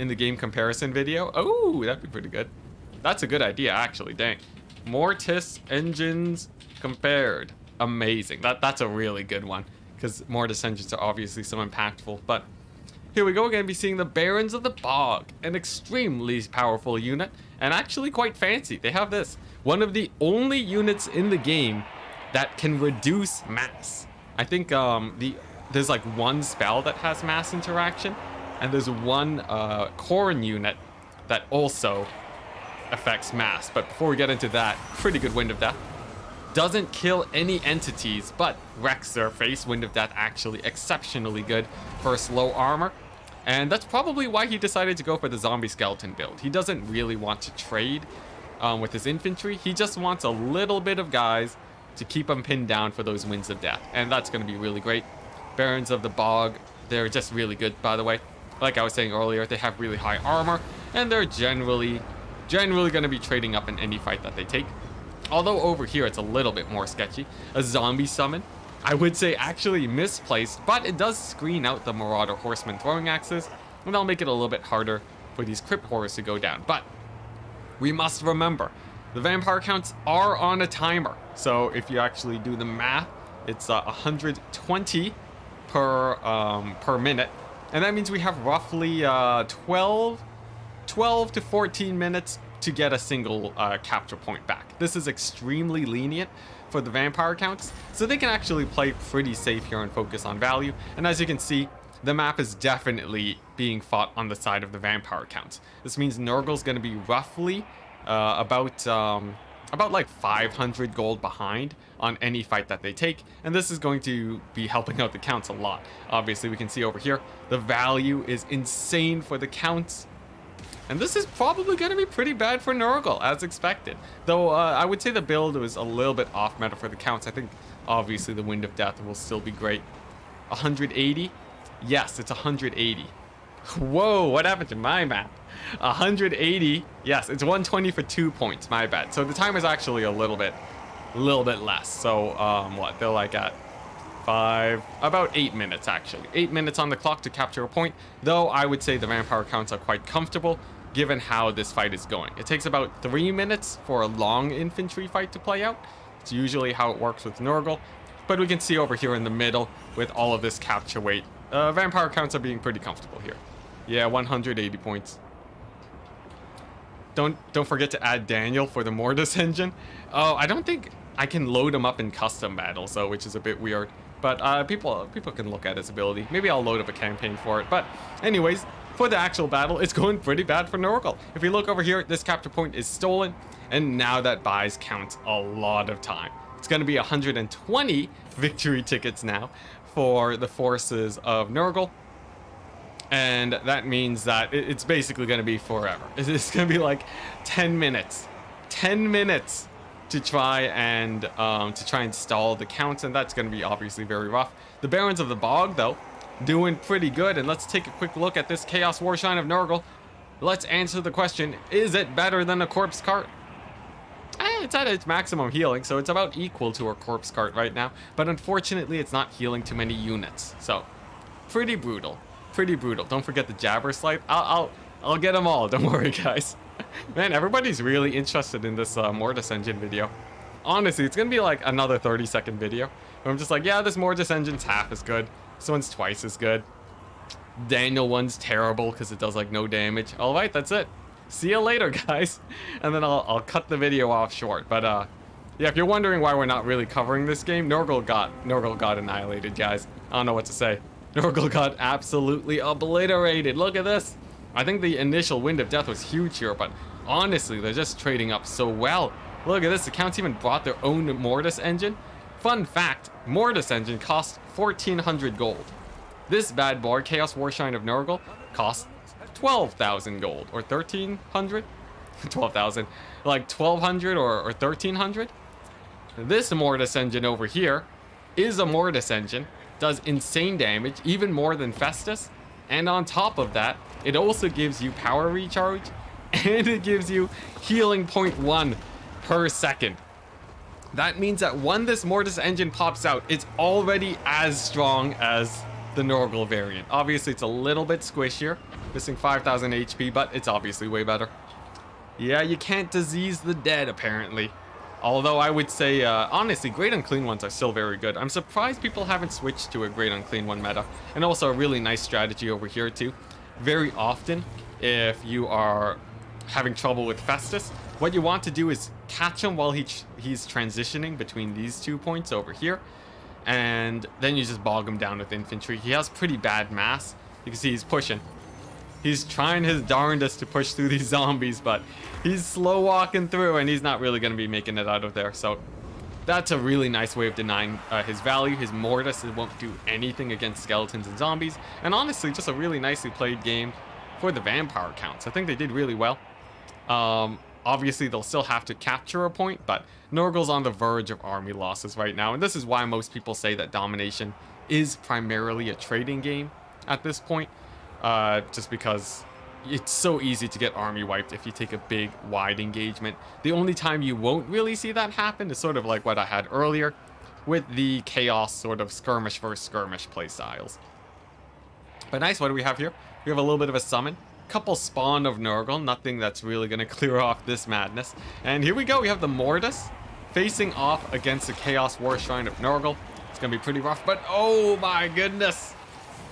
the game comparison video. Oh, that'd be pretty good. That's a good idea, actually. Dang. Mortis engines compared. Amazing. That's a really good one, because Mortis engines are obviously so impactful. But here we go. We're going to be seeing the Barons of the Bog, an extremely powerful unit, and actually quite fancy. They have this. One of the only units in the game that can reduce mass. I think there's like one spell that has mass interaction, and there's one Corn unit that also affects mass. But before we get into that, pretty good Wind of Death. Doesn't kill any entities, but wrecks their face. Wind of Death actually exceptionally good for slow armor. And that's probably why he decided to go for the zombie skeleton build. He doesn't really want to trade with his infantry. He just wants a little bit of guys to keep him pinned down for those Winds of Death. And that's going to be really great. Barons of the Bog, they're just really good, by the way. Like I was saying earlier, they have really high armor, and they're generally going to be trading up in any fight that they take. Although over here, it's a little bit more sketchy. A zombie summon, I would say actually misplaced, but it does screen out the Marauder Horseman throwing axes, and that'll make it a little bit harder for these Crypt Horrors to go down. But we must remember, the vampire counts are on a timer. So if you actually do the math, it's 120 per minute. And that means we have roughly 12 to 14 minutes to get a single capture point back. This is extremely lenient for the vampire counts, so they can actually play pretty safe here and focus on value. And as you can see, the map is definitely being fought on the side of the vampire counts. This means Nurgle's going to be roughly about like 500 gold behind on any fight that they take, and this is going to be helping out the counts a lot. Obviously, we can see over here the value is insane for the counts. And this is probably going to be pretty bad for Nurgle, as expected. Though I would say the build was a little bit off meta for the counts. I think, obviously, the Wind of Death will still be great. 180? Yes, it's 180. Whoa, what happened to my map? 180. Yes, it's 120 for 2 points, my bad. So the timer's actually a little bit less. So, what? They're like at about 8 minutes, actually. 8 minutes on the clock to capture a point. Though I would say the vampire counts are quite comfortable, given how this fight is going. It takes about 3 minutes for a long infantry fight to play out. It's usually how it works with Nurgle. But we can see over here in the middle, with all of this capture weight, vampire counts are being pretty comfortable here. Yeah, 180 points. Don't forget to add Daniel for the Mortis engine. Oh, I don't think I can load him up in custom battles, though, which is a bit weird. But people can look at his ability. Maybe I'll load up a campaign for it. But anyways, for the actual battle, it's going pretty bad for Nurgle. If you look over here, this capture point is stolen, and now that buys count a lot of time. It's going to be 120 victory tickets now for the forces of Nurgle. And that means that it's basically going to be forever. It's going to be like 10 minutes. 10 minutes to try and stall the counts, and that's going to be obviously very rough. The Barons of the Bog, though, doing pretty good. And let's take a quick look at this Chaos Warshrine of Nurgle. Let's answer the question, is it better than a Corpse Cart? It's at its maximum healing, so it's about equal to a Corpse Cart right now. But unfortunately, it's not healing too many units. So, pretty brutal. Pretty brutal. Don't forget the Jabber Slide. I'll get them all. Don't worry, guys. Man, everybody's really interested in this Mortis engine video. Honestly, it's gonna be like another 30-second video where I'm just like, yeah, this Mortis engine's half as good. This one's twice as good. Daniel one's terrible because it does like no damage. All right, that's it. See you later, guys. And then I'll cut the video off short. But yeah, if you're wondering why we're not really covering this game, Nurgle got annihilated, guys. I don't know what to say. Nurgle got absolutely obliterated. Look at this. I think the initial Wind of Death was huge here, but honestly, they're just trading up so well. Look at this. The counts even brought their own Mortis engine. Fun fact, Mortis engine cost 1,400 gold. This bad boy, Chaos Warshrine of Nurgle, cost 12,000 gold, or 1,300? 12,000. Like 1,200 or 1,300? This Mortis engine over here is a Mortis engine. Does insane damage, even more than Festus. And on top of that, it also gives you power recharge, and it gives you healing 0.1 per second. That means that when this Mortis engine pops out, it's already as strong as the Nurgle variant. Obviously, it's a little bit squishier, missing 5,000 HP, but it's obviously way better. Yeah, you can't disease the dead, apparently. Although I would say, honestly, Great Unclean ones are still very good. I'm surprised people haven't switched to a Great Unclean one meta. And also a really nice strategy over here, too. Very often, if you are having trouble with Festus, what you want to do is catch him while he's transitioning between these 2 points over here. And then you just bog him down with infantry. He has pretty bad mass. You can see he's pushing. He's trying his darndest to push through these zombies, but he's slow walking through, and he's not really going to be making it out of there. So that's a really nice way of denying his value. His Mortis won't do anything against skeletons and zombies. And honestly, just a really nicely played game for the vampire counts. I think they did really well. Obviously, they'll still have to capture a point, but Nurgle's on the verge of army losses right now. And this is why most people say that Domination is primarily a trading game at this point. Just because it's so easy to get army wiped if you take a big, wide engagement. The only time you won't really see that happen is sort of like what I had earlier with the chaos sort of skirmish versus skirmish play styles. But nice, what do we have here? We have a little bit of a summon. Couple spawn of Nurgle, nothing that's really going to clear off this madness. And here we go, we have the Mortis facing off against the Chaos Warshrine of Nurgle. It's going to be pretty rough, but oh my goodness!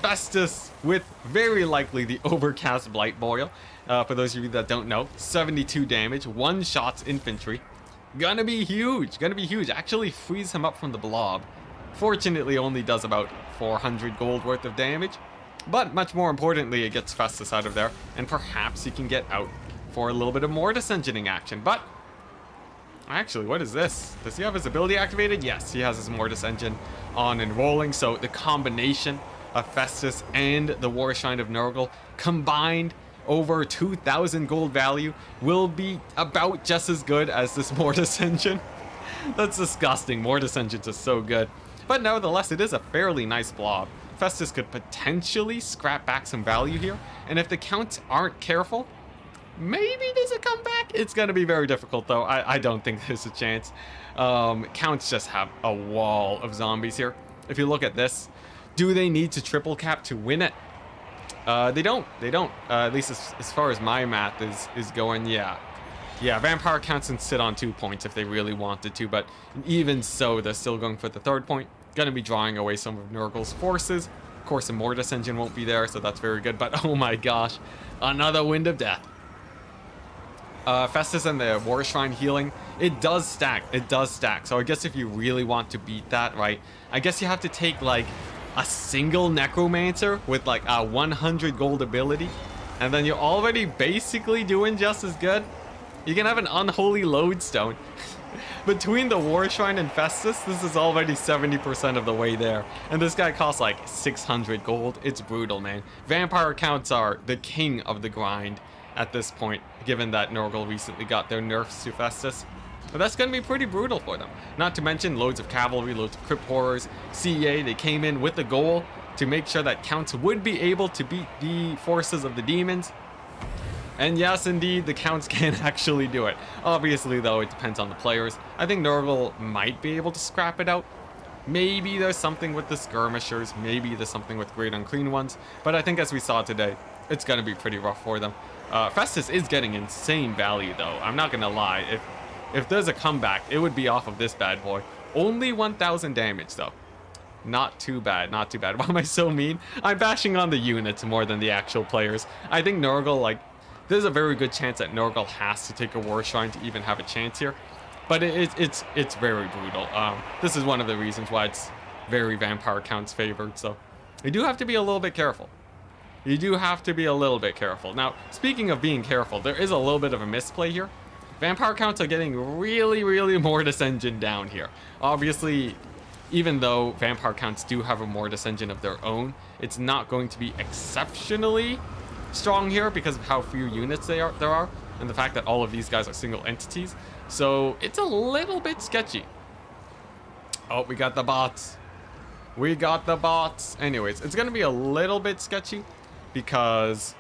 Festus with very likely the Overcast Blight Boil. For those of you that don't know, 72 damage, one shots infantry. Gonna be huge, Actually frees him up from the blob. Fortunately, only does about 400 gold worth of damage. But much more importantly, it gets Festus out of there, and perhaps he can get out for a little bit of Mortis engineering action. But actually, what is this? Does he have his ability activated? Yes, he has his Mortis engine on and rolling. So the combination of Festus and the Warshrine of Nurgle combined over 2,000 gold value will be about just as good as this Mortis engine. That's disgusting. Mortis engines are so good. But nevertheless, it is a fairly nice blob. Festus could potentially scrap back some value here. And if the counts aren't careful, maybe there's a comeback. It's going to be very difficult, though. I don't think there's a chance. Counts just have a wall of zombies here. If you look at this, do they need to triple cap to win it? They don't. They don't. At least as far as my math is going, yeah. Yeah, Vampire counts can sit on 2 points if they really wanted to, but even so, they're still going for the 3rd point. Gonna be drawing away some of Nurgle's forces. Of course, the Mortis engine won't be there, so that's very good, but oh my gosh, another Wind of Death. Festus and the War Shrine healing, it does stack. It does stack. So I guess if you really want to beat that, right, I guess you have to take like a single Necromancer with like a 100 gold ability, and then you're already basically doing just as good. You can have an Unholy Lodestone. Between the War Shrine and Festus, this is already 70% of the way there. And this guy costs like 600 gold. It's brutal, man. Vampire counts are the king of the grind at this point, given that Nurgle recently got their nerfs to Festus. But that's going to be pretty brutal for them. Not to mention loads of cavalry, loads of crypt horrors. CEA, they came in with the goal to make sure that counts would be able to beat the forces of the demons. And yes, indeed, the counts can actually do it. Obviously, though, it depends on the players. I think Nurgle might be able to scrap it out. Maybe there's something with the skirmishers. Maybe there's something with Great Unclean Ones. But I think as we saw today, it's going to be pretty rough for them. Festus is getting insane value, though. I'm not going to lie. If there's a comeback, it would be off of this bad boy. Only 1,000 damage, though. Not too bad, not too bad. Why am I so mean? I'm bashing on the units more than the actual players. I think Nurgle, like, there's a very good chance that Nurgle has to take a War Shrine to even have a chance here. But it's very brutal. This is one of the reasons why it's very Vampire counts favored. So you do have to be a little bit careful. You do have to be a little bit careful. Now, speaking of being careful, there is a little bit of a misplay here. Vampire counts are getting really Mortis engine down here. Obviously, even though Vampire counts do have a Mortis engine of their own, it's not going to be exceptionally strong here because of how few units there are, and the fact that all of these guys are single entities. So it's a little bit sketchy. Oh, we got the bots. We got the bots. Anyways, it's gonna be a little bit sketchy because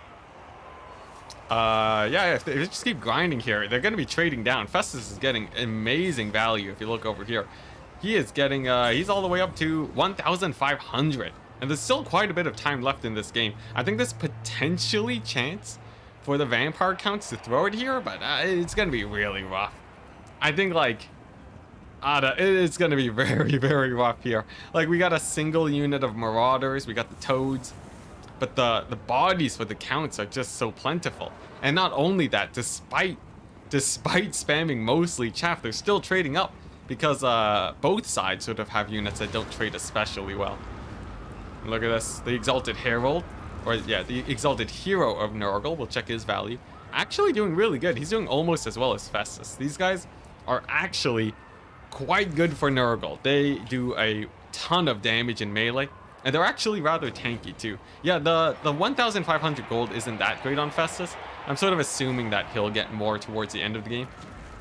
yeah, if they just keep grinding here, they're gonna be trading down. Festus is getting amazing value. If you look over here, he is getting he's all the way up to 1,500. And there's still quite a bit of time left in this game. I think there's potentially chance for the Vampire counts to throw it here, but it's going to be really rough. I think, like, it's going to be very rough here. Like, we got a single unit of Marauders, we got the Toads, but the bodies for the counts are just so plentiful. And not only that, despite spamming mostly chaff, they're still trading up because both sides sort of have units that don't trade especially well. Look at this, the Exalted Herald, or yeah, the Exalted Hero of Nurgle. We'll check his value. Actually doing really good. He's doing almost as well as Festus. These guys are actually quite good for Nurgle. They do a ton of damage in melee, and they're actually rather tanky too. Yeah, the 1,500 gold isn't that great on Festus. I'm sort of assuming that he'll get more towards the end of the game.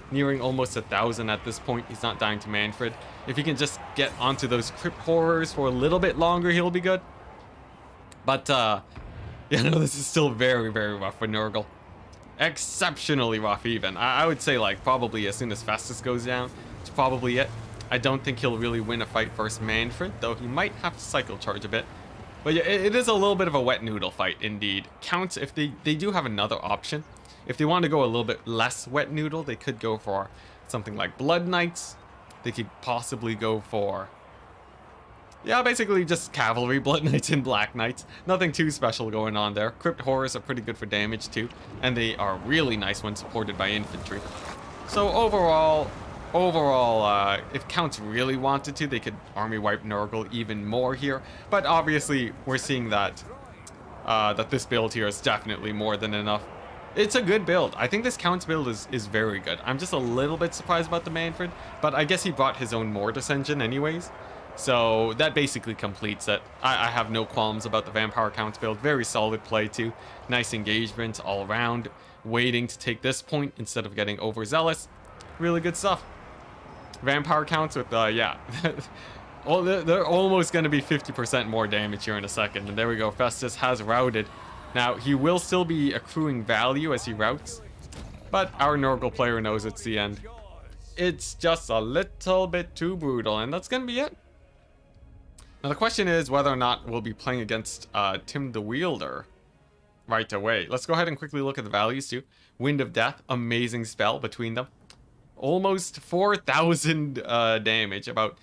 Nearing almost 1,000 at this point. He's not dying to Manfred. If he can just get onto those crypt horrors for a little bit longer, he'll be good. But yeah, no, this is still very rough for Nurgle. Exceptionally rough even. I would say like probably as soon as Festus goes down, it's probably it. I don't think he'll really win a fight versus Manfred, though he might have to cycle charge a bit. But yeah, it is a little bit of a wet noodle fight indeed. Counts, if they do have another option. If they want to go a little bit less wet noodle, they could go for something like Blood Knights. They could possibly go for, yeah, basically just cavalry, Blood Knights and Black Knights. Nothing too special going on there. Crypt Horrors are pretty good for damage too, and they are really nice when supported by infantry. So overall, if counts really wanted to, they could army wipe Nurgle even more here. But obviously, we're seeing that that this build here is definitely more than enough. It's a good build. I think this counts build is very good. I'm just a little bit surprised about the Manfred, but I guess he brought his own Mortis engine anyways. So that basically completes it. I have no qualms about the Vampire Counts build. Very solid play too. Nice engagement all around. Waiting to take this point instead of getting overzealous. Really good stuff. Vampire Counts with, yeah. Well, they're almost going to be 50% more damage here in a second. And there we go. Festus has routed. Now, he will still be accruing value as he routes. But our Nurgle player knows it's the end. It's just a little bit too brutal. And that's going to be it. Now, the question is whether or not we'll be playing against Tim the Wielder right away. Let's go ahead and quickly look at the values too. Wind of Death, amazing spell between them. Almost 4,000 damage. About,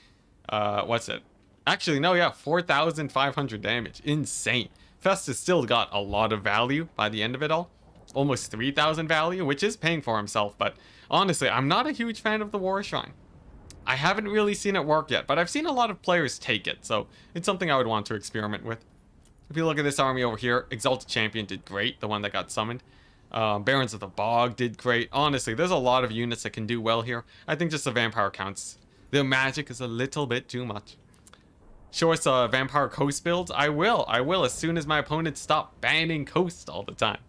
what's it? Actually, no, yeah, 4,500 damage. Insane. Festus still got a lot of value by the end of it all. Almost 3,000 value, which is paying for himself. But honestly, I'm not a huge fan of the War Shrine. I haven't really seen it work yet, but I've seen a lot of players take it, so it's something I would want to experiment with. If you look at this army over here, Exalted Champion did great, the one that got summoned. Barons of the Bog did great. Honestly, there's a lot of units that can do well here. I think just the Vampire Counts. The magic is a little bit too much. Show us Vampire Coast builds? I will as soon as my opponents stop banning Coast all the time.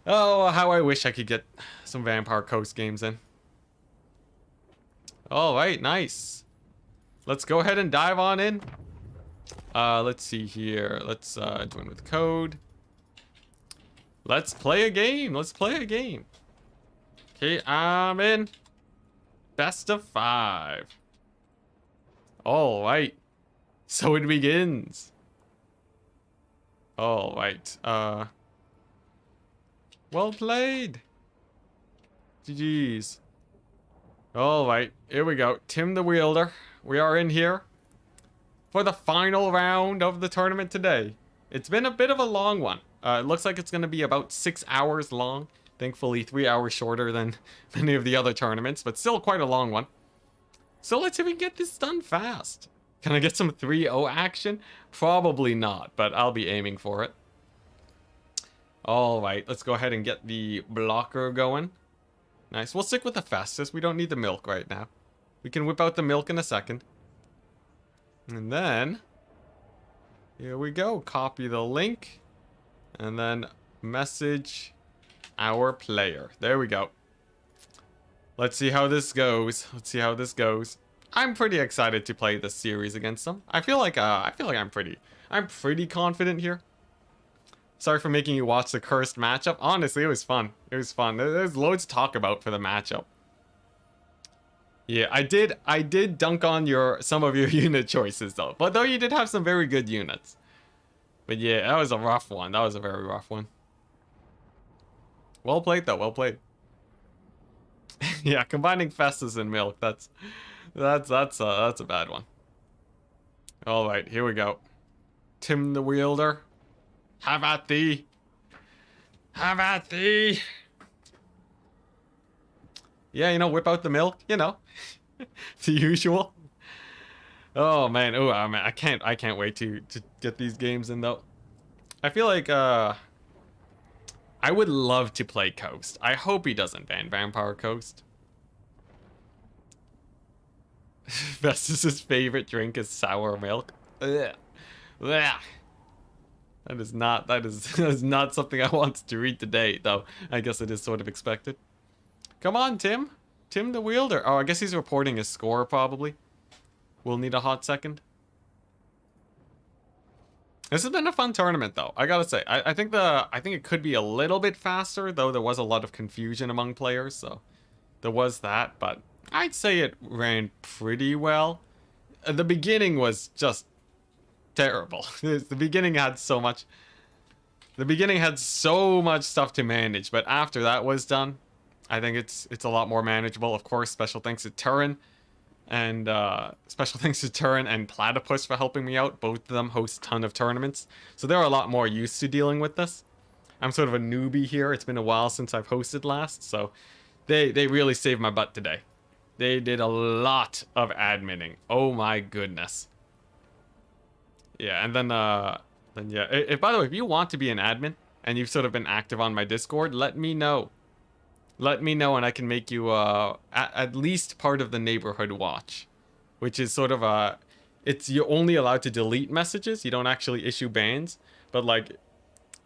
Oh, how I wish I could get some Vampire Coast games in. Alright, nice. Let's go ahead and dive on in. Let's see here. Let's join with code. Let's play a game. Let's play a game. Okay, I'm in. Best of 5. Alright. So it begins. Alright. Well played. GG's. Alright, here we go. Tim the Wielder. We are in here for the final round of the tournament today. It's been a bit of a long one. It looks like it's going to be about 6 hours long. Thankfully, 3 hours shorter than many of the other tournaments, but still quite a long one. So let's see if we can get this done fast. Can I get some 3-0 action? Probably not, but I'll be aiming for it. Alright, let's go ahead and get the blocker going. Nice. We'll stick with the fastest. We don't need the milk right now. We can whip out the milk in a second. And then, here we go. Copy the link. And then message our player. There we go. Let's see how this goes. Let's see how this goes. I'm pretty excited to play this series against them. I feel like I'm pretty confident here. Sorry for making you watch the cursed matchup. Honestly, it was fun. It was fun. There's loads to talk about for the matchup. Yeah, I did dunk on some of your unit choices though. But though you did have some very good units. But yeah, that was a rough one. That was a very rough one. Well played though. Well played. Yeah, combining Festus and Milk. That's a bad one. All right, here we go. Tim the Wielder. Have at thee. Have at thee. Yeah, you know, whip out the milk, you know. The usual. Oh man, man, I can't wait to get these games in though. I feel like I would love to play Coast. I hope he doesn't ban Vampire Coast. Festus's favorite drink is sour milk. Ugh. Ugh. That is not something I want to read today, though. I guess it is sort of expected. Come on, Tim. Tim the Wielder. Oh, I guess he's reporting his score, probably. We'll need a hot second. This has been a fun tournament, though. I gotta say, I think it could be a little bit faster, though there was a lot of confusion among players, so there was that. But I'd say it ran pretty well. The beginning was just terrible. The beginning had so much. The beginning had so much stuff to manage, but after that was done, I think it's a lot more manageable. Of course, special thanks to Turin and Platypus for helping me out. Both of them host a ton of tournaments, so they're a lot more used to dealing with this. I'm sort of a newbie here. It's been a while since I've hosted last, so they really saved my butt today. They did a lot of adminning. Oh my goodness. Yeah, and then yeah. If, by the way, if you want to be an admin and you've sort of been active on my Discord, let me know. Let me know and I can make you at least part of the neighborhood watch, which is sort of you're only allowed to delete messages. You don't actually issue bans, but like,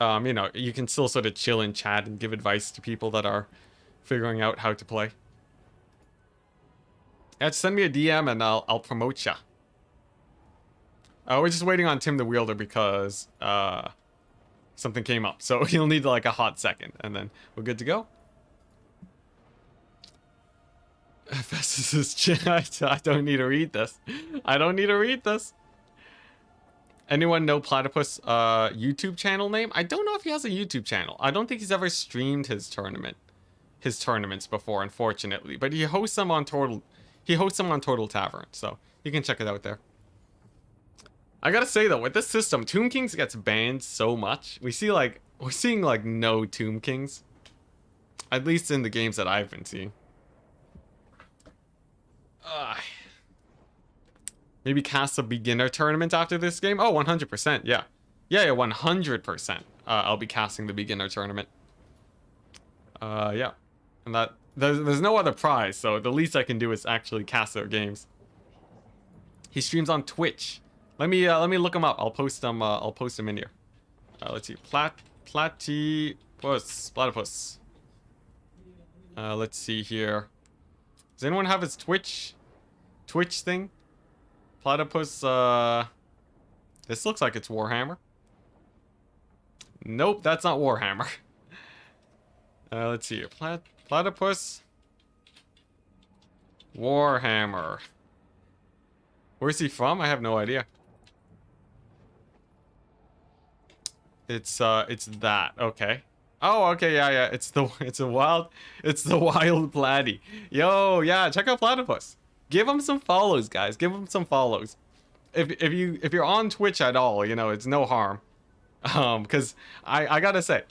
you know, you can still sort of chill in chat and give advice to people that are figuring out how to play. Yeah, just send me a DM and I'll promote ya. We're just waiting on Tim the Wielder because something came up, so he'll need like a hot second, and then we're good to go. Festus's chat. I don't need to read this. I don't need to read this. Anyone know Platypus YouTube channel name? I don't know if he has a YouTube channel. I don't think he's ever streamed his tournaments before, unfortunately. But he hosts them on Total Tavern, so you can check it out there. I gotta say though, with this system, Tomb Kings gets banned so much. We're seeing like no Tomb Kings, at least in the games that I've been seeing. Maybe cast a beginner tournament after this game. Oh, 100%. Yeah, 100%. I'll be casting the beginner tournament. Yeah, and that there's no other prize, so the least I can do is actually cast their games. He streams on Twitch. Let me look him up. I'll post him in here. Let's see. Platypus. Let's see here. Does anyone have his Twitch thing? Platypus, this looks like it's Warhammer. Nope, that's not Warhammer. Let's see. Platypus. Warhammer. Where's he from? I have no idea. It's that. Okay. Oh, okay, yeah. It's the wild Platy. Yo, yeah, check out Platypus. Give him some follows, guys. Give him some follows. If you're on Twitch at all, you know, it's no harm. Cuz I got to say,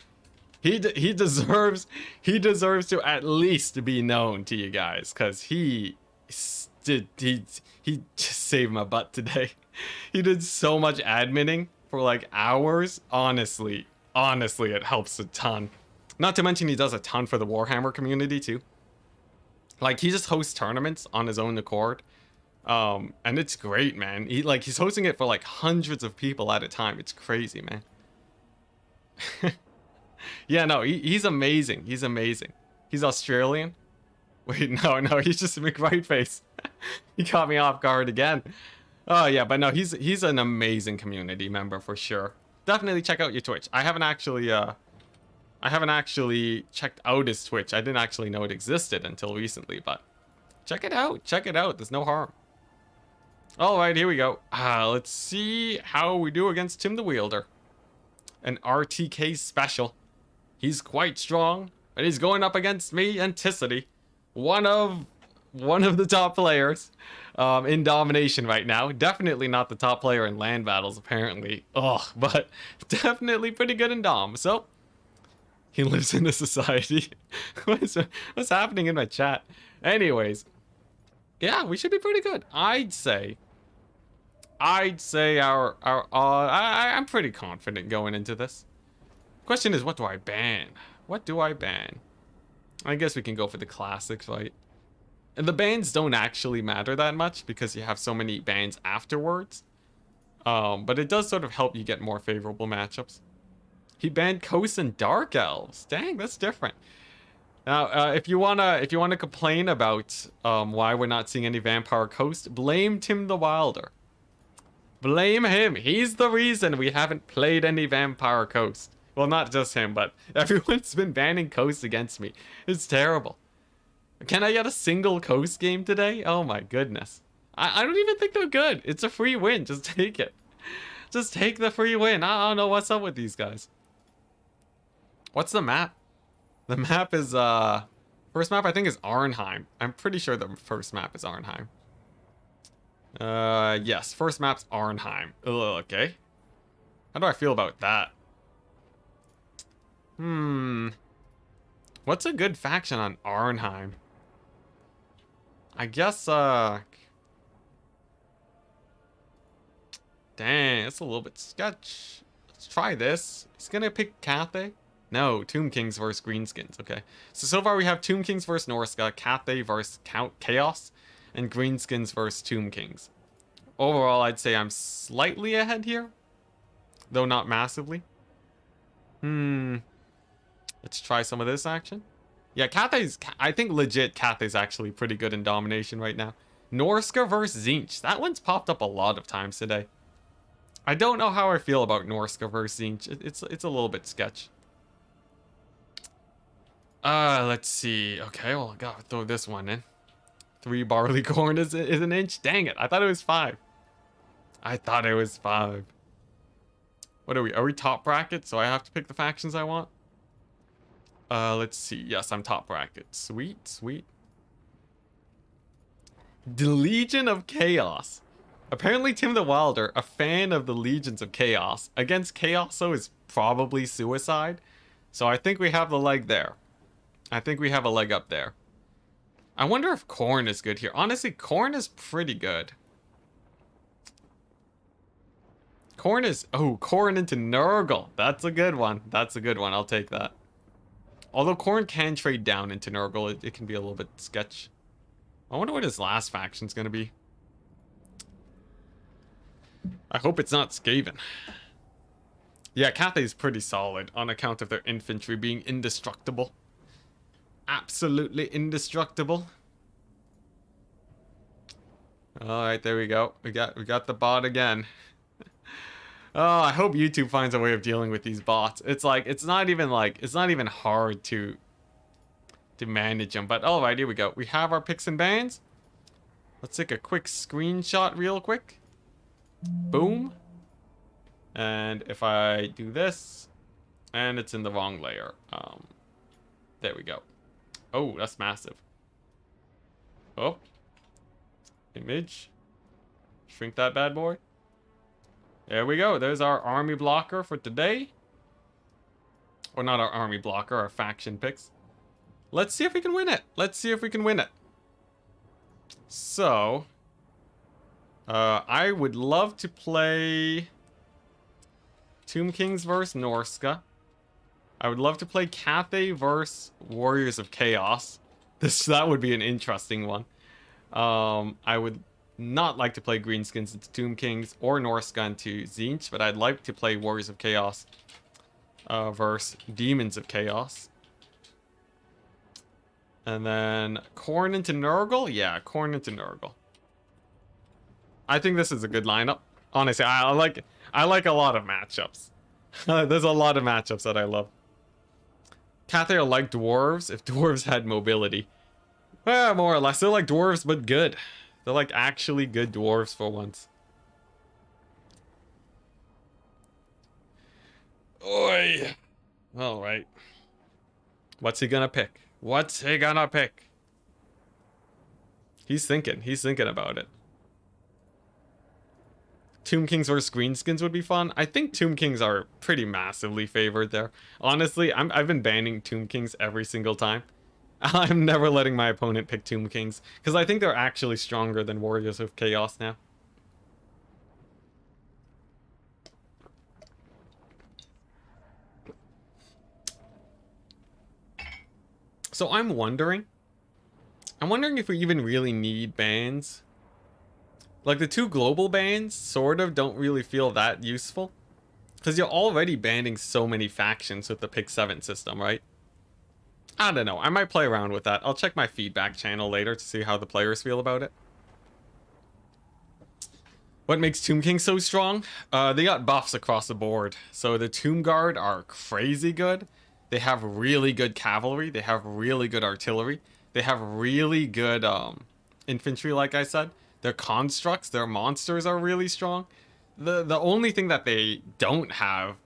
he deserves to at least be known to you guys, cuz he just saved my butt today. He did so much adminning for like hours. Honestly, it helps a ton. Not to mention he does a ton for the Warhammer community too. Like, he just hosts tournaments on his own accord. And it's great, man. He's hosting it for like hundreds of people at a time. It's crazy, man. Yeah, no, he's amazing. He's amazing. He's Australian. Wait, no, he's just a McWhiteface. He caught me off guard again. Oh yeah, but no, he's an amazing community member for sure. Definitely check out your Twitch. I haven't actually checked out his Twitch. I didn't actually know it existed until recently, but check it out. Check it out. There's no harm. All right, here we go. Let's see how we do against Tim the Wielder. An RTK special. He's quite strong, but he's going up against me, Enticity, one of the top players in domination right now. Definitely not the top player in land battles, apparently. But definitely pretty good in dom. So he lives in a society. What's happening in my chat? Anyways, yeah, we should be pretty good. I'd say I'm pretty confident going into this. Question is, what do I ban? I guess we can go for the classics, right? And the bans don't actually matter that much because you have so many bans afterwards. But it does sort of help you get more favorable matchups. He banned Coast and Dark Elves. Dang, that's different. Now, if you wanna complain about why we're not seeing any Vampire Coast, blame Tim the Wilder. Blame him. He's the reason we haven't played any Vampire Coast. Well, not just him, but everyone's been banning Coast against me. It's terrible. Can I get a single Coast game today? Oh my goodness. I don't even think they're good. It's a free win. Just take it. Just take the free win. I don't know what's up with these guys. What's the map? The map is, first map I think is Arnheim. I'm pretty sure the first map is Arnheim. Yes, first map's Arnheim. Ugh, okay. How do I feel about that? What's a good faction on Arnheim? I guess, dang, it's a little bit sketch. Let's try this. He's gonna pick Cathay. No, Tomb Kings versus Greenskins. Okay. So far we have Tomb Kings versus Norska, Cathay versus Chaos, and Greenskins versus Tomb Kings. Overall, I'd say I'm slightly ahead here, though not massively. Let's try some of this action. Yeah, Cathay's, I think legit Cathay's actually pretty good in domination right now. Norska versus Zinch. That one's popped up a lot of times today. I don't know how I feel about Norska versus Zinch. It's a little bit sketch. Let's see. Okay, well, I gotta throw this one in. 3 barley corn is an inch. Dang it! I thought it was 5. I thought it was 5. What are we? Are we top bracket? So I have to pick the factions I want. Let's see. Yes, I'm top bracket. Sweet, sweet. The Legion of Chaos. Apparently, Tim the Wilder, a fan of the Legions of Chaos. Against Chaos, though, is probably suicide. So I think we have the leg there. I think we have a leg up there. I wonder if Corn is good here. Honestly, Corn is pretty good. Corn is... Oh, Corn into Nurgle. That's a good one. That's a good one. I'll take that. Although Corn can trade down into Nurgle, it can be a little bit sketch. I wonder what his last faction's gonna be. I hope it's not Skaven. Yeah, Cathay's pretty solid on account of their infantry being indestructible. Absolutely indestructible. Alright, there we go. We got the bot again. Oh, I hope YouTube finds a way of dealing with these bots. It's not even hard to manage them. But alright, here we go. We have our picks and bans. Let's take a quick screenshot real quick. Boom. And if I do this, and it's in the wrong layer. There we go. Oh, that's massive. Oh. Image. Shrink that bad boy. There we go. There's our army blocker for today. Or not our army blocker, our faction picks. Let's see if we can win it. Let's see if we can win it. So, I would love to play Tomb Kings versus Norska. I would love to play Cathay versus Warriors of Chaos. That would be an interesting one. I would not like to play Greenskins into Tomb Kings or Norska into Zinch, but I'd like to play Warriors of Chaos versus Demons of Chaos. And then Corn into Nurgle? Yeah, Corn into Nurgle. I think this is a good lineup. Honestly, I like a lot of matchups. There's a lot of matchups that I love. Cathay are like dwarves if dwarves had mobility. Well, more or less. They're like dwarves, but good. They're like actually good dwarves for once. Oi! Alright. What's he gonna pick? What's he gonna pick? He's thinking about it. Tomb Kings versus Greenskins would be fun. I think Tomb Kings are pretty massively favored there. Honestly, I've been banning Tomb Kings every single time. I'm never letting my opponent pick Tomb Kings, because I think they're actually stronger than Warriors of Chaos now. So I'm wondering if we even really need bans. Like, the 2 global bans sort of don't really feel that useful, because you're already banning so many factions with the pick 7 system, right? I don't know. I might play around with that. I'll check my feedback channel later to see how the players feel about it. What makes Tomb King so strong? They got buffs across the board. So the Tomb Guard are crazy good. They have really good cavalry. They have really good artillery. They have really good infantry, like I said. Their constructs, their monsters are really strong. The only thing that they don't have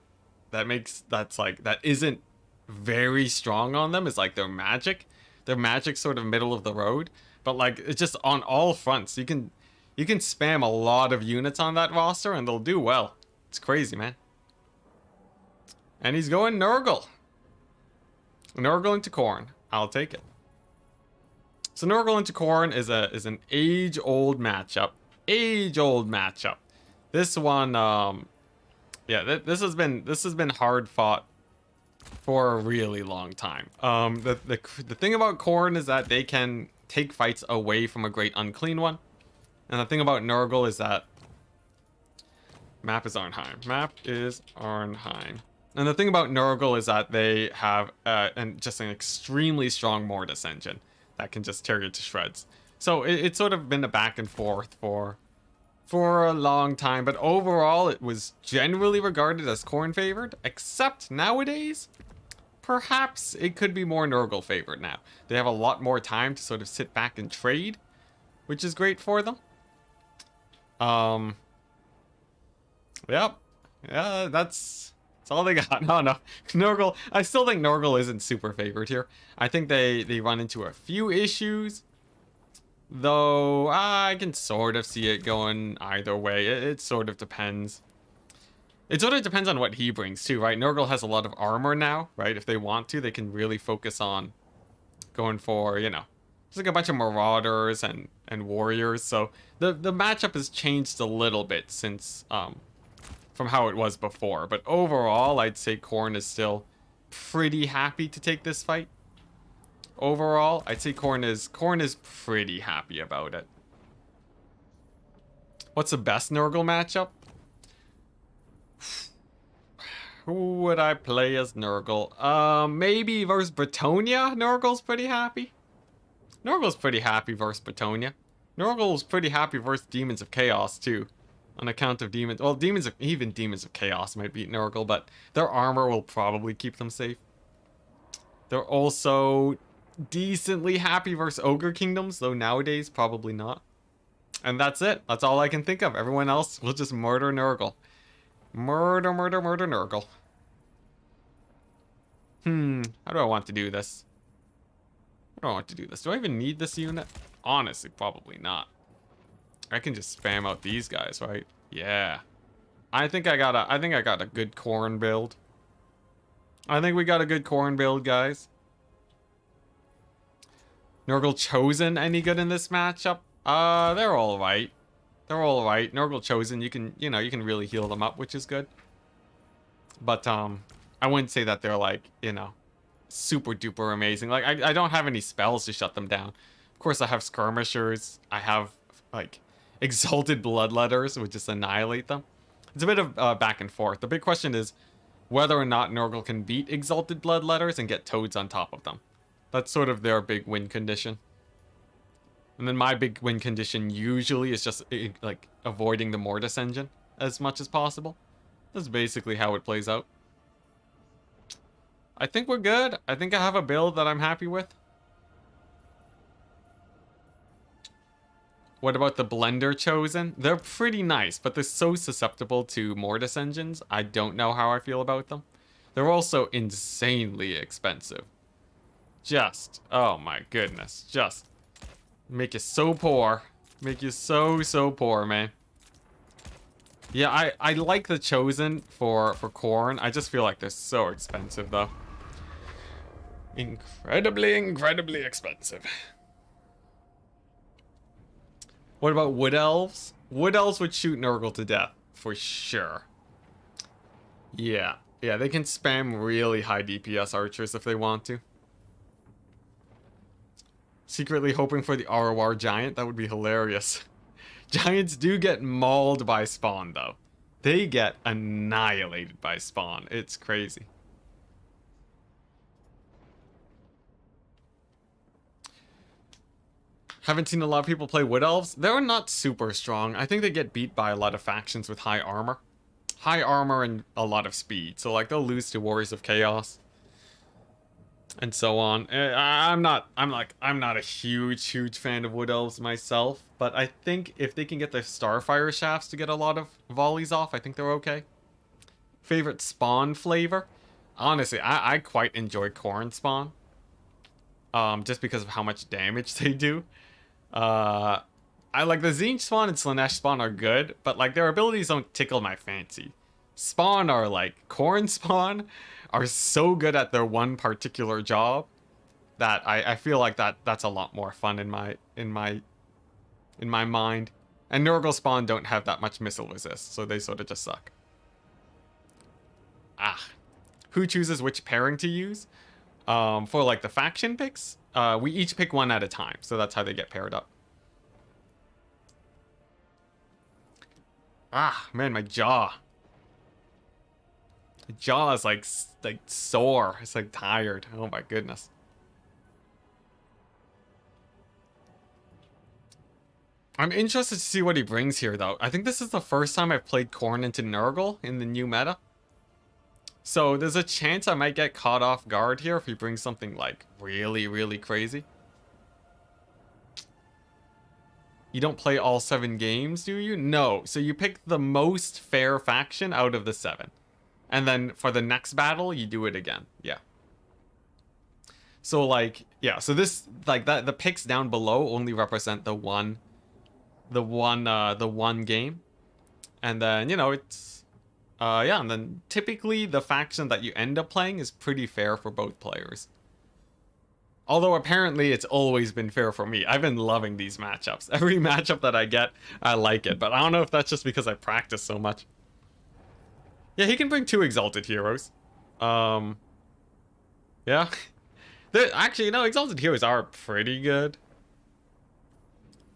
that isn't very strong on them is like their magic. Their magic's sort of middle of the road, but like it's just on all fronts. You can spam a lot of units on that roster and they'll do well. It's crazy, man. And he's going Nurgle. Nurgle into Corn. I'll take it. So Nurgle into Corn is an age-old matchup. Age-old matchup. This one, yeah, this has been hard fought for a really long time. The thing about Corn is that they can take fights away from a great unclean one, and the thing about Nurgle is that Map is Arnheim. Map is Arnheim. And the thing about Nurgle is that they have just an extremely strong Mortis engine that can just tear you to shreds. So it's sort of been a back and forth for a long time, but overall it was generally regarded as Khorne favored, except nowadays, perhaps it could be more Nurgle favored now. They have a lot more time to sort of sit back and trade, which is great for them. Yep. Yeah, that's all they got. No. Nurgle, I still think Nurgle isn't super favored here. I think they run into a few issues. Though, I can sort of see it going either way. It sort of depends. It sort of depends on what he brings too, right? Nurgle has a lot of armor now, right? If they want to, they can really focus on going for, you know, just like a bunch of marauders and warriors. So the matchup has changed a little bit since from how it was before. But overall, I'd say Khorne is still pretty happy to take this fight. Overall, I'd say Khorne is pretty happy about it. What's the best Nurgle matchup? Who would I play as Nurgle? Maybe versus Bretonia? Nurgle's pretty happy. Nurgle's pretty happy versus Bretonia. Nurgle's pretty happy versus Demons of Chaos too. On account of demons. Well, even Demons of Chaos might beat Nurgle, but their armor will probably keep them safe. They're also decently happy versus Ogre Kingdoms, though nowadays probably not. And that's it. That's all I can think of. Everyone else will just murder Nurgle. Murder Nurgle. How do I want to do this? How do I want to do this? Do I even need this unit? Honestly, probably not. I can just spam out these guys, right? Yeah. I think I got a good Khorne build. I think we got a good Khorne build, guys. Nurgle Chosen any good in this matchup? They're all right. They're all right. Nurgle Chosen, you can really heal them up, which is good. But I wouldn't say that they're like, super duper amazing. Like I don't have any spells to shut them down. Of course, I have skirmishers. I have like exalted bloodletters, which just annihilate them. It's a bit of back and forth. The big question is whether or not Nurgle can beat exalted bloodletters and get toads on top of them. That's sort of their big win condition. And then my big win condition usually is just like avoiding the Mortis engine as much as possible. That's basically how it plays out. I think we're good. I think I have a build that I'm happy with. What about the Blender Chosen? They're pretty nice, but they're so susceptible to Mortis engines. I don't know how I feel about them. They're also insanely expensive. Just, oh my goodness, just make you so poor. Make you so poor, man. Yeah, I like the Chosen for Khorne. I just feel like they're so expensive, though. Incredibly expensive. What about Wood Elves? Wood Elves would shoot Nurgle to death, for sure. Yeah, they can spam really high DPS archers if they want to. Secretly hoping for the ROR Giant, that would be hilarious. Giants do get mauled by spawn, though. They get annihilated by spawn. It's crazy. Haven't seen a lot of people play Wood Elves. They're not super strong. I think they get beat by a lot of factions with high armor. High armor and a lot of speed. So like they'll lose to Warriors of Chaos. And so on. I'm not a huge fan of Wood Elves myself, but I think if they can get their Starfire shafts to get a lot of volleys off, I think they're okay. Favorite spawn flavor? Honestly, I quite enjoy Khorne spawn. Just because of how much damage they do. I like the Tzeentch spawn and Slaanesh spawn are good, but like their abilities don't tickle my fancy. Spawn are like Khorne spawn are so good at their one particular job that I feel like that's a lot more fun in my mind. And Nurgle spawn don't have that much missile resist, so they sort of just suck. Who chooses which pairing to use? For like the faction picks, we each pick one at a time, so that's how they get paired up. Ah, man, my jaw. My jaw is like sore. It's like tired. Oh my goodness. I'm interested to see what he brings here, though. I think this is the first time I've played Corn into Nurgle in the new meta. So there's a chance I might get caught off guard here if he brings something like really, really crazy. You don't play all 7 games, do you? No. So you pick the most fair faction out of the 7. And then for the next battle, you do it again. Yeah. So like, yeah, so this like that the picks down below only represent the one game. And then, you know, it's yeah, and then typically the faction that you end up playing is pretty fair for both players. Although apparently it's always been fair for me. I've been loving these matchups. Every matchup that I get, I like it. But I don't know if that's just because I practice so much. Yeah, he can bring 2 Exalted Heroes. Yeah. Actually, you know, Exalted Heroes are pretty good.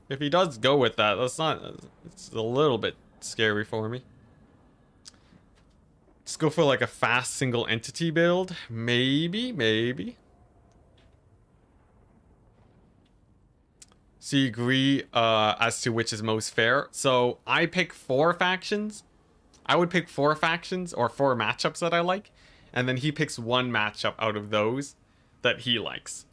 If he does go with that, that's not... It's a little bit scary for me. Let's go for like a fast single entity build. Maybe. So you agree as to which is most fair. So I pick 4 factions. I would pick 4 factions or 4 matchups that I like. And then he picks 1 matchup out of those that he likes.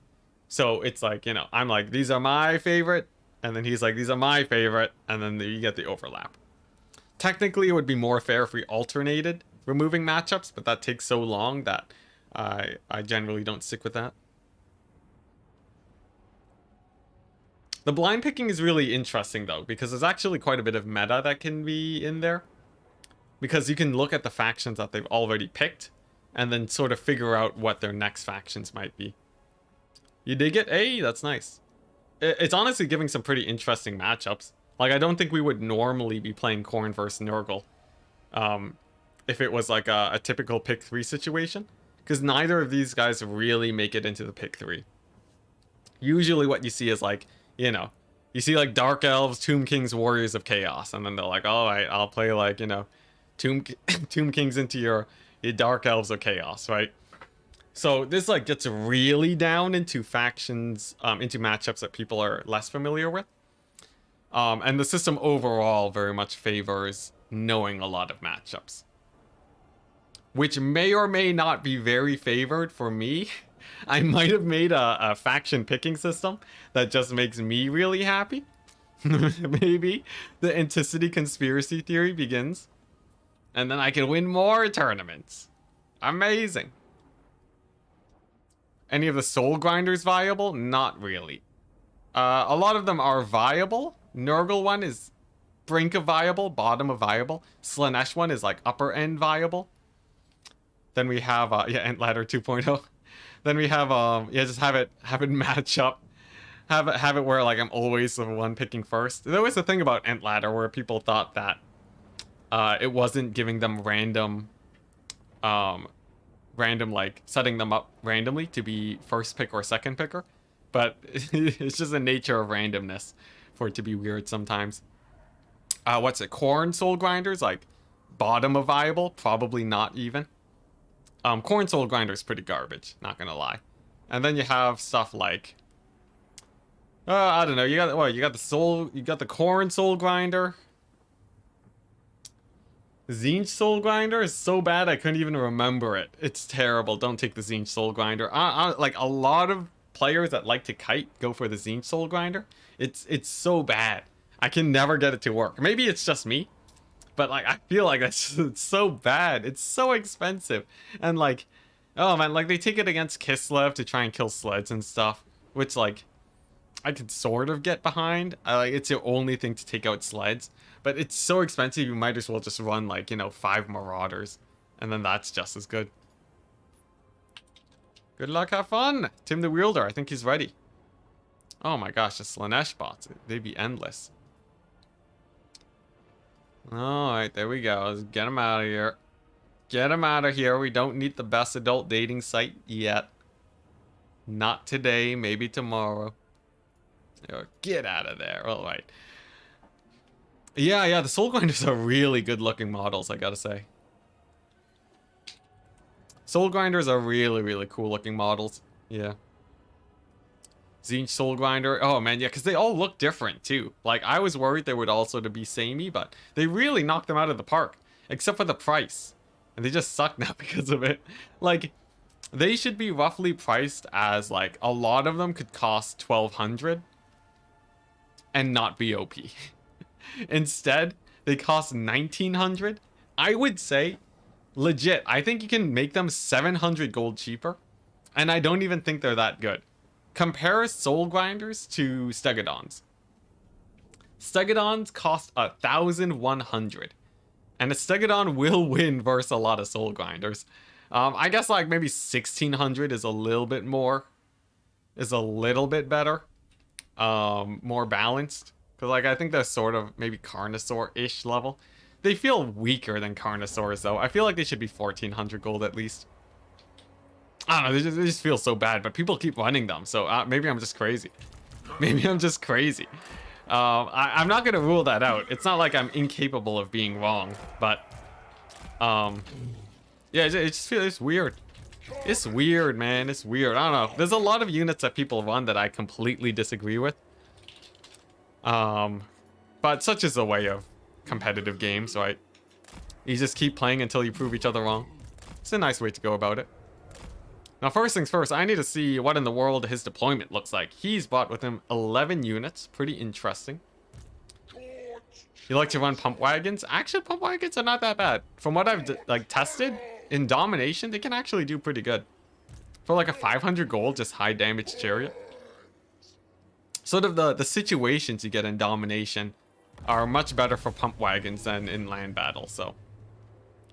So it's like, you know, I'm like, these are my favorite. And then he's like, these are my favorite. And then you get the overlap. Technically, it would be more fair if we alternated removing matchups. But that takes so long that I generally don't stick with that. The blind picking is really interesting, though, because there's actually quite a bit of meta that can be in there. Because you can look at the factions that they've already picked, and then sort of figure out what their next factions might be. You dig it? Hey, that's nice. It's honestly giving some pretty interesting matchups. Like, I don't think we would normally be playing Khorne versus Nurgle if it was like a typical pick 3 situation. Because neither of these guys really make it into the pick 3. Usually what you see is like, you know, you see like Dark Elves, Tomb Kings, Warriors of Chaos, and then they're like, all right, I'll play like, you know, Tomb Kings into your Dark Elves of Chaos, right? So this like gets really down into factions, into matchups that people are less familiar with. And the system overall very much favors knowing a lot of matchups. Which may or may not be very favored for me. I might have made a faction picking system that just makes me really happy. Maybe the Enticity conspiracy theory begins. And then I can win more tournaments. Amazing. Any of the soul grinders viable? Not really. A lot of them are viable. Nurgle one is brink of viable, bottom of viable. Slaanesh one is like upper end viable. Then we have yeah, Ent Ladder 2.0. Then we have yeah, just have it match up. Have it where like I'm always the one picking first. There was a thing about Ent Ladder where people thought that it wasn't giving them random like setting them up randomly to be first pick or second picker, but it's just the nature of randomness for it to be weird sometimes. What's it? Khorne soul grinders like bottom of viable, probably not even. Khorne soul grinder is pretty garbage, not gonna lie. And then you have stuff like I don't know. You got what? You got the Khorne soul grinder. Tzeentch Soul Grinder is so bad I couldn't even remember it. It's terrible. Don't take the Tzeentch Soul Grinder. Like a lot of players that like to kite go for the Tzeentch Soul Grinder. It's so bad. I can never get it to work. Maybe it's just me, but like I feel like it's so bad. It's so expensive, and like, oh man, like they take it against Kislev to try and kill sleds and stuff, which like I could sort of get behind. Like it's the only thing to take out sleds. But it's so expensive, you might as well just run, like, you know, 5 Marauders. And then that's just as good. Good luck, have fun! Tim the Wielder, I think he's ready. Oh my gosh, the Slaanesh bots. They'd be endless. Alright, there we go. Let's get him out of here. Get him out of here. We don't need the best adult dating site yet. Not today, maybe tomorrow. Get out of there. Alright. Yeah, the Soul Grinders are really good looking models, I gotta say. Soul Grinders are really, really cool looking models. Yeah. Zinch Soul Grinder. Oh man, yeah, because they all look different too. Like, I was worried they would also to be samey, but they really knocked them out of the park. Except for the price. And they just suck now because of it. Like, they should be roughly priced as, like, a lot of them could cost 1,200 and not be OP. Instead, they cost 1,900. I would say, legit, I think you can make them 700 gold cheaper. And I don't even think they're that good. Compare Soul Grinders to Stegodons. Stegodons cost 1,100. And a Stegodon will win versus a lot of Soul Grinders. I guess like maybe 1,600 is a little bit more. Is a little bit better. More balanced. Because like I think they're sort of maybe Carnosaur-ish level. They feel weaker than Carnosaurs though. I feel like they should be 1,400 gold at least. I don't know, they just feel so bad, but people keep running them, so maybe I'm just crazy. Maybe I'm just crazy. I'm not gonna rule that out. It's not like I'm incapable of being wrong, but yeah, it just feels it's weird. It's weird, man. It's weird. I don't know. There's a lot of units that people run that I completely disagree with. But such is the way of competitive games, right? You just keep playing until you prove each other wrong. It's a nice way to go about it. Now, first things first, I need to see what in the world his deployment looks like. He's brought with him 11 units. Pretty interesting. You like to run pump wagons? Actually, pump wagons are not that bad. From what I've tested, in domination, they can actually do pretty good. For like a 500 gold, just high damage chariot. Sort of the situations you get in domination are much better for pump wagons than in land battle, so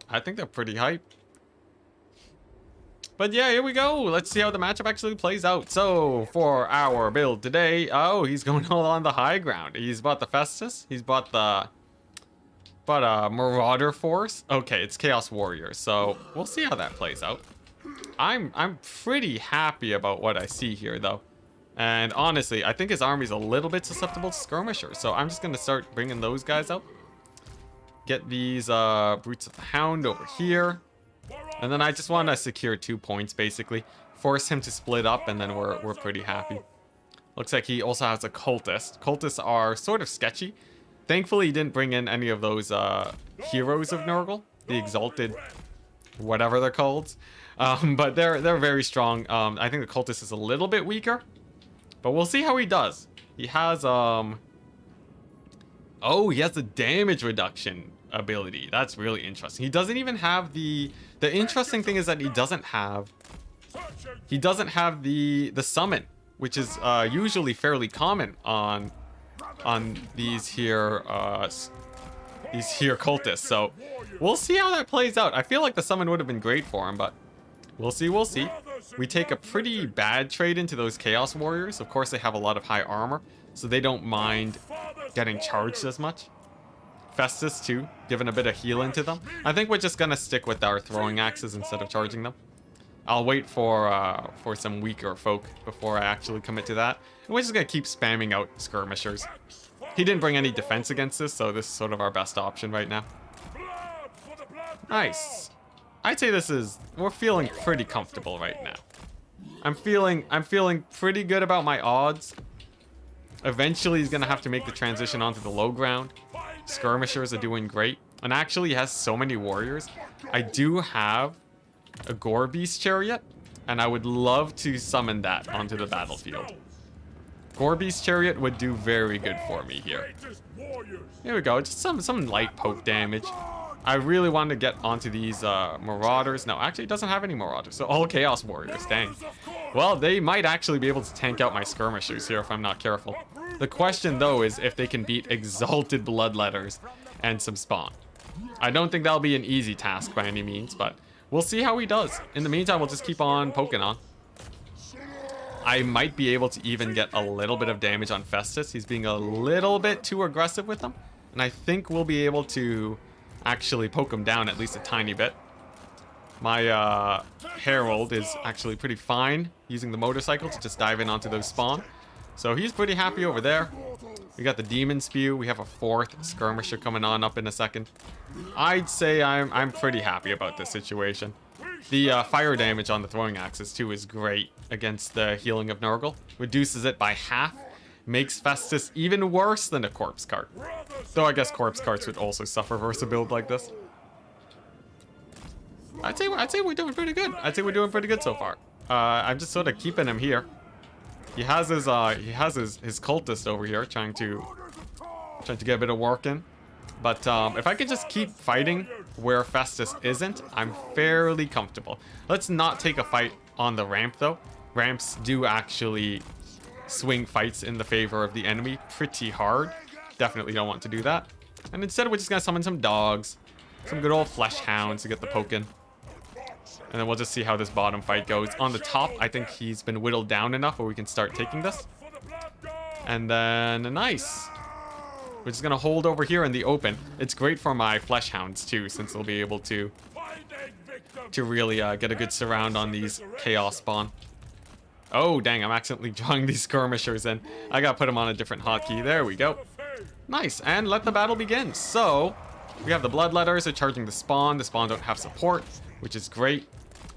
I think they're pretty hype. But yeah, here we go. Let's see how the matchup actually plays out. So, for our build today, oh, he's going all on the high ground. He's bought the Festus. He's bought the Marauder Force. Okay, it's Chaos Warriors. So, we'll see how that plays out. I'm pretty happy about what I see here, though. And honestly, I think his army's a little bit susceptible to skirmishers. So, I'm just going to start bringing those guys out. Get these Brutes of the Hound over here. And then I just want to secure 2 points, basically. Force him to split up, and then we're pretty happy. Looks like he also has a Cultist. Cultists are sort of sketchy. Thankfully, he didn't bring in any of those heroes of Nurgle. The Exalted, whatever they're called. But they're very strong. I think the Cultist is a little bit weaker. But we'll see how he does. He has, oh, he has the damage reduction ability. That's really interesting. He doesn't even have the interesting thing is that he doesn't have the summon, which is usually fairly common on these here cultists. So we'll see how that plays out. I feel like the summon would have been great for him, but we'll see. We take a pretty bad trade into those Chaos Warriors. Of course, they have a lot of high armor, so they don't mind getting charged as much. Festus too, giving a bit of heal into them. I think we're just gonna stick with our throwing axes instead of charging them. I'll wait for some weaker folk before I actually commit to that. And we're just gonna keep spamming out skirmishers. He didn't bring any defense against this, so this is sort of our best option right now. Nice. I'd say we're feeling pretty comfortable right now. I'm feeling pretty good about my odds. Eventually, he's gonna have to make the transition onto the low ground. Skirmishers are doing great. And actually, he has so many warriors. I do have a Gore Beast Chariot, and I would love to summon that onto the battlefield. Gore Beast Chariot would do very good for me here. Here we go, just some light poke damage. I really want to get onto these Marauders. No, actually, it doesn't have any Marauders, so all Chaos Warriors, dang. Well, they might actually be able to tank out my Skirmishers here if I'm not careful. The question, though, is if they can beat Exalted Bloodletters and some Spawn. I don't think that'll be an easy task by any means, but we'll see how he does. In the meantime, we'll just keep on poking on. I might be able to even get a little bit of damage on Festus. He's being a little bit too aggressive with them, and I think we'll be able to actually poke him down at least a tiny bit. My Herald is actually pretty fine using the motorcycle to just dive in onto those Spawn. So he's pretty happy over there. We got the Demon Spew. We have a 4th Skirmisher coming on up in a second. I'd say I'm pretty happy about this situation. The fire damage on the throwing axes too is great against the healing of Nurgle. Reduces it by half. Makes Festus even worse than a Corpse Cart. Though I guess Corpse Carts would also suffer versus a build like this. I'd say we're doing pretty good. I'd say we're doing pretty good so far. I'm just sort of keeping him here. He has his cultist over here trying to get a bit of work in. But if I could just keep fighting where Festus isn't, I'm fairly comfortable. Let's not take a fight on the ramp though. Ramps do actually swing fights in the favor of the enemy pretty hard. Definitely don't want to do that. And instead we're just gonna summon some dogs. Some good old flesh hounds to get the poke in. And then we'll just see how this bottom fight goes. On the top, I think he's been whittled down enough where we can start taking this. And then, nice. We're just gonna hold over here in the open. It's great for my flesh hounds too, since they'll be able to really get a good surround on these chaos spawn. Oh, dang, I'm accidentally drawing these skirmishers in. I gotta put them on a different hotkey. There we go. Nice, and let the battle begin. So, we have the Bloodletters are charging the spawn. The spawn don't have support, which is great.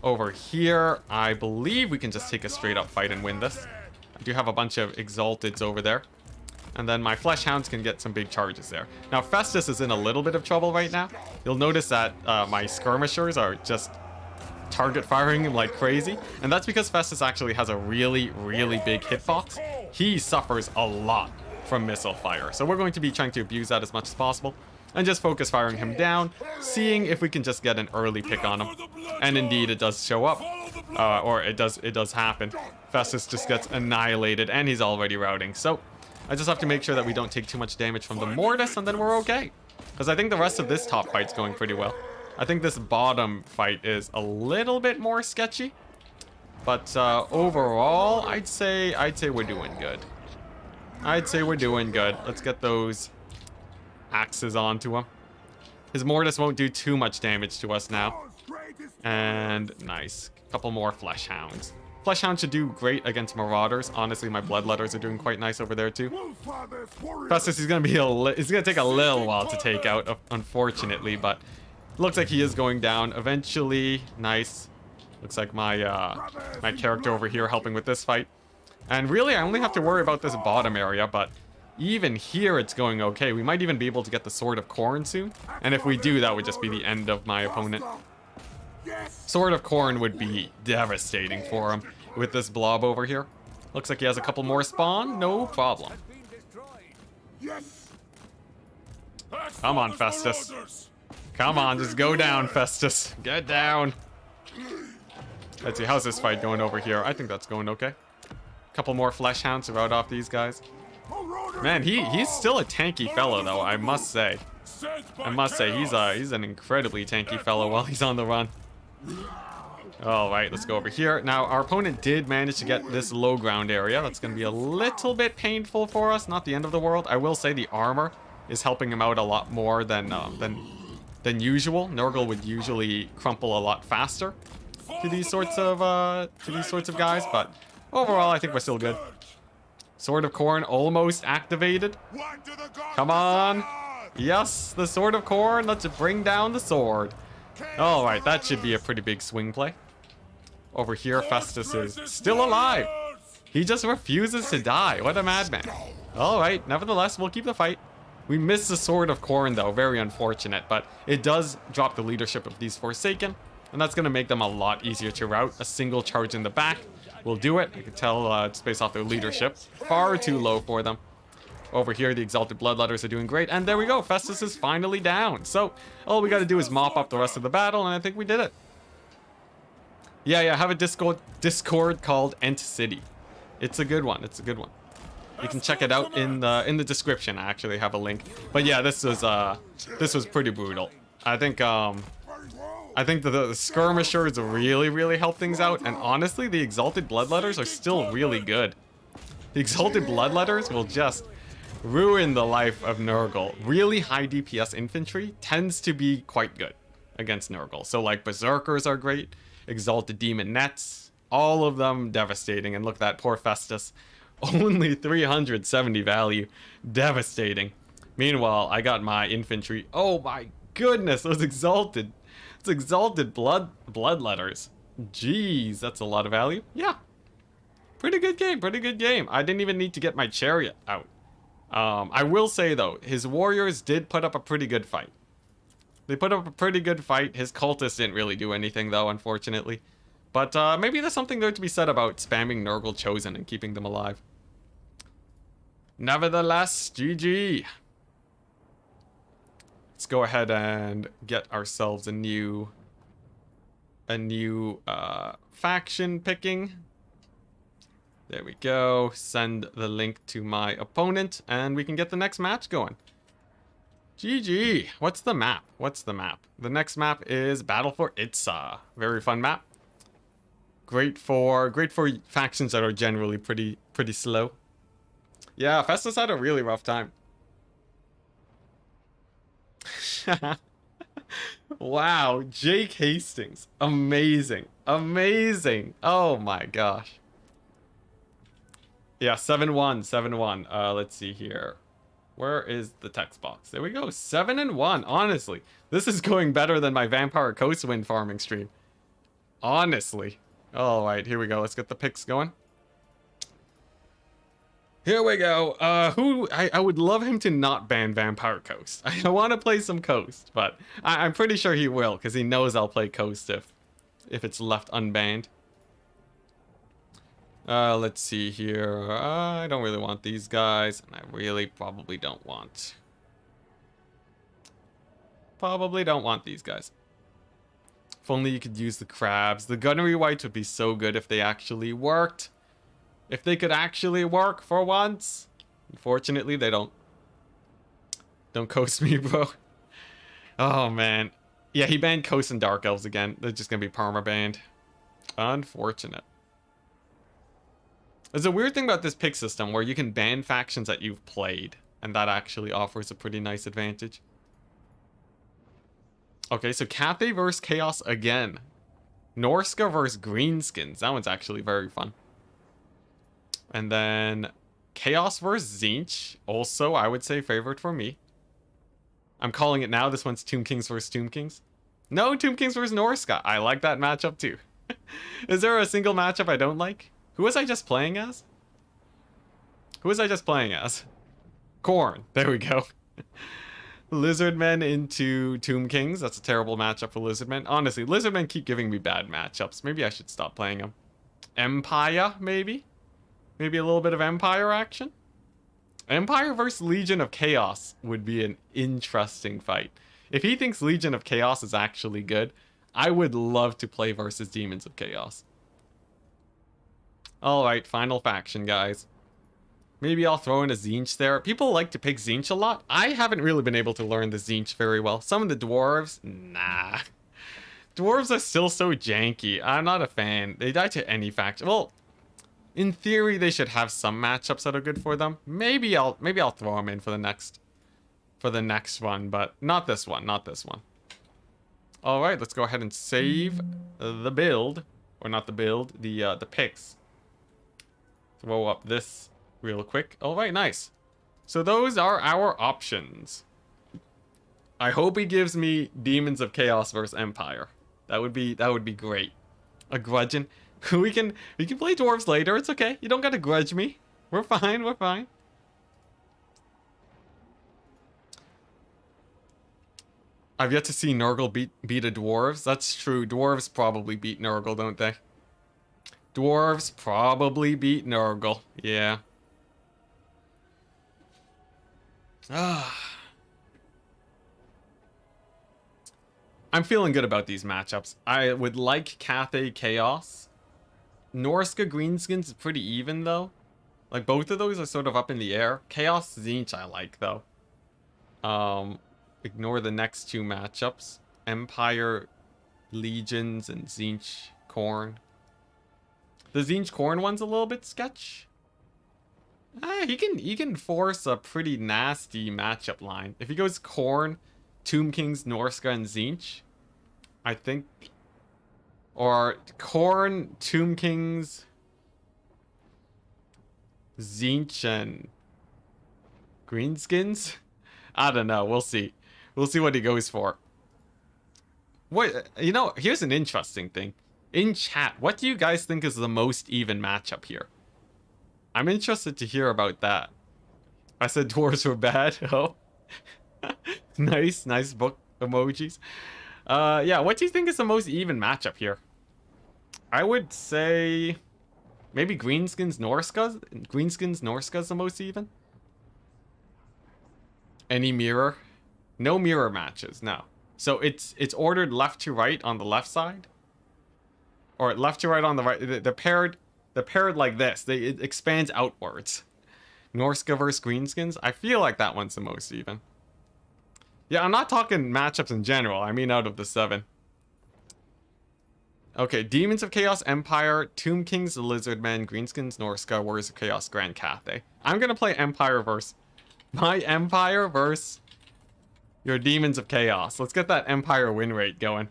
Over here, I believe we can just take a straight up fight and win this. I do have a bunch of Exalteds over there. And then my Flesh Hounds can get some big charges there. Now, Festus is in a little bit of trouble right now. You'll notice that my Skirmishers are just target firing him like crazy. And that's because Festus actually has a really, really big hitbox. He suffers a lot from missile fire. So we're going to be trying to abuse that as much as possible. And just focus firing him down, seeing if we can just get an early pick on him. And indeed, it does show up. Or it does happen. Festus just gets annihilated, and he's already routing. So I just have to make sure that we don't take too much damage from the Mortis, and then we're okay. Because I think the rest of this top fight's going pretty well. I think this bottom fight is a little bit more sketchy. But overall, I'd say we're doing good. I'd say we're doing good. Let's get those axes onto him. His Mortis won't do too much damage to us now. And nice. Couple more Flesh Hounds. Flesh Hounds should do great against Marauders. Honestly, my Bloodletters are doing quite nice over there too. Festus is gonna it's gonna take a little while to take out, unfortunately, but looks like he is going down eventually. Nice. Looks like my my character over here helping with this fight. And really, I only have to worry about this bottom area, but even here it's going okay. We might even be able to get the Sword of Khorne soon. And if we do, that would just be the end of my opponent. Sword of Khorne would be devastating for him with this blob over here. Looks like he has a couple more spawn. No problem. Come on, Festus. Come on, just go down, Festus. Get down. Let's see, how's this fight going over here? I think that's going okay. Couple more Flesh Hounds to rout off these guys. Man, he's still a tanky fellow, though, I must say. I must say, he's an incredibly tanky fellow while he's on the run. Alright, let's go over here. Now, our opponent did manage to get this low ground area. That's going to be a little bit painful for us. Not the end of the world. I will say the armor is helping him out a lot more than usual. Nurgle would usually crumple a lot faster to these sorts of guys, but overall, I think we're still good. Sword of Khorne almost activated. Come on. Yes, the Sword of Khorne. Let's bring down the sword. Alright, that should be a pretty big swing play. Over here, Festus is still alive. He just refuses to die. What a madman. Alright, nevertheless, we'll keep the fight. We missed the Sword of Khorne, though. Very unfortunate, but it does drop the leadership of these Forsaken, and that's going to make them a lot easier to rout. A single charge in the back will do it. I can tell it's based off their leadership. Far too low for them. Over here, the Exalted Bloodletters are doing great. And there we go. Festus is finally down. So, all we got to do is mop up the rest of the battle, and I think we did it. Yeah, I have a Discord called Enticity. It's a good one. It's a good one. You can check it out in the description. I actually have a link. But yeah, this was pretty brutal. I think the skirmishers really help things out, and honestly, the Exalted Bloodletters are still really good. The Exalted Bloodletters will just ruin the life of Nurgle. Really high DPS infantry tends to be quite good against Nurgle. So like Berserkers are great, Exalted Demon Nets, all of them devastating. And look at that poor Festus Only 370 value. Devastating. Meanwhile, I got my infantry. Oh my goodness, those exalted. It's exalted bloodletters. Jeez, that's a lot of value. Yeah. Pretty good game, pretty good game. I didn't even need to get my chariot out. I will say though, his warriors did put up a pretty good fight. They put up a pretty good fight. His cultists didn't really do anything though, unfortunately. But maybe there's something there to be said about spamming Nurgle Chosen and keeping them alive. Nevertheless, GG. Let's go ahead and get ourselves a new faction picking. There we go. Send the link to my opponent, and we can get the next match going. GG. What's the map? What's the map? The next map is Battle for Itza. Very fun map. Great for factions that are generally pretty slow. Yeah, Festus had a really rough time. Wow, Jake Hastings. Amazing. Amazing. Oh my gosh. Yeah, 7-1, 7-1. Let's see here. Where is the text box? There we go. 7-1. Honestly, this is going better than my Vampire Coast wind farming stream. Honestly. All right, here we go. Let's get the picks going. Here we go. I would love him to not ban Vampire Coast. I want to play some Coast, but I'm pretty sure he will because he knows I'll play Coast if it's left unbanned. Let's see here. I don't really want these guys, and I really probably don't want these guys. If only you could use the crabs. The gunnery whites would be so good if they actually worked. If they could actually work for once. Unfortunately, they don't. Don't coast me, bro. Oh, man. Yeah, he banned Coast and Dark Elves again. They're just gonna be perma-banned. Unfortunate. There's a weird thing about this pick system where you can ban factions that you've played, and that actually offers a pretty nice advantage. Okay, so Cathay versus Chaos again. Norska versus Greenskins. That one's actually very fun. And then Chaos versus Tzeentch. Also, I would say favorite for me. I'm calling it now. This one's Tomb Kings versus Tomb Kings. No, Tomb Kings versus Norska. I like that matchup too. Is there a single matchup I don't like? Who was I just playing as? Who was I just playing as? Khorne. There we go. Lizardmen into Tomb Kings. That's a terrible matchup for Lizardmen. Honestly, Lizardmen keep giving me bad matchups. Maybe I should stop playing them. Empire, maybe? Maybe a little bit of Empire action? Empire versus Legion of Chaos would be an interesting fight. If he thinks Legion of Chaos is actually good, I would love to play versus Demons of Chaos. Alright, final faction, guys. Maybe I'll throw in a Tzeentch there. People like to pick Tzeentch a lot. I haven't really been able to learn the Tzeentch very well. Some of the dwarves, nah. Dwarves are still so janky. I'm not a fan. They die to any faction. Well, in theory, they should have some matchups that are good for them. Maybe I'll throw them in for the next one, but not this one, not this one. All right, let's go ahead and save the build, or not the build, the picks. Throw up this real quick. All right, nice. So those are our options. I hope he gives me Demons of Chaos versus Empire. That would be great. A grudging. we can play dwarves later. It's okay. You don't gotta grudge me. We're fine. We're fine. I've yet to see Nurgle beat a dwarves. That's true. Dwarves probably beat Nurgle, don't they? Dwarves probably beat Nurgle. Yeah. I'm feeling good about these matchups. I would like Cathay Chaos. Norska Greenskins is pretty even though. Like both of those are sort of up in the air. Chaos Tzeentch I like though. Ignore the next two matchups. Empire Legions and Tzeentch Khorne. The Tzeentch Khorne one's a little bit sketch. He can force a pretty nasty matchup line. If he goes Khorne, Tomb Kings, Norska, and Tzeentch, I think. Or Khorne, Tomb Kings. Zinch and Greenskins? I don't know. We'll see. We'll see what he goes for. What, you know, here's an interesting thing. In chat, what do you guys think is the most even matchup here? I'm interested to hear about that. I said dwarves were bad. Oh. Nice book emojis. Yeah, what do you think is the most even matchup here? I would say maybe Greenskins Norska's. Greenskins Norska's the most even. Any mirror? No mirror matches, no. So it's ordered left to right on the left side? Or left to right on the right. They're paired like this. It expands outwards. Norska versus Greenskins. I feel like that one's the most even. Yeah, I'm not talking matchups in general. I mean out of the 7. Okay, Demons of Chaos Empire, Tomb Kings, the Lizardmen, Greenskins, Norska, Warriors of Chaos, Grand Cathay. I'm gonna play Empire versus my Empire versus your Demons of Chaos. Let's get that Empire win rate going.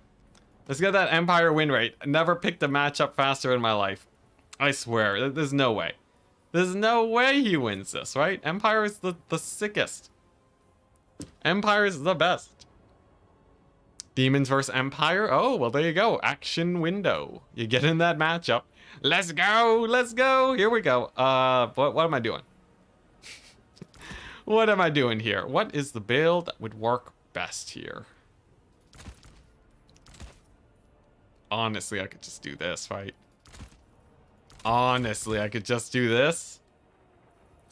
Let's get that Empire win rate. I never picked a matchup faster in my life. I swear, there's no way. There's no way he wins this, right? Empire is the sickest. Empire is the best. Demons versus Empire. Oh, well, there you go. Action window. You get in that matchup. Let's go. Let's go. Here we go. What am I doing? What am I doing here? What is the build that would work best here? Honestly, I could just do this, right? Honestly, I could just do this.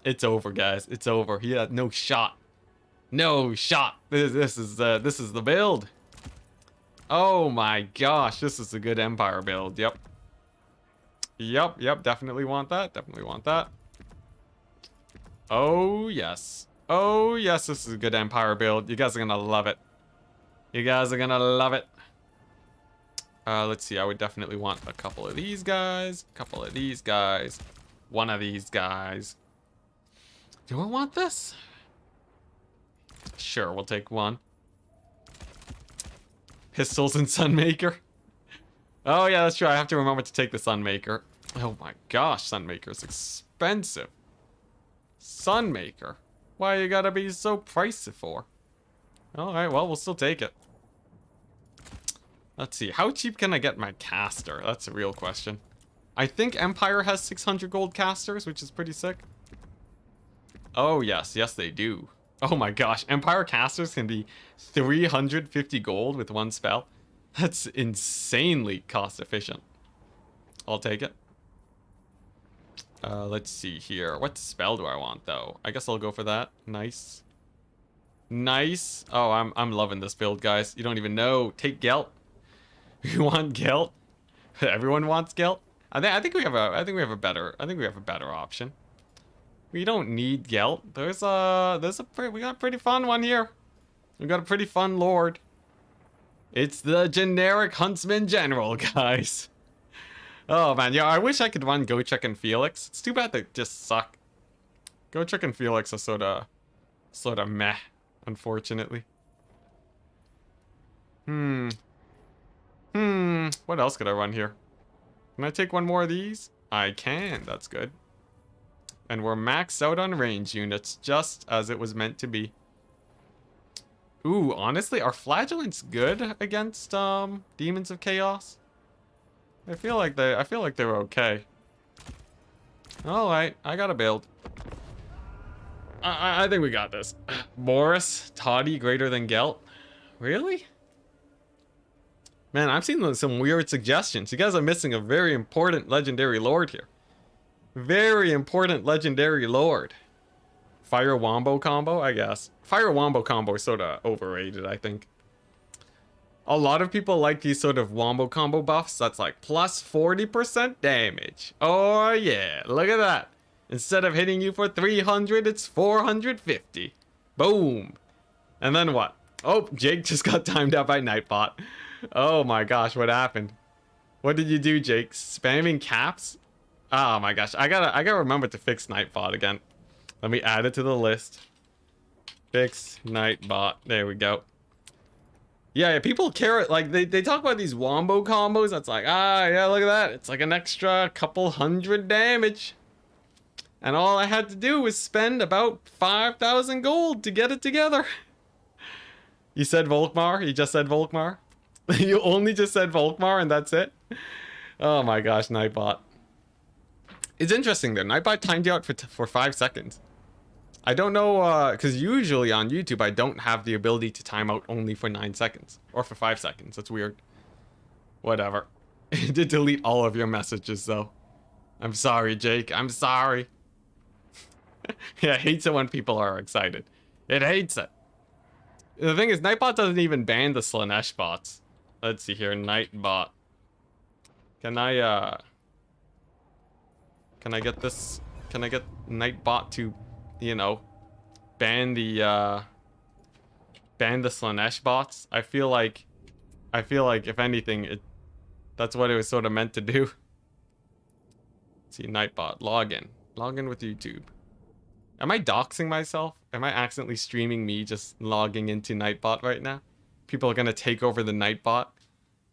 It's over, guys. It's over. He had no shot. No shot. This is the build. Oh my gosh, this is a good Empire build. Yep. Yep. Definitely want that. Definitely want that. Oh yes. Oh yes, this is a good Empire build. You guys are gonna love it. You guys are gonna love it. Let's see. I would definitely want a couple of these guys. A couple of these guys. One of these guys. Do I want this? Sure, we'll take one. Pistols and Sunmaker. Oh yeah, that's true. I have to remember to take the Sunmaker. Oh my gosh, Sunmaker is expensive. Sunmaker. Why you gotta be so pricey for? Alright, well, we'll still take it. Let's see. How cheap can I get my caster? That's a real question. I think Empire has 600 gold casters, which is pretty sick. Oh yes, yes they do. Oh my gosh, Empire casters can be 350 gold with one spell. That's insanely cost efficient. I'll take it. Let's see here. What spell do I want though? I guess I'll go for that. Nice. Nice. Oh, I'm loving this build, guys. You don't even know. Take Gelt. You want Gelt? Everyone wants Gelt. I think we have a better option. We don't need Gelt. We got a pretty fun one here. We got a pretty fun lord. It's the generic Huntsman General, guys. Oh man, yeah, I wish I could run Gotrek and Felix. It's too bad they just suck. Gotrek and Felix are sorta meh, unfortunately. What else could I run here? Can I take one more of these? I can, that's good. And we're maxed out on range units, just as it was meant to be. Ooh, honestly, are Flagellants good against Demons of Chaos? I feel like they were okay. Alright, I got a build. I think we got this. Boris, Toddy greater than Gelt. Really? Man, I'm seeing some weird suggestions. You guys are missing a very important legendary lord here. Very important legendary lord. Fire Wombo combo, I guess. Fire Wombo combo is sort of overrated, I think. A lot of people like these sort of Wombo combo buffs. That's like plus 40% damage. Oh yeah, look at that. Instead of hitting you for 300, it's 450. Boom. And then what? Oh, Jake just got timed out by Nightbot. Oh my gosh, what happened? What did you do, Jake? Spamming caps? Oh my gosh, I gotta remember to fix Nightbot again. Let me add it to the list. Fix Nightbot. There we go. Yeah, people care. Like they talk about these Wombo combos. That's like, yeah, look at that. It's like an extra couple hundred damage. And all I had to do was spend about 5,000 gold to get it together. You said Volkmar? You just said Volkmar? You only just said Volkmar and that's it? Oh my gosh, Nightbot. It's interesting though. Nightbot timed you out for 5 seconds. I don't know, because usually on YouTube I don't have the ability to time out only for 9 seconds. Or for 5 seconds. That's weird. Whatever. It did delete all of your messages though. I'm sorry, Jake. I'm sorry. Yeah, it hates it when people are excited. It hates it. The thing is, Nightbot doesn't even ban the Slanesh bots. Let's see here, Nightbot. Can I get this? Can I get Nightbot to, you know, ban the Slanesh bots? I feel like if anything, that's what it was sort of meant to do. Let's see, Nightbot, log in with YouTube. Am I doxing myself? Am I accidentally streaming me just logging into Nightbot right now? People are gonna take over the Nightbot,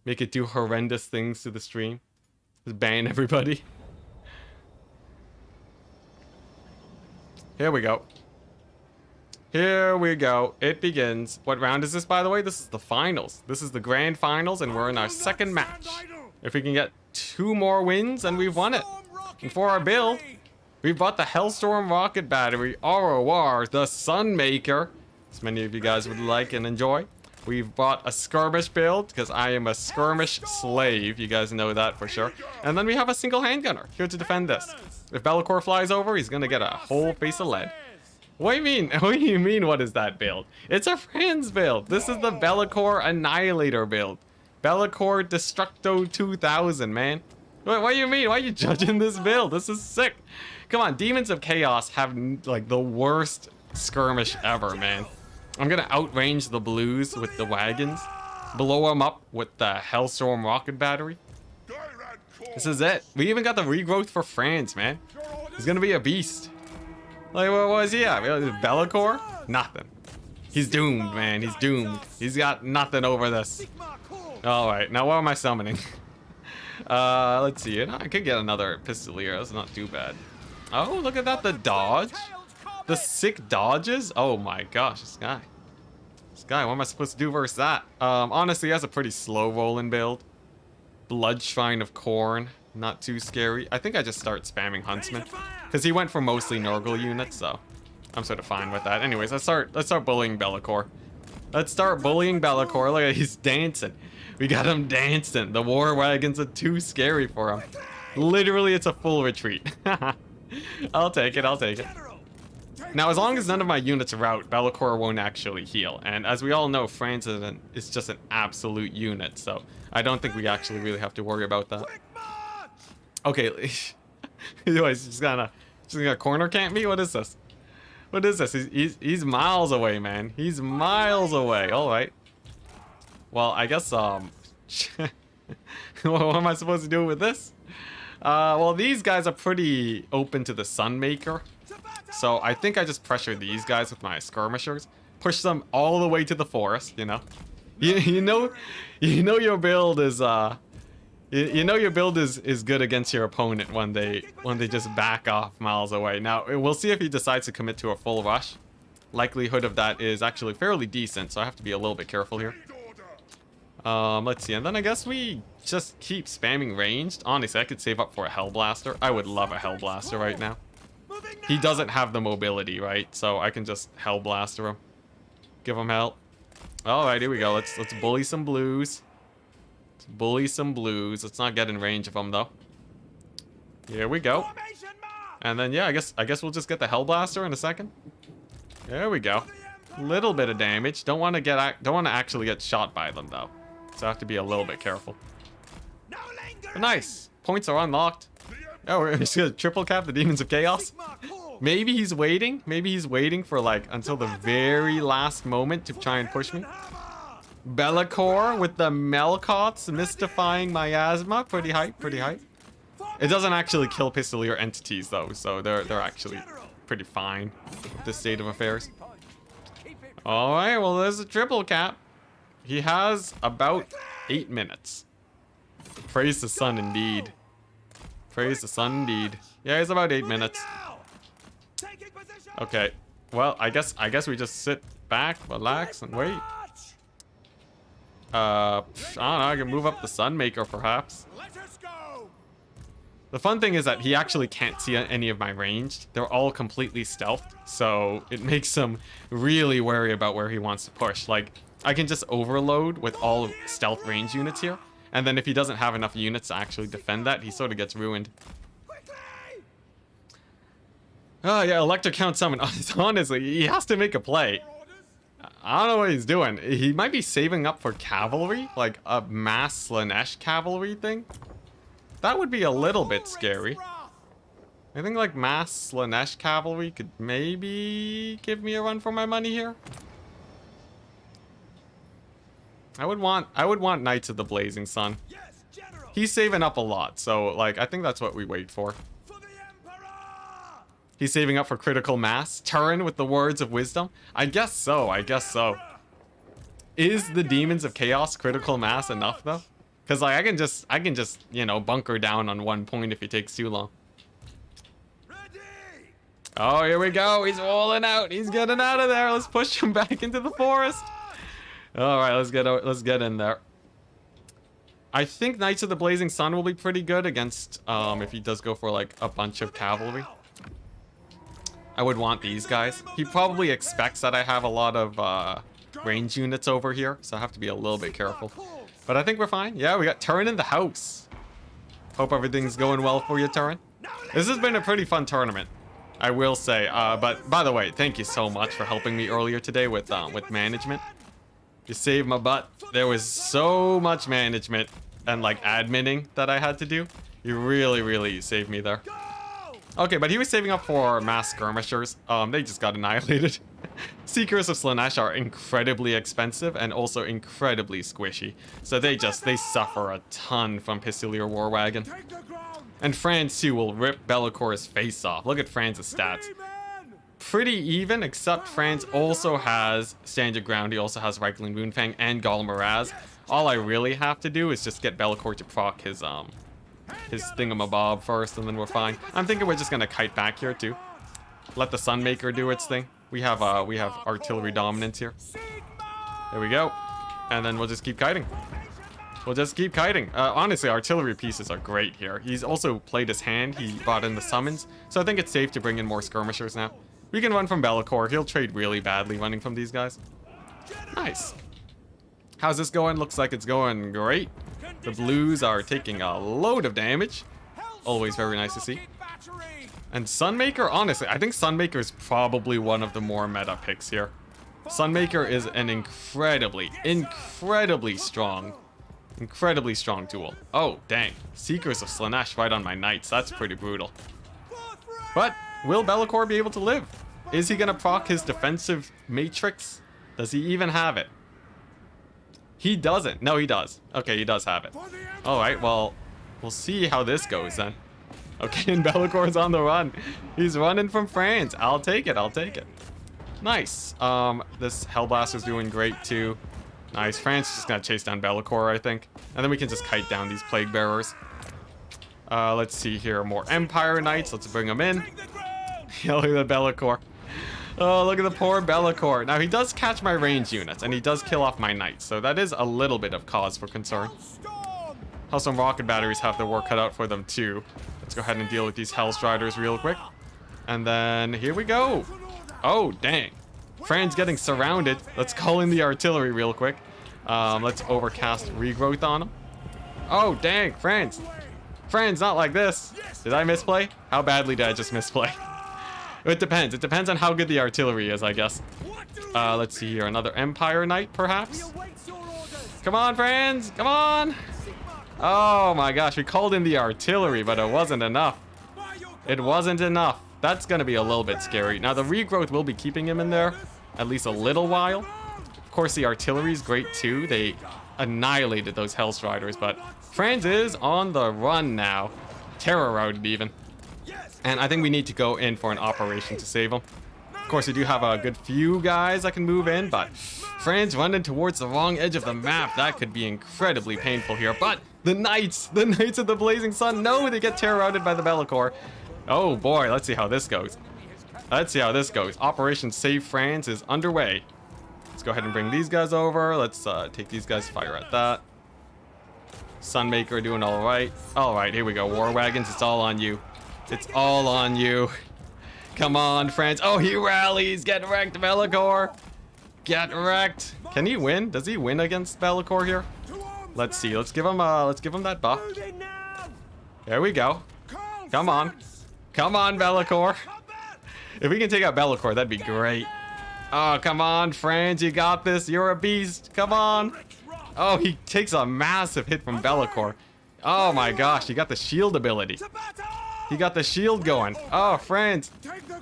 make it do horrendous things to the stream, just ban everybody. Here we go. Here we go. It begins. What round is this, by the way? This is the finals. This is the grand finals, and we're in our second match. If we can get 2 more wins, and we've won it. And for our build, we've bought the Hellstorm Rocket Battery, ROR, the Sunmaker, as many of you guys would like and enjoy. We've bought a skirmish build, because I am a skirmish slave. You guys know that for sure. And then we have a single handgunner here to defend this. If Be'lakor flies over, he's going to get a whole face of lead. What do you mean? What do you mean, what is that build? It's a friend's build. This is the Be'lakor Annihilator build. Be'lakor Destructo 2000, man. What do you mean? Why are you judging this build? This is sick. Come on, Demons of Chaos have, like, the worst skirmish ever, man. I'm gonna outrange the blues with the wagons, blow them up with the Hellstorm Rocket Battery. This is it. We even got the regrowth for France, man. He's gonna be a beast. Like, what was he at? Be'lakor? Nothing. He's doomed, man. He's doomed. He's got nothing over this. Alright, now what am I summoning? Let's see. I could get another Pistolier. That's not too bad. Oh, look at that. The dodge. The sick dodges. Oh my gosh, this guy. What am I supposed to do versus that? Honestly, he has a pretty slow rolling build. Blood Shrine of Corn. Not too scary. I think I just start spamming Huntsman. Because he went for mostly Nurgle units, so I'm sort of fine with that. Anyways, let's start bullying Be'lakor. Let's start bullying Be'lakor. Look at, he's dancing. We got him dancing. The war wagons are too scary for him. Literally, it's a full retreat. I'll take it. Now, as long as none of my units are out, Be'lakor won't actually heal. And as we all know, France is just an absolute unit, so I don't think we actually really have to worry about that. Okay, anyways, just gonna corner camp me? What is this? What is this? He's miles away, man. He's miles away. All right. Well, I guess what am I supposed to do with this? Well, these guys are pretty open to the Sunmaker. So I think I just pressure these guys with my skirmishers, push them all the way to the forest. You know your build is your build is good against your opponent when they just back off miles away. Now we'll see if he decides to commit to a full rush. Likelihood of that is actually fairly decent, so I have to be a little bit careful here. Let's see, and then I guess we just keep spamming ranged. Honestly, I could save up for a Hellblaster. I would love a Hellblaster right now. He doesn't have the mobility, right? So I can just Hellblaster him. Give him help. Alright, here we go. Let's bully some blues. Let's not get in range of them though. Here we go. And then yeah, I guess we'll just get the Hellblaster in a second. There we go. Little bit of damage. Don't want to actually get shot by them though. So I have to be a little bit careful. But nice. Points are unlocked. Oh, we're just gonna triple cap the Demons of Chaos. Maybe he's waiting. Maybe he's waiting for like until the very last moment to try and push me. Be'lakor with the Melkots mystifying miasma. Pretty hype. It doesn't actually kill Pistolier entities though, so they're actually pretty fine with this state of affairs. All right, well there's a triple cap. He has about 8 minutes. Praise the sun indeed. Yeah, he's about 8 minutes. Okay. Well, I guess we just sit back, relax, and wait. I don't know, I can move up the Sunmaker, perhaps. Let us go. The fun thing is that he actually can't see any of my ranged. They're all completely stealthed, so it makes him really wary about where he wants to push. Like, I can just overload with all stealth range units here, and then if he doesn't have enough units to actually defend that, he sort of gets ruined. Oh yeah, Electric Count Summon. Honestly, he has to make a play. I don't know what he's doing. He might be saving up for cavalry, like a mass Slanesh cavalry thing. That would be a little bit scary. I think like mass Slanesh cavalry could maybe give me a run for my money here. I would want Knights of the Blazing Sun. He's saving up a lot, so like I think that's what we wait for. He's saving up for critical mass. Turin with the words of wisdom. I guess so. I guess so. Is the Demons of Chaos critical mass enough though? Because like I can just you know bunker down on 1 point if it takes too long. Oh, here we go. He's rolling out. He's getting out of there. Let's push him back into the forest. All right, let's get in there. I think Knights of the Blazing Sun will be pretty good against if he does go for like a bunch of cavalry. I would want these guys. He probably expects that I have a lot of range units over here, so I have to be a little bit careful. But I think we're fine. Yeah, we got Turin in the house. Hope everything's going well for you, Turin. This has been a pretty fun tournament, I will say. But by the way, thank you so much for helping me earlier today with management. You saved my butt. There was so much management and like adminning that I had to do. You really saved me there. Okay, but he was saving up for mass skirmishers. They just got annihilated. Seekers of Slanesh are incredibly expensive and also incredibly squishy. So they suffer a ton from Pistolier War Wagon. And Franz too will rip Bellacor's face off. Look at Franz's stats. Pretty even, except Franz also has Stand Your Ground. He also has Reichling Moonfang and Golem Miraz. All I really have to do is just get Be'lakor to proc his thingamabob first, and then we're fine. I'm thinking we're just gonna kite back here too. Let the Sunmaker do its thing. We have artillery dominance here. There we go. And then we'll just keep kiting. We'll just keep kiting. Honestly, artillery pieces are great here. He's also played his hand. He brought in the summons. So I think it's safe to bring in more skirmishers now. We can run from Be'lakor. He'll trade really badly running from these guys. Nice. How's this going? Looks like it's going great. The blues are taking a load of damage. Always very nice to see. And Sunmaker, honestly, I think Sunmaker is probably one of the more meta picks here. Sunmaker is an incredibly strong tool. Oh, dang. Seekers of Slanesh right on my knights. That's pretty brutal. But will Be'lakor be able to live? Is he going to proc his defensive matrix? Does he even have it? He doesn't. No, he does. Okay, he does have it. All right, well, we'll see how this goes then. Okay, and Be'lakor's on the run. He's running from France. I'll take it. Nice. This Hellblast is doing great too. Nice. France is just gonna chase down Be'lakor, I think. And then we can just kite down these Plague Bearers. Let's see here. More Empire Knights. Let's bring them in. Yeah, look at the Be'lakor. Oh, look at the poor Be'lakor. Now, he does catch my range units, and he does kill off my knights, so that is a little bit of cause for concern. Hellstorm rocket batteries have their work cut out for them, too. Let's go ahead and deal with these Hellstriders real quick. And then, here we go. Oh, dang. Fran's getting surrounded. Let's call in the artillery real quick. Let's overcast regrowth on him. Oh, dang, Fran's. Fran's not like this. Did I misplay? How badly did I just misplay? It depends. It depends on how good the artillery is, I guess. Let's see here. Another Empire Knight, perhaps? Come on, Franz. Come on. Oh, my gosh. We called in the artillery, but it wasn't enough. It wasn't enough. That's going to be a little bit scary. Now, the regrowth will be keeping him in there at least a little while. Of course, the artillery is great, too. They annihilated those Hellstriders, but Franz is on the run now. Terror routed, even. And I think we need to go in for an operation to save him. Of course, we do have a good few guys that can move in, but Franz running towards the wrong edge of the map. That could be incredibly painful here. But the Knights of the Blazing Sun, no, they get terror routed by the Be'lakor. Oh boy, let's see how this goes. Let's see how this goes. Operation Save France is underway. Let's go ahead and bring these guys over. Let's take these guys, fire at that. Sunmaker doing all right. All right, here we go. War wagons, it's all on you. It's all on you. Come on, France. Oh, he rallies. Get wrecked, Bellicor. Get wrecked. Can he win? Does he win against Bellicor here? Let's see. Let's give him that buff. There we go. Come on. Come on, Bellicor. If we can take out Bellicor, that'd be great. Oh, come on, France. You got this. You're a beast. Come on. Oh, he takes a massive hit from Bellicor. Oh my gosh, he got the shield ability. He got the shield going. Oh, France.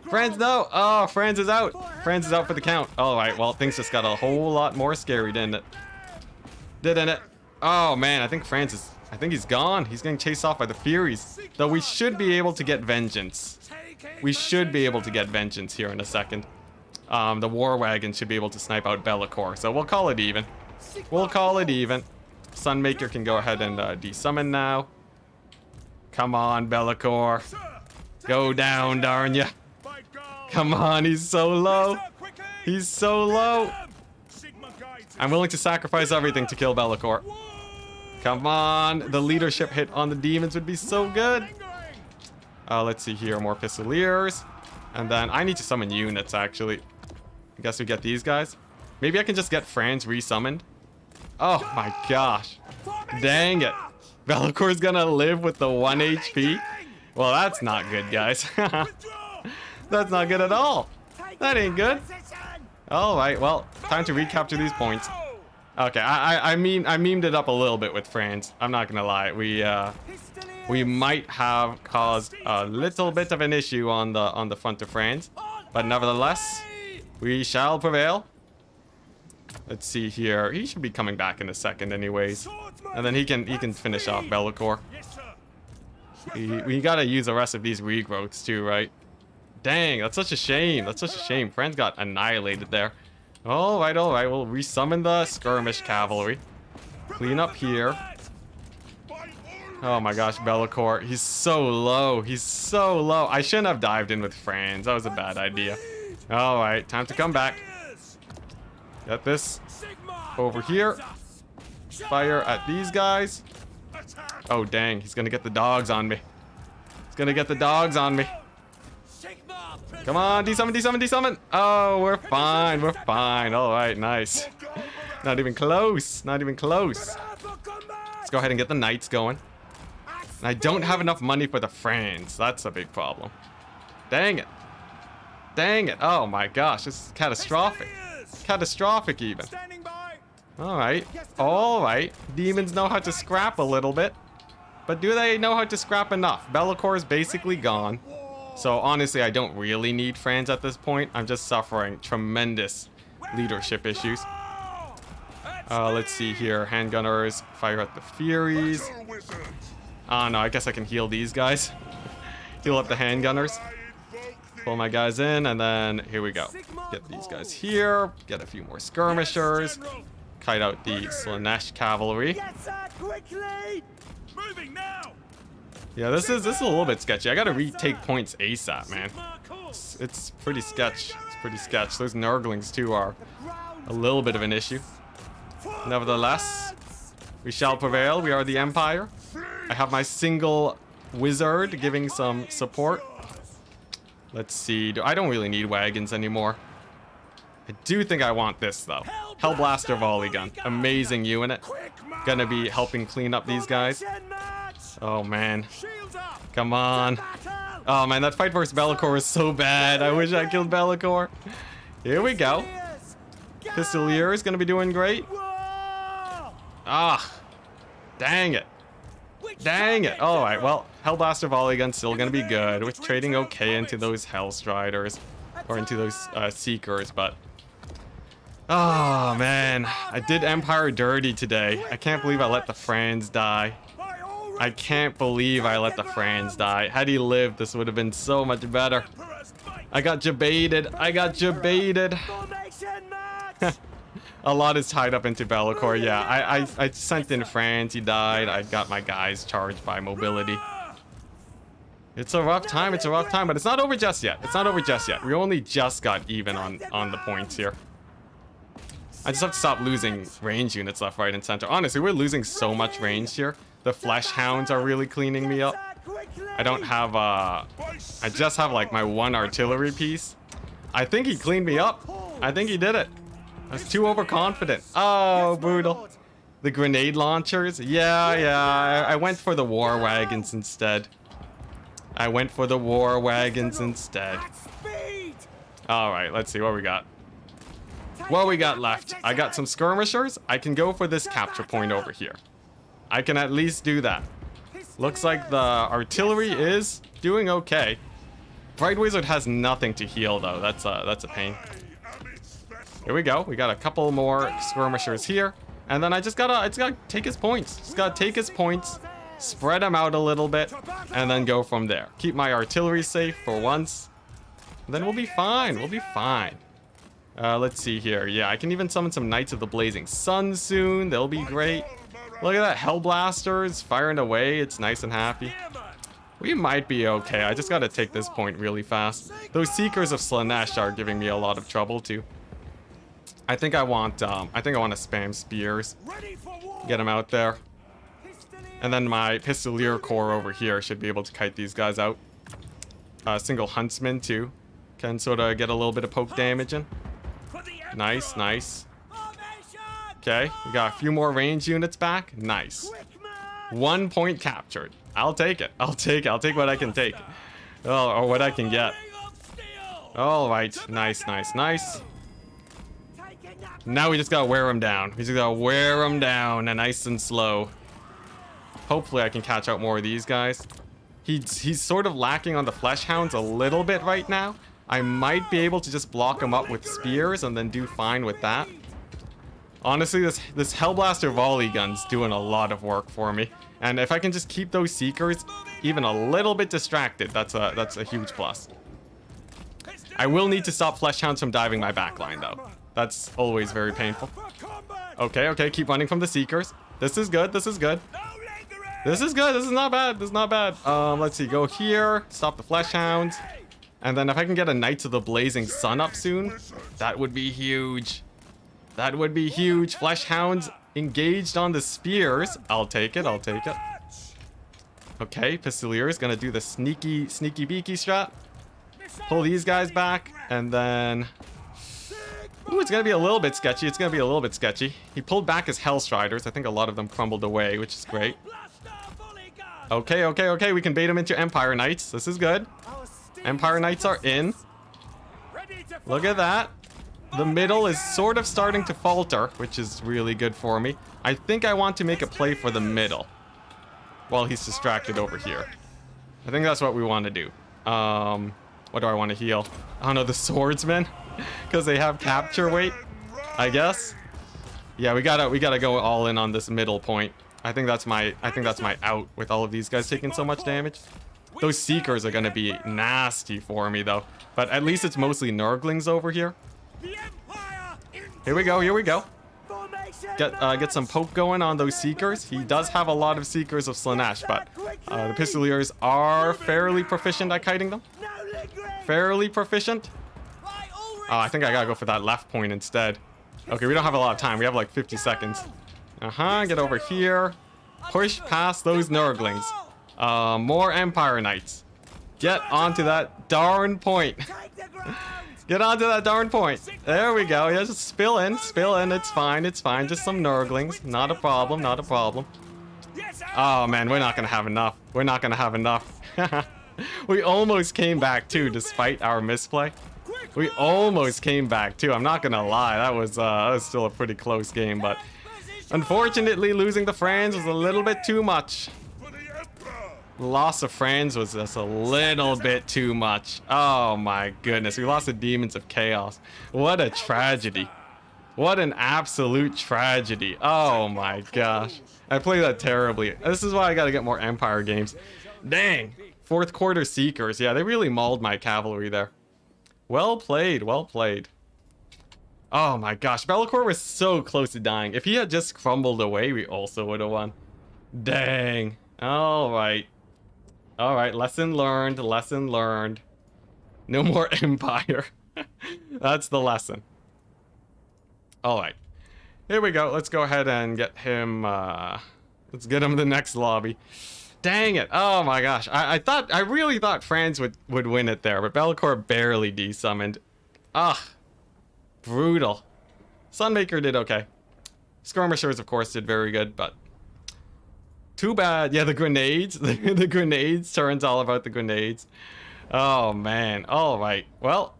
France, no. Oh, France is out. France is out for the count. All right, well, things just got a whole lot more scary, didn't it? Didn't it? Oh, man, I think he's gone. He's getting chased off by the Furies. Though we should be able to get vengeance. We should be able to get vengeance here in a second. The War Wagon should be able to snipe out Bellicor, so we'll call it even. We'll call it even. Sunmaker can go ahead and desummon now. Come on, Bellicor. Go down, darn ya. Come on, he's so low. He's so low. I'm willing to sacrifice everything to kill Bellicor. Come on. The leadership hit on the demons would be so good. Let's see here. More Pistoliers. And then I need to summon units, actually. I guess we get these guys. Maybe I can just get France resummoned. Oh my gosh. Dang it. Bellicor's gonna live with the 1 HP? Well, that's not good, guys. That's not good at all. That ain't good. Alright, well, time to recapture these points. Okay, I memed it up a little bit with France. I'm not gonna lie. We might have caused a little bit of an issue on the front of France. But nevertheless, we shall prevail. Let's see here. He should be coming back in a second anyways. And then he can finish off Bellicor. We gotta use the rest of these regrowths too, right? Dang, that's such a shame. That's such a shame. France got annihilated there. Alright, alright. We'll resummon the skirmish cavalry. Clean up here. Oh my gosh, Bellicor. He's so low. He's so low. I shouldn't have dived in with France. That was a bad idea. Alright, time to come back. Get this over here. Fire at these guys. Oh, dang. He's gonna get the dogs on me. He's gonna get the dogs on me. Come on, desummon, desummon, desummon. Oh, we're fine. We're fine. All right, nice. Not even close. Not even close. Let's go ahead and get the knights going. And I don't have enough money for the France. That's a big problem. Dang it. Dang it. Oh my gosh, this is catastrophic. Catastrophic even. Alright. Alright. Demons know how to scrap a little bit. But do they know how to scrap enough? Bellicor is basically gone. So honestly, I don't really need France at this point. I'm just suffering tremendous leadership issues. Let's see here. Handgunners fire at the Furies. Oh no, I guess I can heal these guys. Heal up the handgunners. Pull my guys in, and then here we go. Get these guys here. Get a few more skirmishers. Kite out the Slanesh cavalry. Yeah, this is a little bit sketchy. I gotta retake points ASAP, man. It's pretty sketch. It's pretty sketch. Those Nurglings too are a little bit of an issue. Nevertheless, we shall prevail. We are the Empire. I have my single wizard giving some support. Let's see. I don't really need wagons anymore. I do think I want this, though. Hellblaster Volley Gun. Amazing unit. Gonna be helping clean up these guys. Oh, man. Come on. Oh, man. That fight versus Bellicor was so bad. I wish I killed Bellicor. Here we go. Pistolier is gonna be doing great. Ah. Dang it. Dang it. Alright, well, Hellblaster Volley Gun's still gonna be good. We're trading okay into those Hellstriders. Or into those Seekers, but... Oh, man. I did Empire dirty today. I can't believe I let the Franz die. I can't believe I let the Franz die. Had he lived, this would have been so much better. I got jebaited. I got jebaited. A lot is tied up into Bellicor. Yeah, I sent in France. He died. I got my guys charged by mobility. It's a rough time, it's a rough time, but it's not over just yet. It's not over just yet. We only just got even on the points here. I just have to stop losing range units left, right, and center. Honestly, we're losing so much range here. The flesh hounds are really cleaning me up. I don't have, I just have like my one artillery piece. I think he cleaned me up. I think he did it. I was too overconfident. Oh, brutal. The grenade launchers. Yeah. I went for the war wagons instead. All right, let's see what we got. What we got left? I got some skirmishers. I can go for this capture point over here. I can at least do that. Looks like the artillery is doing okay. Bright Wizard has nothing to heal though. That's a pain. Here we go. We got a couple more skirmishers here, and then I just gotta take his points. Just gotta take his points, spread them out a little bit, and then go from there. Keep my artillery safe for once. Then we'll be fine. We'll be fine. Let's see here. Yeah, I can even summon some Knights of the Blazing Sun soon. They'll be great. Look at that. Hellblasters firing away. It's nice and happy. We might be okay. I just gotta take this point really fast. Those Seekers of Slanesh are giving me a lot of trouble too. I think I want to spam spears. Get them out there. And then my Pistolier Corps over here should be able to kite these guys out. Single Huntsman too. Can sort of get a little bit of poke damage in. Nice. Okay, we got a few more range units back. Nice. 1 point captured. I'll take it. I'll take what I can take. Oh, or what I can get. All right. Nice. Now we just gotta wear him down. We just gotta wear him down and nice and slow. Hopefully I can catch out more of these guys. He's sort of lacking on the flesh hounds a little bit right now. I might be able to just block him up with spears and then do fine with that. Honestly, this Hellblaster volley gun's doing a lot of work for me. And if I can just keep those Seekers even a little bit distracted, that's a huge plus. I will need to stop flesh hounds from diving my backline though. That's always very painful. Okay, keep running from the Seekers. This is good. This is not bad. Let's see, go here, stop the flesh hounds. And then if I can get a Knights of the Blazing Sun up soon, that would be huge. Flesh hounds engaged on the spears. I'll take it. Okay, Pistolier is gonna do the sneaky beaky strat. Pull these guys back, and then... Ooh, it's gonna be a little bit sketchy. He pulled back his Hellstriders. I think a lot of them crumbled away, which is great. Okay, we can bait him into Empire Knights. This is good. Empire Knights are in. Look at that. The middle is sort of starting to falter, which is really good for me. I think I want to make a play for the middle while he's distracted over here. I think that's what we want to do. What do I want to heal? I don't know, the swordsmen, because they have capture weight, I guess. Yeah, we gotta go all in on this middle point. I think that's my out with all of these guys taking so much damage. Those Seekers are gonna be nasty for me though, but at least it's mostly Nurglings over here. Here we go. Get some poke going on those Seekers. He does have a lot of Seekers of Slanesh, but the Pistoliers are fairly proficient at kiting them. I think I gotta go for that left point instead. Okay, we don't have a lot of time. We have like 50 seconds. Get over here. Push past those Nurglings. More Empire Knights. Get onto that darn point. Get onto that darn point. There we go. Yeah, just spill in. It's fine. Just some Nurglings. Not a problem. Oh man, we're not gonna have enough. We almost came back too, despite our misplay. I'm not gonna lie. That was still a pretty close game, but unfortunately, losing the Franz was a little bit too much. Loss of Franz was just a little bit too much. Oh my goodness, we lost the Demons of Chaos. What a tragedy. What an absolute tragedy. Oh my gosh. I played that terribly. This is why I gotta get more Empire games. Dang. Fourth quarter Seekers. Yeah, they really mauled my cavalry there. Well played. Oh my gosh, Be'lakor was so close to dying. If he had just crumbled away, we also would have won. Dang. All right. All right, lesson learned, lesson learned. No more Empire. That's the lesson. All right, here we go. Let's go ahead and get him, let's get him the next lobby. Dang it. Oh my gosh. I really thought France would win it there, but Bellicor barely desummoned. Ugh. Brutal. Sunmaker did okay. Skirmishers, of course, did very good, but too bad. Yeah, the grenades. The grenades. Turns all about the grenades. Oh, man. All right. Well,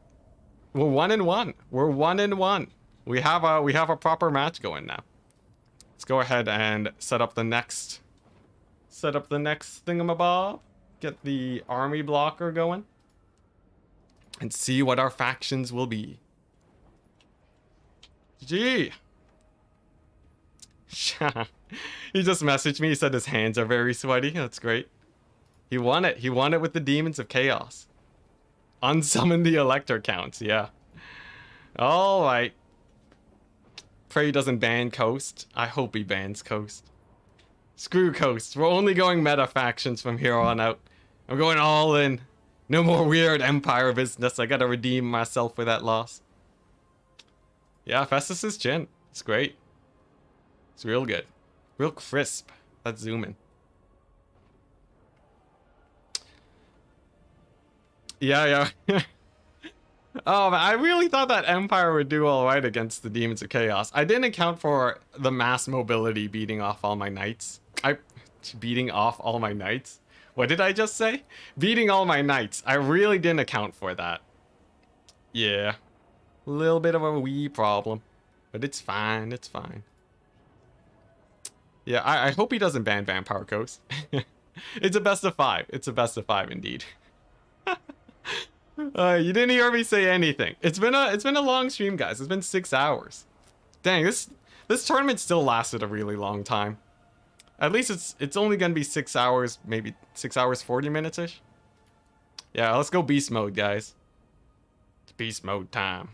we're 1-1. We're 1-1. We have a proper match going now. Let's go ahead and set up the next thingamabob. Get the army blocker going. And see what our factions will be. Gee. He just messaged me. He said his hands are very sweaty. That's great. He won it. He won it with the Demons of Chaos. Unsummon the Elector counts. Yeah. All right. Pray he doesn't ban Coast. I hope he bans Coast. Screw Coast. We're only going meta factions from here on out. I'm going all in. No more weird Empire business. I gotta redeem myself for that loss. Yeah, Festus's chin. It's great. It's real good. Real crisp. Let's zoom in. Yeah. Oh, man, I really thought that Empire would do all right against the Demons of Chaos. I didn't account for the mass mobility beating off all my knights. Beating off all my knights? What did I just say? Beating all my knights. I really didn't account for that. Yeah. A little bit of a wee problem. But it's fine. It's fine. Yeah, I hope he doesn't ban Vampire Coast. It's a best of 5. It's a best of 5 indeed. You didn't hear me say anything. It's been a long stream, guys. It's been 6 hours. Dang, this tournament still lasted a really long time. At least it's only gonna be 6 hours, maybe 6 hours 40 minutes ish. Yeah, let's go beast mode, guys. It's beast mode time.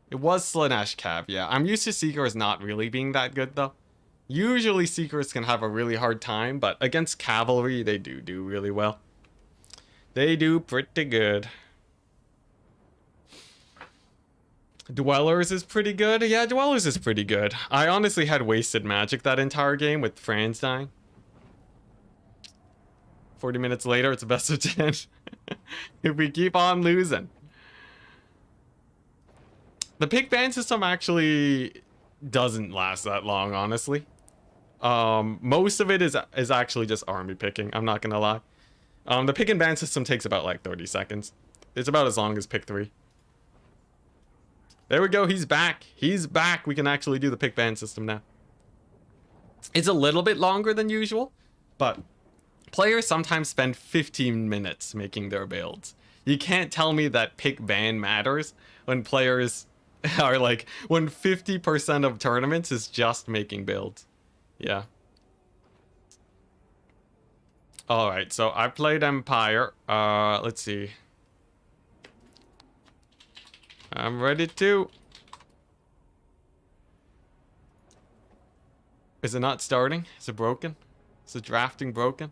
It was Slanesh Cav, yeah. I'm used to Seekers not really being that good though. Usually Seekers can have a really hard time, but against Cavalry, they do really well. They do pretty good. Dwellers is pretty good. Yeah, Dwellers is pretty good. I honestly had wasted magic that entire game with Franz dying. 40 minutes later, it's a best of 10. If we keep on losing. The pick ban system actually doesn't last that long, honestly. Most of it is actually just army picking. I'm not gonna lie. The pick and ban system takes about like 30 seconds. It's about as long as pick 3. There we go. He's back. He's back. We can actually do the pick ban system now. It's a little bit longer than usual, but players sometimes spend 15 minutes making their builds. You can't tell me that pick ban matters when players are like, when 50% of tournaments is just making builds. Yeah. Alright, so I played Empire. Let's see. I'm ready to. Is it not starting? Is it broken? Is the drafting broken?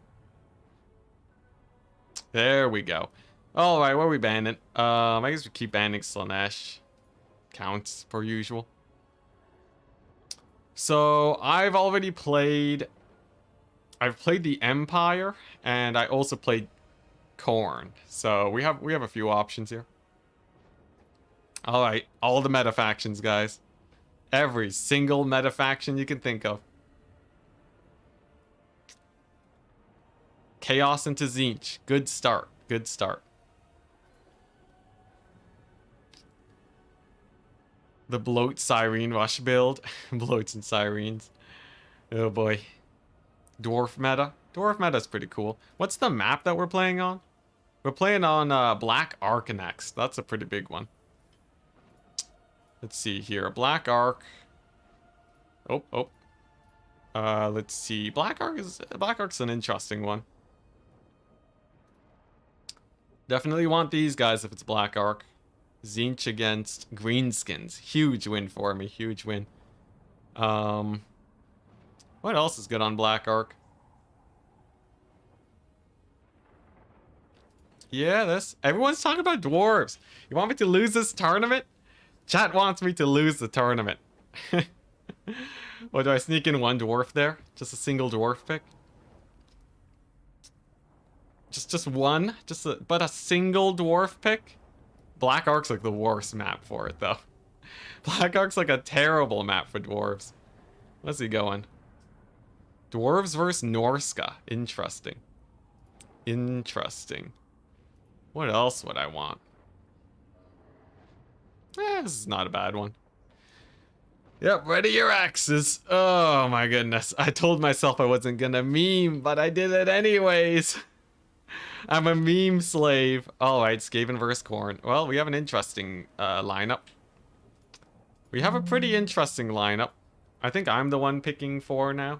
There we go. Alright, what are we banning? I guess we keep banning Slanesh. Counts per usual. So I've already played. I've played the Empire, and I also played Khorne. So we have a few options here. All right, all the meta factions, guys. Every single meta faction you can think of. Chaos into Tzeentch. Good start. Good start. The Bloat Siren Rush build. Bloats and Sirens. Oh boy. Dwarf meta. Dwarf meta is pretty cool. What's the map that we're playing on? We're playing on Black Ark next. That's a pretty big one. Let's see here. Black Ark. Oh. Let's see. Black Ark's an interesting one. Definitely want these guys if it's Black Ark. Tzeentch against Greenskins. Huge win for me. Huge win. What else is good on Black Ark? Yeah, this. Everyone's talking about dwarves. You want me to lose this tournament? Chat wants me to lose the tournament. What, do I sneak in one dwarf there? Just a single dwarf pick? Just one? But a single dwarf pick? Black Ark's like the worst map for it, though. Black Ark's like a terrible map for dwarves. What's he going? Dwarves versus Norska. Interesting. Interesting. What else would I want? This is not a bad one. Yep, ready your axes. Oh my goodness. I told myself I wasn't gonna meme, but I did it anyways. I'm a meme slave. Alright, Skaven versus Khorne. Well, we have an interesting lineup. We have a pretty interesting lineup. I think I'm the one picking 4 now.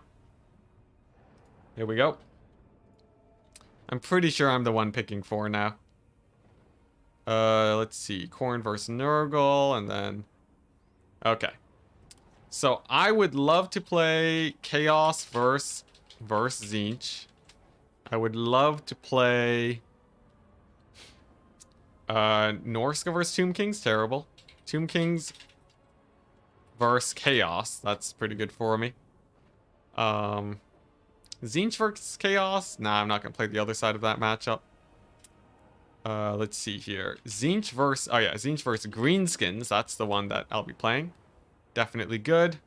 Here we go. I'm pretty sure I'm the one picking 4 now. Let's see. Khorne versus Nurgle, and then... Okay. So, I would love to play Chaos versus Tzeentch. I would love to play... Norska versus Tomb Kings, terrible. Tomb Kings versus Chaos, that's pretty good for me. Tzeentch versus Chaos? Nah, I'm not gonna play the other side of that matchup. Let's see here. Tzeentch versus... Oh yeah, Tzeentch versus Greenskins. That's the one that I'll be playing. Definitely good.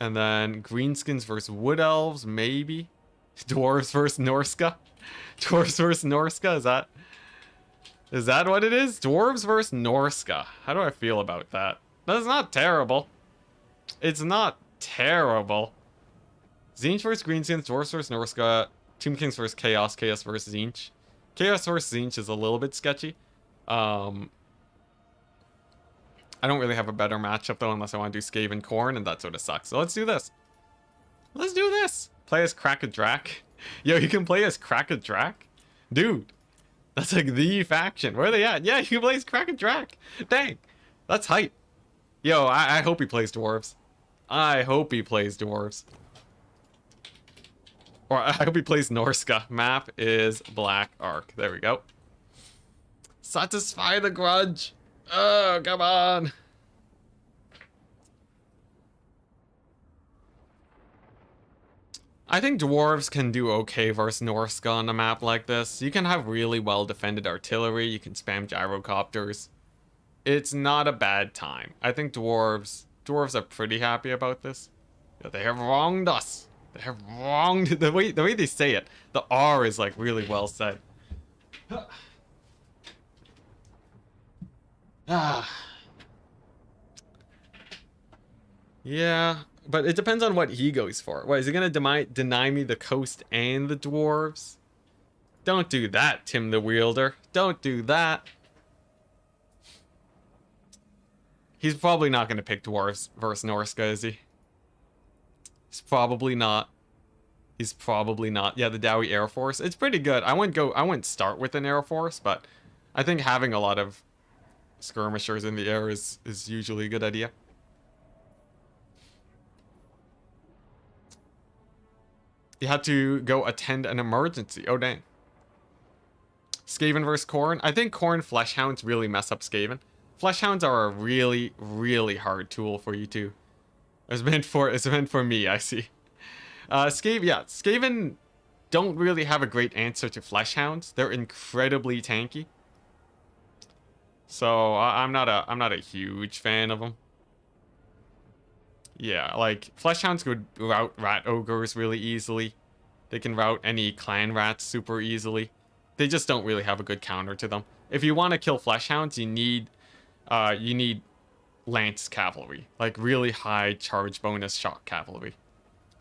And then Greenskins versus Wood Elves, maybe. Dwarves versus Norska. Dwarves versus Norska, is that what it is? Dwarves versus Norska. How do I feel about that? That's not terrible. It's not terrible. Tzeentch versus Greenskins, Dwarves versus Norska, Tomb Kings versus Chaos, Chaos versus Tzeentch. Chaos versus Tzeentch is a little bit sketchy. I don't really have a better matchup though unless I want to do Skaven Khorne, and that sort of sucks. So let's do this. Let's do this. Play as Krakadrak. Yo, you can play as Krakadrak? Dude, that's like the faction. Where are they at? Yeah, you can play as Krakadrak. Dang, that's hype. Yo, I hope he plays dwarves. I hope he plays dwarves. Or I hope he plays Norska. Map is Black Ark. There we go. Satisfy the grudge. Oh, come on. I think dwarves can do okay versus Norska on a map like this. You can have really well defended artillery. You can spam gyrocopters. It's not a bad time. I think dwarves are pretty happy about this. Yeah, they have wronged us. They have wronged the way they say it. The R is like really well said. Yeah, but it depends on what he goes for. What, is he gonna deny me the coast and the dwarves? Don't do that, Tim the Wielder. Don't do that. He's probably not gonna pick dwarves versus Norska, is he? He's probably not. He's probably not. Yeah, the Dowie Air Force. It's pretty good. I wouldn't start with an Air Force, but I think having a lot of skirmishers in the air is usually a good idea. You had to go attend an emergency. Oh, dang. Skaven versus Khorne. I think Khorne Fleshhounds really mess up Skaven. Fleshhounds are a really, really hard tool for you too. It's meant for me, I see. Skaven don't really have a great answer to Fleshhounds. They're incredibly tanky. So I'm not a huge fan of them. Yeah, like Fleshhounds could route rat ogres really easily. They can route any clan rats super easily. They just don't really have a good counter to them. If you want to kill Fleshhounds, you need lance cavalry, like really high charge bonus shock cavalry.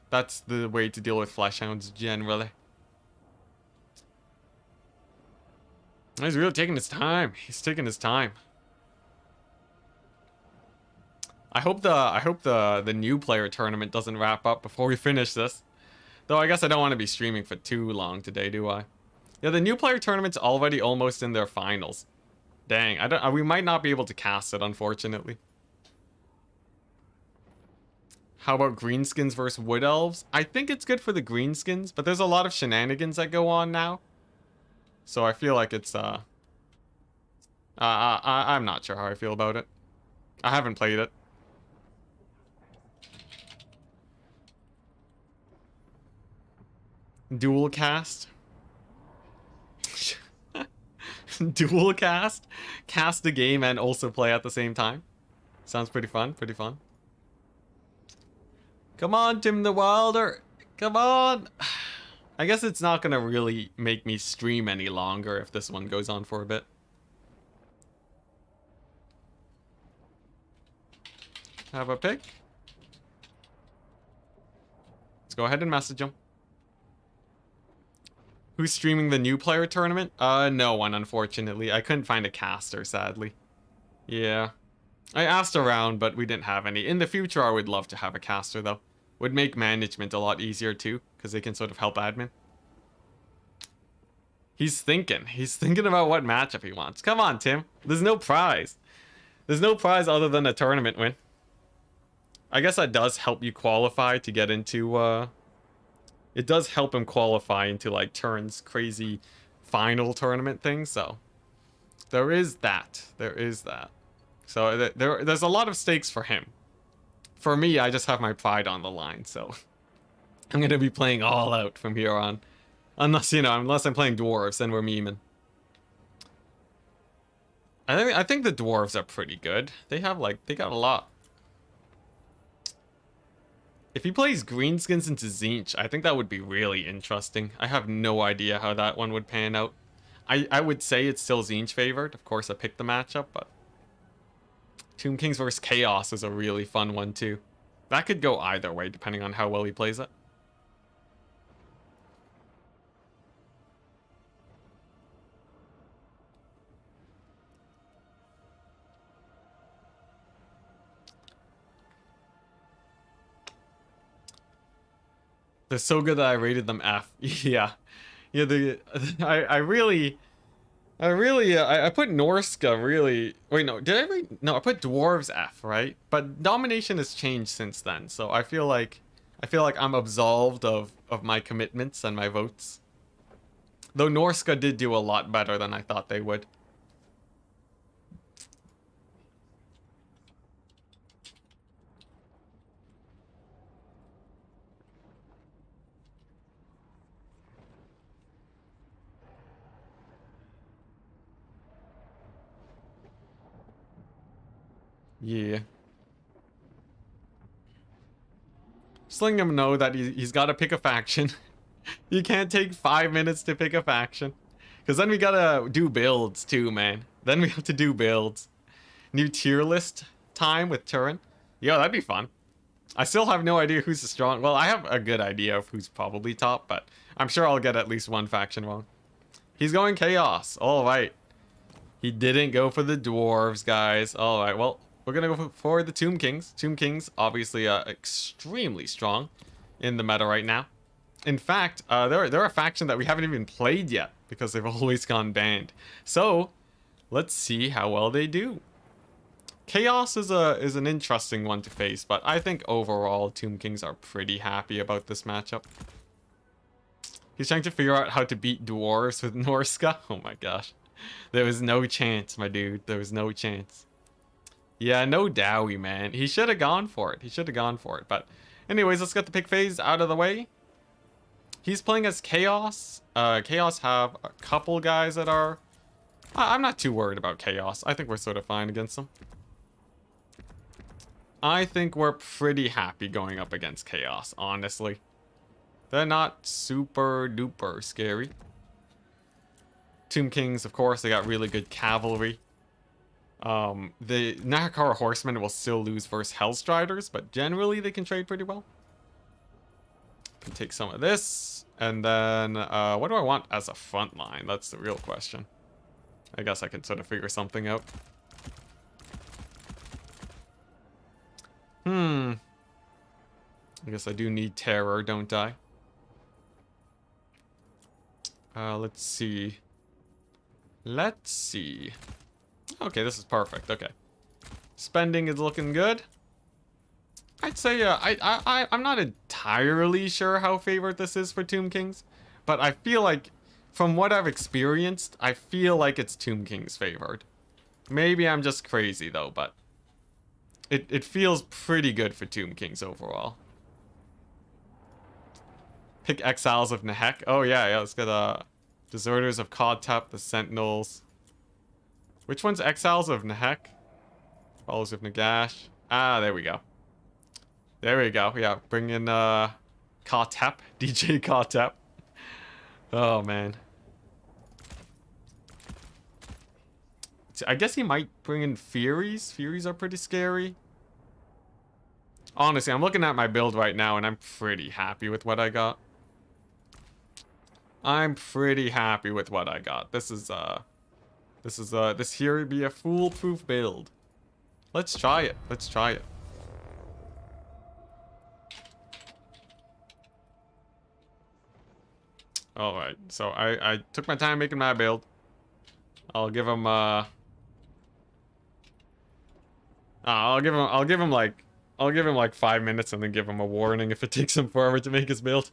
That's the way to deal with Fleshhounds generally. He's really taking his time. He's taking his time. I hope the new player tournament doesn't wrap up before we finish this. Though I guess I don't want to be streaming for too long today, do I? Yeah, the new player tournament's already almost in their finals. Dang, we might not be able to cast it, unfortunately. How about Greenskins versus Wood Elves? I think it's good for the Greenskins, but there's a lot of shenanigans that go on now. So I feel like it's I'm not sure how I feel about it. I haven't played it. Dual cast. Dual cast? Cast a game and also play at the same time? Sounds pretty fun, pretty fun. Come on, Tim the Wilder. Come on. I guess it's not gonna really make me stream any longer if this one goes on for a bit. Have a pick. Let's go ahead and message him. Who's streaming the new player tournament? No one, unfortunately. I couldn't find a caster, sadly. Yeah. I asked around, but we didn't have any. In the future, I would love to have a caster, though. Would make management a lot easier, too, because they can sort of help admin. He's thinking. He's thinking about what matchup he wants. Come on, Tim. There's no prize. There's no prize other than a tournament win. I guess that does help you qualify to get into, It does help him qualify into, like, Turn's crazy final tournament thing, so... There is that. There is that. So, there's a lot of stakes for him. For me, I just have my pride on the line, so... I'm gonna be playing all out from here on. Unless, you know, unless I'm playing dwarves, then we're memeing. I think the dwarves are pretty good. They have, like, they got a lot. If he plays greenskins into Tzeentch, I think that would be really interesting. I have no idea how that one would pan out. I would say it's still Tzeentch favored. Of course, I picked the matchup, but... Tomb Kings vs. Chaos is a really fun one, too. That could go either way, depending on how well he plays it. They're so good that I rated them F. Yeah. Yeah, I put Norska really... Wait, no, did I rate... No, I put Dwarves F, right? But Domination has changed since then, so I feel like I'm absolved of my commitments and my votes. Though Norska did do a lot better than I thought they would. Yeah. Just letting him know that he's got to pick a faction. You can't take 5 minutes to pick a faction. Because then we gotta do builds too, man. Then we have to do builds. New tier list time with Turin. Yo, that'd be fun. I still have no idea who's the strong... Well, I have a good idea of who's probably top, but I'm sure I'll get at least one faction wrong. He's going Chaos. Alright. He didn't go for the Dwarves, guys. Alright, well... We're gonna go for the Tomb Kings. Tomb Kings, obviously, extremely strong in the meta right now. In fact, they're a faction that we haven't even played yet because they've always gone banned. So, let's see how well they do. Chaos is an interesting one to face, but I think overall Tomb Kings are pretty happy about this matchup. He's trying to figure out how to beat dwarves with Norska. Oh my gosh, there was no chance, my dude. There was no chance. Yeah, no Dowie, man. He should have gone for it. He should have gone for it. But anyways, let's get the pick phase out of the way. He's playing as Chaos. Chaos have a couple guys that are... I'm not too worried about Chaos. I think we're sort of fine against them. I think we're pretty happy going up against Chaos, honestly. They're not super duper scary. Tomb Kings, of course, they got really good cavalry. The Nahakara Horsemen will still lose versus Hellstriders, but generally they can trade pretty well. Can take some of this, and then what do I want as a front line? That's the real question. I guess I can sort of figure something out. I guess I do need terror, don't I? Let's see. Let's see. Okay, this is perfect. Okay. Spending is looking good. I'd say I'm not entirely sure how favored this is for Tomb Kings, but I feel like from what I've experienced, I feel like it's Tomb King's favored. Maybe I'm just crazy though, but it feels pretty good for Tomb Kings overall. Pick Exiles of Nehek. Oh yeah, let's get Deserters of Kodtep, the Sentinels. Which one's Exiles of Nehek? Followers of Nagash. Ah, there we go. There we go. Yeah, bring in Kodtep, DJ Kodtep. Oh man. I guess he might bring in Furies. Furies are pretty scary. Honestly, I'm looking at my build right now and I'm pretty happy with what I got. I'm pretty happy with what I got. This here would be a foolproof build. Let's try it. Let's try it. Alright, so I took my time making my build. I'll give him I'll give him like 5 minutes and then give him a warning if it takes him forever to make his build.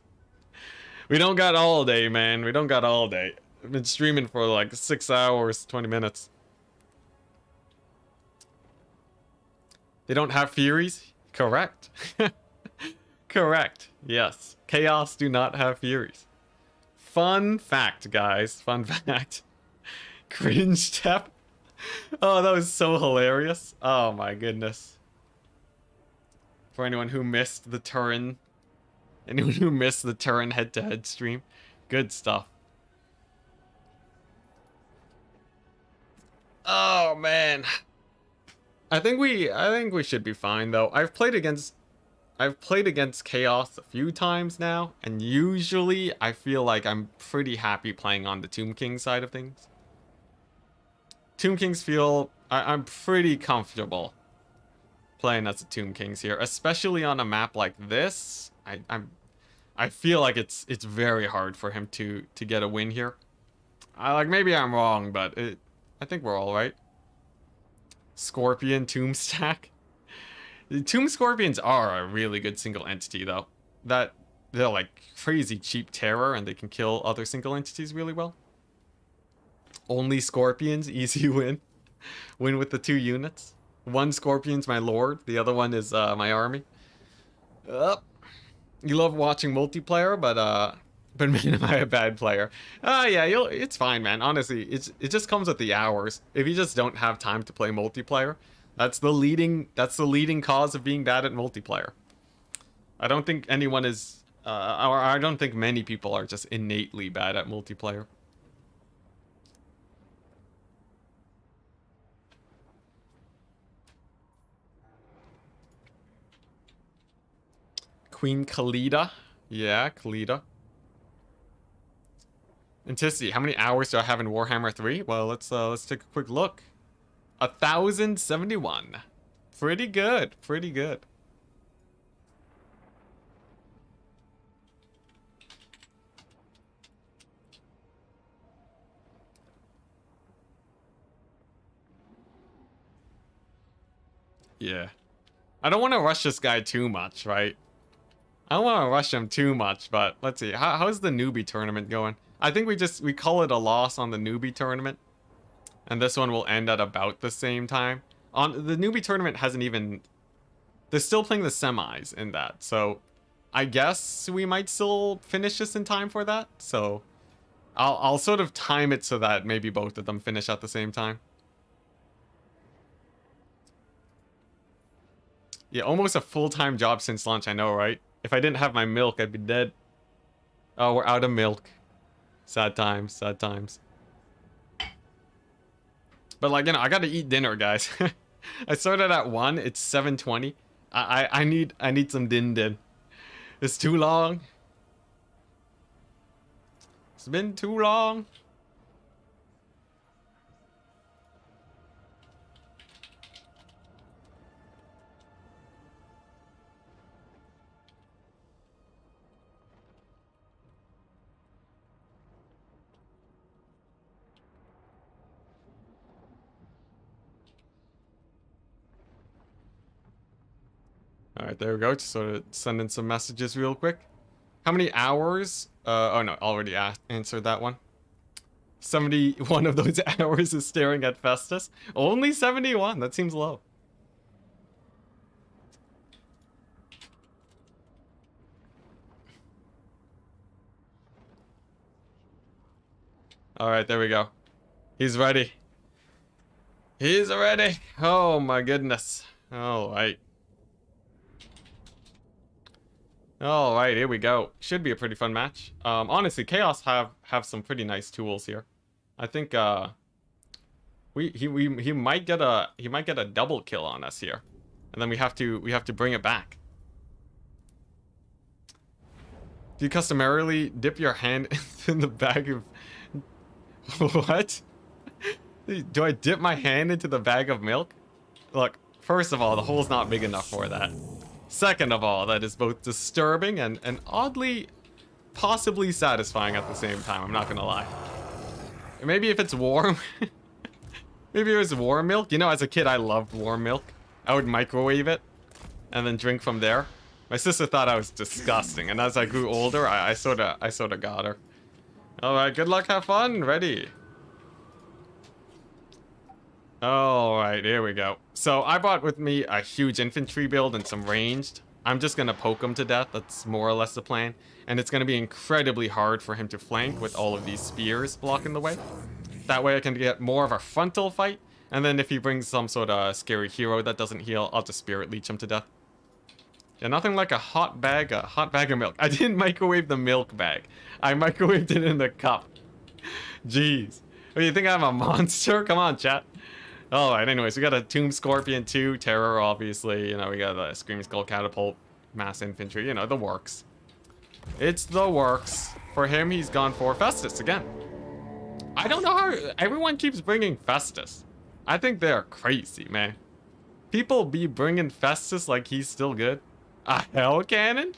We don't got all day, man. We don't got all day. I've been streaming for like 6 hours, 20 minutes. They don't have Furies? Correct. Correct. Yes. Chaos do not have Furies. Fun fact, guys. Fun fact. Cringe tap. Oh, that was so hilarious. Oh my goodness. For anyone who missed the Turin. Anyone who missed the Turin head-to-head stream. Good stuff. Oh man. I think we should be fine though. I've played against Chaos a few times now, and usually I feel like I'm pretty happy playing on the Tomb King side of things. Tomb Kings feel I'm pretty comfortable playing as the Tomb Kings here, especially on a map like this. I feel like it's very hard for him to get a win here. Maybe I'm wrong, but I think we're all right. Scorpion Tomb stack. The Tomb Scorpions are a really good single entity though. They're like crazy cheap terror and they can kill other single entities really well. Only Scorpions, easy win. Win with the 2 units. One Scorpion's my lord, the other one is my army. You love watching multiplayer, but man, am I a bad player? Yeah, it's fine, man. Honestly, it just comes with the hours. If you just don't have time to play multiplayer, that's the leading cause of being bad at multiplayer. I don't think anyone is, or I don't think many people are just innately bad at multiplayer. Queen Khalida. Yeah, Khalida. Enticity, how many hours do I have in Warhammer 3? Well, let's take a quick look. 1,071. Pretty good, pretty good. Yeah. I don't want to rush this guy too much, right? I don't want to rush him too much, but let's see. How's the newbie tournament going? I think we call it a loss on the newbie tournament. And this one will end at about the same time. On the newbie tournament hasn't even... They're still playing the semis in that. So I guess we might still finish this in time for that. So I'll sort of time it so that maybe both of them finish at the same time. Yeah, almost a full-time job since launch, I know, right? If I didn't have my milk, I'd be dead. Oh, we're out of milk. Sad times, sad times. But like, I gotta eat dinner, guys. I started at 1, it's 7:20. I need some din. It's too long. It's been too long. Alright, there we go. Just sort of send in some messages real quick. How many hours? Oh no, already answered that one. 71 of those hours is staring at Festus. Only 71. That seems low. All right, there we go. He's ready. He's ready. Oh my goodness. All right. All right, here we go. Should be a pretty fun match. Honestly, Chaos have some pretty nice tools here. I think he might get a double kill on us here, and then we have to bring it back. Do you customarily dip your hand in the bag of what? Do I dip my hand into the bag of milk? Look, first of all, the hole's not big enough for that. Second of all, that is both disturbing and oddly, possibly satisfying at the same time. I'm not gonna lie. Maybe if it's warm. Maybe it was warm milk. You know, as a kid, I loved warm milk. I would microwave it and then drink from there. My sister thought I was disgusting, and as I grew older, I sort of got her. All right, good luck, have fun, ready. All right, here we go. So I brought with me a huge infantry build and some ranged. I'm just gonna poke him to death. That's more or less the plan. And it's gonna be incredibly hard for him to flank with all of these spears blocking the way. That way I can get more of a frontal fight. And then if he brings some sort of scary hero that doesn't heal, I'll just spirit leech him to death. Yeah, nothing like a hot bag of milk. I didn't microwave the milk bag. I microwaved it in the cup. Jeez. Oh, you think I'm a monster? Come on, chat. Alright, anyways, we got a Tomb Scorpion 2, Terror, obviously. You know, we got a Screaming Skull Catapult, Mass Infantry, you know, the works. It's the works. For him, he's gone for Festus again. I don't know how everyone keeps bringing Festus. I think they're crazy, man. People be bringing Festus like he's still good. A Hell Cannon?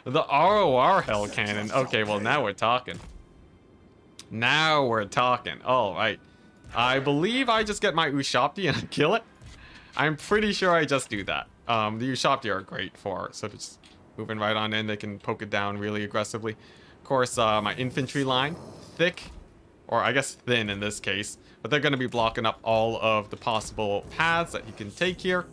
The ROR Hell Cannon. Okay, well, now we're talking. Now we're talking. Alright. I believe I just get my Ushopti and I kill it. I'm pretty sure I just do that. The Ushopti are great for sort of just moving right on in. They can poke it down really aggressively. Of course, my infantry line, thick, or I guess thin in this case, but they're going to be blocking up all of the possible paths that he can take here.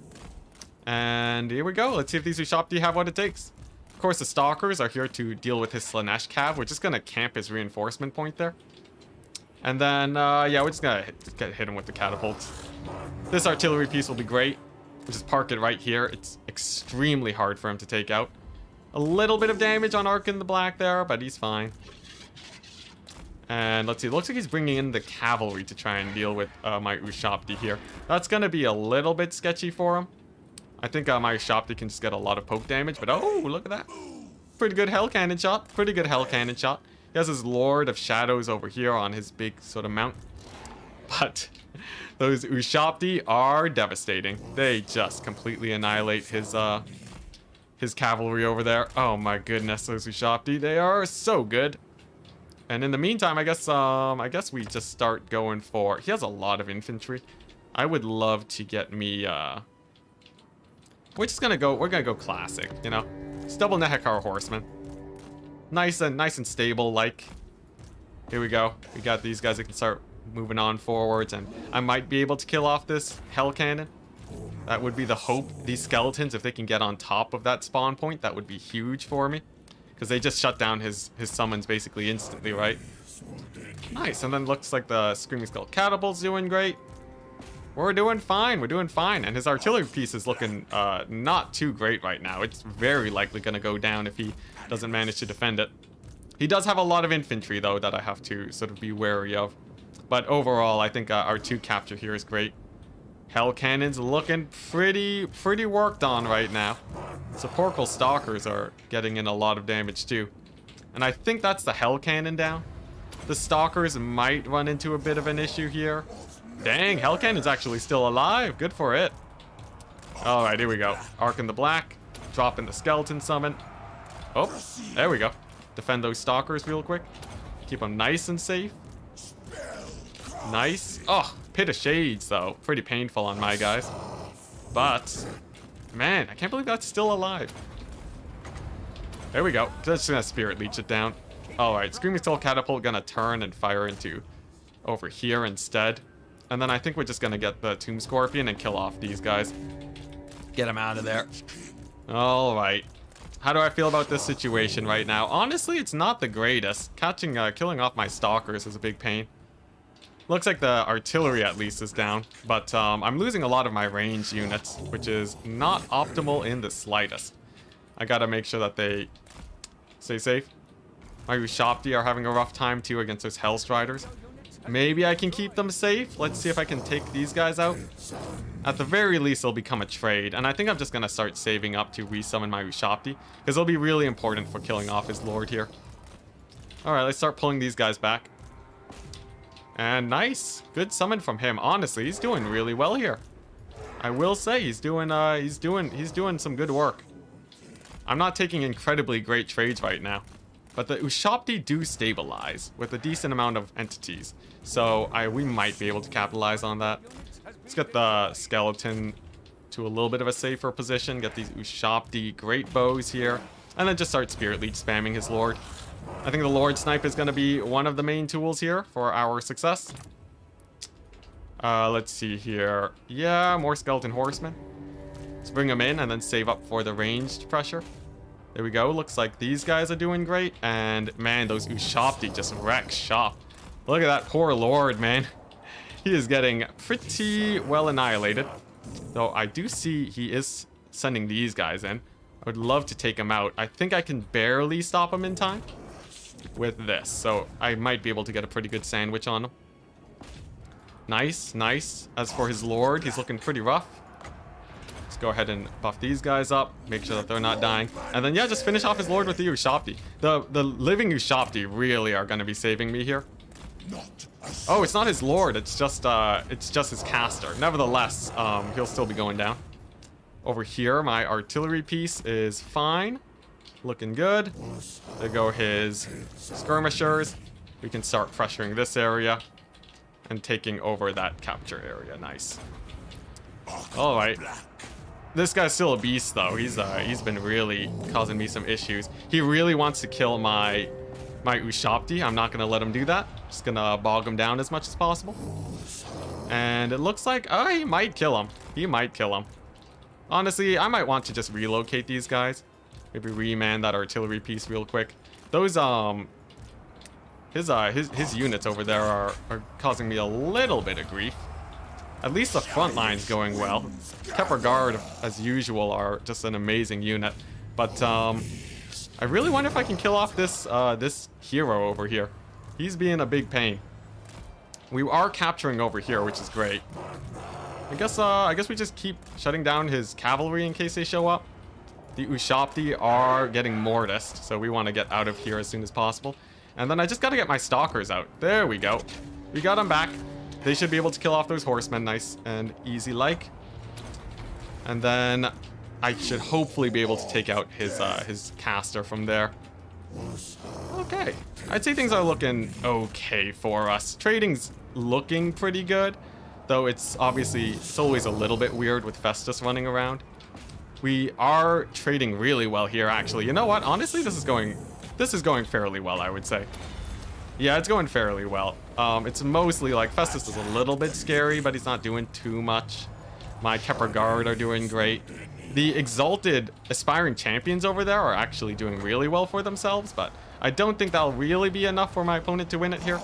And here we go. Let's see if these Ushopti have what it takes. Of course, the Stalkers are here to deal with his Slanesh Cav. We're just going to camp his reinforcement point there. And then, yeah, we're just gonna hit him with the catapults. This artillery piece will be great. We'll just park it right here. It's extremely hard for him to take out. A little bit of damage on Ark in the Black there, but he's fine. And let's see, it looks like he's bringing in the cavalry to try and deal with my Ushopti here. That's gonna be a little bit sketchy for him. I think my Ushopti can just get a lot of poke damage, but oh, look at that. Pretty good Hell Cannon shot. Pretty good Hell Cannon shot. He has his Lord of Shadows over here on his big sort of mount. But those Ushopti are devastating. They just completely annihilate his cavalry over there. Oh my goodness, those Ushopti, they are so good. And in the meantime, I guess we just start going for... He has a lot of infantry. I would love to get me... We're gonna go classic, you know? It's double Nehekar Horseman. Nice and stable, like. Here we go. We got these guys that can start moving on forwards, and I might be able to kill off this Hell Cannon. That would be the hope. These skeletons, if they can get on top of that spawn point, that would be huge for me. Because they just shut down his summons basically instantly, right? Nice, and then looks like the Screaming Skull Catapult's doing great. We're doing fine, and his artillery piece is looking not too great right now. It's very likely gonna go down if he doesn't manage to defend it. He does have a lot of infantry, though, that I have to sort of be wary of. But overall, I think our 2 capture here is great. Hell Cannon's looking pretty worked on right now. Sepulchral Stalkers are getting in a lot of damage, too. And I think that's the Hell Cannon down. The Stalkers might run into a bit of an issue here. Dang, Hell Cannon's actually still alive. Good for it. Alright, here we go. Ark in the Black. Dropping the Skeleton Summon. Oh, there we go. Defend those Stalkers real quick. Keep them nice and safe. Nice. Oh, Pit of Shades, though. Pretty painful on my guys. But, man, I can't believe that's still alive. There we go. Just gonna Spirit Leech it down. Alright, Screaming Skull Catapult gonna turn and fire into over here instead. And then I think we're just gonna get the Tomb Scorpion and kill off these guys. Get them out of there. All right. How do I feel about this situation right now? Honestly, it's not the greatest. Killing off my stalkers is a big pain. Looks like the artillery at least is down, but I'm losing a lot of my range units, which is not optimal in the slightest. I gotta make sure that they stay safe. My Ushopti are having a rough time too against those Hellstriders. Maybe I can keep them safe. Let's see if I can take these guys out. At the very least, it'll become a trade, and I think I'm just gonna start saving up to resummon my Ushopti, because it'll be really important for killing off his lord here. Alright, let's start pulling these guys back. And nice. Good summon from him. Honestly, he's doing really well here. I will say he's doing some good work. I'm not taking incredibly great trades right now, but the Ushopti do stabilize with a decent amount of entities. So we might be able to capitalize on that. Let's get the skeleton to a little bit of a safer position. Get these Ushopti great bows here, and then just start Spirit Leech spamming his lord. I think the Lord Snipe is going to be one of the main tools here for our success. Let's see here. Yeah, more Skeleton Horsemen. Let's bring them in and then save up for the ranged pressure. There we go. Looks like these guys are doing great. And man, those Ushopti just wreck shop. Look at that poor Lord, man. He is getting pretty well annihilated. Though I do see he is sending these guys in. I would love to take him out. I think I can barely stop him in time with this, so I might be able to get a pretty good sandwich on him. Nice, nice. As for his lord, he's looking pretty rough. Let's go ahead and buff these guys up, make sure that they're not dying, and then yeah, just finish off his lord with the Ushopti. The living Ushopti really are going to be saving me here. Oh, it's not his lord, it's just his caster. Nevertheless, he'll still be going down. Over here, my artillery piece is fine. Looking good. There go his skirmishers. We can start pressuring this area and taking over that capture area. Nice. All right. This guy's still a beast, though. He's been really causing me some issues. He really wants to kill my Ushopti. I'm not gonna let him do that. Just gonna bog him down as much as possible. And it looks like he might kill him. He might kill him. Honestly, I might want to just relocate these guys. Maybe reman that artillery piece real quick. Those his units over there are causing me a little bit of grief. At least the front line's going well. Kepler Guard, as usual, are just an amazing unit. But I really wonder if I can kill off this hero over here. He's being a big pain. We are capturing over here, which is great. I guess we just keep shutting down his cavalry in case they show up. The Ushopti are getting mortised, so we want to get out of here as soon as possible. And then I just got to get my stalkers out. There we go. We got them back. They should be able to kill off those horsemen nice and easy like. And then I should hopefully be able to take out his caster from there. Okay. I'd say things are looking okay for us. Trading's looking pretty good, though it's always a little bit weird with Festus running around. We are trading really well here, actually. You know what? Honestly, this is going fairly well, I would say. Yeah, it's going fairly well. It's mostly like Festus is a little bit scary, but he's not doing too much. My Kepler Guard are doing great. The exalted aspiring champions over there are actually doing really well for themselves, but I don't think that'll really be enough for my opponent to win it here.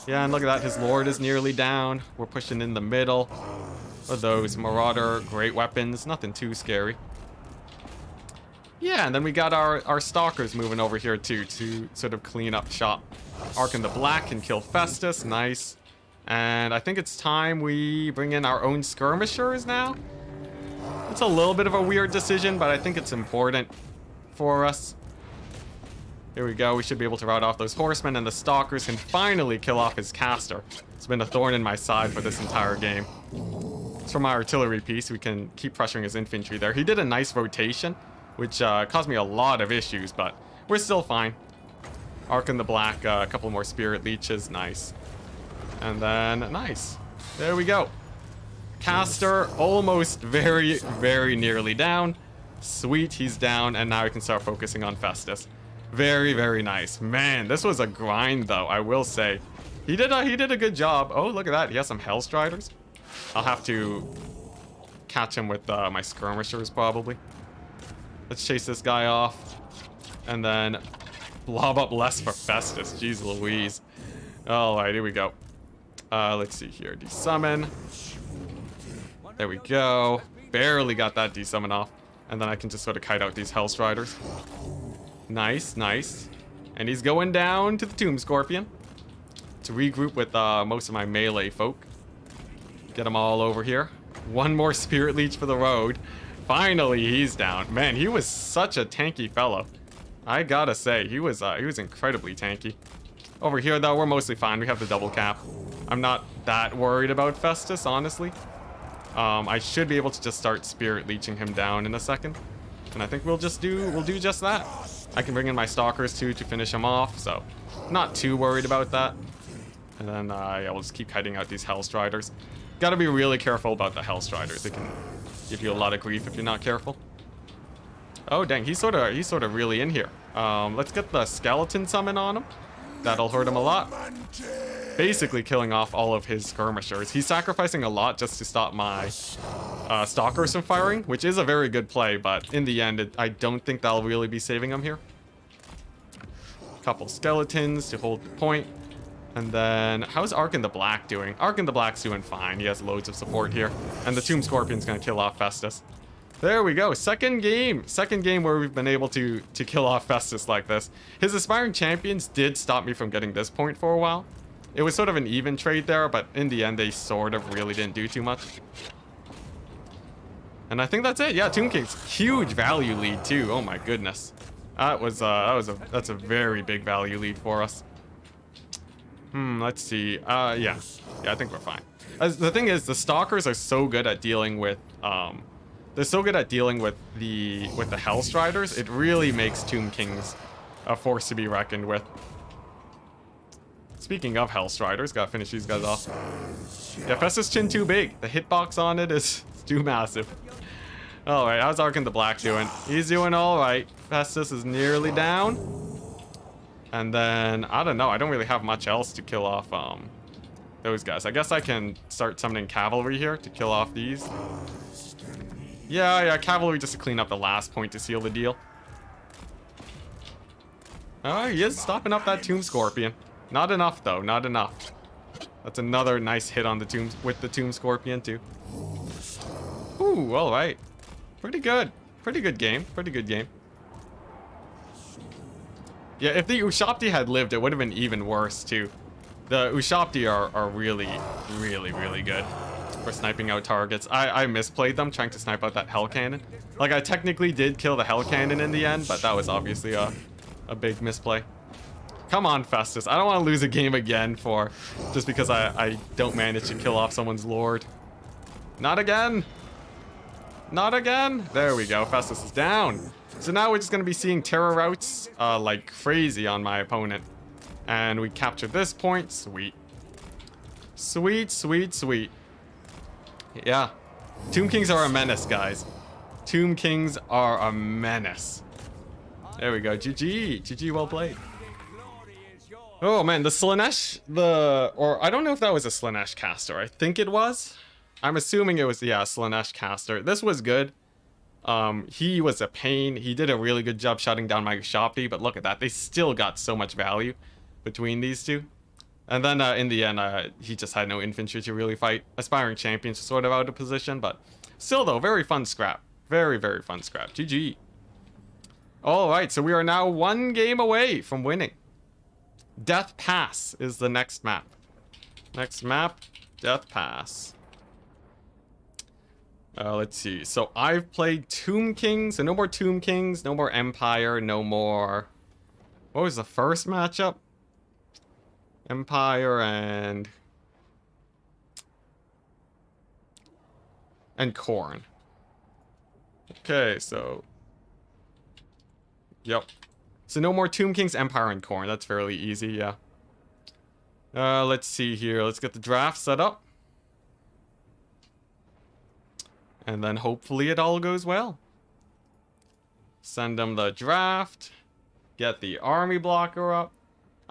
Yeah, and look at that. His lord is nearly down. We're pushing in the middle. Of those Marauder great weapons. Nothing too scary. Yeah, and then we got our stalkers moving over here too to sort of clean up shop. Arc in the Black can kill Festus. Nice. And I think it's time we bring in our own skirmishers now. It's a little bit of a weird decision, but I think it's important for us. Here we go. We should be able to rout off those horsemen, and the stalkers can finally kill off his caster. It's been a thorn in my side for this entire game. It's from my artillery piece. We can keep pressuring his infantry there. He did a nice rotation, which caused me a lot of issues, but we're still fine. Arc in the Black, a couple more Spirit Leeches. Nice. And then, nice. There we go. Caster almost very, very nearly down. Sweet, he's down, and now we can start focusing on Festus. Very, very nice. Man, this was a grind, though, I will say. He did a good job. Oh, look at that. He has some Hellstriders. I'll have to catch him with my skirmishers, probably. Let's chase this guy off. And then blob up less for Festus. Jeez Louise. Alright, here we go. Let's see here. Desummon. There we go. Barely got that desummon off. And then I can just sort of kite out these Hellstriders. Nice, nice. And he's going down to the Tomb Scorpion to regroup with most of my melee folk. Get them all over here. One more Spirit Leech for the road. Finally, he's down. Man, he was such a tanky fellow. I gotta say, he was incredibly tanky. Over here, though, we're mostly fine. We have the double cap. I'm not that worried about Festus, honestly. I should be able to just start Spirit Leeching him down in a second. And I think we'll do just that. I can bring in my Stalkers, too, to finish him off, so not too worried about that. And then, yeah, we'll just keep kiting out these Hellstriders. Gotta be really careful about the Hellstriders. They can give you a lot of grief if you're not careful. Oh, dang, he's sort of really in here. Let's get the Skeleton Summon on him. That'll hurt him a lot. Basically killing off all of his skirmishers. He's sacrificing a lot just to stop my Stalkers from firing, which is a very good play, but in the end, I don't think that'll really be saving him here. Couple Skeletons to hold the point. And then, how's Ark in the Black doing? Ark in the Black's doing fine. He has loads of support here. And the Tomb Scorpion's gonna kill off Festus. There we go. Second game where we've been able to kill off Festus like this. His Aspiring Champions did stop me from getting this point for a while. It was sort of an even trade there, but in the end, they sort of really didn't do too much. And I think that's it. Yeah, Tomb King's huge value lead too. Oh my goodness. That's a very big value lead for us. Let's see. Yeah, I think we're fine. The thing is, the Stalkers are so good at dealing with they're so good at dealing with the Hellstriders. It really makes Tomb Kings a force to be reckoned with. Speaking of Hellstriders, gotta finish these guys off. Yeah, Festus' chin too big. The hitbox on it is too massive. Alright, how's Ark in the Black doing? He's doing alright. Festus is nearly down. And then, I don't know, I don't really have much else to kill off those guys. I guess I can start summoning cavalry here to kill off these. Yeah, cavalry just to clean up the last point to seal the deal. Oh, he is stopping up that Tomb Scorpion. Not enough, though, not enough. That's another nice hit on the Tomb Scorpion, too. Ooh, alright. Pretty good. Pretty good game. Pretty good game. Yeah, if the Ushabti had lived, it would have been even worse, too. The Ushabti are really, really, really good for sniping out targets. I misplayed them trying to snipe out that Hell Cannon. Like, I technically did kill the Hell Cannon in the end, but that was obviously a big misplay. Come on, Festus. I don't want to lose a game again just because I don't manage to kill off someone's Lord. Not again. Not again. There we go. Festus is down. So now we're just going to be seeing terror routes like crazy on my opponent. And we captured this point. Sweet. Sweet, sweet, sweet. Yeah. Tomb Kings are a menace, guys. Tomb Kings are a menace. There we go. GG. GG, well played. Oh man, the Slanesh, or I don't know if that was a Slanesh caster. I think it was. I'm assuming it was, yeah, Slanesh caster. This was good. He was a pain. He did a really good job shutting down my Ushabti, but look at that. They still got so much value between these two. And then in the end, he just had no infantry to really fight. Aspiring Champions sort of out of position, but still though, very fun scrap. Very, very fun scrap. GG. Alright, so we are now one game away from winning. Death Pass is the next map. Next map, Death Pass. Let's see. So I've played Tomb Kings, so no more Tomb Kings, no more Empire, no more... What was the first matchup? Empire and Khorne. Okay, so... Yep. So no more Tomb Kings, Empire, and Khorne. That's fairly easy, yeah. Let's see here. Let's get the draft set up. And then hopefully it all goes well. Send them the draft. Get the army blocker up.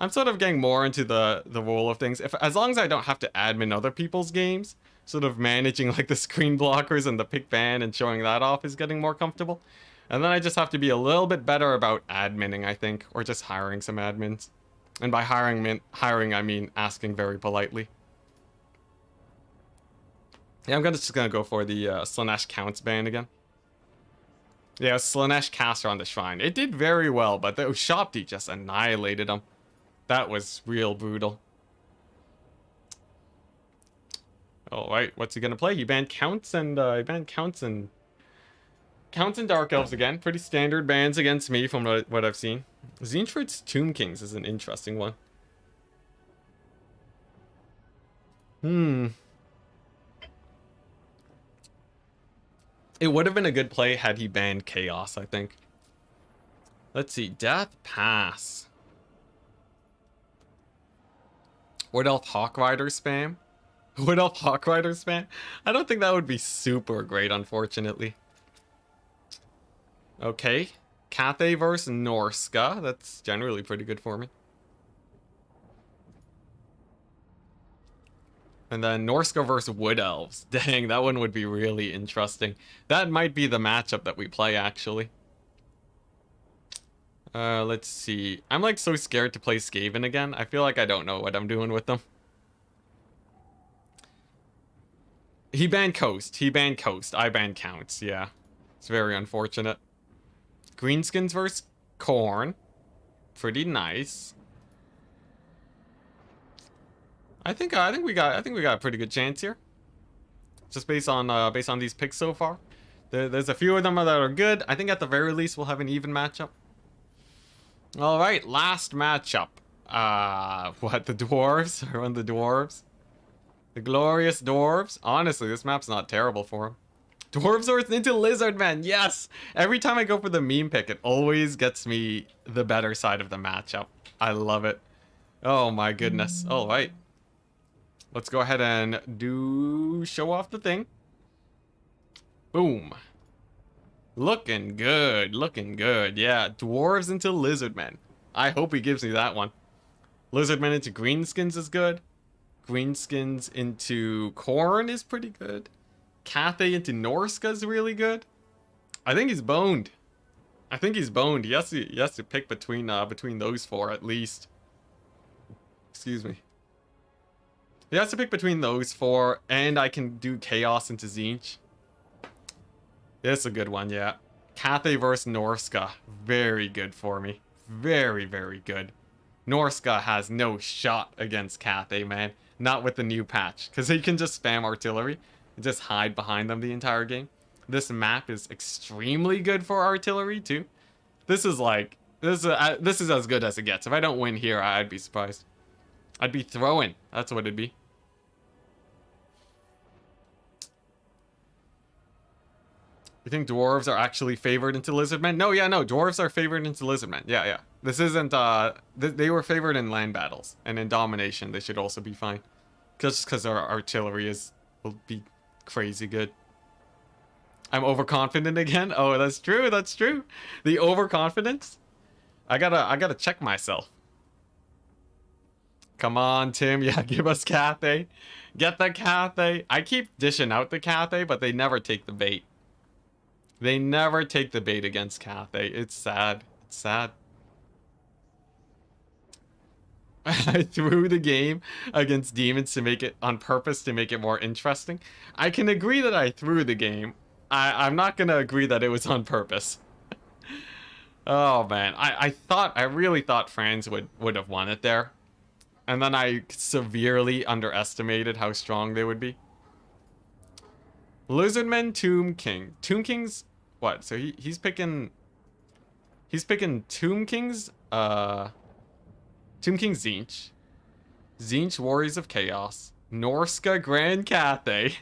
I'm sort of getting more into the role of things. If as long as I don't have to admin other people's games, sort of managing like the screen blockers and the pick ban and showing that off is getting more comfortable. And then I just have to be a little bit better about adminning, I think, or just hiring some admins. And by hiring, I mean asking very politely. Yeah, just gonna go for the Slanesh Counts ban again. Yeah, Slanesh Caster on the Shrine. It did very well, but the Ushapti just annihilated him. That was real brutal. Alright, what's he gonna play? He banned Counts and Counts and Dark Elves again. Pretty standard bans against me from what I've seen. Zenford's Tomb Kings is an interesting one. It would have been a good play had he banned Chaos, I think. Let's see. Death Pass. Wood Elf Hawk Rider spam? Wood Elf Hawk Rider spam? I don't think that would be super great, unfortunately. Okay. Cathay versus Norska. That's generally pretty good for me. And then Norska versus Wood Elves. Dang, that one would be really interesting. That might be the matchup that we play, actually. Let's see. I'm like so scared to play Skaven again. I feel like I don't know what I'm doing with them. He banned Coast. He banned Coast. I banned Counts. Yeah. It's very unfortunate. Greenskins versus Corn. Pretty nice. I think we got a pretty good chance here. Just based on these picks so far. There's a few of them that are good. I think at the very least we'll have an even matchup. All right, last matchup. What, the dwarves? Are on the dwarves? The glorious dwarves. Honestly, this map's not terrible for them. Dwarves are into Lizardmen. Yes. Every time I go for the meme pick, it always gets me the better side of the matchup. I love it. Oh my goodness. All right. Let's go ahead and show off the thing. Boom. Looking good, looking good. Yeah, dwarves into lizardmen. I hope he gives me that one. Lizardmen into greenskins is good. Greenskins into corn is pretty good. Cathay into Norska is really good. I think he's boned. I think he's boned. He has to pick between those four at least. Excuse me. He has to pick between those four, and I can do Chaos into Tzeentch. It's a good one, yeah. Cathay versus Norska. Very good for me. Very, very good. Norska has no shot against Cathay, man. Not with the new patch. Because he can just spam artillery and just hide behind them the entire game. This map is extremely good for artillery, too. This is like... This is as good as it gets. If I don't win here, I'd be surprised. I'd be throwing. That's what it'd be. You think dwarves are actually favored into lizardmen? No, yeah, no. Dwarves are favored into lizardmen. Yeah, yeah. This isn't, they were favored in land battles. And in domination, they should also be fine. Just because our artillery will be crazy good. I'm overconfident again? Oh, that's true, that's true. The overconfidence? I gotta check myself. Come on, Tim. Yeah, give us Cathay. Get the Cathay. I keep dishing out the Cathay, but they never take the bait. They never take the bait against Cathay. It's sad. It's sad. I threw the game against demons to make it on purpose to make it more interesting. I can agree that I threw the game. I'm not gonna agree that it was on purpose. Oh man, I really thought Franz would have won it there. And then I severely underestimated how strong they would be. Lizardmen, Tomb King. Tomb King's what? So he's picking Tomb King's Tomb King Tzeentch. Tzeentch Warriors of Chaos. Norska Grand Cathay.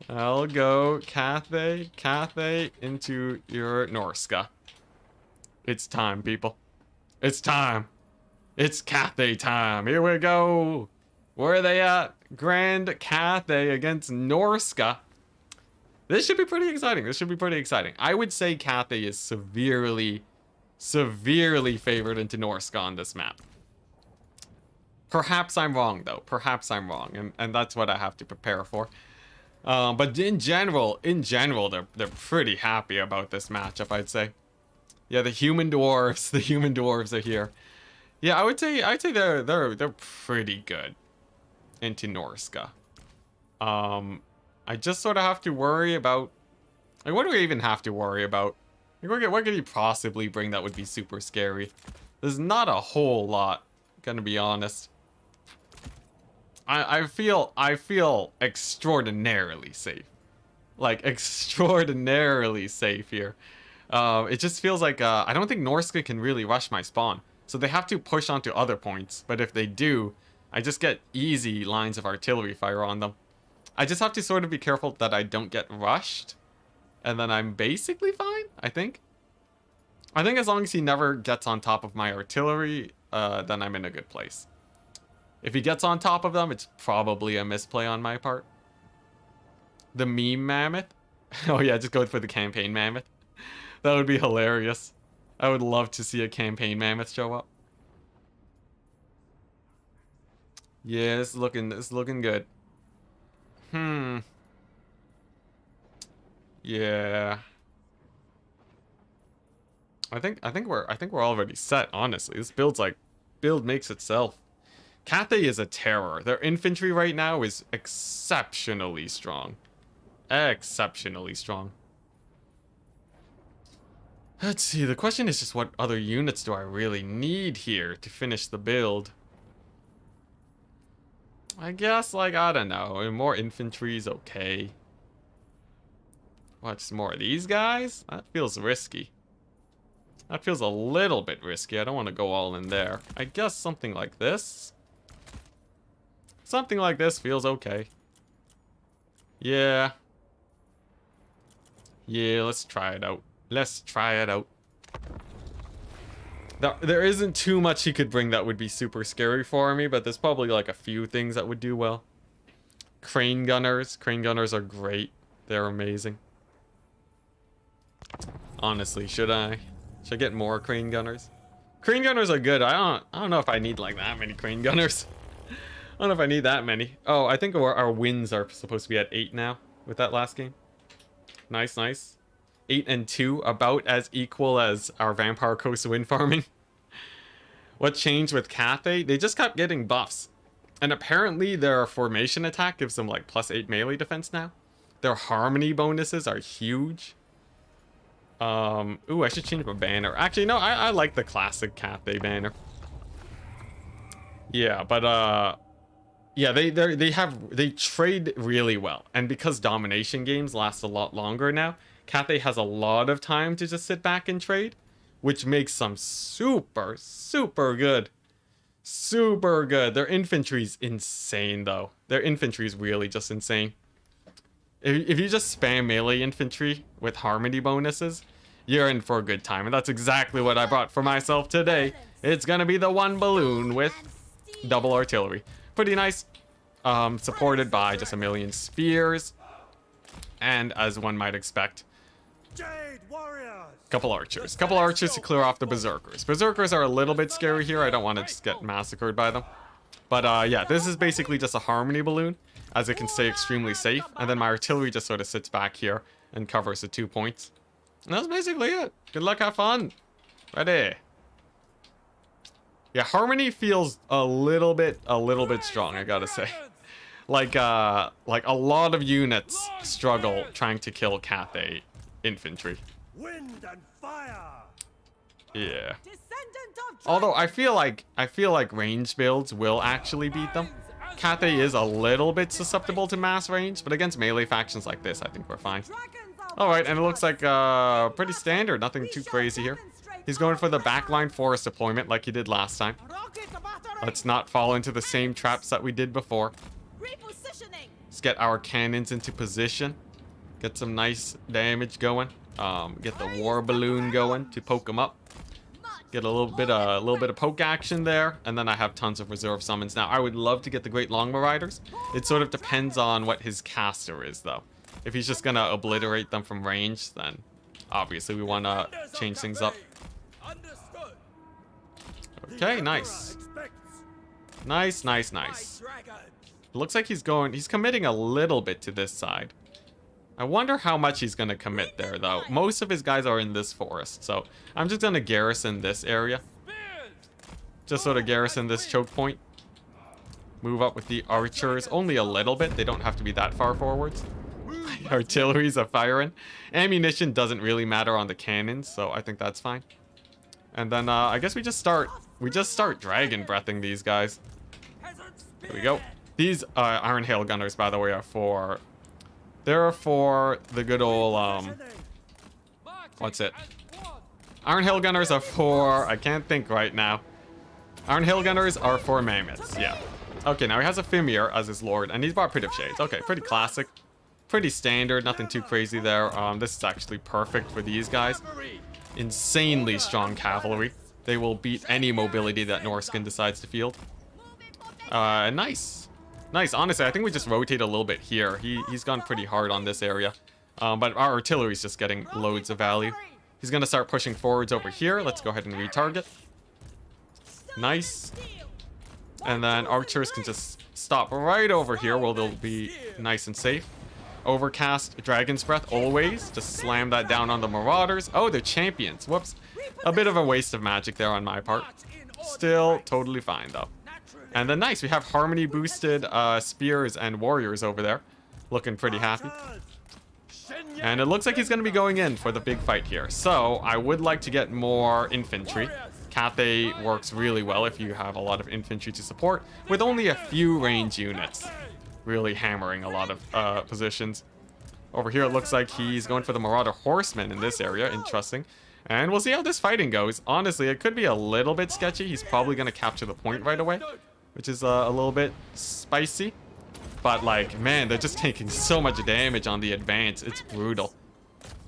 I'll go Cathay into your Norska. It's time, people. It's time. It's Cathay time. Here we go. Where are they at? Grand Cathay against Norska. This should be pretty exciting. This should be pretty exciting. I would say Cathay is severely severely favored into Norska on this map. Perhaps I'm wrong, though. Perhaps I'm wrong, and that's what I have to prepare for. But in general, they're pretty happy about this matchup, I'd say. Yeah, the human dwarves are here. Yeah, I'd say they're pretty good into Norska. I just sort of have to worry about, like, what do we even have to worry about? Like, what could he possibly bring that would be super scary? There's not a whole lot, gonna be honest. I feel extraordinarily safe. Like, extraordinarily safe here. It just feels like, I don't think Norska can really rush my spawn. So they have to push onto other points. But if they do, I just get easy lines of artillery fire on them. I just have to sort of be careful that I don't get rushed. And then I'm basically fine, I think. I think as long as he never gets on top of my artillery, then I'm in a good place. If he gets on top of them, it's probably a misplay on my part. The meme mammoth? Oh yeah, just go for the campaign mammoth. That would be hilarious. I would love to see a campaign mammoth show up. Yeah, this is looking good. Yeah. I think we're already set, honestly. This build makes itself. Cathay is a terror. Their infantry right now is exceptionally strong. Exceptionally strong. Let's see, the question is just what other units do I really need here to finish the build? I guess, like, I don't know, more infantry is okay. What's more of these guys? That feels risky. That feels a little bit risky. I don't want to go all in there. I guess something like this. Something like this feels okay. Yeah. Yeah, let's try it out. Let's try it out. There isn't too much he could bring that would be super scary for me, but there's probably like a few things that would do well. Crane gunners. Crane gunners are great. They're amazing. Honestly, should I get more crane gunners? Crane gunners are good. I don't know if I need like that many crane gunners. I don't know if I need that many. Oh, I think our wins are supposed to be at 8 now with that last game. Nice, nice. 8 and 2, about as equal as our Vampire Coast win farming. What changed with Cathay? They just kept getting buffs. And apparently their formation attack gives them like +8 melee defense now. Their harmony bonuses are huge. Ooh, I should change my banner. Actually, no, I like the classic Cathay banner. Yeah, but yeah, they trade really well. And because domination games last a lot longer now, Cathay has a lot of time to just sit back and trade, which makes them super, super good. Super good. Their infantry's insane, though. Their infantry's really just insane. If you just spam melee infantry with harmony bonuses, you're in for a good time. And that's exactly what I brought for myself today. It's gonna be the one balloon with double artillery. Pretty nice. Supported by just a million spears. And as one might expect, couple archers. Couple archers to clear off the berserkers. Berserkers are a little bit scary here. I don't want to just get massacred by them. But yeah, this is basically just a harmony balloon, as it can stay extremely safe. And then my artillery just sort of sits back here and covers the 2 points. And that's basically it. Good luck, have fun. Ready. Yeah, harmony feels a little bit strong, I gotta say. Like a lot of units struggle trying to kill Cathay infantry. Wind and fire. Yeah. Although I feel like range builds will actually beat them. Cathay is a little bit susceptible to mass range, but against melee factions like this, I think we're fine. Alright, and it looks like pretty standard, nothing too crazy here. He's going for the backline forest deployment like he did last time. Let's not fall into the same traps that we did before. Let's get our cannons into position. Get some nice damage going. Get the war balloon going to poke him up. Get a little bit of poke action there, and then I have tons of reserve summons. Now, I would love to get the Great Longbow Riders. It sort of depends on what his caster is, though. If he's just gonna obliterate them from range, then obviously we want to change things up. Okay, nice. Nice, nice, nice. Looks like he's committing a little bit to this side. I wonder how much he's gonna commit there, though. Most of his guys are in this forest, so I'm just gonna garrison this area. Just sort of garrison this choke point. Move up with the archers, only a little bit. They don't have to be that far forwards. Artillery's a firing. Ammunition doesn't really matter on the cannons, so I think that's fine. And then I guess we just start dragon breathing these guys. There we go. These Iron Hail Gunners, by the way, they're for the good old what's it? Iron Hail Gunners are for, I can't think right now. Iron Hail Gunners are for mammoths, yeah. Okay, now he has a Fimir as his lord, and he's bought Pit of Shades. Okay, pretty classic. Pretty standard, nothing too crazy there. This is actually perfect for these guys. Insanely strong cavalry. They will beat any mobility that Norskin decides to field. Nice. Nice, honestly, I think we just rotate a little bit here. He's gone pretty hard on this area. But our artillery's just getting loads of value. He's gonna start pushing forwards over here. Let's go ahead and retarget. Nice. And then archers can just stop right over here where they'll be nice and safe. Overcast Dragon's Breath always. Just slam that down on the Marauders. Oh, they're champions. Whoops. A bit of a waste of magic there on my part. Still totally fine, though. And then nice, we have Harmony boosted spears and warriors over there. Looking pretty happy. And it looks like he's going to be going in for the big fight here. So, I would like to get more infantry. Cathay works really well if you have a lot of infantry to support, with only a few range units. Really hammering a lot of positions. Over here, it looks like he's going for the Marauder Horsemen in this area. Interesting. And we'll see how this fighting goes. Honestly, it could be a little bit sketchy. He's probably going to capture the point right away, which is a little bit spicy. But, like, man, they're just taking so much damage on the advance. It's brutal.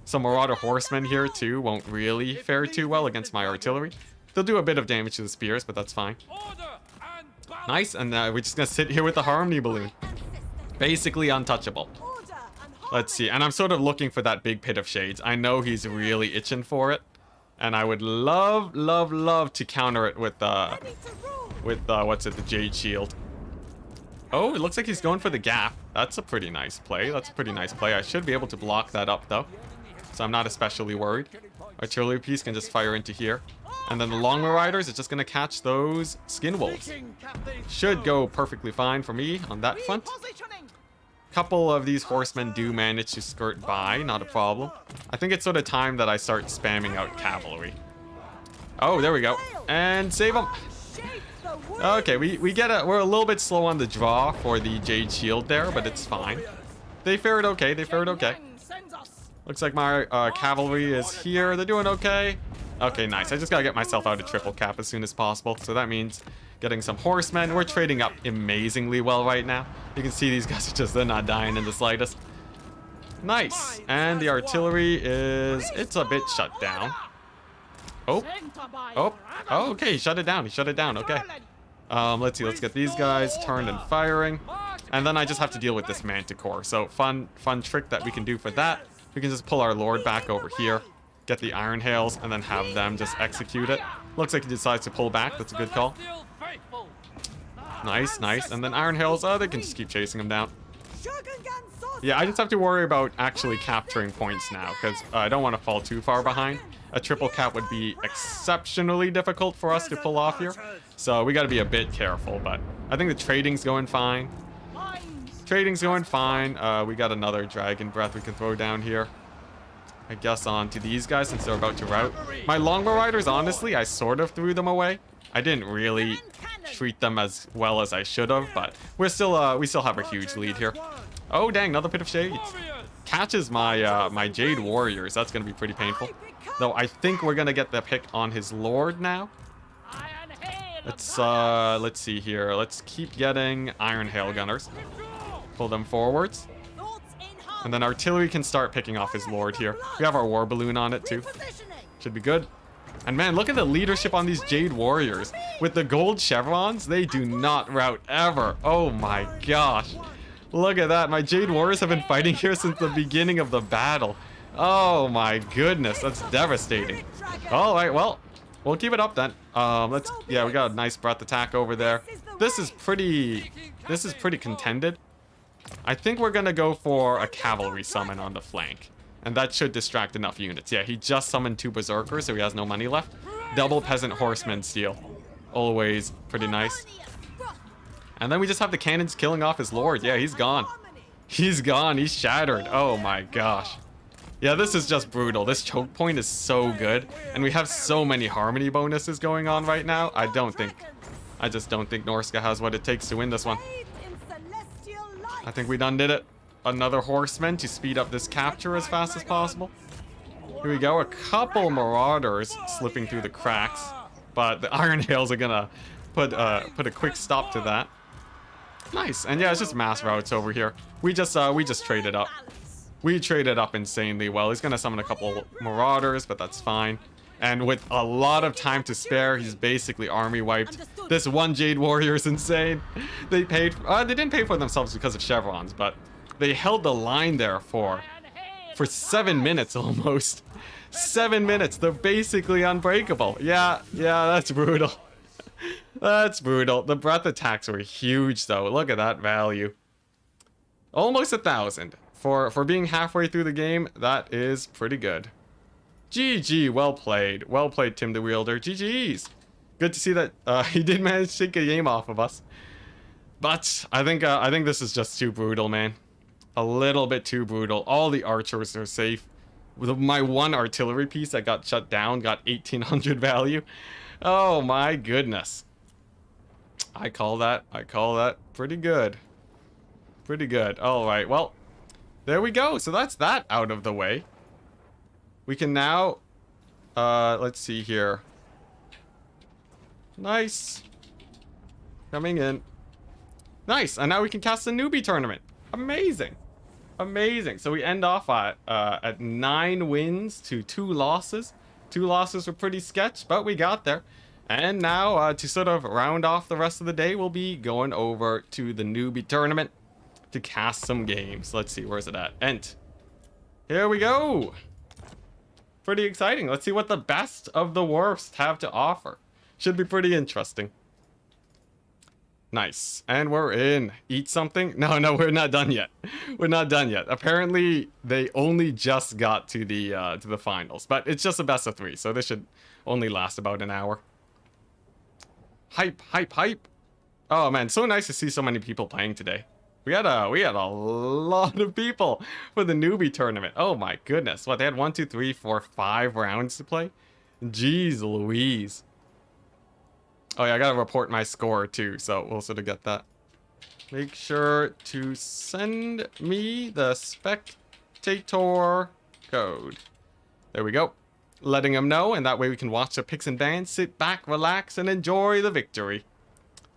Some Marauder Horsemen here, too, won't really fare too well against my artillery. They'll do a bit of damage to the spears, but that's fine. Nice, and we're just going to sit here with the Harmony Balloon. Basically untouchable. Let's see, and I'm sort of looking for that big Pit of Shades. I know he's really itching for it. And I would love, love, love to counter it with what's it, the Jade Shield. Oh, it looks like he's going for the gap. That's a pretty nice play. That's a pretty nice play. I should be able to block that up, though. So I'm not especially worried. Artillery piece can just fire into here. And then the Longbow Riders is just going to catch those Skin Wolves. Should go perfectly fine for me on that front. Couple of these horsemen do manage to skirt by, not a problem. I think it's sort of time that I start spamming out cavalry. Oh, there we go. And save them. Okay, we're a little bit slow on the draw for the Jade Shield there, but it's fine. They fared okay, they fared okay. Looks like my cavalry is here. They're doing okay. Okay, nice. I just gotta get myself out of triple cap as soon as possible. So that means getting some horsemen. We're trading up amazingly well right now. You can see these guys are just, they're not dying in the slightest. Nice. And the artillery it's a bit shut down. Oh, okay, he shut it down. He shut it down, okay. Let's see, let's get these guys turned and firing. And then I just have to deal with this Manticore. So fun trick that we can do for that. We can just pull our Lord back over here, get the Iron Hails, and then have them just execute it. Looks like he decides to pull back. That's a good call. Nice, nice. And then Iron Hails, they can just keep chasing him down. Yeah, I just have to worry about actually capturing points now, because I don't want to fall too far behind. A triple cap would be exceptionally difficult for us to pull off here. So we got to be a bit careful, but I think the trading's going fine. Trading's going fine. We got another Dragon Breath we can throw down here. I guess onto these guys since they're about to rout. My Longbow Riders, honestly, I sort of threw them away. I didn't really treat them as well as I should have, but we still have a huge lead here. Oh dang, another Pit of Shades. Catches my my Jade Warriors. That's gonna be pretty painful. Though I think we're gonna get the pick on his Lord now. Let's see here. Let's keep getting Iron Hail Gunners. Pull them forwards. And then artillery can start picking off his Lord here. We have our War Balloon on it too. Should be good. And man, look at the leadership on these Jade Warriors. With the gold chevrons, they do not rout ever. Oh my gosh. Look at that. My Jade Warriors have been fighting here since the beginning of the battle. Oh my goodness, that's devastating. All right, well, We'll keep it up then. Yeah, we got a nice breath attack over there. This is pretty contended. I think we're gonna go for a cavalry summon on the flank. And that should distract enough units. Yeah, he just summoned 2 berserkers, so he has no money left. Double peasant horseman steal. Always pretty nice. And then we just have the cannons killing off his lord. Yeah, he's gone. He's gone. He's shattered. Oh my gosh. Yeah, this is just brutal. This choke point is so good. And we have so many harmony bonuses going on right now. I just don't think Norska has what it takes to win this one. I think we done did it. Another horseman to speed up this capture as fast as possible. Here we go. A couple marauders slipping through the cracks. But the Iron Hails are gonna put a quick stop to that. Nice. And yeah, it's just mass routes over here. We just traded up. We traded up insanely well. He's gonna summon a couple marauders, but that's fine. And with a lot of time to spare, he's basically army wiped. This one Jade Warrior is insane. They didn't pay for themselves because of chevrons, but they held the line there for 7 minutes almost. 7 minutes. They're basically unbreakable. Yeah, that's brutal. That's brutal. The breath attacks were huge though. Look at that value. Almost 1,000. For being halfway through the game, that is pretty good. GG, well played. Well played, Tim the Wielder. GG's. Good to see that he did manage to take a game off of us. But I think this is just too brutal, man. A little bit too brutal. All the archers are safe. With my one artillery piece that got shut down got 1,800 value. Oh my goodness. I call that pretty good. Pretty good. All right, well, there we go. So that's that out of the way. We can now, let's see here. Nice. Coming in. Nice, and now we can cast a newbie tournament. Amazing. Amazing. So we end off at 9 wins to 2 losses. 2 losses were pretty sketch, but we got there. And now, to sort of round off the rest of the day, we'll be going over to the newbie tournament to cast some games. Let's see, where's it at? Ent. Here we go. Pretty exciting. Let's see what the best of the worst have to offer. Should be pretty interesting. Nice. And we're in. Eat something? No, we're not done yet. We're not done yet. Apparently, they only just got to the finals. But it's just a best of 3, so this should only last about an hour. Hype, hype, hype. Oh man, so nice to see so many people playing today. We had a lot of people for the newbie tournament. Oh my goodness. What, they had 1, 2, 3, 4, 5 rounds to play? Jeez Louise. Oh yeah, I gotta report my score too, so we'll sort of get that. Make sure to send me the spectator code. There we go. Letting them know, and that way we can watch the picks and bans, sit back, relax, and enjoy the victory.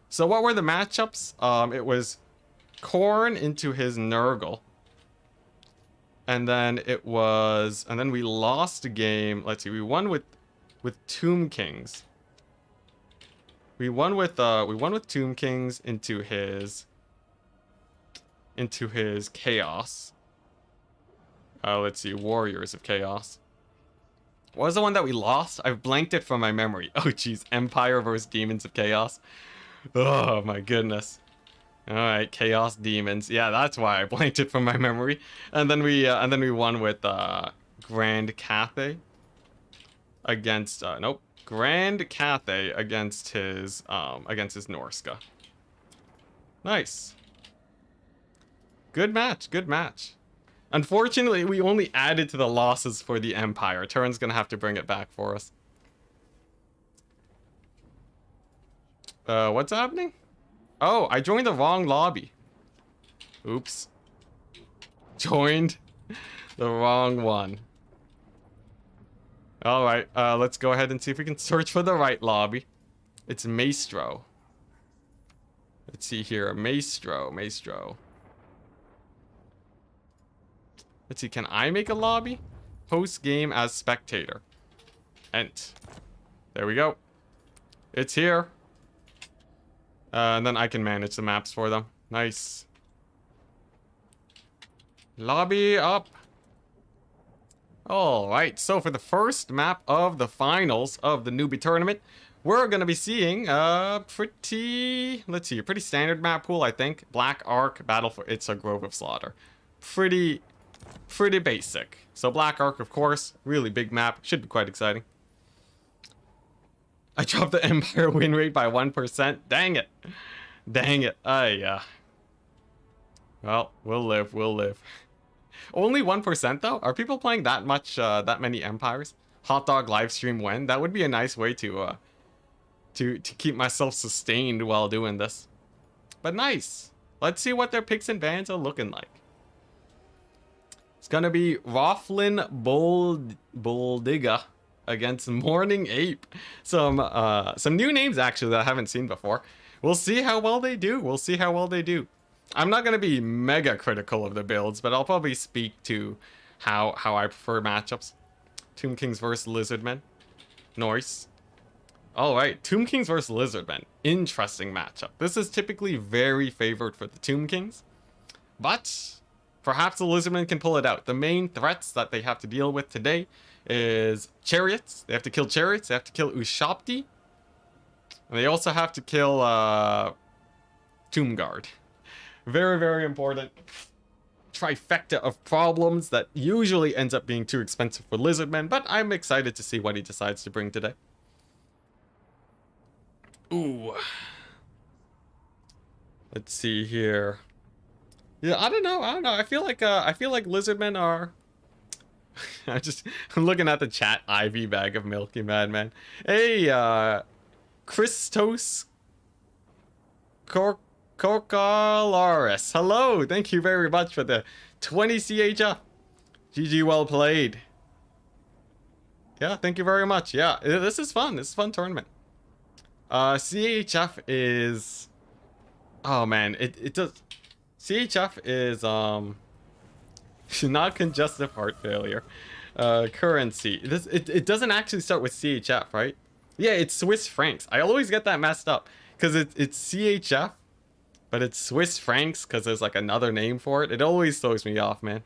So what were the matchups? It was Korn into his Nurgle. And then we lost a game. Let's see, we won with Tomb Kings. We won with Tomb Kings into his Chaos. Let's see, Warriors of Chaos. What was the one that we lost? I've blanked it from my memory. Oh jeez, Empire versus Demons of Chaos. Oh my goodness. Alright, Chaos Demons. Yeah, that's why I blanked it from my memory. And then we won with Grand Cathay against Grand Cathay against his Norska. Nice. Good match, good match. Unfortunately, we only added to the losses for the Empire. Turin's gonna have to bring it back for us. What's happening? Oh, I joined the wrong lobby. Oops. Joined the wrong one. Alright, let's go ahead and see if we can search for the right lobby. It's Maestro. Let's see here. Maestro. Let's see, can I make a lobby? Host game as spectator. Ent. There we go. It's here. And then I can manage the maps for them. Nice. Lobby up. Alright, so for the first map of the finals of the newbie tournament, we're going to be seeing a pretty, let's see, a pretty standard map pool, I think. Black Ark, Battle for Itza, Grove of Slaughter. Pretty basic. So Black Ark, of course, really big map, should be quite exciting. I dropped the Empire win rate by 1%. Dang it. Dang it. Yeah. Well, we'll live. Only 1% though? Are people playing that much, that many Empires? Hot dog live stream win? That would be a nice way to keep myself sustained while doing this. But nice. Let's see what their picks and bans are looking like. It's gonna be Roughlin Boldiga against Morning Ape. Some new names actually that I haven't seen before. We'll see how well they do. I'm not going to be mega critical of the builds, but I'll probably speak to how I prefer matchups. Tomb Kings versus Lizardmen. Nice. Alright, Tomb Kings versus Lizardmen. Interesting matchup. This is typically very favored for the Tomb Kings, but perhaps the Lizardmen can pull it out. The main threats that they have to deal with today is chariots. They have to kill chariots. They have to kill Ushapti. And they also have to kill Tomb Guard. Very important trifecta of problems that usually ends up being too expensive for Lizardmen, but I'm excited to see what he decides to bring today. Ooh. Let's see here. Yeah, I don't know. I feel like Lizardmen are I'm looking at the chat. Ivy bag of Milky Madman. Hey, Christos Corcalaris. Hello, thank you very much for the 20 CHF. GG, well played. Yeah, thank you very much. Yeah, this is fun. This is a fun tournament. CHF is... Oh man, it does... CHF is, not congestive heart failure. Currency. It doesn't actually start with CHF, right? Yeah, it's Swiss francs. I always get that messed up. Because it's CHF, but it's Swiss francs because there's like another name for it. It always throws me off, man.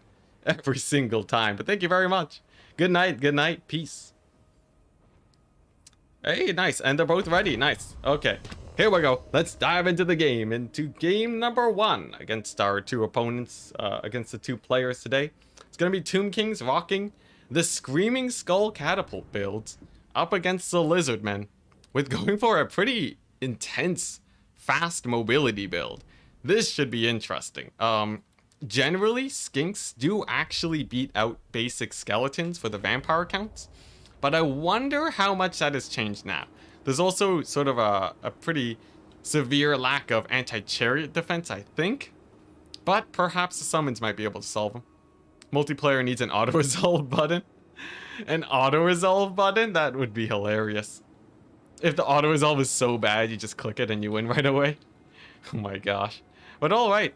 Every single time. But thank you very much. Good night. Peace. Hey, nice. And they're both ready. Nice. Okay. Here we go. Let's dive into the game. Into game number 1 against our two opponents, against the two players today. It's going to be Tomb Kings rocking the Screaming Skull Catapult builds up against the Lizardmen, with going for a pretty intense fast mobility build. This should be interesting. Generally, skinks do actually beat out basic skeletons for the vampire counts, but I wonder how much that has changed now. There's also sort of a pretty severe lack of anti-chariot defense, I think, but perhaps the summons might be able to solve them. Multiplayer needs an auto-resolve button. An auto-resolve button? That would be hilarious. If the auto-resolve is so bad, you just click it and you win right away. Oh my gosh. But alright.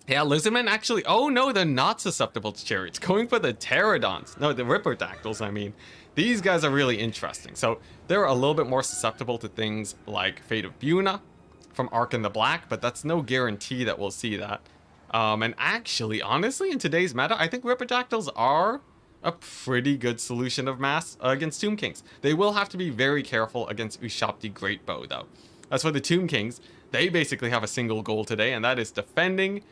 Yeah, Lizardmen actually... Oh no, they're not susceptible to chariots. Going for the pterodons. No, the ripperdactyls, I mean. These guys are really interesting. So, they're a little bit more susceptible to things like Fate of Buna from Ark in the Black, but that's no guarantee that we'll see that. And actually, honestly, in today's meta, I think ripperdactyls are a pretty good solution of mass against Tomb Kings. They will have to be very careful against Ushapti Great Bow, though. As for the Tomb Kings, they basically have a single goal today, and that is defending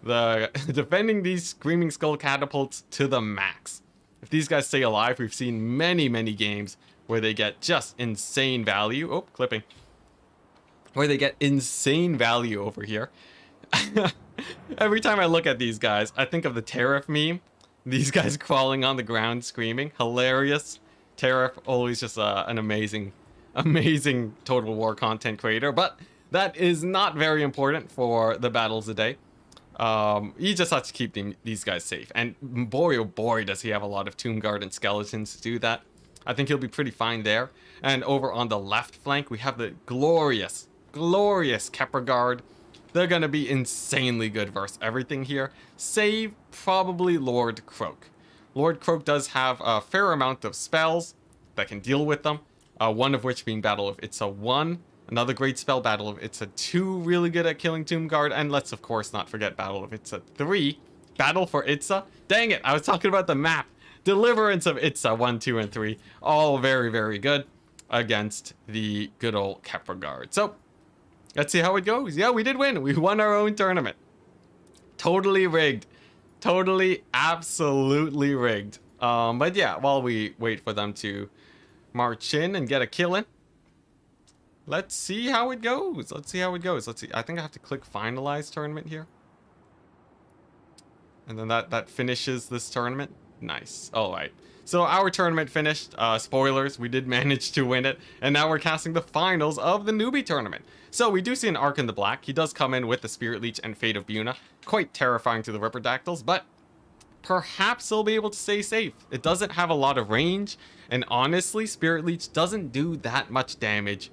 these Screaming Skull Catapults to the max. If these guys stay alive, we've seen many games where they get just insane value. Oh, clipping. Where they get insane value over here. Every time I look at these guys, I think of the Tariff meme. These guys crawling on the ground screaming. Hilarious. Tariff, always just an amazing Total War content creator. But that is not very important for the battles today. You just have to keep these guys safe. And boy, oh boy, does he have a lot of Tomb Guard and skeletons to do that. I think he'll be pretty fine there. And over on the left flank, we have the glorious Kepler Guard. They're going to be insanely good versus everything here, save probably Lord Croak. Lord Croak does have a fair amount of spells that can deal with them, one of which being Battle of Itza 1, another great spell, Battle of Itza 2, really good at killing Tomb Guard, and let's of course not forget Battle of Itza 3, Battle for Itza. Dang it, I was talking about the map, Deliverance of Itza 1, 2, and 3, all very, very good against the good old Kepler Guard. So let's see how it goes. Yeah, we did win. We won our own tournament. Totally rigged. Totally, absolutely rigged. But yeah, while we wait for them to march in and get a kill in, let's see how it goes. Let's see how it goes. Let's see. I think I have to click finalize tournament here. And then that finishes this tournament. Nice. All right. So our tournament finished. Spoilers, we did manage to win it. And now we're casting the finals of the newbie tournament. So we do see an Arc in the Black. He does come in with the Spirit Leech and Fate of Buna. Quite terrifying to the Ripperdactyls, but perhaps they'll be able to stay safe. It doesn't have a lot of range. And honestly, Spirit Leech doesn't do that much damage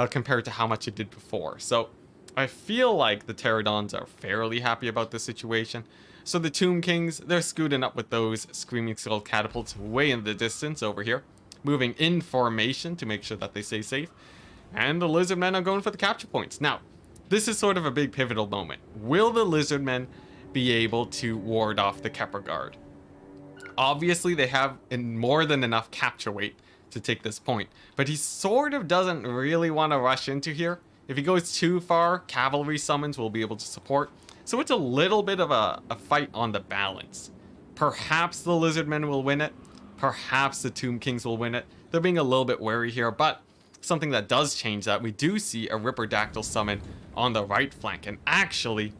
compared to how much it did before. So I feel like the Pterodons are fairly happy about this situation. So the Tomb Kings, they're scooting up with those Screaming Skull catapults way in the distance over here, moving in formation to make sure that they stay safe. And the Lizardmen are going for the capture points. Now, this is sort of a big pivotal moment. Will the Lizardmen be able to ward off the Kepler Guard? Obviously, they have more than enough capture weight to take this point, but he sort of doesn't really want to rush into here. If he goes too far, cavalry summons will be able to support. So it's a little bit of a fight on the balance. Perhaps the Lizardmen will win it. Perhaps the Tomb Kings will win it. They're being a little bit wary here, but something that does change that, we do see a Ripperdactyl summon on the right flank. And actually,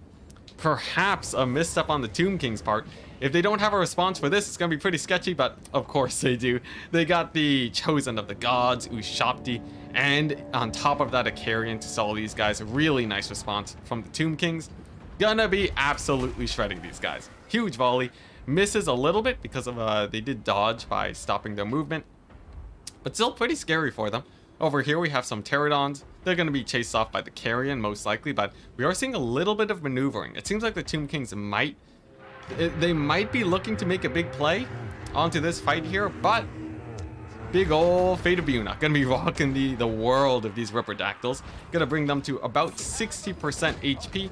perhaps a misstep on the Tomb King's part. If they don't have a response for this, it's going to be pretty sketchy, but of course they do. They got the Chosen of the Gods, Ushapti, and on top of that, a Carrion to stall these guys. A really nice response from the Tomb Kings. Gonna be absolutely shredding these guys. Huge volley. Misses a little bit because of they did dodge by stopping their movement. But still pretty scary for them. Over here we have some Pterodons. They're going to be chased off by the Carrion most likely, but we are seeing a little bit of maneuvering. It seems like the Tomb Kings might be looking to make a big play onto this fight here, but big ol' Fate of Buna gonna be rocking the world of these Ripperdactyls. Gonna bring them to about 60% HP.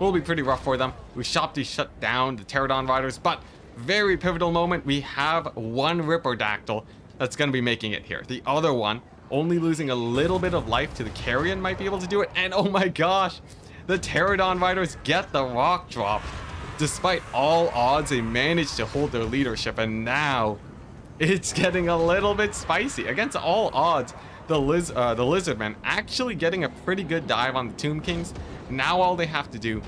Will be pretty rough for them. Ushapti shut down the Pterodon Riders, but very pivotal moment. We have one Ripperdactyl that's gonna be making it here. The other one, only losing a little bit of life to the Carrion, might be able to do it. And oh my gosh, the Pterodon Riders get the rock drop. Despite all odds, they managed to hold their leadership, and now it's getting a little bit spicy. Against all odds, the Lizardmen actually getting a pretty good dive on the Tomb Kings. Now all they have to do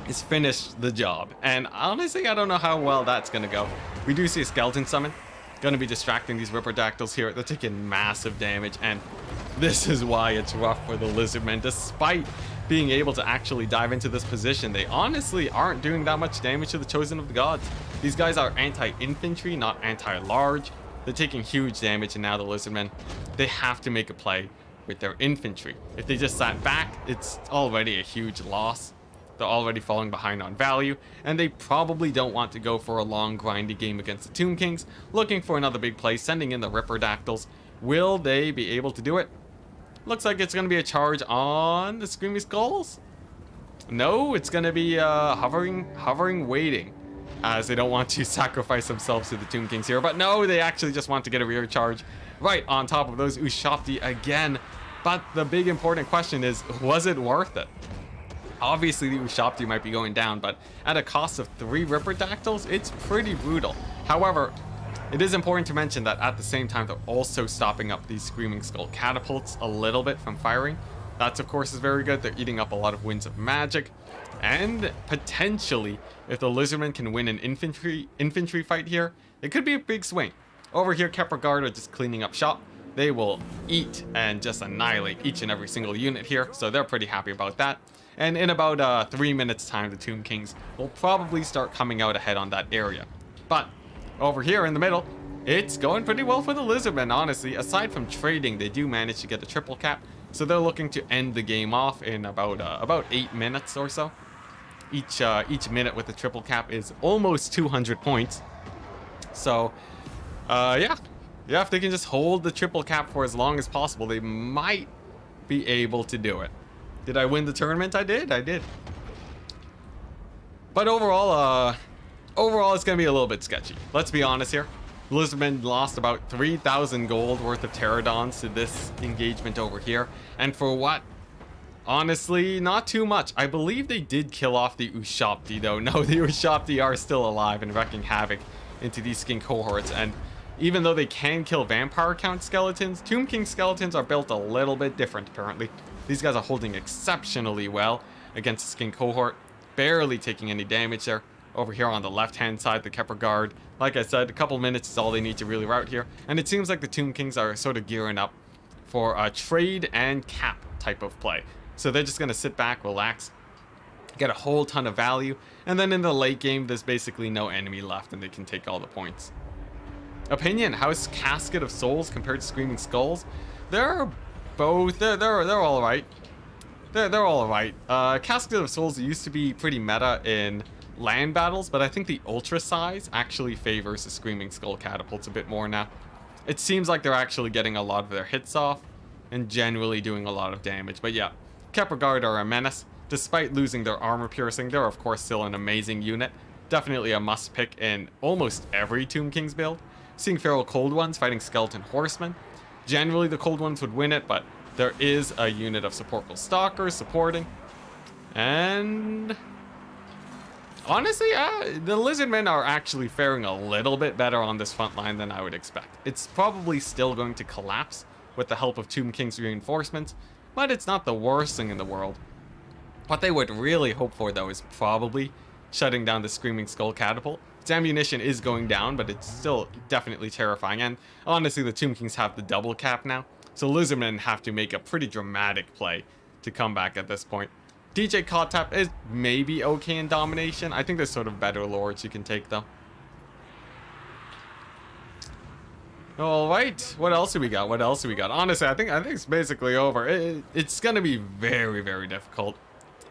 is finish the job. And honestly, I don't know how well that's going to go. We do see a Skeleton Summon. Going to be distracting these Ripperdactyls here. They're taking massive damage, and this is why it's rough for the Lizardmen. Despite being able to actually dive into this position, they honestly aren't doing that much damage to the Chosen of the Gods. These guys are anti-infantry, not anti-large. They're taking huge damage, and now the Lizardmen, they have to make a play with their infantry. If they just sat back, it's already a huge loss. They're already falling behind on value, and they probably don't want to go for a long grindy game against the Tomb Kings, looking for another big play, sending in the Ripperdactyls. Will they be able to do it? Looks like it's going to be a charge on the Screaming Skulls. No, it's going to be hovering, waiting, as they don't want to sacrifice themselves to the Tomb Kings here. But no, they actually just want to get a rear charge right on top of those Ushapti again. But the big important question is, was it worth it? Obviously, the Ushapti might be going down, but at a cost of 3 Ripperdactyls, it's pretty brutal. However, it is important to mention that at the same time, they're also stopping up these Screaming Skull catapults a little bit from firing. That, of course, is very good. They're eating up a lot of Winds of Magic. And potentially, if the Lizardmen can win an infantry fight here, it could be a big swing. Over here, Kepler Guard are just cleaning up shop. They will eat and just annihilate each and every single unit here, so they're pretty happy about that. And in about 3 minutes time, the Tomb Kings will probably start coming out ahead on that area. But over here in the middle, it's going pretty well for the Lizardmen, honestly. Aside from trading, they do manage to get a triple cap, so they're looking to end the game off in about 8 minutes or so. Each minute with the triple cap is almost 200 points. So, yeah, if they can just hold the triple cap for as long as possible, they might be able to do it. Did I win the tournament? I did. But overall, it's gonna be a little bit sketchy. Let's be honest here. Lizardmen lost about 3,000 gold worth of pterodons to this engagement over here. And for what? Honestly, not too much. I believe they did kill off the Ushopti, though. No, the Ushopti are still alive and wreaking havoc into these skin cohorts. And even though they can kill vampire count skeletons, Tomb King skeletons are built a little bit different, apparently. These guys are holding exceptionally well against the skin cohort, barely taking any damage there. Over here on the left-hand side, the Kepler Guard, like I said, a couple minutes is all they need to really rout here. And it seems like the Tomb Kings are sort of gearing up for a trade and cap type of play. So they're just going to sit back, relax, get a whole ton of value, and then in the late game, there's basically no enemy left and they can take all the points. Opinion, how's Casket of Souls compared to Screaming Skulls? They're both, they're all right. They're all right. Casket of Souls used to be pretty meta in land battles, but I think the ultra size actually favors the Screaming Skull catapults a bit more now. It seems like they're actually getting a lot of their hits off and generally doing a lot of damage. But yeah, Kepler Guard are a menace. Despite losing their armor piercing, they're of course still an amazing unit. Definitely a must pick in almost every Tomb King's build. Seeing Feral Cold Ones fighting Skeleton Horsemen. Generally the Cold Ones would win it, but there is a unit of Sepulchral Stalkers supporting. And honestly, the Lizardmen are actually faring a little bit better on this front line than I would expect. It's probably still going to collapse with the help of Tomb King's reinforcements, but it's not the worst thing in the world. What they would really hope for, though, is probably shutting down the Screaming Skull catapult. Its ammunition is going down, but it's still definitely terrifying. And honestly, the Tomb Kings have the double cap now, so Lizardmen have to make a pretty dramatic play to come back at this point. DJ Kotap is maybe okay in domination. I think there's sort of better lords you can take, though. Alright, what else do we got? What else do we got? Honestly, I think it's basically over. It's gonna be very, very difficult.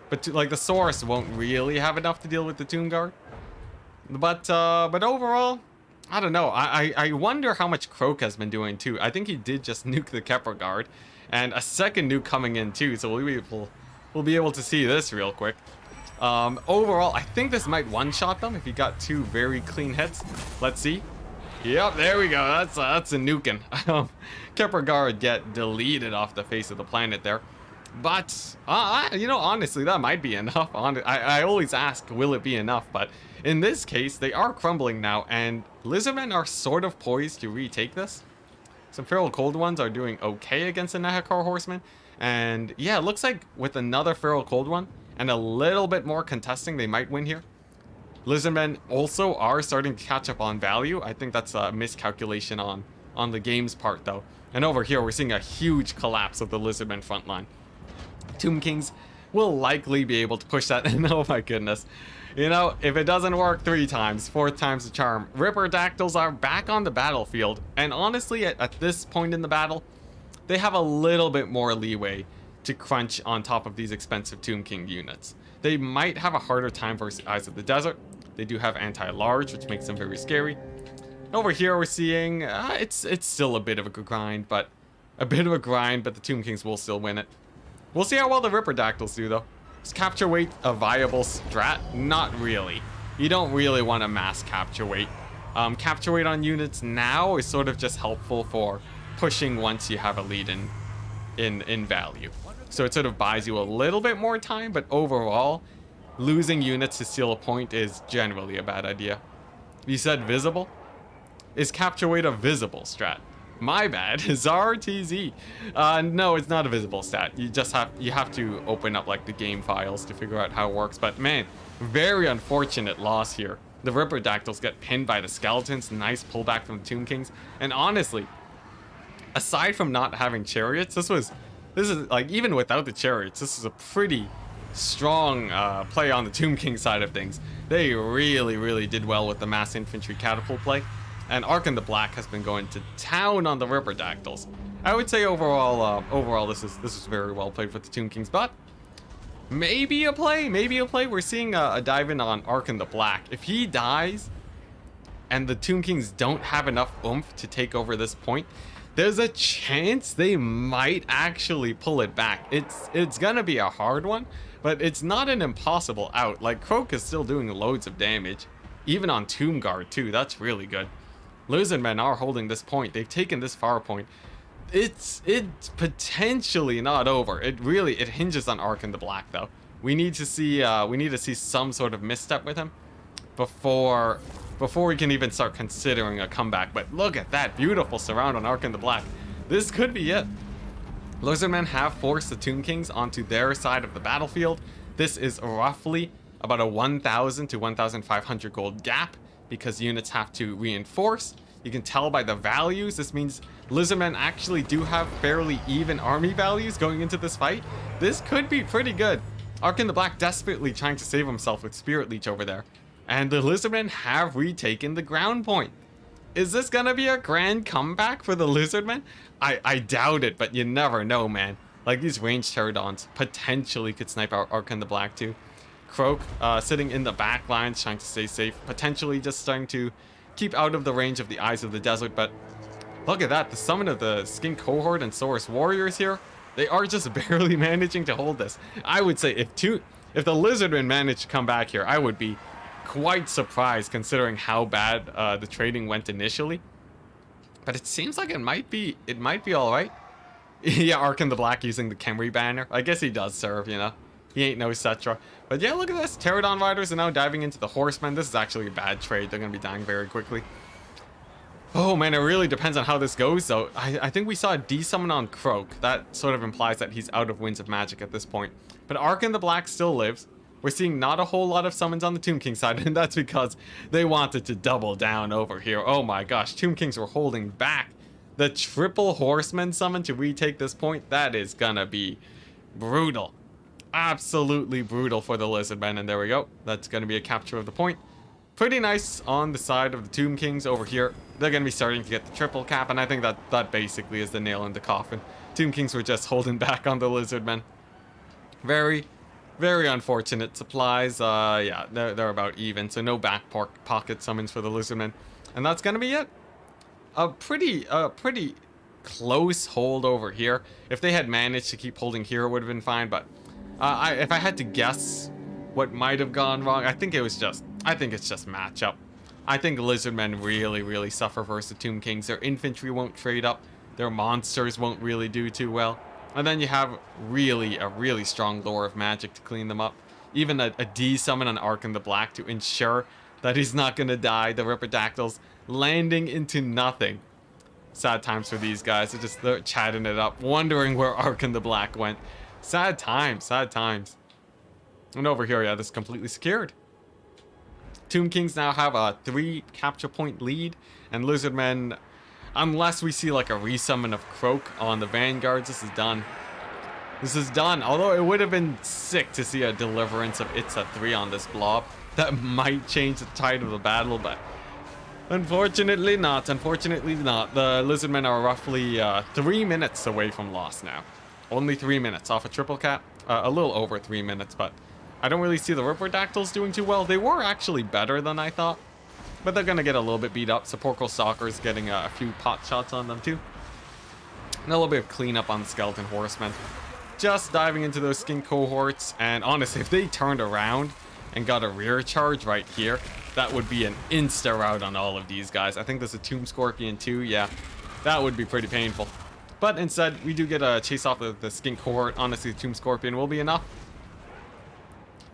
But like the Saurus won't really have enough to deal with the Tomb Guard. But overall, I don't know. I wonder how much Croak has been doing too. I think he did just nuke the Kepler Guard. And a second nuke coming in too, so we'll be able to see this real quick. Overall, I think this might one-shot them if he got two very clean hits. Let's see. Yep, there we go. That's a nuking. Kepler Guard get deleted off the face of the planet there. But, you know, honestly, that might be enough. I always ask, will it be enough? But in this case, they are crumbling now, and Lizardmen are sort of poised to retake this. Some Feral Cold Ones are doing okay against the Nehekar Horsemen. And yeah, it looks like with another Feral Cold One and a little bit more contesting, they might win here. Lizardmen also are starting to catch up on value. I think that's a miscalculation on the game's part, though. And over here, we're seeing a huge collapse of the Lizardmen front line. Tomb Kings will likely be able to push that. And oh my goodness. You know, if it doesn't work 3 times, 4th time's the charm. Ripperdactyls are back on the battlefield. And honestly, at this point in the battle, they have a little bit more leeway to crunch on top of these expensive Tomb King units. They might have a harder time versus Eyes of the Desert. They do have anti-large, which makes them very scary. Over here, we're seeing it's still a bit of a grind, but the Tomb Kings will still win it. We'll see how well the Ripperdactyls do, though. Is capture weight a viable strat? Not really. You don't really want to mass capture weight. Capture weight on units now is sort of just helpful for pushing once you have a lead in value. So it sort of buys you a little bit more time, but overall, losing units to steal a point is generally a bad idea. You said visible? Is capture weight a visible strat? My bad. ZarTZ. No, it's not a visible stat. You have to open up like the game files to figure out how it works. But man, very unfortunate loss here. The Ripperdactyls get pinned by the skeletons. Nice pullback from the Tomb Kings. And honestly, aside from not having chariots, this is like, even without the chariots, this is a pretty strong play on the Tomb King side of things. They really did well with the mass infantry catapult play. And Arkan the Black has been going to town on the Ripperdactyls. I would say overall this is very well played for the Tomb Kings, but maybe a play. We're seeing a dive in on Arkan the Black. If he dies and the Tomb Kings don't have enough oomph to take over this point, there's a chance they might actually pull it back. It's gonna be a hard one, but it's not an impossible out. Like, Croak is still doing loads of damage, even on Tomb Guard too. That's really good. Lizardmen are holding this point. They've taken this far point. It's potentially not over. It hinges on Ark in the Black though. We need to see some sort of misstep with him before we can even start considering a comeback. But look at that beautiful surround on Ark in the Black. This could be it. Lizardmen have forced the Tomb Kings onto their side of the battlefield. This is roughly about a 1,000 to 1,500 gold gap because units have to reinforce. You can tell by the values. This means Lizardmen actually do have fairly even army values going into this fight. This could be pretty good. Ark in the Black desperately trying to save himself with Spirit Leech over there. And the Lizardmen have retaken the ground point. Is this gonna be a grand comeback for the Lizardmen? I doubt it, but you never know, man. Like, these ranged Pterodons potentially could snipe out Ark in the Black too. Croak sitting in the back lines trying to stay safe, potentially just starting to keep out of the range of the Eyes of the Desert. But look at that, the summon of the Skin Cohort and Saurus Warriors here, they are just barely managing to hold this. I would say if the Lizardmen managed to come back here, I would be quite surprised considering how bad the trading went initially. But it seems like it might be all right. Yeah, Ark in the Black using the Khemri banner. I guess he does serve, you know. He ain't no Cetra. But yeah, look at this. Pterodon Riders are now diving into the Horsemen. This is actually a bad trade. They're going to be dying very quickly. Oh man, it really depends on how this goes though. I think we saw a D-summon on Croak. That sort of implies that he's out of Winds of Magic at this point. But Ark in the Black still lives. We're seeing not a whole lot of summons on the Tomb King side, and that's because they wanted to double down over here. Oh my gosh, Tomb Kings were holding back. The triple Horseman summon to retake this point, that is gonna be brutal. Absolutely brutal for the Lizardmen, and there we go. That's gonna be a capture of the point. Pretty nice on the side of the Tomb Kings over here. They're gonna be starting to get the triple cap, and I think that basically is the nail in the coffin. Tomb Kings were just holding back on the Lizardmen. Very unfortunate. Supplies, yeah, they're about even, so no back pocket summons for the Lizardmen. And that's gonna be it. A pretty close hold over here. If they had managed to keep holding here, it would have been fine, but if I had to guess what might have gone wrong, I think it's just matchup. I think Lizardmen really suffer versus the Tomb Kings. Their infantry won't trade up. Their monsters won't really do too well. And then you have a really strong lore of magic to clean them up. Even a D summon on Ark in the Black to ensure that he's not gonna die. The Ripperdactyls landing into nothing. Sad times for these guys. They're chatting it up, wondering where Ark in the Black went. Sad times. And over here, yeah, this is completely secured. Tomb Kings now have a 3 capture point lead, and Lizardmen, unless we see like a resummon of Croak on the Vanguards, this is done. This is done. Although it would have been sick to see a deliverance of Itza 3 on this blob. That might change the tide of the battle, but unfortunately not. The Lizardmen are roughly 3 minutes away from loss now. Only 3 minutes off a triple cap. A little over 3 minutes, but I don't really see the Ripperdactyls doing too well. They were actually better than I thought, but they're gonna get a little bit beat up. Sepulchral Stalkers getting a few pot shots on them too. And a little bit of cleanup on the Skeleton Horsemen. Just diving into those Skin Cohorts, and honestly, if they turned around and got a rear charge right here, that would be an insta rout on all of these guys. I think there's a Tomb Scorpion too. Yeah, that would be pretty painful. But instead, we do get a chase off of the Skin Cohort. Honestly, the Tomb Scorpion will be enough.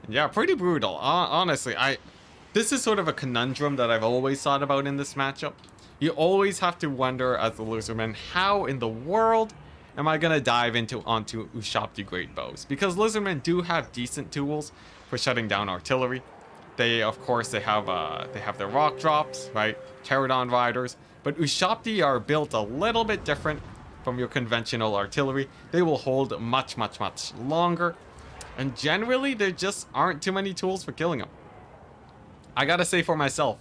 Yeah, pretty brutal. Honestly, this is sort of a conundrum that I've always thought about in this matchup. You always have to wonder as the Lizardmen, how in the world am I gonna dive onto Ushabti Great Bows? Because Lizardmen do have decent tools for shutting down artillery. They, of course, they have their rock drops, right? Pterodon Riders, but Ushabti are built a little bit different from your conventional artillery. They will hold much longer. And generally, there just aren't too many tools for killing them. I gotta say for myself,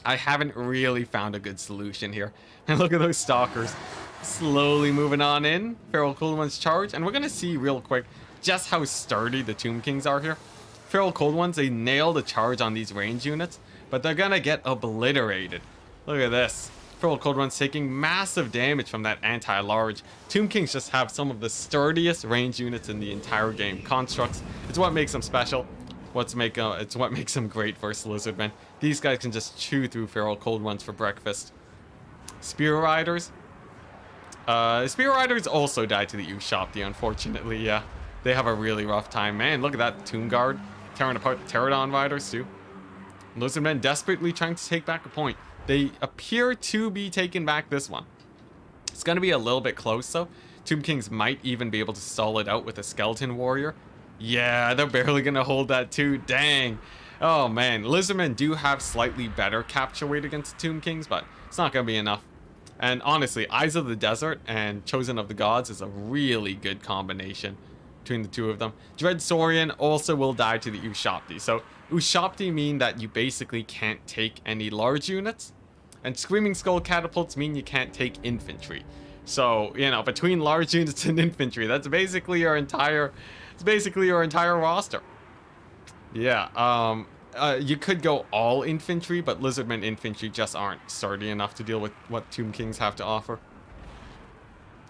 I haven't really found a good solution here. And look at those Stalkers slowly moving on in. Feral Cold Ones charge. And we're gonna see real quick just how sturdy the Tomb Kings are here. Feral Cold Ones, they nail the charge on these range units, but they're gonna get obliterated. Look at this. Feral Cold Ones taking massive damage from that anti-large. Tomb Kings just have some of the sturdiest range units in the entire game. Constructs, it's what makes them special. It's what makes them great versus Lizardmen. These guys can just chew through Feral Cold Ones for breakfast. Spear Riders. Spear Riders also died to the Ushopti, unfortunately, yeah. They have a really rough time. Man, look at that Tomb Guard tearing apart the Pterodon Riders, too. Lizardmen desperately trying to take back a point. They appear to be taking back this one. It's going to be a little bit close, though. Tomb Kings might even be able to stall it out with a Skeleton Warrior. Yeah, they're barely going to hold that, too. Dang. Oh, man. Lizardmen do have slightly better capture weight against Tomb Kings, but it's not going to be enough. And honestly, Eyes of the Desert and Chosen of the Gods is a really good combination between the two of them. Dread Saurian also will die to the Ushopti. So Ushopti mean that you basically can't take any large units. And Screaming Skull Catapults mean you can't take infantry. So, you know, between large units and infantry, that's basically your entire roster. Yeah, you could go all infantry, but Lizardmen infantry just aren't sturdy enough to deal with what Tomb Kings have to offer.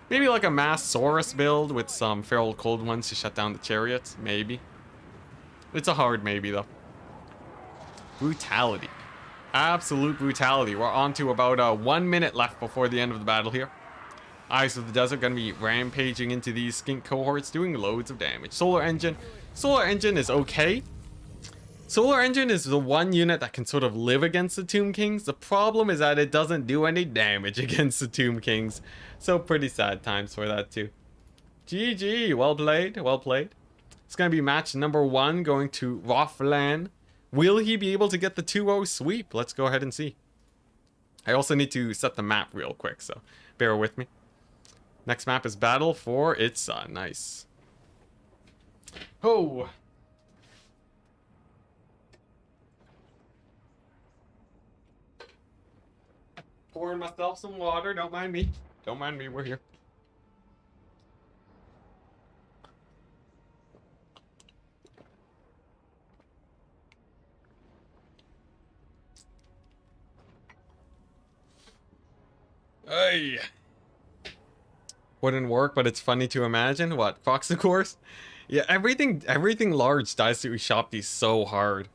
Maybe like a mass Saurus build with some feral cold ones to shut down the chariots, maybe. It's a hard maybe though. Brutality. Absolute brutality. We're on to about 1 minute left before the end of the battle here. Eyes of the Desert gonna be rampaging into these skink cohorts, doing loads of damage. Solar Engine. Solar Engine is okay. Solar Engine is the one unit that can sort of live against the Tomb Kings. The problem is that it doesn't do any damage against the Tomb Kings. So pretty sad times for that too. GG, well played, well played. It's going to be match number 1 going to Rothlan. Will he be able to get the 2-0 sweep? Let's go ahead and see. I also need to set the map real quick, so bear with me. Next map is Battle for Itza. Nice. Oh. Pouring myself some water. Don't mind me. Don't mind me. We're here. Hey. Wouldn't work, but it's funny to imagine. What? Fox, of course? Yeah, everything large dies to Ushopti so hard.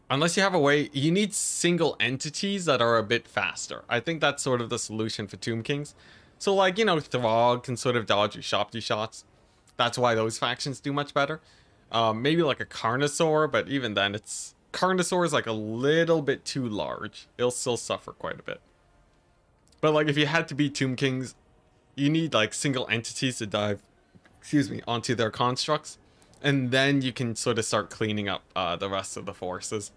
Unless you have a way, you need single entities that are a bit faster. I think that's sort of the solution for Tomb Kings. So like, you know, Throg can sort of dodge Ushopti shots. That's why those factions do much better. Maybe like a Carnosaur, but even then it's... Carnosaur is like a little bit too large. It'll still suffer quite a bit. But like if you had to beat Tomb Kings, you need like single entities to dive, onto their constructs. And then you can sort of start cleaning up the rest of the forces.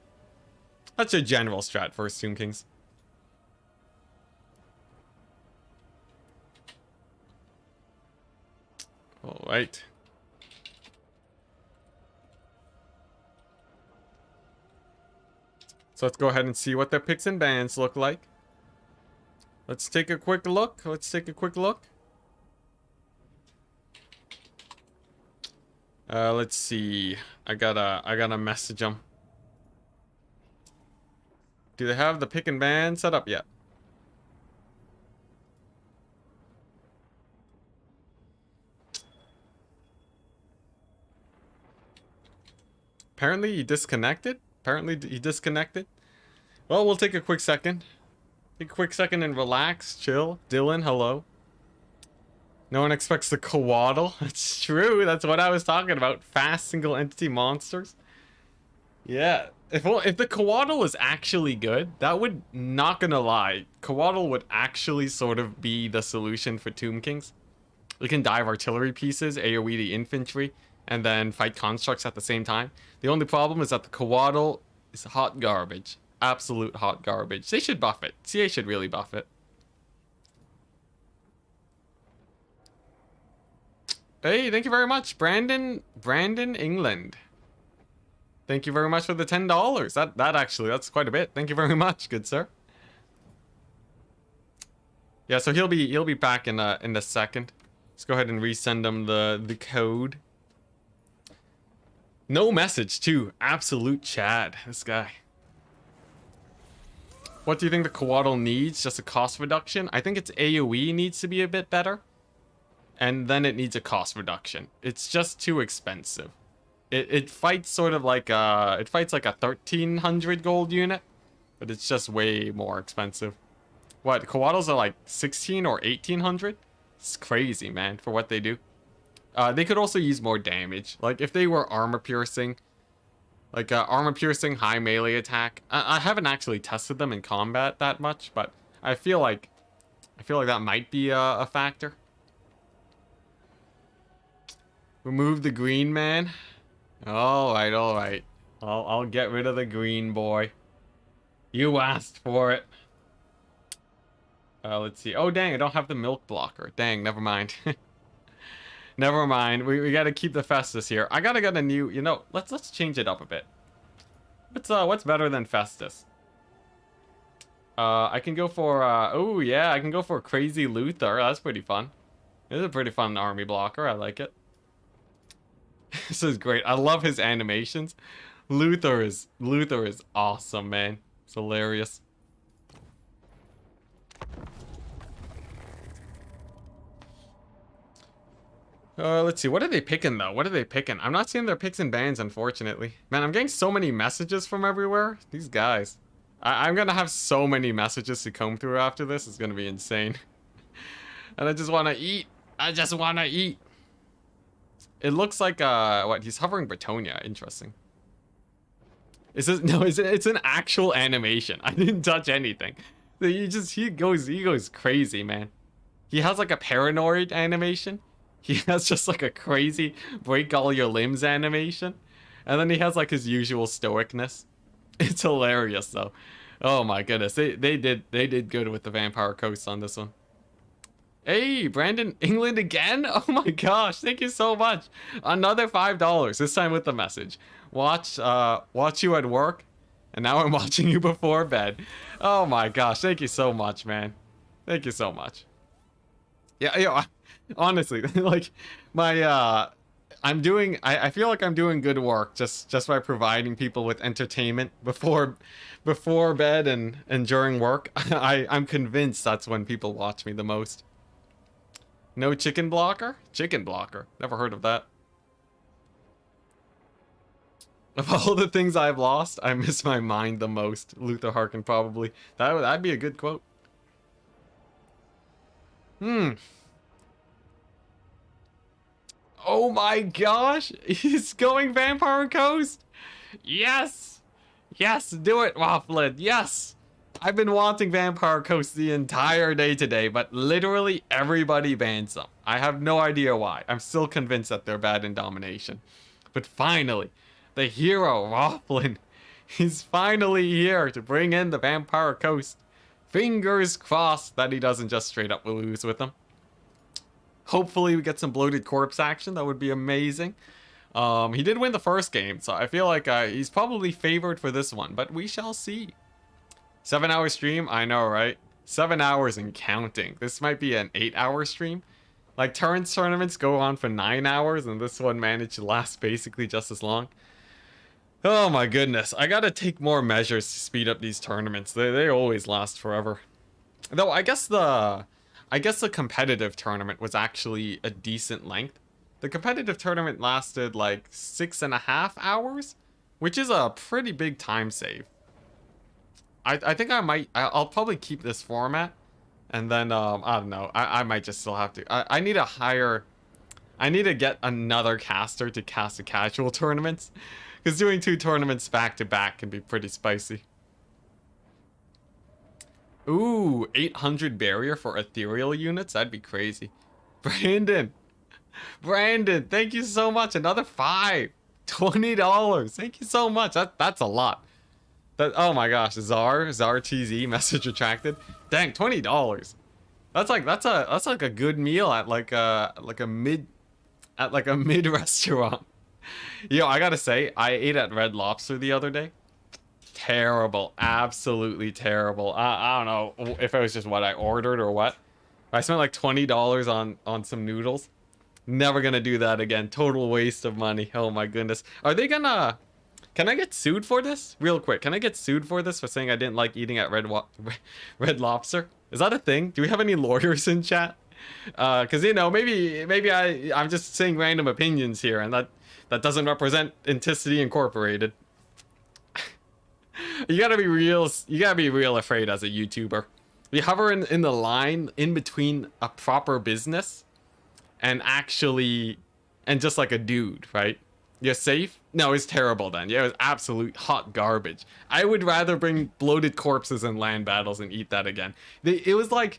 That's your general strat for Tomb Kings. Alright. So let's go ahead and see what their picks and bans look like. Let's take a quick look. Let's see. I gotta message them. Do they have the pick and ban set up yet? Apparently he disconnected. Well, we'll take a quick second. Take a quick second and relax, chill. Dylan, hello. No one expects the Coatl. That's true. That's what I was talking about. Fast single entity monsters. Yeah. If the Coatl was actually good, that would, not gonna lie, Coatl would actually sort of be the solution for Tomb Kings. You can dive artillery pieces, AoE the infantry, and then fight constructs at the same time. The only problem is that the Coatl is hot garbage. Absolute hot garbage. They should buff it. CA should really buff it. Hey, thank you very much, Brandon England. Thank you very much for the $10. That's quite a bit. Thank you very much, good sir. Yeah, so he'll be back in a second. Let's go ahead and resend him the code. No message too. Absolute Chad, this guy. What do you think the Coatl needs? Just a cost reduction? I think its AoE needs to be a bit better. And then it needs a cost reduction. It's just too expensive. It fights sort of like it fights like a 1300 gold unit, but it's just way more expensive. What, koalas are like 16 or 1800? It's crazy, man, for what they do. They could also use more damage. Like, if they were armor piercing, like armor piercing, high melee attack. I haven't actually tested them in combat that much, but I feel like that might be a factor. Remove the green man. All right, all right. I'll get rid of the green boy. You asked for it. Let's see. Oh, dang, I don't have the milk blocker. Dang, never mind. Never mind. We gotta keep the Festus here. I gotta get a new, you know, let's change it up a bit. What's better than Festus? I can go for, oh yeah, I can go for Crazy Luther. That's pretty fun. This is a pretty fun army blocker. I like it. This is great. I love his animations. Luther is awesome, man. It's hilarious. Let's see. What are they picking, though? What are they picking? I'm not seeing their picks and bans, unfortunately. Man, I'm getting so many messages from everywhere. These guys. I'm gonna have so many messages to comb through after this. It's gonna be insane. And I just want to eat. I just want to eat. It looks like, what? He's hovering Bretonia. Interesting. Is this, no, it's an actual animation. I didn't touch anything. So he goes crazy, man. He has like a paranoid animation. He has just like a crazy break all your limbs animation. And then he has like his usual stoicness. It's hilarious though. Oh my goodness. They did good with the Vampire Coast on this one. Hey, Brandon, England again? Oh my gosh, thank you so much. Another $5, this time with the message. Watch you at work, and now I'm watching you before bed. Oh my gosh, thank you so much, man. Thank you so much. Yeah, yo, honestly, like, my, I feel like I'm doing good work just by providing people with entertainment before bed and during work. I'm convinced that's when people watch me the most. No chicken blocker? Chicken blocker. Never heard of that. Of all the things I've lost, I miss my mind the most. Luther Harkin probably. That'd be a good quote. Oh my gosh! He's going Vampire Coast! Yes! Yes, do it, Wafflin! Yes! I've been wanting Vampire Coast the entire day today, but literally everybody bans them. I have no idea why. I'm still convinced that they're bad in domination. But finally, the hero, Wafflin, is finally here to bring in the Vampire Coast. Fingers crossed that he doesn't just straight up lose with them. Hopefully we get some bloated corpse action. That would be amazing. He did win the first game, so I feel like he's probably favored for this one, but we shall see. 7-hour stream? I know, right? 7 hours and counting. This might be an 8-hour stream. Like, Torrance tournaments go on for 9 hours, and this one managed to last basically just as long. Oh my goodness. I gotta take more measures to speed up these tournaments. They always last forever. Though, I guess the competitive tournament was actually a decent length. The competitive tournament lasted like 6.5 hours, which is a pretty big time save. I think I'll probably keep this format, and then, I don't know, I might just still have to, I need to get another caster to cast the casual tournaments, because doing 2 tournaments back to back can be pretty spicy. Ooh, 800 barrier for ethereal units? That'd be crazy. Brandon, thank you so much. Another $20. Thank you so much. That's a lot. Oh my gosh, Zar TZ message retracted. Dang, $20. That's like a good meal at like a mid restaurant. Yo, I gotta say, I ate at Red Lobster the other day. Terrible, absolutely terrible. I don't know if it was just what I ordered or what. I spent like $20 on some noodles. Never gonna do that again. Total waste of money. Oh my goodness. Are they gonna? Can I get sued for this? Real quick, can I get sued for this for saying I didn't like eating at Red Lobster? Is that a thing? Do we have any lawyers in chat? Cause you know, maybe I'm just saying random opinions here, and that doesn't represent Enticity Incorporated. You gotta be real afraid as a YouTuber. We hover in the line in between a proper business and actually, and just like a dude, right? You're safe? No, it's terrible then. Yeah, it was absolute hot garbage. I would rather bring bloated corpses in land battles and eat that again. It was like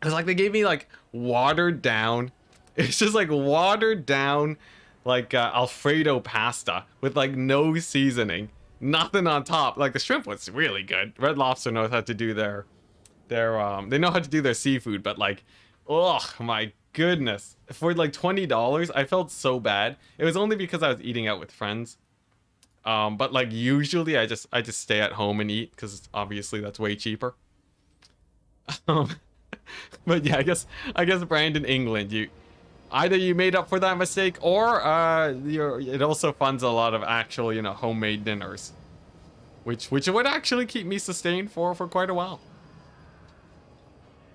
they gave me like watered down. It's just like watered down, like Alfredo pasta with like no seasoning, nothing on top. Like the shrimp was really good. Red Lobster knows how to do they know how to do their seafood, but like, oh my goodness, for like $20, I felt so bad. It was only because I was eating out with friends. But like usually I just stay at home and eat because obviously that's way cheaper. Um, but yeah, I guess Brandon, England, you either you made up for that mistake or it also funds a lot of actual, you know, homemade dinners, which would actually keep me sustained for quite a while.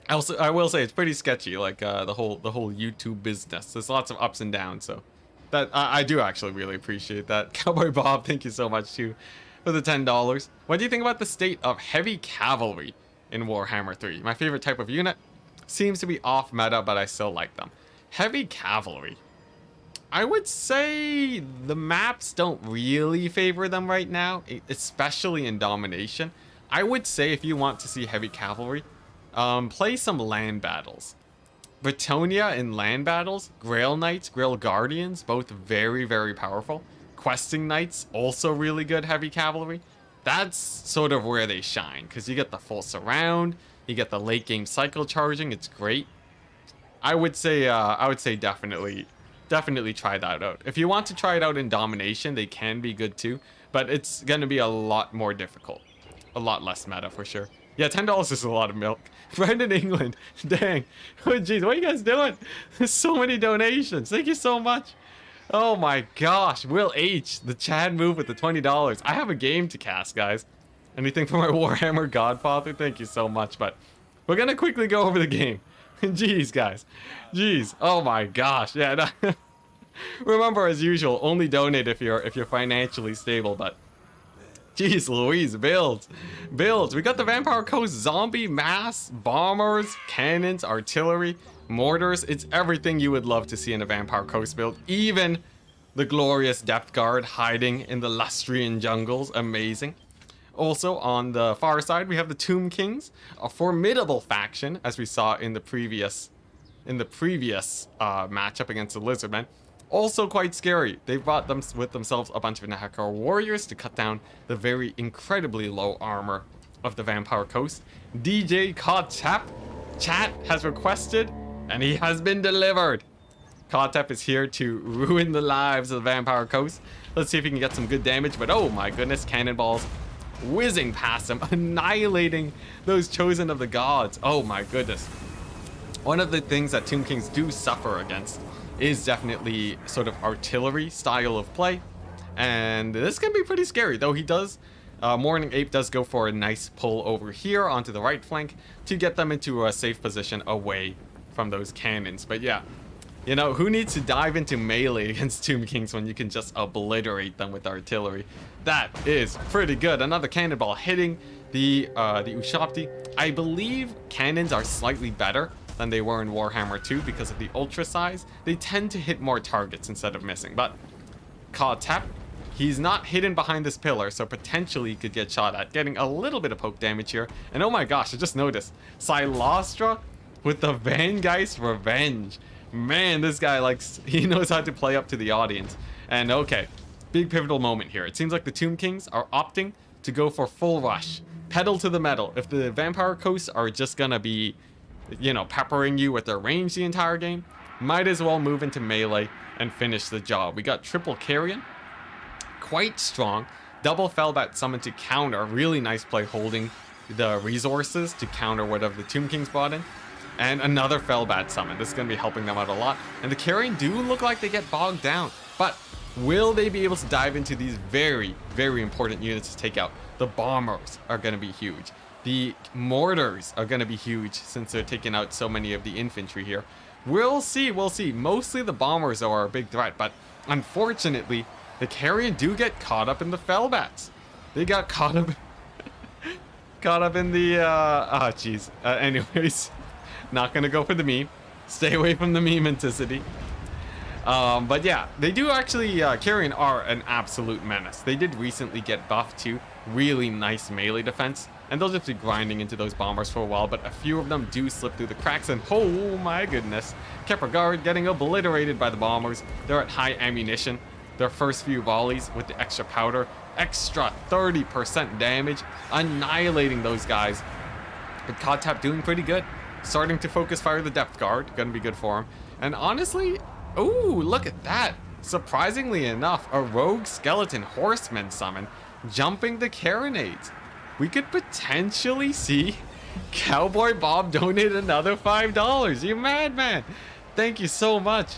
I will say it's pretty sketchy, like the whole YouTube business. There's lots of ups and downs, so that I do actually really appreciate that. Cowboy Bob, thank you so much too for the $10. What do you think about the state of heavy cavalry in Warhammer 3? My favorite type of unit. Seems to be off meta, but I still like them. Heavy cavalry. I would say the maps don't really favor them right now, especially in domination. I would say if you want to see heavy cavalry, play some land battles. Bretonia in land battles, Grail Knights, Grail Guardians, both very, very powerful. Questing Knights, also really good heavy cavalry. That's sort of where they shine, because you get the full surround, you get the late game cycle charging, it's great. I would say definitely try that out. If you want to try it out in domination, they can be good too, but it's gonna be a lot more difficult. A lot less meta for sure. Yeah, $10 is a lot of milk. Brendan, England. Dang. Oh, jeez, what are you guys doing? There's so many donations. Thank you so much. Oh my gosh. Will H, the Chad move with the $20. I have a game to cast, guys. Anything for my Warhammer Godfather? Thank you so much, but we're gonna quickly go over the game. Jeez, guys. Jeez. Oh my gosh. Yeah. No. Remember, as usual, only donate if you're financially stable, but jeez Louise, builds. We got the Vampire Coast zombie, mass, bombers, cannons, artillery, mortars. It's everything you would love to see in a Vampire Coast build. Even the glorious Depth Guard hiding in the Lustrian jungles. Amazing. Also, on the far side, we have the Tomb Kings, a formidable faction, as we saw in the previous matchup against the Lizardmen. Also quite scary. They brought them with themselves a bunch of Nahakar warriors to cut down the very incredibly low armor of the Vampire Coast. DJ Kotep chat has requested, and he has been delivered. Kotep is here to ruin the lives of the Vampire Coast. Let's see if he can get some good damage, but oh my goodness, cannonballs whizzing past him, annihilating those chosen of the gods. Oh my goodness. One of the things that Tomb Kings do suffer against is definitely sort of artillery style of play, and this can be pretty scary, though he does Morning Ape does go for a nice pull over here onto the right flank to get them into a safe position away from those cannons. But yeah, you know, who needs to dive into melee against Tomb Kings when you can just obliterate them with artillery? That is pretty good. Another cannonball hitting the Ushabti. I believe cannons are slightly better than they were in Warhammer 2 because of the ultra size. They tend to hit more targets instead of missing. But Kotep, he's not hidden behind this pillar, so potentially he could get shot at, getting a little bit of poke damage here. And oh my gosh, I just noticed Silostra with the Van Geist Revenge. Man, this guy he knows how to play up to the audience. And okay, big pivotal moment here. It seems like the Tomb Kings are opting to go for full rush, pedal to the metal. If the Vampire Coasts are just gonna be, you know, peppering you with their range the entire game, might as well move into melee and finish the job. We got triple Carrion, quite strong. Double Fellbat summon to counter. Really nice play holding the resources to counter whatever the Tomb Kings brought in. And another Fellbat summon. This is going to be helping them out a lot. And the Carrion do look like they get bogged down. But will they be able to dive into these very, very important units to take out? The Bombers are going to be huge. The Mortars are going to be huge since they're taking out so many of the infantry here. We'll see. Mostly the Bombers are a big threat. But unfortunately, the Carrion do get caught up in the Fellbats. They got caught up. Caught up in the, oh, jeez. Anyways, not gonna go for the meme. Stay away from the meme, Enticity. But yeah, they do actually, Carrion are an absolute menace. They did recently get buffed too. Really nice melee defense. And they'll just be grinding into those bombers for a while, but a few of them do slip through the cracks, and oh my goodness. Kepler Guard getting obliterated by the bombers. They're at high ammunition. Their first few volleys with the extra powder, extra 30% damage, annihilating those guys. But Kodtap doing pretty good. Starting to focus fire the depth guard, gonna be good for him. And honestly, ooh, look at that. Surprisingly enough, a rogue skeleton horseman summon jumping the carronades. We could potentially see Cowboy Bob donate another $5. You madman. Thank you so much.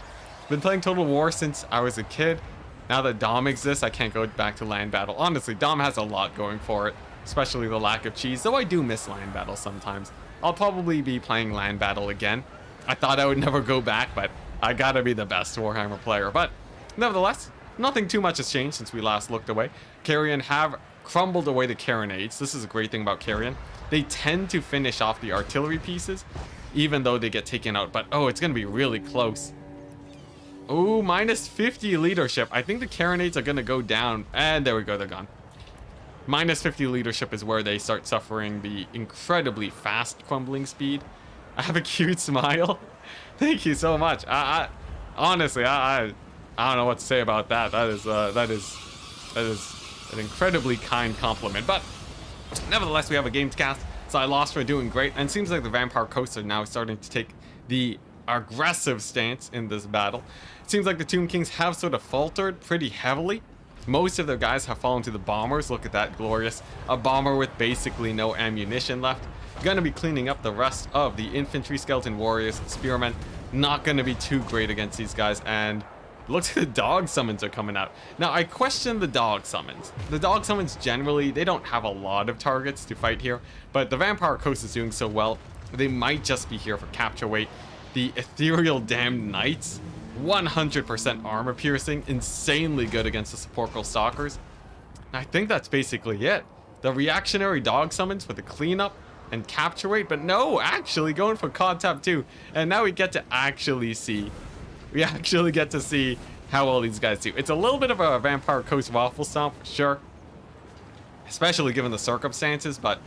Been playing Total War since I was a kid. Now that Dom exists, I can't go back to land battle. Honestly, Dom has a lot going for it, especially the lack of cheese, though I do miss land battle sometimes. I'll probably be playing land battle again. I thought I would never go back, but I gotta be the best Warhammer player. But nevertheless, nothing too much has changed since we last looked away. Carrion have crumbled away the carronades. This is a great thing about Carrion. They tend to finish off the artillery pieces, even though they get taken out. But oh, it's gonna be really close. Oh, minus 50 leadership. I think the carronades are gonna go down. And there we go, they're gone. Minus 50 leadership is where they start suffering the incredibly fast crumbling speed. I have a cute smile. Thank you so much. Honestly, I don't know what to say about that. That is an incredibly kind compliment. But nevertheless, we have a game to cast. So I lost for doing great. And it seems like the Vampire Coast are now starting to take the aggressive stance in this battle. It seems like the Tomb Kings have sort of faltered pretty heavily. Most of their guys have fallen to the bombers. Look at that, glorious. A bomber with basically no ammunition left. Gonna be cleaning up the rest of the infantry, skeleton warriors, spearmen. Not gonna be too great against these guys. And looks like the dog summons are coming out. Now, I question the dog summons. The dog summons generally, they don't have a lot of targets to fight here. But the Vampire Coast is doing so well, they might just be here for capture weight. The Ethereal Damned Knights, 100% armor piercing, insanely good against the Sepulchral Stalkers. I think that's basically it. The reactionary dog summons for the cleanup and capture weight, but no, actually going for Kodtap too. And now we get to actually see. We actually get to see how well these guys do. It's a little bit of a Vampire Coast waffle stomp, for sure. Especially given the circumstances, but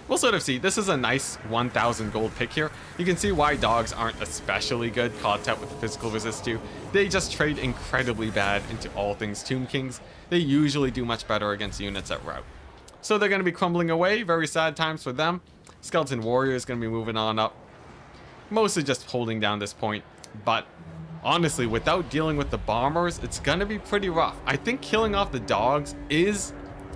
we'll sort of see. This is a nice 1,000 gold pick here. You can see why dogs aren't especially good. Kodtap with the physical resist too. They just trade incredibly bad into all things Tomb Kings. They usually do much better against units at route. So they're going to be crumbling away. Very sad times for them. Skeleton Warrior is going to be moving on up. Mostly just holding down this point. But honestly, without dealing with the bombers, it's going to be pretty rough. I think killing off the dogs is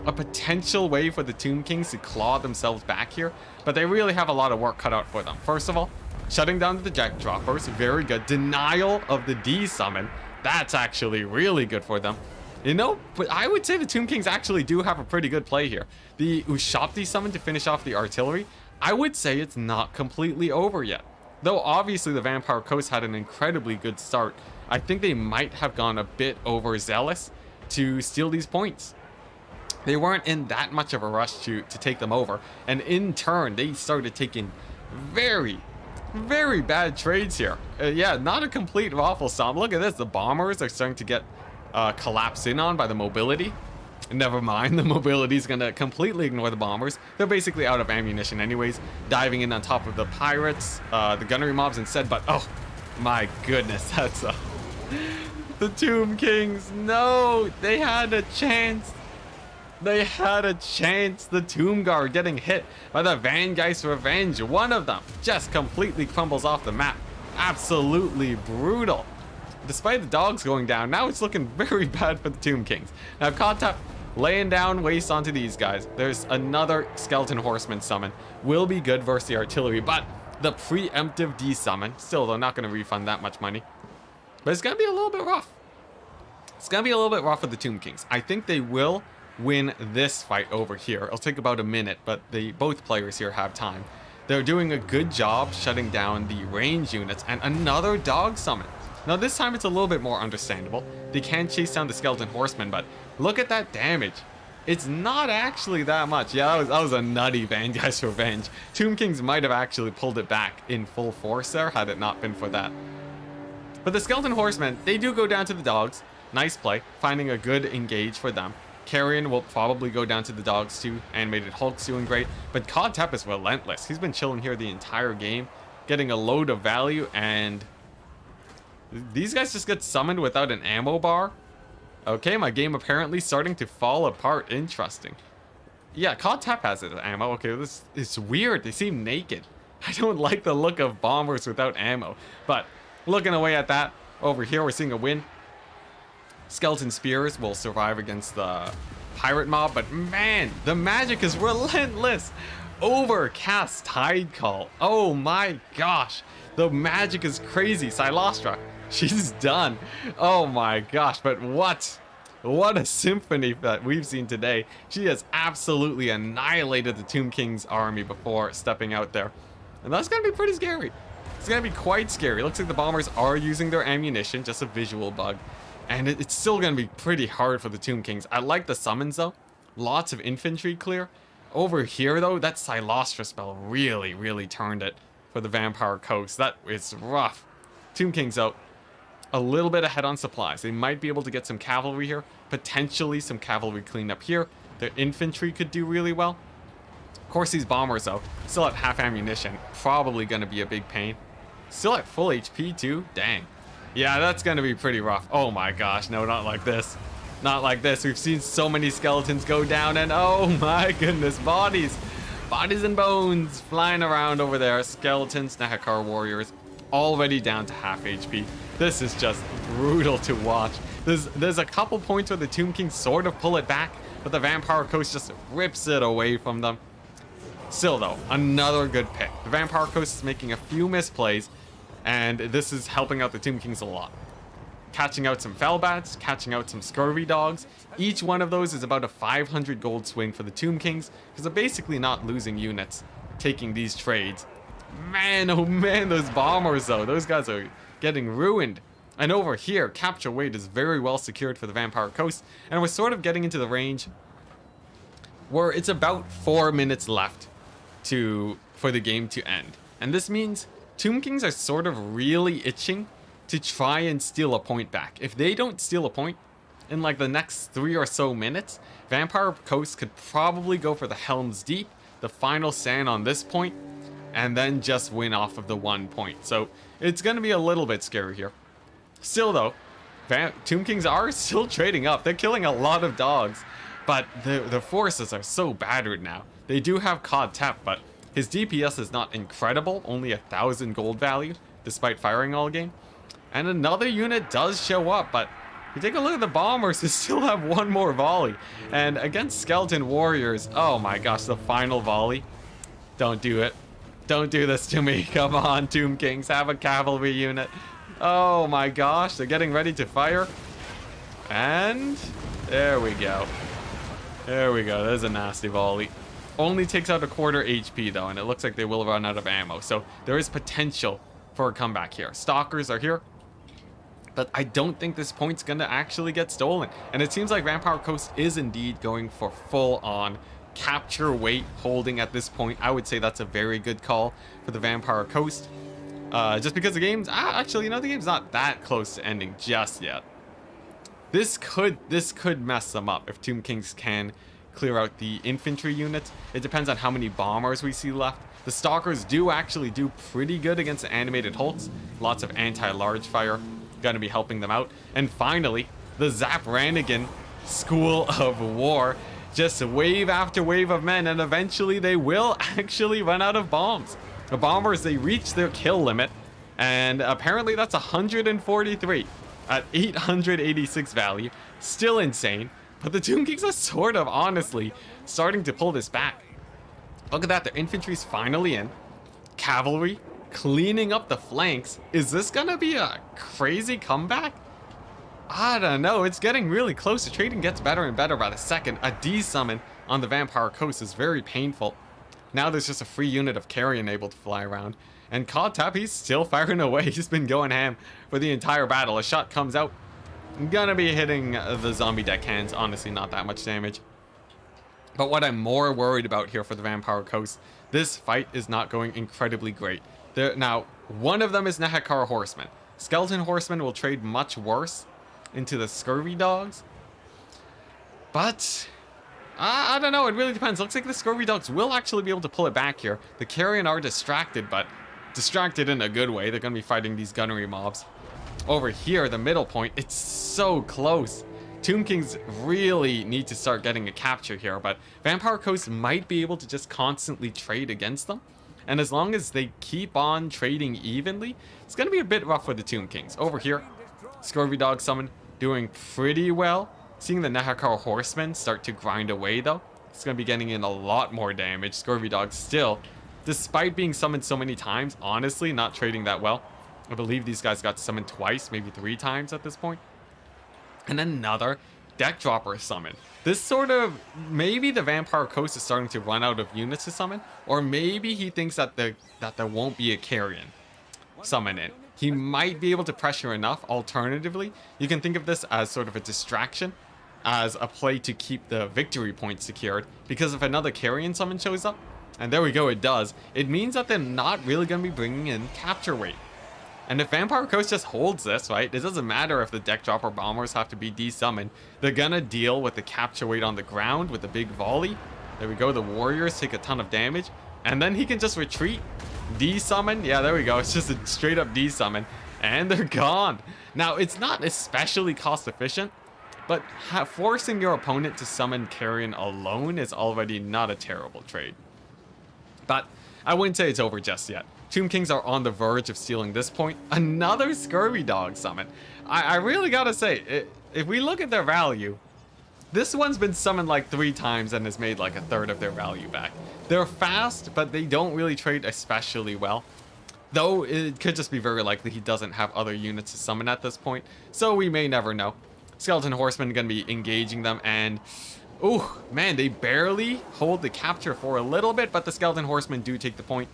a potential way for the Tomb Kings to claw themselves back here, but they really have a lot of work cut out for them. First of all, shutting down the Jack Droppers, very good. Denial of the D summon, that's actually really good for them. You know, but I would say the Tomb Kings actually do have a pretty good play here. The Ushapti summon to finish off the artillery, I would say it's not completely over yet. Though obviously the Vampire Coast had an incredibly good start, I think they might have gone a bit overzealous to steal these points. They weren't in that much of a rush to take them over, and in turn they started taking very bad trades here. Yeah, not a complete waffle stomp. Look at this, the bombers are starting to get collapsed in on by the mobility. Never mind, the mobility is going to completely ignore the bombers. They're basically out of ammunition anyways, diving in on top of the pirates, the gunnery mobs instead. But oh my goodness, that's the Tomb Kings. No, they had a chance. They had a chance. The Tomb Guard getting hit by the Vangeist Revenge. One of them just completely crumbles off the map. Absolutely brutal. Despite the dogs going down, now it's looking very bad for the Tomb Kings. Now Kodtap laying down waste onto these guys. There's another Skeleton Horseman summon. Will be good versus the artillery, but the preemptive D summon, still they're not going to refund that much money. But it's going to be a little bit rough. It's going to be a little bit rough for the Tomb Kings. I think they will win this fight over here. It'll take about a minute, but both players here have time. They're doing a good job shutting down the range units, and another dog summon. Now this time it's a little bit more understandable. They can chase down the Skeleton Horsemen, but look at that damage. It's not actually that much. Yeah, that was a nutty Vanguard's Revenge. Tomb Kings might have actually pulled it back in full force there had it not been for that. But the Skeleton Horsemen, they do go down to the dogs. Nice play, finding a good engage for them. Carrion will probably go down to the dogs too. Animated Hulk's doing great. But Cod Tep is relentless. He's been chilling here the entire game, getting a load of value, and these guys just get summoned without an ammo bar. Okay, my game apparently starting to fall apart. Interesting. Yeah, Cod Tep has it ammo. Okay, this is weird. They seem naked. I don't like the look of bombers without ammo. But looking away at that, over here we're seeing a win. Skeleton Spears will survive against the pirate mob, but man, the magic is relentless. Overcast Tide Call. Oh my gosh, the magic is crazy. Silostra, she's done. Oh my gosh, but what a symphony that we've seen today. She has absolutely annihilated the Tomb King's army before stepping out there, and that's gonna be pretty scary. It's gonna be quite scary. Looks like the bombers are using their ammunition, just a visual bug. And it's still going to be pretty hard for the Tomb Kings. I like the summons though. Lots of infantry clear. Over here though, that Silostra spell really turned it for the Vampire Coast. That is rough. Tomb Kings out a little bit ahead on supplies. They might be able to get some cavalry here. Potentially some cavalry cleanup here. Their infantry could do really well. Of course these bombers though, still at half ammunition. Probably going to be a big pain. Still at full HP too? Dang. Yeah, that's gonna be pretty rough. Oh my gosh, no, not like this. Not like this. We've seen so many skeletons go down, and oh my goodness, bodies. Bodies and bones flying around over there. Skeletons, Nahakar warriors, already down to half HP. This is just brutal to watch. There's a couple points where the Tomb Kings sort of pull it back, but the Vampire Coast just rips it away from them. Still though, another good pick. The Vampire Coast is making a few misplays, and this is helping out the Tomb Kings a lot. Catching out some Felbats, catching out some Scurvy Dogs. Each one of those is about a 500 gold swing for the Tomb Kings, because they're basically not losing units taking these trades. Man, oh man, those bombers though. Those guys are getting ruined. And over here, capture weight is very well secured for the Vampire Coast, and we're sort of getting into the range where it's about 4 minutes left for the game to end. And this means Tomb Kings are sort of really itching to try and steal a point back. If they don't steal a point in like the next 3 or so minutes, Vampire Coast could probably go for the Helm's Deep, the final stand on this point, and then just win off of the 1 point. So it's going to be a little bit scary here. Still though, Tomb Kings are still trading up. They're killing a lot of dogs, but the forces are so battered now. They do have Cod Tep, but his DPS is not incredible, only 1,000 gold value, despite firing all game. And another unit does show up, but if you take a look at the bombers, they still have one more volley. And against skeleton warriors, oh my gosh, the final volley. Don't do it. Don't do this to me. Come on, Tomb Kings, have a cavalry unit. Oh my gosh, they're getting ready to fire. And there we go. There we go, there's a nasty volley. Only takes out a quarter HP though, and it looks like they will run out of ammo. So there is potential for a comeback here. Stalkers are here, but I don't think this point's gonna actually get stolen. And it seems like Vampire Coast is indeed going for full on capture weight holding at this point. I would say that's a very good call for the Vampire Coast. Just because the game's actually, you know, the game's not that close to ending just yet. This could mess them up if Tomb Kings can clear out the infantry units. It depends on how many bombers we see left. The Stalkers do actually do pretty good against the animated Hulks. Lots of anti-large fire gonna be helping them out. And finally, the Zap Rannigan School of War. Just wave after wave of men, and eventually they will actually run out of bombs. The bombers, they reach their kill limit, and apparently that's 143 at 886 value. Still insane. But the Tomb Kings are sort of, honestly, starting to pull this back. Look at that, their infantry's finally in. Cavalry, cleaning up the flanks. Is this gonna be a crazy comeback? I don't know, it's getting really close. The trading gets better and better by the second. A D-summon on the Vampire Coast is very painful. Now there's just a free unit of Carrion able to fly around. And Cod Tep, he's still firing away. He's been going ham for the entire battle. A shot comes out. Gonna be hitting the zombie deckhands. Honestly, not that much damage. But what I'm more worried about here for the Vampire Coast, this fight is not going incredibly great. Now, one of them is Nehekar Horseman. Skeleton Horseman will trade much worse into the Scurvy Dogs. But I don't know, it really depends. Looks like the Scurvy Dogs will actually be able to pull it back here. The Carrion are distracted, but distracted in a good way. They're going to be fighting these gunnery mobs. Over here, the middle point, it's so close. Tomb Kings really need to start getting a capture here, but Vampire Coast might be able to just constantly trade against them. And as long as they keep on trading evenly, it's going to be a bit rough for the Tomb Kings. Over here, Scurvy Dog Summon doing pretty well. Seeing the Nehekar Horsemen start to grind away though, it's going to be getting in a lot more damage. Scurvy Dog still, despite being summoned so many times, honestly not trading that well. I believe these guys got summoned twice, maybe 3 times at this point. And another deck dropper summon. This sort of, maybe the Vampire Coast is starting to run out of units to summon, or maybe he thinks that there won't be a Carrion summon in. He might be able to pressure enough. Alternatively, you can think of this as sort of a distraction, as a play to keep the victory point secured, because if another Carrion summon shows up, and there we go, it does, it means that they're not really going to be bringing in capture weight. And if Vampire Coast just holds this, right, it doesn't matter if the deck dropper bombers have to be desummoned. They're gonna deal with the capture weight on the ground with the big volley. There we go, the warriors take a ton of damage. And then he can just retreat, desummon. Yeah, there we go, it's just a straight up desummon. And they're gone. Now, it's not especially cost efficient, but forcing your opponent to summon Carrion alone is already not a terrible trade. But I wouldn't say it's over just yet. Tomb Kings are on the verge of stealing this point. Another Scurvy Dog summon. I really gotta say, if we look at their value, this one's been summoned like 3 times and has made like a third of their value back. They're fast, but they don't really trade especially well. Though it could just be very likely he doesn't have other units to summon at this point, so we may never know. Skeleton Horsemen gonna be engaging them, and ooh, man, they barely hold the capture for a little bit, but the Skeleton Horsemen do take the point.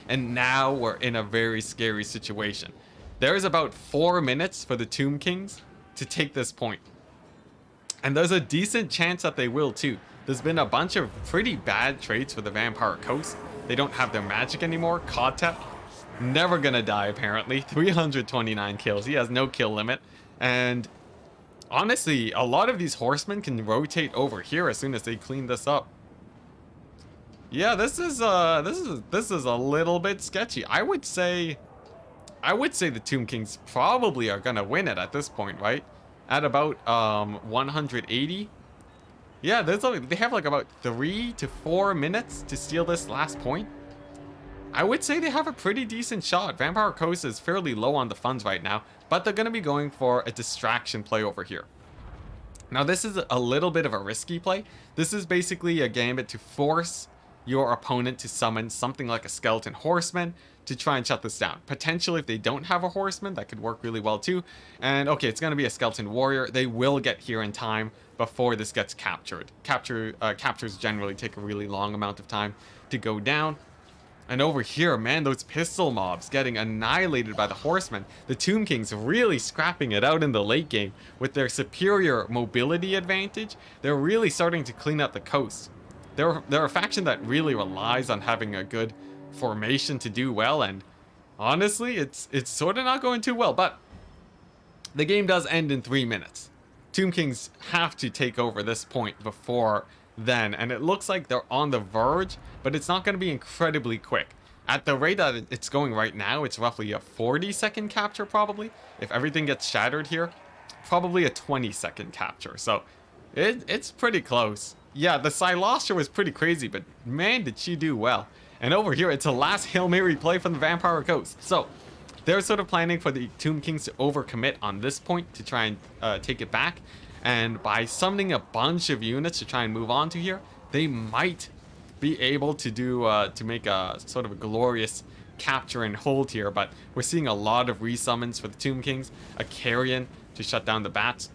And now we're in a very scary situation. There is about 4 minutes for the Tomb Kings to take this point. And there's a decent chance that they will too. There's been a bunch of pretty bad trades for the Vampire Coast. They don't have their magic anymore. Kotep, never gonna die apparently. 329 kills. He has no kill limit. And honestly, a lot of these horsemen can rotate over here as soon as they clean this up. Yeah, this is a little bit sketchy. I would say the Tomb Kings probably are gonna win it at this point, right? At about 180. Yeah, they have like about 3 to 4 minutes to steal this last point. I would say they have a pretty decent shot. Vampire Coast is fairly low on the funds right now, but they're gonna be going for a distraction play over here. Now this is a little bit of a risky play. This is basically a gambit to force your opponent to summon something like a Skeleton Horseman to try and shut this down. Potentially, if they don't have a Horseman, that could work really well too. And okay, it's going to be a Skeleton Warrior. They will get here in time before this gets captured. Captures generally take a really long amount of time to go down. And over here, man, those pistol mobs getting annihilated by the Horsemen. The Tomb Kings really scrapping it out in the late game with their superior mobility advantage. They're really starting to clean up the coast. They're a faction that really relies on having a good formation to do well, and honestly, it's sort of not going too well, but the game does end in 3 minutes. Tomb Kings have to take over this point before then, and it looks like they're on the verge, but it's not going to be incredibly quick. At the rate that it's going right now, it's roughly a 40-second capture probably. If everything gets shattered here, probably a 20-second capture, so it's pretty close. Yeah, the Silostra was pretty crazy, but man, did she do well. And over here, it's a last Hail Mary play from the Vampire Coast. So, they're sort of planning for the Tomb Kings to overcommit on this point to try and take it back. And by summoning a bunch of units to try and move on to here, they might be able to do to make a sort of a glorious capture and hold here. But we're seeing a lot of resummons for the Tomb Kings, a Carrion to shut down the bats.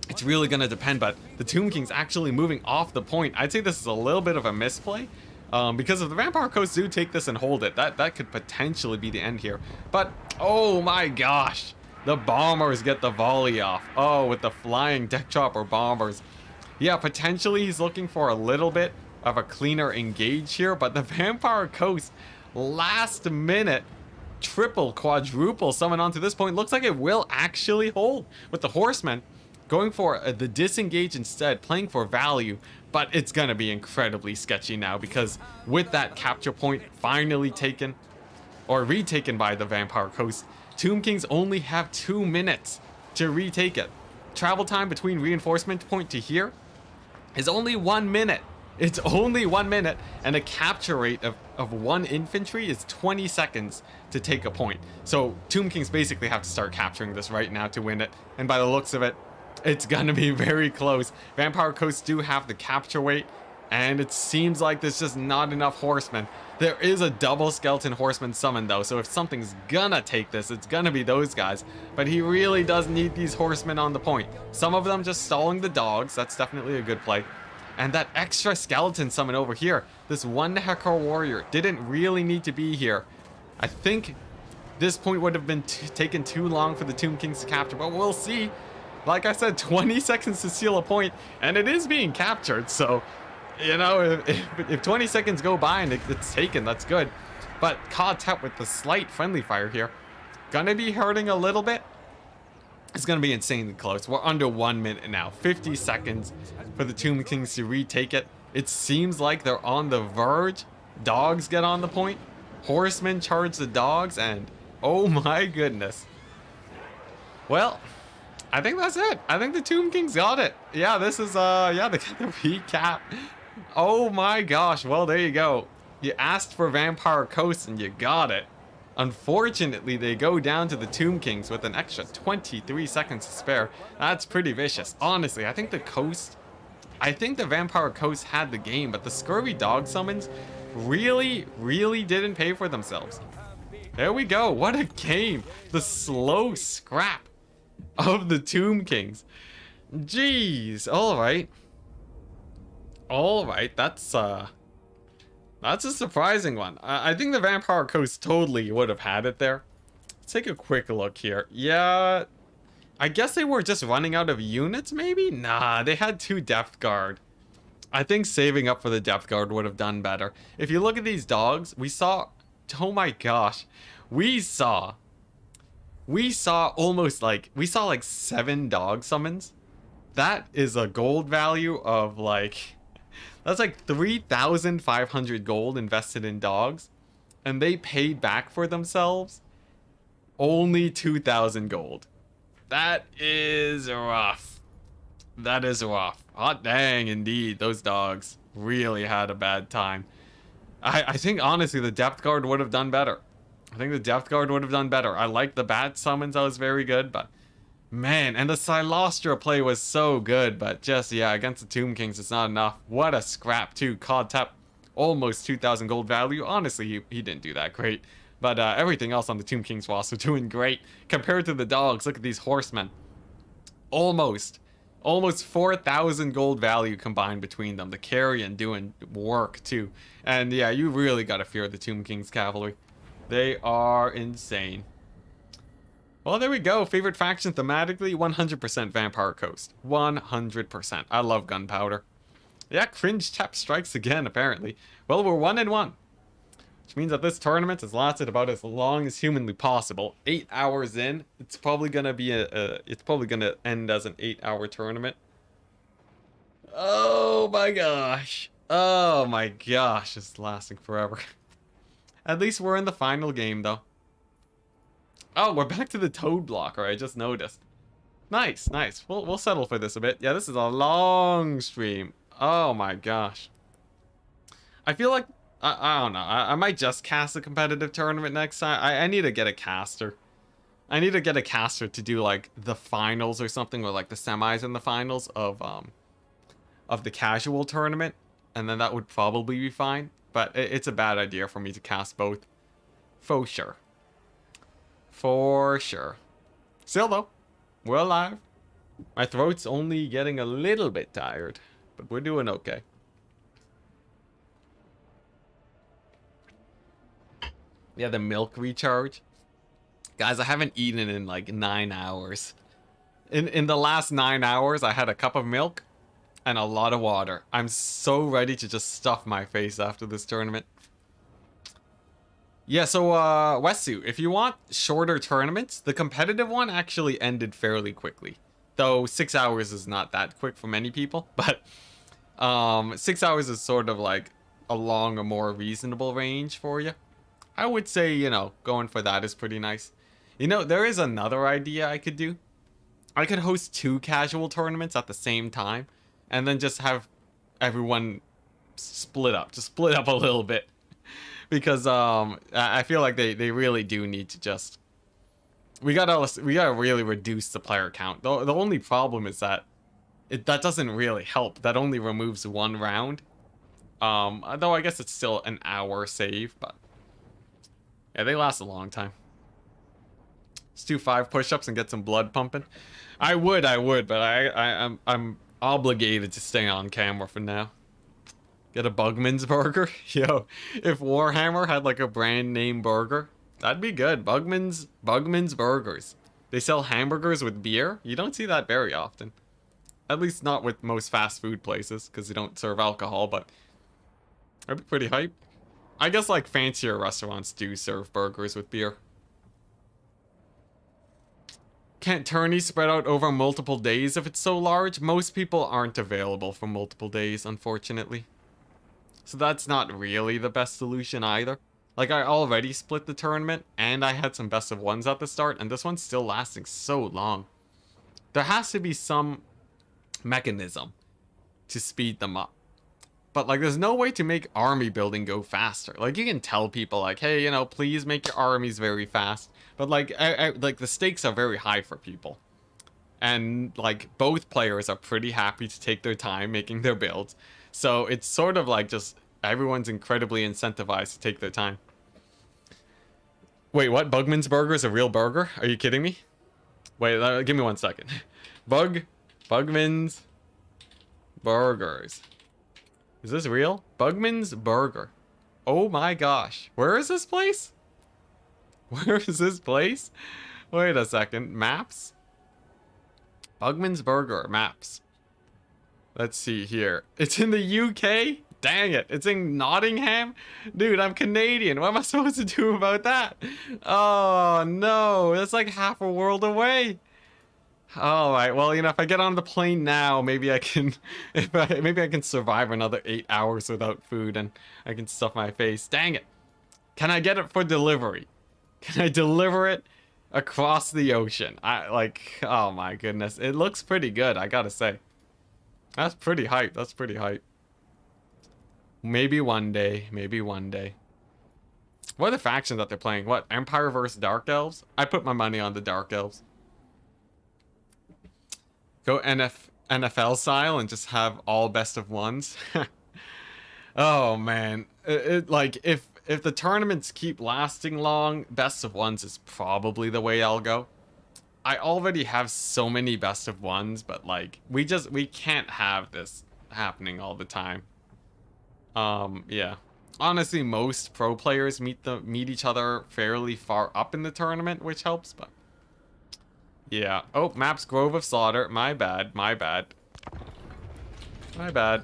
It's really going to depend, but the Tomb King's actually moving off the point. I'd say this is a little bit of a misplay, because if the Vampire Coast do take this and hold it, that could potentially be the end here. But, oh my gosh, the bombers get the volley off. Oh, with the flying deck chopper bombers. Yeah, potentially he's looking for a little bit of a cleaner engage here, but the Vampire Coast last minute triple, quadruple summon onto this point looks like it will actually hold with the Horsemen going for the disengage instead, playing for value, but it's gonna be incredibly sketchy now because with that capture point finally taken or retaken by the Vampire Coast, Tomb Kings only have 2 minutes to retake it. Travel time between reinforcement point to here is only 1 minute. It's only 1 minute, and a capture rate of 1 infantry is 20 seconds to take a point. So Tomb Kings basically have to start capturing this right now to win it, and by the looks of it, it's gonna be very close. Vampire Coasts do have the capture weight, and it seems like there's just not enough horsemen. There is a double skeleton horseman summon though, so if something's gonna take this, it's gonna be those guys. But he really does need these horsemen on the point. Some of them just stalling the dogs, that's definitely a good play. And that extra skeleton summon over here, this one Hekar warrior didn't really need to be here. I think this point would have been taken too long for the Tomb Kings to capture, but we'll see. Like I said, 20 seconds to seal a point, and it is being captured, so, you know, if 20 seconds go by and it's taken, that's good. But Ka-Tep with the slight friendly fire here, gonna be hurting a little bit. It's gonna be insanely close. We're under 1 minute now. 50 seconds for the Tomb Kings to retake it. It seems like they're on the verge. Dogs get on the point. Horsemen charge the dogs, and oh my goodness. Well, I think that's it. I think the Tomb Kings got it. Yeah, this is yeah, the recap. Oh my gosh. Well, there you go. You asked for Vampire Coast and you got it. Unfortunately, they go down to the Tomb Kings with an extra 23 seconds to spare. That's pretty vicious. Honestly, I think the Vampire Coast had the game, but the Scurvy Dog summons really didn't pay for themselves. There we go. What a game. The slow scrap of the Tomb Kings. Jeez. All right. That's a surprising one. I think the Vampire Coast totally would have had it there. Let's take a quick look here. Yeah, I guess they were just running out of units, maybe? Nah, they had 2 Depth Guard. I think saving up for the Depth Guard would have done better. If you look at these dogs, we saw... Oh my gosh. We saw almost like... We saw like 7 dog summons. That is a gold value of like... That's like 3,500 gold invested in dogs, and they paid back for themselves only 2,000 gold. That is rough. That is rough. Hot dang, indeed. Those dogs really had a bad time. I think, honestly, the Depth Guard would have done better. I think the Depth Guard would have done better. I like the bat summons. That was very good, but... Man, and the Silostra play was so good, but just, yeah, against the Tomb Kings, it's not enough. What a scrap, too. Ka-Tep, almost 2,000 gold value. Honestly, he didn't do that great. But everything else on the Tomb Kings roster doing great. Compared to the dogs, look at these horsemen. Almost 4,000 gold value combined between them. The carrion doing work, too. And yeah, you really gotta fear the Tomb Kings cavalry. They are insane. Well, there we go. Favorite faction thematically, 100% Vampire Coast. 100%. I love gunpowder. Yeah, Cringe Tep strikes again, apparently. Well, we're 1-1. Which means that this tournament has lasted about as long as humanly possible. 8 hours in. It's probably gonna be it's probably gonna end as an 8-hour tournament. Oh my gosh. Oh my gosh. It's lasting forever. At least we're in the final game, though. Oh, we're back to the toad blocker, I just noticed. Nice, nice. We'll settle for this a bit. Yeah, this is a long stream. Oh my gosh. I feel like, I don't know, I might just cast a competitive tournament next time. I need to get a caster. I need to get a caster to do like the finals or something, or like the semis and the finals of the casual tournament. And then that would probably be fine. But it's a bad idea for me to cast both. For sure. For sure. Still though, we're alive. My throat's only getting a little bit tired, but we're doing okay. Yeah, the milk recharge. Guys, I haven't eaten in like 9 hours. In the last 9 hours, I had a cup of milk, and a lot of water. I'm so ready to just stuff my face after this tournament. Yeah, so Wesu, if you want shorter tournaments, the competitive one actually ended fairly quickly. Though 6 hours is not that quick for many people, but 6 hours is sort of like along a more reasonable range for you. I would say, you know, going for that is pretty nice. You know, there is another idea I could do. I could host 2 casual tournaments at the same time, and then just have everyone split up. Just split up a little bit. Because I feel like they really do need to just we gotta really reduce the player count. The only problem is that that doesn't really help. That only removes 1 round. Though I guess it's still an hour save, but yeah, they last a long time. Let's do 5 push-ups and get some blood pumping. I would, but I'm obligated to stay on camera for now. Get a Bugman's burger? Yo, if Warhammer had like a brand name burger, that'd be good. Bugman's Burgers. They sell hamburgers with beer. You don't see that very often. At least not with most fast food places, because they don't serve alcohol, but that'd be pretty hype. I guess like fancier restaurants do serve burgers with beer. Can't tourneys spread out over multiple days if it's so large? Most people aren't available for multiple days, unfortunately. So that's not really the best solution either. Like, I already split the tournament, and I had some best of ones at the start, and this one's still lasting so long. There has to be some mechanism to speed them up. But, like, there's no way to make army building go faster. Like, you can tell people, like, hey, you know, please make your armies very fast. But, like, like the stakes are very high for people. And, like, both players are pretty happy to take their time making their builds. So it's sort of like just everyone's incredibly incentivized to take their time. Wait, what? Bugman's Burger is a real burger? Are you kidding me? Wait, give me 1 second. Bugman's Burgers. Is this real? Bugman's Burger. Oh my gosh. Where is this place? Where is this place? Wait a second. Maps? Bugman's Burger. Maps. Let's see here. It's in the UK? Dang it. It's in Nottingham? Dude, I'm Canadian. What am I supposed to do about that? Oh, no. That's like half a world away. Alright, well, you know, if I get on the plane now, maybe I can... maybe I can survive another 8 hours without food and I can stuff my face. Dang it. Can I get it for delivery? Can I deliver it across the ocean? Oh my goodness. It looks pretty good, I gotta say. That's pretty hype. That's pretty hype. Maybe one day. Maybe one day. What are the factions that they're playing? What? Empire versus Dark Elves? I put my money on the Dark Elves. Go NFL style and just have all best of ones. Oh man. Like if the tournaments keep lasting long, best of ones is probably the way I'll go. I already have so many best of ones, but like we can't have this happening all the time. Yeah. Honestly, most pro players meet each other fairly far up in the tournament, which helps, but yeah. Oh, maps Grove of Slaughter. My bad. My bad. My bad.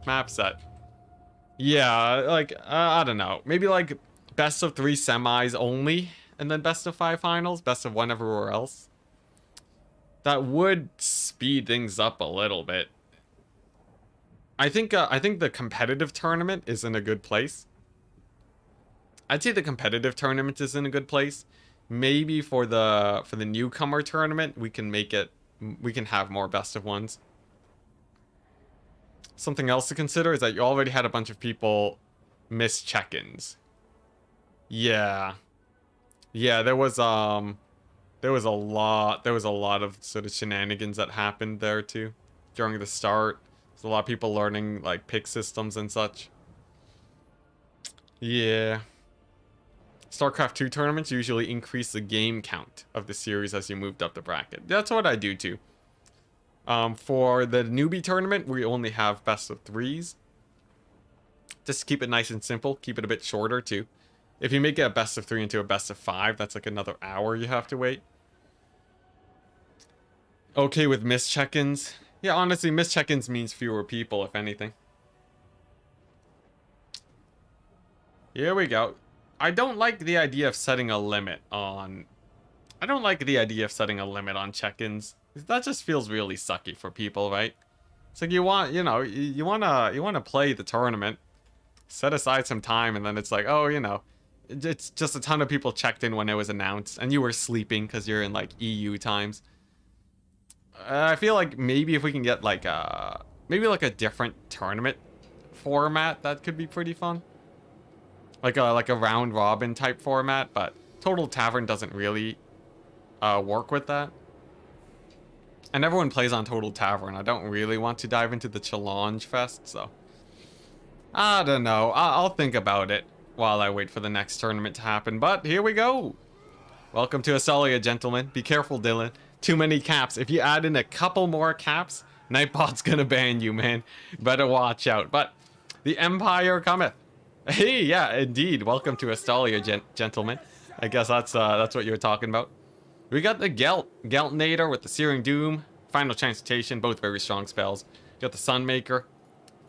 Map set. Yeah, like I don't know. Maybe like best of 3 semis only, and then best of 5 finals, best of 1 everywhere else. That would speed things up a little bit. I think the competitive tournament is in a good place. I'd say the competitive tournament is in a good place. Maybe for the newcomer tournament, we can have more best of ones. Something else to consider is that you already had a bunch of people miss check-ins. Yeah. Yeah, there was a lot of sort of shenanigans that happened there too during the start. There's a lot of people learning like pick systems and such. Yeah. StarCraft 2 tournaments usually increase the game count of the series as you moved up the bracket. That's what I do too. For the newbie tournament, we only have best of 3s. Just keep it nice and simple. Keep it a bit shorter too. If you make it a best of 3 into a best of 5, that's like another hour you have to wait. Okay with missed check-ins. Yeah, honestly, missed check-ins means fewer people, if anything. Here we go. I don't like the idea of setting a limit on... I don't like the idea of setting a limit on check-ins. That just feels really sucky for people, right? It's like you want, you know, you wanna play the tournament, set aside some time, and then it's like, oh, you know, it's just a ton of people checked in when it was announced, and you were sleeping because you're in like EU times. I feel like maybe if we can get like maybe a different tournament format, that could be pretty fun. Like a round robin type format, but Total Tavern doesn't really work with that. And everyone plays on Total Tavern. I don't really want to dive into the Challenge Fest, so I don't know. I'll think about it while I wait for the next tournament to happen. But here we go. Welcome to Astalia, gentlemen. Be careful, Dylan. Too many caps. If you add in a couple more caps, Nightbot's gonna ban you, man. Better watch out. But the Empire cometh. Hey, yeah, indeed. Welcome to Astalia, gentlemen. I guess that's what you were talking about. We got the Geltnator with the Searing Doom, Final Transmutation, both very strong spells. You got the Sunmaker,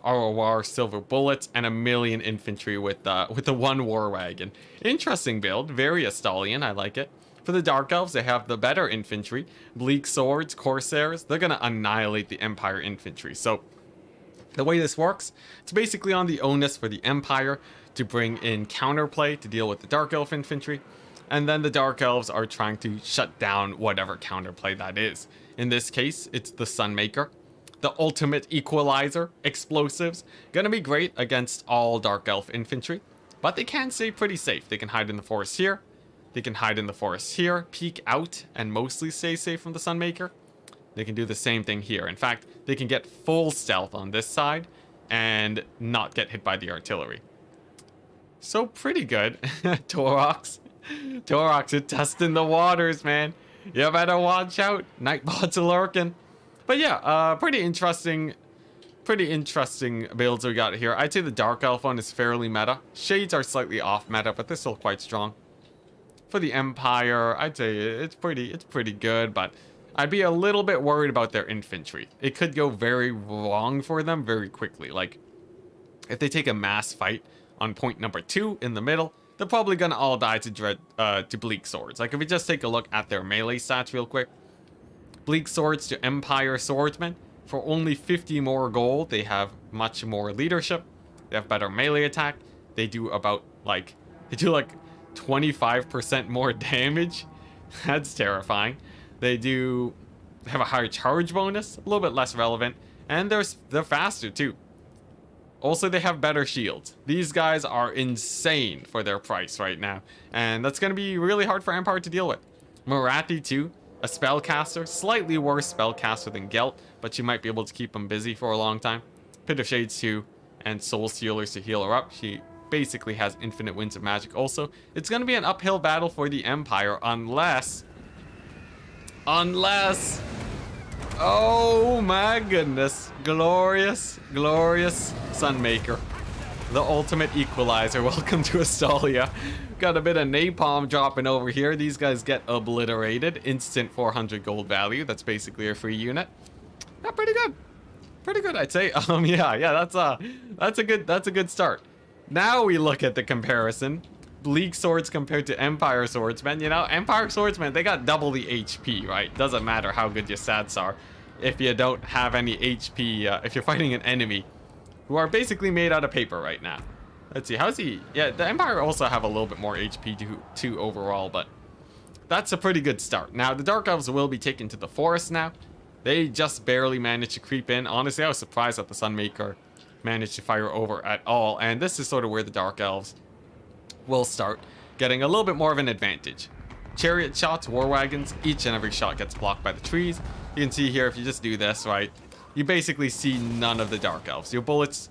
ROR, Silver Bullets, and a million infantry with the one War Wagon. Interesting build, very Astalian, I like it. For the Dark Elves, they have the better infantry, Bleak Swords, Corsairs. They're gonna annihilate the Empire infantry. So the way this works, it's basically on the onus for the Empire to bring in counterplay to deal with the Dark Elf infantry. And then the Dark Elves are trying to shut down whatever counterplay that is. In this case, it's the Sunmaker. The ultimate equalizer, explosives. Gonna be great against all Dark Elf infantry. But they can stay pretty safe. They can hide in the forest here. They can hide in the forest here, peek out, and mostly stay safe from the Sunmaker. They can do the same thing here. In fact, they can get full stealth on this side and not get hit by the artillery. So pretty good. Torox. Torox is testing the waters, man. You better watch out. Nightbots are lurking. But yeah, pretty interesting builds we got here. I'd say the Dark Elf one is fairly meta. Shades are slightly off meta, but they're still quite strong. For the Empire, I'd say it's pretty good, but I'd be a little bit worried about their infantry. It could go very wrong for them very quickly. Like, if they take a mass fight on point number 2 in the middle, they're probably gonna all die to Bleak Swords. Like, if we just take a look at their melee stats real quick. Bleak Swords to Empire Swordsmen. For only 50 more gold, they have much more leadership. They have better melee attack. They do about, like 25% more damage. That's terrifying. They have a higher charge bonus, a little bit less relevant, and they're faster too. Also, they have better shields. These guys are insane for their price right now, and that's going to be really hard for Empire to deal with. Marathi too, a spellcaster, slightly worse spellcaster than Gelt, but you might be able to keep him busy for a long time. Pit of Shades too, and Soul Stealers to heal her up. She basically has infinite winds of magic also. It's going to be an uphill battle for the Empire unless... Oh my goodness. Glorious, glorious Sunmaker. The ultimate equalizer. Welcome to Astalia. Got a bit of napalm dropping over here. These guys get obliterated. Instant 400 gold value. That's basically a free unit. Yeah, pretty good. Pretty good, I'd say. Yeah, that's a good start. Now we look at the comparison. Bleak Swords compared to Empire Swordsmen. You know, Empire Swordsmen, they got double the HP, right? Doesn't matter how good your stats are if you don't have any HP, if you're fighting an enemy who are basically made out of paper right now. Let's see, how's he? Yeah, the Empire also have a little bit more HP too overall, but that's a pretty good start. Now, the Dark Elves will be taken to the forest now. They just barely managed to creep in. Honestly, I was surprised that the Sunmaker managed to fire over at all, and this is sort of where the Dark Elves will start getting a little bit more of an advantage. Chariot shots, war wagons, each and every shot gets blocked by the trees. You can see here, if you just do this, right, you basically see none of the Dark Elves. Your bullets,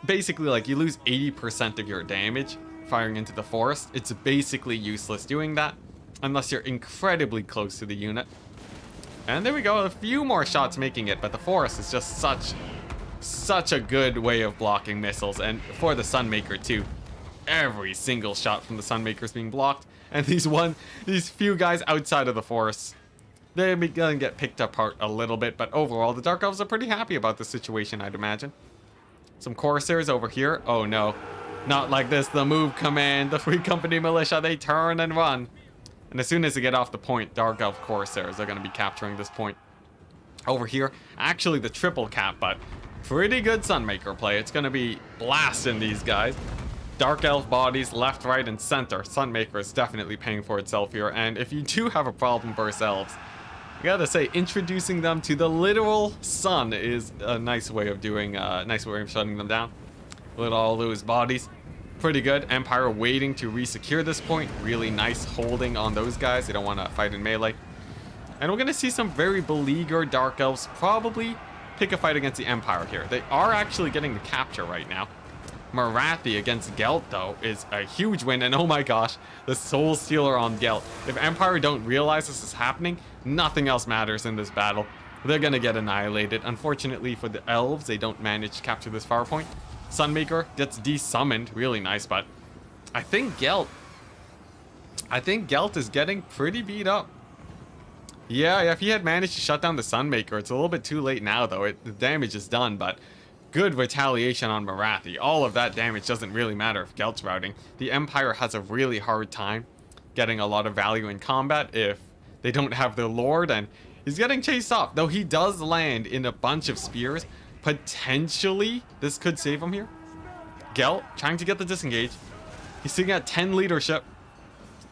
basically, like, you lose 80% of your damage firing into the forest. It's basically useless doing that, unless you're incredibly close to the unit. And there we go, a few more shots making it, but the forest is just such a good way of blocking missiles, and for the Sunmaker too. Every single shot from the Sunmaker is being blocked, and these few guys outside of the forest They're gonna get picked apart a little bit, but overall, the Dark Elves are pretty happy about the situation, I'd imagine. Some Corsairs over here. Oh no, not like this. The move command, the Free Company Militia, they turn and run. And as soon as they get off the point, Dark Elf Corsairs are gonna be capturing this point. Over here, actually the triple cap, but pretty good Sunmaker play. It's gonna be blasting these guys. Dark Elf bodies left, right, and center. Sunmaker is definitely paying for itself here. And if you do have a problem versus elves, I gotta say, introducing them to the literal sun is a nice way of doing, nice way of shutting them down. Let all lose bodies. Pretty good. Empire waiting to re-secure this point. Really nice holding on those guys. They don't want to fight in melee. And we're gonna see some very beleaguered Dark Elves probably pick a fight against the Empire here. They are actually getting the capture right now. Marathi against Gelt, though, is a huge win. And oh my gosh, the Soul Stealer on Gelt. If Empire don't realize this is happening, nothing else matters in this battle. They're going to get annihilated. Unfortunately for the Elves, they don't manage to capture this far point. Sunmaker gets desummoned. Really nice, but I think Gelt is getting pretty beat up. Yeah, if he had managed to shut down the Sunmaker, it's a little bit too late now, though. The damage is done, but good retaliation on Marathi. All of that damage doesn't really matter if Gelt's routing. The Empire has a really hard time getting a lot of value in combat if they don't have their Lord, and he's getting chased off. Though he does land in a bunch of spears. Potentially, this could save him here. Gelt trying to get the disengage. He's sitting at 10 leadership.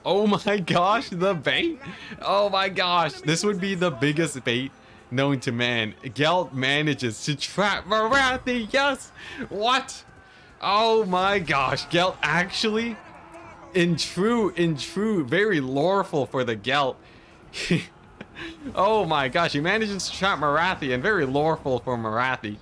Oh my gosh, the bait. Oh my gosh, this would be the biggest bait known to man. Gelt manages to trap Marathi. Yes. What? Oh my gosh. Gelt actually, in true, very loreful for the Gelt. Oh my gosh. He manages to trap Marathi, and very loreful for Marathi.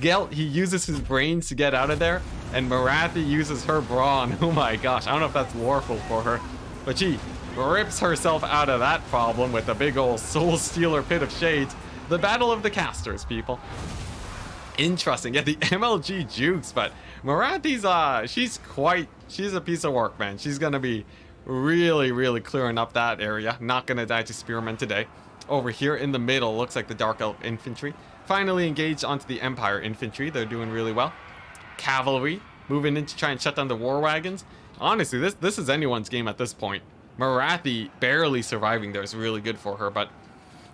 Gelt, he uses his brains to get out of there, and Marathi uses her brawn. Oh my gosh. I don't know if that's loreful for her, but she rips herself out of that problem with a big old Soul Stealer Pit of Shades. The Battle of the Casters, people. Interesting. Yeah, the MLG jukes, but Marathi's, she's a piece of work, man. She's gonna be really clearing up that area. Not gonna die to Spearmen today. Over here in the middle, looks like the Dark Elf Infantry finally engaged onto the Empire Infantry. They're doing really well. Cavalry moving in to try and shut down the War Wagons. Honestly, this is anyone's game at this point. Marathi barely surviving there is really good for her, but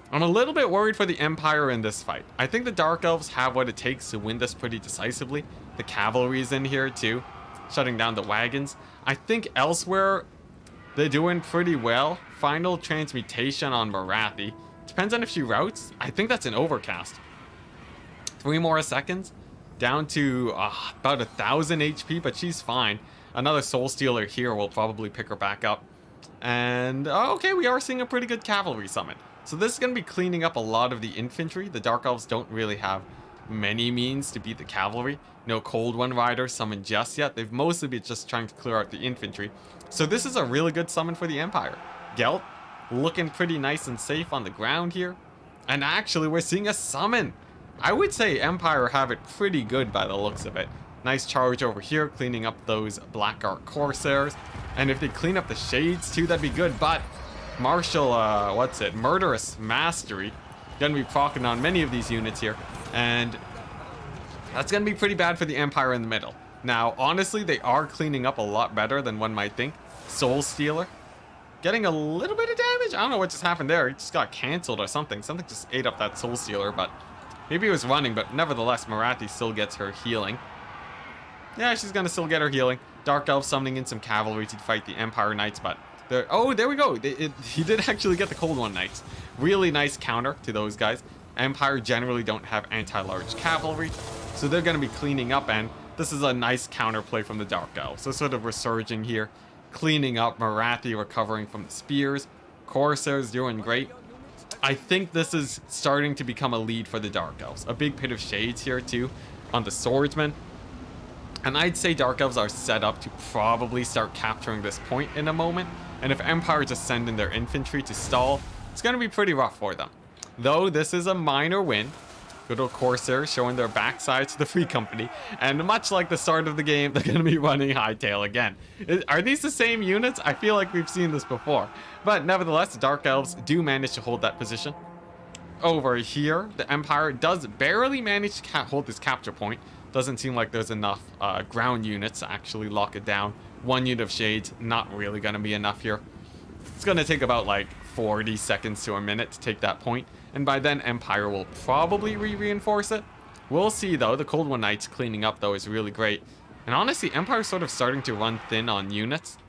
I'm a little bit worried for the Empire in this fight. I think the Dark Elves have what it takes to win this pretty decisively. The cavalry's in here too, shutting down the wagons. I think elsewhere, they're doing pretty well. Final transmutation on Marathi. Depends on if she routes. I think that's an overcast. 3 more seconds. Down to about 1,000 HP, but she's fine. Another Soul Stealer here will probably pick her back up. And, okay, we are seeing a pretty good cavalry summon. So this is going to be cleaning up a lot of the infantry. The Dark Elves don't really have many means to beat the cavalry. No Cold One Rider summoned just yet. They've mostly been just trying to clear out the infantry. So this is a really good summon for the Empire. Gelt looking pretty nice and safe on the ground here. And actually, we're seeing a summon. I would say Empire have it pretty good by the looks of it. Nice charge over here, cleaning up those Black Ark Corsairs. And if they clean up the Shades too, that'd be good. But Martial, Murderous Mastery, gonna be proccing on many of these units here, and that's gonna be pretty bad for the Empire in the middle. Now, honestly, they are cleaning up a lot better than one might think. Soul Stealer, getting a little bit of damage. I don't know what just happened there. He just got canceled or something. Something just ate up that Soul Stealer, but maybe it was running, but nevertheless, Marathi still gets her healing. Yeah, she's gonna still get her healing. Dark Elf summoning in some cavalry to fight the Empire Knights, but oh, there we go. He did actually get the Cold One Knights. Really nice counter to those guys. Empire generally don't have anti-large cavalry, so they're going to be cleaning up, and this is a nice counterplay from the Dark Elves. So sort of resurging here, cleaning up. Marathi recovering from the spears. Corsairs doing great. I think this is starting to become a lead for the Dark Elves. A big Pit of Shades here too on the Swordsman. And I'd say Dark Elves are set up to probably start capturing this point in a moment. And if Empire just send in their infantry to stall, it's going to be pretty rough for them. Though this is a minor win, Good old Corsairs showing their backside to the Free Company. And much like the start of the game, they're going to be running Hightail again. Are these the same units? I feel like we've seen this before. But nevertheless, the Dark Elves do manage to hold that position. Over here, the Empire does barely manage to hold this capture point. Doesn't seem like there's enough ground units to actually lock it down. 1 unit of Shades, not really going to be enough here. It's going to take about like 40 seconds to a minute to take that point. And by then, Empire will probably reinforce it. We'll see, though. The Cold One Knights cleaning up, though, is really great. And honestly, Empire's sort of starting to run thin on units.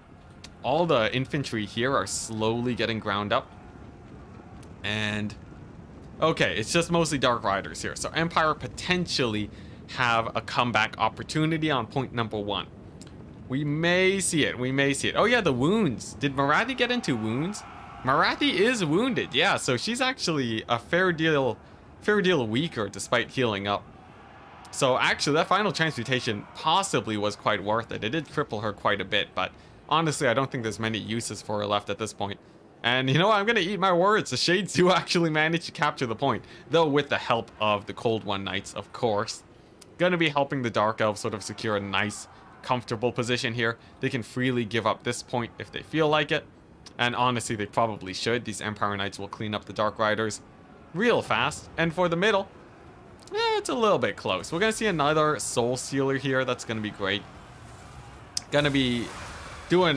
All the infantry here are slowly getting ground up. And... okay, it's just mostly Dark Riders here. So Empire potentially have a comeback opportunity on point number 1. We may see it. We may see it. Oh, yeah, the wounds. Did Marathi get into wounds? Marathi is wounded, yeah, so she's actually a fair deal weaker despite healing up. So actually, that final transmutation possibly was quite worth it. It did cripple her quite a bit, but honestly, I don't think there's many uses for her left at this point. And you know what? I'm going to eat my words. The Shades do actually manage to capture the point, though with the help of the Cold One Knights, of course. Going to be helping the Dark Elves sort of secure a nice, comfortable position here. They can freely give up this point if they feel like it. And honestly, they probably should. These Empire Knights will clean up the Dark Riders real fast. And for the middle, it's a little bit close. We're going to see another Soul Sealer here. That's going to be great. Going to be doing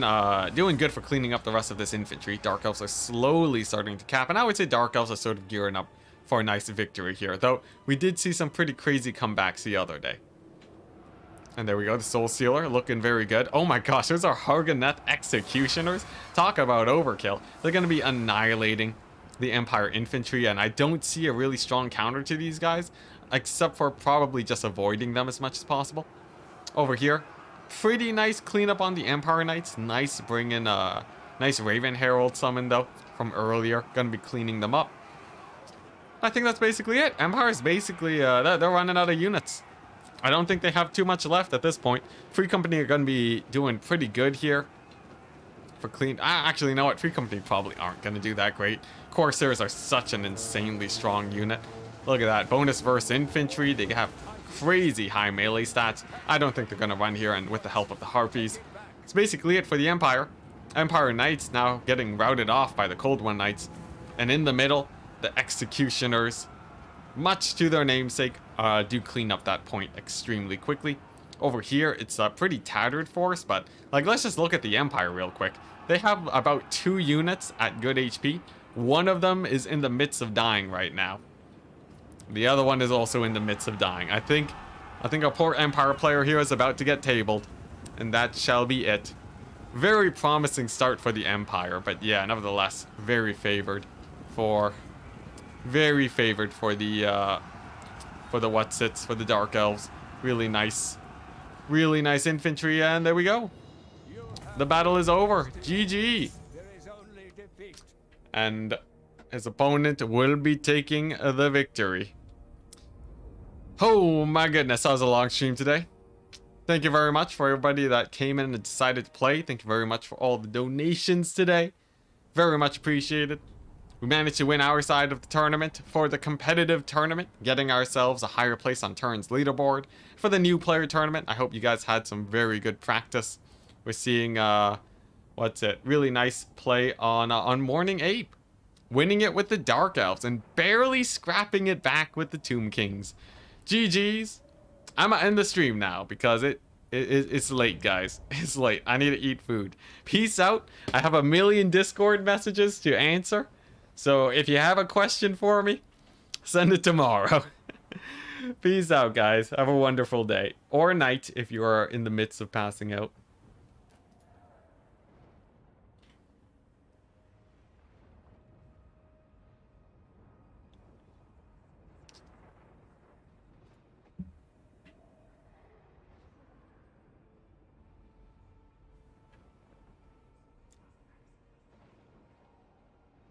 good for cleaning up the rest of this infantry. Dark Elves are slowly starting to cap. And I would say Dark Elves are sort of gearing up for a nice victory here. Though, we did see some pretty crazy comebacks the other day. And there we go, the Soul Sealer looking very good. Oh my gosh, those are Hargoneth Executioners. Talk about overkill. They're going to be annihilating the Empire Infantry, and I don't see a really strong counter to these guys, except for probably just avoiding them as much as possible. Over here, pretty nice cleanup on the Empire Knights. Nice bringing nice Raven Herald summon, though, from earlier. Going to be cleaning them up. I think that's basically it. Empire's basically, they're running out of units. I don't think they have too much left at this point. Free Company are going to be doing pretty good here. For clean... actually, you know what? Free Company probably aren't going to do that great. Corsairs are such an insanely strong unit. Look at that. Bonus verse infantry. They have crazy high melee stats. I don't think they're going to run here, and with the help of the Harpies. It's basically it for the Empire. Empire Knights now getting routed off by the Cold One Knights. And in the middle, the Executioners, much to their namesake, do clean up that point extremely quickly. Over here, it's a pretty tattered force, but like, let's just look at the Empire real quick. They have about 2 units at good HP. One of them is in the midst of dying right now. The other one is also in the midst of dying. I think a poor Empire player here is about to get tabled, and that shall be it. Very promising start for the Empire, but yeah, nevertheless, very favored for the Whatsits, for the Dark Elves. Really nice infantry, and there we go. The battle is over. GG. And his opponent will be taking the victory. Oh my goodness, that was a long stream today. Thank you very much for everybody that came in and decided to play. Thank you very much for all the donations today. Very much appreciated. We managed to win our side of the tournament for the competitive tournament, getting ourselves a higher place on Turn's leaderboard. For the new player tournament, I hope you guys had some very good practice. We're seeing, really nice play on Morning Ape. Winning it with the Dark Elves and barely scrapping it back with the Tomb Kings. GG's. I'm gonna end the stream now because it's late, guys. It's late. I need to eat food. Peace out. I have a million Discord messages to answer. So if you have a question for me, send it tomorrow. Peace out, guys. Have a wonderful day. Or night if you are in the midst of passing out.